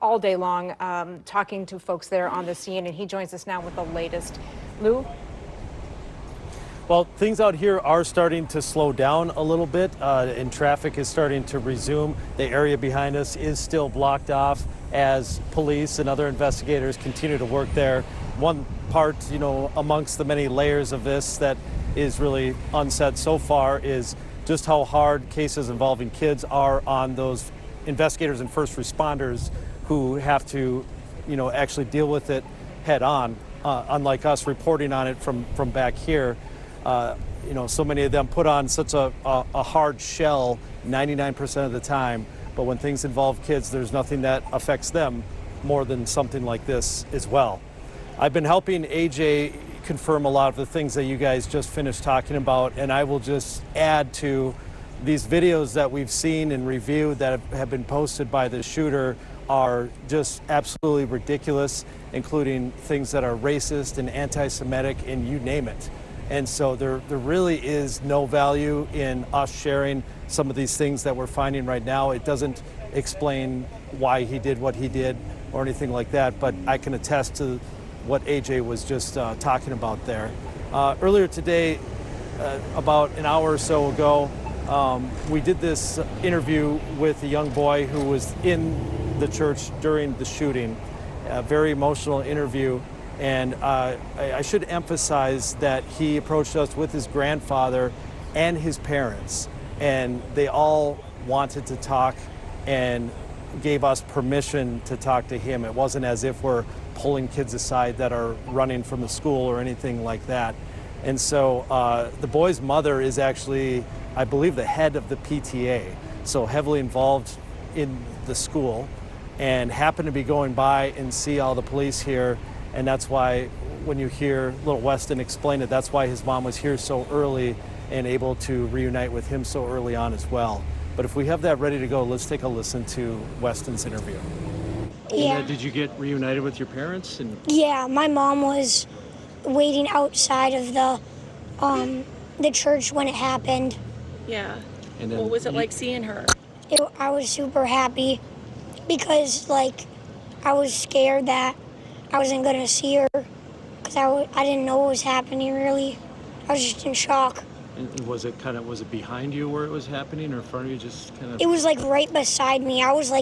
all day long talking to folks there on the scene, and he joins us now with the latest. Lou? Well, things out here are starting to slow down a little bit, and traffic is starting to resume. The area behind us is still blocked off as police and other investigators continue to work there. One part, you know, amongst the many layers of this that is really unsaid so far is just how hard cases involving kids are on those investigators and first responders who have to, actually deal with it head on, unlike us reporting on it from back here. So many of them put on such a hard shell 99% of the time, but when things involve kids, there's nothing that affects them more than something like this as well. I've been helping AJ confirm a lot of the things that you guys just finished talking about, and I will just add to these videos that we've seen and reviewed that have been posted by the shooter are just absolutely ridiculous, including things that are racist and anti-Semitic and you name it. And so there really is no value in us sharing some of these things that we're finding right now. It doesn't explain why he did what he did or anything like that, but I can attest to what AJ was just talking about there. Earlier today, about an hour or so ago, we did this interview with a young boy who was in the church during the shooting, a very emotional interview. And I should emphasize that he approached us with his grandfather and his parents, and they all wanted to talk and gave us permission to talk to him. It wasn't as if we're pulling kids aside that are running from the school or anything like that. And so the boy's mother is actually, I believe, the head of the PTA, so heavily involved in the school, and happened to be going by and see all the police here. And that's why when you hear little Weston explain it, that's why his mom was here so early and able to reunite with him so early on as well. But if we have that ready to go, let's take a listen to Weston's interview. Yeah. Did you get reunited with your parents? Yeah, my mom was waiting outside of the church when it happened. Yeah. And then what was it like seeing her? I was super happy because, I was scared that I wasn't going to see her because I didn't know what was happening, really. I was just in shock. And was it behind you where it was happening or in front of you, just kind of? It was, right beside me. I was,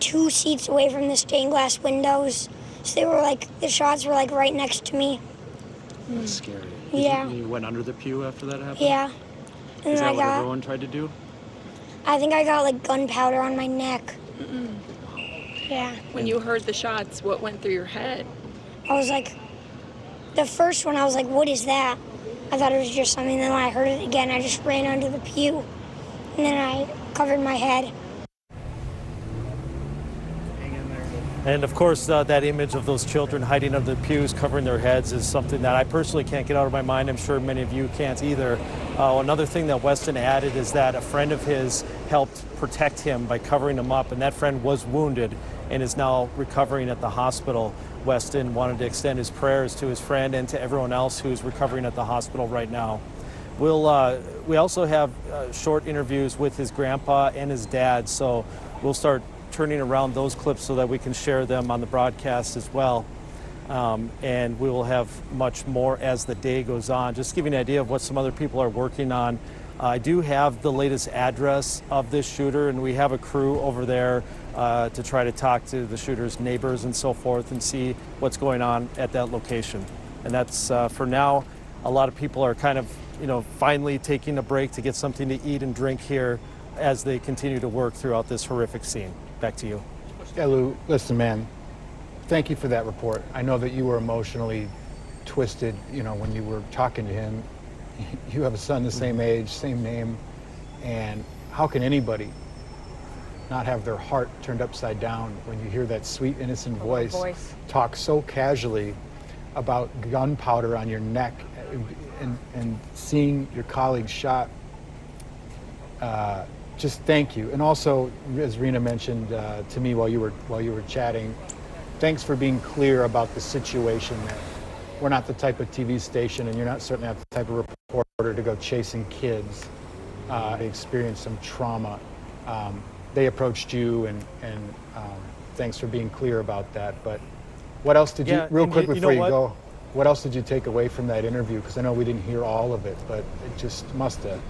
2 seats away from the stained glass windows. So they were, the shots were, right next to me. That's scary. Yeah. You went under the pew after that happened? Yeah. And Is that what got, everyone tried to do? I think I got, gunpowder on my neck. Yeah. When you heard the shots, what went through your head? I was the first one, I was what is that? I thought it was just something. Then when I heard it again, I just ran under the pew. And then I covered my head. And of course, that image of those children hiding under the pews, covering their heads, is something that I personally can't get out of my mind. I'm sure many of you can't either. Another thing that Weston added is that a friend of his helped protect him by covering him up, and that friend was wounded and is now recovering at the hospital. Weston wanted to extend his prayers to his friend and to everyone else who's recovering at the hospital right now. We also have short interviews with his grandpa and his dad, so we'll start turning around those clips so that we can share them on the broadcast as well. And we will have much more as the day goes on. Just to give you an idea of what some other people are working on, I do have the latest address of this shooter, and we have a crew over there to try to talk to the shooter's neighbors and so forth and see what's going on at that location. And that's, for now, a lot of people are kind of, finally taking a break to get something to eat and drink here as they continue to work throughout this horrific scene. Back to you. Yeah, Lou, listen, man, thank you for that report. I know that you were emotionally twisted, when you were talking to him. You have a son the same age, same name, and how can anybody not have their heart turned upside down when you hear that sweet, innocent voice talk so casually about gunpowder on your neck and seeing your colleague shot? Just thank you. And also, as Rena mentioned to me while you were chatting, thanks for being clear about the situation. That we're not the type of TV station, and you're certainly not the type of reporter to go chasing kids. They experienced some trauma. They approached you, and thanks for being clear about that. But what else did you, real quick before you go, what else did you take away from that interview? Because I know we didn't hear all of it, but it just must have.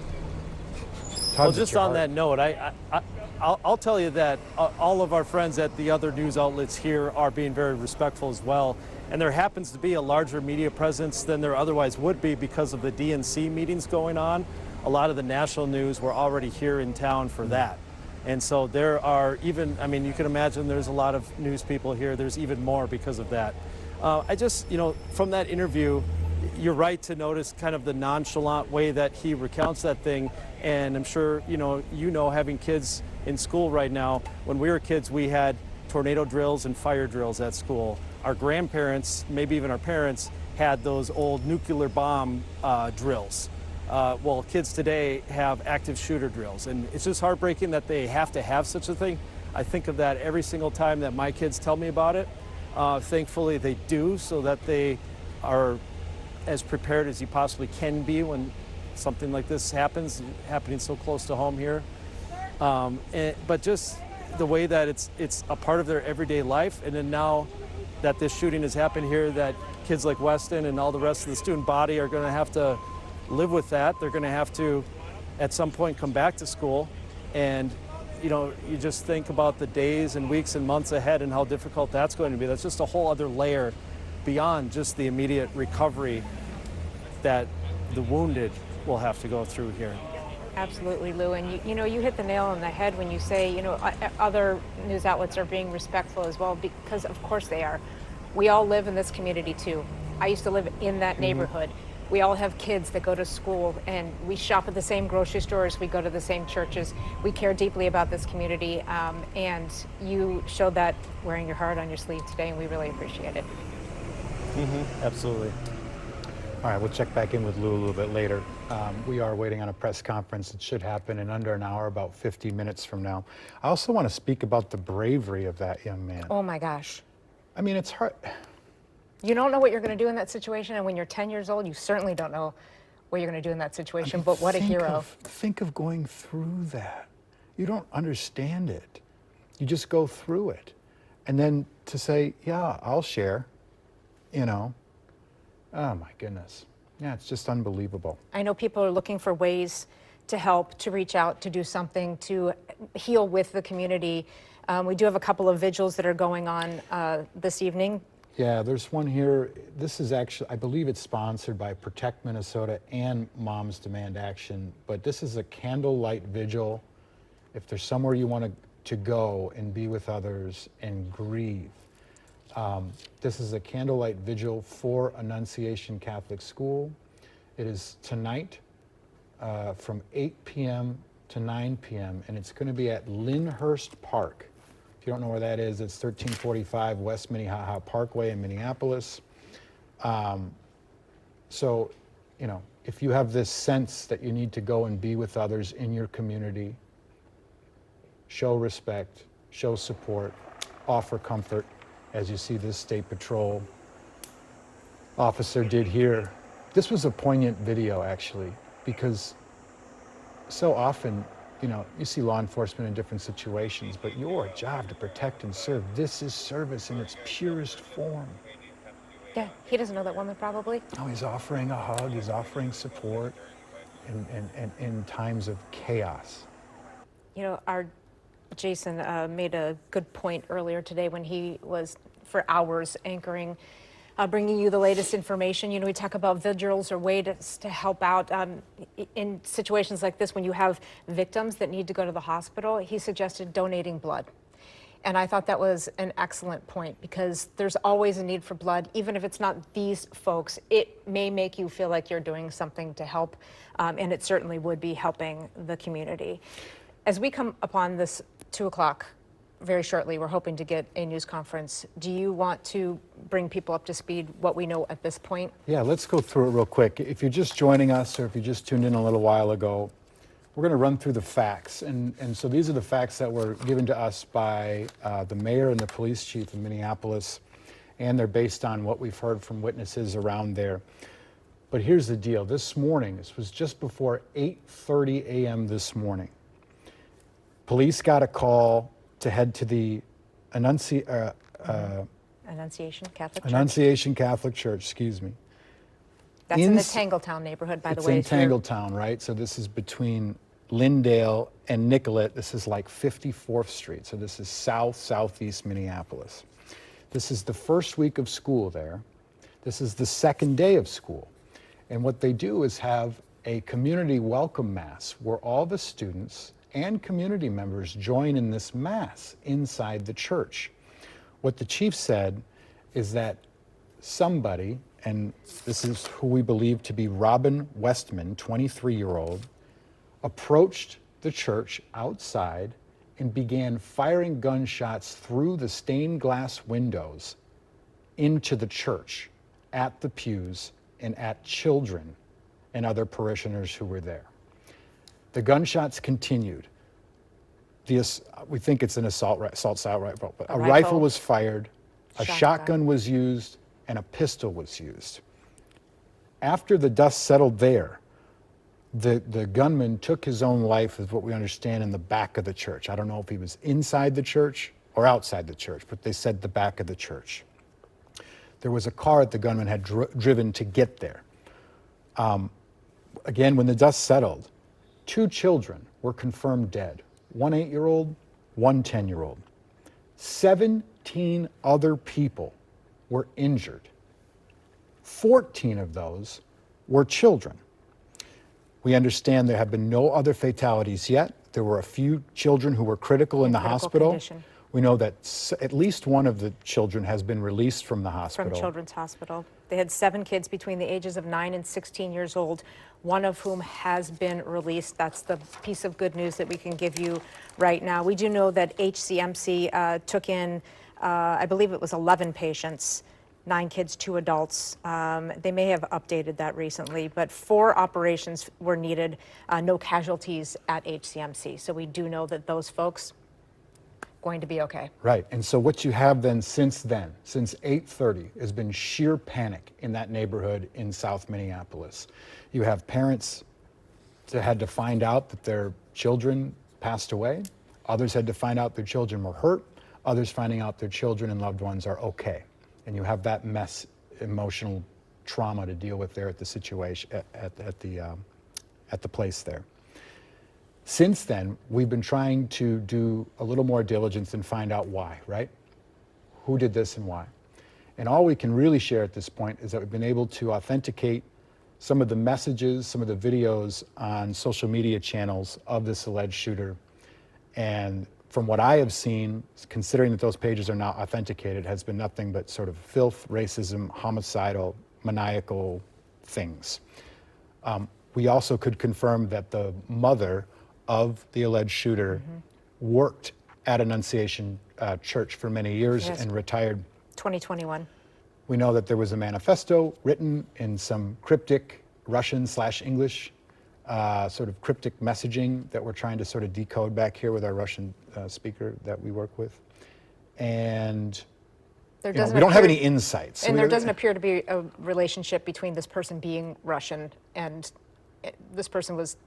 Well, just on that note, I'll tell you that all of our friends at the other news outlets here are being very respectful as well. And there happens to be a larger media presence than there otherwise would be because of the DNC meetings going on. A lot of the national news were already here in town for that. And so there are even, I mean, you can imagine there's a lot of news people here. There's even more because of that. I just, you know, from that interview, you're right to notice kind of the nonchalant way that he recounts that thing. And I'm sure, you know, having kids in school right now, when we were kids, we had tornado drills and fire drills at school. Our grandparents, maybe even our parents, had those old nuclear bomb drills. Well, kids today have active shooter drills, and it's just heartbreaking that they have to have such a thing. I think of that every single time that my kids tell me about it. Thankfully, they do, so that they are as prepared as you possibly can be when something like this happens, happening so close to home here. But just the way that it's a part of their everyday life, and then now that this shooting has happened here, that kids like Weston and all the rest of the student body are going to have to live with that. They're going to have to, at some point, come back to school. And, you know, you just think about the days and weeks and months ahead and how difficult that's going to be. That's just a whole other layer beyond just the immediate recovery that the wounded will have to go through here. Absolutely, Lou. And you know, you hit the nail on the head when you say, you know, other news outlets are being respectful as well, because of course they are. We all live in this community too. I used to live in that neighborhood. We all have kids that go to school, and we shop at the same grocery stores. We go to the same churches. We care deeply about this community, and you showed that wearing your heart on your sleeve today, and we really appreciate it. Absolutely. All right, we'll check back in with Lou a little bit later. We are waiting on a press conference. It should happen in under an hour, about 50 minutes from now. I also want to speak about the bravery of that young man. Oh my gosh. I mean, it's hard. You don't know what you're going to do in that situation, and when you're 10 years old, you certainly don't know what you're going to do in that situation, but what a hero. Think of going through that. You don't understand it. You just go through it. And then to say, yeah, I'll share, you know. Oh my goodness. Yeah, it's just unbelievable. I know people are looking for ways to help, to reach out, to do something, to heal with the community. We do have a couple of vigils that are going on this evening. Yeah, there's one here. This is actually, I believe it's sponsored by Protect Minnesota and Moms Demand Action, but this is a candlelight vigil. If there's somewhere you want to go and be with others and grieve, this is a candlelight vigil for Annunciation Catholic School. It is tonight from 8 p.m. to 9 p.m., and it's going to be at Lyndhurst Park. If you don't know where that is, it's 1345 West Minnehaha Parkway in Minneapolis. So, you know, if you have this sense that you need to go and be with others in your community, show respect, show support, offer comfort, as you see this State Patrol officer did here. This was a poignant video, actually, because so often, you know, you see law enforcement in different situations, but your job to protect and serve, this is service in its purest form. Yeah, he doesn't know that woman probably. Oh, he's offering a hug, he's offering support in times of chaos. You know, our Jason made a good point earlier today when he was for hours anchoring, bringing you the latest information. You know, we talk about vigils or ways to help out in situations like this when you have victims that need to go to the hospital. He suggested donating blood. And I thought that was an excellent point, because there's always a need for blood. Even if it's not these folks, it may make you feel like you're doing something to help, and it certainly would be helping the community. As we come upon this 2 o'clock very shortly, we're hoping to get a news conference. Do you want to bring people up to speed what we know at this point? Yeah, let's go through it real quick. If you're just joining us, or if you just tuned in a little while ago, we're going to run through the facts. And so these are the facts that were given to us by the mayor and the police chief in Minneapolis, and they're based on what we've heard from witnesses around there. But here's the deal. This morning, this was just before 8:30 a.m. this morning, police got a call to head to the Annunciation Catholic Church. Annunciation Catholic Church, excuse me. That's in the Tangletown neighborhood, by the way. It's in Tangletown, right? So this is between Lyndale and Nicollet. This is like 54th Street. So this is southeast Minneapolis. This is the first week of school there. This is the second day of school. And what they do is have a community welcome mass where all the students and community members join in this mass inside the church. What the chief said is that somebody, and this is who we believe to be Robin Westman, 23-year-old, approached the church outside and began firing gunshots through the stained glass windows into the church, at the pews, and at children and other parishioners who were there. The gunshots continued. We think it's an assault rifle, but a rifle was fired, a shotgun was used, and a pistol was used. After the dust settled there, the gunman took his own life, is what we understand, in the back of the church. I don't know if he was inside the church or outside the church, but they said the back of the church. There was a car that the gunman had driven to get there. Again, when the dust settled, 2 children were confirmed dead. One 8-year-old, one 10-year-old. 17 other people were injured. 14 of those were children. We understand there have been no other fatalities yet. There were a few children who were critical in the hospital. Condition. We know that at least one of the children has been released from the hospital. From Children's Hospital. They had 7 kids between the ages of 9 and 16 years old, one of whom has been released. That's the piece of good news that we can give you right now. We do know that HCMC took in, I believe it was 11 patients, 9 kids, 2 adults. They may have updated that recently, but 4 operations were needed, no casualties at HCMC. So we do know that those folks going to be okay. Right, and so what you have then, since 8:30, has been sheer panic in that neighborhood in South Minneapolis. You have parents that had to find out that their children passed away. Others had to find out their children were hurt. Others finding out their children and loved ones are okay. And you have that emotional trauma to deal with there at the situation, at the place there. Since then, we've been trying to do a little more diligence and find out why, right? Who did this and why? And all we can really share at this point is that we've been able to authenticate some of the messages, some of the videos on social media channels of this alleged shooter. And from what I have seen, considering that those pages are now authenticated, has been nothing but sort of filth, racism, homicidal, maniacal things. We also could confirm that the mother of the alleged shooter worked at Annunciation Church for many years and retired. 2021. We know that there was a manifesto written in some cryptic Russian/English sort of cryptic messaging that we're trying to sort of decode back here with our Russian speaker that we work with. And we don't have any insights. And there doesn't appear to be a relationship between this person being Russian and this person was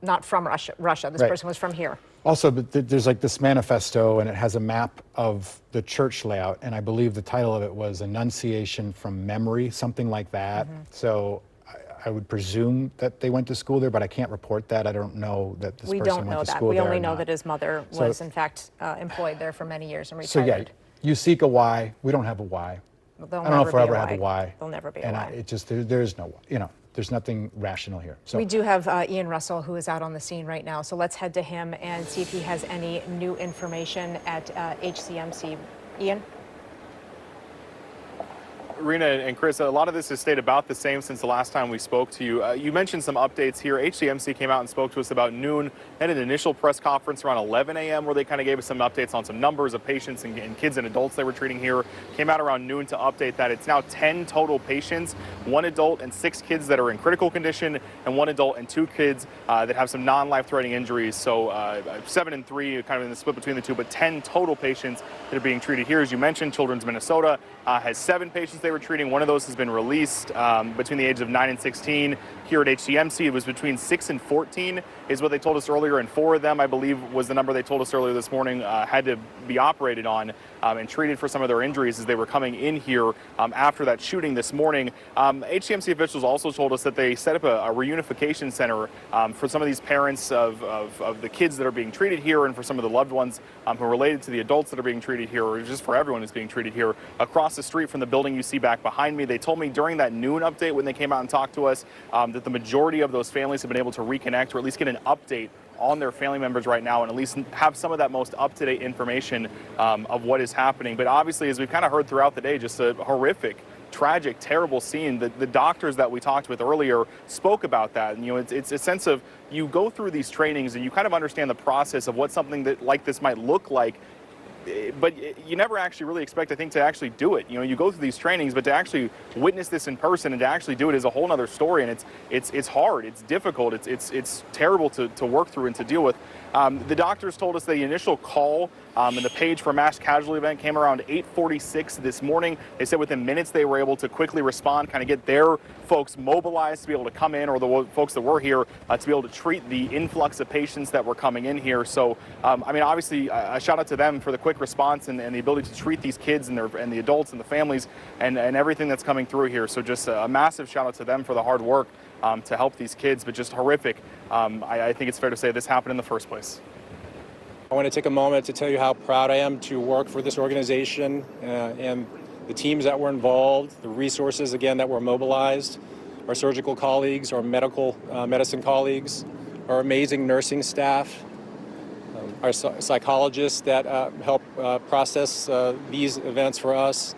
not from Russia. This person was from here. Also, but there's like this manifesto, and it has a map of the church layout, and I believe the title of it was Annunciation from Memory, something like that. So I would presume that they went to school there, but I can't report that. I don't know that this person went to school there. We only know that his mother was, in fact, employed there for many years and retired. So yeah, you seek a why. We don't have a why. I don't know if we'll ever have a why. There'll never be a why. It just, there's no, there's nothing rational here. So we do have Ian Russell, who is out on the scene right now. So let's head to him and see if he has any new information at HCMC. Ian? Rena and Chris, a lot of this has stayed about the same since the last time we spoke to you. You mentioned some updates here. HCMC came out and spoke to us about noon, had an initial press conference around 11 a.m. where they kind of gave us some updates on some numbers of patients and kids and adults they were treating here. Came out around noon to update that it's now 10 total patients, 1 adult and 6 kids that are in critical condition, and 1 adult and 2 kids that have some non-life-threatening injuries. So 7 and 3, kind of in the split between the two, but 10 total patients that are being treated here. As you mentioned, Children's Minnesota has 7 patients they were treating. 1 of those has been released between the ages of 9 and 16. Here at HCMC, it was between 6 and 14 is what they told us earlier, and 4 of them, I believe, was the number they told us earlier this morning, had to be operated on and treated for some of their injuries as they were coming in here after that shooting this morning. HCMC officials also told us that they set up a reunification center for some of these parents of the kids that are being treated here and for some of the loved ones who are related to the adults that are being treated here, or just for everyone who's being treated here across the street from the building you see back behind me. They told me during that noon update when they came out and talked to us that the majority of those families have been able to reconnect or at least get an update on their family members right now and at least have some of that most up-to-date information of what is happening. But obviously, as we've kind of heard throughout the day, just a horrific, tragic, terrible scene. The doctors that we talked with earlier spoke about that. And, it's a sense of you go through these trainings and you kind of understand the process of what something that like this might look like. But you never actually really expect, I think, to actually do it. You go through these trainings, but to actually witness this in person and to actually do it is a whole other story. And it's hard, it's difficult, it's terrible to work through and to deal with. The doctors told us the initial call and the page for a mass casualty event came around 8:46 this morning. They said within minutes they were able to quickly respond, kind of get their folks mobilized to be able to come in, or the folks that were here to be able to treat the influx of patients that were coming in here. So, obviously, a shout out to them for the quick response and the ability to treat these kids and the adults and the families and everything that's coming through here. So just a massive shout out to them for the hard work to help these kids, but just horrific. I think it's fair to say this happened in the first place. I want to take a moment to tell you how proud I am to work for this organization and the teams that were involved, the resources, again, that were mobilized, our surgical colleagues, our medicine colleagues, our amazing nursing staff, our psychologists that help process these events for us,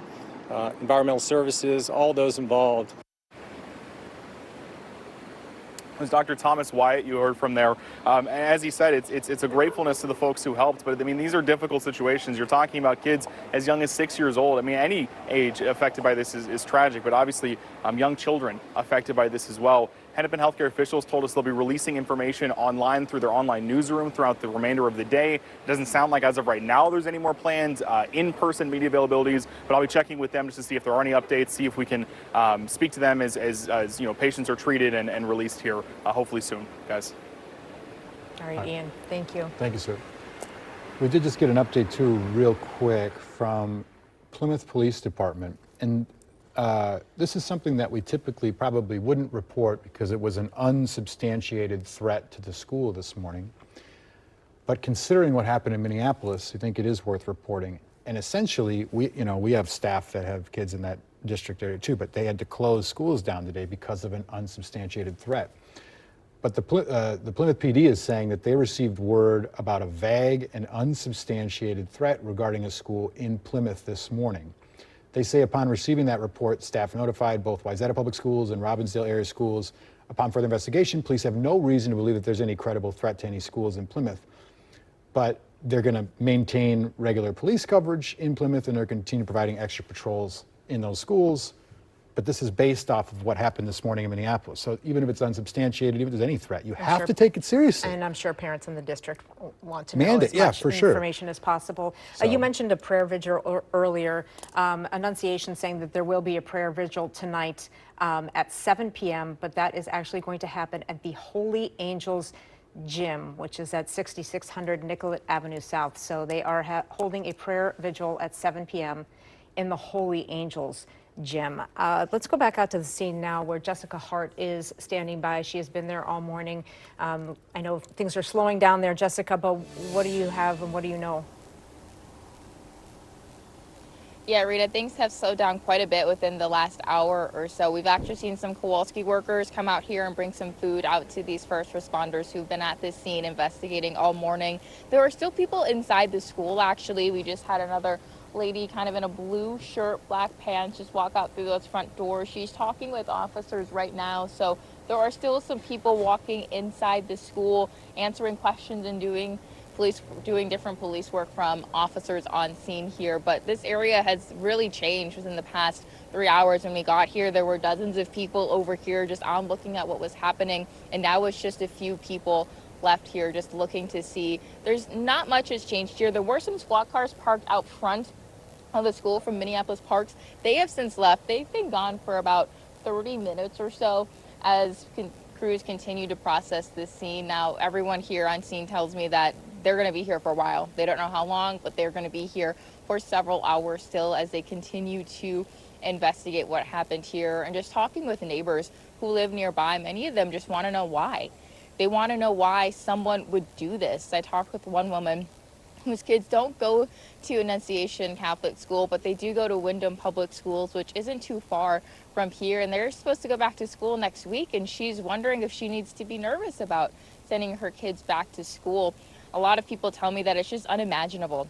environmental services, all those involved. It was Dr. Thomas Wyatt you heard from there. As he said, it's a gratefulness to the folks who helped, but these are difficult situations. You're talking about kids as young as 6 years old. Any age affected by this is tragic, but obviously young children affected by this as well. Hennepin healthcare officials told us they'll be releasing information online through their online newsroom throughout the remainder of the day. It doesn't sound like as of right now there's any more planned in-person media availabilities, but I'll be checking with them just to see if there are any updates, see if we can speak to them as patients are treated and released here hopefully soon, guys. All right, Ian, thank you. Thank you, sir. We did just get an update too, real quick, from Plymouth Police Department. And this is something that we typically probably wouldn't report because it was an unsubstantiated threat to the school this morning. But considering what happened in Minneapolis, I think it is worth reporting. And essentially, we have staff that have kids in that district area too, but they had to close schools down today because of an unsubstantiated threat. But the Plymouth PD is saying that they received word about a vague and unsubstantiated threat regarding a school in Plymouth this morning. They say upon receiving that report, staff notified both Wayzata Public Schools and Robbinsdale area schools. Upon further investigation, police have no reason to believe that there's any credible threat to any schools in Plymouth. But they're going to maintain regular police coverage in Plymouth, and they're going to continue providing extra patrols in those schools. But this is based off of what happened this morning in Minneapolis. So even if it's unsubstantiated, even if there's any threat, you have to take it seriously. And I'm sure parents in the district want to know as much information as possible. You mentioned a prayer vigil earlier. Annunciation saying that there will be a prayer vigil tonight at 7 p.m., but that is actually going to happen at the Holy Angels Gym, which is at 6600 Nicollet Avenue South. So they are holding a prayer vigil at 7 p.m. in the Holy Angels Gym. Let's go back out to the scene now where Jessica Hart is standing by. She has been there all morning. I know things are slowing down there, Jessica, but what do you have and what do you know? Yeah, Rita, things have slowed down quite a bit within the last hour or so. We've actually seen some Kowalski workers come out here and bring some food out to these first responders who've been at this scene investigating all morning. There are still people inside the school, actually. We just had another lady kind of in a blue shirt, black pants, just walk out through those front doors. She's talking with officers right now. So there are still some people walking inside the school, answering questions and doing different police work from officers on scene here. But this area has really changed within the past 3 hours. When we got here, there were dozens of people over here just on looking at what was happening, and now it's just a few people left here just looking to see. There's not much has changed here. There were some squad cars parked out front of the school from Minneapolis Parks. They have since left. They've been gone for about 30 minutes or so as crews continue to process this scene. Now, everyone here on scene tells me that they're going to be here for a while. They don't know how long, but they're going to be here for several hours still as they continue to investigate what happened here. And just talking with neighbors who live nearby, many of them just want to know why. They want to know why someone would do this. I talked with one woman whose kids don't go to Annunciation Catholic School, but they do go to Windham Public Schools, which isn't too far from here, and they're supposed to go back to school next week, and she's wondering if she needs to be nervous about sending her kids back to school. A lot of people tell me that it's just unimaginable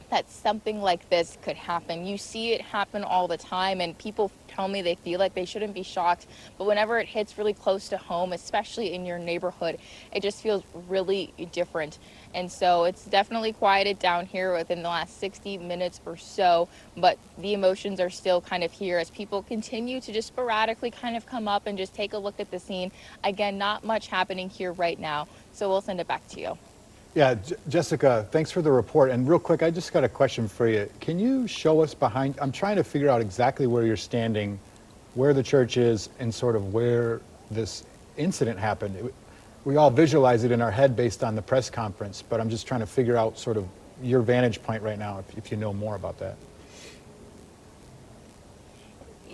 that something like this could happen. You see it happen all the time, and people tell me they feel like they shouldn't be shocked, but whenever it hits really close to home, especially in your neighborhood, it just feels really different. And so it's definitely quieted down here within the last 60 minutes or so, but the emotions are still kind of here as people continue to just sporadically kind of come up and just take a look at the scene. Again, not much happening here right now, so we'll send it back to you. Yeah, Jessica, thanks for the report. And real quick, I just got a question for you. Can you show us behind? I'm trying to figure out exactly where you're standing, where the church is, and sort of where this incident happened. We all visualize it in our head based on the press conference, but I'm just trying to figure out sort of your vantage point right now, if you know more about that.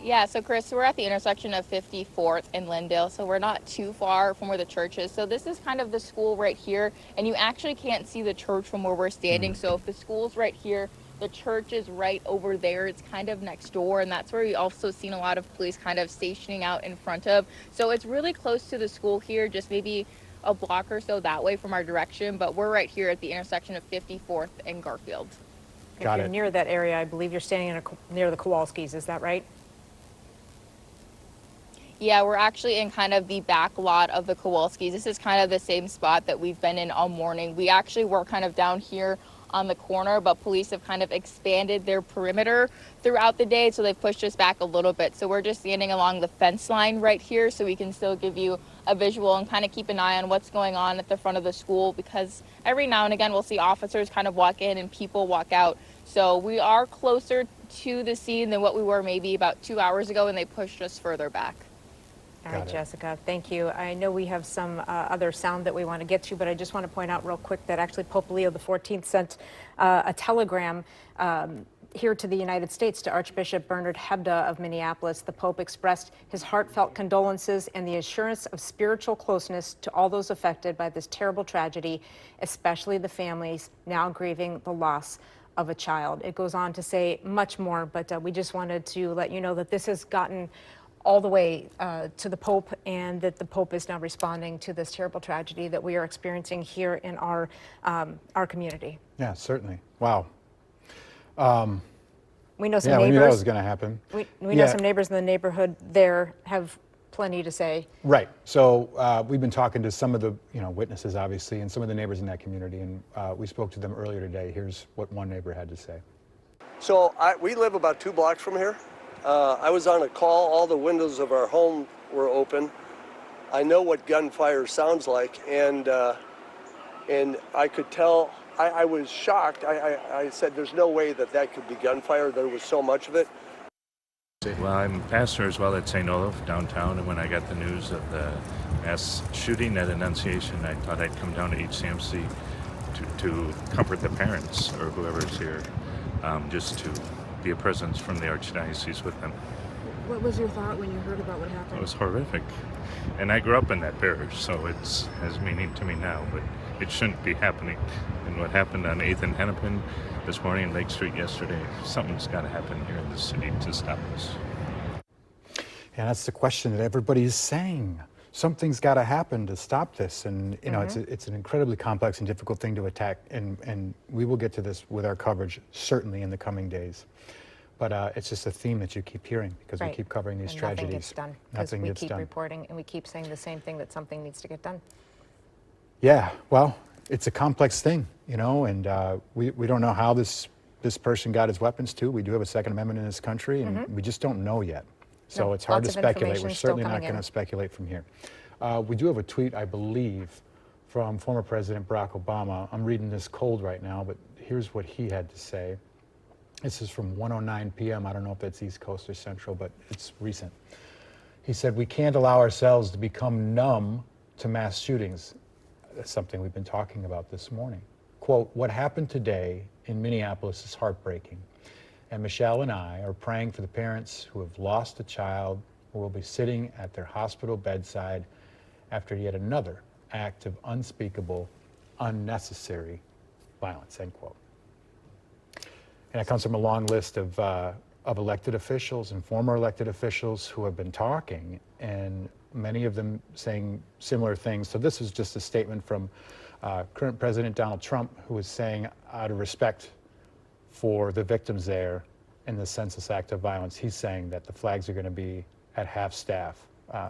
Yeah, so Chris, we're at the intersection of 54th and Lindale, so we're not too far from where the church is. So this is kind of the school right here, and you actually can't see the church from where we're standing. So if the school's right here, the church is right over there. It's kind of next door, and that's where we also seen a lot of police kind of stationing out in front of. So it's really close to the school here, just maybe a block or so that way from our direction, but we're right here at the intersection of 54th and Garfield. If you're near that area, I believe you're standing near the Kowalskis, is that right? Yeah, we're actually in kind of the back lot of the Kowalskis. This is kind of the same spot that we've been in all morning. We actually were kind of down here on the corner, but police have kind of expanded their perimeter throughout the day, so they've pushed us back a little bit. So we're just standing along the fence line right here, so we can still give you a visual and kind of keep an eye on what's going on at the front of the school, because every now and again we'll see officers kind of walk in and people walk out. So we are closer to the scene than what we were maybe about 2 hours ago, and they pushed us further back. All right, Jessica, thank you. I know we have some other sound that we want to get to, but I just want to point out real quick that actually Pope Leo XIV sent a telegram here to the United States to Archbishop Bernard Hebda of Minneapolis. The Pope expressed his heartfelt condolences and the assurance of spiritual closeness to all those affected by this terrible tragedy, especially the families now grieving the loss of a child. It goes on to say much more, but we just wanted to let you know that this has gotten all the way to the Pope, and that the Pope is now responding to this terrible tragedy that we are experiencing here in our community. Yeah, certainly. Wow. We know some neighbors. We knew that was going to happen. We know some neighbors in the neighborhood there have plenty to say. Right. So we've been talking to some of the witnesses, obviously, and some of the neighbors in that community, and we spoke to them earlier today. Here's what one neighbor had to say. So we live about 2 blocks from here. I was on a call. All the windows of our home were open. I know what gunfire sounds like, and I could tell. I was shocked. I said, "There's no way that could be gunfire." There was so much of it. Well, I'm pastor as well at St. Olaf downtown, and when I got the news of the mass shooting at Annunciation, I thought I'd come down to HCMC to comfort the parents or whoever's here, just to be a presence from the Archdiocese with them. What was your thought when you heard about what happened? It was horrific. And I grew up in that parish, so it has meaning to me now, but it shouldn't be happening. And what happened on 8th and Hennepin this morning and Lake Street yesterday, something's got to happen here in the city to stop this. And that's the question that everybody's saying. Something's got to happen to stop this, and it's an incredibly complex and difficult thing to attack, and we will get to this with our coverage certainly in the coming days. But it's just a theme that you keep hearing because we keep covering these tragedies. Nothing gets done because we keep reporting and we keep saying the same thing, that something needs to get done. Yeah, well, it's a complex thing, and we don't know how this person got his weapons too. We do have a Second Amendment in this country, and we just don't know yet. So it's hard to speculate. We're certainly not going to speculate from here. We do have a tweet, I believe, from former President Barack Obama. I'm reading this cold right now, but here's what he had to say. This is from 1:09 p.m. I don't know if that's East Coast or Central, but it's recent. He said, "We can't allow ourselves to become numb to mass shootings." That's something we've been talking about this morning. Quote, "What happened today in Minneapolis is heartbreaking. And Michelle and I are praying for the parents who have lost a child who will be sitting at their hospital bedside after yet another act of unspeakable, unnecessary violence," end quote. And it comes from a long list of elected officials and former elected officials who have been talking, and many of them saying similar things. So this is just a statement from current President Donald Trump, who is saying, out of respect for the victims there in the senseless act of violence, he's saying that the flags are going to be at half staff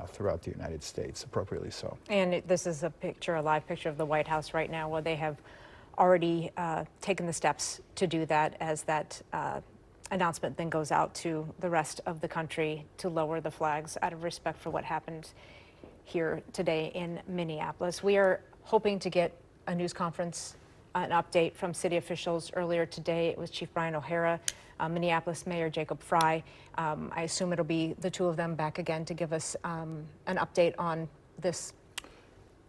throughout the United States, appropriately so. And this is a picture, a live picture of the White House right now, where they have already taken the steps to do that, as that announcement then goes out to the rest of the country to lower the flags out of respect for what happened here today in Minneapolis. We are hoping to get a news conference, an update from city officials earlier today. It was Chief Brian O'Hara, Minneapolis Mayor Jacob Fry. I assume it'll be the two of them back again to give us an update on this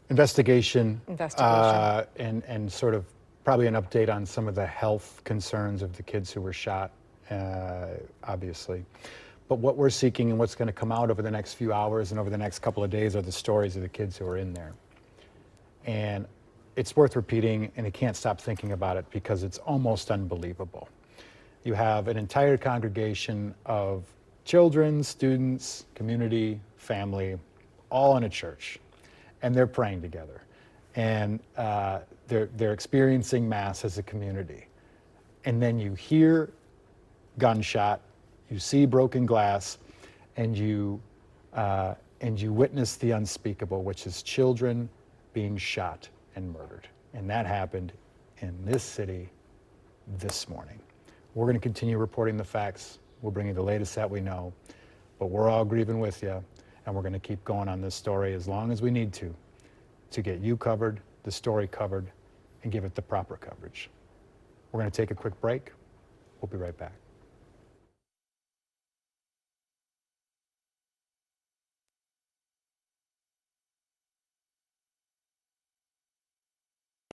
investigation. And sort of probably an update on some of the health concerns of the kids who were shot, obviously. But what we're seeking and what's going to come out over the next few hours and over the next couple of days are the stories of the kids who are in there. And it's worth repeating, and I can't stop thinking about it because it's almost unbelievable. You have an entire congregation of children, students, community, family, all in a church, and they're praying together. And they're experiencing Mass as a community. And then you hear gunshot, you see broken glass, and you witness the unspeakable, which is children being shot and murdered. And that happened in this city this morning. We're going to continue reporting the facts. We'll bring you the latest that we know, but we're all grieving with you, and we're going to keep going on this story as long as we need to get you covered, the story covered, and give it the proper coverage. We're going to take a quick break. We'll be right back.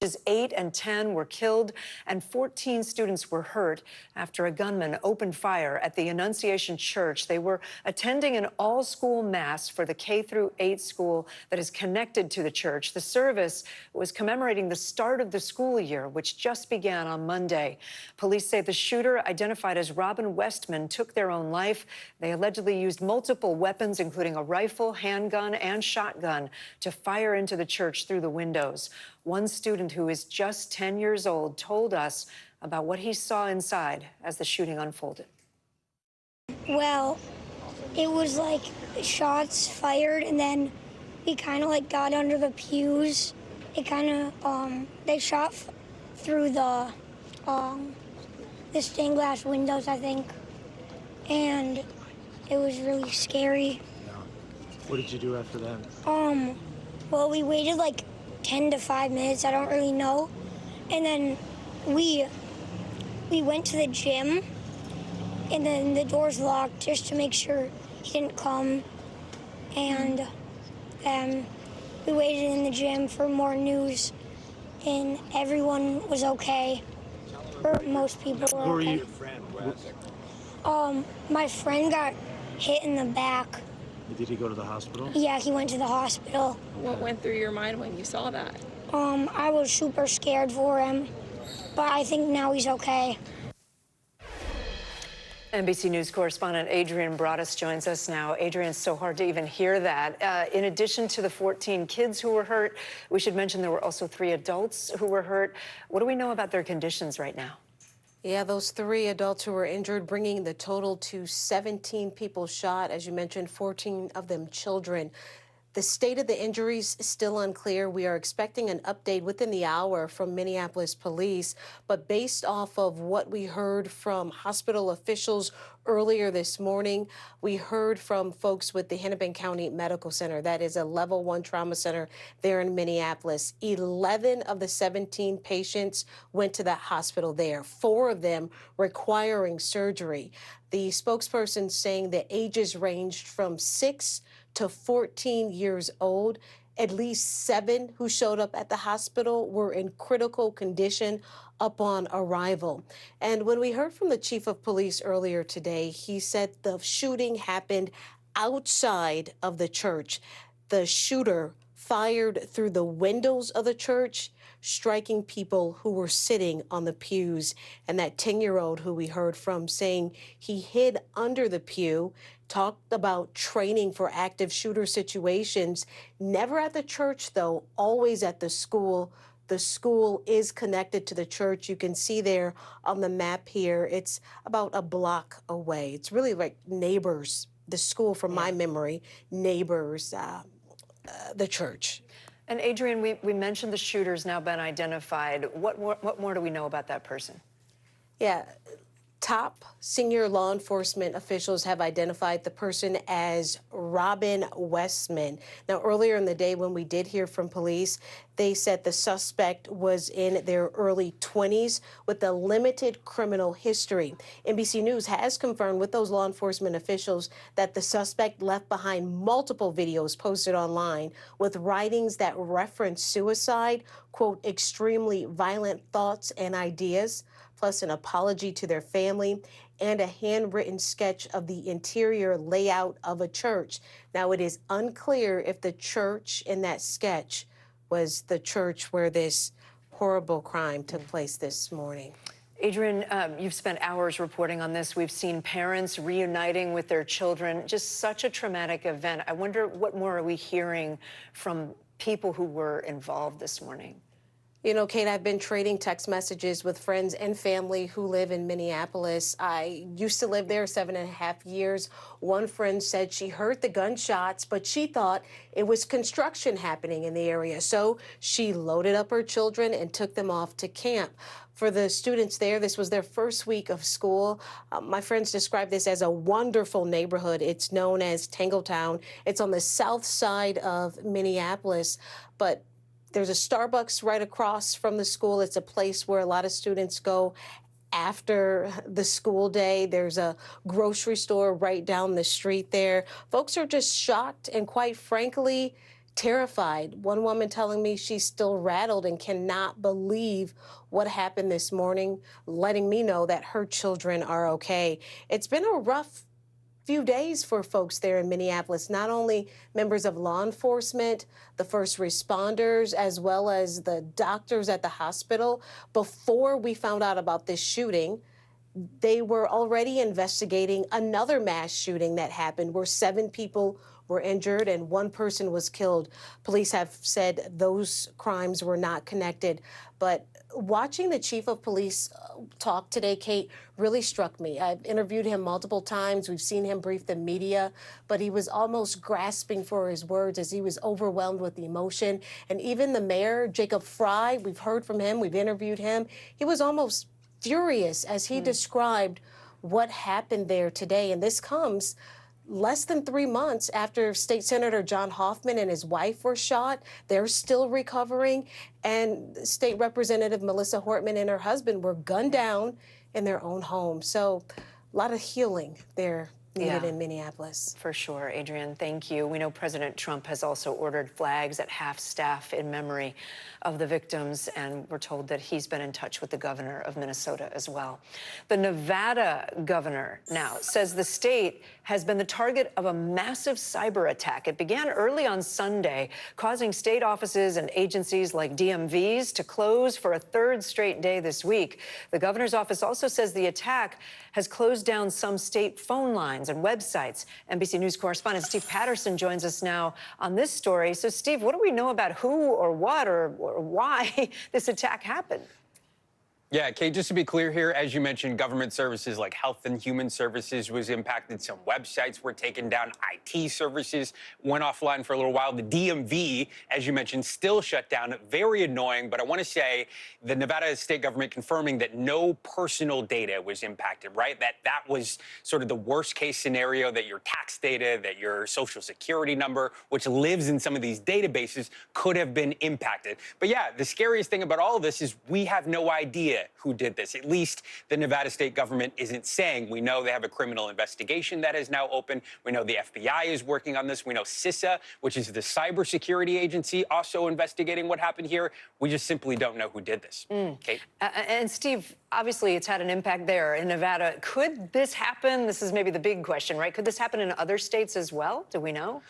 Ages 8 and 10 were killed and 14 students were hurt after a gunman opened fire at the Annunciation Church. They were attending an all-school Mass for the K-8 school that is connected to the church. The service was commemorating the start of the school year, which just began on Monday. Police say the shooter, identified as Robin Westman, took their own life. They allegedly used multiple weapons, including a rifle, handgun, and shotgun, to fire into the church through the windows. One student who is just 10 years old told us about what he saw inside as the shooting unfolded. Well, it was like shots fired, and then we kind of like got under the pews. It kind of, they shot through the stained glass windows, I think, and it was really scary. What did you do after that? Well, we waited like 10 to 5 minutes, I don't really know. And then we went to the gym, and then the doors locked just to make sure he didn't come. And then we waited in the gym for more news, and everyone was okay. Or most people were okay. Who are you? My friend got hit in the back. Did he go to the hospital? Yeah, he went to the hospital. What went through your mind when you saw that? I was super scared for him, but I think now he's okay. NBC News correspondent Adrian Broaddus joins us now. Adrian, it's so hard to even hear that. In addition to the 14 kids who were hurt, we should mention there were also 3 adults who were hurt. What do we know about their conditions right now? Yeah, those 3 adults who were injured, bringing the total to 17 people shot, as you mentioned, 14 of them children. The state of the injuries is still unclear. We are expecting an update within the hour from Minneapolis police, but based off of what we heard from hospital officials earlier this morning, we heard from folks with the Hennepin County Medical Center. That is a level 1 trauma center there in Minneapolis. 11 of the 17 patients went to that hospital there, 4 of them requiring surgery. The spokesperson saying the ages ranged from 6 to 14 years old. At least 7 who showed up at the hospital were in critical condition upon arrival. And when we heard from the chief of police earlier today, he said the shooting happened outside of the church. The shooter fired through the windows of the church, striking people who were sitting on the pews. And that 10-year-old who we heard from saying he hid under the pew, talked about training for active shooter situations. Never at the church, though, always at the school. The school is connected to the church. You can see there on the map here, it's about a block away. It's really like neighbors, the school from my memory, neighbors, the church. And Adrian, we mentioned the shooter's now been identified. What more do we know about that person? Yeah. Top senior law enforcement officials have identified the person as Robin Westman. Now, earlier in the day when we did hear from police, they said the suspect was in their early 20s with a limited criminal history. NBC News has confirmed with those law enforcement officials that the suspect left behind multiple videos posted online with writings that reference suicide, quote, extremely violent thoughts and ideas, plus an apology to their family, and a handwritten sketch of the interior layout of a church. Now, it is unclear if the church in that sketch was the church where this horrible crime took place this morning. Adrian, you've spent hours reporting on this. We've seen parents reuniting with their children. Just such a traumatic event. I wonder what more are we hearing from people who were involved this morning? You know, Kate, I've been trading text messages with friends and family who live in Minneapolis. I used to live there 7.5 years. One friend said she heard the gunshots, but she thought it was construction happening in the area. So she loaded up her children and took them off to camp. For the students there, this was their first week of school. My friends describe this as a wonderful neighborhood. It's known as Tangletown. It's on the south side of Minneapolis, but there's a Starbucks right across from the school. It's a place where a lot of students go after the school day. There's a grocery store right down the street there. Folks are just shocked and, quite frankly, terrified. One woman telling me she's still rattled and cannot believe what happened this morning, letting me know that her children are okay. It's been a rough few days for folks there in Minneapolis, not only members of law enforcement, the first responders, as well as the doctors at the hospital. Before we found out about this shooting, they were already investigating another mass shooting that happened where 7 people were injured and 1 person was killed. Police have said those crimes were not connected. But watching the chief of police talk today, Kate, really struck me. I've interviewed him multiple times. We've seen him brief the media, but he was almost grasping for his words as he was overwhelmed with the emotion. And even the mayor, Jacob Fry, we've heard from him, we've interviewed him. He was almost furious as he described what happened there today. And this comes less than 3 months after State Senator John Hoffman and his wife were shot. They're still recovering. And State Representative Melissa Hortman and her husband were gunned down in their own home. So a lot of healing there needed in Minneapolis. For sure, Adrian, thank you. We know President Trump has also ordered flags at half-staff in memory of the victims, and we're told that he's been in touch with the governor of Minnesota as well. The Nevada governor now says the state has been the target of a massive cyber attack. It began early on Sunday, causing state offices and agencies like DMVs to close for a 3rd straight day this week. The governor's office also says the attack has closed down some state phone lines and websites. NBC News correspondent Steve Patterson joins us now on this story. So, Steve, what do we know about who or what or why this attack happened? Yeah, Kate, just to be clear here, as you mentioned, government services like Health and Human Services was impacted. Some websites were taken down. IT services went offline for a little while. The DMV, as you mentioned, still shut down. Very annoying. But I want to say the Nevada state government confirming that no personal data was impacted, right? That was sort of the worst case scenario, that your tax data, that your social security number, which lives in some of these databases, could have been impacted. But yeah, the scariest thing about all of this is we have no idea who did this. At least the Nevada state government isn't saying. We know they have a criminal investigation that is now open. We know the FBI is working on this. We know CISA, which is the cybersecurity agency, also investigating what happened here. We just simply don't know who did this. Kate? And Steve, obviously it's had an impact there in Nevada. Could this happen? This is maybe the big question, right? Could this happen in other states as well? Do we know?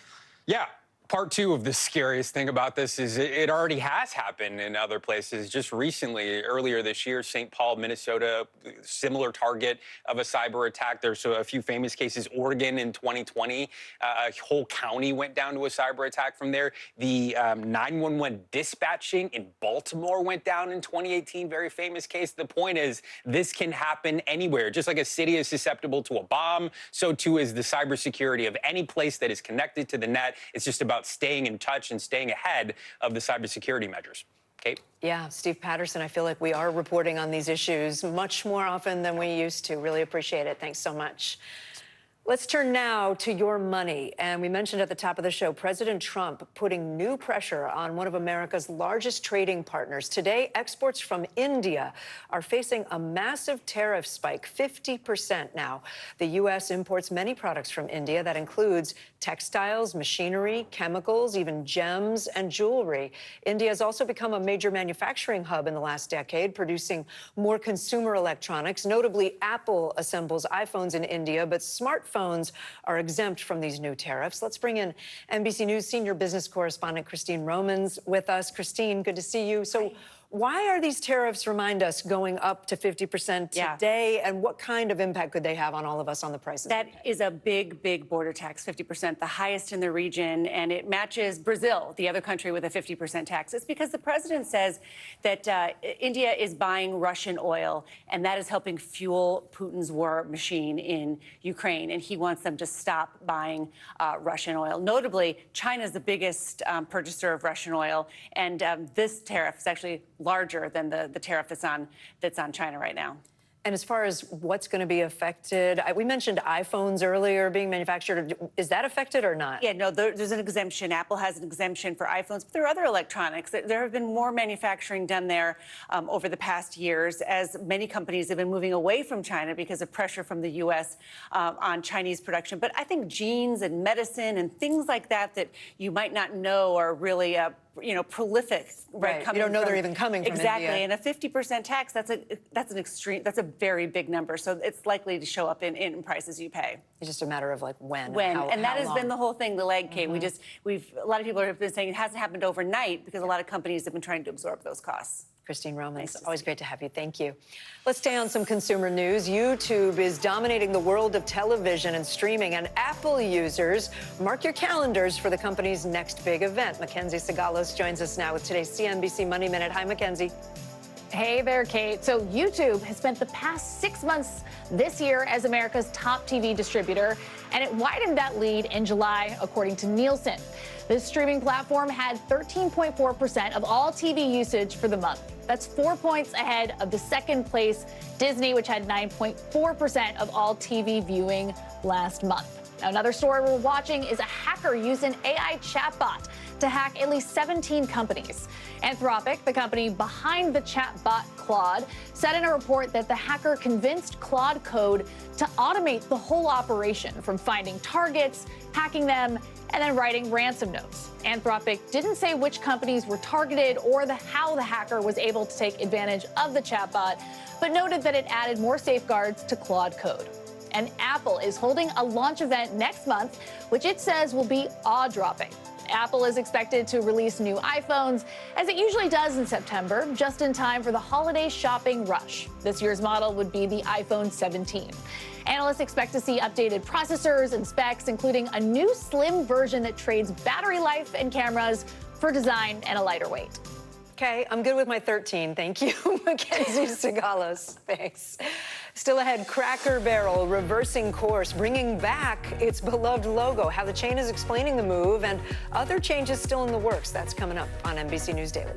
Yeah. Part two of the scariest thing about this is it already has happened in other places. Just recently, earlier this year, St. Paul, Minnesota, similar target of a cyber attack. There's a few famous cases. Oregon in 2020, a whole county went down to a cyber attack from there. The 911 dispatching in Baltimore went down in 2018, very famous case. The point is, this can happen anywhere. Just like a city is susceptible to a bomb, so too is the cybersecurity of any place that is connected to the net. It's just about staying in touch and staying ahead of the cybersecurity measures. Kate? Yeah, Steve Patterson, I feel like we are reporting on these issues much more often than we used to. Really appreciate it. Thanks so much. Let's turn now to your money. And we mentioned at the top of the show, President Trump putting new pressure on one of America's largest trading partners. Today, exports from India are facing a massive tariff spike, 50% now. The U.S. imports many products from India. That includes textiles, machinery, chemicals, even gems and jewelry. India has also become a major manufacturing hub in the last decade, producing more consumer electronics. Notably, Apple assembles iPhones in India, but smartphones are exempt from these new tariffs. Let's bring in NBC News senior business correspondent Christine Romans with us. Christine, good to see you. So why are these tariffs, remind us, going up to 50% today? And what kind of impact could they have on all of us on the prices? That is a big, big border tax, 50%, the highest in the region. And it matches Brazil, the other country with a 50% tax. It's because the president says that India is buying Russian oil, and that is helping fuel Putin's war machine in Ukraine. And he wants them to stop buying Russian oil. Notably, China is the biggest purchaser of Russian oil. And this tariff is actually larger than the tariff that's on China right now. And as far as what's going to be affected, we mentioned iPhones earlier being manufactured. Is that affected or not? Yeah, no, there's an exemption. Apple has an exemption for iPhones, but there are other electronics. There have been more manufacturing done there over the past years, as many companies have been moving away from China because of pressure from the U.S. On Chinese production. But I think genes and medicine and things like that that you might not know are really prolific, right? You don't know they're even coming from exactly. India. And a 50% tax, that's an extreme, that's a very big number. So it's likely to show up in prices you pay. It's just a matter of like when. And that has been the whole thing, the lag, Kate. Mm-hmm. A lot of people have been saying it hasn't happened overnight because a lot of companies have been trying to absorb those costs. Christine Romans, always great to have you. Thank you. Let's stay on some consumer news. YouTube is dominating the world of television and streaming, and Apple users, mark your calendars for the company's next big event. Mackenzie Sigalos joins us now with today's CNBC Money Minute. Hi, Mackenzie. Hey there, Kate. So YouTube has spent the past 6 months this year as America's top TV distributor, and it widened that lead in July, according to Nielsen. This streaming platform had 13.4% of all TV usage for the month. That's 4 points ahead of the second place Disney, which had 9.4% of all TV viewing last month. Now, another story we're watching is a hacker used an AI chatbot to hack at least 17 companies. Anthropic, the company behind the chatbot Claude, said in a report that the hacker convinced Claude Code to automate the whole operation, from finding targets, hacking them, and then writing ransom notes. Anthropic didn't say which companies were targeted or how the hacker was able to take advantage of the chatbot, but noted that it added more safeguards to Claude Code. And Apple is holding a launch event next month, which it says will be awe-dropping. Apple is expected to release new iPhones, as it usually does in September, just in time for the holiday shopping rush. This year's model would be the iPhone 17. Analysts expect to see updated processors and specs, including a new slim version that trades battery life and cameras for design and a lighter weight. Okay, I'm good with my 13. Thank you, Mackenzie Sigalos. Thanks. Still ahead, Cracker Barrel reversing course, bringing back its beloved logo. How the chain is explaining the move, and other changes still in the works. That's coming up on NBC News Daily.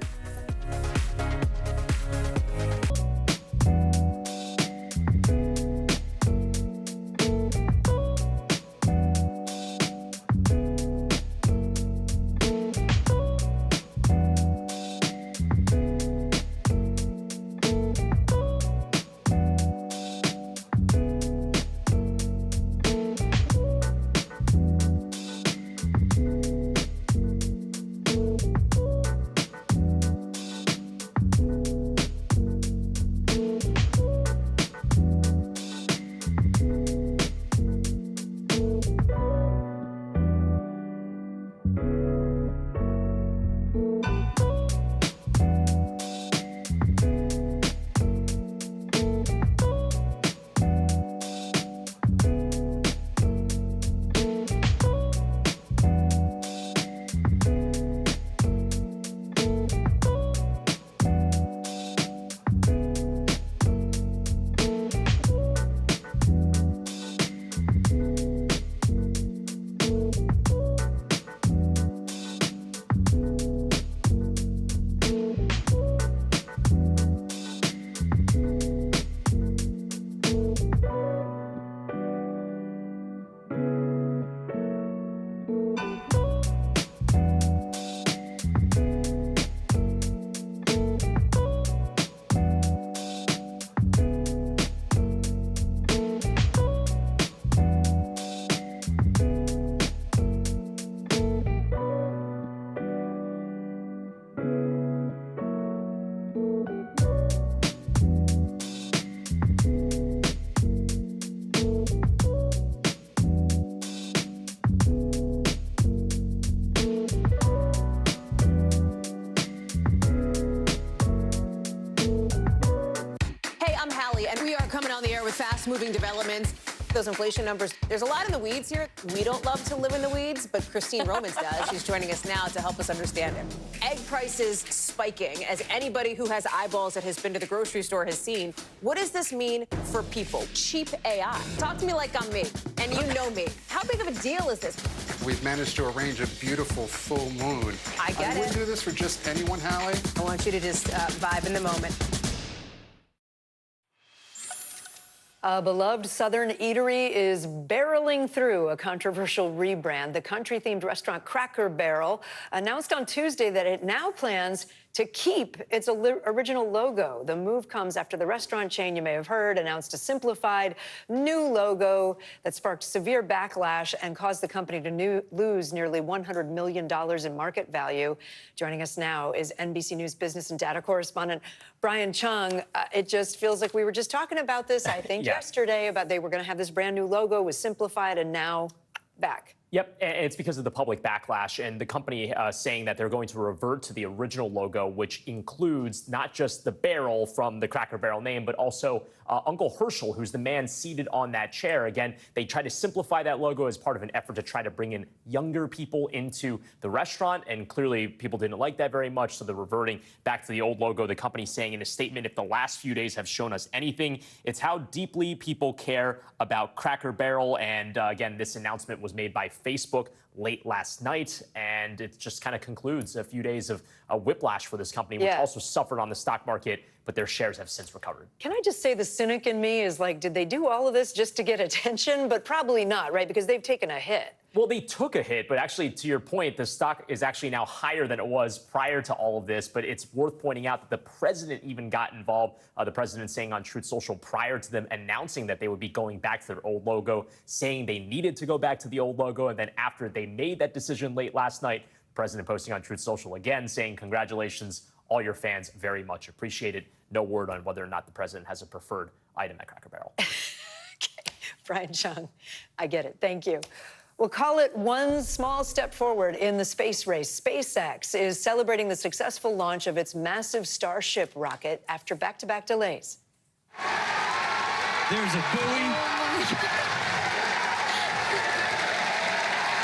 on the air with fast-moving developments. Those inflation numbers, there's a lot in the weeds here. We don't love to live in the weeds, but Christine Romans does. She's joining us now to help us understand it. Egg prices spiking, as anybody who has eyeballs that has been to the grocery store has seen. What does this mean for people? Cheap AI. Talk to me like I'm me, and you know me. How big of a deal is this? We've managed to arrange a beautiful full moon. I get it. Wouldn't do this for just anyone, Hallie. I want you to just vibe in the moment. A beloved Southern eatery is barreling through a controversial rebrand. The country-themed restaurant Cracker Barrel announced on Tuesday that it now plans to keep its original logo. The move comes after the restaurant chain, you may have heard, announced a simplified new logo that sparked severe backlash and caused the company to lose nearly $100 million in market value. Joining us now is NBC News business and data correspondent Brian Chung. It just feels like we were just talking about this, I think, yesterday, about they were going to have this brand new logo, was simplified, and now back. Yep, and it's because of the public backlash and the company saying that they're going to revert to the original logo, which includes not just the barrel from the Cracker Barrel name, but also Uncle Herschel, who's the man seated on that chair. Again, they tried to simplify that logo as part of an effort to try to bring in younger people into the restaurant, and clearly people didn't like that very much, so they're reverting back to the old logo. The company saying in a statement, if the last few days have shown us anything, it's how deeply people care about Cracker Barrel. And again, this announcement was made by Facebook late last night, and it just kind of concludes a few days of whiplash for this company, which also suffered on the stock market, but their shares have since recovered. Can I just say the cynic in me is like, did they do all of this just to get attention? But probably not, right? Because they've taken a hit. Well, they took a hit, but actually, to your point, the stock is actually now higher than it was prior to all of this. But it's worth pointing out that the president even got involved. The president saying on Truth Social prior to them announcing that they would be going back to their old logo, saying they needed to go back to the old logo. And then after they made that decision late last night, the president posting on Truth Social again saying, congratulations, all your fans very much appreciate it. No word on whether or not the president has a preferred item at Cracker Barrel. Okay, Brian Chung, I get it. Thank you. We'll call it one small step forward in the space race. SpaceX is celebrating the successful launch of its massive Starship rocket after back-to-back delays. There's a buoy.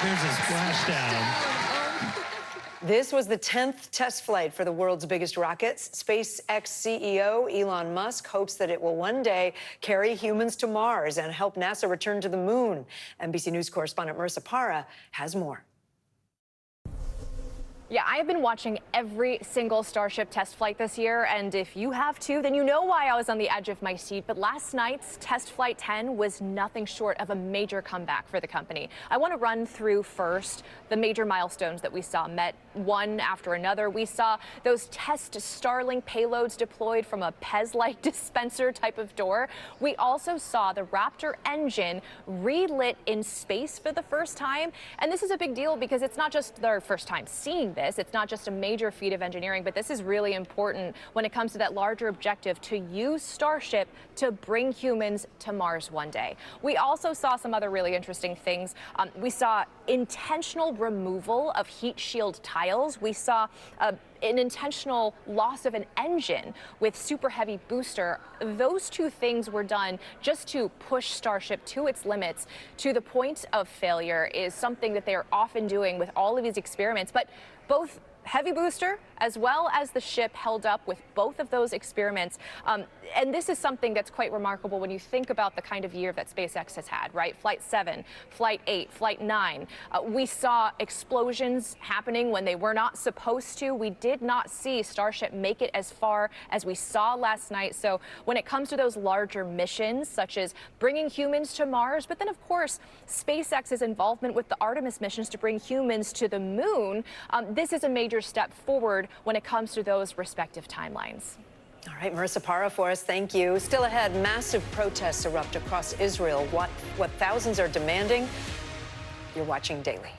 There's a splashdown. This was the 10th test flight for the world's biggest rockets. SpaceX CEO Elon Musk hopes that it will one day carry humans to Mars and help NASA return to the moon. NBC News correspondent Marissa Parra has more. Yeah, I have been watching every single Starship test flight this year, and if you have too, then you know why I was on the edge of my seat. But last night's test flight 10 was nothing short of a major comeback for the company. I want to run through first the major milestones that we saw met one after another. We saw those test Starlink payloads deployed from a Pez-like dispenser type of door. We also saw the Raptor engine relit in space for the first time. And this is a big deal because it's not just their first time seeing this. It's not just a major feat of engineering, but this is really important when it comes to that larger objective to use Starship to bring humans to Mars one day. We also saw some other really interesting things. We saw intentional removal of heat shield tiles. We saw an intentional loss of an engine with Super Heavy booster. Those two things were done just to push Starship to its limits. To the point of failure is something that they are often doing with all of these experiments. But both Heavy booster as well as the ship held up with both of those experiments. And this is something that's quite remarkable when you think about the kind of year that SpaceX has had, right? Flight 7, Flight 8, Flight 9. We saw explosions happening when they were not supposed to. We did not see Starship make it as far as we saw last night. So when it comes to those larger missions, such as bringing humans to Mars, but then, of course, SpaceX's involvement with the Artemis missions to bring humans to the moon, this is a major step forward when it comes to those respective timelines. All right, Marissa Parra for us, thank you. Still ahead, massive protests erupt across Israel. What thousands are demanding? You're watching Daily.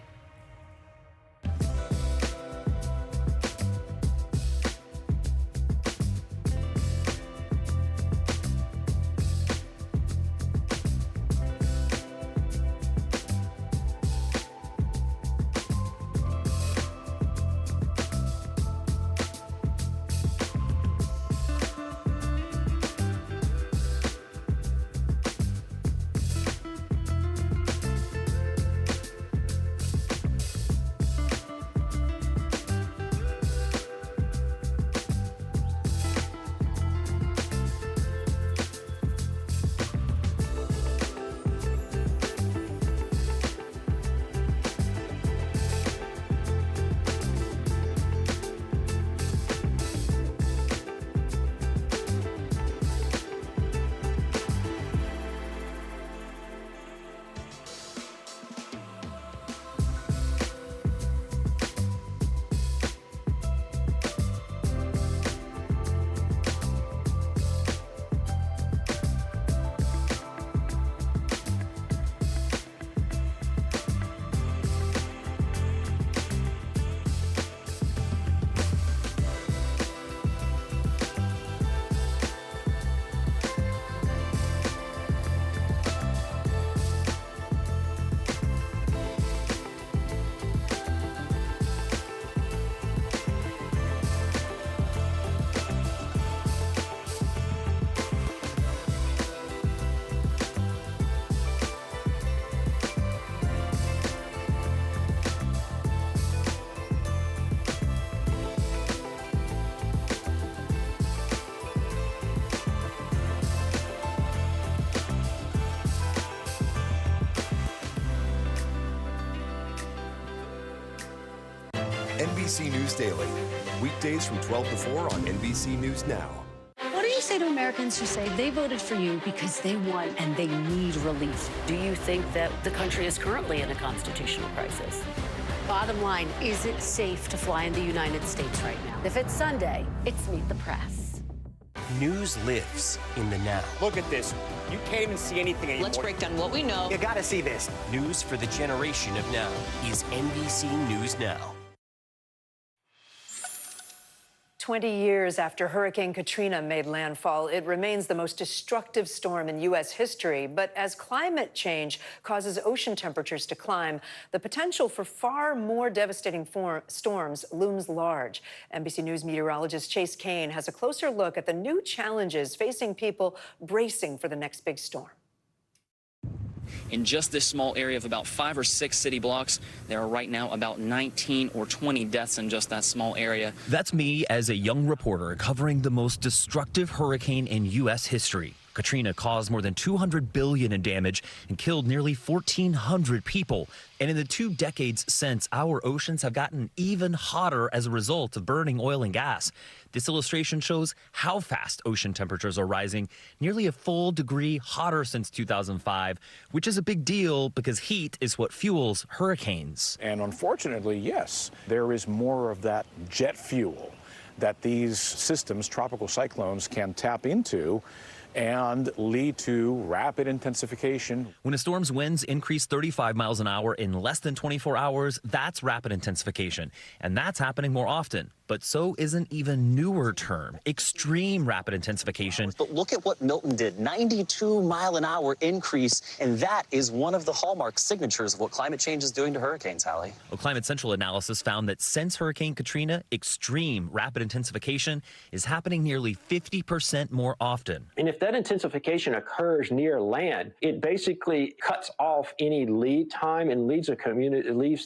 NBC News Daily. Weekdays from 12 to 4 on NBC News Now. What do you say to Americans who say they voted for you because they won and they need relief? Do you think that the country is currently in a constitutional crisis? Bottom line, is it safe to fly in the United States right now? If it's Sunday, it's Meet the Press. News lives in the now. Look at this. You can't even see anything anymore. Let's break down what we know. You gotta see this. News for the generation of now is NBC News Now. 20 years after Hurricane Katrina made landfall, it remains the most destructive storm in U.S. history. But as climate change causes ocean temperatures to climb, the potential for far more devastating storms looms large. NBC News meteorologist Chase Kane has a closer look at the new challenges facing people bracing for the next big storm. In just this small area of about 5 or 6 city blocks, there are right now about 19 or 20 deaths in just that small area. That's me as a young reporter covering the most destructive hurricane in U.S. history. Katrina caused more than $200 billion in damage and killed nearly 1,400 people. And in the 2 decades since, our oceans have gotten even hotter as a result of burning oil and gas. This illustration shows how fast ocean temperatures are rising, nearly a full degree hotter since 2005, which is a big deal because heat is what fuels hurricanes. And unfortunately, yes, there is more of that jet fuel that these systems, tropical cyclones, can tap into and lead to rapid intensification. When a storm's winds increase 35 miles an hour in less than 24 hours, that's rapid intensification. And that's happening more often. But so is an even newer term, extreme rapid intensification. But look at what Milton did, 92-mile-an-hour increase, and that is one of the hallmark signatures of what climate change is doing to hurricanes, Hallie. A Climate Central analysis found that since Hurricane Katrina, extreme rapid intensification is happening nearly 50% more often. And if that intensification occurs near land, it basically cuts off any lead time and leads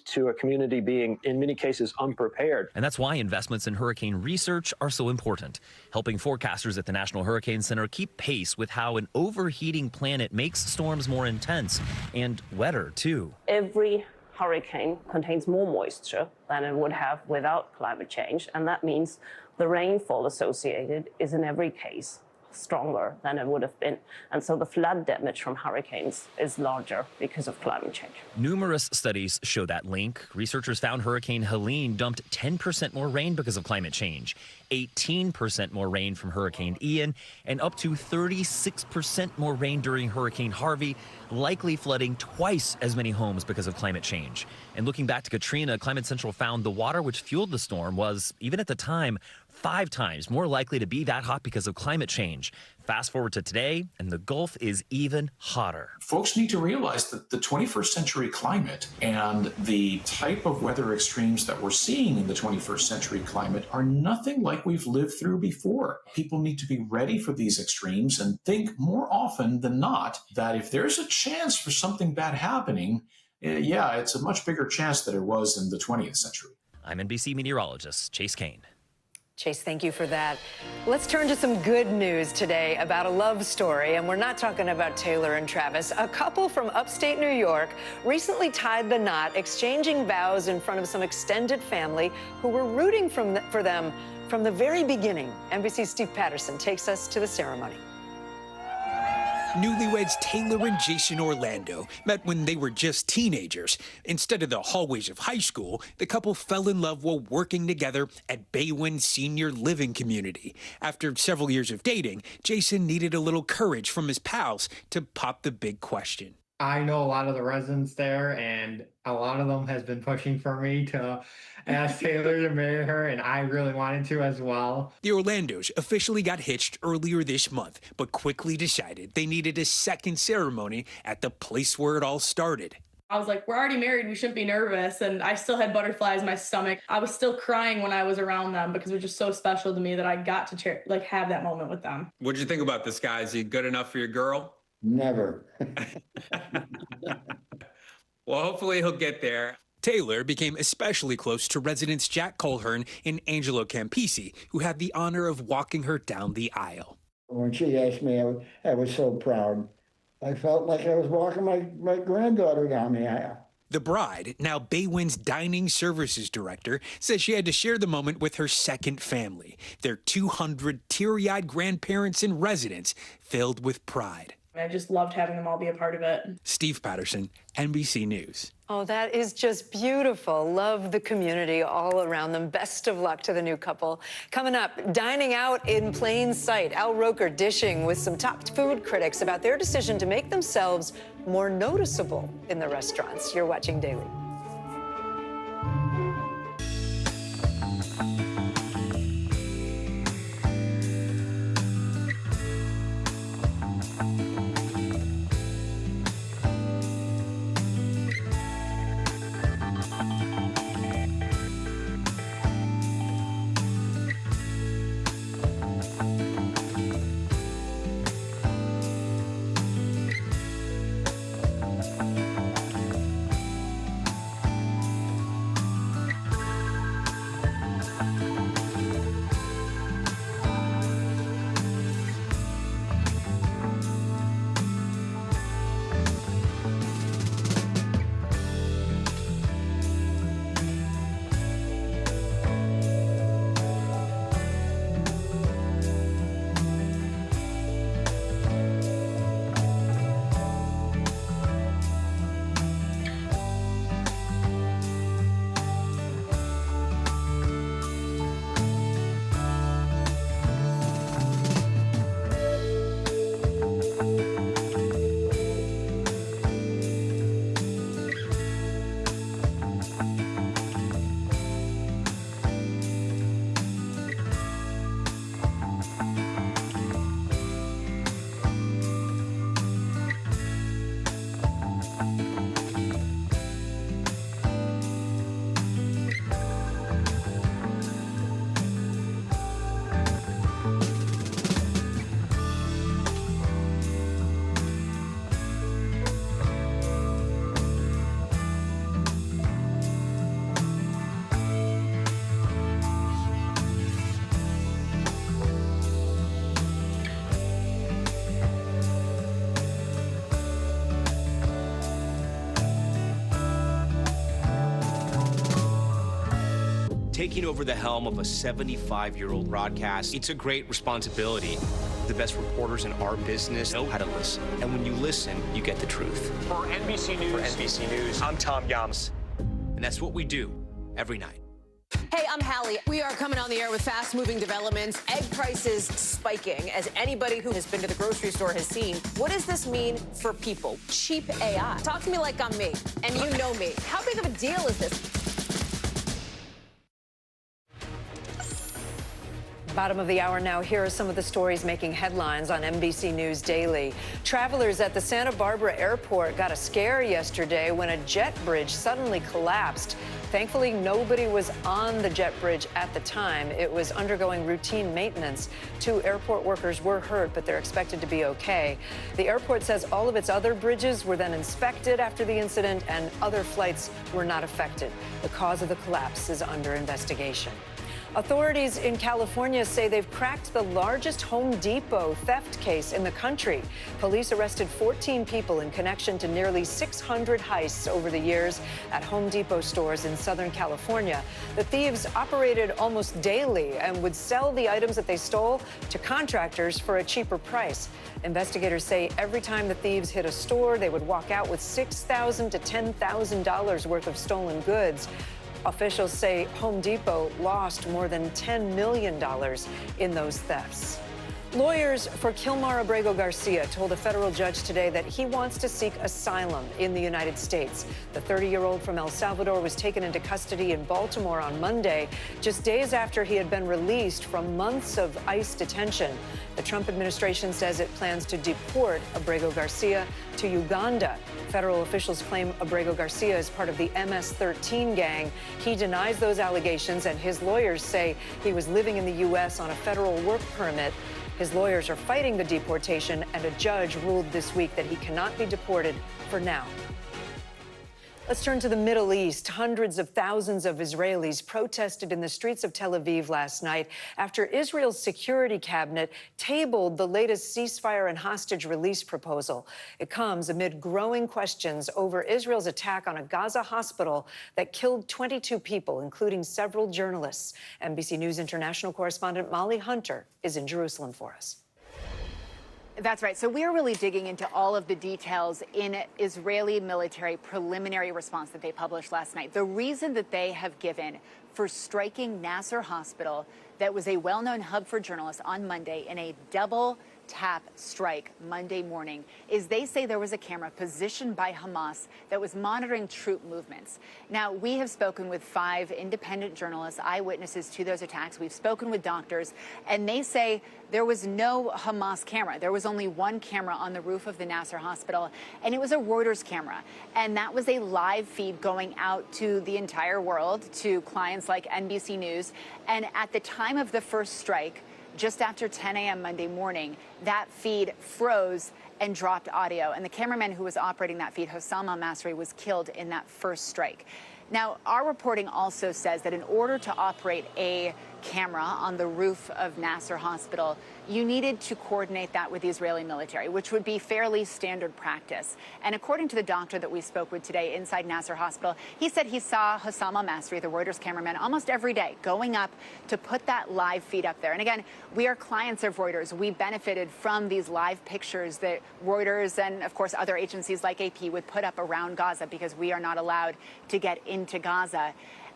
to a community being, in many cases, unprepared. And that's why investments in hurricane research are so important, helping forecasters at the National Hurricane Center keep pace with how an overheating planet makes storms more intense and wetter, too. Every hurricane contains more moisture than it would have without climate change, and that means the rainfall associated is in every case stronger than it would have been. And so the flood damage from hurricanes is larger because of climate change. Numerous studies show that link. Researchers found Hurricane Helene dumped 10% more rain because of climate change, 18% more rain from Hurricane Ian, and up to 36% more rain during Hurricane Harvey, likely flooding twice as many homes because of climate change. And looking back to Katrina, Climate Central found the water which fueled the storm was, even at the time, 5 times more likely to be that hot because of climate change. Fast forward to today, and the Gulf is even hotter. Folks need to realize that the 21st century climate and the type of weather extremes that we're seeing in the 21st century climate are nothing like we've lived through before. People need to be ready for these extremes and think more often than not that if there's a chance for something bad happening, yeah, it's a much bigger chance than it was in the 20th century. I'm NBC meteorologist Chase Kane. Chase, thank you for that. Let's turn to some good news today about a love story, and we're not talking about Taylor and Travis. A couple from upstate New York recently tied the knot, exchanging vows in front of some extended family who were rooting for them from the very beginning. NBC's Steve Patterson takes us to the ceremony. Newlyweds Taylor and Jason Orlando met when they were just teenagers. Instead of the hallways of high school, the couple fell in love while working together at Baywin Senior Living Community. After several years of dating, Jason needed a little courage from his pals to pop the big question. I know a lot of the residents there, and a lot of them has been pushing for me to ask Taylor to marry her, and I really wanted to as well. The Orlandos officially got hitched earlier this month, but quickly decided they needed a second ceremony at the place where it all started. I was like, we're already married, we shouldn't be nervous, and I still had butterflies in my stomach. I was still crying when I was around them because it was just so special to me that I got to have that moment with them. What'd you think about this guy? Is he good enough for your girl? Never. Well, hopefully he'll get there. Taylor became especially close to residents Jack Colhern and Angelo Campisi, who had the honor of walking her down the aisle. When she asked me, I was so proud. I felt like I was walking my granddaughter down the aisle. The bride, now Baywin's dining services director, says she had to share the moment with her second family, their 200 teary-eyed grandparents and residents filled with pride. I just loved having them all be a part of it. Steve Patterson, NBC News. Oh, that is just beautiful. Love the community all around them. Best of luck to the new couple. Coming up, dining out in plain sight. Al Roker dishing with some top food critics about their decision to make themselves more noticeable in the restaurants. You're watching Daily. Taking over the helm of a 75-year-old broadcast, it's a great responsibility. The best reporters in our business know how to listen. And when you listen, you get the truth. For NBC News, I'm Tom Yams. And that's what we do every night. Hey, I'm Hallie. We are coming on the air with fast-moving developments. Egg prices spiking, as anybody who has been to the grocery store has seen. What does this mean for people? Cheap AI. Talk to me like I'm me, and you know me. How big of a deal is this? Bottom of the hour now. Here are some of the stories making headlines on NBC News Daily. Travelers at the Santa Barbara airport got a scare yesterday when a jet bridge suddenly collapsed. Thankfully, nobody was on the jet bridge at the time. It was undergoing routine maintenance. 2 airport workers were hurt, but they're expected to be okay. The airport says all of its other bridges were then inspected after the incident, and other flights were not affected. The cause of the collapse is under investigation. Authorities in California say they've cracked the largest Home Depot theft case in the country. Police arrested 14 people in connection to nearly 600 heists over the years at Home Depot stores in Southern California. The thieves operated almost daily and would sell the items that they stole to contractors for a cheaper price. Investigators say every time the thieves hit a store, they would walk out with $6,000 to $10,000 worth of stolen goods. Officials say Home Depot lost more than $10 million in those thefts. Lawyers for Kilmar Abrego Garcia told a federal judge today that he wants to seek asylum in the United States. The 30-year-old from El Salvador was taken into custody in Baltimore on Monday, just days after he had been released from months of ICE detention. The Trump administration says it plans to deport Abrego Garcia to Uganda. Federal officials claim Abrego Garcia is part of the MS-13 gang. He denies those allegations, and his lawyers say he was living in the U.S. on a federal work permit. His lawyers are fighting the deportation, and a judge ruled this week that he cannot be deported for now. Let's turn to the Middle East. Hundreds of thousands of Israelis protested in the streets of Tel Aviv last night after Israel's security cabinet tabled the latest ceasefire and hostage release proposal. It comes amid growing questions over Israel's attack on a Gaza hospital that killed 22 people, including several journalists. NBC News international correspondent Molly Hunter is in Jerusalem for us. That's right. So we are really digging into all of the details in Israeli military preliminary response that they published last night. The reason that they have given for striking Nasser Hospital, that was a well-known hub for journalists, on Monday in a double tap strike Monday morning, is they say there was a camera positioned by Hamas that was monitoring troop movements. Now, we have spoken with 5 independent journalists, eyewitnesses to those attacks. We've spoken with doctors, and they say there was no Hamas camera. There was only one camera on the roof of the Nasser Hospital, and it was a Reuters camera. And that was a live feed going out to the entire world, to clients like NBC News. And at the time of the first strike, just after 10 a.m. Monday morning, that feed froze and dropped audio. And the cameraman who was operating that feed, Hossam al-Masri, was killed in that first strike. Now, our reporting also says that in order to operate a camera on the roof of Nasser Hospital, you needed to coordinate that with the Israeli military, which would be fairly standard practice. And according to the doctor that we spoke with today inside Nasser Hospital, he said he saw Hossam al-Masri, the Reuters cameraman, almost every day going up to put that live feed up there. And again, we are clients of Reuters. We benefited from these live pictures that Reuters and, of course, other agencies like AP would put up around Gaza because we are not allowed to get into Gaza.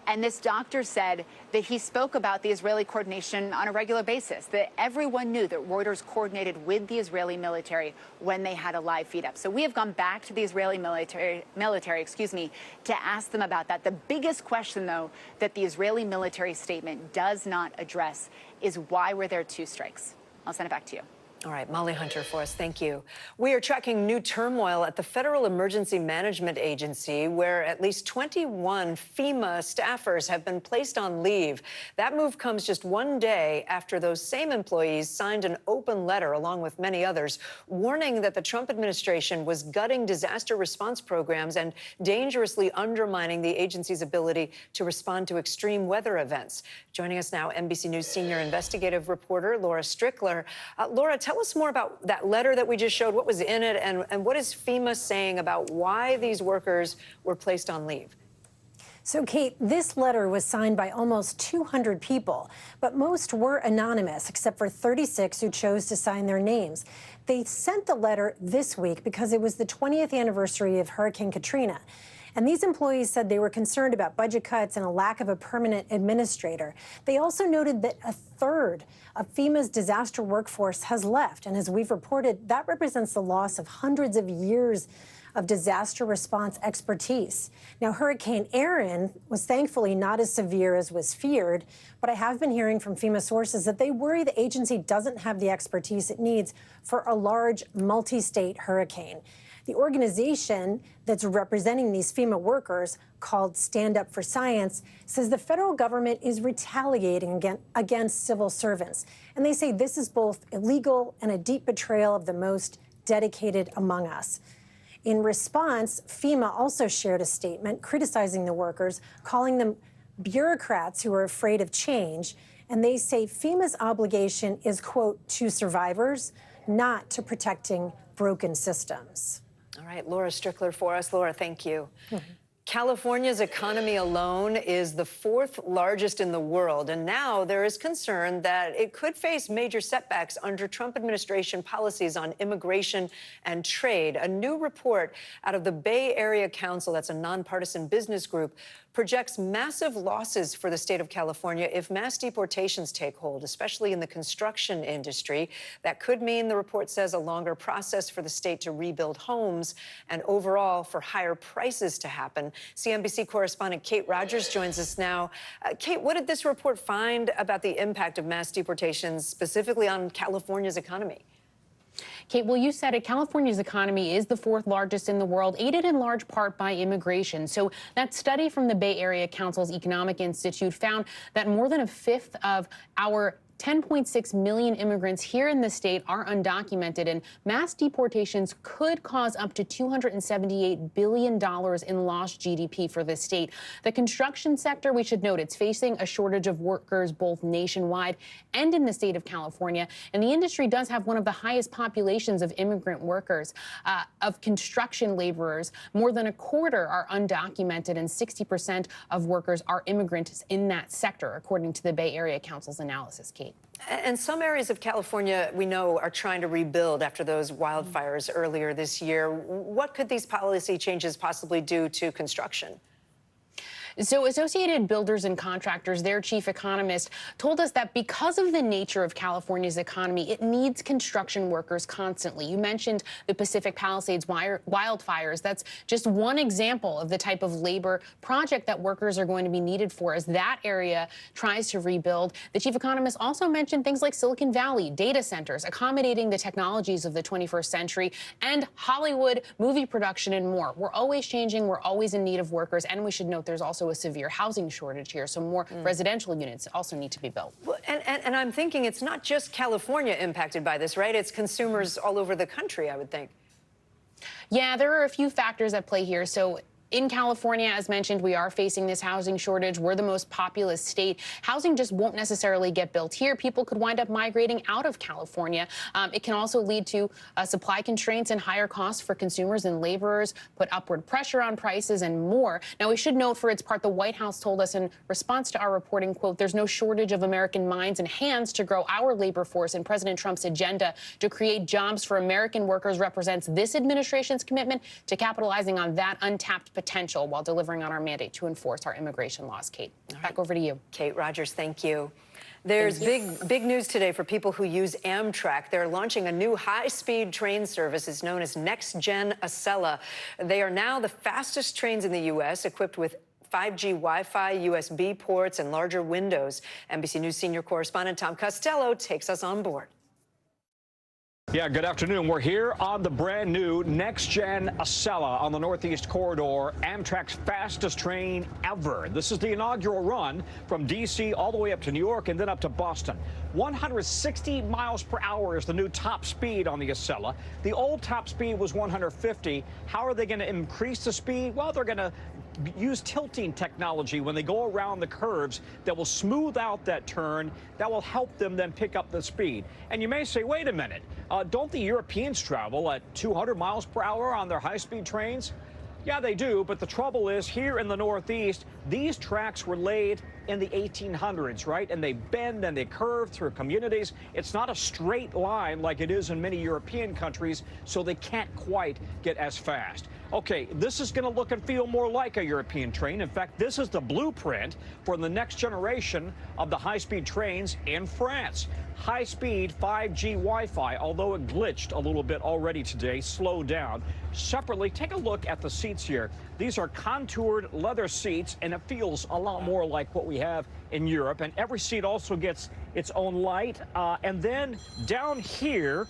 And this doctor said that he spoke about the Israeli coordination on a regular basis, that everyone knew that Reuters coordinated with the Israeli military when they had a live feed up. So we have gone back to the Israeli military, to ask them about that. The biggest question, though, that the Israeli military statement does not address is why were there 2 strikes? I'll send it back to you. All right, Molly Hunter for us. Thank you. We are tracking new turmoil at the Federal Emergency Management Agency, where at least 21 FEMA staffers have been placed on leave. That move comes just one day after those same employees signed an open letter, along with many others, warning that the Trump administration was gutting disaster response programs and dangerously undermining the agency's ability to respond to extreme weather events. Joining us now, NBC News senior investigative reporter Laura Strickler. Laura, tell us more about that letter that we just showed. What was in it, and what is FEMA saying about why these workers were placed on leave? So, Kate, this letter was signed by almost 200 people, but most were anonymous, except for 36 who chose to sign their names. They sent the letter this week because it was the 20th anniversary of Hurricane Katrina. And these employees said they were concerned about budget cuts and a lack of a permanent administrator. They also noted that a third of FEMA's disaster workforce has left. And as we've reported, that represents the loss of hundreds of years of disaster response expertise. Now, Hurricane Erin was thankfully not as severe as was feared, but I have been hearing from FEMA sources that they worry the agency doesn't have the expertise it needs for a large multi-state hurricane. The organization that's representing these FEMA workers, called Stand Up for Science, says the federal government is retaliating against civil servants. And they say this is both illegal and a deep betrayal of the most dedicated among us. In response, FEMA also shared a statement criticizing the workers, calling them bureaucrats who are afraid of change. And they say FEMA's obligation is, quote, to survivors, not to protecting broken systems. All right, Laura Strickler for us. Laura, thank you. California's economy alone is the 4th largest in the world, and now there is concern that it could face major setbacks under Trump administration policies on immigration and trade. A new report out of the Bay Area Council, that's a nonpartisan business group, projects massive losses for the state of California if mass deportations take hold, especially in the construction industry. That could mean, the report says, a longer process for the state to rebuild homes and overall for higher prices to happen. CNBC correspondent Kate Rogers joins us now. Kate, what did this report find about the impact of mass deportations, specifically on California's economy? Kate, well, you said it. California's economy is the 4th largest in the world, aided in large part by immigration. So that study from the Bay Area Council's Economic Institute found that more than a fifth of our 10.6 million immigrants here in the state are undocumented, and mass deportations could cause up to $278 billion in lost GDP for the state. The construction sector, we should note, it's facing a shortage of workers both nationwide and in the state of California. And the industry does have one of the highest populations of immigrant workers, of construction laborers. More than a quarter are undocumented, and 60% of workers are immigrants in that sector, according to the Bay Area Council's analysis, Kate. And some areas of California, we know, are trying to rebuild after those wildfires earlier this year. What could these policy changes possibly do to construction? So Associated Builders and Contractors, their chief economist, told us that because of the nature of California's economy, it needs construction workers constantly. You mentioned the Pacific Palisades wildfires. That's just one example of the type of labor project that workers are going to be needed for as that area tries to rebuild. The chief economist also mentioned things like Silicon Valley, data centers, accommodating the technologies of the 21st century, and Hollywood movie production and more. We're always changing. We're always in need of workers. And we should note there's also a severe housing shortage here, so more residential units also need to be built. Well, and I'm thinking it's not just California impacted by this, right? It's consumers all over the country, I would think. Yeah, there are a few factors at play here. So in California, as mentioned, we are facing this housing shortage. We're the most populous state. Housing just won't necessarily get built here. People could wind up migrating out of California. It can also lead to supply constraints and higher costs for consumers and laborers, put upward pressure on prices and more. Now, we should note, for its part, the White House told us in response to our reporting, quote, there's no shortage of American minds and hands to grow our labor force, and President Trump's agenda to create jobs for American workers represents this administration's commitment to capitalizing on that untapped potential while delivering on our mandate to enforce our immigration laws. Kate, back over to you. Kate Rogers, thank you. There's big news today for people who use Amtrak. They're launching a new high-speed train service. It's known as Next Gen Acela. They are now the fastest trains in the U.S., equipped with 5G Wi-Fi, USB ports, and larger windows. NBC News senior correspondent Tom Costello takes us on board. Yeah, good afternoon. We're here on the brand new Next Gen Acela on the Northeast Corridor, Amtrak's fastest train ever. This is the inaugural run from D.C. all the way up to New York and then up to Boston. 160 miles per hour is the new top speed on the Acela. The old top speed was 150. How are they going to increase the speed? Well, they're going to use tilting technology when they go around the curves that will smooth out that turn. That will help them then pick up the speed. And you may say, wait a minute, don't the Europeans travel at 200 miles per hour on their high-speed trains? Yeah, they do, but the trouble is here in the Northeast, these tracks were laid in the 1800s, right? And they bend and they curve through communities. It's not a straight line like it is in many European countries, so they can't quite get as fast. Okay, this is going to look and feel more like a European train. In fact, this is the blueprint for the next generation of the high-speed trains in France. High-speed 5G Wi-Fi, although it glitched a little bit already today, slowed down. Separately, take a look at the seats here. These are contoured leather seats, and it feels a lot more like what we have in Europe. And every seat also gets its own light. And then down here,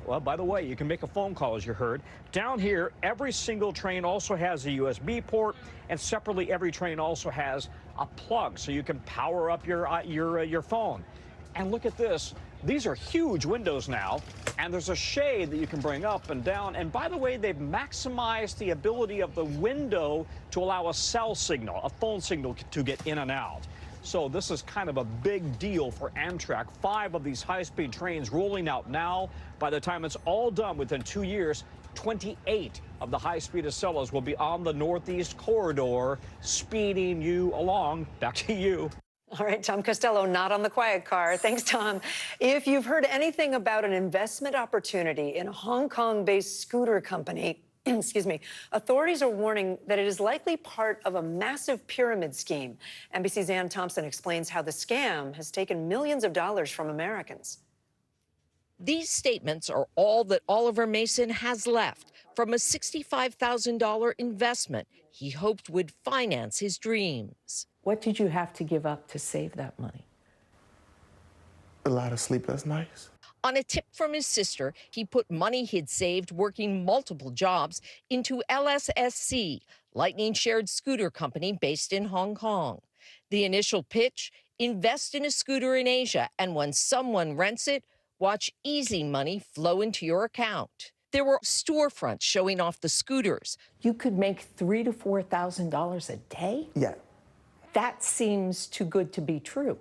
well, by the way, you can make a phone call, as you heard. Down here, every single train also has a USB port, and separately, every train also has a plug, so you can power up your phone. And look at this. These are huge windows now, and there's a shade that you can bring up and down. And by the way, they've maximized the ability of the window to allow a cell signal, a phone signal, to get in and out. So this is kind of a big deal for Amtrak. 5 of these high-speed trains rolling out now. By the time it's all done within 2 years, 28 of the high-speed Acelas will be on the Northeast Corridor, speeding you along. Back to you. All right, Tom Costello, not on the quiet car. Thanks, Tom. If you've heard anything about an investment opportunity in a Hong Kong-based scooter company, excuse me, authorities are warning that it is likely part of a massive pyramid scheme. NBC's Ann Thompson explains how the scam has taken millions of dollars from Americans. These statements are all that Oliver Mason has left from a $65,000 investment he hoped would finance his dreams. What did you have to give up to save that money? A lot of sleepless nights. On a tip from his sister, he put money he'd saved working multiple jobs into LSSC, Lightning Shared Scooter Company based in Hong Kong. The initial pitch, Invest in a scooter in Asia, and when someone rents it, watch easy money flow into your account. There were storefronts showing off the scooters. You could make $3,000 to $4,000 a day? Yeah. That seems too good to be true.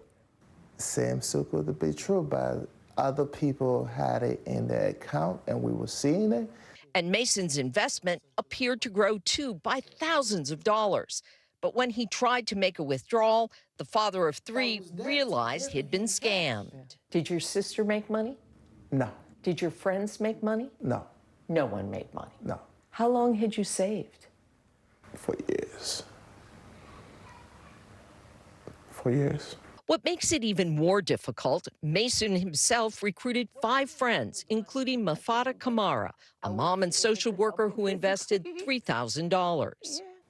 Seems so good to be true, but other people had it in their account and we were seeing it. And Mason's investment appeared to grow too by thousands of dollars. But when he tried to make a withdrawal, the father of three realized he'd been scammed. Did your sister make money? No. Did your friends make money? No. No one made money? No. How long had you saved? For years. For years. What makes it even more difficult, Mason himself recruited 5 friends, including Mafata Kamara, a mom and social worker who invested $3,000.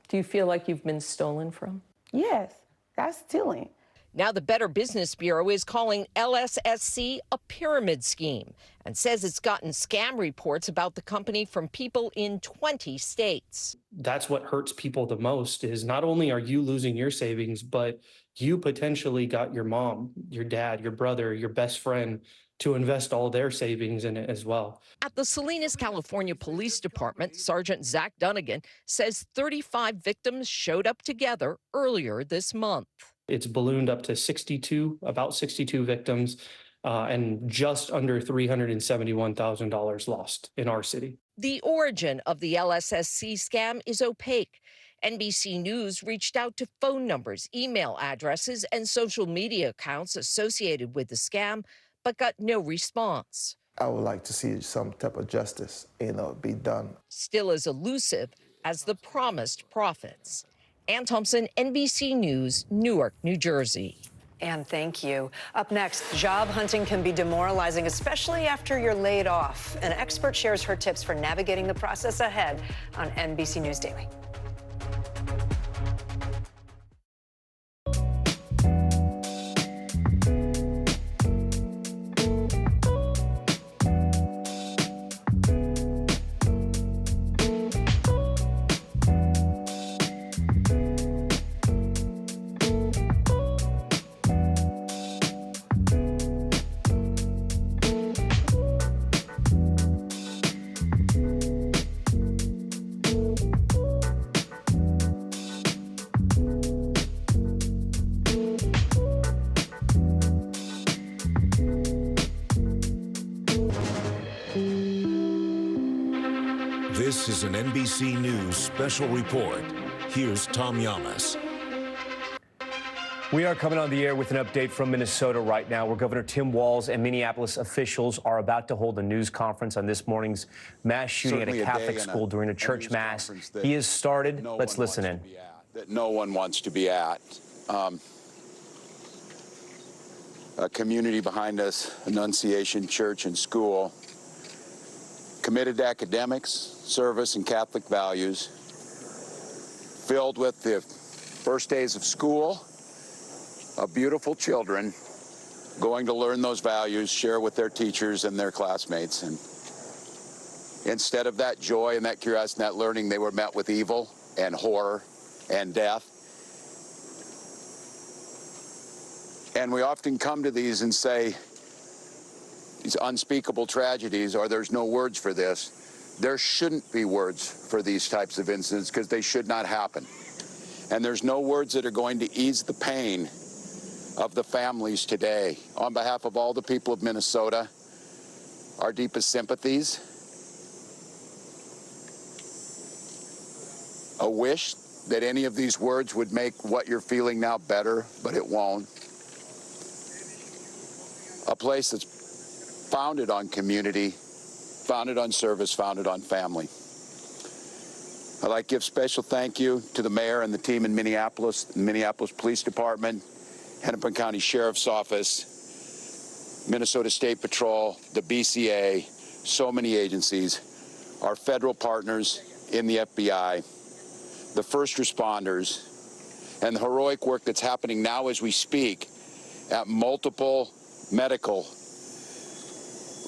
Do you feel like you've been stolen from? Yes, that's stealing. Now the Better Business Bureau is calling LSSC a pyramid scheme and says it's gotten scam reports about the company from people in 20 states. That's what hurts people the most, is not only are you losing your savings, but you potentially got your mom, your dad, your brother, your best friend to invest all their savings in it as well. At the Salinas, California Police Department, Sergeant Zach Dunnigan says 35 victims showed up together earlier this month. It's ballooned up to 62, about 62 victims, and just under $371,000 lost in our city. The origin of the LSSC scam is opaque. NBC News reached out to phone numbers, email addresses, and social media accounts associated with the scam, but got no response. I would like to see some type of justice, be done. Still as elusive as the promised profits. Ann Thompson, NBC News, Newark, New Jersey. Ann, thank you. Up next, job hunting can be demoralizing, especially after you're laid off. An expert shares her tips for navigating the process ahead on NBC News Daily. This is an NBC News special report. Here's Tom Yamas. We are coming on the air with an update from Minnesota right now, where Governor Tim Walz and Minneapolis officials are about to hold a news conference on this morning's mass shooting at a Catholic school during a church mass. He has started. Let's listen in. That no one wants to be at. A community behind us, Annunciation Church and School, committed to academics, service, and Catholic values, filled with the first days of school of beautiful children going to learn those values, share with their teachers and their classmates. And instead of that joy and that curiosity and that learning, they were met with evil and horror and death. And we often come to these and say, these unspeakable tragedies, or there's no words for this. There shouldn't be words for these types of incidents because they should not happen. And there's no words that are going to ease the pain of the families today. On behalf of all the people of Minnesota, our deepest sympathies. A wish that any of these words would make what you're feeling now better, but it won't. A place that's founded on community, founded on service, founded on family. I'd like to give special thank you to the mayor and the team in Minneapolis, the Minneapolis Police Department, Hennepin County Sheriff's Office, Minnesota State Patrol, the BCA, so many agencies, our federal partners in the FBI, the first responders, and the heroic work that's happening now as we speak at multiple medical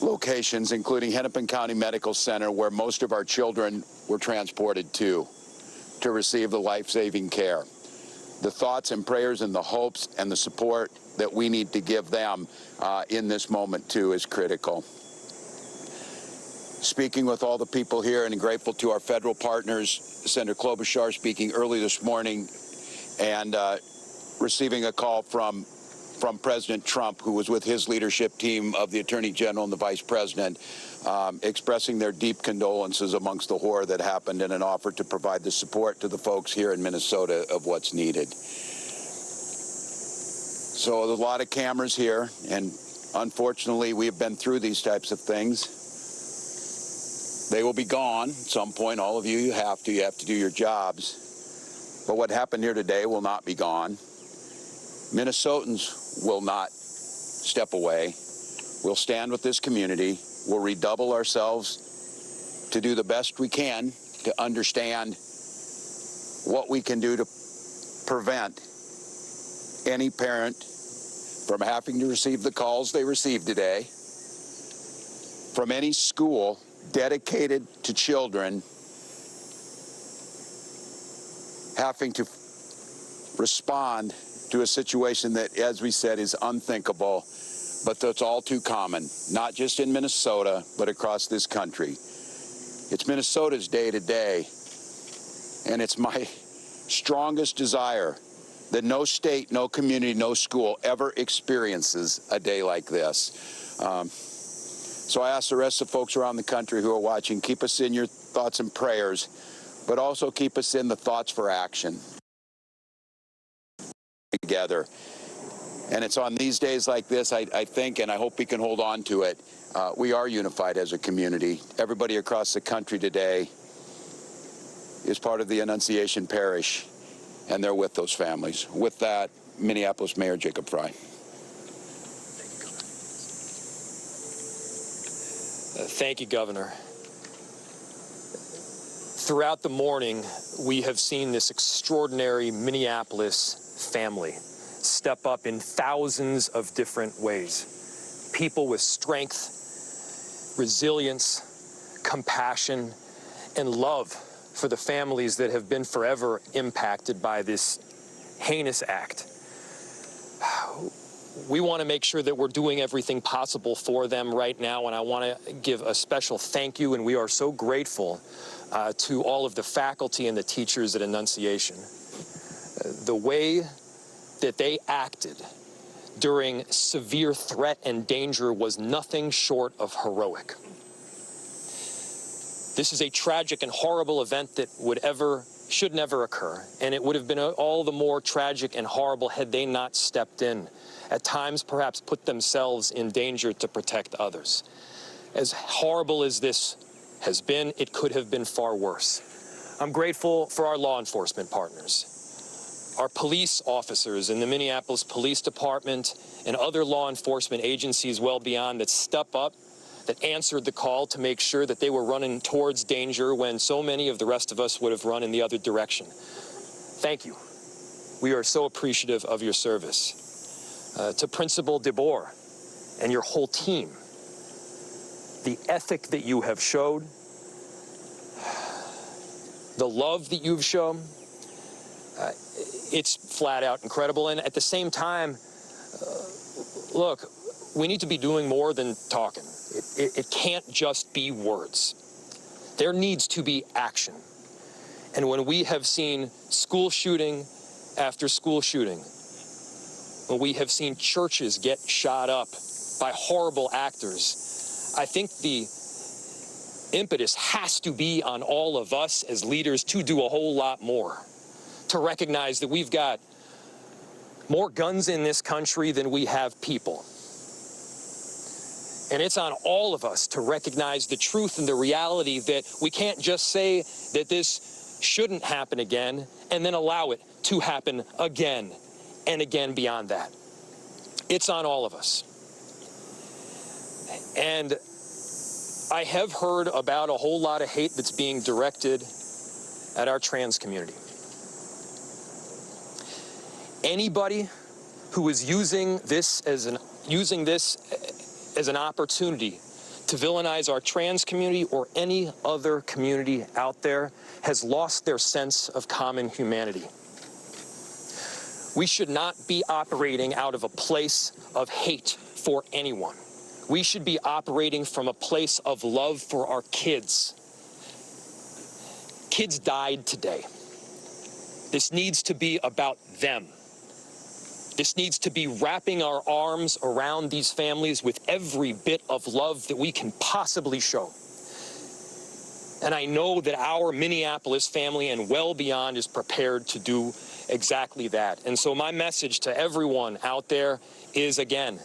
locations, including Hennepin County Medical Center, where most of our children were transported to receive the life-saving care. The thoughts and prayers and the hopes and the support that we need to give them in this moment, too, is critical. Speaking with all the people here and grateful to our federal partners, Senator Klobuchar speaking early this morning and receiving a call from President Trump, who was with his leadership team of the Attorney General and the Vice President, expressing their deep condolences amongst the horror that happened and an offer to provide the support to the folks here in Minnesota of what's needed. So there's a lot of cameras here, and unfortunately, we have been through these types of things. They will be gone at some point. All of you, you have to do your jobs. But what happened here today will not be gone. Minnesotans will not step away. We'll stand with this community. We'll redouble ourselves to do the best we can to understand what we can do to prevent any parent from having to receive the calls they received today, from any school dedicated to children having to respond to a situation that, as we said, is unthinkable, but that's all too common, not just in Minnesota, but across this country. It's Minnesota's day today, and it's my strongest desire that no state, no community, no school ever experiences a day like this. So I ask the rest of the folks around the country who are watching, keep us in your thoughts and prayers, but also keep us in the thoughts for action together. And it's on these days like this, I think, and I hope we can hold on to it. We are unified as a community. Everybody across the country today is part of the Annunciation Parish, and they're with those families. With that, Minneapolis Mayor Jacob Frey. Thank you, Governor. Throughout the morning, we have seen this extraordinary Minneapolis family step up in thousands of different ways. People with strength, resilience, compassion, and love for the families that have been forever impacted by this heinous act. We want to make sure that we're doing everything possible for them right now, and I want to give a special thank you, and we are so grateful to all of the faculty and the teachers at Annunciation. The way that they acted during severe threat and danger was nothing short of heroic. This is a tragic and horrible event that should never occur, and it would have been all the more tragic and horrible had they not stepped in, at times perhaps put themselves in danger to protect others. As horrible as this has been, it could have been far worse. I'm grateful for our law enforcement partners, our police officers in the Minneapolis Police Department and other law enforcement agencies well beyond that step up, that answered the call to make sure that they were running towards danger when so many of the rest of us would have run in the other direction. Thank you. We are so appreciative of your service. To Principal DeBoer and your whole team, the ethic that you have showed, the love that you've shown, it's flat out incredible. And at the same time, look, we need to be doing more than talking. It can't just be words. There needs to be action. And when we have seen school shooting after school shooting, when we have seen churches get shot up by horrible actors, I think the impetus has to be on all of us as leaders to do a whole lot more, to recognize that we've got more guns in this country than we have people. And it's on all of us to recognize the truth and the reality that we can't just say that this shouldn't happen again and then allow it to happen again and again beyond that. It's on all of us. And I have heard about a whole lot of hate that's being directed at our trans community. Anybody who is using this as an opportunity to villainize our trans community or any other community out there has lost their sense of common humanity. We should not be operating out of a place of hate for anyone. We should be operating from a place of love for our kids. Kids died today. This needs to be about them. This needs to be wrapping our arms around these families with every bit of love that we can possibly show. And I know that our Minneapolis family and well beyond is prepared to do exactly that. And so my message to everyone out there is, again,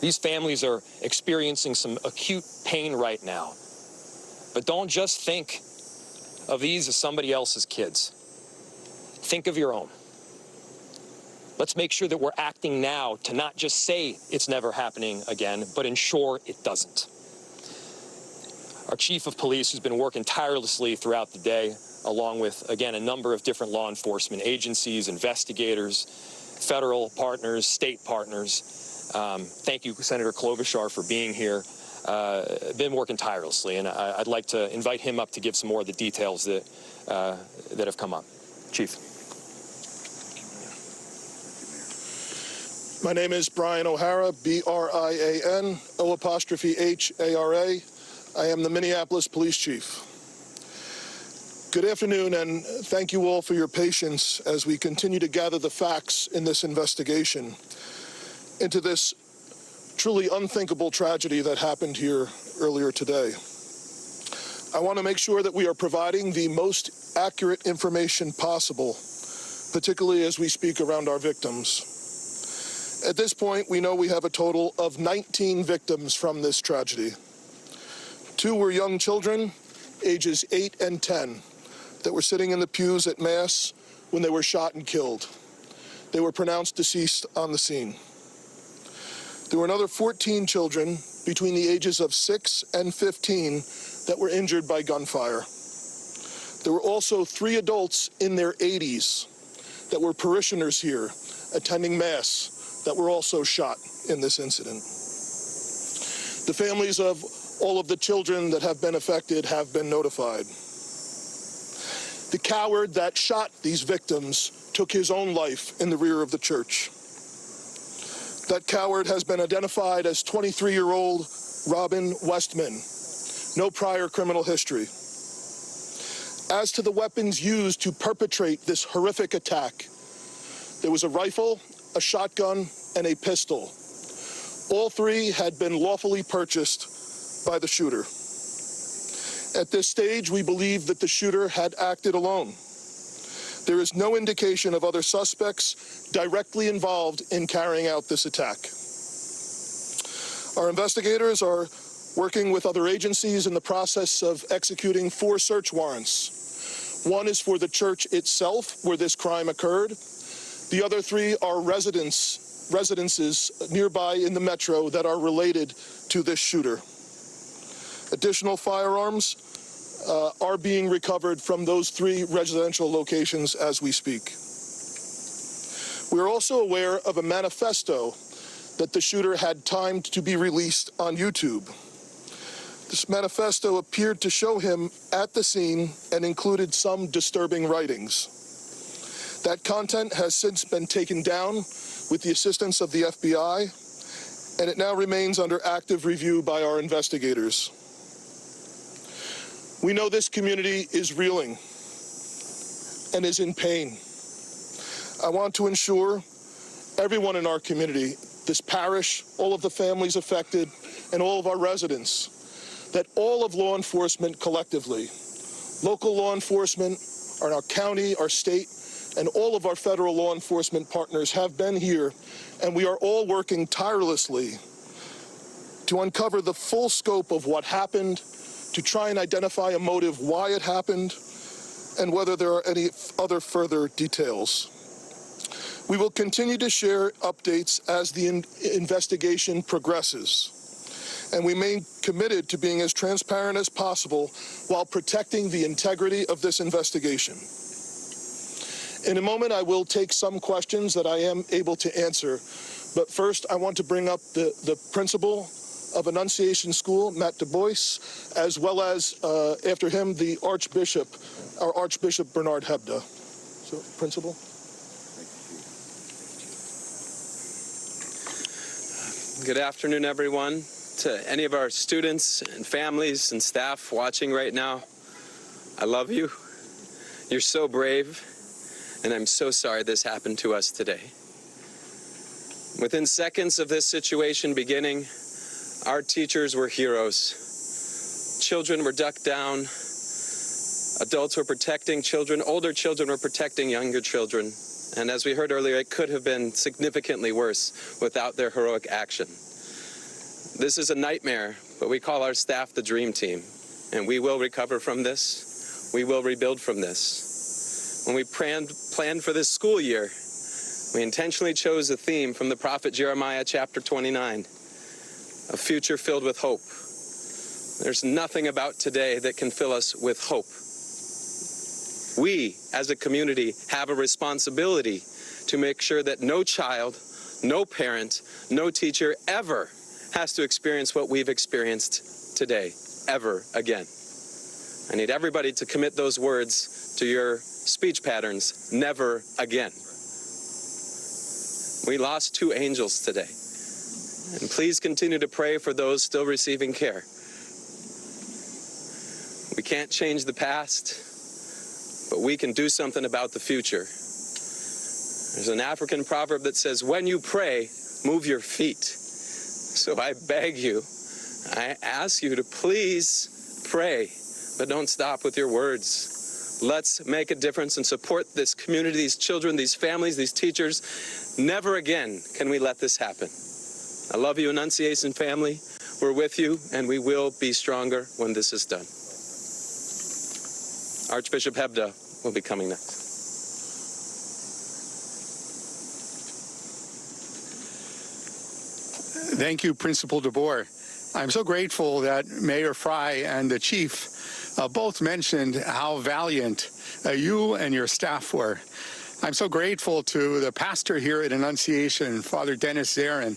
these families are experiencing some acute pain right now. But don't just think of these as somebody else's kids. Think of your own. Let's make sure that we're acting now to not just say it's never happening again, but ensure it doesn't. Our chief of police, who's been working tirelessly throughout the day, along with, again, a number of different law enforcement agencies, investigators, federal partners, state partners. Thank you, Senator Klobuchar, for being here. Been working tirelessly, and I'd like to invite him up to give some more of the details that have come up. Chief. My name is Brian O'Hara, B-R-I-A-N, O''H-A-R-A. I am the Minneapolis Police Chief. Good afternoon, and thank you all for your patience as we continue to gather the facts in this investigation into this truly unthinkable tragedy that happened here earlier today. I want to make sure that we are providing the most accurate information possible, particularly as we speak around our victims. At this point, we know we have a total of 19 victims from this tragedy. 2 were young children, ages 8 and 10, that were sitting in the pews at Mass when they were shot and killed. They were pronounced deceased on the scene. There were another 14 children between the ages of 6 and 15 that were injured by gunfire. There were also 3 adults in their 80s that were parishioners here attending Mass that were also shot in this incident. The families of all of the children that have been affected have been notified. The coward that shot these victims took his own life in the rear of the church. That coward has been identified as 23-year-old Robin Westman. No prior criminal history. As to the weapons used to perpetrate this horrific attack, there was a rifle, a shotgun, and a pistol. All 3 had been lawfully purchased by the shooter. At this stage, we believe that the shooter had acted alone. There is no indication of other suspects directly involved in carrying out this attack. Our investigators are working with other agencies in the process of executing 4 search warrants. One is for the church itself, where this crime occurred. The other 3 are residences nearby in the metro that are related to this shooter. Additional firearms are being recovered from those 3 residential locations as we speak. We are also aware of a manifesto that the shooter had timed to be released on YouTube. This manifesto appeared to show him at the scene and included some disturbing writings. That content has since been taken down with the assistance of the FBI, and it now remains under active review by our investigators. We know this community is reeling and is in pain. I want to ensure everyone in our community, this parish, all of the families affected, and all of our residents, that all of law enforcement collectively, local law enforcement, our county, our state, and all of our federal law enforcement partners have been here, and we are all working tirelessly to uncover the full scope of what happened, to try and identify a motive why it happened, and whether there are any other further details. We will continue to share updates as the investigation progresses, and we remain committed to being as transparent as possible while protecting the integrity of this investigation. In a moment, I will take some questions that I am able to answer, but first I want to bring up the principal of Annunciation School, Matt Du Bois, as well as, after him, our Archbishop Bernard Hebda. So, Principal. Good afternoon, everyone. To any of our students and families and staff watching right now, I love you. You're so brave, and I'm so sorry this happened to us today. Within seconds of this situation beginning, our teachers were heroes. Children were ducked down. Adults were protecting children. Older children were protecting younger children. And as we heard earlier, it could have been significantly worse without their heroic action. This is a nightmare, but we call our staff the dream team. And we will recover from this. We will rebuild from this. When we planned for this school year, we intentionally chose a theme from the prophet Jeremiah chapter 29, a future filled with hope. There's nothing about today that can fill us with hope. We, as a community, have a responsibility to make sure that no child, no parent, no teacher ever has to experience what we've experienced today, ever again. I need everybody to commit those words to your speech patterns, never again. We lost 2 angels today. And please continue to pray for those still receiving care. We can't change the past, but we can do something about the future. There's an African proverb that says, when you pray, move your feet. So I beg you, I ask you to please pray, but don't stop with your words. Let's make a difference and support this community, these children, these families, these teachers. Never again can we let this happen. I love you, Annunciation family. We're with you, and we will be stronger when this is done. Archbishop Hebda will be coming next. Thank you, Principal DeBoer. I'm so grateful that Mayor Fry and the Chief both mentioned how valiant you and your staff were. I'm so grateful to the pastor here at Annunciation, Father Dennis Zarin,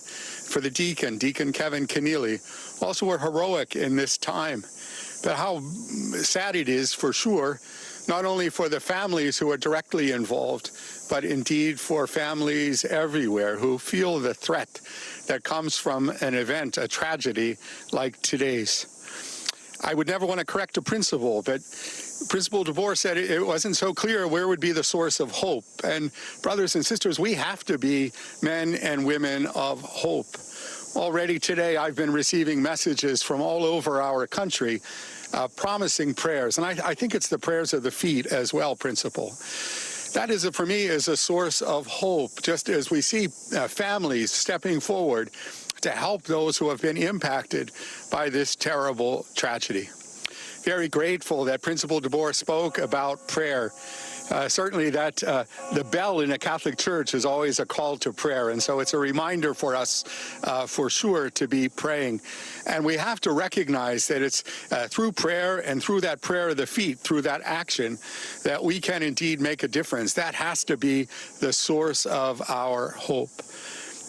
for the deacon, Deacon Kevin Keneally, also were heroic in this time. But how sad it is, for sure, not only for the families who are directly involved, but indeed for families everywhere who feel the threat that comes from an event, a tragedy like today's. I would never want to correct a principal, but Principal DeBoer said it wasn't so clear where would be the source of hope. And brothers and sisters, we have to be men and women of hope. Already today, I've been receiving messages from all over our country promising prayers. And I think it's the prayers of the feet as well, Principal. That is, for me, is a source of hope, just as we see families stepping forward to help those who have been impacted by this terrible tragedy. Very grateful that Principal DeBoer spoke about prayer. Certainly that the bell in a Catholic church is always a call to prayer, and so it's a reminder for us, for sure, to be praying. And we have to recognize that it's through prayer and through that prayer of the feet, through that action, that we can indeed make a difference. That has to be the source of our hope.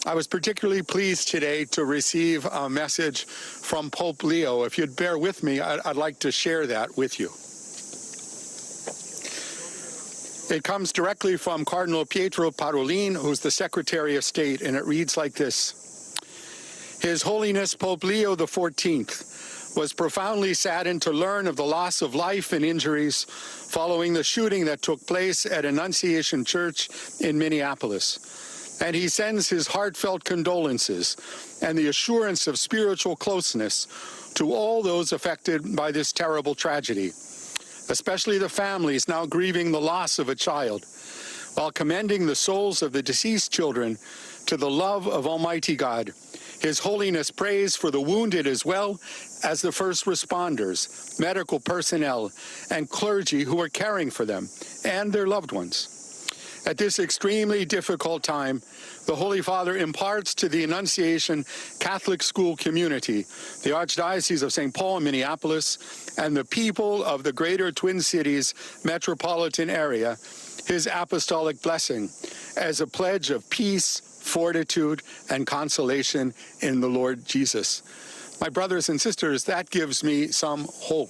I was particularly pleased today to receive a message from Pope Leo. If you'd bear with me, I'd like to share that with you. It comes directly from Cardinal Pietro Parolin, who's the Secretary of State, and it reads like this. His Holiness Pope Leo XIV was profoundly saddened to learn of the loss of life and injuries following the shooting that took place at Annunciation Church in Minneapolis. And he sends his heartfelt condolences and the assurance of spiritual closeness to all those affected by this terrible tragedy, especially the families now grieving the loss of a child, while commending the souls of the deceased children to the love of Almighty God. His Holiness prays for the wounded as well as the first responders, medical personnel, and clergy who are caring for them and their loved ones. At this extremely difficult time, the Holy Father imparts to the Annunciation Catholic school community, the Archdiocese of St. Paul and Minneapolis, and the people of the greater Twin Cities metropolitan area, his apostolic blessing as a pledge of peace, fortitude, and consolation in the Lord Jesus. My brothers and sisters, that gives me some hope.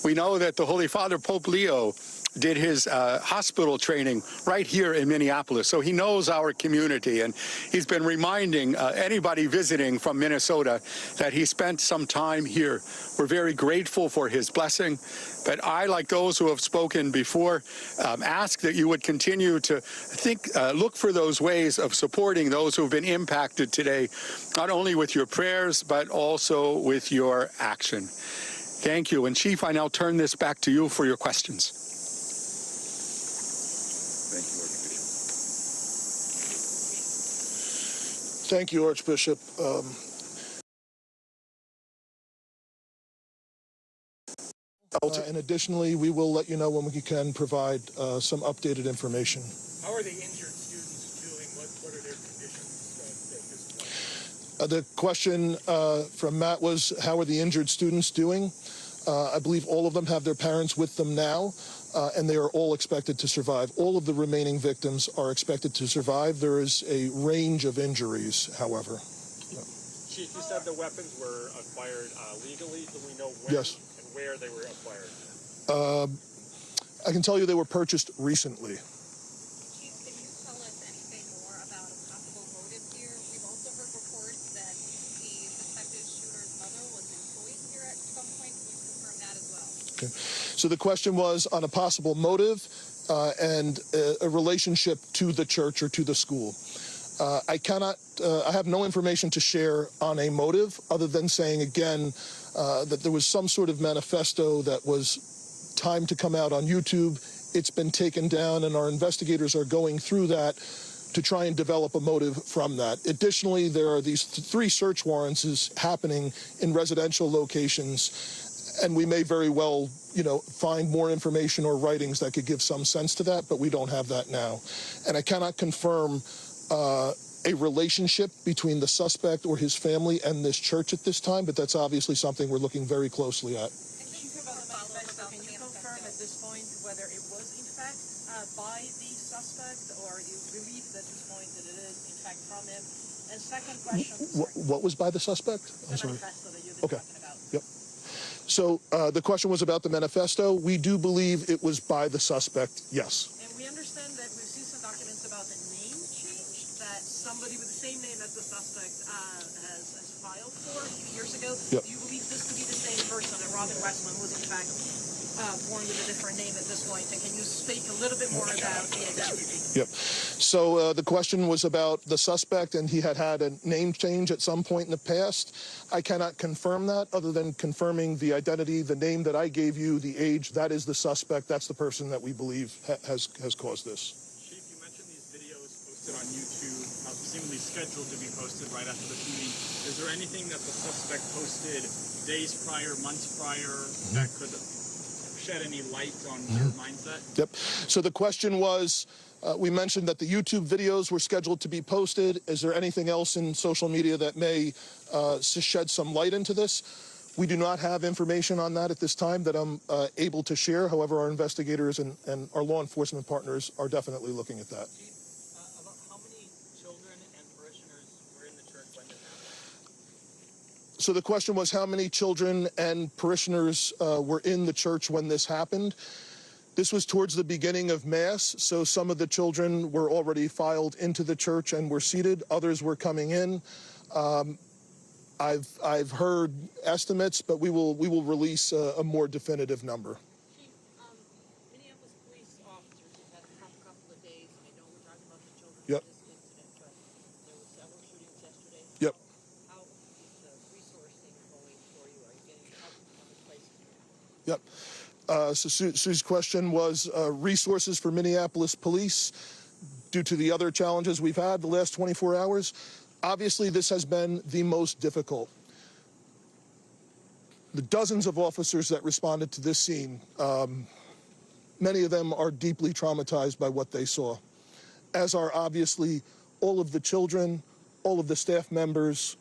We know that the Holy Father, Pope Leo, did his hospital training right here in Minneapolis, so he knows our community, and he's been reminding anybody visiting from Minnesota that he spent some time here. We're very grateful for his blessing, but I, like those who have spoken before, ask that you would continue to look for those ways of supporting those who have been impacted today, not only with your prayers, but also with your action. Thank you. And Chief, I now turn this back to you for your questions. Thank you, Archbishop. And additionally, we will let you know when we can provide some updated information. How are the injured students doing? What are their conditions at this point? The question from Matt was, how are the injured students doing? I believe all of them have their parents with them now, and they are all expected to survive. All of the remaining victims are expected to survive. There is a range of injuries, however. Chief, you said the weapons were acquired legally. Do we know when Yes. and where they were acquired? I can tell you they were purchased recently. Chief, can you tell us anything more about a possible motive here? We've also heard reports that the suspected shooter's mother was employed here at some point. Can you confirm that as well? Okay. So the question was on a possible motive and a relationship to the church or to the school. I have no information to share on a motive other than saying again that there was some sort of manifesto that was timed to come out on YouTube. It's been taken down, and our investigators are going through that to try and develop a motive from that. Additionally, there are these 3 search warrants happening in residential locations, and we may very well, find more information or writings that could give some sense to that, but we don't have that now. And I cannot confirm a relationship between the suspect or his family and this church at this time, but that's obviously something we're looking very closely at. Can you confirm at this point whether it was in fact by the suspect, or you believe at this point that it is in fact from him? And second question. What was by the suspect? I'm sorry. Manifesto that you've been talking about. Yep. So the question was about the manifesto. We do believe it was by the suspect, yes. And we understand that we've seen some documents about the name change that somebody with the same name as the suspect has filed for a few years ago. Yep. Do you believe this to be the same person, that Robin Westman was in fact born with a different name at this point? And can you speak a little bit more about the identity? Yep. So the question was about the suspect, and he had a name change at some point in the past. I cannot confirm that other than confirming the identity, the name that I gave you, the age. That is the suspect. That's the person that we believe has caused this. Chief, you mentioned these videos posted on YouTube, presumably scheduled to be posted right after the shooting. Is there anything that the suspect posted days prior, months prior, that could shed any light on your mindset? Yep. So the question was, we mentioned that the YouTube videos were scheduled to be posted. Is there anything else in social media that may shed some light into this? We do not have information on that at this time that I'm able to share. However, our investigators and our law enforcement partners are definitely looking at that. About how many children and parishioners were in the church when this happened? So the question was how many children and parishioners were in the church when this happened. This was towards the beginning of Mass, so some of the children were already filed into the church and were seated. Others were coming in. I've heard estimates, but we will release a more definitive number. Chief, Minneapolis police officers have had a tough couple of days. I know we're talking about the children Yep. in this incident, but there were several shootings yesterday. Yep. How is the resourcing going for you? Are you getting help from other places? Yep. So Sue's question was resources for Minneapolis police due to the other challenges we've had the last 24 hours. Obviously, this has been the most difficult. The dozens of officers that responded to this scene, many of them are deeply traumatized by what they saw, as are obviously all of the children, all of the staff members,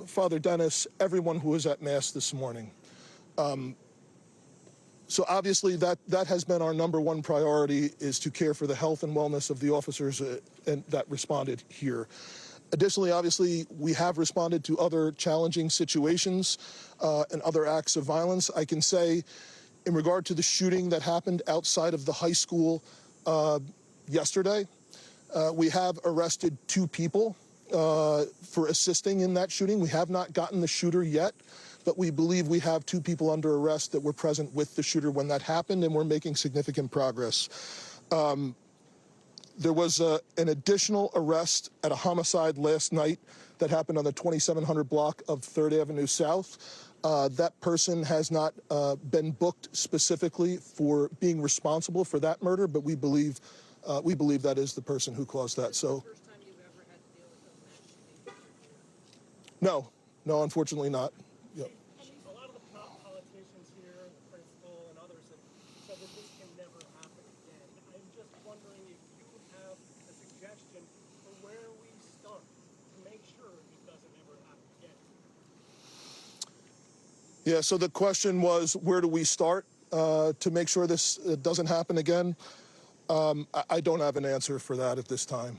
Father Dennis, everyone who was at Mass this morning. So obviously that has been our number one priority, is to care for the health and wellness of the officers that responded here. Additionally, obviously, we have responded to other challenging situations and other acts of violence. I can say In regard to the shooting that happened outside of the high school yesterday, we have arrested 2 people for assisting in that shooting. We have not gotten the shooter yet, but we believe we have 2 people under arrest that were present with the shooter when that happened, and we're making significant progress. There was an additional arrest at a homicide last night that happened on the 2700 block of 3rd Avenue South. That person has not been booked specifically for being responsible for that murder, but we believe that is the person who caused that. So, no, unfortunately not. Yep. A lot of the politicians here, the principal and others have said that this can never happen again. I'm just wondering if you have a suggestion for where we start to make sure it doesn't ever happen again. Yeah, so the question was, where do we start to make sure this doesn't happen again? I don't have an answer for that at this time.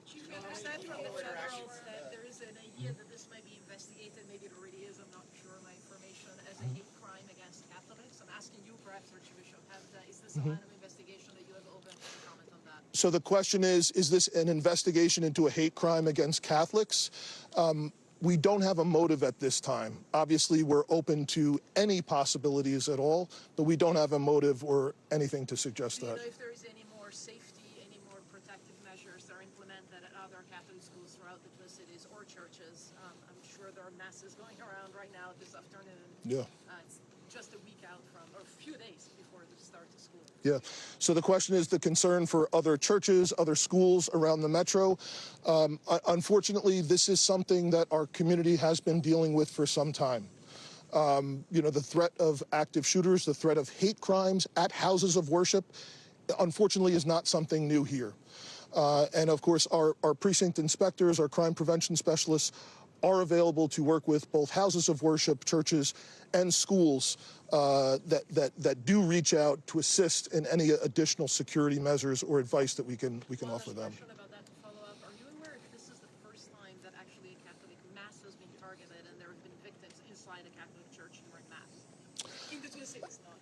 Chief, we understand from the federals that there is an idea that this might be investigated, maybe it already is, I'm not sure my information, as a hate crime against Catholics. I'm asking you, perhaps, Archbishop, is this a line of investigation that you have open? Can you comment on that? So the question is this an investigation into a hate crime against Catholics? We don't have a motive at this time. Obviously, we're open to any possibilities at all, but we don't have a motive or anything to suggest that. Do you know if there is any more safety, any more protective measures that are implemented at other Catholic schools throughout the Twin Cities or churches? I'm sure there are masses going around right now this afternoon. Yeah. It's just a week out from, or a few days before the start of school. Yeah. So the question is the concern for other churches, other schools around the metro. Unfortunately, this is something that our community has been dealing with for some time. The threat of active shooters, the threat of hate crimes at houses of worship, unfortunately, is not something new here. And of course, our precinct inspectors, our crime prevention specialists are available to work with both houses of worship, churches, and schools that do reach out to assist in any additional security measures or advice that we can offer them. About that to follow up. Are you aware if this is the first time that actually a Catholic mass has been targeted and there have been victims inside a Catholic church during mass? In the Twin Cities, not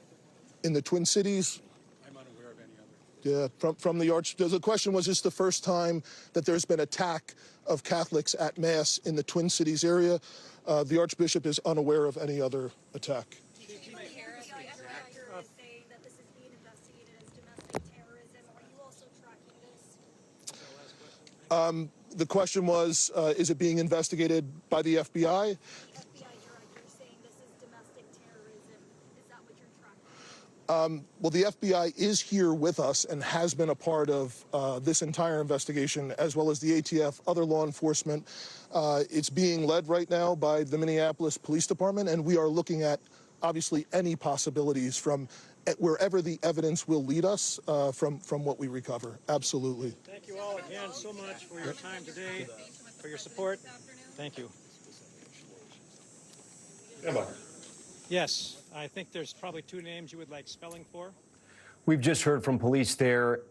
in the Twin Cities? I'm unaware of any other. Yeah, from the the question was, is this the first time that there's been attack of Catholics at Mass in the Twin Cities area? The Archbishop is unaware of any other attack. The question was, is it being investigated by the FBI? Well, the FBI is here with us and has been a part of this entire investigation, as well as the ATF, other law enforcement. It's being led right now by the Minneapolis Police Department, and we are looking at, obviously, any possibilities from wherever the evidence will lead us from what we recover. Absolutely. Thank you all again so much for your time today, for your support. Thank you. Yes, I think there's probably 2 names you would like spelling for. We've just heard from police there.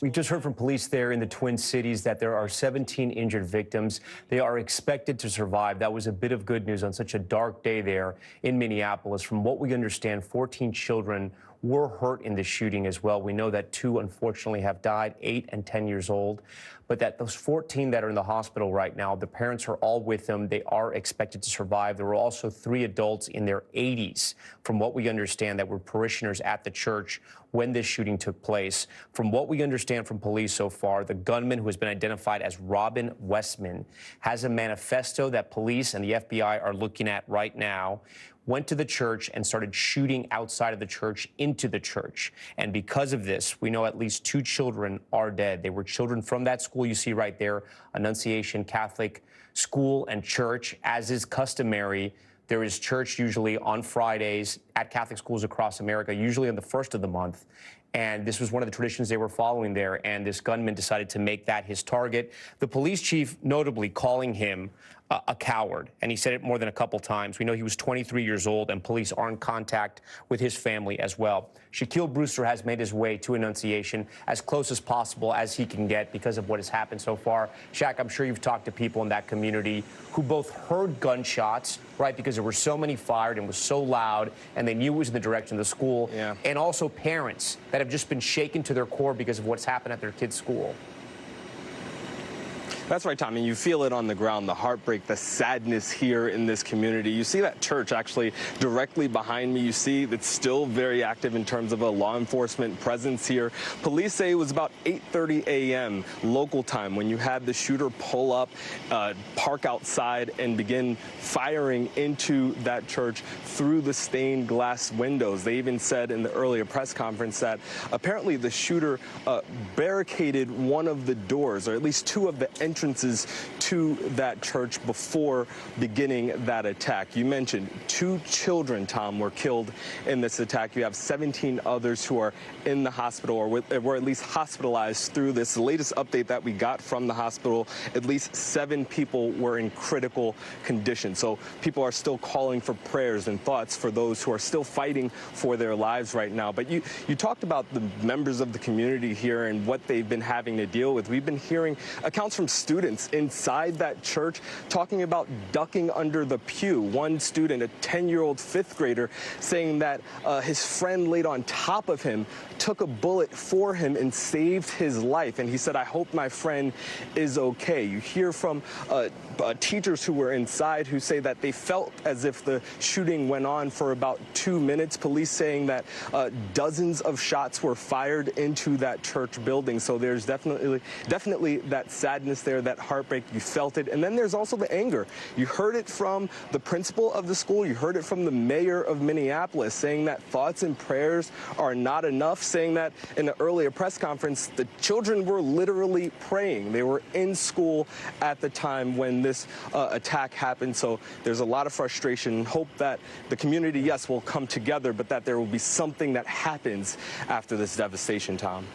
We just heard from police there in the Twin Cities that there are 17 injured victims. They are expected to survive. That was a bit of good news on such a dark day there in Minneapolis. From what we understand, 14 children were hurt in the shooting as well. We know that 2, unfortunately, have died, 8 and 10 years old. But that those 14 that are in the hospital right now, the parents are all with them. They are expected to survive. There were also 3 adults in their 80s, from what we understand, that were parishioners at the church when this shooting took place. From what we understand from police so far, the gunman, who has been identified as Robin Westman, has a manifesto that police and the FBI are looking at right now, went to the church and started shooting outside of the church into the church. And because of this, we know at least 2 children are dead. They were children from that school you see right there, Annunciation Catholic School and Church. As is customary, there is church usually on Fridays at Catholic schools across America, usually on the 1st of the month. And this was one of the traditions they were following there. And this gunman decided to make that his target. The police chief notably calling him a coward, and he said it more than a couple times. We know he was 23 years old, and police are in contact with his family as well. Shaquille Brewster has made his way to Annunciation as close as possible as he can get because of what has happened so far. Shaq, I'm sure you've talked to people in that community who both heard gunshots, right, because there were so many fired and was so loud, and they knew it was in the direction of the school, and also parents that have just been shaken to their core because of what's happened at their kids' school. That's right, Tommy. You feel it on the ground, the heartbreak, the sadness here in this community. You see that church actually directly behind me. You see it's still very active in terms of a law enforcement presence here. Police say it was about 8:30 a.m. local time when you had the shooter pull up, park outside, and begin firing into that church through the stained glass windows. They even said in the earlier press conference that apparently the shooter barricaded one of the doors, or at least two of the entrances to that church before beginning that attack. You mentioned 2 children, Tom, were killed in this attack. You have 17 others who are in the hospital or were at least hospitalized through this. The latest update that we got from the hospital, at least 7 people were in critical condition. So people are still calling for prayers and thoughts for those who are still fighting for their lives right now. But you talked about the members of the community here and what they've been having to deal with. We've been hearing accounts from students inside that church talking about ducking under the pew. One student, a 10-year-old 5th grader, saying that his friend laid on top of him, took a bullet for him, and saved his life. And he said, "I hope my friend is okay." You hear from teachers who were inside who say that they felt as if the shooting went on for about 2 minutes. Police saying that dozens of shots were fired into that church building. So there's definitely that sadness there, that heartbreak. You felt it. And then there's also the anger. You heard it from the principal of the school. You heard it from the mayor of Minneapolis, saying that thoughts and prayers are not enough, saying that in an earlier press conference, the children were literally praying. They were in school at the time when this attack happened. So there's a lot of frustration and hope that the community, yes, will come together, but that there will be something that happens after this devastation, Tom.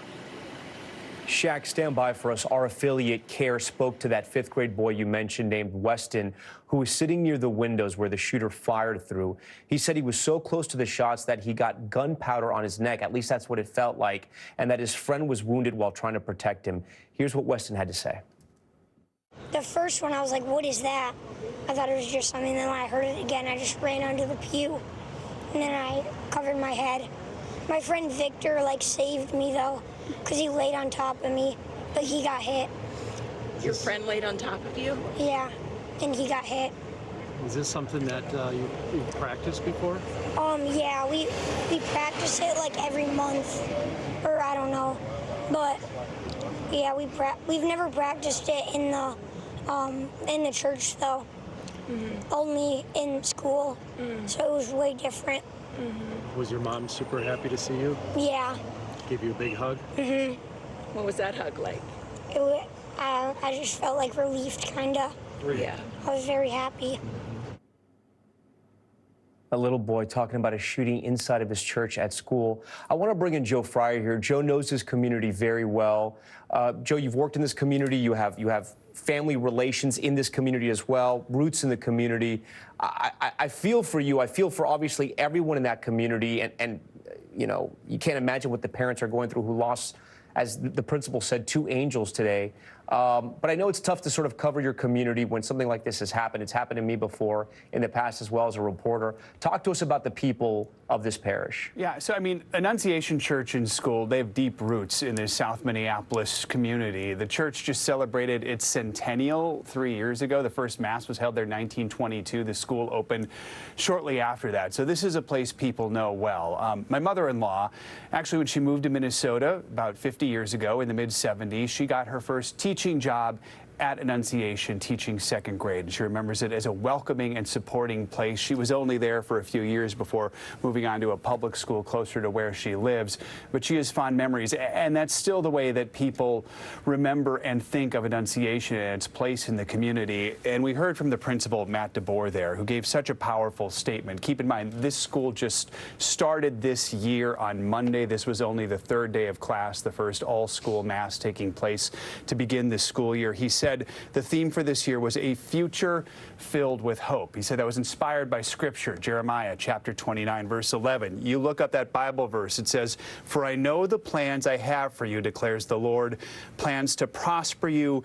Shaq, stand by for us. Our affiliate CARE spoke to that 5th grade boy you mentioned named Weston, who was sitting near the windows where the shooter fired through. He said he was so close to the shots that he got gunpowder on his neck, at least that's what it felt like, and that his friend was wounded while trying to protect him. Here's what Weston had to say. The first one, I was like, what is that? I thought it was just something, then when I heard it again, I just ran under the pew, and then I covered my head. My friend Victor, saved me, though, because he laid on top of me, but he got hit. Your friend laid on top of you? Yeah, and he got hit. Is this something that you've practiced before? Yeah, we practice it, every month, or I don't know, but, yeah, we've never practiced it in the church, though. Only in school, so it was way different. Was your mom super happy to see you? Yeah. Give you a big hug? What was that hug like? I just felt relieved, kind of. Yeah. I was very happy. A little boy talking about a shooting inside of his church at school. I want to bring in Joe Fryer here. Joe knows his community very well. Joe, you've worked in this community. You have family relations in this community as well, roots in the community. I feel for you. I feel for obviously everyone in that community. And you know, you can't imagine what the parents are going through who lost, as the principal said, 2 angels today. But I know it's tough to sort of cover your community when something like this has happened. It's happened to me before in the past as well as a reporter. Talk to us about the people of this parish. Yeah, so I mean, Annunciation Church and School, they have deep roots in the South Minneapolis community. The church just celebrated its centennial 3 years ago. The first Mass was held there in 1922. The school opened shortly after that. So this is a place people know well. My mother-in-law, actually, when she moved to Minnesota about 50 years ago in the mid-70s, she got her first teaching job at Annunciation, teaching 2nd grade. She remembers it as a welcoming and supporting place. She was only there for a few years before moving on to a public school closer to where she lives, but she has fond memories, and that's still the way that people remember and think of Annunciation and its place in the community. And we heard from the principal, Matt DeBoer, there, who gave such a powerful statement. Keep in mind, this school just started this year on Monday. This was only the 3rd day of class, the first all-school Mass taking place to begin this school year. He said the theme for this year was a future filled with hope. He said that was inspired by Scripture, Jeremiah chapter 29, verse 11. You look up that Bible verse, it says, "For I know the plans I have for you, declares the Lord, plans to prosper you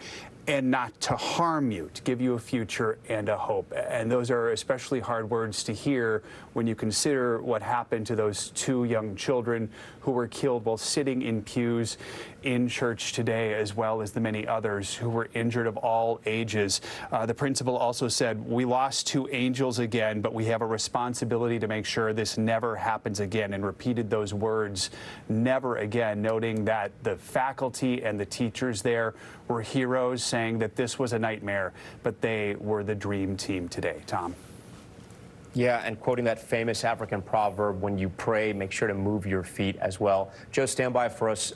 and not to harm you, to give you a future and a hope." And those are especially hard words to hear when you consider what happened to those two young children who were killed while sitting in pews in church today, as well as the many others who were injured of all ages. The principal also said, "We lost two angels again, but we have a responsibility to make sure this never happens again," and repeated those words, "never again," noting that the faculty and the teachers there were heroes, saying that this was a nightmare, but they were the dream team today. Tom. Yeah, and quoting that famous African proverb, when you pray, make sure to move your feet as well. Joe, stand by for us.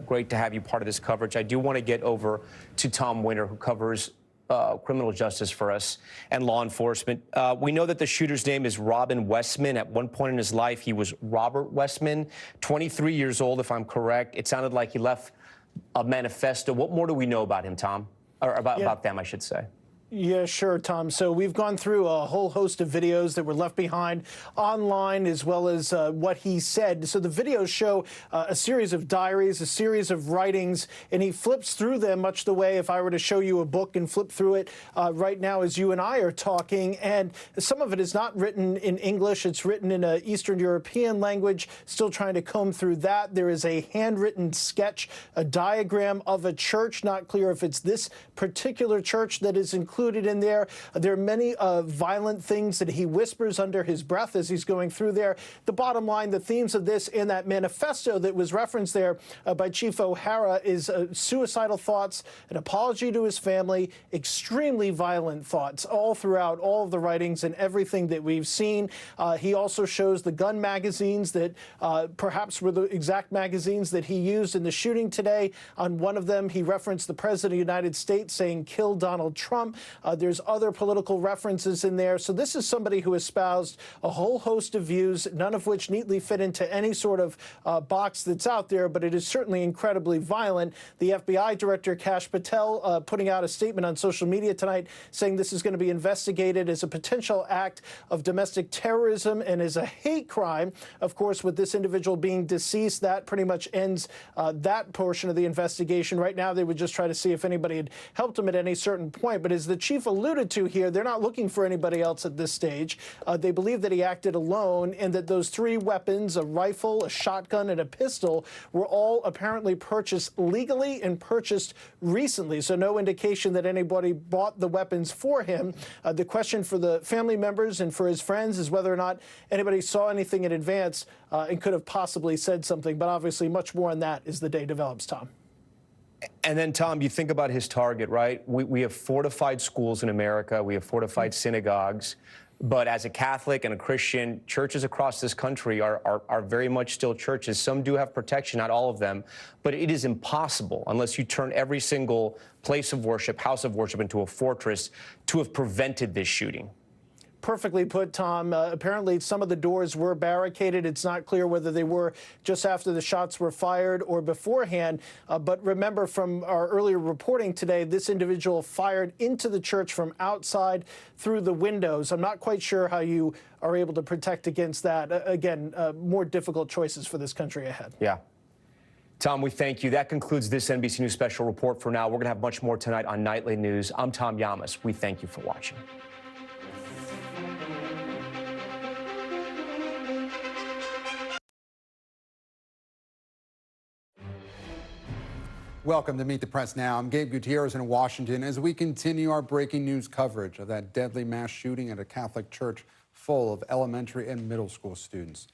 Great to have you part of this coverage. I do want to get over to Tom Winter, who covers criminal justice for us and law enforcement. We know that the shooter's name is Robin Westman. At one point in his life, he was Robert Westman, 23 years old, if I'm correct. It sounded like he left a manifesto. What more do we know about him, Tom? Or about them, I should say. Yeah, sure, Tom. So we've gone through a whole host of videos that were left behind online, as well as what he said. So the videos show a series of diaries, a series of writings, and he flips through them much the way if I were to show you a book and flip through it right now as you and I are talking. And some of it is not written in English. It's written in an Eastern European language, still trying to comb through that. There is a handwritten sketch, a diagram of a church. Not clear if it's this particular church that is included in there. There are many violent things that he whispers under his breath as he's going through there. The bottom line, the themes of this in that manifesto that was referenced there by Chief O'Hara is suicidal thoughts, an apology to his family, extremely violent thoughts all throughout all of the writings and everything that we've seen. He also shows the gun magazines that perhaps were the exact magazines that he used in the shooting today. On one of them, he referenced the President of the United States saying, "Kill Donald Trump." There's other political references in there. So this is somebody who espoused a whole host of views, none of which neatly fit into any sort of box that's out there, but it is certainly incredibly violent. The FBI Director, Kash Patel, putting out a statement on social media tonight saying this is going to be investigated as a potential act of domestic terrorism and as a hate crime. Of course, with this individual being deceased, that pretty much ends that portion of the investigation. Right now, they would just try to see if anybody had helped him at any certain point. But as the chief alluded to here, they're not looking for anybody else at this stage. They believe that he acted alone and that those three weapons, a rifle, a shotgun, and a pistol, were all apparently purchased legally and purchased recently. So no indication that anybody bought the weapons for him. The question for the family members and for his friends is whether or not anybody saw anything in advance and could have possibly said something. But obviously much more on that as the day develops, Tom. And then, Tom, you think about his target, right? We have fortified schools in America. We have fortified synagogues. But as a Catholic and a Christian, churches across this country are very much still churches. Some do have protection, not all of them. But it is impossible, unless you turn every single place of worship, house of worship, into a fortress, to have prevented this shooting. Perfectly put, Tom. Apparently, some of the doors were barricaded. It's not clear whether they were just after the shots were fired or beforehand. But remember from our earlier reporting today, this individual fired into the church from outside through the windows. I'm not quite sure how you are able to protect against that. Again, more difficult choices for this country ahead. Yeah. Tom, we thank you. That concludes this NBC News special report for now. We're going to have much more tonight on Nightly News. I'm Tom Yamas. We thank you for watching. Welcome to Meet the Press Now. I'm Gabe Gutierrez in Washington as we continue our breaking news coverage of that deadly mass shooting at a Catholic church full of elementary and middle school students.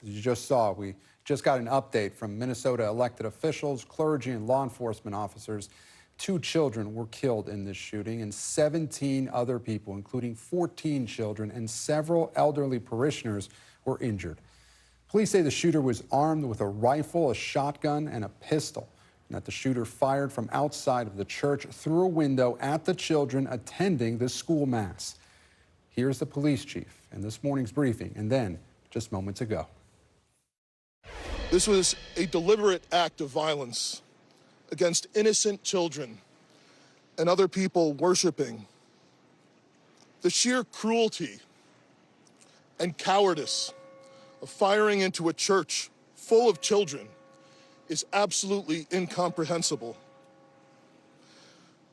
As you just saw, we just got an update from Minnesota elected officials, clergy, and law enforcement officers. 2 children were killed in this shooting, and 17 other people, including 14 children and several elderly parishioners, were injured. Police say the shooter was armed with a rifle, a shotgun, and a pistol, and that the shooter fired from outside of the church through a window at the children attending the school mass. Here's the police chief in this morning's briefing, and then just moments ago. This was a deliberate act of violence against innocent children. and other people worshiping. The sheer cruelty and cowardice of firing into a church full of children is absolutely incomprehensible.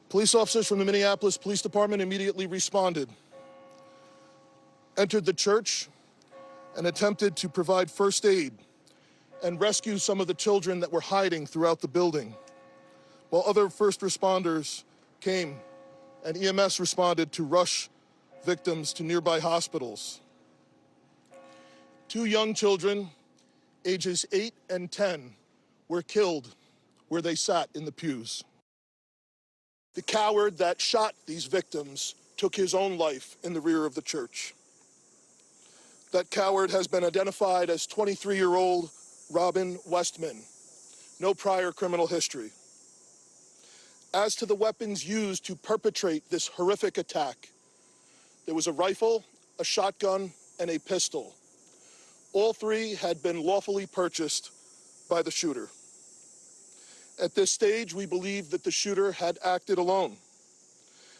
Police officers from the Minneapolis Police Department immediately responded, entered the church, and attempted to provide first aid and rescue some of the children that were hiding throughout the building, while other first responders came and EMS responded to rush victims to nearby hospitals. 2 young children, ages 8 and 10, were killed where they sat in the pews. The coward that shot these victims took his own life in the rear of the church. That coward has been identified as 23-year-old Robin Westman, no prior criminal history. As to the weapons used to perpetrate this horrific attack, there was a rifle, a shotgun, and a pistol. All 3 had been lawfully purchased by the shooter. At this stage, we believe that the shooter had acted alone.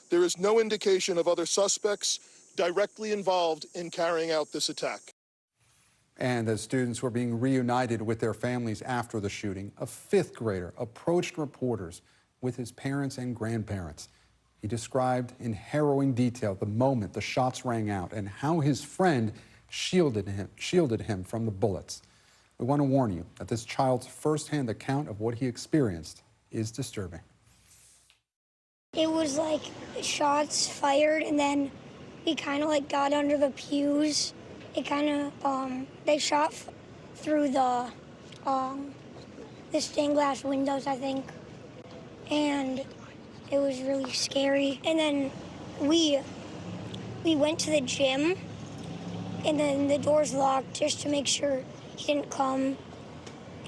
There is no indication of other suspects directly involved in carrying out this attack. And as students were being reunited with their families after the shooting, a 5th grader approached reporters with his parents and grandparents. He described in harrowing detail the moment the shots rang out and how his friend shielded him from the bullets. We want to warn you that this child's firsthand account of what he experienced is disturbing. It was like shots fired, and then we kind of like got under the pews. It kind of, they shot through the stained glass windows, I think. And it was really scary. And then we went to the gym, and then the doors locked just to make sure he didn't come.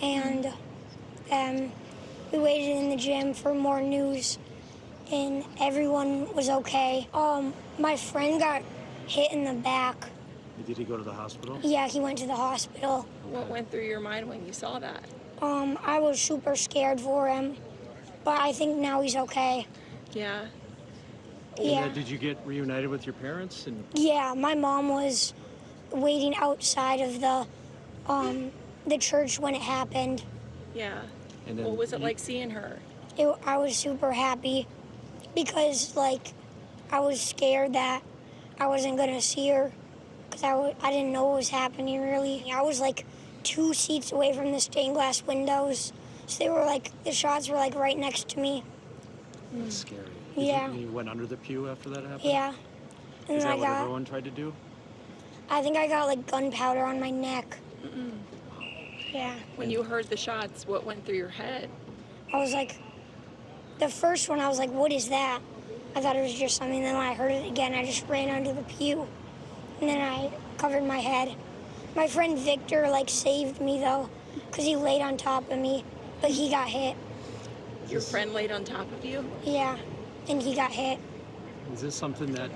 And we waited in the gym for more news, and everyone was okay. My friend got hit in the back. Did he go to the hospital? Yeah, he went to the hospital. What went through your mind when you saw that? I was super scared for him, but I think now he's okay. Yeah. Yeah. Did you get reunited with your parents? Yeah, my mom was waiting outside of the church when it happened. Yeah. And then what was it like seeing her? I was super happy because, like, I was scared that I wasn't going to see her because I didn't know what was happening, really. I was, like, 2 seats away from the stained glass windows, so they were, like, the shots were, like, right next to me. That's scary. Yeah. You went under the pew after that happened? Yeah. And Is then that what everyone tried to do? I think I got, like, gunpowder on my neck. Yeah. When you heard the shots, what went through your head? I was like, the first one, I was like, what is that? I thought it was just something. Then when I heard it again, I just ran under the pew. And then I covered my head. My friend Victor, like, saved me, though, because he laid on top of me, but he got hit. Your friend laid on top of you? Yeah, and he got hit. Is this something that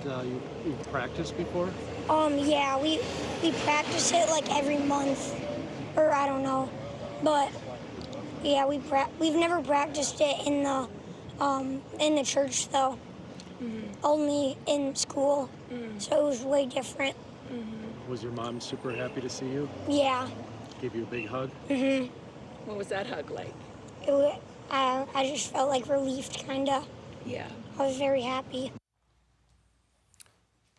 you've practiced before? Yeah, we practice it, like, every month, or I don't know. But, yeah, we've never practiced it in the church, though. Only in school, so it was way different. Was your mom super happy to see you? Yeah. Give you a big hug? What was that hug like? I just felt like relieved, kind of. Yeah. I was very happy.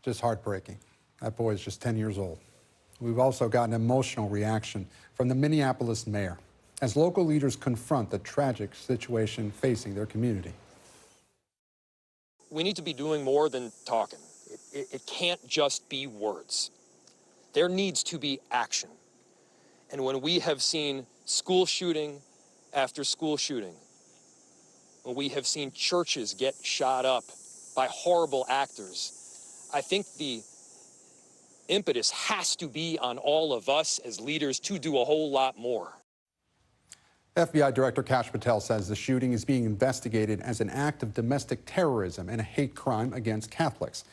Just heartbreaking. That boy is just 10 years old. We've also got an emotional reaction from the Minneapolis mayor as local leaders confront the tragic situation facing their community. We need to be doing more than talking. It can't just be words. There needs to be action. And when we have seen school shooting after school shooting, when we have seen churches get shot up by horrible actors, I think the impetus has to be on all of us as leaders to do a whole lot more. FBI Director Kash Patel says the shooting is being investigated as an act of domestic terrorism and a hate crime against Catholics.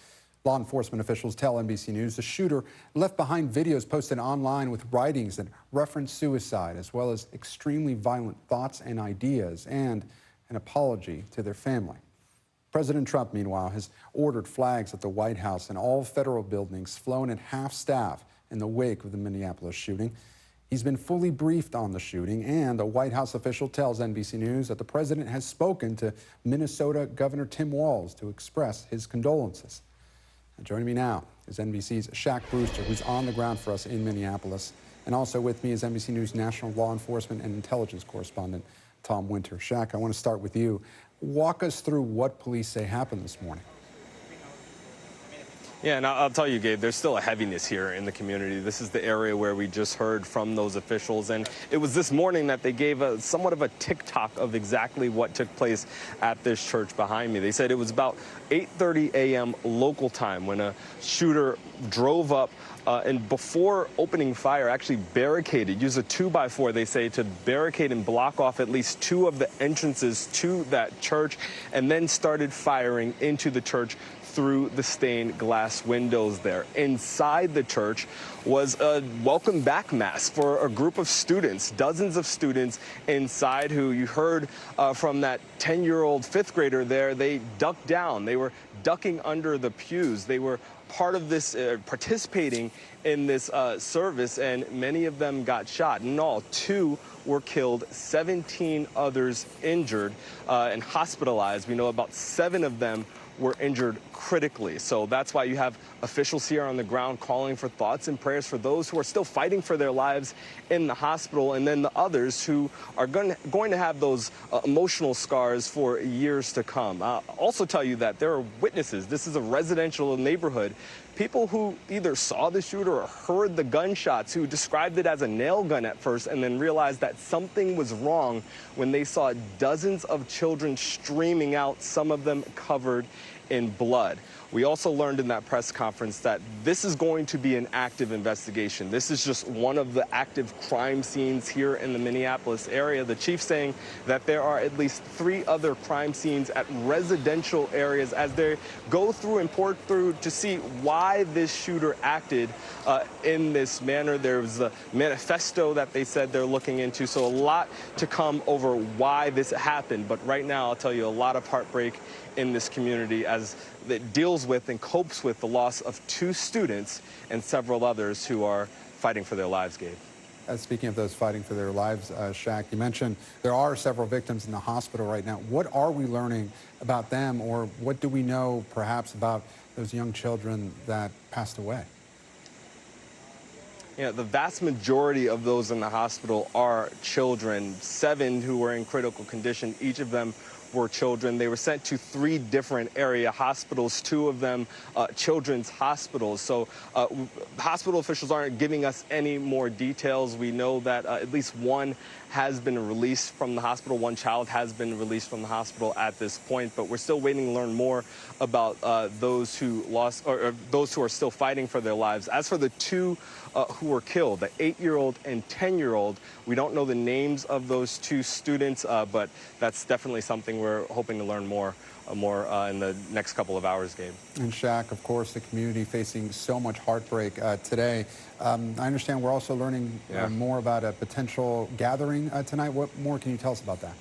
Law enforcement officials tell NBC News the shooter left behind videos posted online with writings that reference suicide, as well as extremely violent thoughts and ideas, and an apology to their family. President Trump, meanwhile, has ordered flags at the White House and all federal buildings flown at half-staff in the wake of the Minneapolis shooting. He's been fully briefed on the shooting, and a White House official tells NBC News that the president has spoken to Minnesota Governor Tim Walz to express his condolences. And joining me now is NBC's Shaq Brewster, who's on the ground for us in Minneapolis. And also with me is NBC News national law enforcement and intelligence correspondent Tom Winter. Shaq, I want to start with you. Walk us through what police say happened this morning. Yeah, and I'll tell you, Gabe, there's still a heaviness here in the community. This is the area where we just heard from those officials, and it was this morning that they gave somewhat of a tick-tock of exactly what took place at this church behind me. They said it was about 8:30 a.m. local time when a shooter drove up and before opening fire, actually barricaded, used a 2x4, they say, to barricade and block off at least two of the entrances to that church, and then started firing into the church through the stained glass windows there. Inside the church was a welcome back mass for a group of students, dozens of students inside who you heard from that 10-year-old fifth grader there. They ducked down. They were ducking under the pews. They were part of this, participating in this service, and many of them got shot. In all, 2 were killed, 17 others injured and hospitalized. We know about 7 of them were injured critically. So that's why you have officials here on the ground calling for thoughts and prayers for those who are still fighting for their lives in the hospital, and then the others who are going to have those emotional scars for years to come. Also tell you that there are witnesses. This is a residential neighborhood. People who either saw the shooter or heard the gunshots, who described it as a nail gun at first and then realized that something was wrong when they saw dozens of children streaming out, some of them covered in blood. We also learned in that press conference that this is going to be an active investigation. This is just one of the active crime scenes here in the Minneapolis area. The chief saying that there are at least 3 other crime scenes at residential areas as they go through and pore through to see why this shooter acted in this manner. There was a manifesto that they said they're looking into, so a lot to come over why this happened. But right now, I'll tell you, a lot of heartbreak in this community as it deals with and copes with the loss of 2 students and several others who are fighting for their lives, Gabe. Speaking of those fighting for their lives, Shaq, you mentioned there are several victims in the hospital right now. What are we learning about them, or what do we know perhaps about those young children that passed away? Yeah, the vast majority of those in the hospital are children, 7 who were in critical condition. Each of them were children. They were sent to 3 different area hospitals, 2 of them children's hospitals. So hospital officials aren't giving us any more details. We know that at least 1 has been released from the hospital. 1 child has been released from the hospital at this point, but we're still waiting to learn more about those who lost or those who are still fighting for their lives. As for the 2 who were killed, the 8-year-old and 10-year-old, we don't know the names of those 2 students, but that's definitely something we're hoping to learn more in the next couple of hours, Gabe. And Shaq, of course, the community facing so much heartbreak today. I understand we're also learning more about a potential gathering tonight. What more can you tell us about that?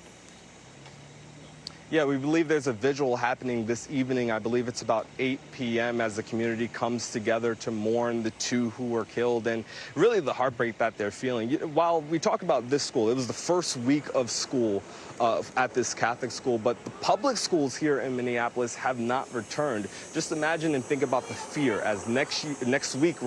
Yeah, we believe there's a vigil happening this evening. I believe it's about 8 p.m. as the community comes together to mourn the 2 who were killed and really the heartbreak that they're feeling. While we talk about this school, it was the first week of school at this Catholic school, but the public schools here in Minneapolis have not returned. Just imagine and think about the fear as next week,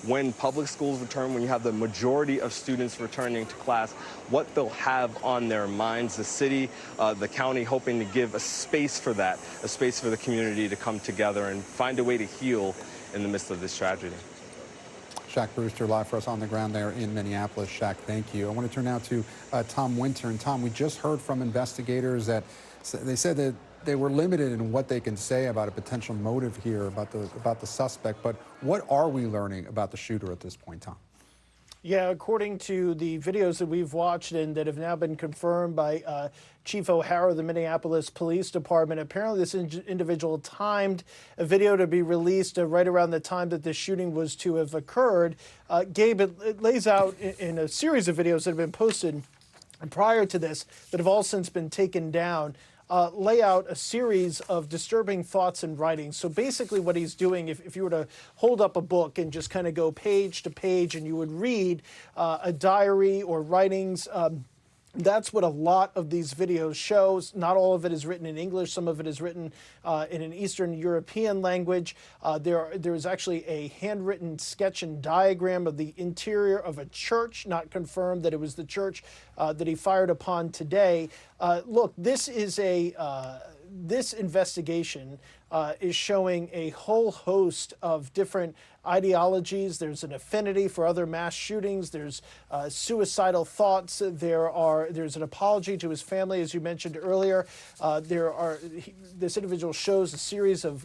when public schools return, when you have the majority of students returning to class, what they'll have on their minds. The city, the county hoping to give a space for that, a space for the community to come together and find a way to heal in the midst of this tragedy. Shaq Brewster live for us on the ground there in Minneapolis. Shaq, thank you. I want to turn now to Tom Winter. And Tom, we just heard from investigators that they said that they were limited in what they can say about a potential motive here, about the suspect. But what are we learning about the shooter at this point, Tom? Yeah, according to the videos that we've watched and that have now been confirmed by Chief O'Hara of the Minneapolis Police Department, apparently this individual timed a video to be released right around the time that the shooting was to have occurred. Gabe, it lays out in a series of videos that have been posted prior to this that have all since been taken down. lay out a series of disturbing thoughts and writings. So basically what he's doing, if you were to hold up a book and just kind of go page to page and you would read a diary or writings, that's what a lot of these videos shows. Not all of it is written in English. Some of it is written in an Eastern European language. There is actually a handwritten sketch and diagram of the interior of a church, not confirmed that it was the church that he fired upon today. Look, this is this investigation is showing a whole host of different ideologies. There's an affinity for other mass shootings. There's suicidal thoughts. There's an apology to his family, as you mentioned earlier. This individual shows a series of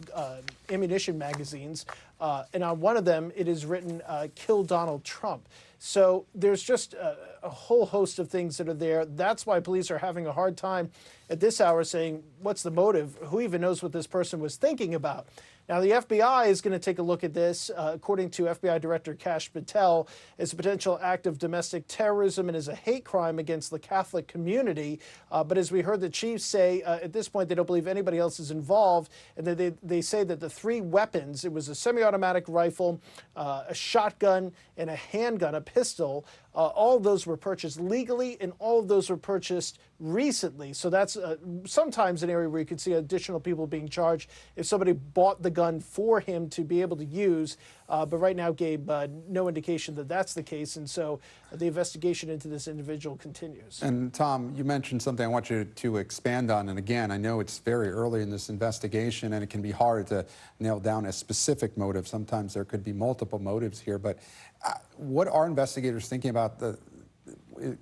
ammunition magazines, and on one of them it is written, "Kill Donald Trump." So there's just a whole host of things that are there. That's why police are having a hard time at this hour saying, what's the motive? Who even knows what this person was thinking about? Now, the FBI is going to take a look at this, according to FBI Director Kash Patel, as a potential act of domestic terrorism and as a hate crime against the Catholic community. But as we heard the chief say, at this point, they don't believe anybody else is involved. And they say that the three weapons, it was a semi-automatic rifle, a shotgun, and a handgun, a pistol, all of those were purchased legally, and all of those were purchased recently. So that's sometimes an area where you could see additional people being charged if somebody bought the gun for him to be able to use. But right now, Gabe, no indication that that's the case. And so the investigation into this individual continues. And Tom, you mentioned something I want you to expand on. And again, I know it's very early in this investigation and it can be hard to nail down a specific motive. Sometimes there could be multiple motives here. But what are investigators thinking about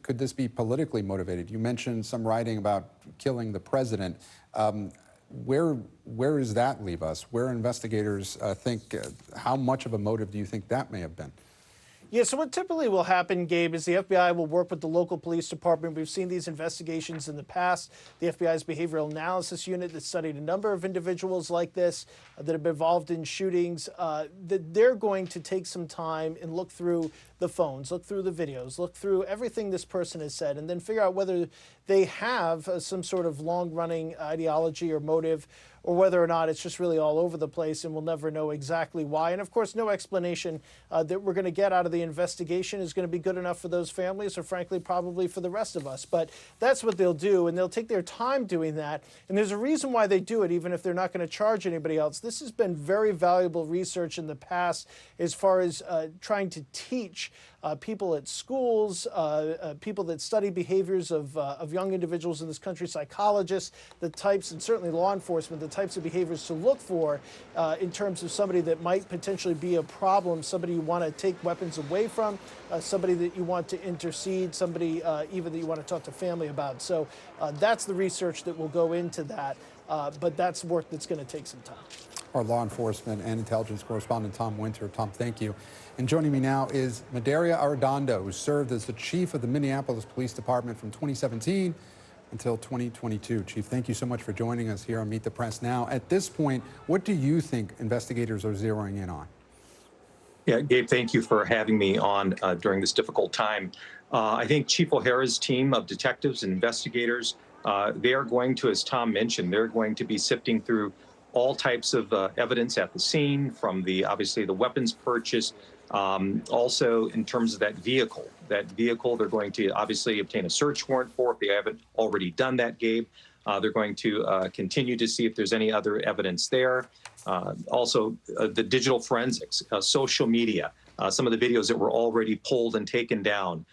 could this be politically motivated? You mentioned some writing about killing the president. Where does that leave us? Where investigators think, how much of a motive do you think that may have been? Yeah, so what typically will happen, Gabe, is the FBI will work with the local police department. We've seen these investigations in the past. The FBI's Behavioral Analysis Unit that studied a number of individuals like this that have been involved in shootings, that they're going to take some time and look through the phones, look through the videos, look through everything this person has said, and then figure out whether they have some sort of long-running ideology or motive, or whether or not it's just really all over the place and we'll never know exactly why. And of course, no explanation that we're going to get out of the investigation is going to be good enough for those families, or frankly, probably for the rest of us. But that's what they'll do, and they'll take their time doing that. And there's a reason why they do it, even if they're not going to charge anybody else. This has been very valuable research in the past as far as trying to teach people at schools, people that study behaviors of young individuals in this country, psychologists, the types, and certainly law enforcement, the types of behaviors to look for in terms of somebody that might potentially be a problem, somebody you want to take weapons away from, somebody that you want to intercede, somebody even that you want to talk to family about. So that's the research that will go into that, but that's work that's going to take some time. Our law enforcement and intelligence correspondent, Tom Winter. Tom, thank you. And joining me now is Medaria Arredondo, who served as the chief of the Minneapolis Police Department from 2017 until 2022. Chief, thank you so much for joining us here on Meet the Press Now. At this point, what do you think investigators are zeroing in on? Yeah, Gabe, thank you for having me on during this difficult time. I think Chief O'Hara's team of detectives and investigators, they are going to, as Tom mentioned, they're going to be sifting through all types of evidence at the scene, from obviously the weapons purchase, also in terms of that vehicle. They're going to obviously obtain a search warrant for if they haven't already done that, Gabe. They're going to continue to see if there's any other evidence there. Also, the digital forensics, social media, some of the videos that were already pulled and taken down.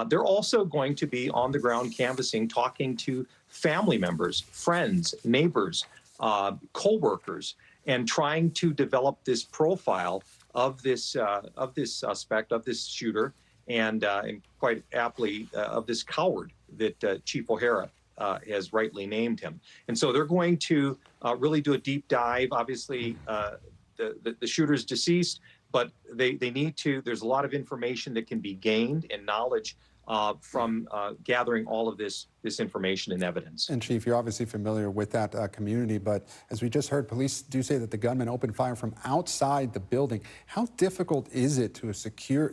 They're also going to be on the ground canvassing, talking to family members, friends, neighbors, co-workers, and trying to develop this profile of this suspect, of this shooter, and quite aptly of this coward that Chief O'Hara has rightly named him. And so they're going to really do a deep dive. Obviously, the shooter's deceased, but they need to. There's a lot of information that can be gained and knowledge from gathering all of this information and evidence. And Chief, you're obviously familiar with that community, but as we just heard, police do say that the gunman opened fire from outside the building. How difficult is it to secure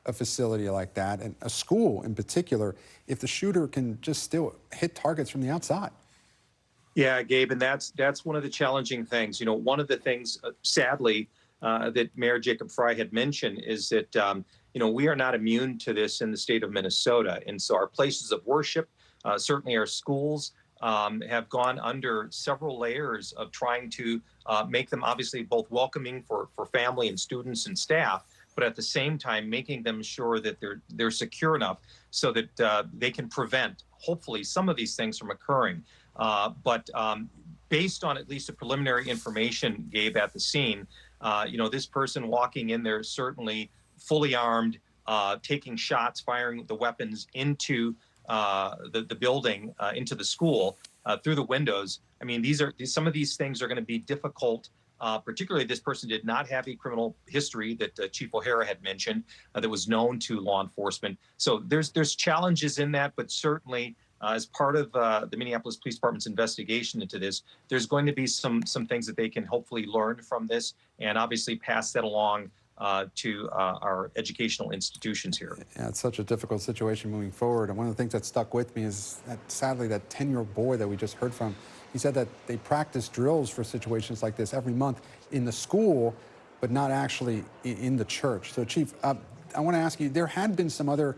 a facility like that, and a school in particular, if the shooter can just still hit targets from the outside? Yeah, Gabe, and that's one of the challenging things. You know, one of the things, sadly, that Mayor Jacob Frey had mentioned is that, you know, we are not immune to this in the state of Minnesota. And so our places of worship, certainly our schools, have gone under several layers of trying to make them obviously both welcoming for family and students and staff, but at the same time making them sure that they're secure enough so that they can prevent, hopefully, some of these things from occurring. But based on at least the preliminary information, Gabe, at the scene, you know, this person walking in there certainly fully armed, taking shots, firing the weapons into the building, into the school, through the windows. I mean, some of these things are going to be difficult. Particularly, this person did not have a criminal history that Chief O'Hara had mentioned that was known to law enforcement. So there's challenges in that, but certainly as part of the Minneapolis Police Department's investigation into this, there's going to be some things that they can hopefully learn from this and obviously pass that along to our educational institutions here. Yeah, it's such a difficult situation moving forward. And one of the things that stuck with me is that, sadly, that 10-year-old boy that we just heard from, he said that they practice drills for situations like this every month in the school, but not actually in the church. So, Chief, I want to ask you, there had been some other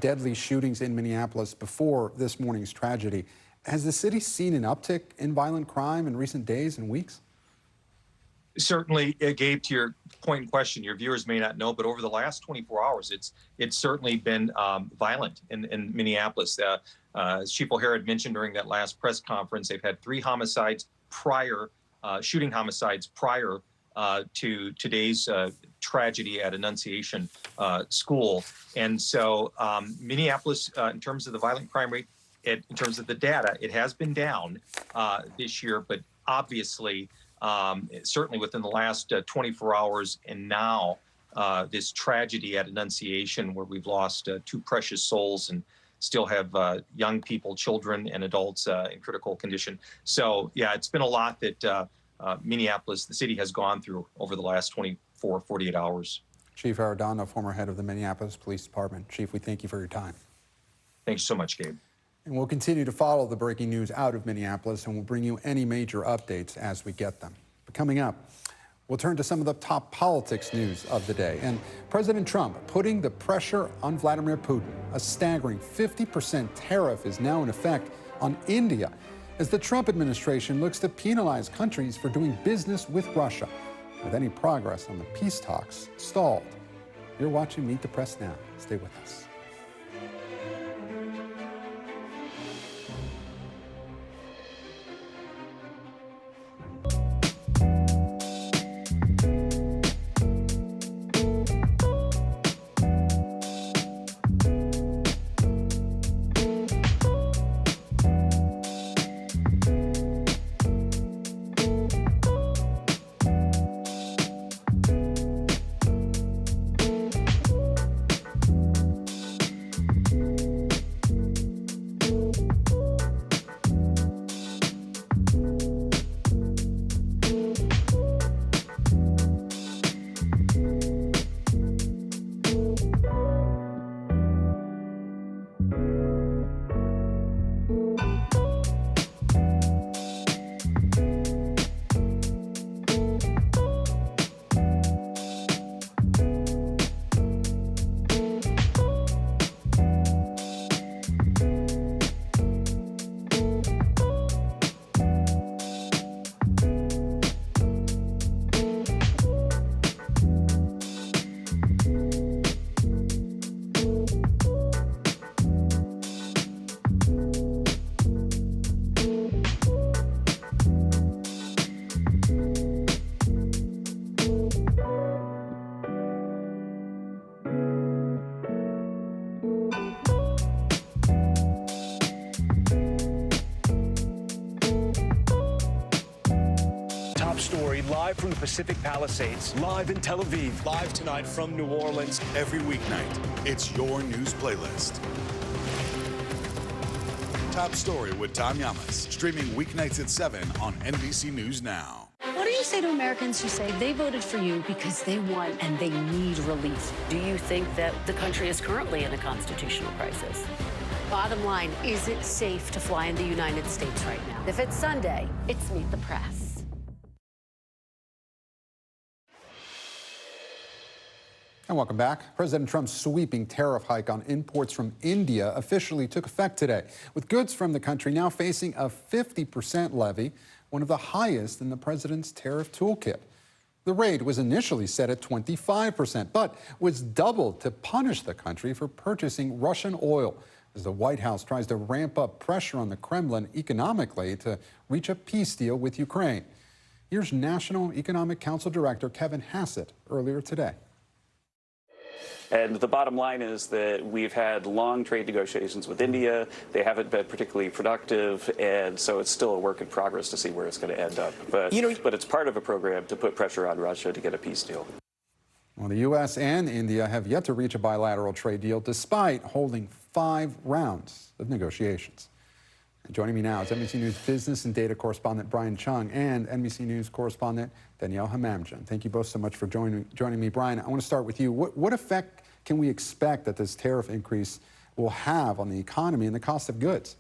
deadly shootings in Minneapolis before this morning's tragedy. Has the city seen an uptick in violent crime in recent days and weeks? Certainly, Gabe, to your point in question, your viewers may not know, but over the last 24 hours, it's certainly been violent in Minneapolis. As Chief O'Hara had mentioned during that last press conference, they've had 3 homicides prior, shooting homicides prior to today's tragedy at Annunciation School. And so Minneapolis, in terms of the violent crime rate, in terms of the data, it has been down this year, but obviously, certainly within the last 24 hours and now this tragedy at Annunciation where we've lost 2 precious souls and still have young people, children and adults in critical condition. So yeah, it's been a lot that Minneapolis, the city, has gone through over the last 24, 48 hours. Chief Arredondo, former head of the Minneapolis Police Department. Chief, we thank you for your time. Thanks so much, Gabe. And we'll continue to follow the breaking news out of Minneapolis, and we'll bring you any major updates as we get them. But coming up, we'll turn to some of the top politics news of the day. And President Trump putting the pressure on Vladimir Putin. A staggering 50% tariff is now in effect on India as the Trump administration looks to penalize countries for doing business with Russia, with any progress on the peace talks stalled. You're watching Meet the Press Now. Stay with us. Story live from the Pacific Palisades, live in Tel Aviv, live tonight from New Orleans. Every weeknight, it's your news playlist. Top Story with Tom Yamas, streaming weeknights at 7 on NBC News Now. What do you say to Americans who say they voted for you because they want and they need relief? Do you think that the country is currently in a constitutional crisis? Bottom line, is it safe to fly in the United States right now? If it's Sunday, it's Meet the Press. And welcome back. President Trump's sweeping tariff hike on imports from India officially took effect today, with goods from the country now facing a 50% levy, one of the highest in the president's tariff toolkit. The rate was initially set at 25%, but was doubled to punish the country for purchasing Russian oil, as the White House tries to ramp up pressure on the Kremlin economically to reach a peace deal with Ukraine. Here's National Economic Council Director Kevin Hassett earlier today. And the bottom line is that we've had long trade negotiations with India. They haven't been particularly productive, and so it's still a work in progress to see where it's going to end up. But it's part of a program to put pressure on Russia to get a peace deal. Well, the U.S. and India have yet to reach a bilateral trade deal despite holding 5 rounds of negotiations. And joining me now is NBC News business and data correspondent Brian Chung and NBC News correspondent Danielle Hamamdjian. Thank you both so much for joining me. Brian, I want to start with you. What effect can we expect that this tariff increase will have on the economy and the cost of goods?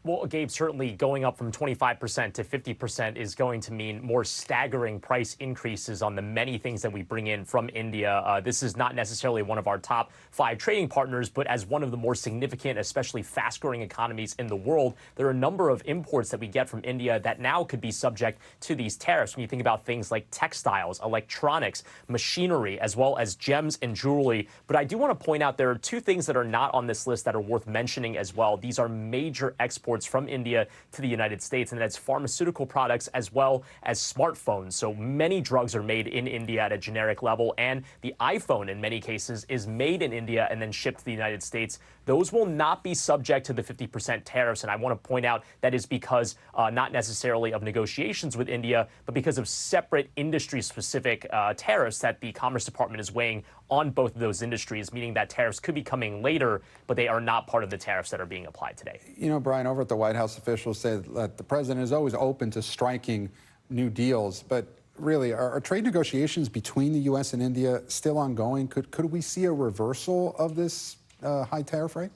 Well, Gabe, certainly going up from 25% to 50% is going to mean more staggering price increases on the many things that we bring in from India. This is not necessarily one of our top 5 trading partners, but as one of the more significant, especially fast-growing economies in the world, there are a number of imports that we get from India that now could be subject to these tariffs. When you think about things like textiles, electronics, machinery, as well as gems and jewelry. But I do want to point out there are 2 things that are not on this list that are worth mentioning as well. These are major exports from India to the United States, and that's pharmaceutical products as well as smartphones. So many drugs are made in India at a generic level, and the iPhone in many cases is made in India and then shipped to the United States. Those will not be subject to the 50% tariffs, and I want to point out that is because not necessarily of negotiations with India, but because of separate industry-specific tariffs that the Commerce Department is weighing on both of those industries, meaning that tariffs could be coming later, but they are not part of the tariffs that are being applied today. You know, Brian, over at the White House, officials say that the president is always open to striking new deals, but really, are trade negotiations between the U.S. and India still ongoing? Could we see a reversal of this high tariff rate?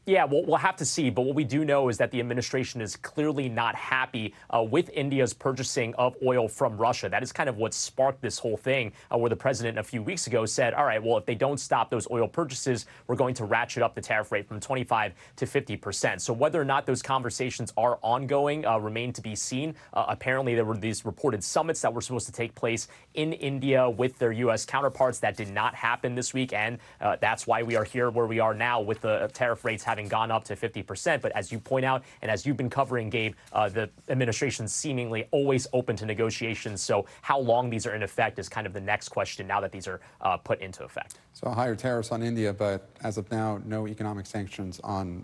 Yeah, well, we'll have to see. But what we do know is that the administration is clearly not happy with India's purchasing of oil from Russia. That is kind of what sparked this whole thing, where the president a few weeks ago said, all right, well, if they don't stop those oil purchases, we're going to ratchet up the tariff rate from 25 to 50%. So whether or not those conversations are ongoing remain to be seen. Apparently, there were these reported summits that were supposed to take place in India with their U.S. counterparts. That did not happen this week, and that's why we are here where we are now with the tariff rates having gone up to 50%. But as you point out, and as you've been covering, Gabe, the administration's seemingly always open to negotiations. So how long these are in effect is kind of the next question now that these are put into effect. So higher tariffs on India, but as of now, no more economic sanctions on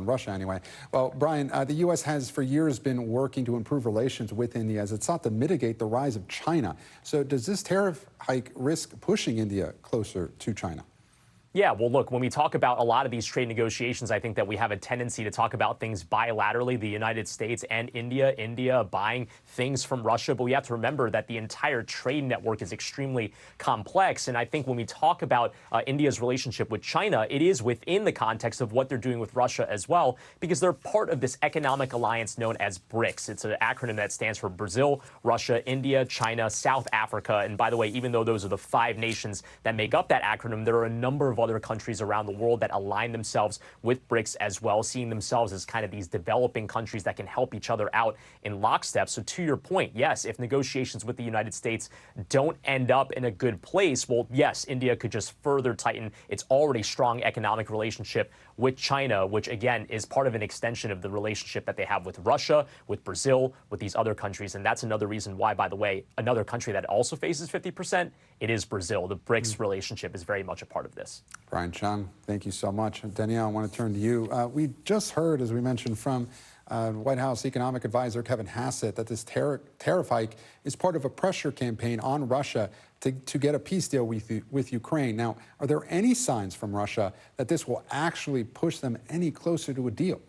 Russia anyway. Well, Brian, the U.S. has for years been working to improve relations with India as it sought to mitigate the rise of China. So does this tariff hike risk pushing India closer to China? Yeah, well, look, when we talk about a lot of these trade negotiations, I think that we have a tendency to talk about things bilaterally, the United States and India buying things from Russia. But we have to remember that the entire trade network is extremely complex. And I think when we talk about India's relationship with China, it is within the context of what they're doing with Russia as well, because they're part of this economic alliance known as BRICS. It's an acronym that stands for Brazil, Russia, India, China, South Africa. And by the way, even though those are the 5 nations that make up that acronym, there are a number of other countries around the world that align themselves with BRICS as well, seeing themselves as kind of these developing countries that can help each other out in lockstep. So to your point, yes, if negotiations with the United States don't end up in a good place, well, yes, India could just further tighten its already strong economic relationship with China, which again is part of an extension of the relationship that they have with Russia, with Brazil, with these other countries. And that's another reason why, by the way, another country that also faces 50%, it is Brazil. The BRICS relationship is very much a part of this. Brian Chung, thank you so much. Danielle, I want to turn to you. We just heard, as we mentioned, from White House economic advisor Kevin Hassett that this tariff hike is part of a pressure campaign on Russia to get a peace deal with Ukraine. Now, are there any signs from Russia that this will actually push them any closer to a deal?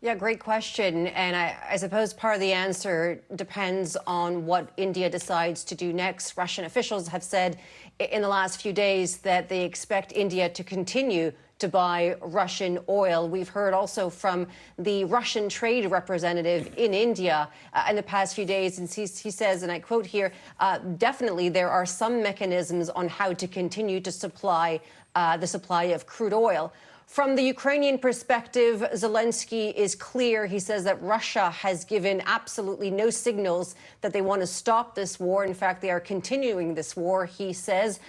Yeah, great question. And I suppose part of the answer depends on what India decides to do next. Russian officials have said in the last few days that they expect India to continue to buy Russian oil. We've heard also from the Russian trade representative in India in the past few days, and he says, and I quote here, definitely there are some mechanisms on how to continue to supply the supply of crude oil. From the Ukrainian perspective, Zelensky is clear. He says that Russia has given absolutely no signals that they want to stop this war. In fact, they are continuing this war, he says,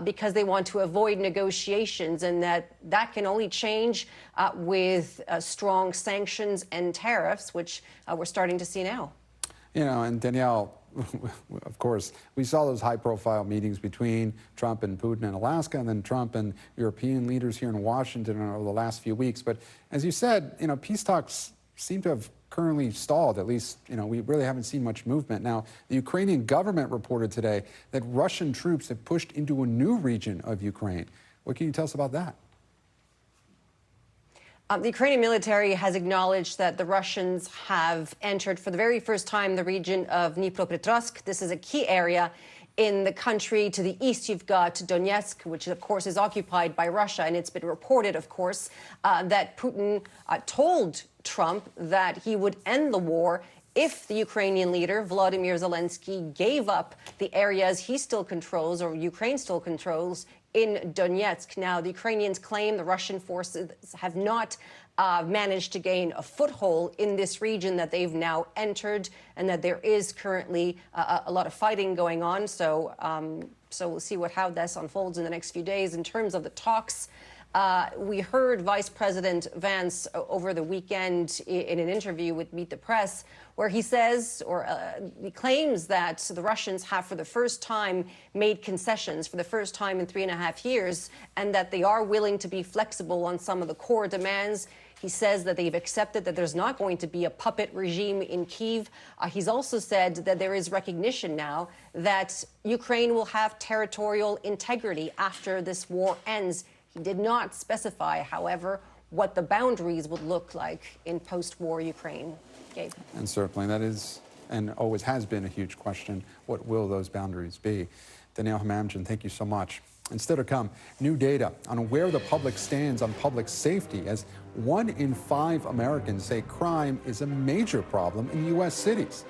because they want to avoid negotiations, and that can only change with strong sanctions and tariffs, which we're starting to see now. You know, and Danielle, of course, we saw those high-profile meetings between Trump and Putin in Alaska, and then Trump and European leaders here in Washington over the last few weeks. But as you said, you know, peace talks seem to have currently stalled. At least, you know, we really haven't seen much movement. Now, the Ukrainian government reported today that Russian troops have pushed into a new region of Ukraine. What can you tell us about that? The Ukrainian military has acknowledged that the Russians have entered for the very first time the region of Dnipropetrovsk. This is a key area in the country. To the east, you've got Donetsk, which, of course, is occupied by Russia. And it's been reported, of course, that Putin told Trump that he would end the war if the Ukrainian leader, Volodymyr Zelensky, gave up the areas he still controls, or Ukraine still controls, in Donetsk. Now, the Ukrainians claim the Russian forces have not managed to gain a foothold in this region that they've now entered, and that there is currently a lot of fighting going on. So we'll see how this unfolds in the next few days. In terms of the talks, we heard Vice President Vance over the weekend in an interview with Meet the Press, where he says, or he claims, that the Russians have for the first time made concessions for the first time in 3.5 years, and that they are willing to be flexible on some of the core demands. He says that they've accepted that there's not going to be a puppet regime in Kyiv. He's also said that there is recognition now that Ukraine will have territorial integrity after this war ends. He did not specify, however, what the boundaries would look like in post-war Ukraine. Gabe. And certainly that is, and always has been, a huge question. What will those boundaries be? Danielle Hamamjian, thank you so much. Instead to come, new data on where the public stands on public safety, as 1 in 5 Americans say crime is a major problem in U.S. cities.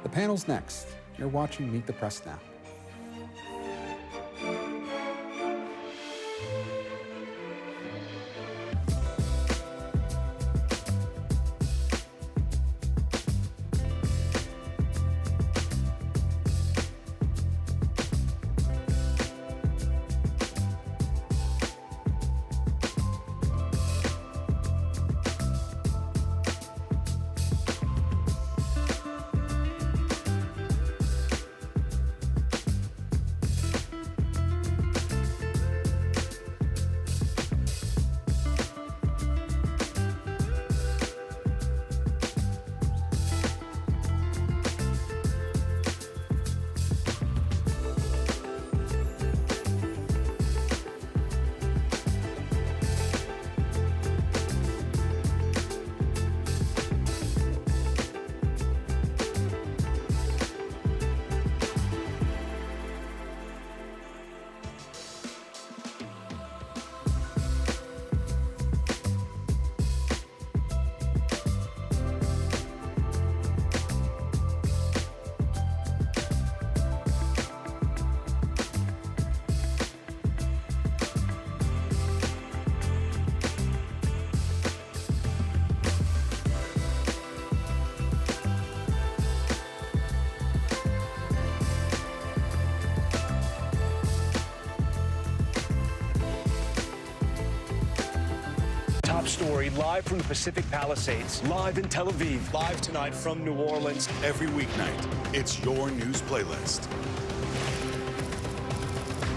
The panel's next. You're watching Meet the Press now. Top story live from the Pacific Palisades, live in Tel Aviv, live tonight from New Orleans. Every weeknight, it's your news playlist.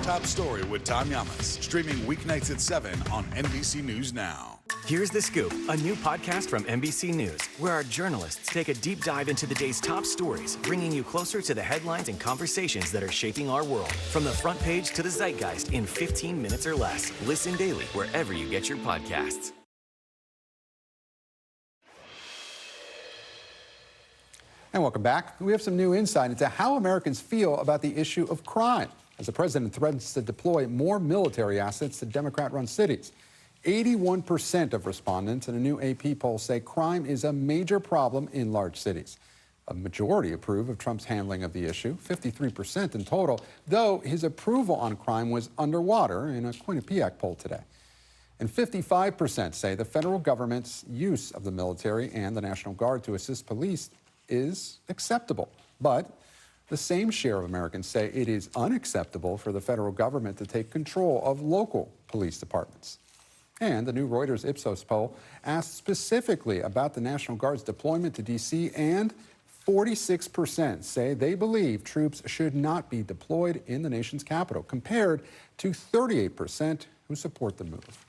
Top Story with Tom Llamas, streaming weeknights at 7 on NBC News Now. Here's The Scoop, a new podcast from NBC News, where our journalists take a deep dive into the day's top stories, bringing you closer to the headlines and conversations that are shaping our world. From the front page to the zeitgeist in 15 minutes or less. Listen daily wherever you get your podcasts. And welcome back. We have some new insight into how Americans feel about the issue of crime as the president threatens to deploy more military assets to Democrat-run cities. 81% of respondents in a new AP poll say crime is a major problem in large cities. A majority approve of Trump's handling of the issue, 53% in total, though his approval on crime was underwater in a Quinnipiac poll today. And 55% say the federal government's use of the military and the National Guard to assist police is acceptable. But the same share of Americans say it is unacceptable for the federal government to take control of local police departments. And the new Reuters Ipsos poll asked specifically about the National Guard's deployment to D.C., and 46% say they believe troops should not be deployed in the nation's capital, compared to 38% who support the move.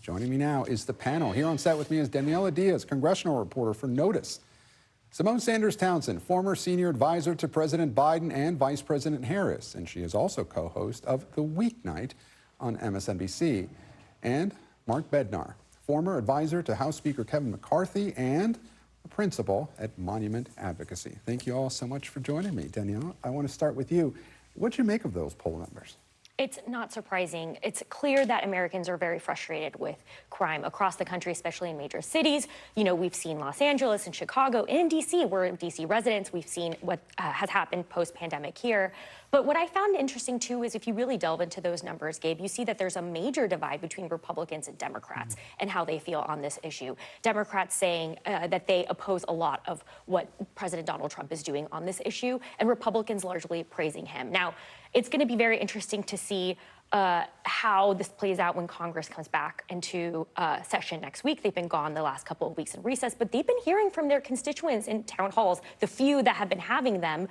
Joining me now is the panel. Here on set with me is Daniela Diaz, congressional reporter for Notice. Simone Sanders Townsend, former senior advisor to President Biden and Vice President Harris, and she is also co-host of The Weeknight on MSNBC. And Mark Bednar, former advisor to House Speaker Kevin McCarthy and a principal at Monument Advocacy. Thank you all so much for joining me. Danielle, I want to start with you. What'd you make of those poll numbers? It's not surprising. It's clear that Americans are very frustrated with crime across the country, especially in major cities. You know, we've seen Los Angeles and Chicago and in D.C. We're D.C. residents. We've seen what has happened post-pandemic here. But what I found interesting, too, is if you really delve into those numbers, Gabe, you see that there's a major divide between Republicans and Democrats and how they feel on this issue. Democrats saying that they oppose a lot of what President Donald Trump is doing on this issue, and Republicans largely praising him. Now, it's going to be very interesting to see how this plays out when Congress comes back into session next week. They've been gone the last couple of weeks in recess, but they've been hearing from their constituents in town halls, the few that have been having them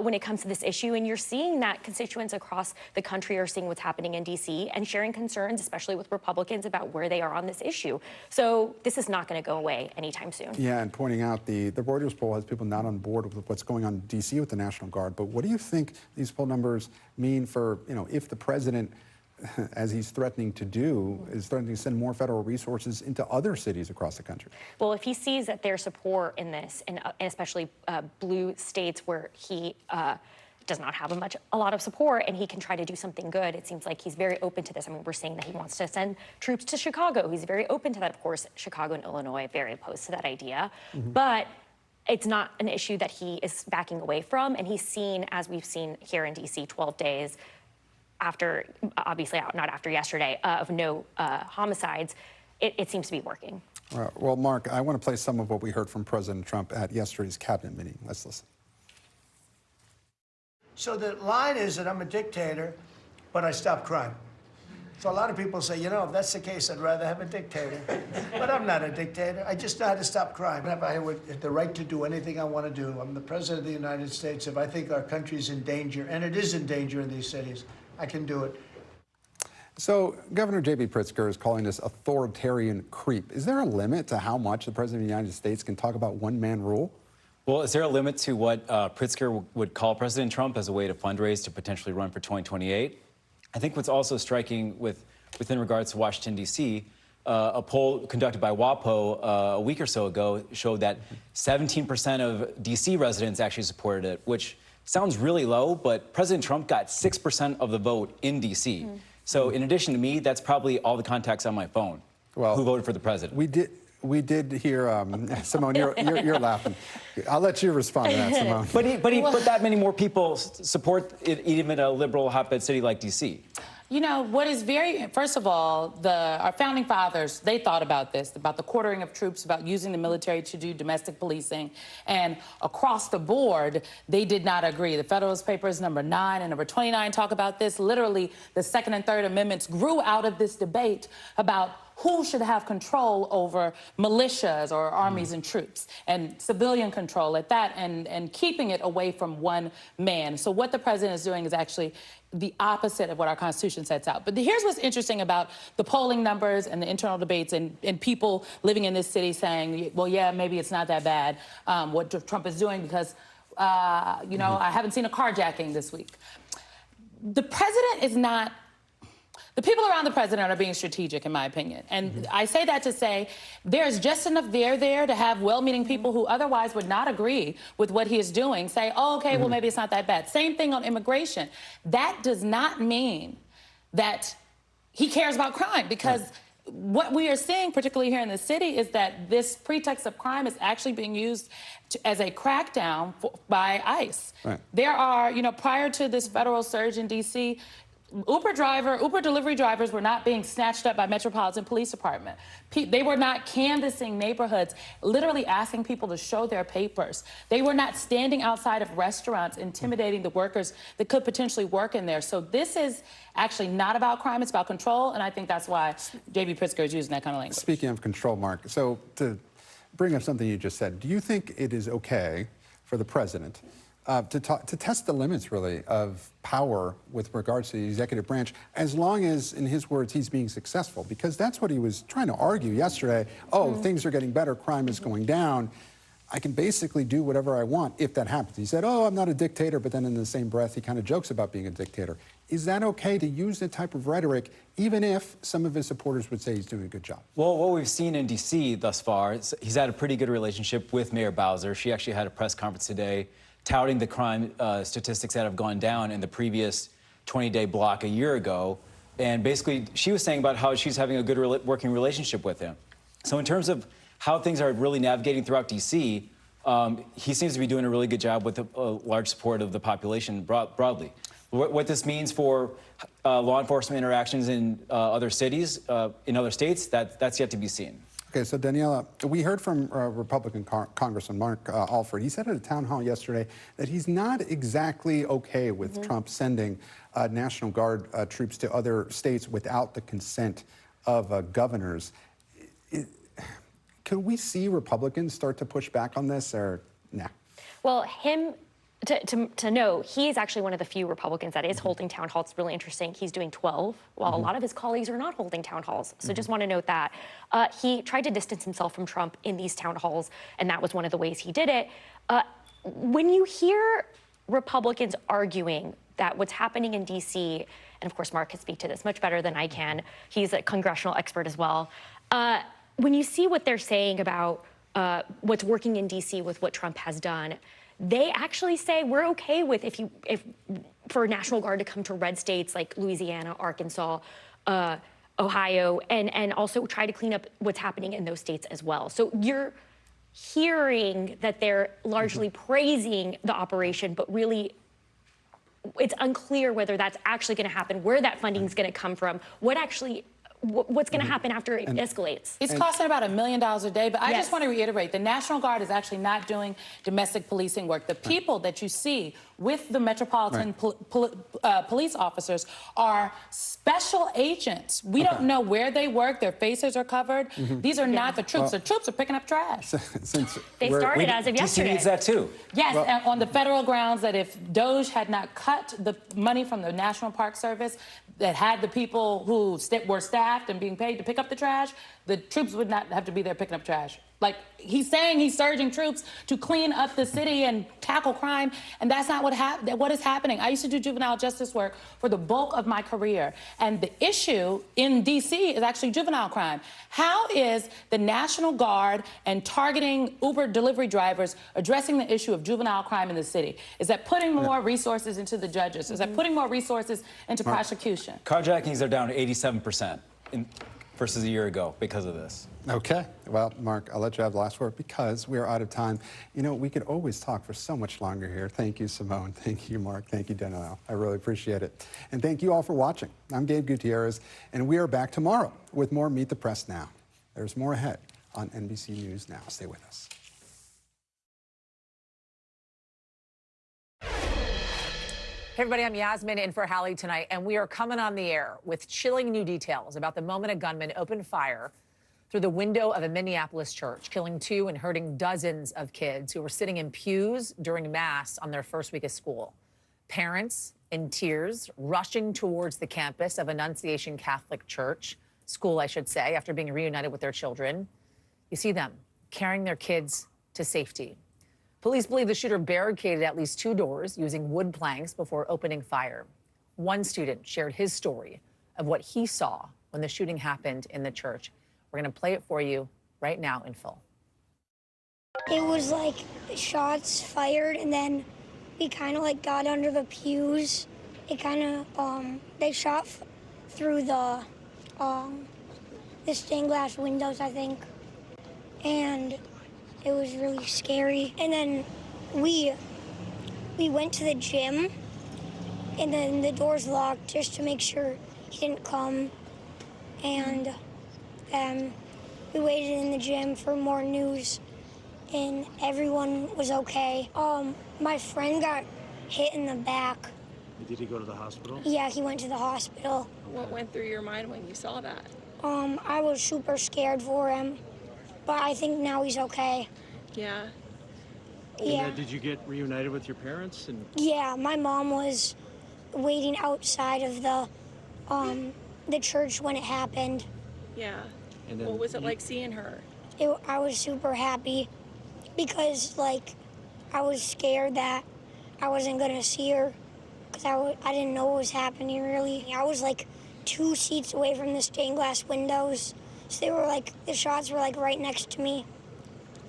when it comes to this issue. And you're seeing that constituents across the country are seeing what's happening in D.C. and sharing concerns, especially with Republicans, about where they are on this issue. So this is not going to go away anytime soon. Yeah, and pointing out the Reuters poll has people not on board with what's going on in D.C. with the National Guard. But what do you think these poll numbers mean for, if the president, as he's threatening to do, is threatening to send more federal resources into other cities across the country? Well, if he sees that there's support in this, and especially blue states where he does not have a lot of support, and he can try to do something good, it seems like he's very open to this. I mean, we're seeing that he wants to send troops to Chicago. He's very open to that. Of course, Chicago and Illinois are very opposed to that idea. But it's not an issue that he is backing away from, and he's seen, as we've seen here in D.C., 12 days after, obviously not after yesterday, of no homicides. It seems to be working. Well, Mark, I want to play some of what we heard from President Trump at yesterday's cabinet meeting. Let's listen. So the line is that I'm a dictator, but I stop crime. So a lot of people say, if that's the case, I'd rather have a dictator. But I'm not a dictator. I just know how to stop crime. I have the right to do anything I want to do. I'm the president of the United States. If I think our country's in danger, and it is in danger in these cities, I can do it. So Governor J.B. Pritzker is calling this authoritarian creep. Is there a limit to how much the president of the United States can talk about one-man rule? Well, is there a limit to what Pritzker would call President Trump as a way to fundraise to potentially run for 2028? I think what's also striking within regards to Washington, D.C., a poll conducted by WAPO a week or so ago showed that 17% of D.C. residents actually supported it, which sounds really low, but President Trump got 6% of the vote in D.C. So in addition to me, that's probably all the contacts on my phone who voted for the president. We did hear, Simone, you're laughing. I'll let you respond to that, Simone. But that many more people support it, even in a liberal hotbed city like D.C. What is first of all, our founding fathers, they thought about this, about the quartering of troops, about using the military to do domestic policing. And across the board, they did not agree. The Federalist Papers number 9 and number 29 talk about this. Literally, the Second and Third Amendments grew out of this debate about who should have control over militias or armies and troops, and civilian control at that, and keeping it away from one man. So what the president is doing is actually the opposite of what our Constitution sets out. But here's what's interesting about the polling numbers and the internal debates and people living in this city saying, well, yeah, maybe it's not that bad what Trump is doing because, I haven't seen a carjacking this week. The president is not The people around the president are being strategic, in my opinion. And I say that to say there's just enough there to have well-meaning people who otherwise would not agree with what he is doing say, oh, okay, well, maybe it's not that bad. Same thing on immigration. That does not mean that he cares about crime, because what we are seeing, particularly here in the city, is that this pretext of crime is actually being used as a crackdown by ICE. Right. There are, prior to this federal surge in D.C., Uber delivery drivers were not being snatched up by Metropolitan Police Department. They were not canvassing neighborhoods, literally asking people to show their papers. They were not standing outside of restaurants intimidating the workers that could potentially work in there. So this is actually not about crime, it's about control, and I think that's why J.B. Pritzker is using that kind of language. Speaking of control, Mark, so to bring up something you just said, do you think it is okay for the president to test the limits, really, of power with regards to the executive branch, as long as, in his words, he's being successful? Because that's what he was trying to argue yesterday. Oh, things are getting better, crime is going down. I can basically do whatever I want if that happens. He said, oh, I'm not a dictator, but then in the same breath, he kind of jokes about being a dictator. Is that okay to use that type of rhetoric, even if some of his supporters would say he's doing a good job? Well, what we've seen in D.C. thus far, he's had a pretty good relationship with Mayor Bowser. She actually had a press conference today touting the crime statistics that have gone down in the previous 20-day block a year ago. And basically, she was saying about how she's having a good working relationship with him. So in terms of how things are really navigating throughout D.C., he seems to be doing a really good job with a large support of the population broadly. What this means for law enforcement interactions in other cities, in other states, that's yet to be seen. Okay, so Daniela, we heard from Republican Congressman Mark Alford. He said at a town hall yesterday that he's not exactly okay with Trump sending National Guard troops to other states without the consent of governors. Could we see Republicans start to push back on this, or nah? Well, to know, he is actually one of the few Republicans that is holding town halls. It's really interesting. He's doing 12, while a lot of his colleagues are not holding town halls. So just want to note that. He tried to distance himself from Trump in these town halls, and that was one of the ways he did it. When you hear Republicans arguing that what's happening in D.C., and of course Mark can speak to this much better than I can, he's a congressional expert as well. When you see what they're saying about what's working in D.C. with what Trump has done, they actually say we're okay with if for National Guard to come to red states like Louisiana, Arkansas, Ohio, and also try to clean up what's happening in those states as well. So you're hearing that they're largely praising the operation, but really it's unclear whether that's actually going to happen, where that funding is going to come from, what's going to happen after it escalates. It's costing about $1 million a day, but I just want to reiterate, the National Guard is actually not doing domestic policing work. The people that you see with the Metropolitan police officers are special agents. We don't know where they work. Their faces are covered. These are not the troops. The troops are picking up trash. They started as of yesterday. DC needs that too. Yes, and on the federal grounds that if DOJ had not cut the money from the National Park Service that had the people who were staffed and being paid to pick up the trash, the troops would not have to be there picking up trash. Like, he's saying he's surging troops to clean up the city and tackle crime, and that's not what is happening. I used to do juvenile justice work for the bulk of my career, and the issue in D.C. is actually juvenile crime. How is the National Guard and targeting Uber delivery drivers addressing the issue of juvenile crime in the city? Is that putting more resources into the judges? Is that putting more resources into prosecution? Carjackings are down to 87% versus a year ago because of this. Okay. Well, Mark, I'll let you have the last word because we are out of time. You know, we could always talk for so much longer here. Thank you, Simone. Thank you, Mark. Thank you, Danielle. I really appreciate it. And thank you all for watching. I'm Gabe Gutierrez, and we are back tomorrow with more Meet the Press Now. There's more ahead on NBC News Now. Stay with us. Hey everybody, I'm Yasmin in for Hallie tonight, and we are coming on the air with chilling new details about the moment a gunman opened fire through the window of a Minneapolis church, killing 2 and hurting dozens of kids who were sitting in pews during Mass on their first week of school. Parents in tears rushing towards the campus of Annunciation Catholic Church, school I should say, after being reunited with their children. You see them carrying their kids to safety. Police believe the shooter barricaded at least 2 doors using wood planks before opening fire. One student shared his story of what he saw when the shooting happened in the church. We're going to play it for you right now in full. It was like shots fired, and then we kind of like got under the pews. It kind of, they shot through the stained glass windows, I think. And it was really scary. And then we went to the gym, and then the doors locked just to make sure he didn't come. And we waited in the gym for more news, and everyone was okay. My friend got hit in the back. Did he go to the hospital? Yeah, he went to the hospital. What went through your mind when you saw that? I was super scared for him, but I think now he's okay. Yeah. Yeah. Did you get reunited with your parents? Yeah, my mom was waiting outside of the church when it happened. Yeah. And then What was it like seeing her? I was super happy because, like, I was scared that I wasn't gonna see her because I didn't know what was happening, really. I was, like, 2 seats away from the stained glass windows, so they were, like, the shots were, like, right next to me.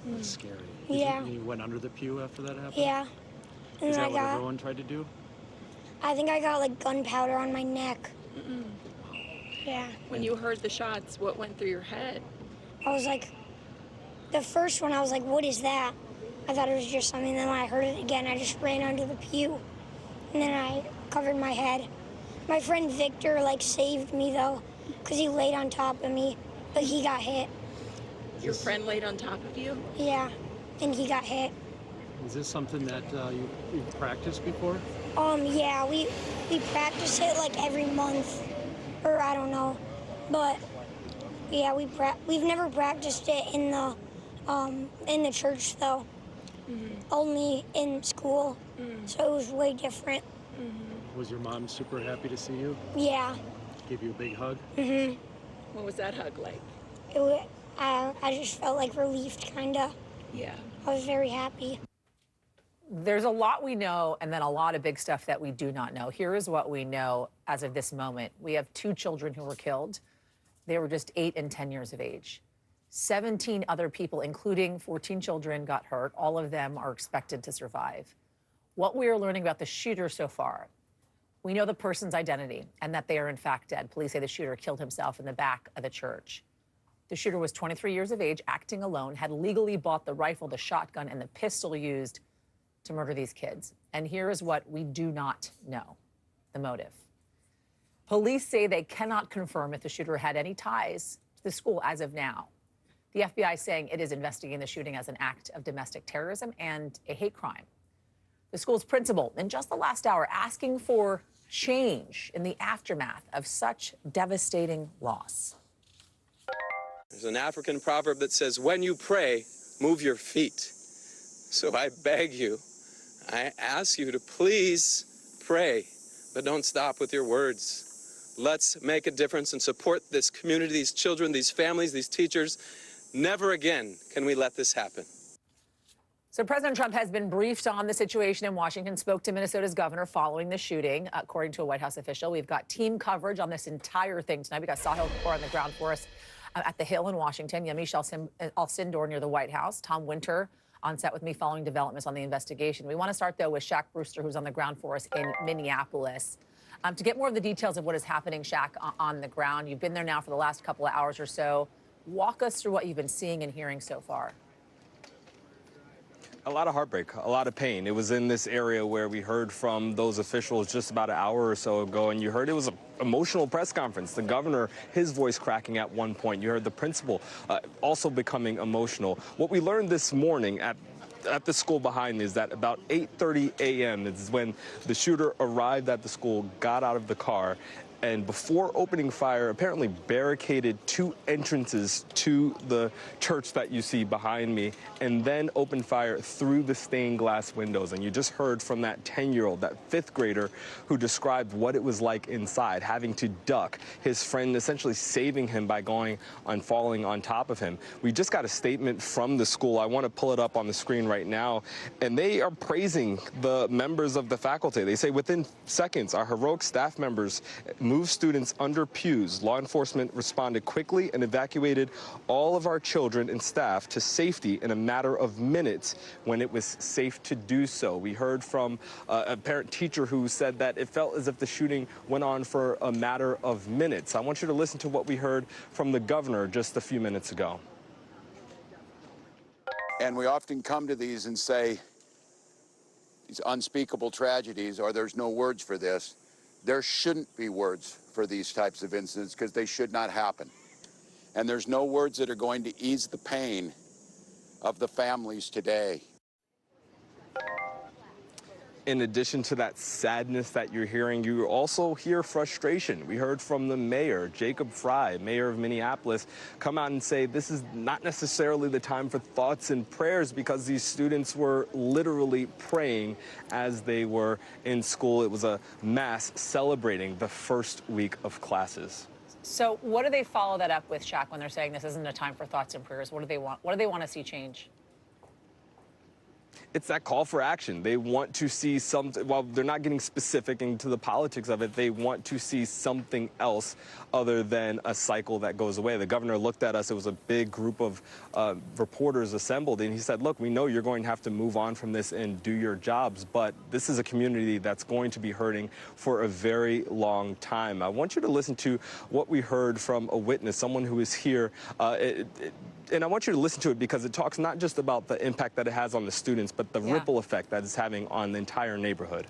That's scary. Yeah. You went under the pew after that happened? Yeah. And Is then that what everyone tried to do? I think I got, like, gunpowder on my neck. Yeah. When you heard the shots, what went through your head? I was like, the first one, I was like, what is that? I thought it was just something. Then when I heard it again, I just ran under the pew. And then I covered my head. My friend Victor, like, saved me, though, because he laid on top of me, but he got hit. Your friend laid on top of you? Yeah, and he got hit. Is this something that you've practiced before? Yeah, we practice it, like, every month, or I don't know. But, yeah, we've never practiced it in the church, though. Only in school, so it was way different. Was your mom super happy to see you? Yeah. Give you a big hug? What was that hug like? I just felt like relieved, kind of. Yeah. I was very happy. There's a lot we know and then a lot of big stuff that we do not know. Here is what we know as of this moment. We have 2 children who were killed. They were just 8 and 10 years of age. 17 other people, including 14 children, got hurt. All of them are expected to survive. What we are learning about the shooter so far, we know the person's identity and that they are in fact dead. Police say the shooter killed himself in the back of the church. The shooter was 23 years of age, acting alone, had legally bought the rifle, the shotgun, and the pistol used to murder these kids. And here is what we do not know, the motive. Police say they cannot confirm if the shooter had any ties to the school as of now. The FBI saying it is investigating the shooting as an act of domestic terrorism and a hate crime. The school's principal, in just the last hour, asking for change in the aftermath of such devastating loss. There's an African proverb that says, when you pray, move your feet. So I beg you, I ask you to please pray, but don't stop with your words. Let's make a difference and support this community, these children, these families, these teachers. Never again can we let this happen. So President Trump has been briefed on the situation in Washington, spoke to Minnesota's governor following the shooting. According to a White House official, we've got team coverage on this entire thing tonight. We got Sahil Kapoor on the ground for us at the Hill in Washington, Yamiche Alcindor near the White House, Tom Winter on set with me following developments on the investigation. We want to start, though, with Shaq Brewster, who's on the ground for us in Minneapolis. To get more of the details of what is happening, Shaq, on the ground, you've been there now for the last couple of hours or so. Walk us through what you've been seeing and hearing so far. A lot of heartbreak, a lot of pain. It was in this area where we heard from those officials just about an hour or so ago, and you heard it was an emotional press conference. The governor, his voice cracking at one point. You heard the principal also becoming emotional. What we learned this morning at the school behind me is that about 8:30 a.m. is when the shooter arrived at the school, got out of the car, and before opening fire, apparently barricaded 2 entrances to the church that you see behind me, and then opened fire through the stained glass windows. And you just heard from that 10-year-old, that 5th grader, who described what it was like inside, having to duck, his friend essentially saving him by falling on top of him. We just got a statement from the school. I want to pull it up on the screen right now, and they are praising the members of the faculty. They say within seconds, our heroic staff members move students under pews. Law enforcement responded quickly and evacuated all of our children and staff to safety in a matter of minutes when it was safe to do so. We heard from a parent teacher who said that it felt as if the shooting went on for a matter of minutes. I want you to listen to what we heard from the governor just a few minutes ago. And we often come to these and say, these unspeakable tragedies, or there's no words for this. There shouldn't be words for these types of incidents because they should not happen. And there's no words that are going to ease the pain of the families today. In addition to that sadness that you're hearing, you also hear frustration. We heard from the mayor, Jacob Fry, mayor of Minneapolis, come out and say this is not necessarily the time for thoughts and prayers because these students were literally praying as they were in school. It was a mass celebrating the first week of classes. So what do they follow that up with, Shaq, when they're saying this isn't a time for thoughts and prayers? What do they want? What do they want to see change? It's that call for action. They want to see something, while they're not getting specific into the politics of it, they want to see something else other than a cycle that goes away. The governor looked at us. It was a big group of reporters assembled, and he said, look, we know you're going to have to move on from this and do your jobs, but this is a community that's going to be hurting for a very long time. I want you to listen to what we heard from a witness, someone who is here, and I want you to listen to it because it talks not just about the impact that it has on the students, but the ripple effect that it's having on the entire neighborhood.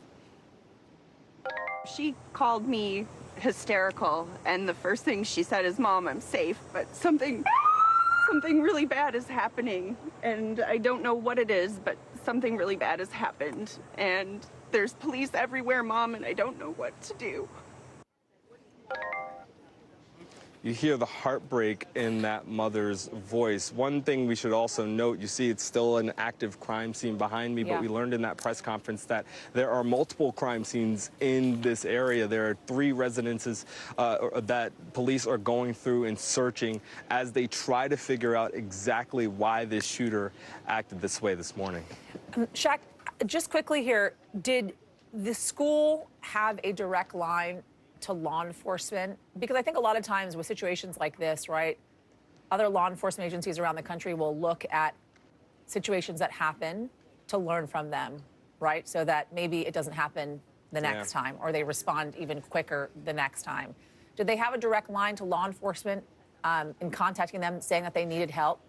She called me hysterical, and the first thing she said is, "Mom, I'm safe, but something really bad is happening, and I don't know what it is, but something really bad has happened, and there's police everywhere, Mom, and I don't know what to do." You hear the heartbreak in that mother's voice. One thing we should also note, you see it's still an active crime scene behind me, but we learned in that press conference that there are multiple crime scenes in this area. There are 3 residences that police are going through and searching as they try to figure out exactly why this shooter acted this way this morning. Shaq, just quickly here, did the school have a direct line to law enforcement? Because I think a lot of times with situations like this, right, other law enforcement agencies around the country will look at situations that happen to learn from them, right? So that maybe it doesn't happen the next time, or they respond even quicker the next time. Did they have a direct line to law enforcement in contacting them, saying that they needed help?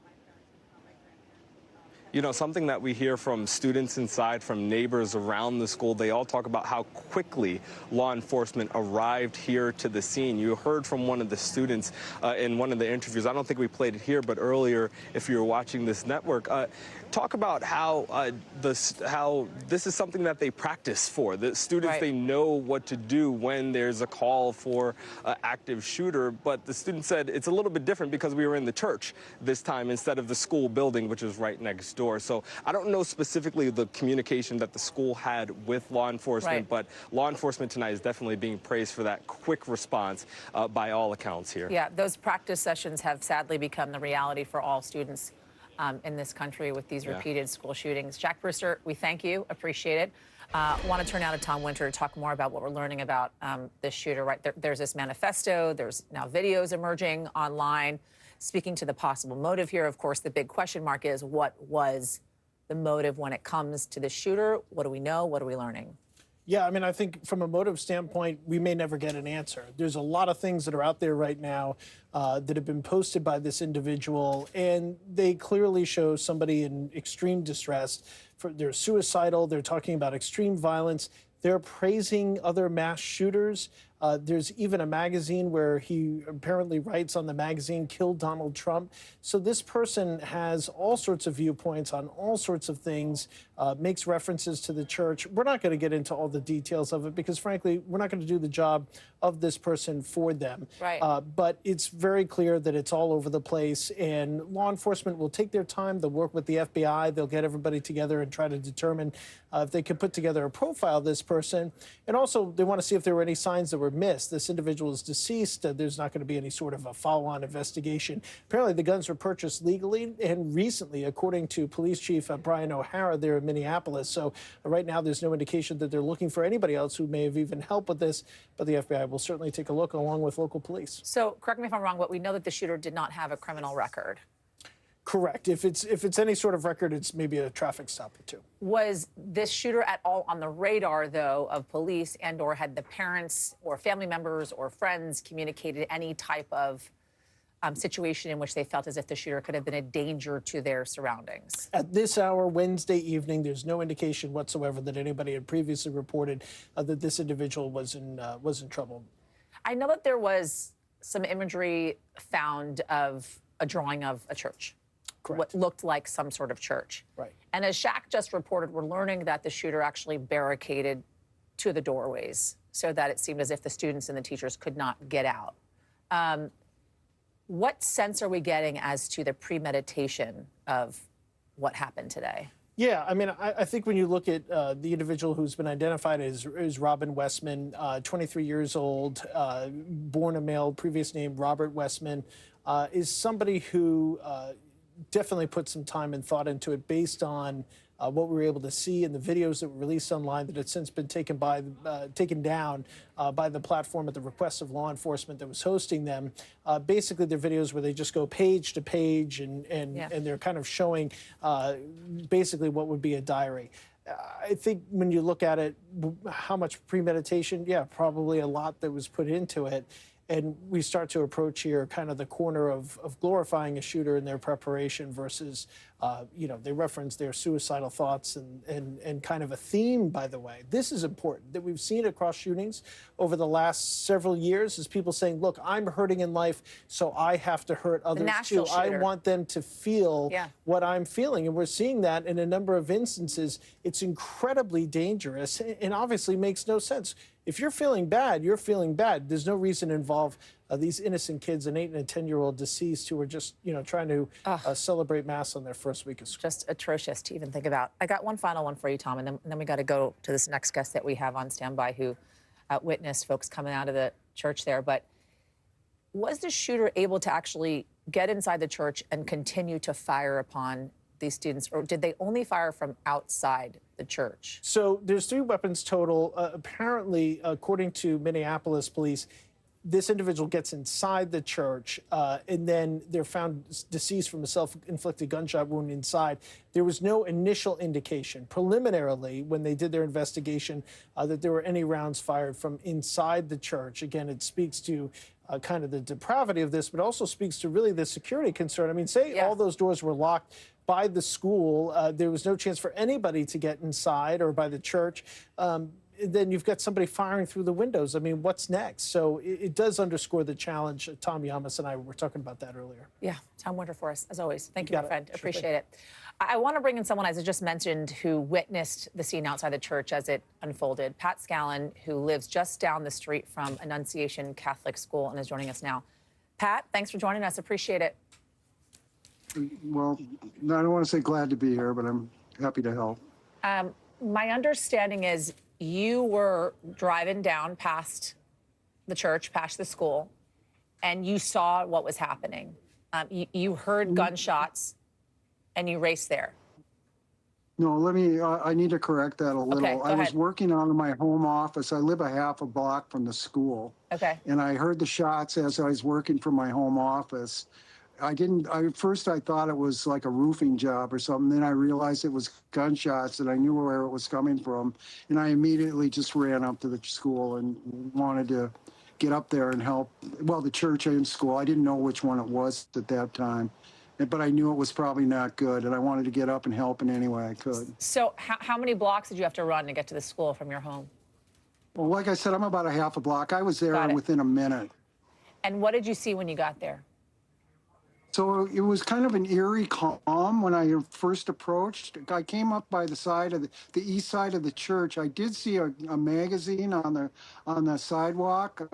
You know, something that we hear from students inside, from neighbors around the school, they all talk about how quickly law enforcement arrived here to the scene. You heard from one of the students in one of the interviews. I don't think we played it here, but earlier, if you were watching this network, talk about how this is something that they practice for. The students, they know what to do when there's a call for an active shooter, but the student said it's a little bit different because we were in the church this time instead of the school building, which is right next door. So I don't know specifically the communication that the school had with law enforcement, but law enforcement tonight is definitely being praised for that quick response by all accounts here. Yeah, those practice sessions have sadly become the reality for all students in this country with these repeated school shootings. Jack Brewster, we thank you, appreciate it. Want to turn now to Tom Winter to talk more about what we're learning about this shooter. Right, there's this manifesto, there's now videos emerging online speaking to the possible motive here. Of course, the big question mark is what was the motive when it comes to the shooter? What do we know? What are we learning? Yeah, I mean, I think from a motive standpoint, we may never get an answer. There's a lot of things that are out there right now that have been posted by this individual, and they clearly show somebody in extreme distress. They're suicidal. They're talking about extreme violence. They're praising other mass shooters. There's even a magazine where he apparently writes on the magazine, "Kill Donald Trump." So this person has all sorts of viewpoints on all sorts of things, makes references to the church. We're not going to get into all the details of it because, frankly, we're not going to do the job of this person for them. Right. But it's very clear that it's all over the place, and law enforcement will take their time. They'll work with the FBI. They'll get everybody together and try to determine if they can put together a profile of this person. And also, they want to see if there were any signs that were were missed. This individual is deceased. There's not going to be any sort of a follow-on investigation. Apparently, the guns were purchased legally and recently, according to Police Chief Brian O'Hara there in Minneapolis. So right now, there's no indication that they're looking for anybody else who may have even helped with this, but the FBI will certainly take a look along with local police. So correct me if I'm wrong, but we know that the shooter did not have a criminal record. Correct. If it's any sort of record, it's maybe a traffic stop or two. Was this shooter at all on the radar, though, of police, and or had the parents or family members or friends communicated any type of situation in which they felt as if the shooter could have been a danger to their surroundings? At this hour, Wednesday evening, there's no indication whatsoever that anybody had previously reported that this individual was in trouble. I know that there was some imagery found of a drawing of a church. Correct. What looked like some sort of church. Right. And as Shaq just reported, we're learning that the shooter actually barricaded to the doorways so that it seemed as if the students and the teachers could not get out. What sense are we getting as to the premeditation of what happened today? Yeah, I mean, I think when you look at the individual who's been identified as Robin Westman, 23 years old, born a male, previous name Robert Westman, is somebody who definitely put some time and thought into it based on what we were able to see in the videos that were released online that had since been taken down by the platform at the request of law enforcement that was hosting them. Basically, they're videos where they just go page to page and they're kind of showing basically what would be a diary. I think when you look at it, how much premeditation, yeah, probably a lot that was put into it. And we start to approach here kind of the corner of glorifying a shooter in their preparation versus, they reference their suicidal thoughts and kind of a theme, by the way. This is important that we've seen across shootings over the last several years is people saying, look, I'm hurting in life, so I have to hurt others too. I want them to feel what I'm feeling. And we're seeing that in a number of instances. It's incredibly dangerous and obviously makes no sense. If you're feeling bad, you're feeling bad. There's no reason to involve these innocent kids, an 8- and a 10-year-old deceased, who are just, trying to celebrate Mass on their first week of school. Just atrocious to even think about. I got one final one for you, Tom, and then we got to go to this next guest that we have on standby who witnessed folks coming out of the church there. But was the shooter able to actually get inside the church and continue to fire upon these students, or did they only fire from outside the church? So there's 3 weapons total. Apparently, according to Minneapolis police, this individual gets inside the church, and then they're found deceased from a self-inflicted gunshot wound inside. There was no initial indication, preliminarily, when they did their investigation, that there were any rounds fired from inside the church. Again, it speaks to kind of the depravity of this, but also speaks to really the security concern. I mean, say all those doors were locked by the school, there was no chance for anybody to get inside, or by the church. Then you've got somebody firing through the windows. I mean, what's next? So it does underscore the challenge. Tom Yamas and I were talking about that earlier. Yeah, Tom Winter for us, as always. Thank you, my friend. Appreciate it. I want to bring in someone, as I just mentioned, who witnessed the scene outside the church as it unfolded. Pat Scallon, who lives just down the street from Annunciation Catholic School and is joining us now. Pat, thanks for joining us. Appreciate it. Well, I don't want to say glad to be here, but I'm happy to help. My understanding is you were driving down past the church, past the school, and you saw what was happening. You heard gunshots, and you raced there. No, I need to correct that a little. Okay, go I was ahead. working out of my home office. I live a half a block from the school. Okay. And I heard the shots as I was working from my home office. At first I thought it was like a roofing job or something. Then I realized it was gunshots and I knew where it was coming from. And I immediately just ran up to the school and wanted to get up there and help. Well, the church and school. I didn't know which one it was at that time, but I knew it was probably not good. And I wanted to get up and help in any way I could. So how many blocks did you have to run to get to the school from your home? Well, like I said, I'm about a half a block. I was there within a minute. And what did you see when you got there? So it was kind of an eerie calm when I first approached. I came up by the side of the east side of the church. I did see a magazine on the sidewalk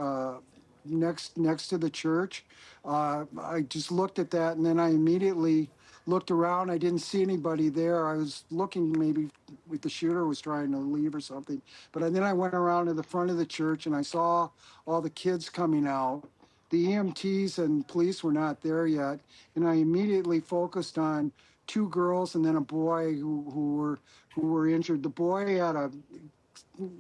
next to the church. I just looked at that, and then I immediately looked around. I didn't see anybody there. I was looking maybe if the shooter was trying to leave or something. But then I went around to the front of the church and I saw all the kids coming out. The EMTs and police were not there yet. And I immediately focused on two girls and then a boy who were injured. The boy had a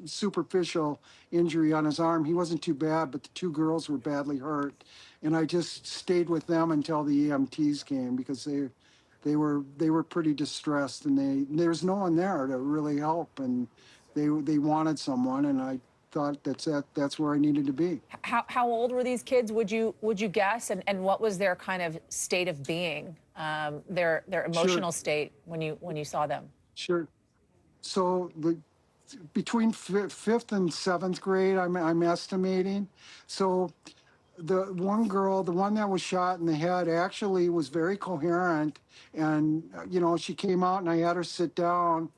superficial injury on his arm. He wasn't too bad, but the two girls were badly hurt. And I just stayed with them until the EMTs came because they were pretty distressed and there was no one there to really help, and they wanted someone, and I thought that's where I needed to be. How old were these kids, would you guess, and what was their kind of state of being, their emotional state when you saw them? Sure. So between fifth and seventh grade, I'm estimating. So the one girl, the one that was shot in the head, actually was very coherent, and she came out and I had her sit down,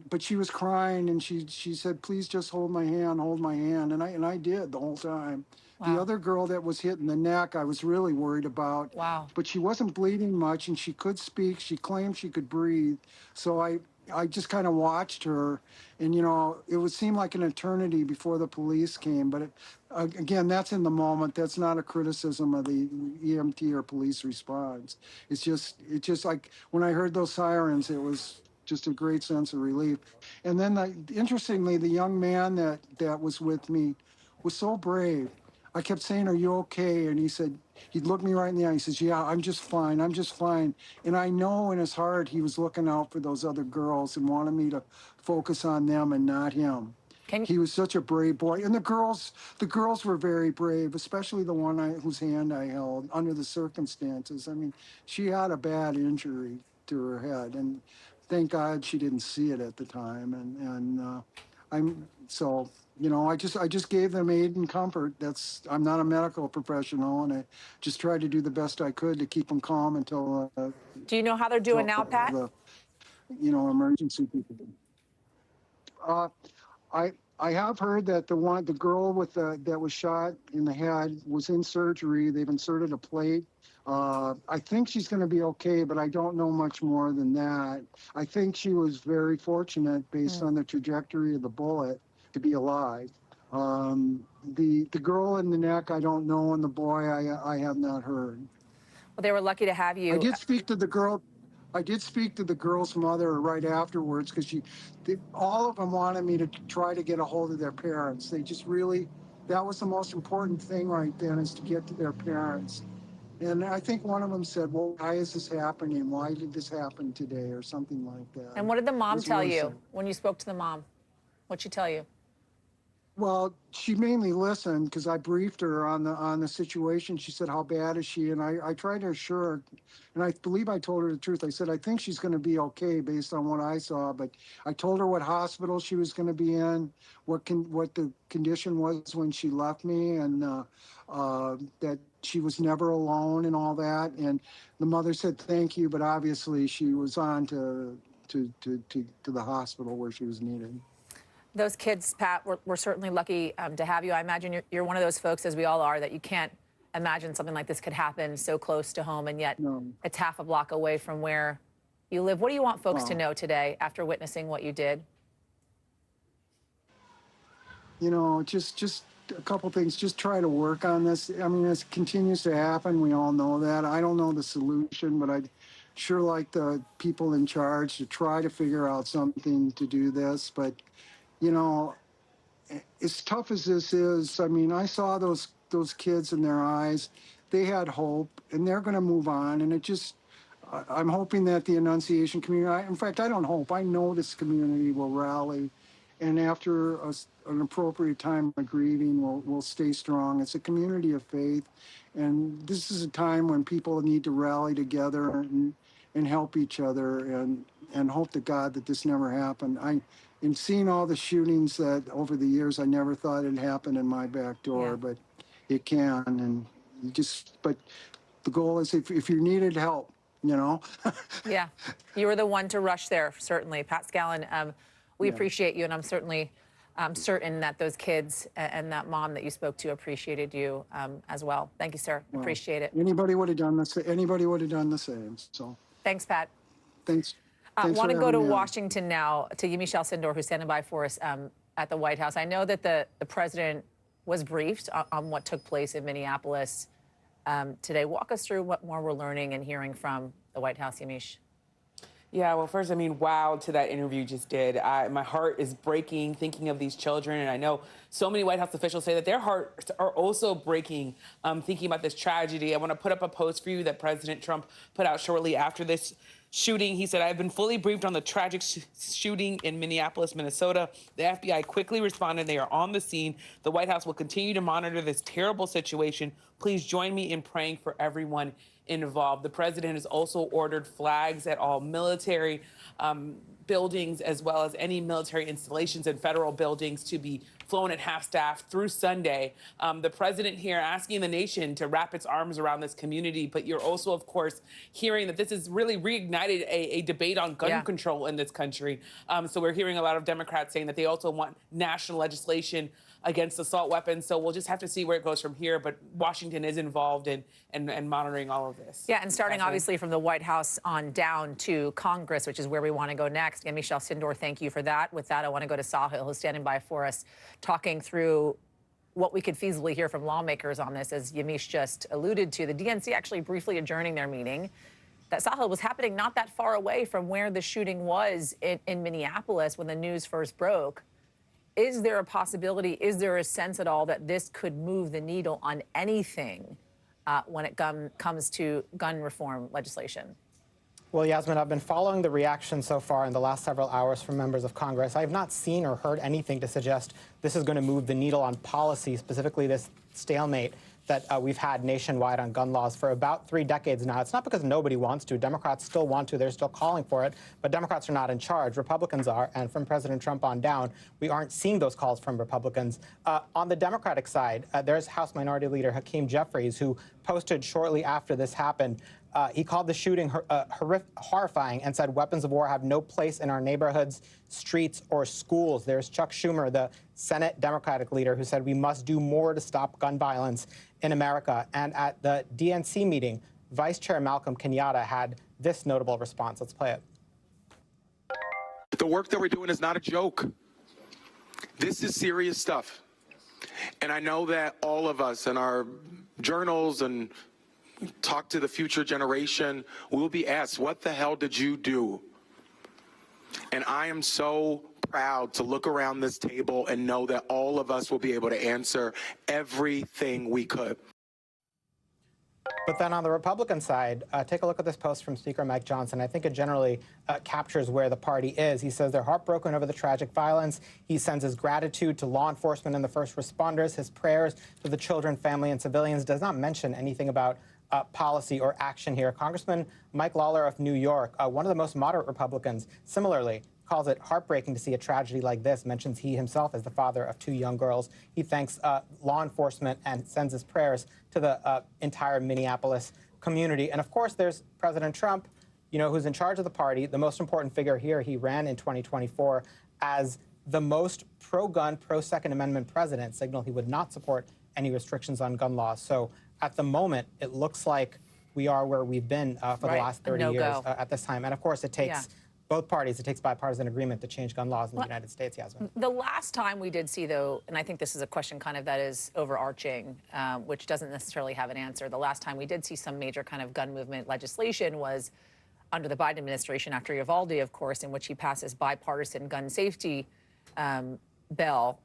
but she was crying and she said, "Please just hold my hand," and I did the whole time. Wow. The other girl that was hit in the neck, I was really worried about. Wow. But she wasn't bleeding much and she could speak. She claimed she could breathe. So I just kind of watched her, and it would seem like an eternity before the police came. But again, that's in the moment. That's not a criticism of the EMT or police response. It's just like when I heard those sirens, it was just a great sense of relief. And then, interestingly, the young man that was with me was so brave. I kept saying, "Are you okay?" And he said, he'd look me right in the eye. He says, "Yeah, I'm just fine. I'm just fine." And I know in his heart he was looking out for those other girls and wanted me to focus on them and not him. He was such a brave boy. And the girls were very brave, especially the one whose hand I held under the circumstances. I mean, she had a bad injury to her head, and thank God she didn't see it at the time. I just gave them aid and comfort. I'm not a medical professional, and I just tried to do the best I could to keep them calm until. Do you know how they're doing now, Pat? Emergency people. I have heard that the girl that was shot in the head was in surgery. They've inserted a plate. I think she's going to be okay, but I don't know much more than that. I think she was very fortunate based on the trajectory of the bullet to be alive. The girl in the neck, I don't know, and the boy, I have not heard. Well, they were lucky to have you. I did speak to the girl's mother right afterwards because all of them wanted me to try to get a hold of their parents. They just really, that was the most important thing right then, is to get to their parents. And I think one of them said, "Well, why is this happening? Why did this happen today?" or something like that. And what did the mom tell really you sad. when you spoke to the mom? What'd she tell you? Well, she mainly listened because I briefed her on the situation. She said, "How bad is she?" And I tried to assure her, and I believe I told her the truth. I said, "I think she's going to be okay based on what I saw." But I told her what hospital she was going to be in, what the condition was when she left me, and that she was never alone and all that. And the mother said, "Thank you," but obviously she was on to the hospital where she was needed. Those kids, Pat, we're certainly lucky to have you. I imagine you're one of those folks, as we all are, that you can't imagine something like this could happen so close to home, and yet it's half a block away from where you live. What do you want folks to know today after witnessing what you did? Just a couple things. Just try to work on this. I mean, this continues to happen. We all know that. I don't know the solution, but I'd sure like the people in charge to try to figure out something to do this. But as tough as this is, I mean, I saw those kids in their eyes. They had hope, and they're going to move on. And I'm hoping that the Annunciation community, in fact, I don't hope, I know this community will rally. And after an appropriate time of grieving, we'll stay strong. It's a community of faith. And this is a time when people need to rally together and help each other and hope to God that this never happened. In seeing all the shootings that over the years, I never thought it'd happen in my back door, but it can. And but the goal is if you needed help, Yeah, you were the one to rush there, certainly. Pat Scallon, we appreciate you, and I'm certain that those kids and that mom that you spoke to appreciated you as well. Thank you, sir. Appreciate it. Anybody would have done the same. So Thanks, Pat. Thanks. I Thanks want to for go to having me on. Washington now, to Yamiche Alcindor, who's standing by for us at the White House. I know that the president was briefed on what took place in Minneapolis today. Walk us through what more we're learning and hearing from the White House, Yamiche. Yeah, well, first, I mean, wow to that interview you just did. My heart is breaking thinking of these children, and I know so many White House officials say that their hearts are also breaking thinking about this tragedy. I want to put up a post for you that President Trump put out shortly after this shooting. He said, "I've been fully briefed on the tragic shooting in Minneapolis, Minnesota. The FBI quickly responded. They are on the scene. The White House will continue to monitor this terrible situation. Please join me in praying for everyone involved." The president has also ordered flags at all military buildings, as well as any military installations and federal buildings, to be flown at half-staff through Sunday. The president here asking the nation to wrap its arms around this community, but you're also, of course, hearing that this has really reignited a debate on gun control in this country. So we're hearing a lot of Democrats saying that they also want national legislation against assault weapons. So we'll just have to see where it goes from here. But Washington is involved in monitoring all of this. Yeah, and starting obviously from the White House on down to Congress, which is where we want to go next. Yamiche Alcindor, thank you for that. With that, I want to go to Sahil, who's standing by for us, talking through what we could feasibly hear from lawmakers on this. As Yamiche just alluded to, the DNC actually briefly adjourning their meeting. That, Sahil, was happening not that far away from where the shooting was in Minneapolis when the news first broke. Is there a possibility, is there a sense at all that this could move the needle on anything when it comes to gun reform legislation? Well, Yasmin, I've been following the reaction so far in the last several hours from members of Congress. I have not seen or heard anything to suggest this is going to move the needle on policy, specifically this stalemate that we've had nationwide on gun laws for about 3 decades now. It's not because nobody wants to. Democrats still want to. They're still calling for it. But Democrats are not in charge. Republicans are. And from President Trump on down, we aren't seeing those calls from Republicans. On the Democratic side, there's House Minority Leader Hakeem Jeffries, who posted shortly after this happened. He called the shooting horrifying and said weapons of war have no place in our neighborhoods, streets, or schools. There's Chuck Schumer, the Senate Democratic leader, who said we must do more to stop gun violence in America. And at the DNC meeting, Vice Chair Malcolm Kenyatta had this notable response. Let's play it. The work that we're doing is not a joke. This is serious stuff. And I know that all of us in our journals and talk to the future generation, we'll be asked, what the hell did you do? And I am so proud to look around this table and know that all of us will be able to answer everything we could. But then on the Republican side, take a look at this post from Speaker Mike Johnson. I think it generally captures where the party is. He says they're heartbroken over the tragic violence. He sends his gratitude to law enforcement and the first responders, his prayers to the children, family, and civilians. Does not mention anything about policy or action here. Congressman Mike Lawler of New York, one of the most moderate Republicans, similarly calls it heartbreaking to see a tragedy like this, mentions he himself is the father of 2 young girls. He thanks law enforcement and sends his prayers to the entire Minneapolis community. And of course, there's President Trump, you know, who's in charge of the party, the most important figure here. He ran in 2024 as the most pro-gun, pro-Second Amendment president, signaled he would not support any restrictions on gun laws. So at the moment, it looks like we are where we've been for the last 30 years at this time. And of course, it takes both parties, it takes bipartisan agreement to change gun laws in the United States, Yasmin. The last time we did see, though, and I think this is a question kind of that is overarching, which doesn't necessarily have an answer. The last time we did see some major kind of gun movement legislation was under the Biden administration after Uvalde, of course, in which he passes bipartisan gun safety bill.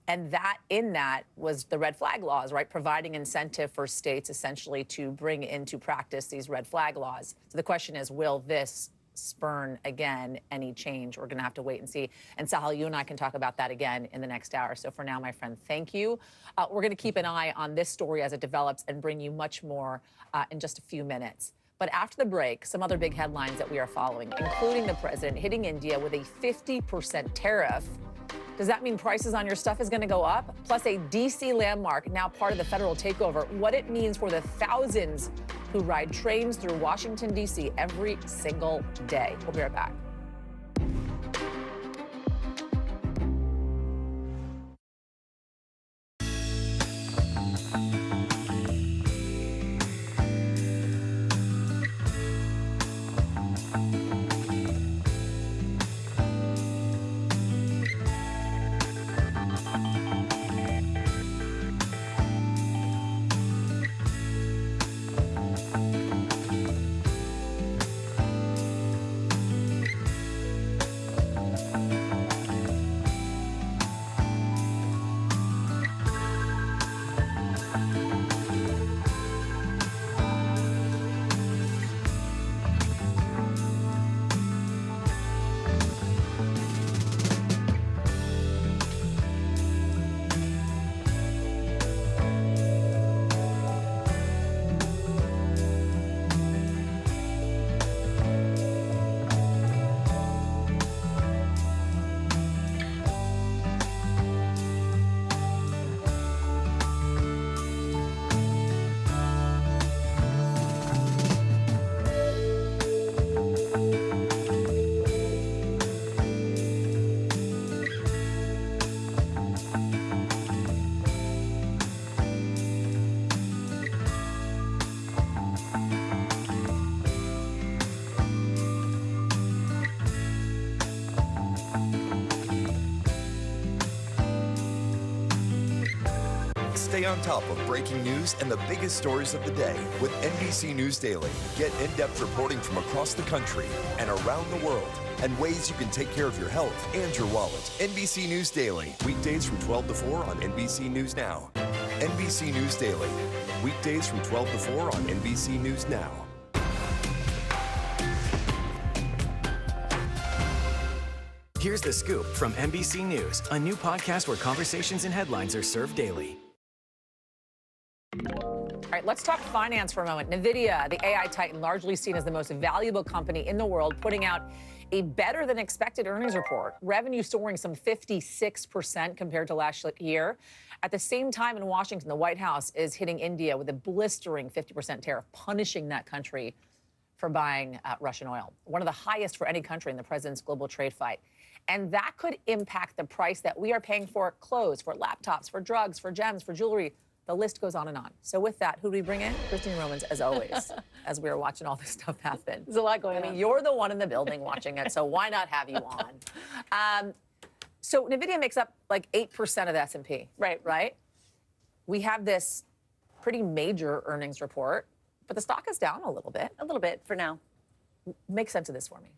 And that was the red flag laws, right? Providing incentive for states essentially to bring into practice these red flag laws. So the question is, will this spurn again any change? We're going to have to wait and see. And Sahil, you and I can talk about that again in the next hour. So for now, my friend, thank you. We're going to keep an eye on this story as it develops and bring you much more in just a few minutes. But after the break, some other big headlines that we are following, including the president hitting India with a 50% tariff. Does that mean prices on your stuff is going to go up? Plus a D.C. landmark, now part of the federal takeover, what it means for the thousands who ride trains through Washington, D.C. every single day. We'll be right back. Stay on top of breaking news and the biggest stories of the day with NBC News Daily. Get in-depth reporting from across the country and around the world, and ways you can take care of your health and your wallet. NBC News Daily, weekdays from 12 to 4 on NBC News Now. NBC News Daily, weekdays from 12 to 4 on NBC News Now. Here's the scoop from NBC News, a new podcast where conversations and headlines are served daily. All right, let's talk finance for a moment. NVIDIA, the AI titan, largely seen as the most valuable company in the world, putting out a better than expected earnings report. Revenue soaring some 56% compared to last year. At the same time in Washington, the White House is hitting India with a blistering 50% tariff, punishing that country for buying Russian oil, one of the highest for any country in the president's global trade fight. And that could impact the price that we are paying for clothes, for laptops, for drugs, for gems, for jewelry. The list goes on and on. So with that, who do we bring in? Christine Romans, as always, as we are watching all this stuff happen. There's a lot going on. I mean, you're the one in the building watching it, so why not have you on? So NVIDIA makes up like 8% of the S&P. Right? We have this pretty major earnings report, but the stock is down a little bit. A little bit for now. Make sense of this for me.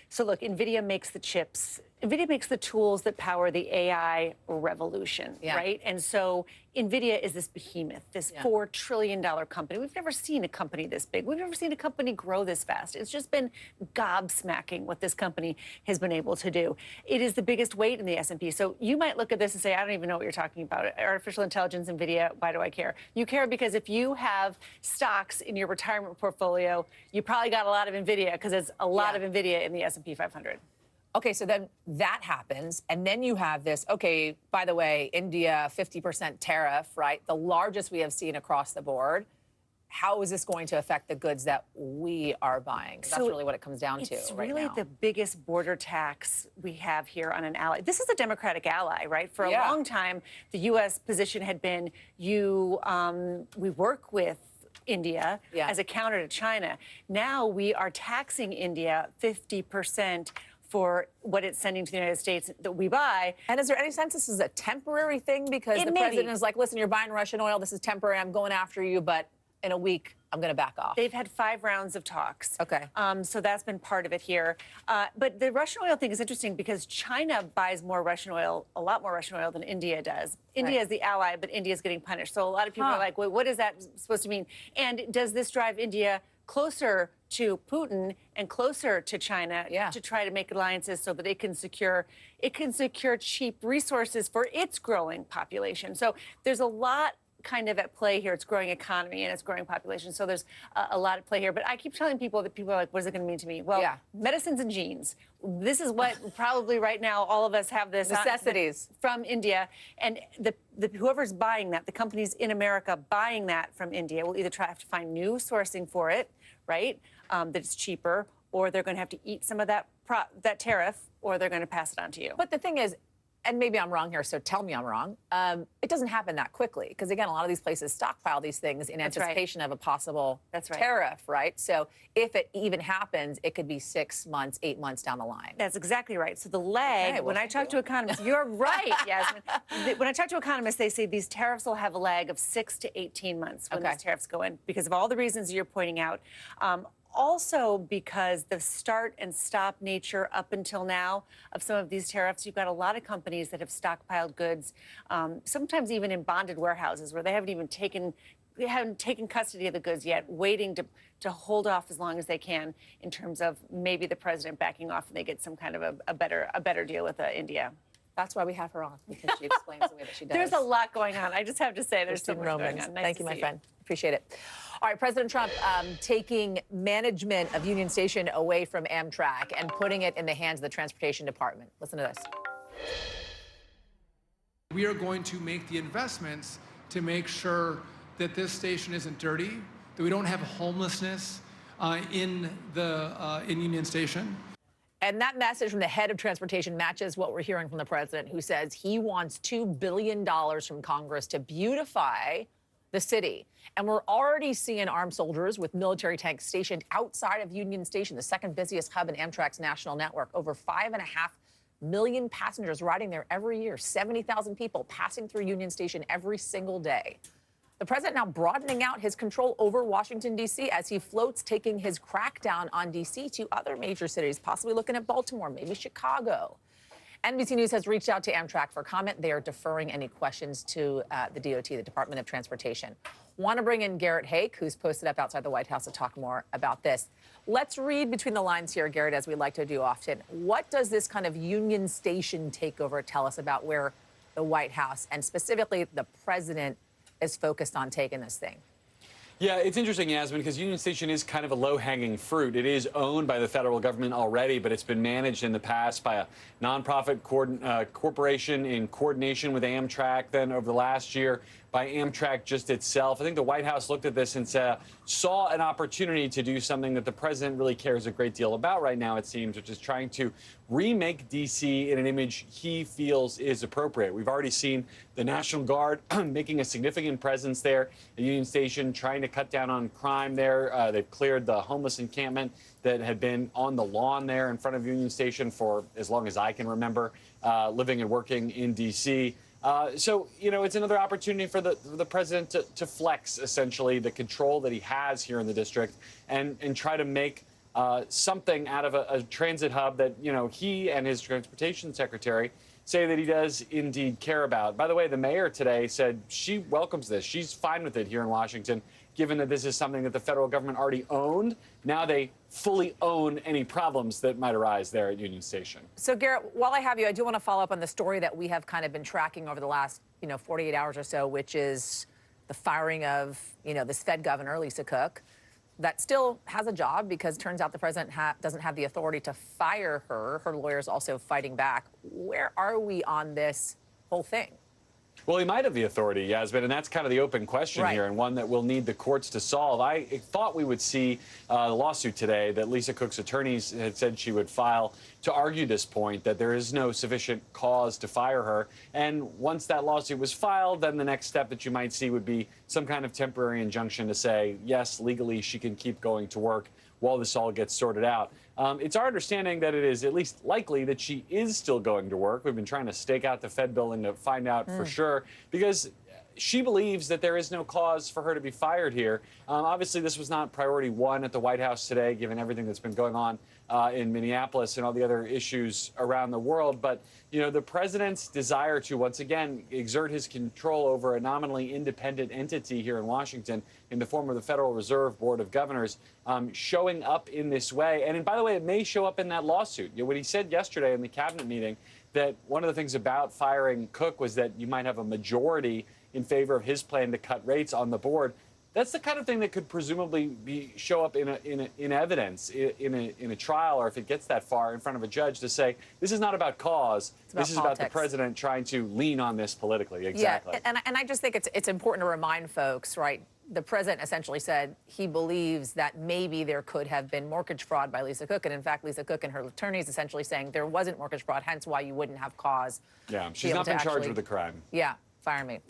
So look, NVIDIA makes the chips. NVIDIA makes the tools that power the AI revolution, right? And so NVIDIA is this behemoth, this $4 trillion company. We've never seen a company this big. We've never seen a company grow this fast. It's just been gobsmacking what this company has been able to do. It is the biggest weight in the S&P. So you might look at this and say, I don't even know what you're talking about. Artificial intelligence, NVIDIA, why do I care? You care because if you have stocks in your retirement portfolio, you probably got a lot of NVIDIA because there's a lot of NVIDIA in the S&P 500. Okay, so then that happens, and then you have this, okay, by the way, India, 50% tariff, right? The largest we have seen across the board. How is this going to affect the goods that we are buying? That's really what it comes down to It's right really now. the biggest border tax we have here on an ally. This is a Democratic ally, right? For a long time, the U.S. position had been, we work with India as a counter to China. Now we are taxing India 50% for what it's sending to the United States that we buy. And is there any sense this is a temporary thing? Because the president is like, listen, you're buying Russian oil. This is temporary. I'm going after you. But in a week, I'm going to back off. They've had 5 rounds of talks. Okay. So that's been part of it here. But the Russian oil thing is interesting because China buys more Russian oil, a lot more Russian oil than India does. India is the ally, but India is getting punished. So a lot of people are like, well, what is that supposed to mean? And does this drive India closer to Putin and closer to China to try to make alliances so that it can secure cheap resources for its growing population? So there's a lot kind of at play here. It's growing economy and it's growing population. So there's a lot at play here. But I keep telling people that people are like, what is it going to mean to me? Well, medicines and genes. This is what probably right now all of us have this necessities from India. And whoever's buying that, the companies in America buying that from India will either have to find new sourcing for it, right? That's cheaper, or they're going to have to eat some of that tariff, or they're going to pass it on to you. But the thing is, and maybe I'm wrong here, so tell me I'm wrong, it doesn't happen that quickly. Because, again, a lot of these places stockpile these things in anticipation of a possible tariff, right? So if it even happens, it could be 6 months, 8 months down the line. That's exactly right. So the lag, when I talk to economists, you're right, Yasmin. When I talk to economists, they say these tariffs will have a lag of 6 to 18 months when these tariffs go in because of all the reasons you're pointing out. Also because the start and stop nature up until now of some of these tariffs, you've got a lot of companies that have stockpiled goods, sometimes even in bonded warehouses where they haven't taken custody of the goods yet, waiting to hold off as long as they can in terms of maybe the president backing off and they get some kind of a better deal with India. That's why we have her on, because she explains the way that she does. There's a lot going on. I just have to say there's so much going on. Nice Thank you, my friend. Appreciate it. All right, President Trump taking management of Union Station away from Amtrak and putting it in the hands of the Transportation Department. Listen to this. We are going to make the investments to make sure that this station isn't dirty, that we don't have homelessness in Union Station. And that message from the head of transportation matches what we're hearing from the president, who says he wants $2 billion from Congress to beautify the city. And we're already seeing armed soldiers with military tanks stationed outside of Union Station, the second busiest hub in Amtrak's national network. Over 5.5 million passengers riding there every year, 70,000 people passing through Union Station every single day. The president now broadening out his control over Washington, D.C. as he floats taking his crackdown on D.C. to other major cities, possibly looking at Baltimore, maybe Chicago. NBC News has reached out to Amtrak for comment. They are deferring any questions to the DOT, the Department of Transportation. Want to bring in Garrett Hake, who's posted up outside the White House to talk more about this. Let's read between the lines here, Garrett, as we like to do often. What does this kind of Union Station takeover tell us about where the White House and specifically the president is focused on taking this thing? Yeah, it's interesting, Yasmin, because Union Station is kind of a low-hanging fruit. It is owned by the federal government already, but it's been managed in the past by a nonprofit corporation in coordination with Amtrak. Then over the last year, by Amtrak just itself. I think the White House looked at this and saw an opportunity to do something that the president really cares a great deal about right now, it seems, which is trying to remake D.C. in an image he feels is appropriate. We've already seen the National Guard making a significant presence there at Union Station, trying to cut down on crime there. They've cleared the homeless encampment that had been on the lawn there in front of Union Station for as long as I can remember, living and working in D.C. So, you know, it's another opportunity for the president to flex, essentially, the control that he has here in the district and try to make something out of a transit hub that, you know, he and his transportation secretary say that he does indeed care about. By the way, the mayor today said she welcomes this. She's fine with it here in Washington, given that this is something that the federal government already owned. Now they fully own any problems that might arise there at Union Station. So, Garrett, while I have you, I do want to follow up on the story that we have kind of been tracking over the last, 48 hours or so, which is the firing of, this Fed governor, Lisa Cook, that still has a job because it turns out the president doesn't have the authority to fire her. Her lawyer's also fighting back. Where are we on this whole thing? Well, he might have the authority, Yasmin, and that's kind of the open question here, and one that we'll need the courts to solve. I thought we would see the lawsuit today that Lisa Cook's attorneys had said she would file to argue this point, that there is no sufficient cause to fire her. And once that lawsuit was filed, then the next step that you might see would be some kind of temporary injunction to say, yes, legally she can keep going to work while this all gets sorted out. It's our understanding that it is at least likely that she is still going to work. We've been trying to stake out the Fed building to find out for sure, because she believes that there is no cause for her to be fired here. Obviously, this was not priority one at the White House today, given everything that's been going on in Minneapolis and all the other issues around the world. But, the president's desire to, once again, exert his control over a nominally independent entity here in Washington in the form of the Federal Reserve Board of Governors showing up in this way. And by the way, it may show up in that lawsuit. What he said yesterday in the cabinet meeting, that one of the things about firing Cook was that you might have a majority in favor of his plan to cut rates on the board. That's the kind of thing that could presumably show up in evidence in a trial, or if it gets that far in front of a judge, to say this is not about cause. This is about the president trying to lean on this politically. Exactly. Yeah, and I just think it's important to remind folks, right? The president essentially said he believes that maybe there could have been mortgage fraud by Lisa Cook. And in fact, Lisa Cook and her attorneys essentially saying there wasn't mortgage fraud, hence why you wouldn't have cause. Yeah, she's not been charged with the crime. Yeah, fire me.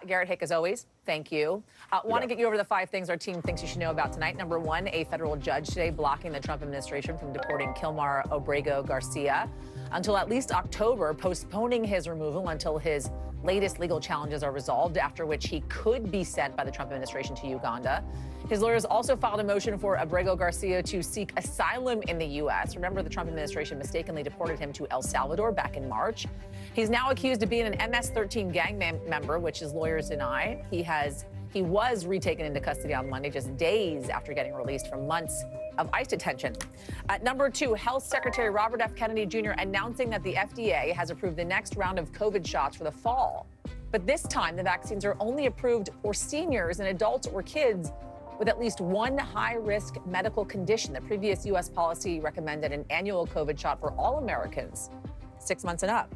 Garrett Hake, as always, thank you. Want to get you over the 5 things our team thinks you should know about tonight. Number 1, a federal judge today blocking the Trump administration from deporting Kilmar Obrego Garcia until at least October, postponing his removal until his latest legal challenges are resolved, after which he could be sent by the Trump administration to Uganda. His lawyers also filed a motion for Obrego Garcia to seek asylum in the U.S. Remember, the Trump administration mistakenly deported him to El Salvador back in March. He's now accused of being an MS-13 gang member, which his lawyers deny. He was retaken into custody on Monday, just days after getting released from months of ICE detention. Number 2, Health Secretary Robert F. Kennedy Jr. announcing that the FDA has approved the next round of COVID shots for the fall. But this time, the vaccines are only approved for seniors and adults or kids with at least one high-risk medical condition. The previous U.S. policy recommended an annual COVID shot for all Americans 6 months and up.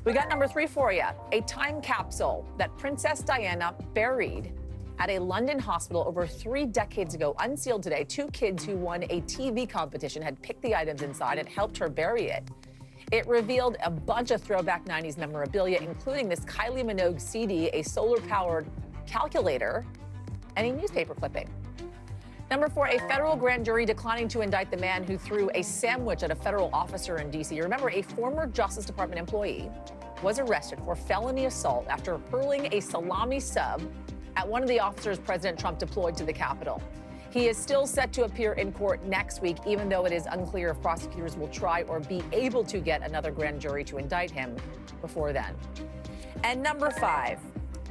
We got number 3 for you, a time capsule that Princess Diana buried at a London hospital over 3 decades ago, unsealed today. 2 kids who won a TV competition had picked the items inside and helped her bury it. It revealed a bunch of throwback 90s memorabilia, including this Kylie Minogue CD, a solar-powered calculator, and a newspaper clipping. Number 4, a federal grand jury declining to indict the man who threw a sandwich at a federal officer in D.C. Remember, a former Justice Department employee was arrested for felony assault after hurling a salami sub at one of the officers President Trump deployed to the Capitol. He is still set to appear in court next week, even though it is unclear if prosecutors will try or be able to get another grand jury to indict him before then. And number 5,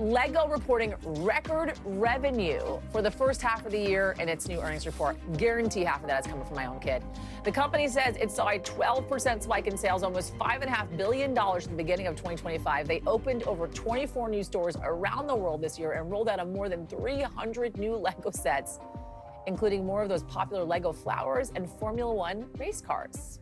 Lego reporting record revenue for the first half of the year in its new earnings report. Guarantee half of that is coming from my own kid. The company says it saw a 12% spike in sales, almost $5.5 billion at the beginning of 2025. They opened over 24 new stores around the world this year and rolled out more than 300 new Lego sets, including more of those popular Lego flowers and Formula One race cars.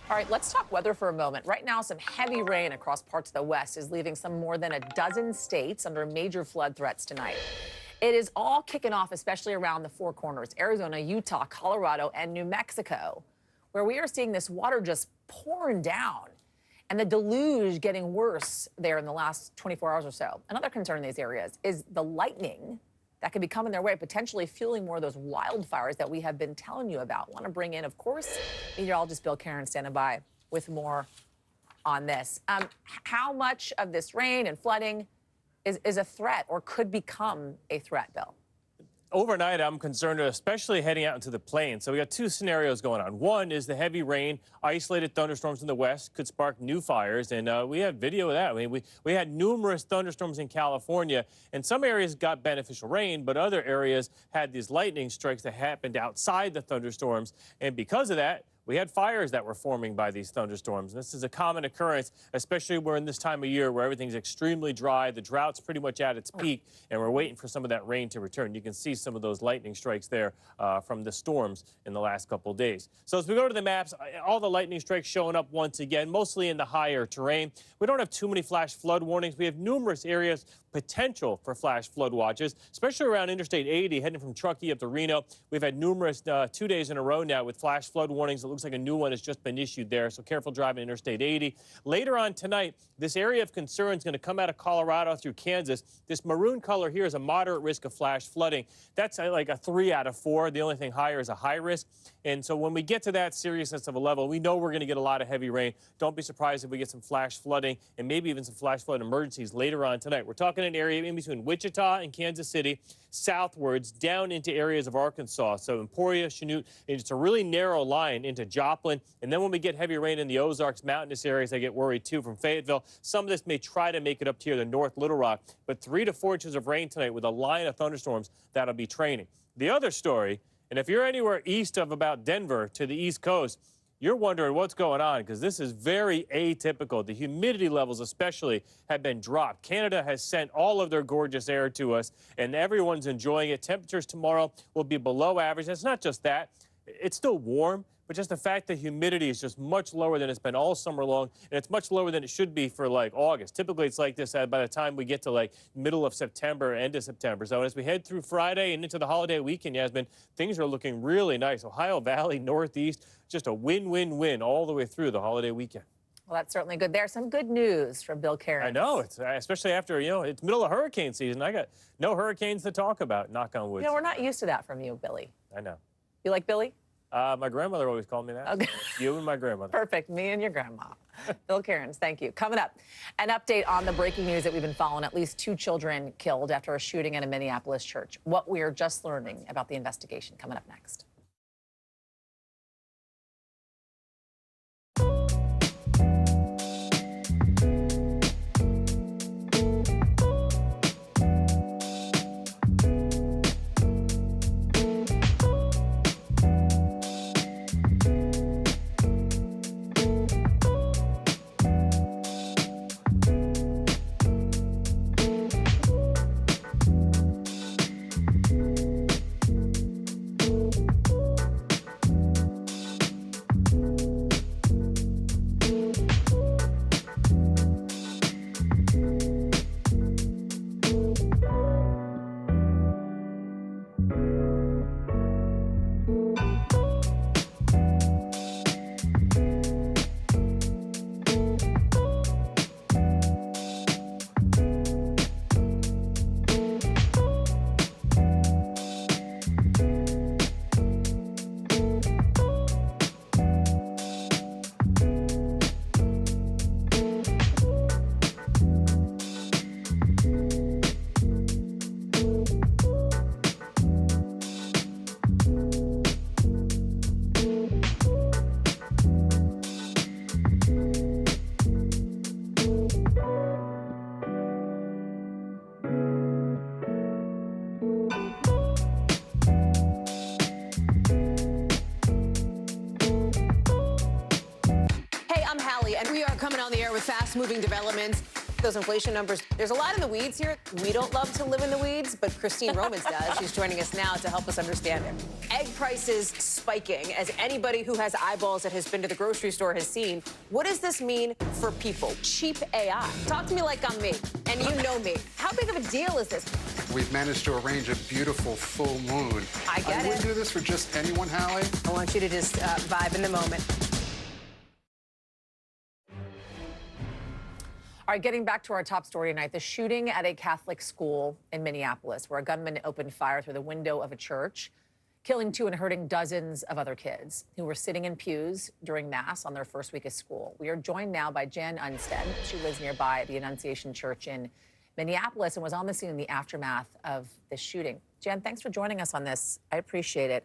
All right, let's talk weather for a moment. Right now, some heavy rain across parts of the West is leaving some more than a dozen states under major flood threats tonight. It is all kicking off, especially around the Four Corners, Arizona, Utah, Colorado, and New Mexico, where we are seeing this water just pouring down and the deluge getting worse there in the last 24 hours or so. Another concern in these areas is the lightning that could be coming their way, potentially fueling more of those wildfires that we have been telling you about. Want to bring in, of course, meteorologist Bill Karen standing by with more on this. How much of this rain and flooding is a threat or could become a threat, Bill? Overnight, I'm concerned, especially heading out into the plains. So we got two scenarios going on. One is the heavy rain, isolated thunderstorms in the west could spark new fires, and we have video of that. I mean, we had numerous thunderstorms in California, and some areas got beneficial rain, but other areas had these lightning strikes that happened outside the thunderstorms, and because of that, we had fires that were forming by these thunderstorms. This is a common occurrence, especially we're in this time of year where everything's extremely dry. The drought's pretty much at its peak, and we're waiting for some of that rain to return. You can see some of those lightning strikes there from the storms in the last couple of days. So as we go to the maps, all the lightning strikes showing up once again, mostly in the higher terrain. We don't have too many flash flood warnings. We have numerous areas potential for flash flood watches, especially around Interstate 80, heading from Truckee up to Reno. We've had numerous 2 days in a row now with flash flood warnings. It looks like a new one has just been issued there, so careful driving Interstate 80. Later on tonight, this area of concern is going to come out of Colorado through Kansas. This maroon color here is a moderate risk of flash flooding. That's like a 3 out of 4. The only thing higher is a high risk. And so when we get to that seriousness of a level, we know we're going to get a lot of heavy rain. Don't be surprised if we get some flash flooding and maybe even some flash flood emergencies later on tonight. We're talking an area in between Wichita and Kansas City, southwards down into areas of Arkansas. So Emporia, Chanute, and it's a really narrow line into Joplin. And then when we get heavy rain in the Ozarks, mountainous areas, I get worried too from Fayetteville. Some of this may try to make it up to here, the North Little Rock, but 3 to 4 inches of rain tonight with a line of thunderstorms that'll be training. The other story, and if you're anywhere east of about Denver to the East Coast, you're wondering what's going on because this is very atypical. The humidity levels especially have been dropped. Canada has sent all of their gorgeous air to us, and everyone's enjoying it. Temperatures tomorrow will be below average. It's not just that. It's still warm, but just the fact that humidity is just much lower than it's been all summer long, and it's much lower than it should be for like August. Typically, it's like this by the time we get to like middle of September, end of September. So as we head through Friday and into the holiday weekend, Yasmin, things are looking really nice. Ohio Valley, Northeast, just a win-win-win all the way through the holiday weekend. Well, that's certainly good. There's some good news from Bill Karen. I know, it's especially after, it's middle of hurricane season. I got no hurricanes to talk about, knock on wood. We're not used to that from you, Billy. I know. You like Billy? My grandmother always called me that. Okay. You and my grandmother. Perfect. Me and your grandma. Bill Cairns, thank you. Coming up, an update on the breaking news that we've been following. At least 2 children killed after a shooting at a Minneapolis church. What we are just learning about the investigation coming up next. fast-moving developments. Those inflation numbers, there's a lot in the weeds here. We don't love to live in the weeds, but Christine Romans does. She's joining us now to help us understand it. Egg prices spiking, as anybody who has eyeballs that has been to the grocery store has seen. What does this mean for people? Cheap AI. Talk to me like I'm me, and you know me. How big of a deal is this? We've managed to arrange a beautiful full moon. I get it. Wouldn't do this for just anyone, Hallie. I want you to just vibe in the moment. All right, getting back to our top story tonight, the shooting at a Catholic school in Minneapolis, where a gunman opened fire through the window of a church, killing 2 and hurting dozens of other kids who were sitting in pews during Mass on their first week of school. We are joined now by Jen Unstead. She lives nearby the Annunciation Church in Minneapolis and was on the scene in the aftermath of this shooting. Jen, thanks for joining us on this. I appreciate it.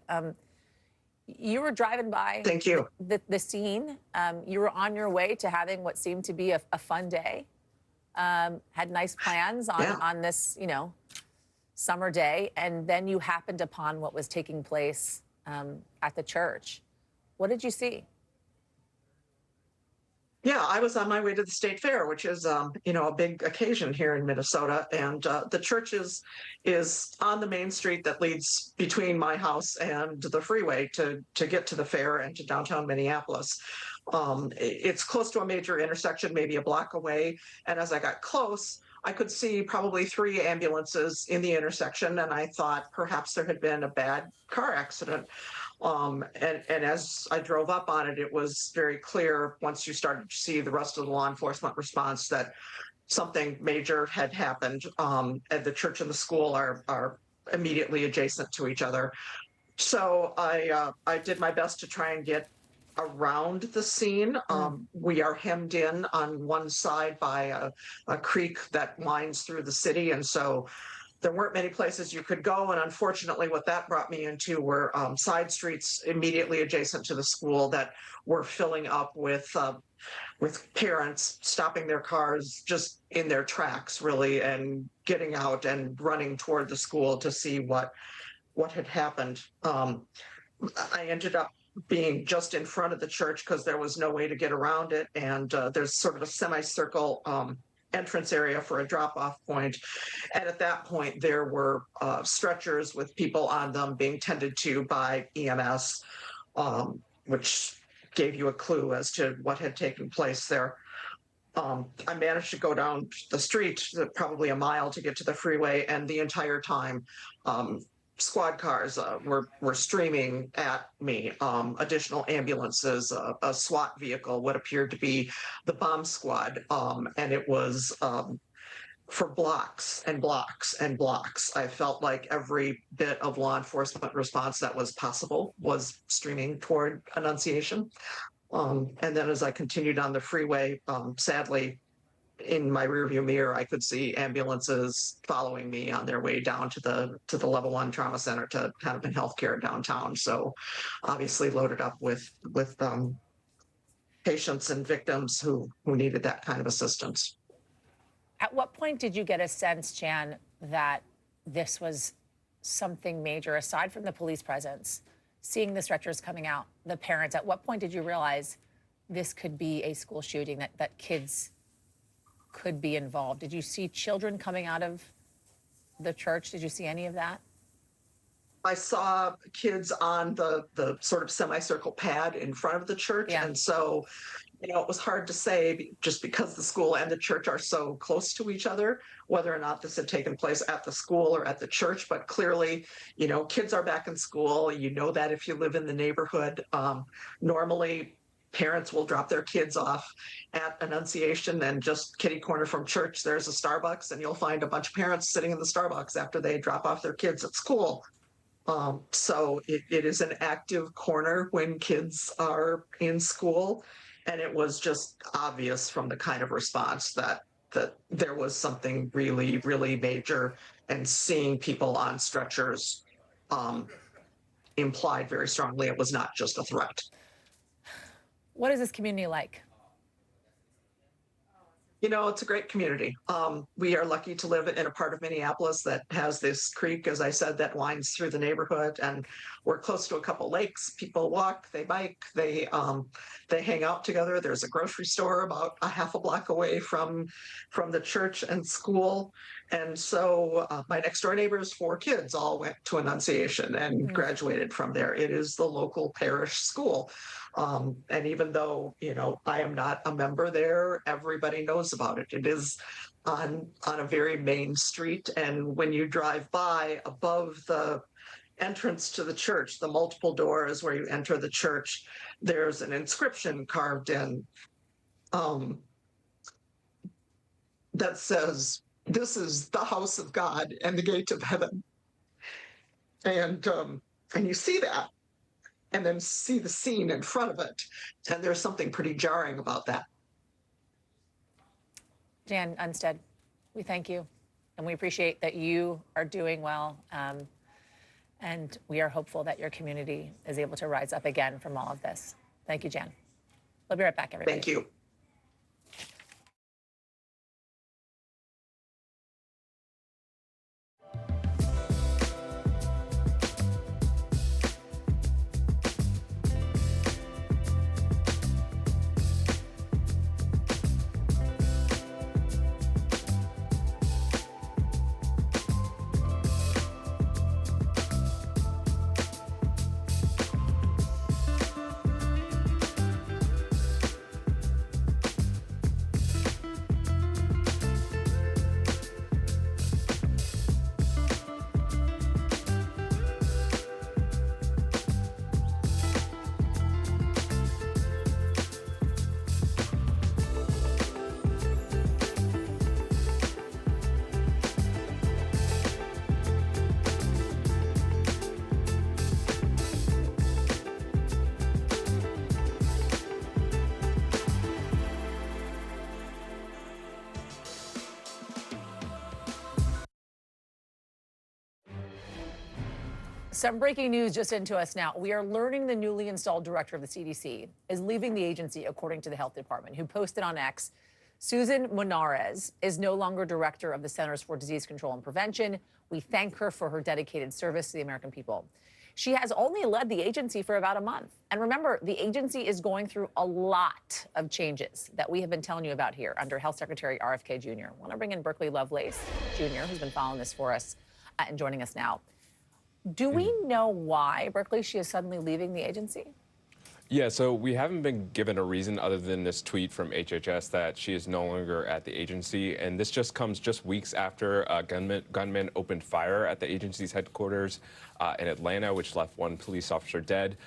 You were driving by Thank you. The scene. You were on your way to having what seemed to be a fun day. Had nice plans on this, summer day, and then you happened upon what was taking place at the church. What did you see? Yeah, I was on my way to the state fair, which is, a big occasion here in Minnesota. And the church is on the main street that leads between my house and the freeway to get to the fair and to downtown Minneapolis. It's close to a major intersection, maybe a block away. And as I got close, I could see probably 3 ambulances in the intersection, and I thought perhaps there had been a bad car accident. And as I drove up on it, it was very clear once you started to see the rest of the law enforcement response that something major had happened. And the church and the school are immediately adjacent to each other. So I did my best to try and get around the scene. We are hemmed in on one side by a creek that winds through the city, and so there weren't many places you could go. And unfortunately, what that brought me into were side streets immediately adjacent to the school that were filling up with parents stopping their cars just in their tracks, really, and getting out and running toward the school to see what had happened. I ended up being just in front of the church because there was no way to get around it, and there's sort of a semicircle entrance area for a drop-off point. And at that point, there were stretchers with people on them being tended to by EMS, which gave you a clue as to what had taken place there. I managed to go down the street, probably a mile, to get to the freeway, and the entire time, squad cars were streaming at me, additional ambulances, a SWAT vehicle, what appeared to be the bomb squad, and it was for blocks and blocks and blocks. I felt like every bit of law enforcement response that was possible was streaming toward Annunciation. And then as I continued on the freeway, sadly, in my rearview mirror, I could see ambulances following me on their way down to the level 1 trauma center to Hennepin Healthcare downtown. So obviously loaded up with patients and victims who needed that kind of assistance. At what point did you get a sense, Jan, that this was something major, aside from the police presence, seeing the stretchers coming out, the parents? At what point did you realize this could be a school shooting, that kids could be involved? Did you see children coming out of the church? Did you see any of that? I saw kids on the sort of semicircle pad in front of the church. Yeah. And so, it was hard to say, just because the school and the church are so close to each other, whether or not this had taken place at the school or at the church. But clearly, kids are back in school. That if you live in the neighborhood, normally parents will drop their kids off at Annunciation, and just kitty corner from church, there's a Starbucks, and you'll find a bunch of parents sitting in the Starbucks after they drop off their kids at school. So it is an active corner when kids are in school, and it was just obvious from the kind of response that there was something really, really major, and seeing people on stretchers implied very strongly it was not just a threat. What is this community like? You know, it's a great community. We are lucky to live in a part of Minneapolis that has this creek, as I said, that winds through the neighborhood, and we're close to a couple lakes. People walk, they bike, they hang out together. There's a grocery store about a half a block away from the church and school. And so my next door neighbor's 4 kids all went to Annunciation and graduated from there. It is the local parish school. And even though, you know, I am not a member there, everybody knows about it. It is on a very main street. And when you drive by above the entrance to the church, the multiple doors where you enter the church, there's an inscription carved in that says, "This is the house of God and the gate of heaven." And you see that, and then see the scene in front of it. And there's something pretty jarring about that. Jan Unstead, we thank you, and we appreciate that you are doing well, and we are hopeful that your community is able to rise up again from all of this. Thank you, Jan. We'll be right back, everybody. Thank you. Some breaking news just into us now. We are learning the newly installed director of the CDC is leaving the agency, according to the health department, who posted on X. Susan Monarez is no longer director of the Centers for Disease Control and Prevention. We thank her for her dedicated service to the American people. She has only led the agency for about a month. And remember, the agency is going through a lot of changes that we have been telling you about here under Health Secretary RFK Jr. I want to bring in Berkeley Lovelace Jr., who's been following this for us and joining us now. Do we know why, Berkeley, she is suddenly leaving the agency? Yeah, so we haven't been given a reason other than this tweet from HHS that she is no longer at the agency. And this just comes just weeks after a gunman opened fire at the agency's headquarters in Atlanta, which left 1 police officer dead.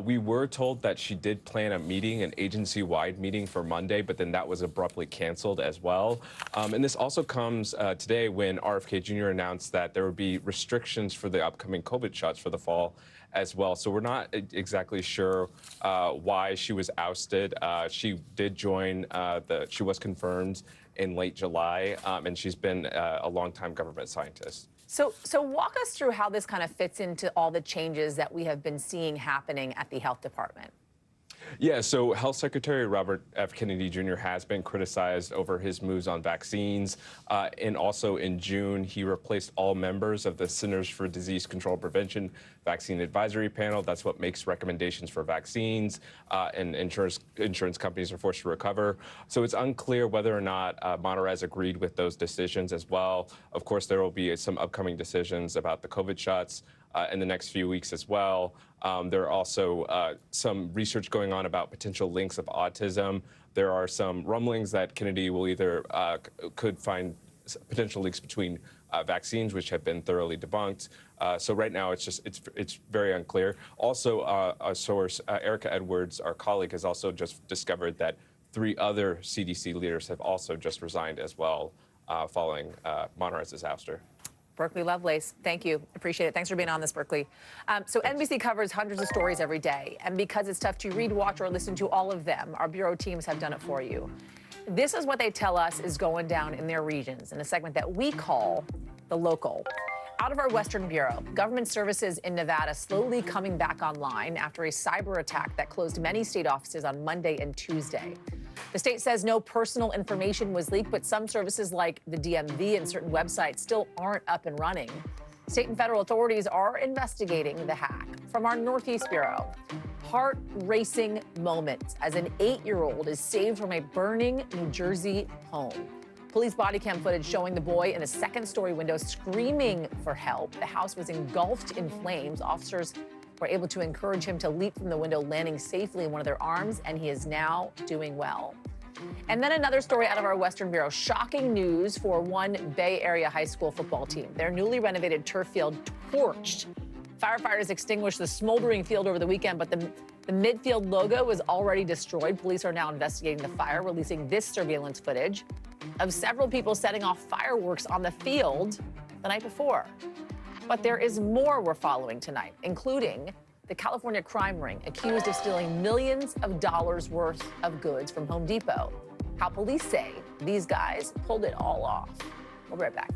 We were told that she did plan a meeting, an agency-wide meeting for Monday, but then that was abruptly canceled as well. And this also comes today when RFK Jr. announced that there would be restrictions for the upcoming COVID shots for the fall as well. So we're not exactly sure why she was ousted. She did join, she was confirmed in late July, and she's been a longtime government scientist. So walk us through how this kind of fits into all the changes that we have been seeing happening at the health department. Yeah, so Health Secretary Robert F. Kennedy Jr. has been criticized over his moves on vaccines. And also in June, he replaced all members of the Centers for Disease Control and Prevention Vaccine Advisory Panel. That's what makes recommendations for vaccines, and insurance companies are forced to recover. So it's unclear whether or not Monarez agreed with those decisions as well. Of course, there will be some upcoming decisions about the COVID shots in the next few weeks as well. There are also some research going on about potential links of autism. There are some rumblings that Kennedy will either could find potential links between vaccines, which have been thoroughly debunked. So right now, it's very unclear. Also, our source, Erica Edwards, our colleague, has also just discovered that 3 other CDC leaders have also just resigned as well following Monarez's ouster. Berkeley Lovelace, thank you. Appreciate it. Thanks for being on this, Berkeley. So NBC covers hundreds of stories every day. And because it's tough to read, watch, or listen to all of them, our bureau teams have done it for you. This is what they tell us is going down in their regions in a segment that we call The Local. Out of our Western Bureau, government services in Nevada slowly coming back online after a cyber attack that closed many state offices on Monday and Tuesday. The state says no personal information was leaked, but some services like the DMV and certain websites still aren't up and running. State and federal authorities are investigating the hack. From our Northeast Bureau, heart-racing moments as an 8-year-old is saved from a burning New Jersey home. Police body cam footage showing the boy in a second-story window screaming for help. The house was engulfed in flames. Officers were able to encourage him to leap from the window, landing safely in one of their arms, and he is now doing well. And then another story out of our Western Bureau. Shocking news for one Bay Area high school football team. Their newly renovated turf field torched. Firefighters extinguished the smoldering field over the weekend, but the midfield logo was already destroyed. Police are now investigating the fire, releasing this surveillance footage of several people setting off fireworks on the field the night before. But there is more we're following tonight, including the California crime ring accused of stealing millions of dollars worth of goods from Home Depot. How police say these guys pulled it all off. We'll be right back.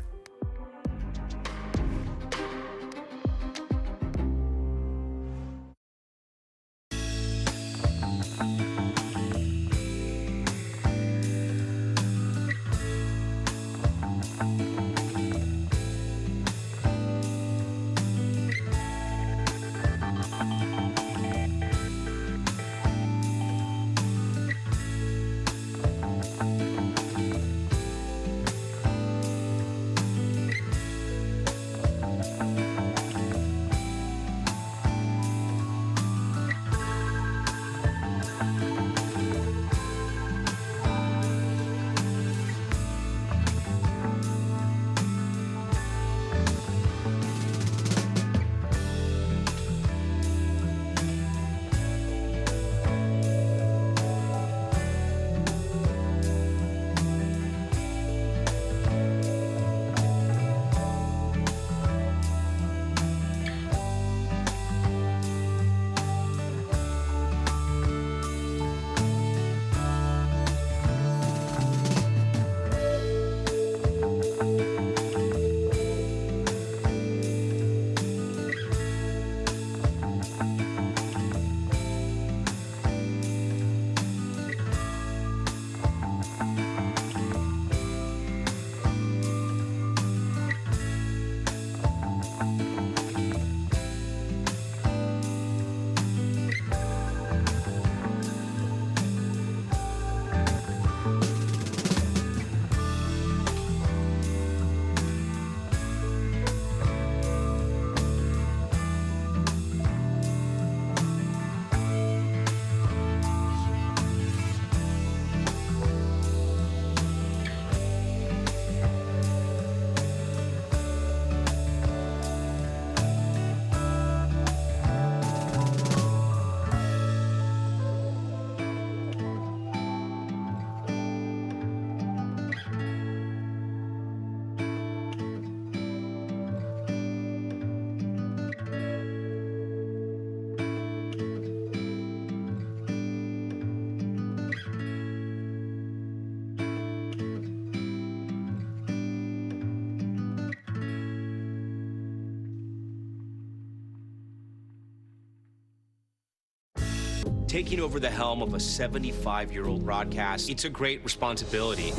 Taking over the helm of a 75-year-old broadcast, it's a great responsibility.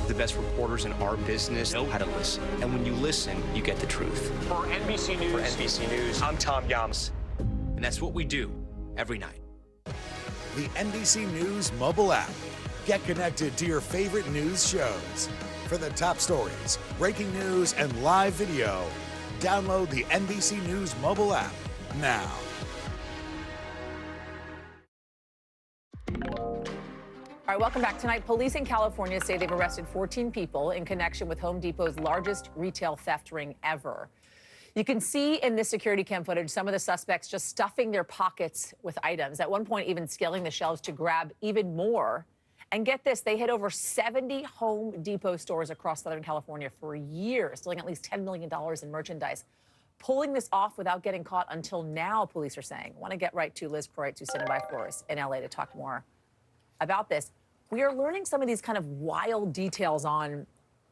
The best reporters in our business know how to listen. And when you listen, you get the truth. For NBC News, I'm Tom Yams. And that's what we do every night. The NBC News mobile app. Get connected to your favorite news shows. For the top stories, breaking news, and live video, download the NBC News mobile app now. All right, welcome back. Tonight, police in California say they've arrested 14 people in connection with Home Depot's largest retail theft ring ever. You can see in this security cam footage some of the suspects just stuffing their pockets with items, at one point even scaling the shelves to grab even more. And get this, they hit over 70 Home Depot stores across Southern California for years, stealing at least $10 million in merchandise. Pulling this off without getting caught until now, police are saying. I want to get right to Liz Kreutz, who's standing by for us in LA to talk more about this. We are learning some of these kind of wild details on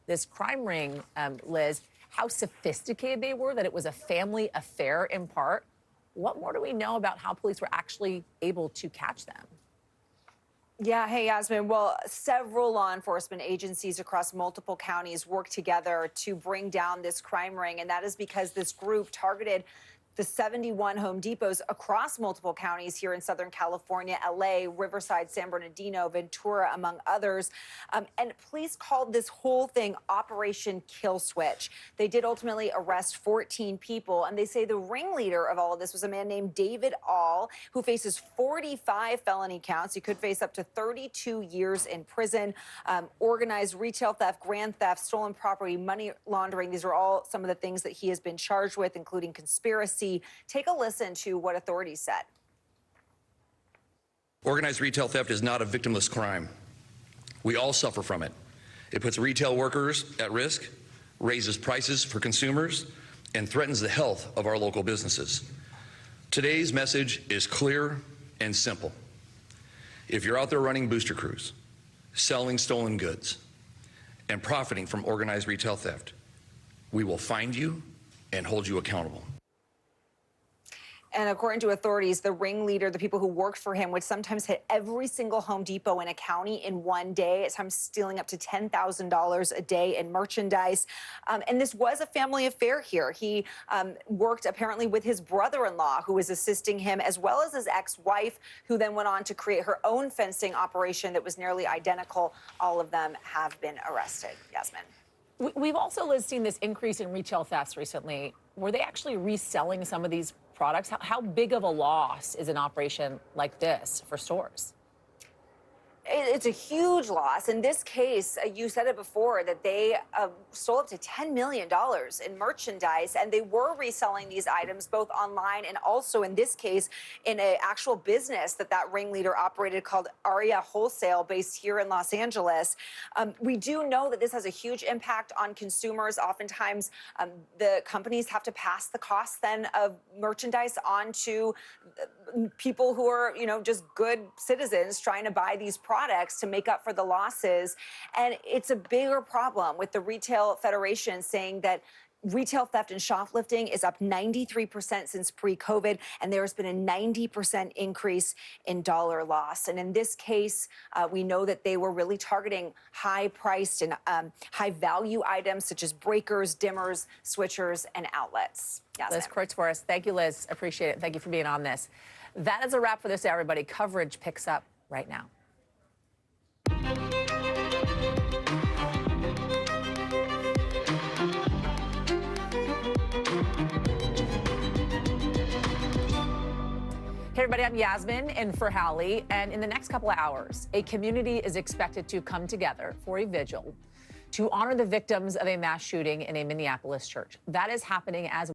this crime ring, Liz, how sophisticated they were, that it was a family affair in part. What more do we know about how police were actually able to catch them? Yeah, hey, Yasmin. Well, several law enforcement agencies across multiple counties work together to bring down this crime ring, and that is because this group targeted the 71 Home Depots across multiple counties here in Southern California, LA, Riverside, San Bernardino, Ventura, among others. And police called this whole thing Operation Kill Switch. They did ultimately arrest 14 people, and they say the ringleader of all of this was a man named David All, who faces 45 felony counts. He could face up to 32 years in prison. Organized retail theft, grand theft, stolen property, money laundering. These are all some of the things that he has been charged with, including conspiracy. Take a listen to what authorities said. Organized retail theft is not a victimless crime. We all suffer from it. It puts retail workers at risk, raises prices for consumers, and threatens the health of our local businesses. Today's message is clear and simple. If you're out there running booster crews, selling stolen goods, and profiting from organized retail theft, we will find you and hold you accountable. And according to authorities, the ringleader, the people who worked for him, would sometimes hit every single Home Depot in a county in one day, at times stealing up to $10,000 a day in merchandise. And this was a family affair here. He worked apparently with his brother-in-law, who was assisting him, as well as his ex-wife, who then went on to create her own fencing operation that was nearly identical. All of them have been arrested. Yasmin. We've also seen this increase in retail thefts recently. Were they actually reselling some of these products? How big of a loss is an operation like this for stores? It's a huge loss. In this case, you said it before, that they stole up to $10 million in merchandise, and they were reselling these items both online and also, in this case, in an actual business that ringleader operated called Aria Wholesale, based here in Los Angeles. We do know that this has a huge impact on consumers. Oftentimes, the companies have to pass the cost then of merchandise on to people who are, just good citizens trying to buy these products to make up for the losses. And it's a bigger problem, with the Retail Federation saying that retail theft and shoplifting is up 93% since pre-COVID, and there has been a 90% increase in dollar loss. And in this case, we know that they were really targeting high-priced and high-value items such as breakers, dimmers, switchers, and outlets. Liz Kurtz for us. Thank you, Liz. Appreciate it. Thank you for being on this. That is a wrap for this, everybody. Coverage picks up right now. Hey everybody, I'm Yasmin in for Hallie, and in the next couple of hours, a community is expected to come together for a vigil to honor the victims of a mass shooting in a Minneapolis church. That is happening as